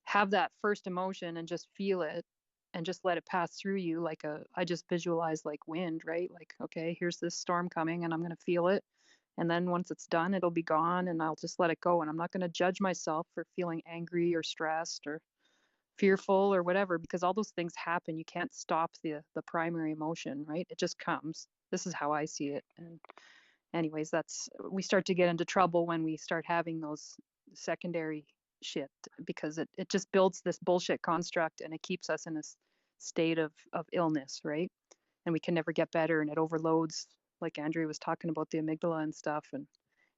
have that first emotion and just feel it and just let it pass through you, like I just visualize like wind, right? Like, okay, here's this storm coming and I'm going to feel it. And then once it's done, it'll be gone and I'll just let it go. And I'm not going to judge myself for feeling angry or stressed or fearful or whatever, because all those things happen. You can't stop the primary emotion, right? It just comes. This is how I see it. And anyways, we start to get into trouble when we start having those secondary shit, because it just builds this bullshit construct and it keeps us in a state of illness, right? And we can never get better, and it overloads, like Andrea was talking about the amygdala and stuff.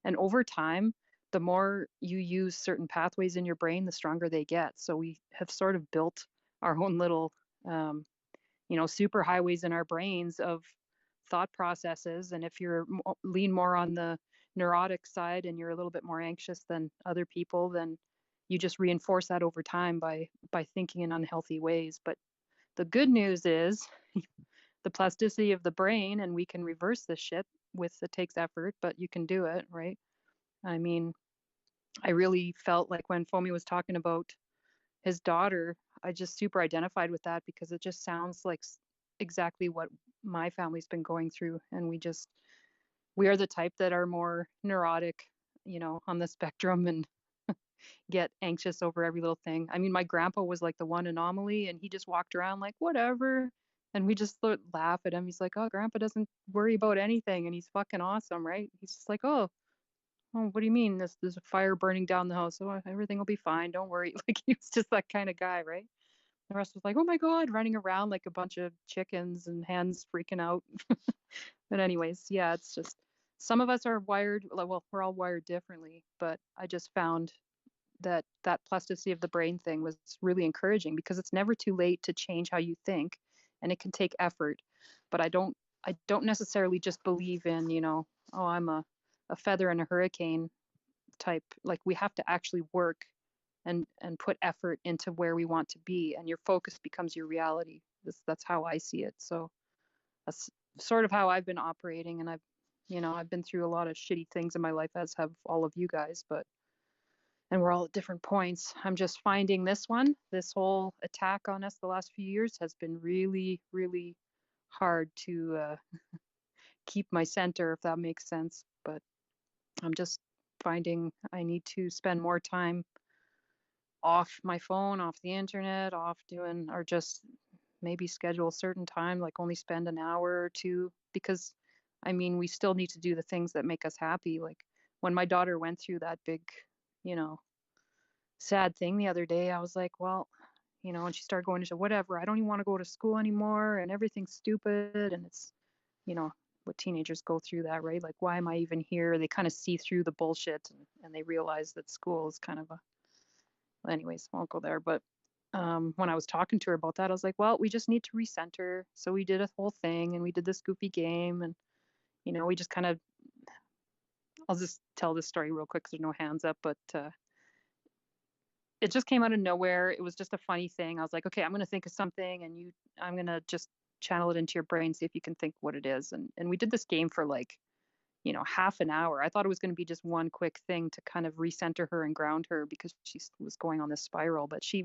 And over time, the more you use certain pathways in your brain, the stronger they get. So we have sort of built our own little, super highways in our brains of thought processes. And if you're lean more on the neurotic side and you're a little bit more anxious than other people, then you just reinforce that over time by thinking in unhealthy ways. But the good news is the plasticity of the brain, and we can reverse this shit it takes effort, but you can do it, right? I mean, I really felt like when Fomi was talking about his daughter, I just super identified with that because it just sounds like exactly what my family's been going through. And we are the type that are more neurotic, on the spectrum, and get anxious over every little thing. I mean, my grandpa was like the one anomaly, and he just walked around like, whatever. And we just laugh at him. He's like, oh, grandpa doesn't worry about anything, and he's fucking awesome, right? He's just like, oh, what do you mean? There's a fire burning down the house. Oh, everything will be fine. Don't worry. Like, he was just that kind of guy, right? The rest was like, oh my God, running around like a bunch of chickens and hens freaking out. But anyways, yeah, it's just some of us are wired, well, we're all wired differently, but I just found that plasticity of the brain thing was really encouraging because it's never too late to change how you think, and it can take effort. But I don't necessarily just believe in, oh, I'm a feather in a hurricane type. Like, we have to actually work and put effort into where we want to be, and your focus becomes your reality. That's how I see it. So that's sort of how I've been operating, and I've been through a lot of shitty things in my life, as have all of you guys, and we're all at different points. I'm just finding this whole attack on us the last few years has been really, really hard to keep my center, if that makes sense. But I'm just finding I need to spend more time off my phone, off the internet, or just maybe schedule a certain time, like only spend an hour or two, because I mean, we still need to do the things that make us happy. Like when my daughter went through that big, sad thing the other day, I was like, well, and she started going into whatever, I don't even want to go to school anymore, and everything's stupid, and it's, what teenagers go through that, right? Like, why am I even here? They kind of see through the bullshit, and they realize that school is kind of anyways, won't go there. But when I was talking to her about that, I was like, well, we just need to recenter. So we did a whole thing, and we did this goofy game, and we just kind of, I'll just tell this story real quick because there's no hands up, but it just came out of nowhere. It was just a funny thing. I was like, okay, I'm going to think of something, and I'm going to just channel it into your brain, see if you can think what it is. And we did this game for like, half an hour. I thought it was going to be just one quick thing to kind of recenter her and ground her because she was going on this spiral. But she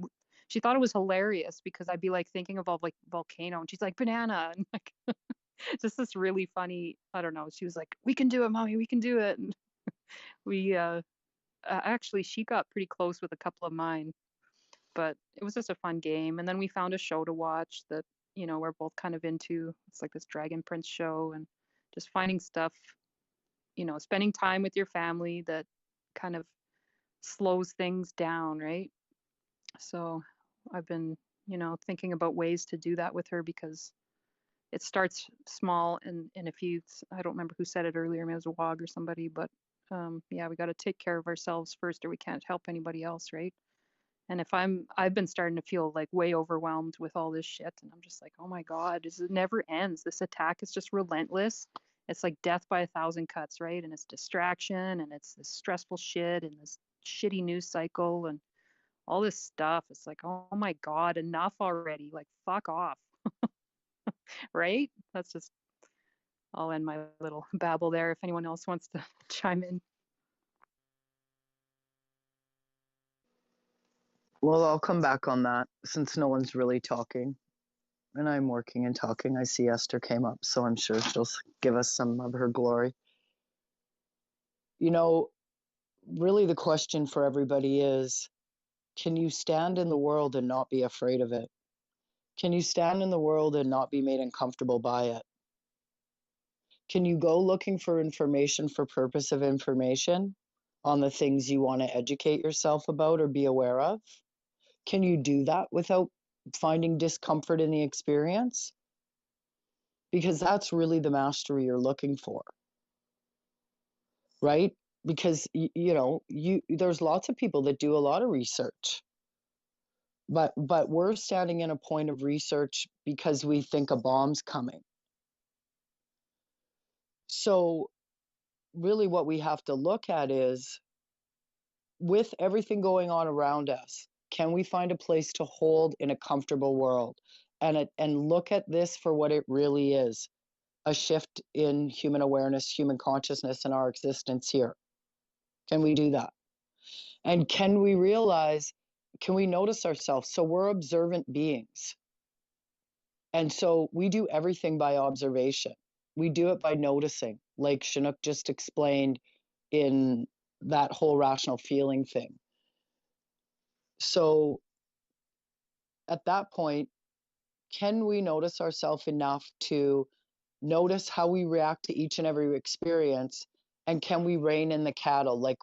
thought it was hilarious because I'd be like thinking of all like volcano, and she's like banana, and like just this really funny. I don't know. She was like, "We can do it, mommy. We can do it." And we actually, she got pretty close with a couple of mine, but it was just a fun game. And then we found a show to watch that we're both kind of into. It's like this Dragon Prince show, and just finding stuff. Spending time with your family that kind of slows things down, right? So I've been, thinking about ways to do that with her because it starts small. And if I don't remember who said it earlier, maybe it was a WOG or somebody, but yeah, we got to take care of ourselves first or we can't help anybody else, right? And I've been starting to feel like way overwhelmed with all this shit. And I'm just like, oh my God, it never ends. This attack is just relentless. It's like death by 1,000 cuts, right? And it's distraction, and it's this stressful shit, and this shitty news cycle, and all this stuff. It's like, oh my God, enough already. Like, fuck off. Right? That's just, I'll end my little babble there if anyone else wants to chime in. Well, I'll come back on that since no one's really talking. And I'm working and talking. I see Esther came up, so I'm sure she'll give us some of her glory. Really the question for everybody is, can you stand in the world and not be afraid of it? Can you stand in the world and not be made uncomfortable by it? Can you go looking for information for purpose of information on the things you want to educate yourself about or be aware of? Can you do that without finding discomfort in the experience, because that's really the mastery you're looking for, right? Because there's lots of people that do a lot of research, but we're standing in a point of research because we think a bomb's coming. So really what we have to look at is, with everything going on around us, can we find a place to hold in a comfortable world and look at this for what it really is, a shift in human awareness, human consciousness, and our existence here? Can we do that? And can we notice ourselves? So we're observant beings. And so we do everything by observation. We do it by noticing, like Chinook just explained in that whole rational feeling thing. So at that point, can we notice ourselves enough to notice how we react to each and every experience? And can we rein in the cattle, like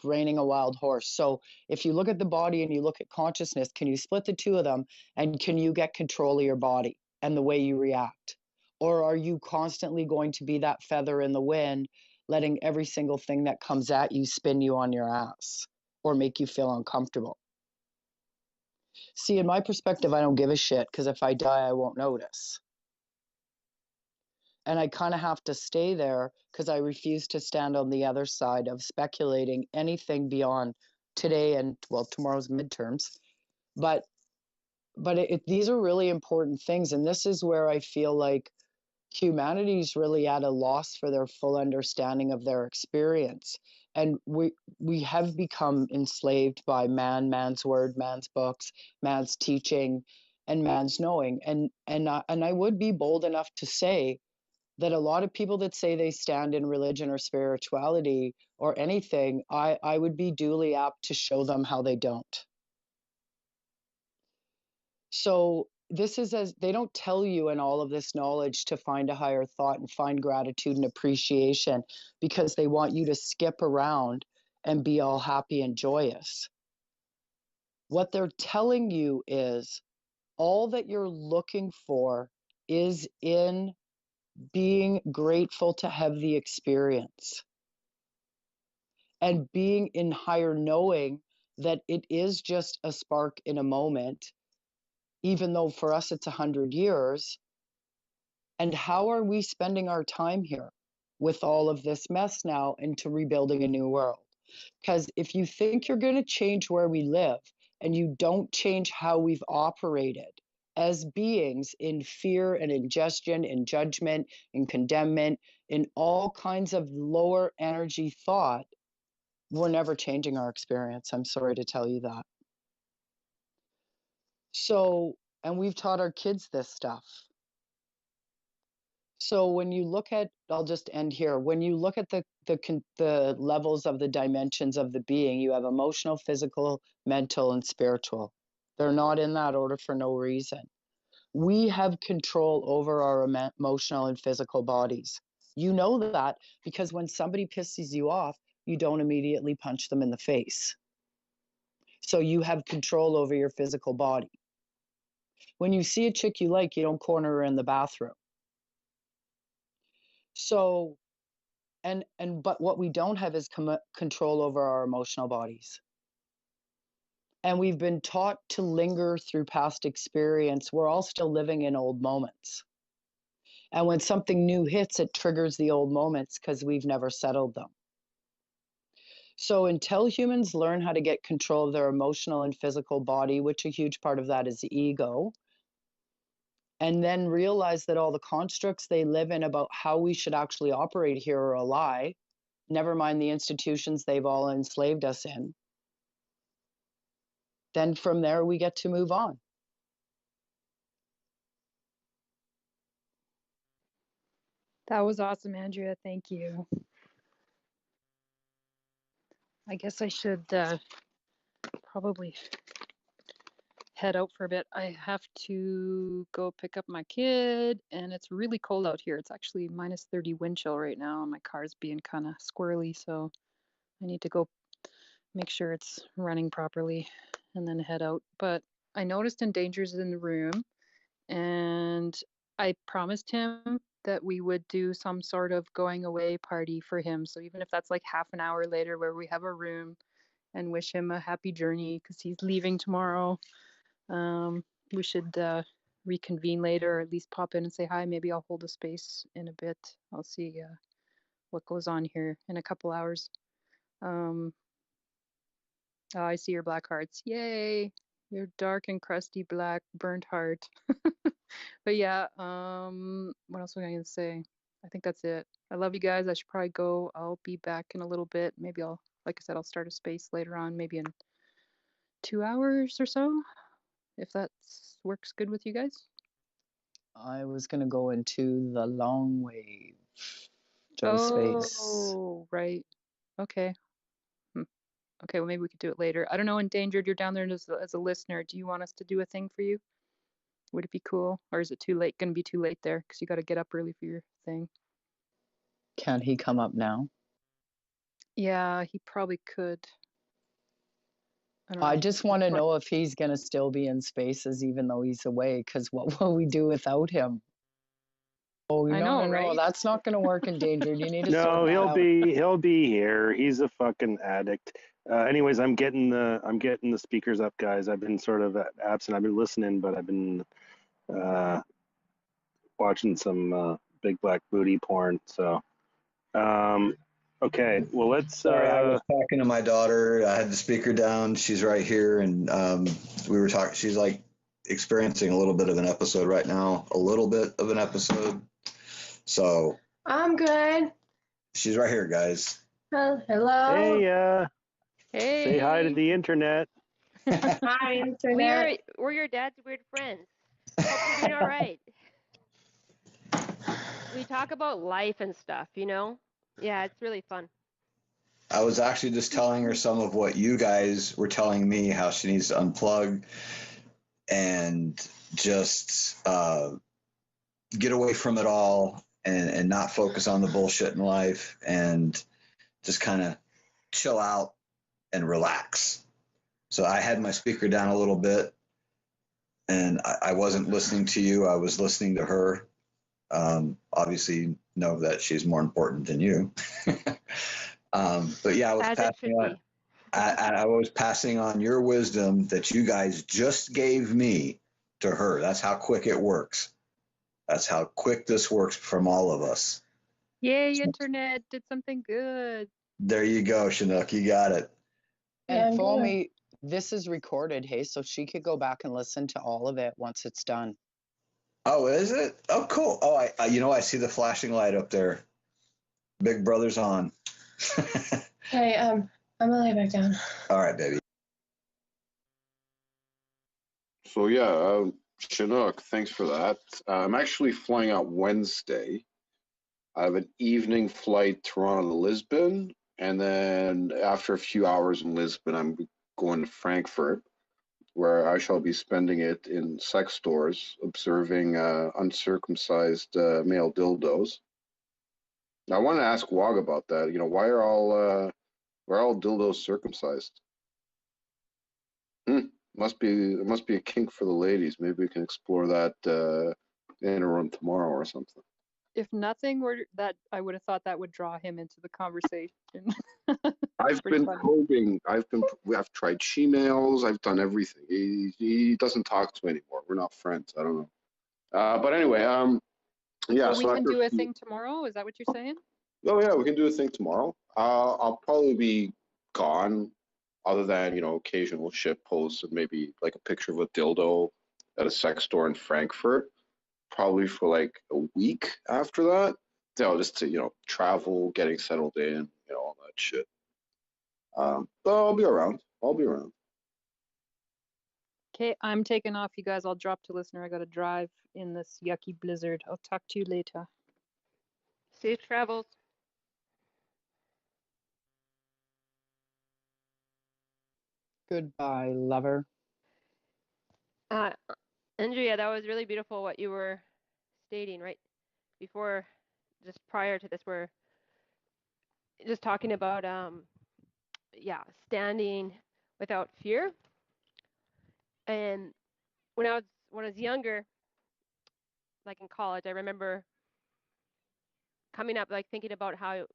reining a wild horse? So if you look at the body and you look at consciousness, can you split the two of them? And can you get control of your body and the way you react? Or are you constantly going to be that feather in the wind, letting every single thing that comes at you spin you on your ass or make you feel uncomfortable? See, in my perspective, I don't give a shit, because if I die, I won't notice. And I kind of have to stay there because I refuse to stand on the other side of speculating anything beyond today and, well, tomorrow's midterms. But these are really important things. And this is where I feel like humanity's really at a loss for their full understanding of their experience. And we have become enslaved by man's word, man's books, man's teaching, and man's knowing. And I would be bold enough to say that a lot of people that say they stand in religion or spirituality or anything, I would be duly apt to show them how they don't. So this is, as they don't tell you in all of this knowledge to find a higher thought and find gratitude and appreciation, because they want you to skip around and be all happy and joyous. What they're telling you is all that you're looking for is in being grateful to have the experience and being in higher knowing that it is just a spark in a moment, even though for us it's 100 years. And how are we spending our time here with all of this mess now into rebuilding a new world? Because if you think you're going to change where we live and you don't change how we've operated as beings in fear and ingestion, in judgment, in condemnment, in all kinds of lower energy thought, we're never changing our experience. I'm sorry to tell you that. So, and we've taught our kids this stuff. So when you look at, I'll just end here. When you look at the levels of the dimensions of the being, you have emotional, physical, mental, and spiritual. They're not in that order for no reason. We have control over our emotional and physical bodies. You know that because when somebody pisses you off, you don't immediately punch them in the face. So you have control over your physical body. When you see a chick you like, you don't corner her in the bathroom. So, but what we don't have is control over our emotional bodies. And we've been taught to linger through past experience. We're all still living in old moments. And when something new hits, it triggers the old moments because we've never settled them. So until humans learn how to get control of their emotional and physical body, which a huge part of that is ego, and then realize that all the constructs they live in about how we should actually operate here are a lie, never mind the institutions they've all enslaved us in, then from there we get to move on. That was awesome, Andrea. Thank you. I guess I should probably head out for a bit. I have to go pick up my kid, and it's really cold out here. It's actually minus 30 wind chill right now, and my car's being kind of squirrely, so I need to go make sure it's running properly and then head out. But I noticed Endangered's in the room, and I promised him that we would do some sort of going away party for him. So even if that's like half an hour later where we have a room and wish him a happy journey because he's leaving tomorrow. We should reconvene later, or at least pop in and say hi. Maybe I'll hold a space in a bit. I'll see what goes on here in a couple hours. Oh, I see your black hearts. Yay! Your dark and crusty black burnt heart. But yeah, what else was I gonna say? I think that's it. I love you guys. I should probably go. I'll be back in a little bit. Maybe like I said, I'll start a space later on, maybe in 2 hours or so, if that works good with you guys. I was gonna go into the long wave, Joe's space. Oh, right. Okay. Okay, well, maybe we could do it later. I don't know, Endangered, you're down there as a listener. Do you want us to do a thing for you? Would it be cool? Or is it too late? Gonna be too late there because you got to get up early for your thing. Can he come up now? Yeah, he probably could. I don't I know. just want to know if he's gonna still be in spaces even though he's away, because what will we do without him? Oh, I no, know, right? that's not gonna work, Endangered. You need to No, sort that out. he'll be here. He's a fucking addict. Anyways, I'm getting the speakers up, guys. I've been sort of absent. I've been listening, but I've been watching some big black booty porn. So, okay. Well, let's. Sorry, I was talking to my daughter. I had the speaker down. She's right here, and we were talking. She's like experiencing a little bit of an episode right now. A little bit of an episode. So I'm good. she's right here, guys. Hello. Hey, hey. Say hi to the internet. Hi, internet. We're your dad's weird friends. Hope you're doing all right. We talk about life and stuff, you know? Yeah, it's really fun. I was actually just telling her some of what you guys were telling me, how she needs to unplug and just get away from it all and not focus on the bullshit in life and just kind of chill out and relax. So I had my speaker down a little bit, and I wasn't listening to you. I was listening to her. Obviously, know that she's more important than you. But yeah, I was passing on your wisdom that you guys just gave me to her. That's how quick it works. That's how quick this works from all of us. Yay, internet did something good. There you go, Chinook. You got it. And Foamy, this is recorded, hey, so she could go back and listen to all of it once it's done. Oh, is it? Oh, cool. Oh, I see the flashing light up there. Big Brother's on. Hey, I'm gonna lay back down. All right, baby. So yeah, Chinook, thanks for that. I'm actually flying out Wednesday. I have an evening flight Toronto to Lisbon, and then after a few hours in Lisbon, I'm going to Frankfurt, where I shall be spending it in sex stores, observing uncircumcised male dildos. I want to ask Wog about that. You know, why are all dildos circumcised? It must be a kink for the ladies. Maybe we can explore that in a room tomorrow or something. If nothing were that, I would have thought that would draw him into the conversation. I've been probing. I've tried Gmails. I've done everything. He doesn't talk to me anymore. We're not friends. I don't know. But anyway, yeah. So we can do a thing tomorrow. Is that what you're saying? Oh yeah, we can do a thing tomorrow. I'll probably be gone, other than occasional shit posts and maybe like a picture of a dildo at a sex store in Frankfurt. Probably for like a week after that. Just to travel, getting settled in, all that shit. But I'll be around. Okay, I'm taking off, you guys. I'll drop to listener. I gotta drive in this yucky blizzard. I'll talk to you later. Safe travels. Goodbye, lover. Andrea, that was really beautiful what you were stating right before, just prior to this. We're just talking about, standing without fear. And when I was younger, like in college, I remember coming up like thinking about how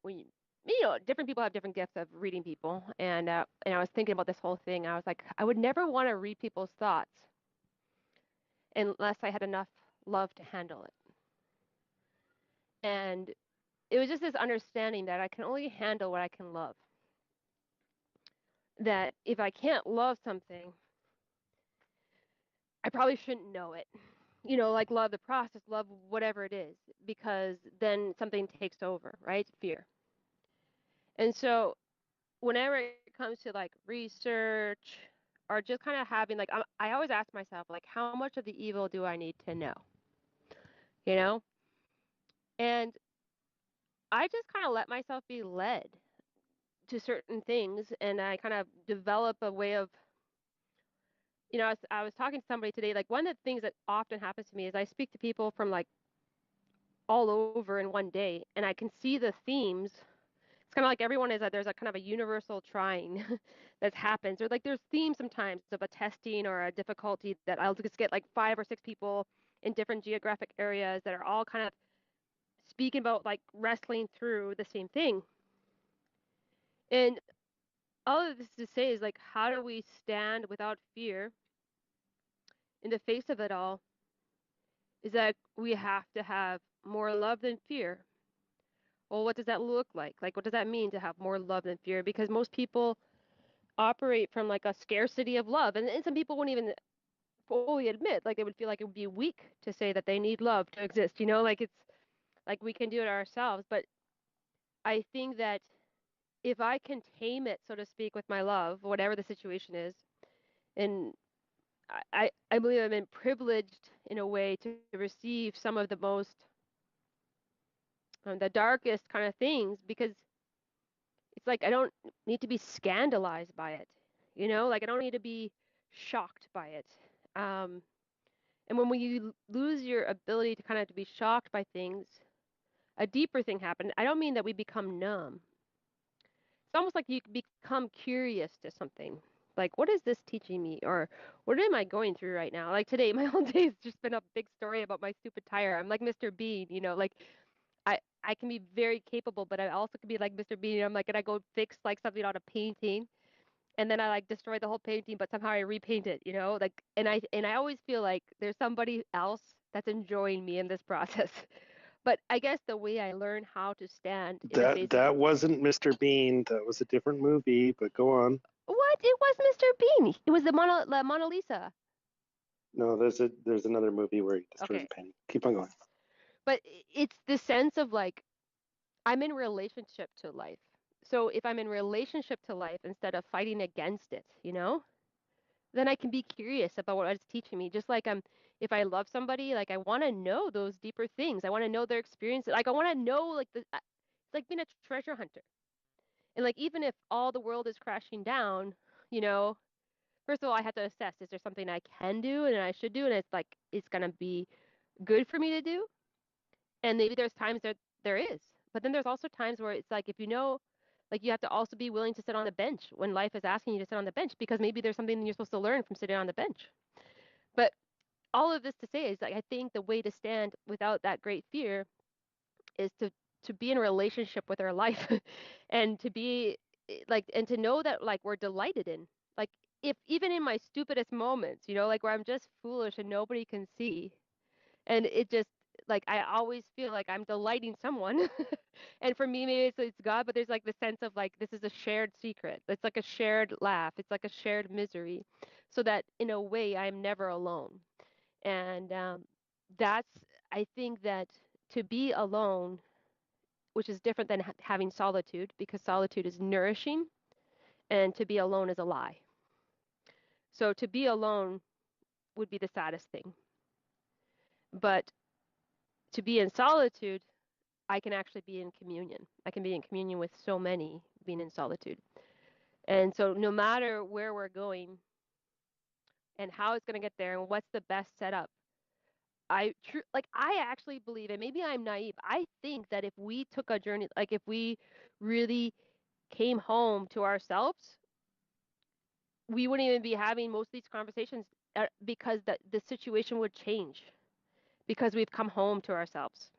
different people have different gifts of reading people, and I was thinking about this whole thing. I was like, I would never want to read people's thoughts unless I had enough love to handle it. And it was just this understanding that I can only handle what I can love. That if I can't love something, I probably shouldn't know it. Like love the process, love whatever it is, because then something takes over, right? Fear. And so whenever it comes to like research or just kind of having like, I always ask myself, like, how much of the evil do I need to know? You know? And I just kind of let myself be led to certain things, and I kind of develop a way of, I was talking to somebody today, like one of the things that often happens to me is I speak to people from like all over in one day, and I can see the themes. It's kind of like everyone is that there's a kind of a universal trying that happens, or like there's themes sometimes of a testing or a difficulty that I'll just get like 5 or 6 people in different geographic areas that are all kind of speaking about like wrestling through the same thing. And all of this to say is like, how do we stand without fear in the face of it all? Is that we have to have more love than fear. Well, what does that look like? Like, what does that mean to have more love than fear? Because most people operate from like a scarcity of love, and some people wouldn't even fully admit, like they would feel like it would be weak to say that they need love to exist. Like it's like we can do it ourselves. But I think that if I can tame it, so to speak, with my love, whatever the situation is, and I believe I've been privileged in a way to receive some of the most the darkest kind of things, because it's like I don't need to be scandalized by it, like I don't need to be shocked by it. And when you lose your ability to kind of to be shocked by things, a deeper thing happens. I don't mean that we become numb. It's almost like you become curious to something. Like, what is this teaching me? Or what am I going through right now? Like today, my whole day has just been a big story about my stupid tire. I'm like Mr. Bean, like I can be very capable, but I also can be like Mr. Bean. I'm like, and I go fix like something on a painting, and then I like destroy the whole painting, but somehow I repaint it, like, and I always feel like there's somebody else that's enjoying me in this process. But I guess the way I learn how to stand in the face That wasn't Mr. Bean. That was a different movie. But go on. What? It was Mr. Bean. It was the Mona Lisa. No, there's another movie where he destroys Okay. a painting. Keep on going. But it's the sense of like I'm in relationship to life. So if I'm in relationship to life instead of fighting against it, then I can be curious about what it's teaching me. Just like if I love somebody, like I want to know those deeper things. I want to know their experiences. Like I want to know like it's like being a treasure hunter. And like even if all the world is crashing down, first of all I have to assess, is there something I can do and I should do, and it's like it's gonna be good for me to do. And maybe there's times that there is. But then there's also times where it's like if like you have to also be willing to sit on the bench when life is asking you to sit on the bench, because maybe there's something you're supposed to learn from sitting on the bench. But all of this to say is like I think the way to stand without that great fear is to be in a relationship with our life and to be like and to know that like we're delighted in, like, if even in my stupidest moments, like where I'm just foolish and nobody can see, and it just like I always feel like I'm delighting someone. And for me maybe it's God, but there's like the sense of like this is a shared secret, it's like a shared laugh, it's like a shared misery, so that in a way I'm never alone. And that's, I think that to be alone, which is different than having solitude, because solitude is nourishing and to be alone is a lie. So to be alone would be the saddest thing. But to be in solitude, I can actually be in communion. I can be in communion with so many being in solitude. And so no matter where we're going and how it's going to get there and what's the best setup, I actually believe, and maybe I'm naive, I think that if we took a journey, like if we really came home to ourselves, we wouldn't even be having most of these conversations because the situation would change because we've come home to ourselves.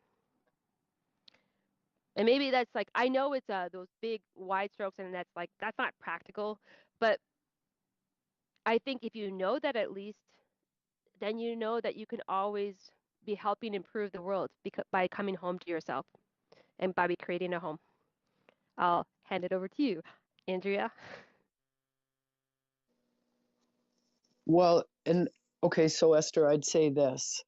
And maybe that's like, I know it's those big wide strokes and that's not practical, but I think if you know that at least, then you know that you can always be helping improve the world by coming home to yourself and by creating a home. I'll hand it over to you, Andrea. Well, and okay, so Esther, I'd say this.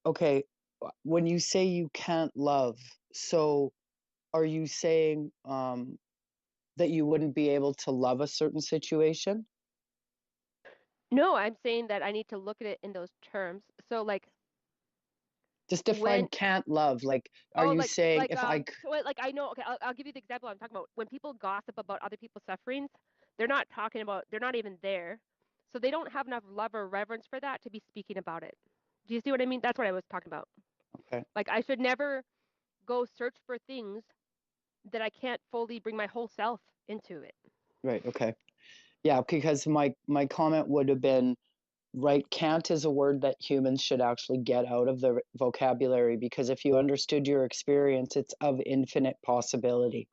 Okay, when you say you can't love, so are you saying that you wouldn't be able to love a certain situation? No, I'm saying that I need to look at it in those terms. So like Just define when can't love. Like, are you saying if I so like I know, okay, I'll give you the example I'm talking about. When people gossip about other people's sufferings, they're not even there. So they don't have enough love or reverence for that to be speaking about it. Do you see what I mean? That's what I was talking about. Okay. Like I should never go search for things that I can't fully bring my whole self into it. Right, okay. Yeah, because my comment would have been, right, can't is a word that humans should actually get out of the vocabulary, because if you understood your experience, it's of infinite possibility.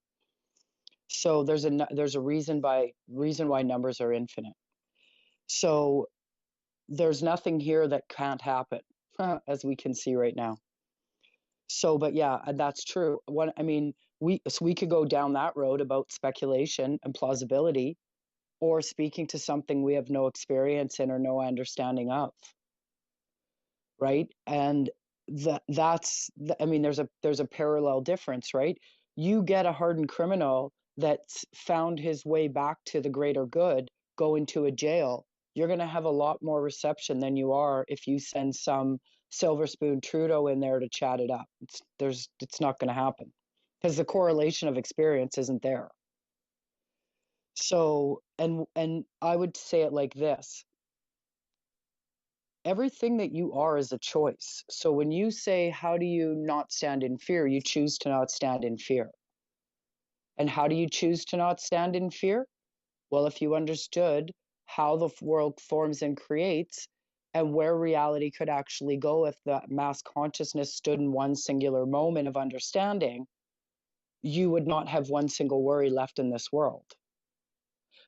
So there's a reason why numbers are infinite. So there's nothing here that can't happen, as we can see right now. So, but yeah, that's true. We could go down that road about speculation and plausibility, or speaking to something we have no experience in or no understanding of, right? And there's a parallel difference, right? You get a hardened criminal that's found his way back to the greater good, go into a jail, you're going to have a lot more reception than you are if you send some silver spoon Trudeau in there to chat it up. It's not going to happen, because the correlation of experience isn't there. So, and I would say it like this. Everything that you are is a choice. So when you say, how do you not stand in fear? You choose to not stand in fear. And how do you choose to not stand in fear? Well, if you understood how the world forms and creates and where reality could actually go if the mass consciousness stood in one singular moment of understanding, you would not have one single worry left in this world.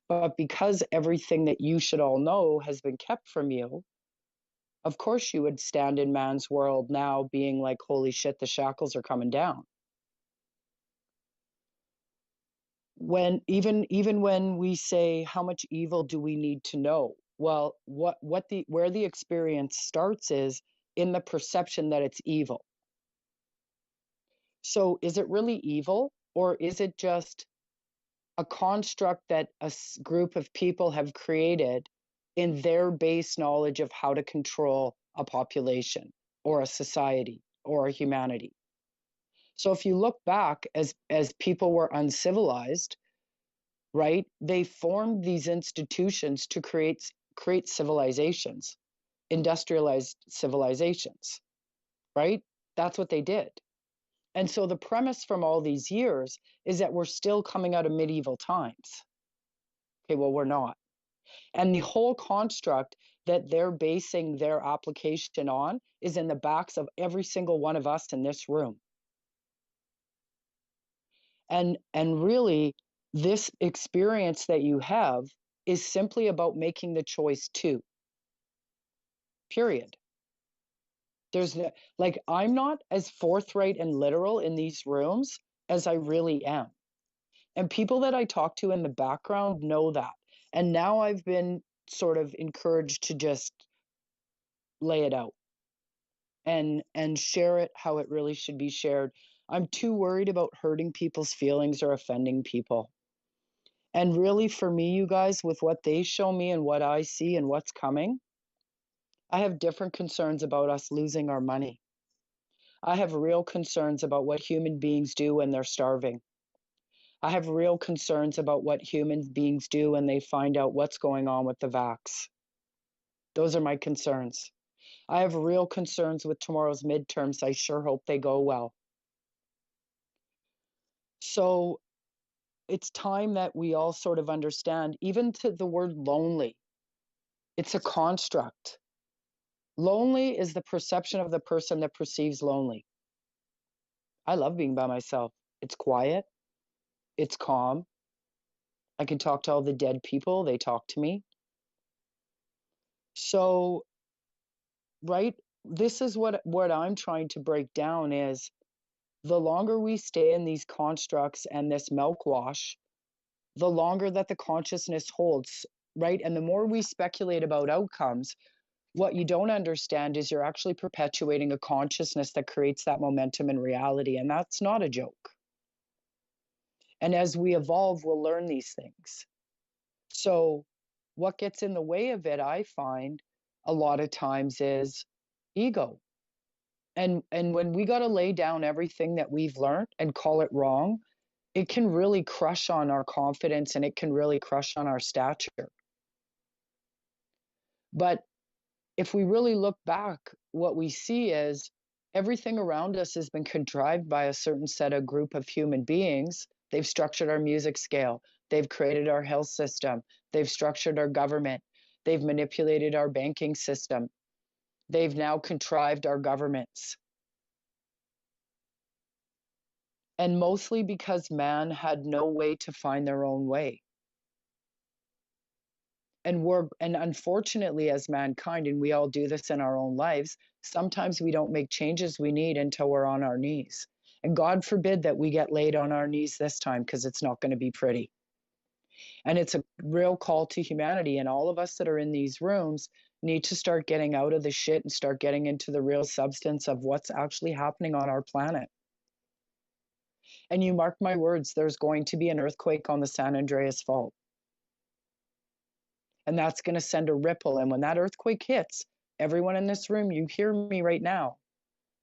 But because everything that you should all know has been kept from you, of course you would stand in man's world now being like, holy shit, the shackles are coming down. When even when we say, how much evil do we need to know? Well, where the experience starts is in the perception that it's evil. So is it really evil, or is it just a construct that a group of people have created in their base knowledge of how to control a population or a society or a humanity? So if you look back, as people were uncivilized, right, they formed these institutions to create civilizations, industrialized civilizations, right? That's what they did. And so the premise from all these years is that we're still coming out of medieval times. Okay, well, we're not. And the whole construct that they're basing their application on is in the backs of every single one of us in this room. And really, this experience that you have is simply about making the choice to. Period. There's like, I'm not as forthright and literal in these rooms as I really am. And people that I talk to in the background know that. And now I've been sort of encouraged to just lay it out and share it how it really should be shared. I'm too worried about hurting people's feelings or offending people. And really, for me, you guys, with what they show me and what I see and what's coming, I have different concerns about us losing our money. I have real concerns about what human beings do when they're starving. I have real concerns about what human beings do when they find out what's going on with the vax. Those are my concerns. I have real concerns with tomorrow's midterms. I sure hope they go well. So it's time that we all sort of understand, even to the word lonely. It's a construct. Lonely is the perception of the person that perceives lonely. I love being by myself. It's quiet. It's calm. I can talk to all the dead people. They talk to me. So, right, this is what I'm trying to break down is the longer we stay in these constructs and this milk wash, the longer that the consciousness holds, right? And the more we speculate about outcomes, what you don't understand is you're actually perpetuating a consciousness that creates that momentum in reality. And that's not a joke. And as we evolve, we'll learn these things. So what gets in the way of it, I find a lot of times is ego. And when we got to lay down everything that we've learned and call it wrong, it can really crush on our confidence and it can really crush on our stature. But if we really look back, what we see is everything around us has been contrived by a certain set of group of human beings. They've structured our music scale. They've created our health system. They've structured our government. They've manipulated our banking system. They've now contrived our governments. And mostly because man had no way to find their own way. And unfortunately, as mankind, and we all do this in our own lives, sometimes we don't make changes we need until we're on our knees. And God forbid that we get laid on our knees this time, because it's not going to be pretty. And it's a real call to humanity. And all of us that are in these rooms need to start getting out of the shit and start getting into the real substance of what's actually happening on our planet. And you mark my words, there's going to be an earthquake on the San Andreas Fault. And that's going to send a ripple. And when that earthquake hits, everyone in this room, you hear me right now,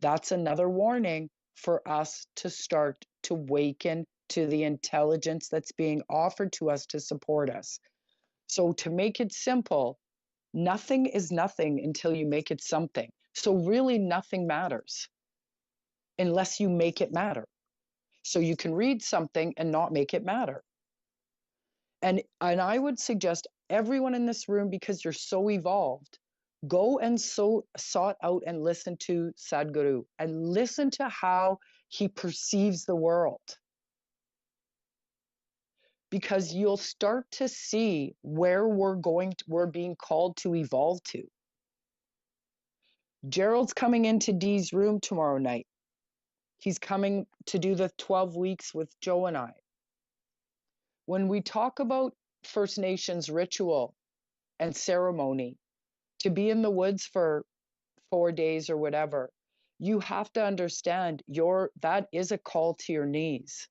that's another warning for us to start to waken to the intelligence that's being offered to us to support us. So to make it simple, nothing is nothing until you make it something. So really nothing matters unless you make it matter. So you can read something and not make it matter. And I would suggest everyone in this room, because you're so evolved, go and sought out and listen to Sadhguru and listen to how he perceives the world. Because you'll start to see where we're being called to evolve to. Gerald's coming into Dee's room tomorrow night. He's coming to do the 12 weeks with Joe and I. When we talk about First Nations ritual and ceremony, to be in the woods for 4 days or whatever, you have to understand that is a call to your knees.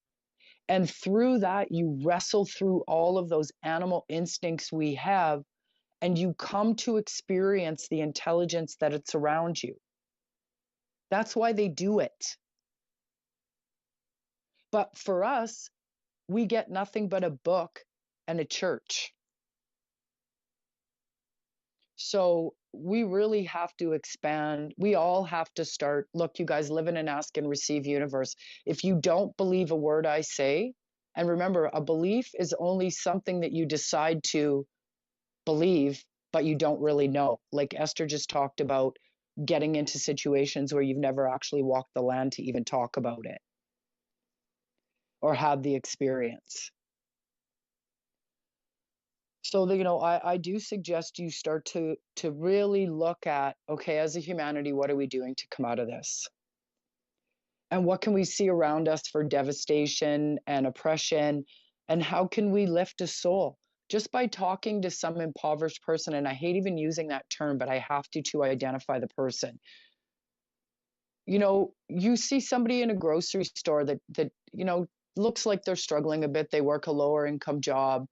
And through that, you wrestle through all of those animal instincts we have, and you come to experience the intelligence that it's around you. That's why they do it. But for us, we get nothing but a book and a church. So we really have to expand. We all have to start. Look, you guys live in an ask and receive universe. If you don't believe a word I say, and remember, a belief is only something that you decide to believe, but you don't really know. Like Esther just talked about getting into situations where you've never actually walked the land to even talk about it or have the experience. So, I do suggest you start to really look at, okay, as a humanity, what are we doing to come out of this? And what can we see around us for devastation and oppression? And how can we lift a soul? Just by talking to some impoverished person, and I hate even using that term, but I have to identify the person. You see somebody in a grocery store that looks like they're struggling a bit. They work a lower income job.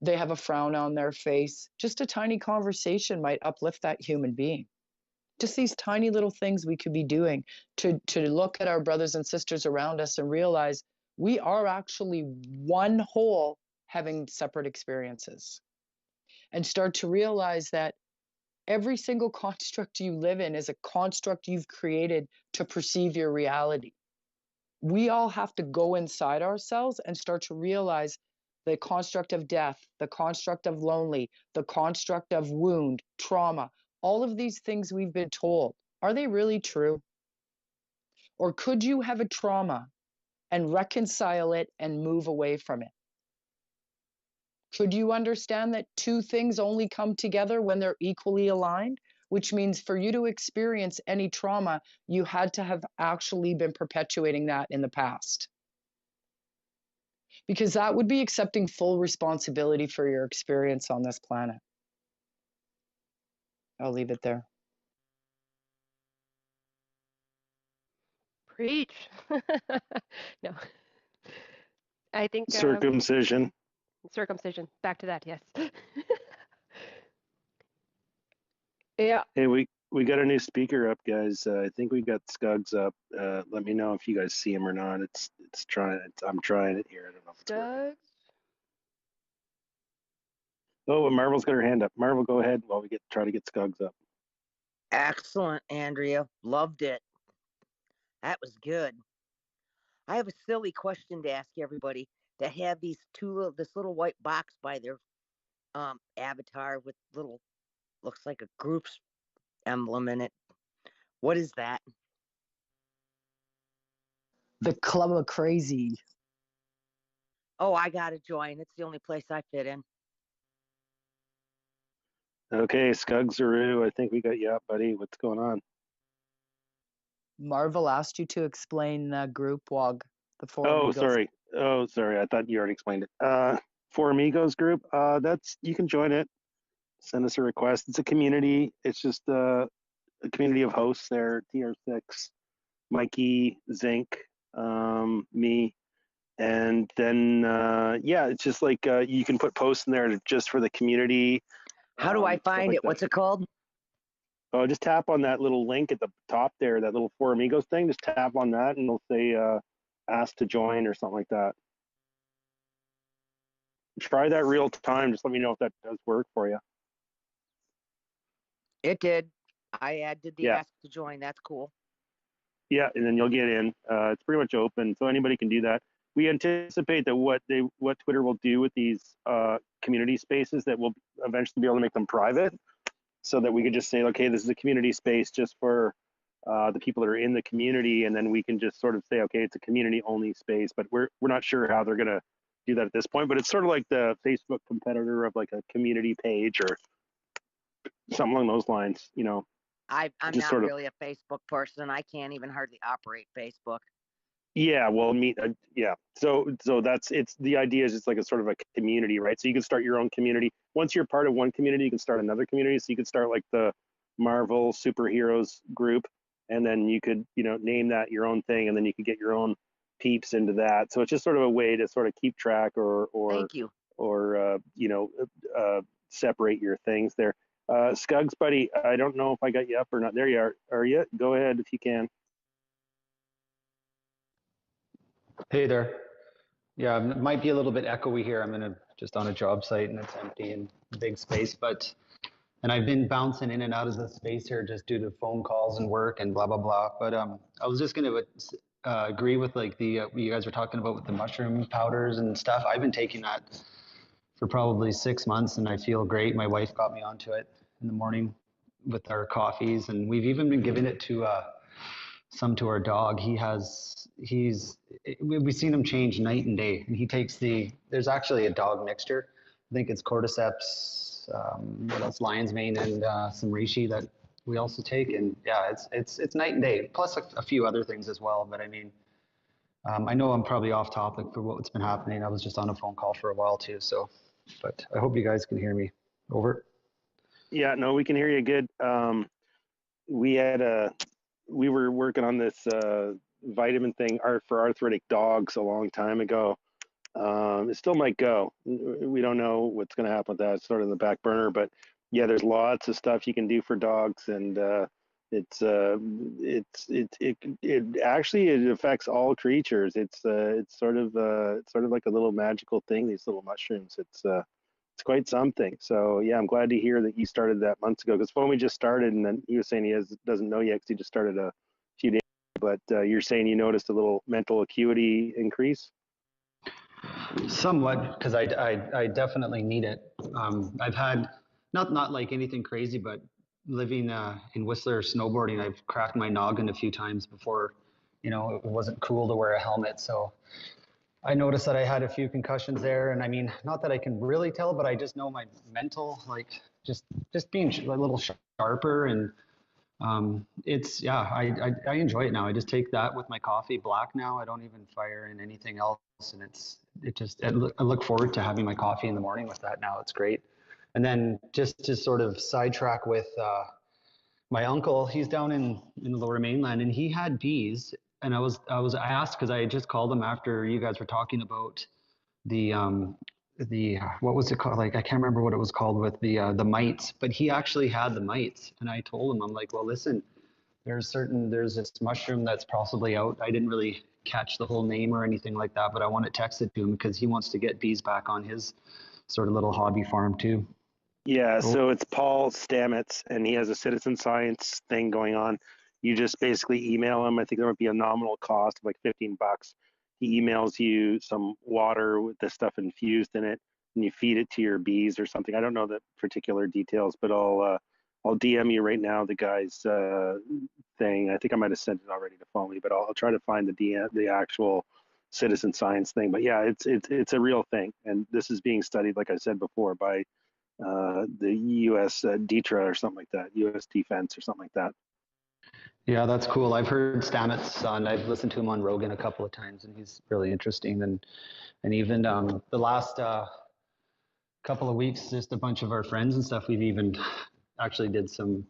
They have a frown on their face. Just a tiny conversation might uplift that human being. Just these tiny little things we could be doing to look at our brothers and sisters around us and realize we are actually one whole having separate experiences. And start to realize that every single construct you live in is a construct you've created to perceive your reality. We all have to go inside ourselves and start to realize the construct of death, the construct of lonely, the construct of wound, trauma, all of these things we've been told, are they really true? Or could you have a trauma and reconcile it and move away from it? Could you understand that two things only come together when they're equally aligned? Which means for you to experience any trauma, you had to have actually been perpetuating that in the past. Because that would be accepting full responsibility for your experience on this planet. I'll leave it there. Preach. No. I think Circumcision. circumcision. Back to that, yes. Yeah. Hey, we got a new speaker up, guys. I think we got Scugs up. Let me know if you guys see him or not. I'm trying it here. I don't know if it's working. Doug? Oh, and Marvel's got her hand up. Marvel, go ahead while we try to get Scugs up. Excellent, Andrea. Loved it. That was good. I have a silly question to ask everybody that have this little white box by their avatar with looks like a group's emblem in it. What is that? The Club of Crazy. Oh, I gotta join. It's the only place I fit in. Okay, Scuggsaroo, I think we got you up, buddy. What's going on? Marvel asked you to explain the group WOG, the Four Oh, Amigos. sorry. Oh, sorry. I thought you already explained it. Four Amigos group. You can join it. Send us a request. It's a community. It's just a community of hosts there. TR6, Mikey, Zinc, me, and then it's just like you can put posts in there just for the community. How do I find like it? What's it called? Oh, just tap on that little link at the top there, that little Four Amigos thing. Just tap on that, and it'll say ask to join or something like that. Try that real time. Just let me know if that does work for you. It did. I did the Yeah. ask to join. That's cool. Yeah, and then you'll get in. It's pretty much open, so anybody can do that. We anticipate that what Twitter will do with these community spaces, that we'll eventually be able to make them private, so that we could just say, okay, this is a community space just for the people that are in the community, and then we can just sort of say, okay, it's a community only space. But we're not sure how they're gonna do that at this point. But it's sort of like the Facebook competitor of like a community page or something along those lines, you know. I'm just not sort of, really a Facebook person. I can't even hardly operate Facebook. yeah, well, yeah. So the idea is it's like a sort of a community, right? So you can start your own community. Once you're part of one community, you can start another community. So you could start like the Marvel superheroes group, and then you could, name that your own thing, and then you could get your own peeps into that. So it's just sort of a way to sort of keep track or Thank you. or separate your things there. Scugs, buddy, I don't know if I got you up or not. There you are. Are you? Go ahead if you can. Hey there. Yeah, it might be a little bit echoey here. I'm just on a job site and it's empty and big space, and I've been bouncing in and out of the space here just due to phone calls and work and blah, blah, blah. But I was just going to agree with like what you guys were talking about with the mushroom powders and stuff. I've been taking that for probably 6 months and I feel great. My wife got me onto it in the morning with our coffees, and we've even been giving it to some to our dog. We've seen him change night and day, and he takes there's actually a dog mixture. I think it's cordyceps, what else, lion's mane, and some reishi that we also take. And yeah, it's night and day, plus a few other things as well. But I mean, I know I'm probably off topic for what's been happening. I was just on a phone call for a while too. So, but I hope you guys can hear me. Over. Yeah, no, we can hear you good. We were working on this vitamin thing for arthritic dogs a long time ago. It still might go. We don't know what's going to happen with that. It's sort of in the back burner, but yeah, there's lots of stuff you can do for dogs, and it affects all creatures. It's sort of like a little magical thing. These little mushrooms. It's quite something. So yeah, I'm glad to hear that you started that months ago, because Foamy just started, and then he was saying doesn't know yet because he just started a few days. But you're saying you noticed a little mental acuity increase? Somewhat, because I definitely need it. I've had not like anything crazy, but living in Whistler snowboarding, I've cracked my noggin a few times before. It wasn't cool to wear a helmet, so I noticed that I had a few concussions there. And I mean, not that I can really tell, but I just know my mental, like just being a little sharper. And it's yeah, I enjoy it now. I just take that with my coffee black now. I don't even fire in anything else, and I look forward to having my coffee in the morning with that now. It's great. And then just to sort of sidetrack with my uncle, he's down in the Lower Mainland, and he had bees. And I asked because I had just called him after you guys were talking about the what was it called? Like I can't remember what it was called with the mites, but he actually had the mites. And I told him, I'm like, well, listen, there's this mushroom that's possibly out. I didn't really catch the whole name or anything like that, but I want it texted to him because he wants to get bees back on his sort of little hobby farm too. Yeah, Oh. so it's Paul Stamets, and he has a citizen science thing going on. You just basically email him. I think there would be a nominal cost of like $15. He emails you some water with this stuff infused in it, and you feed it to your bees or something. I don't know the particular details, but I'll DM you right now the guy's thing. I think I might have sent it already to Foley, but I'll try to find the actual citizen science thing. But yeah, it's a real thing, and this is being studied, like I said before, by the U.S. DTRA or something like that, U.S. Defense or something like that. Yeah, that's cool. I've heard Stamets on. I've listened to him on Rogan a couple of times, and he's really interesting. And even the last couple of weeks, just a bunch of our friends and stuff, we've even actually did some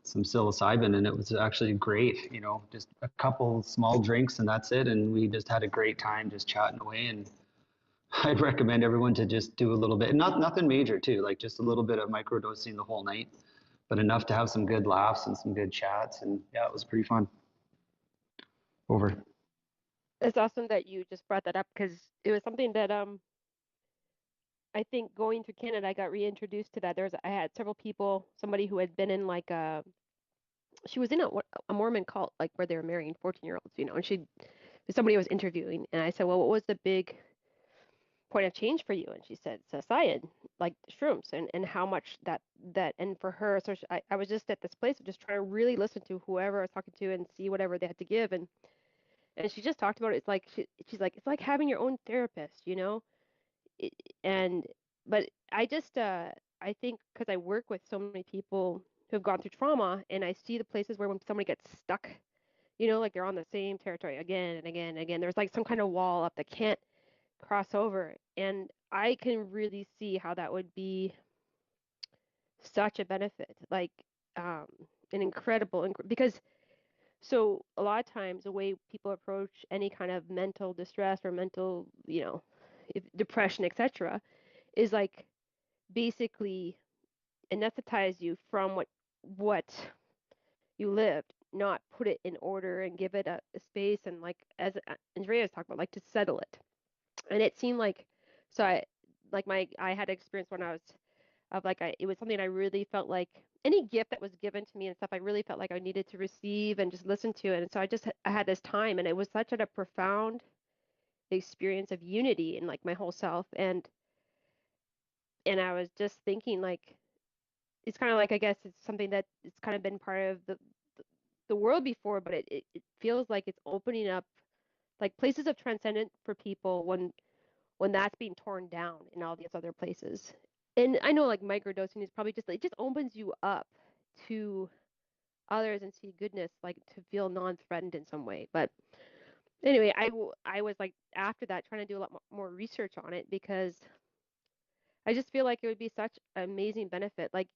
psilocybin, and it was actually great. Just a couple small drinks, and that's it. And we just had a great time just chatting away. And I'd recommend everyone to just do a little bit, nothing major too, like just a little bit of microdosing the whole night, but enough to have some good laughs and some good chats. And yeah, it was pretty fun. Over. It's awesome that you just brought that up because it was something that I think going through Canada, I got reintroduced to that. I had several people, somebody who had been in like she was in a Mormon cult, like where they were marrying 14-year-olds, and somebody was interviewing, and I said, well, what was the big point of change for you? And she said, psilocybin, like shrooms, and how much that, and for her, so I was just at this place of just trying to really listen to whoever I was talking to and see whatever they had to give, and she just talked about it. It's like she's like, it's like having your own therapist, It, and but I just I think because I work with so many people who have gone through trauma, and I see the places where when somebody gets stuck, like they're on the same territory again and again and again. There's like some kind of wall up that can't cross over, and I can really see how that would be such a benefit, like an incredible because so a lot of times the way people approach any kind of mental distress or mental, depression, etc., is like basically anesthetize you from what you lived, not put it in order and give it a space, and like as Andrea was talking about, like to settle it. And it seemed like I had experience when I was of like it was something I really felt like any gift that was given to me and stuff I really felt like I needed to receive and just listen to it. And so I had this time, and it was such a profound experience of unity in like my whole self, and I was just thinking like it's kind of like, I guess it's something that it's kind of been part of the world before, but it feels like it's opening up like places of transcendence for people when that's being torn down in all these other places. And I know like microdosing is probably it just opens you up to others and see goodness, like to feel non-threatened in some way. But anyway, I was like after that trying to do a lot more research on it because I just feel like it would be such an amazing benefit, like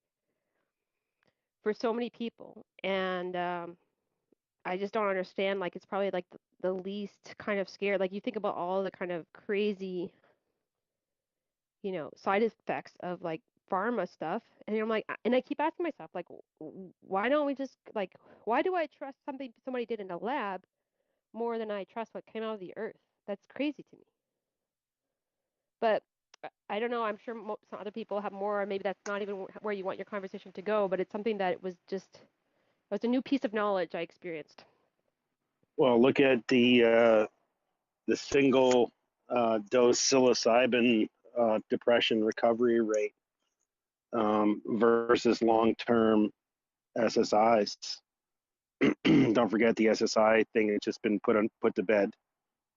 for so many people. And I just don't understand. Like it's probably like the least kind of scared. Like you think about all the kind of crazy, side effects of like pharma stuff, and I'm like, and I keep asking myself, like, why don't we just like, why do I trust something somebody did in a lab more than I trust what came out of the earth? That's crazy to me. But I don't know. I'm sure some other people have more, or maybe that's not even where you want your conversation to go. But it's something that it was a new piece of knowledge I experienced. Well, look at the single dose psilocybin depression recovery rate versus long-term SSIs. Don't forget the SSI thing has just been put to bed.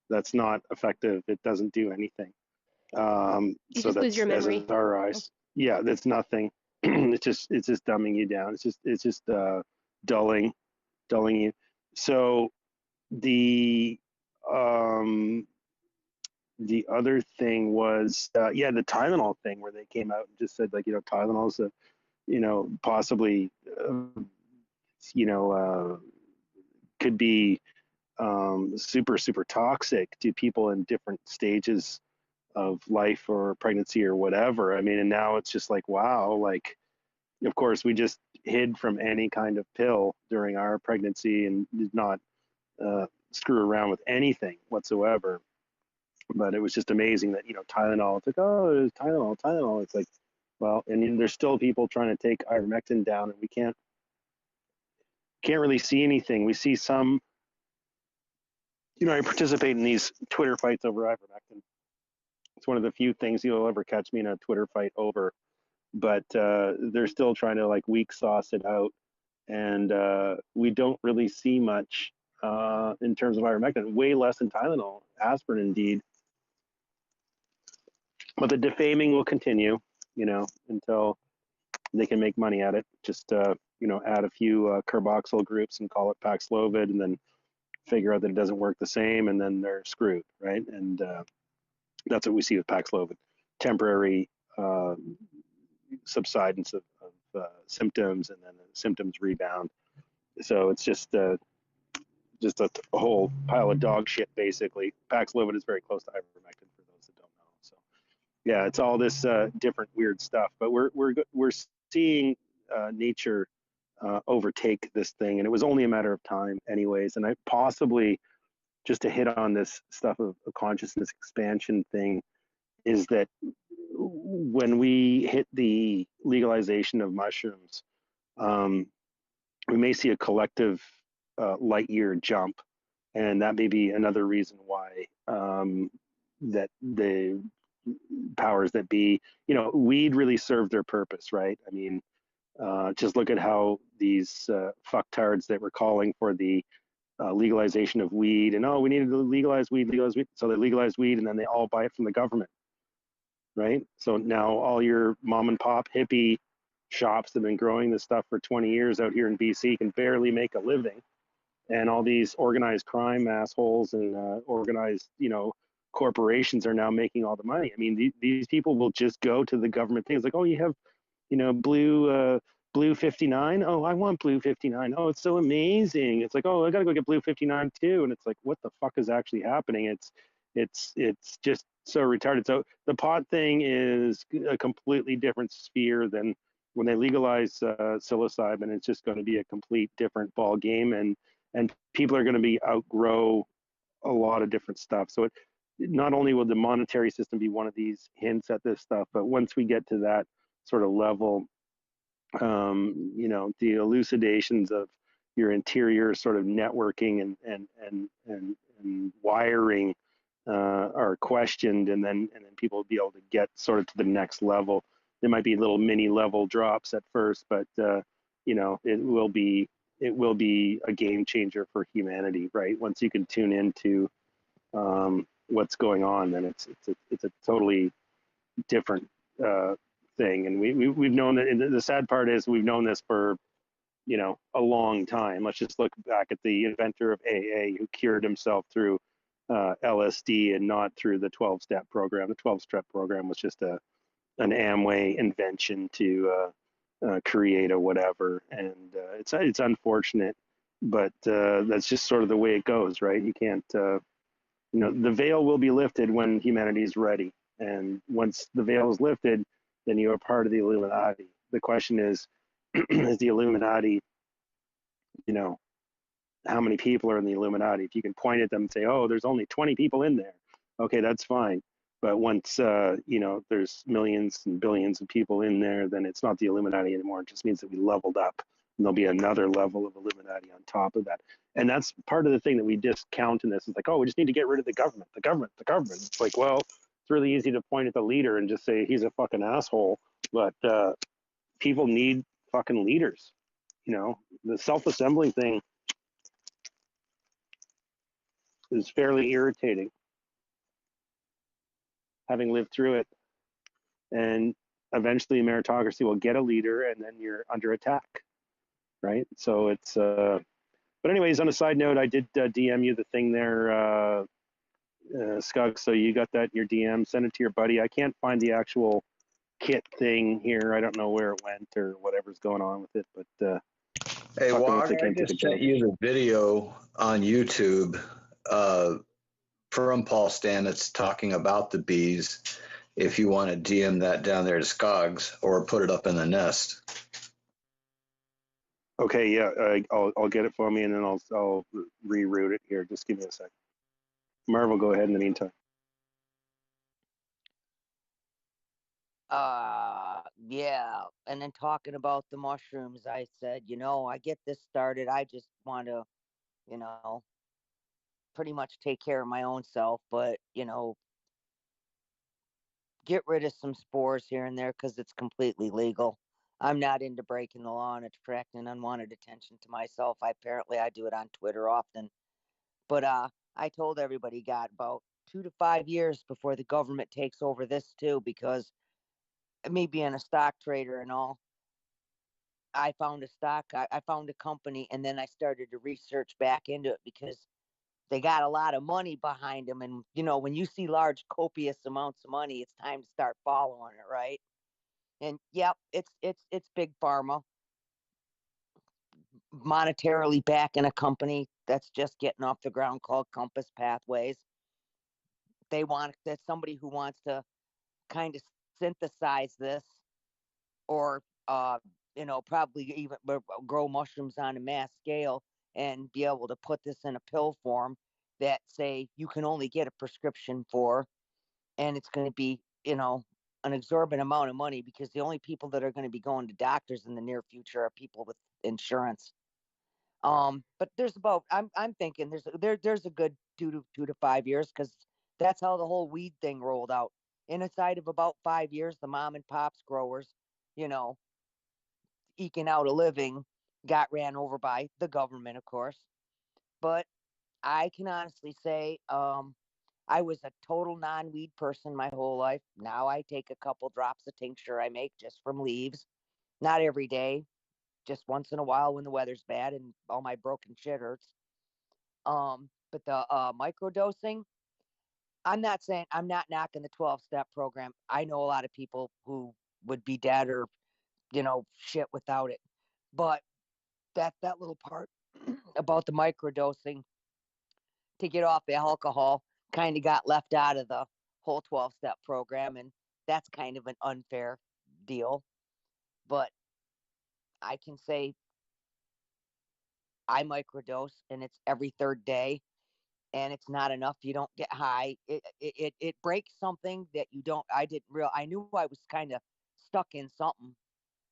That's not effective. It doesn't do anything. You So just lose that's your memory. SSRIs. Yeah, that's nothing. It's just dumbing you down. It's just dulling you. So the other thing was the Tylenol thing, where they came out and just said, like, Tylenol's possibly could be super toxic to people in different stages of life or pregnancy or whatever. I mean, and now it's just like, wow, like, of course we just hid from any kind of pill during our pregnancy and did not screw around with anything whatsoever. But it was just amazing that, Tylenol, it's like, oh, it's Tylenol. It's like, well, and there's still people trying to take ivermectin down, and we can't really see anything. We see some, I participate in these Twitter fights over ivermectin. It's one of the few things you'll ever catch me in a Twitter fight over. But they're still trying to, like, weak sauce it out, and we don't really see much in terms of ivermectin. Way less than Tylenol, aspirin indeed. But the defaming will continue, until they can make money at it. Just add a few carboxyl groups and call it Paxlovid, and then figure out that it doesn't work the same, and then they're screwed, right? And that's what we see with Paxlovid: temporary subsidence of symptoms, and then the symptoms rebound. So it's just a whole pile of dog shit, basically. Paxlovid is very close to ivermectin, for those that don't know. So yeah, it's all this different weird stuff. But we're seeing nature overtake this thing, and it was only a matter of time, anyways. And I possibly, just to hit on this stuff of a consciousness expansion thing, is that when we hit the legalization of mushrooms, we may see a collective light year jump, and that may be another reason why that the powers that be, weed really served their purpose, right? I mean, just look at how these fucktards that were calling for the legalization of weed, and we needed to legalize weed, so they legalized weed, and then they all buy it from the government, right? So now all your mom and pop hippie shops that have been growing this stuff for 20 years out here in BC can barely make a living, and all these organized crime assholes and organized, corporations are now making all the money. I mean, these people will just go to the government things like, oh, you have, blue 59. Oh, I want blue 59. Oh, it's so amazing. It's like, oh, I gotta go get blue 59 too. And it's like, what the fuck is actually happening? It's just so retarded. So the pot thing is a completely different sphere than when they legalize psilocybin. It's just going to be a complete different ball game, and people are going to be outgrow a lot of different stuff. So not only will the monetary system be one of these hints at this stuff, but once we get to that sort of level, the elucidations of your interior sort of networking and wiring are questioned, and then people will be able to get sort of to the next level. There might be little mini level drops at first, but it will be a game changer for humanity, right? Once you can tune into what's going on, then it's a totally different thing. And we've known that. And the sad part is we've known this for a long time. Let's just look back at the inventor of AA, who cured himself through LSD and not through the 12-step program. The 12-step program was just an Amway invention to create a whatever, and it's unfortunate, but that's just sort of the way it goes, right? You can't, the veil will be lifted when humanity is ready, and once the veil is lifted, then you are part of the Illuminati. The question is the Illuminati, how many people are in the Illuminati? If you can point at them and say, oh, there's only 20 people in there, okay, that's fine. But once, there's millions and billions of people in there, then it's not the Illuminati anymore. It just means that we leveled up there'll be another level of Illuminati on top of that. And that's part of the thing that we discount in this. Is like, oh, we just need to get rid of the government, the government, the government. It's like, well, it's really easy to point at the leader and just say he's a fucking asshole. But people need fucking leaders. You know, the self-assembling thing is fairly irritating, having lived through it. And eventually, meritocracy will get a leader, and then you're under attack, right? So it's. But anyways, on a side note, I did DM you the thing there, Skug. So you got that in your DM. Send it to your buddy. I can't find the actual kit thing here. I don't know where it went or whatever's going on with it. But Hey, fucking Wog, once I again, take a just sent joke. you the video on YouTube from Paul Stamets talking about the bees. If you want to DM that down there to Skogs or put it up in the nest. Okay, yeah, I'll get it for me, and then I'll reroute it here. Just give me a sec. Marvel, go ahead in the meantime. Yeah. And then talking about the mushrooms, I said, I get this started. I just want to, you know, pretty much take care of my own self, but, get rid of some spores here and there because it's completely legal. I'm not into breaking the law and attracting unwanted attention to myself. I do it on Twitter often. But I told everybody got about 2 to 5 years before the government takes over this too, because me being a stock trader and all, I found I found a company, and then I started to research back into it because they got a lot of money behind them. And, when you see large, copious amounts of money, it's time to start following it, right? And yep, it's big pharma monetarily backing a company that's just getting off the ground called Compass Pathways. They want that somebody who wants to kind of synthesize this, or probably even grow mushrooms on a mass scale and be able to put this in a pill form that, say, you can only get a prescription for, and it's going to be an exorbitant amount of money, because the only people that are going to be going to doctors in the near future are people with insurance. But I'm thinking there's a good 2 to 5 years, because that's how the whole weed thing rolled out. Inside of about 5 years, the mom and pops growers, you know, eking out a living, got ran over by the government, of course. But I can honestly say, I was a total non-weed person my whole life. Now I take a couple drops of tincture I make just from leaves. Not every day, just once in a while when the weather's bad and all my broken shit hurts. But the microdosing, I'm not knocking the 12-step program. I know a lot of people who would be dead or, shit without it. But that little part about the microdosing to get off the alcohol kind of got left out of the whole 12-step program, and that's kind of an unfair deal. But I can say I microdose, and it's every third day, and it's not enough. You don't get high. It breaks something that you don't. I knew I was kind of stuck in something.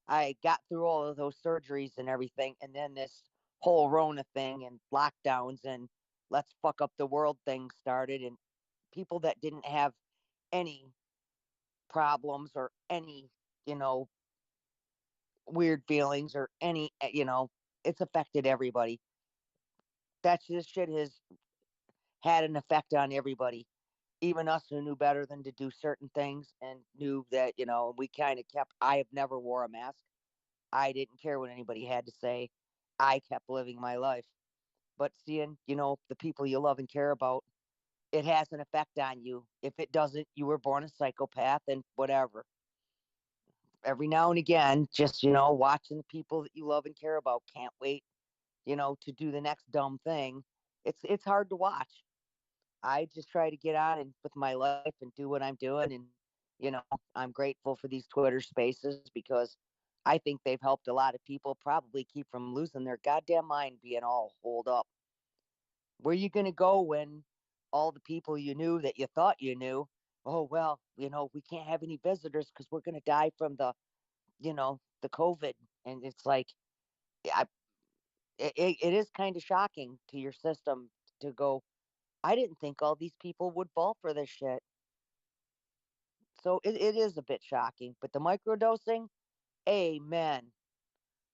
I got through all of those surgeries and everything, and then this whole Rona thing and lockdowns and let's fuck up the world thing started, and people that didn't have any problems or any, you know, weird feelings or any, it's affected everybody. This shit has had an effect on everybody, even us who knew better than to do certain things and knew that, we kind of kept. I have never wore a mask. I didn't care what anybody had to say. I kept living my life. But seeing, the people you love and care about, it has an effect on you. If it doesn't, you were born a psychopath and whatever. Every now and again, just, watching the people that you love and care about can't wait, to do the next dumb thing. It's hard to watch. I just try to get on and with my life and do what I'm doing. And, I'm grateful for these Twitter spaces, because I think they've helped a lot of people probably keep from losing their goddamn mind being all holed up. Where are you going to go when all the people you knew that you thought you knew, oh, well, we can't have any visitors because we're going to die from the COVID. And it's like, I, it is kind of shocking to your system to go, I didn't think all these people would fall for this shit. So it is a bit shocking. But the microdosing, amen.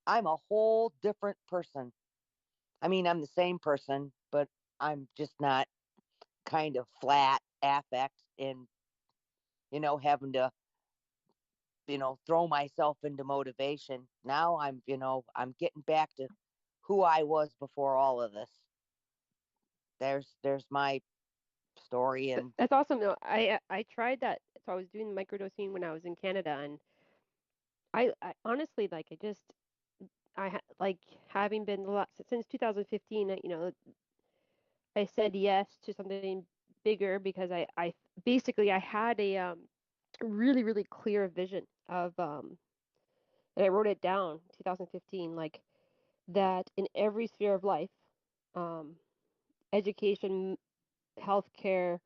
I'm a whole different person. I mean, I'm the same person, but I'm just not kind of flat affect and, having to, throw myself into motivation. Now I'm getting back to who I was before all of this. There's my story. And That's awesome though. I tried that. So I was doing microdosing when I was in Canada, and I honestly like like having been since 2015. I said yes to something bigger because I basically I had a really really clear vision of and I wrote it down 2015, like that in every sphere of life, um, education, healthcare,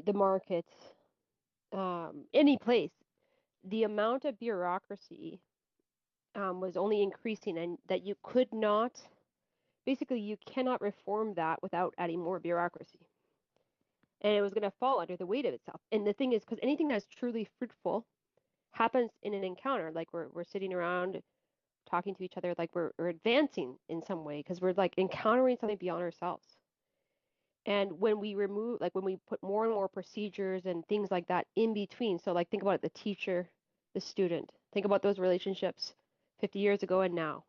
the markets, any place, the amount of bureaucracy was only increasing, and that you could not, basically, you cannot reform that without adding more bureaucracy. And it was going to fall under the weight of itself. And the thing is, because anything that's truly fruitful happens in an encounter, like we're sitting around talking to each other, like we're advancing in some way, because we're like encountering something beyond ourselves. And when we remove, like when we put more and more procedures and things like that in between, so like think about it, the teacher, the student, think about those relationships 50 years ago and now.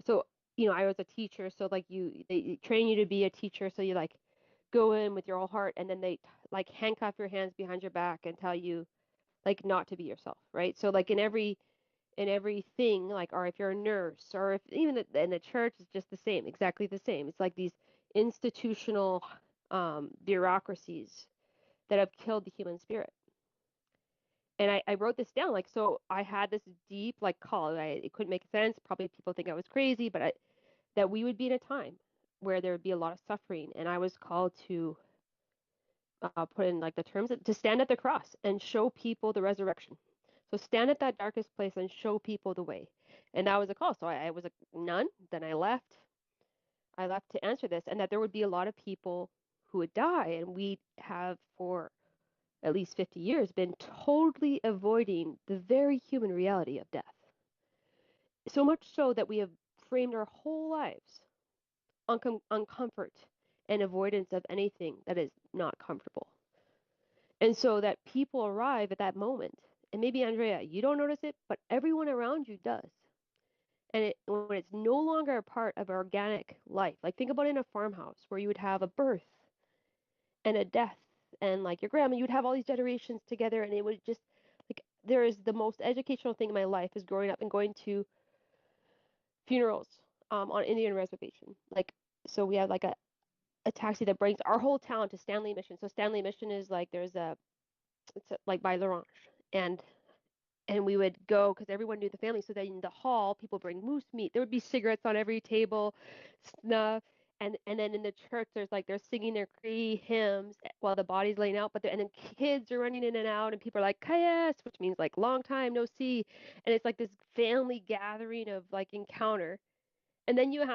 So, I was a teacher, so like they train you to be a teacher, so you like go in with your whole heart, and then they like handcuff your hands behind your back and tell you like not to be yourself, right? So like in everything, like, or if you're a nurse, or if even in the church, is just the same, exactly the same. It's like these institutional bureaucracies that have killed the human spirit. And I wrote this down, like, so I had this deep like call. It couldn't make sense. Probably people think I was crazy, but that we would be in a time where there would be a lot of suffering, and I was called to put in like the terms to stand at the cross and show people the resurrection. So stand at that darkest place and show people the way. And that was a call. So I was a nun. Then I left. I left to answer this, and that there would be a lot of people who would die, and we have for at least 50 years been totally avoiding the very human reality of death. So much so that we have framed our whole lives on comfort and avoidance of anything that is not comfortable. And so that people arrive at that moment, and maybe Andrea, you don't notice it, but everyone around you does. And when it's no longer a part of organic life, like think about in a farmhouse where you would have a birth and a death, and like your grandma, you'd have all these generations together, and it would just like there is the most educational thing in my life is growing up and going to funerals on Indian reservation. Like, so we had like a taxi that brings our whole town to Stanley Mission. So Stanley Mission is like like by Laurent, and we would go because everyone knew the family. So then in the hall, people bring moose meat. There would be cigarettes on every table, snuff, and then in the church, they're singing their Cree hymns while the body's laying out. And then kids are running in and out, and people are like Kayas, which means like long time no see, and it's like this family gathering of like encounter. And then you have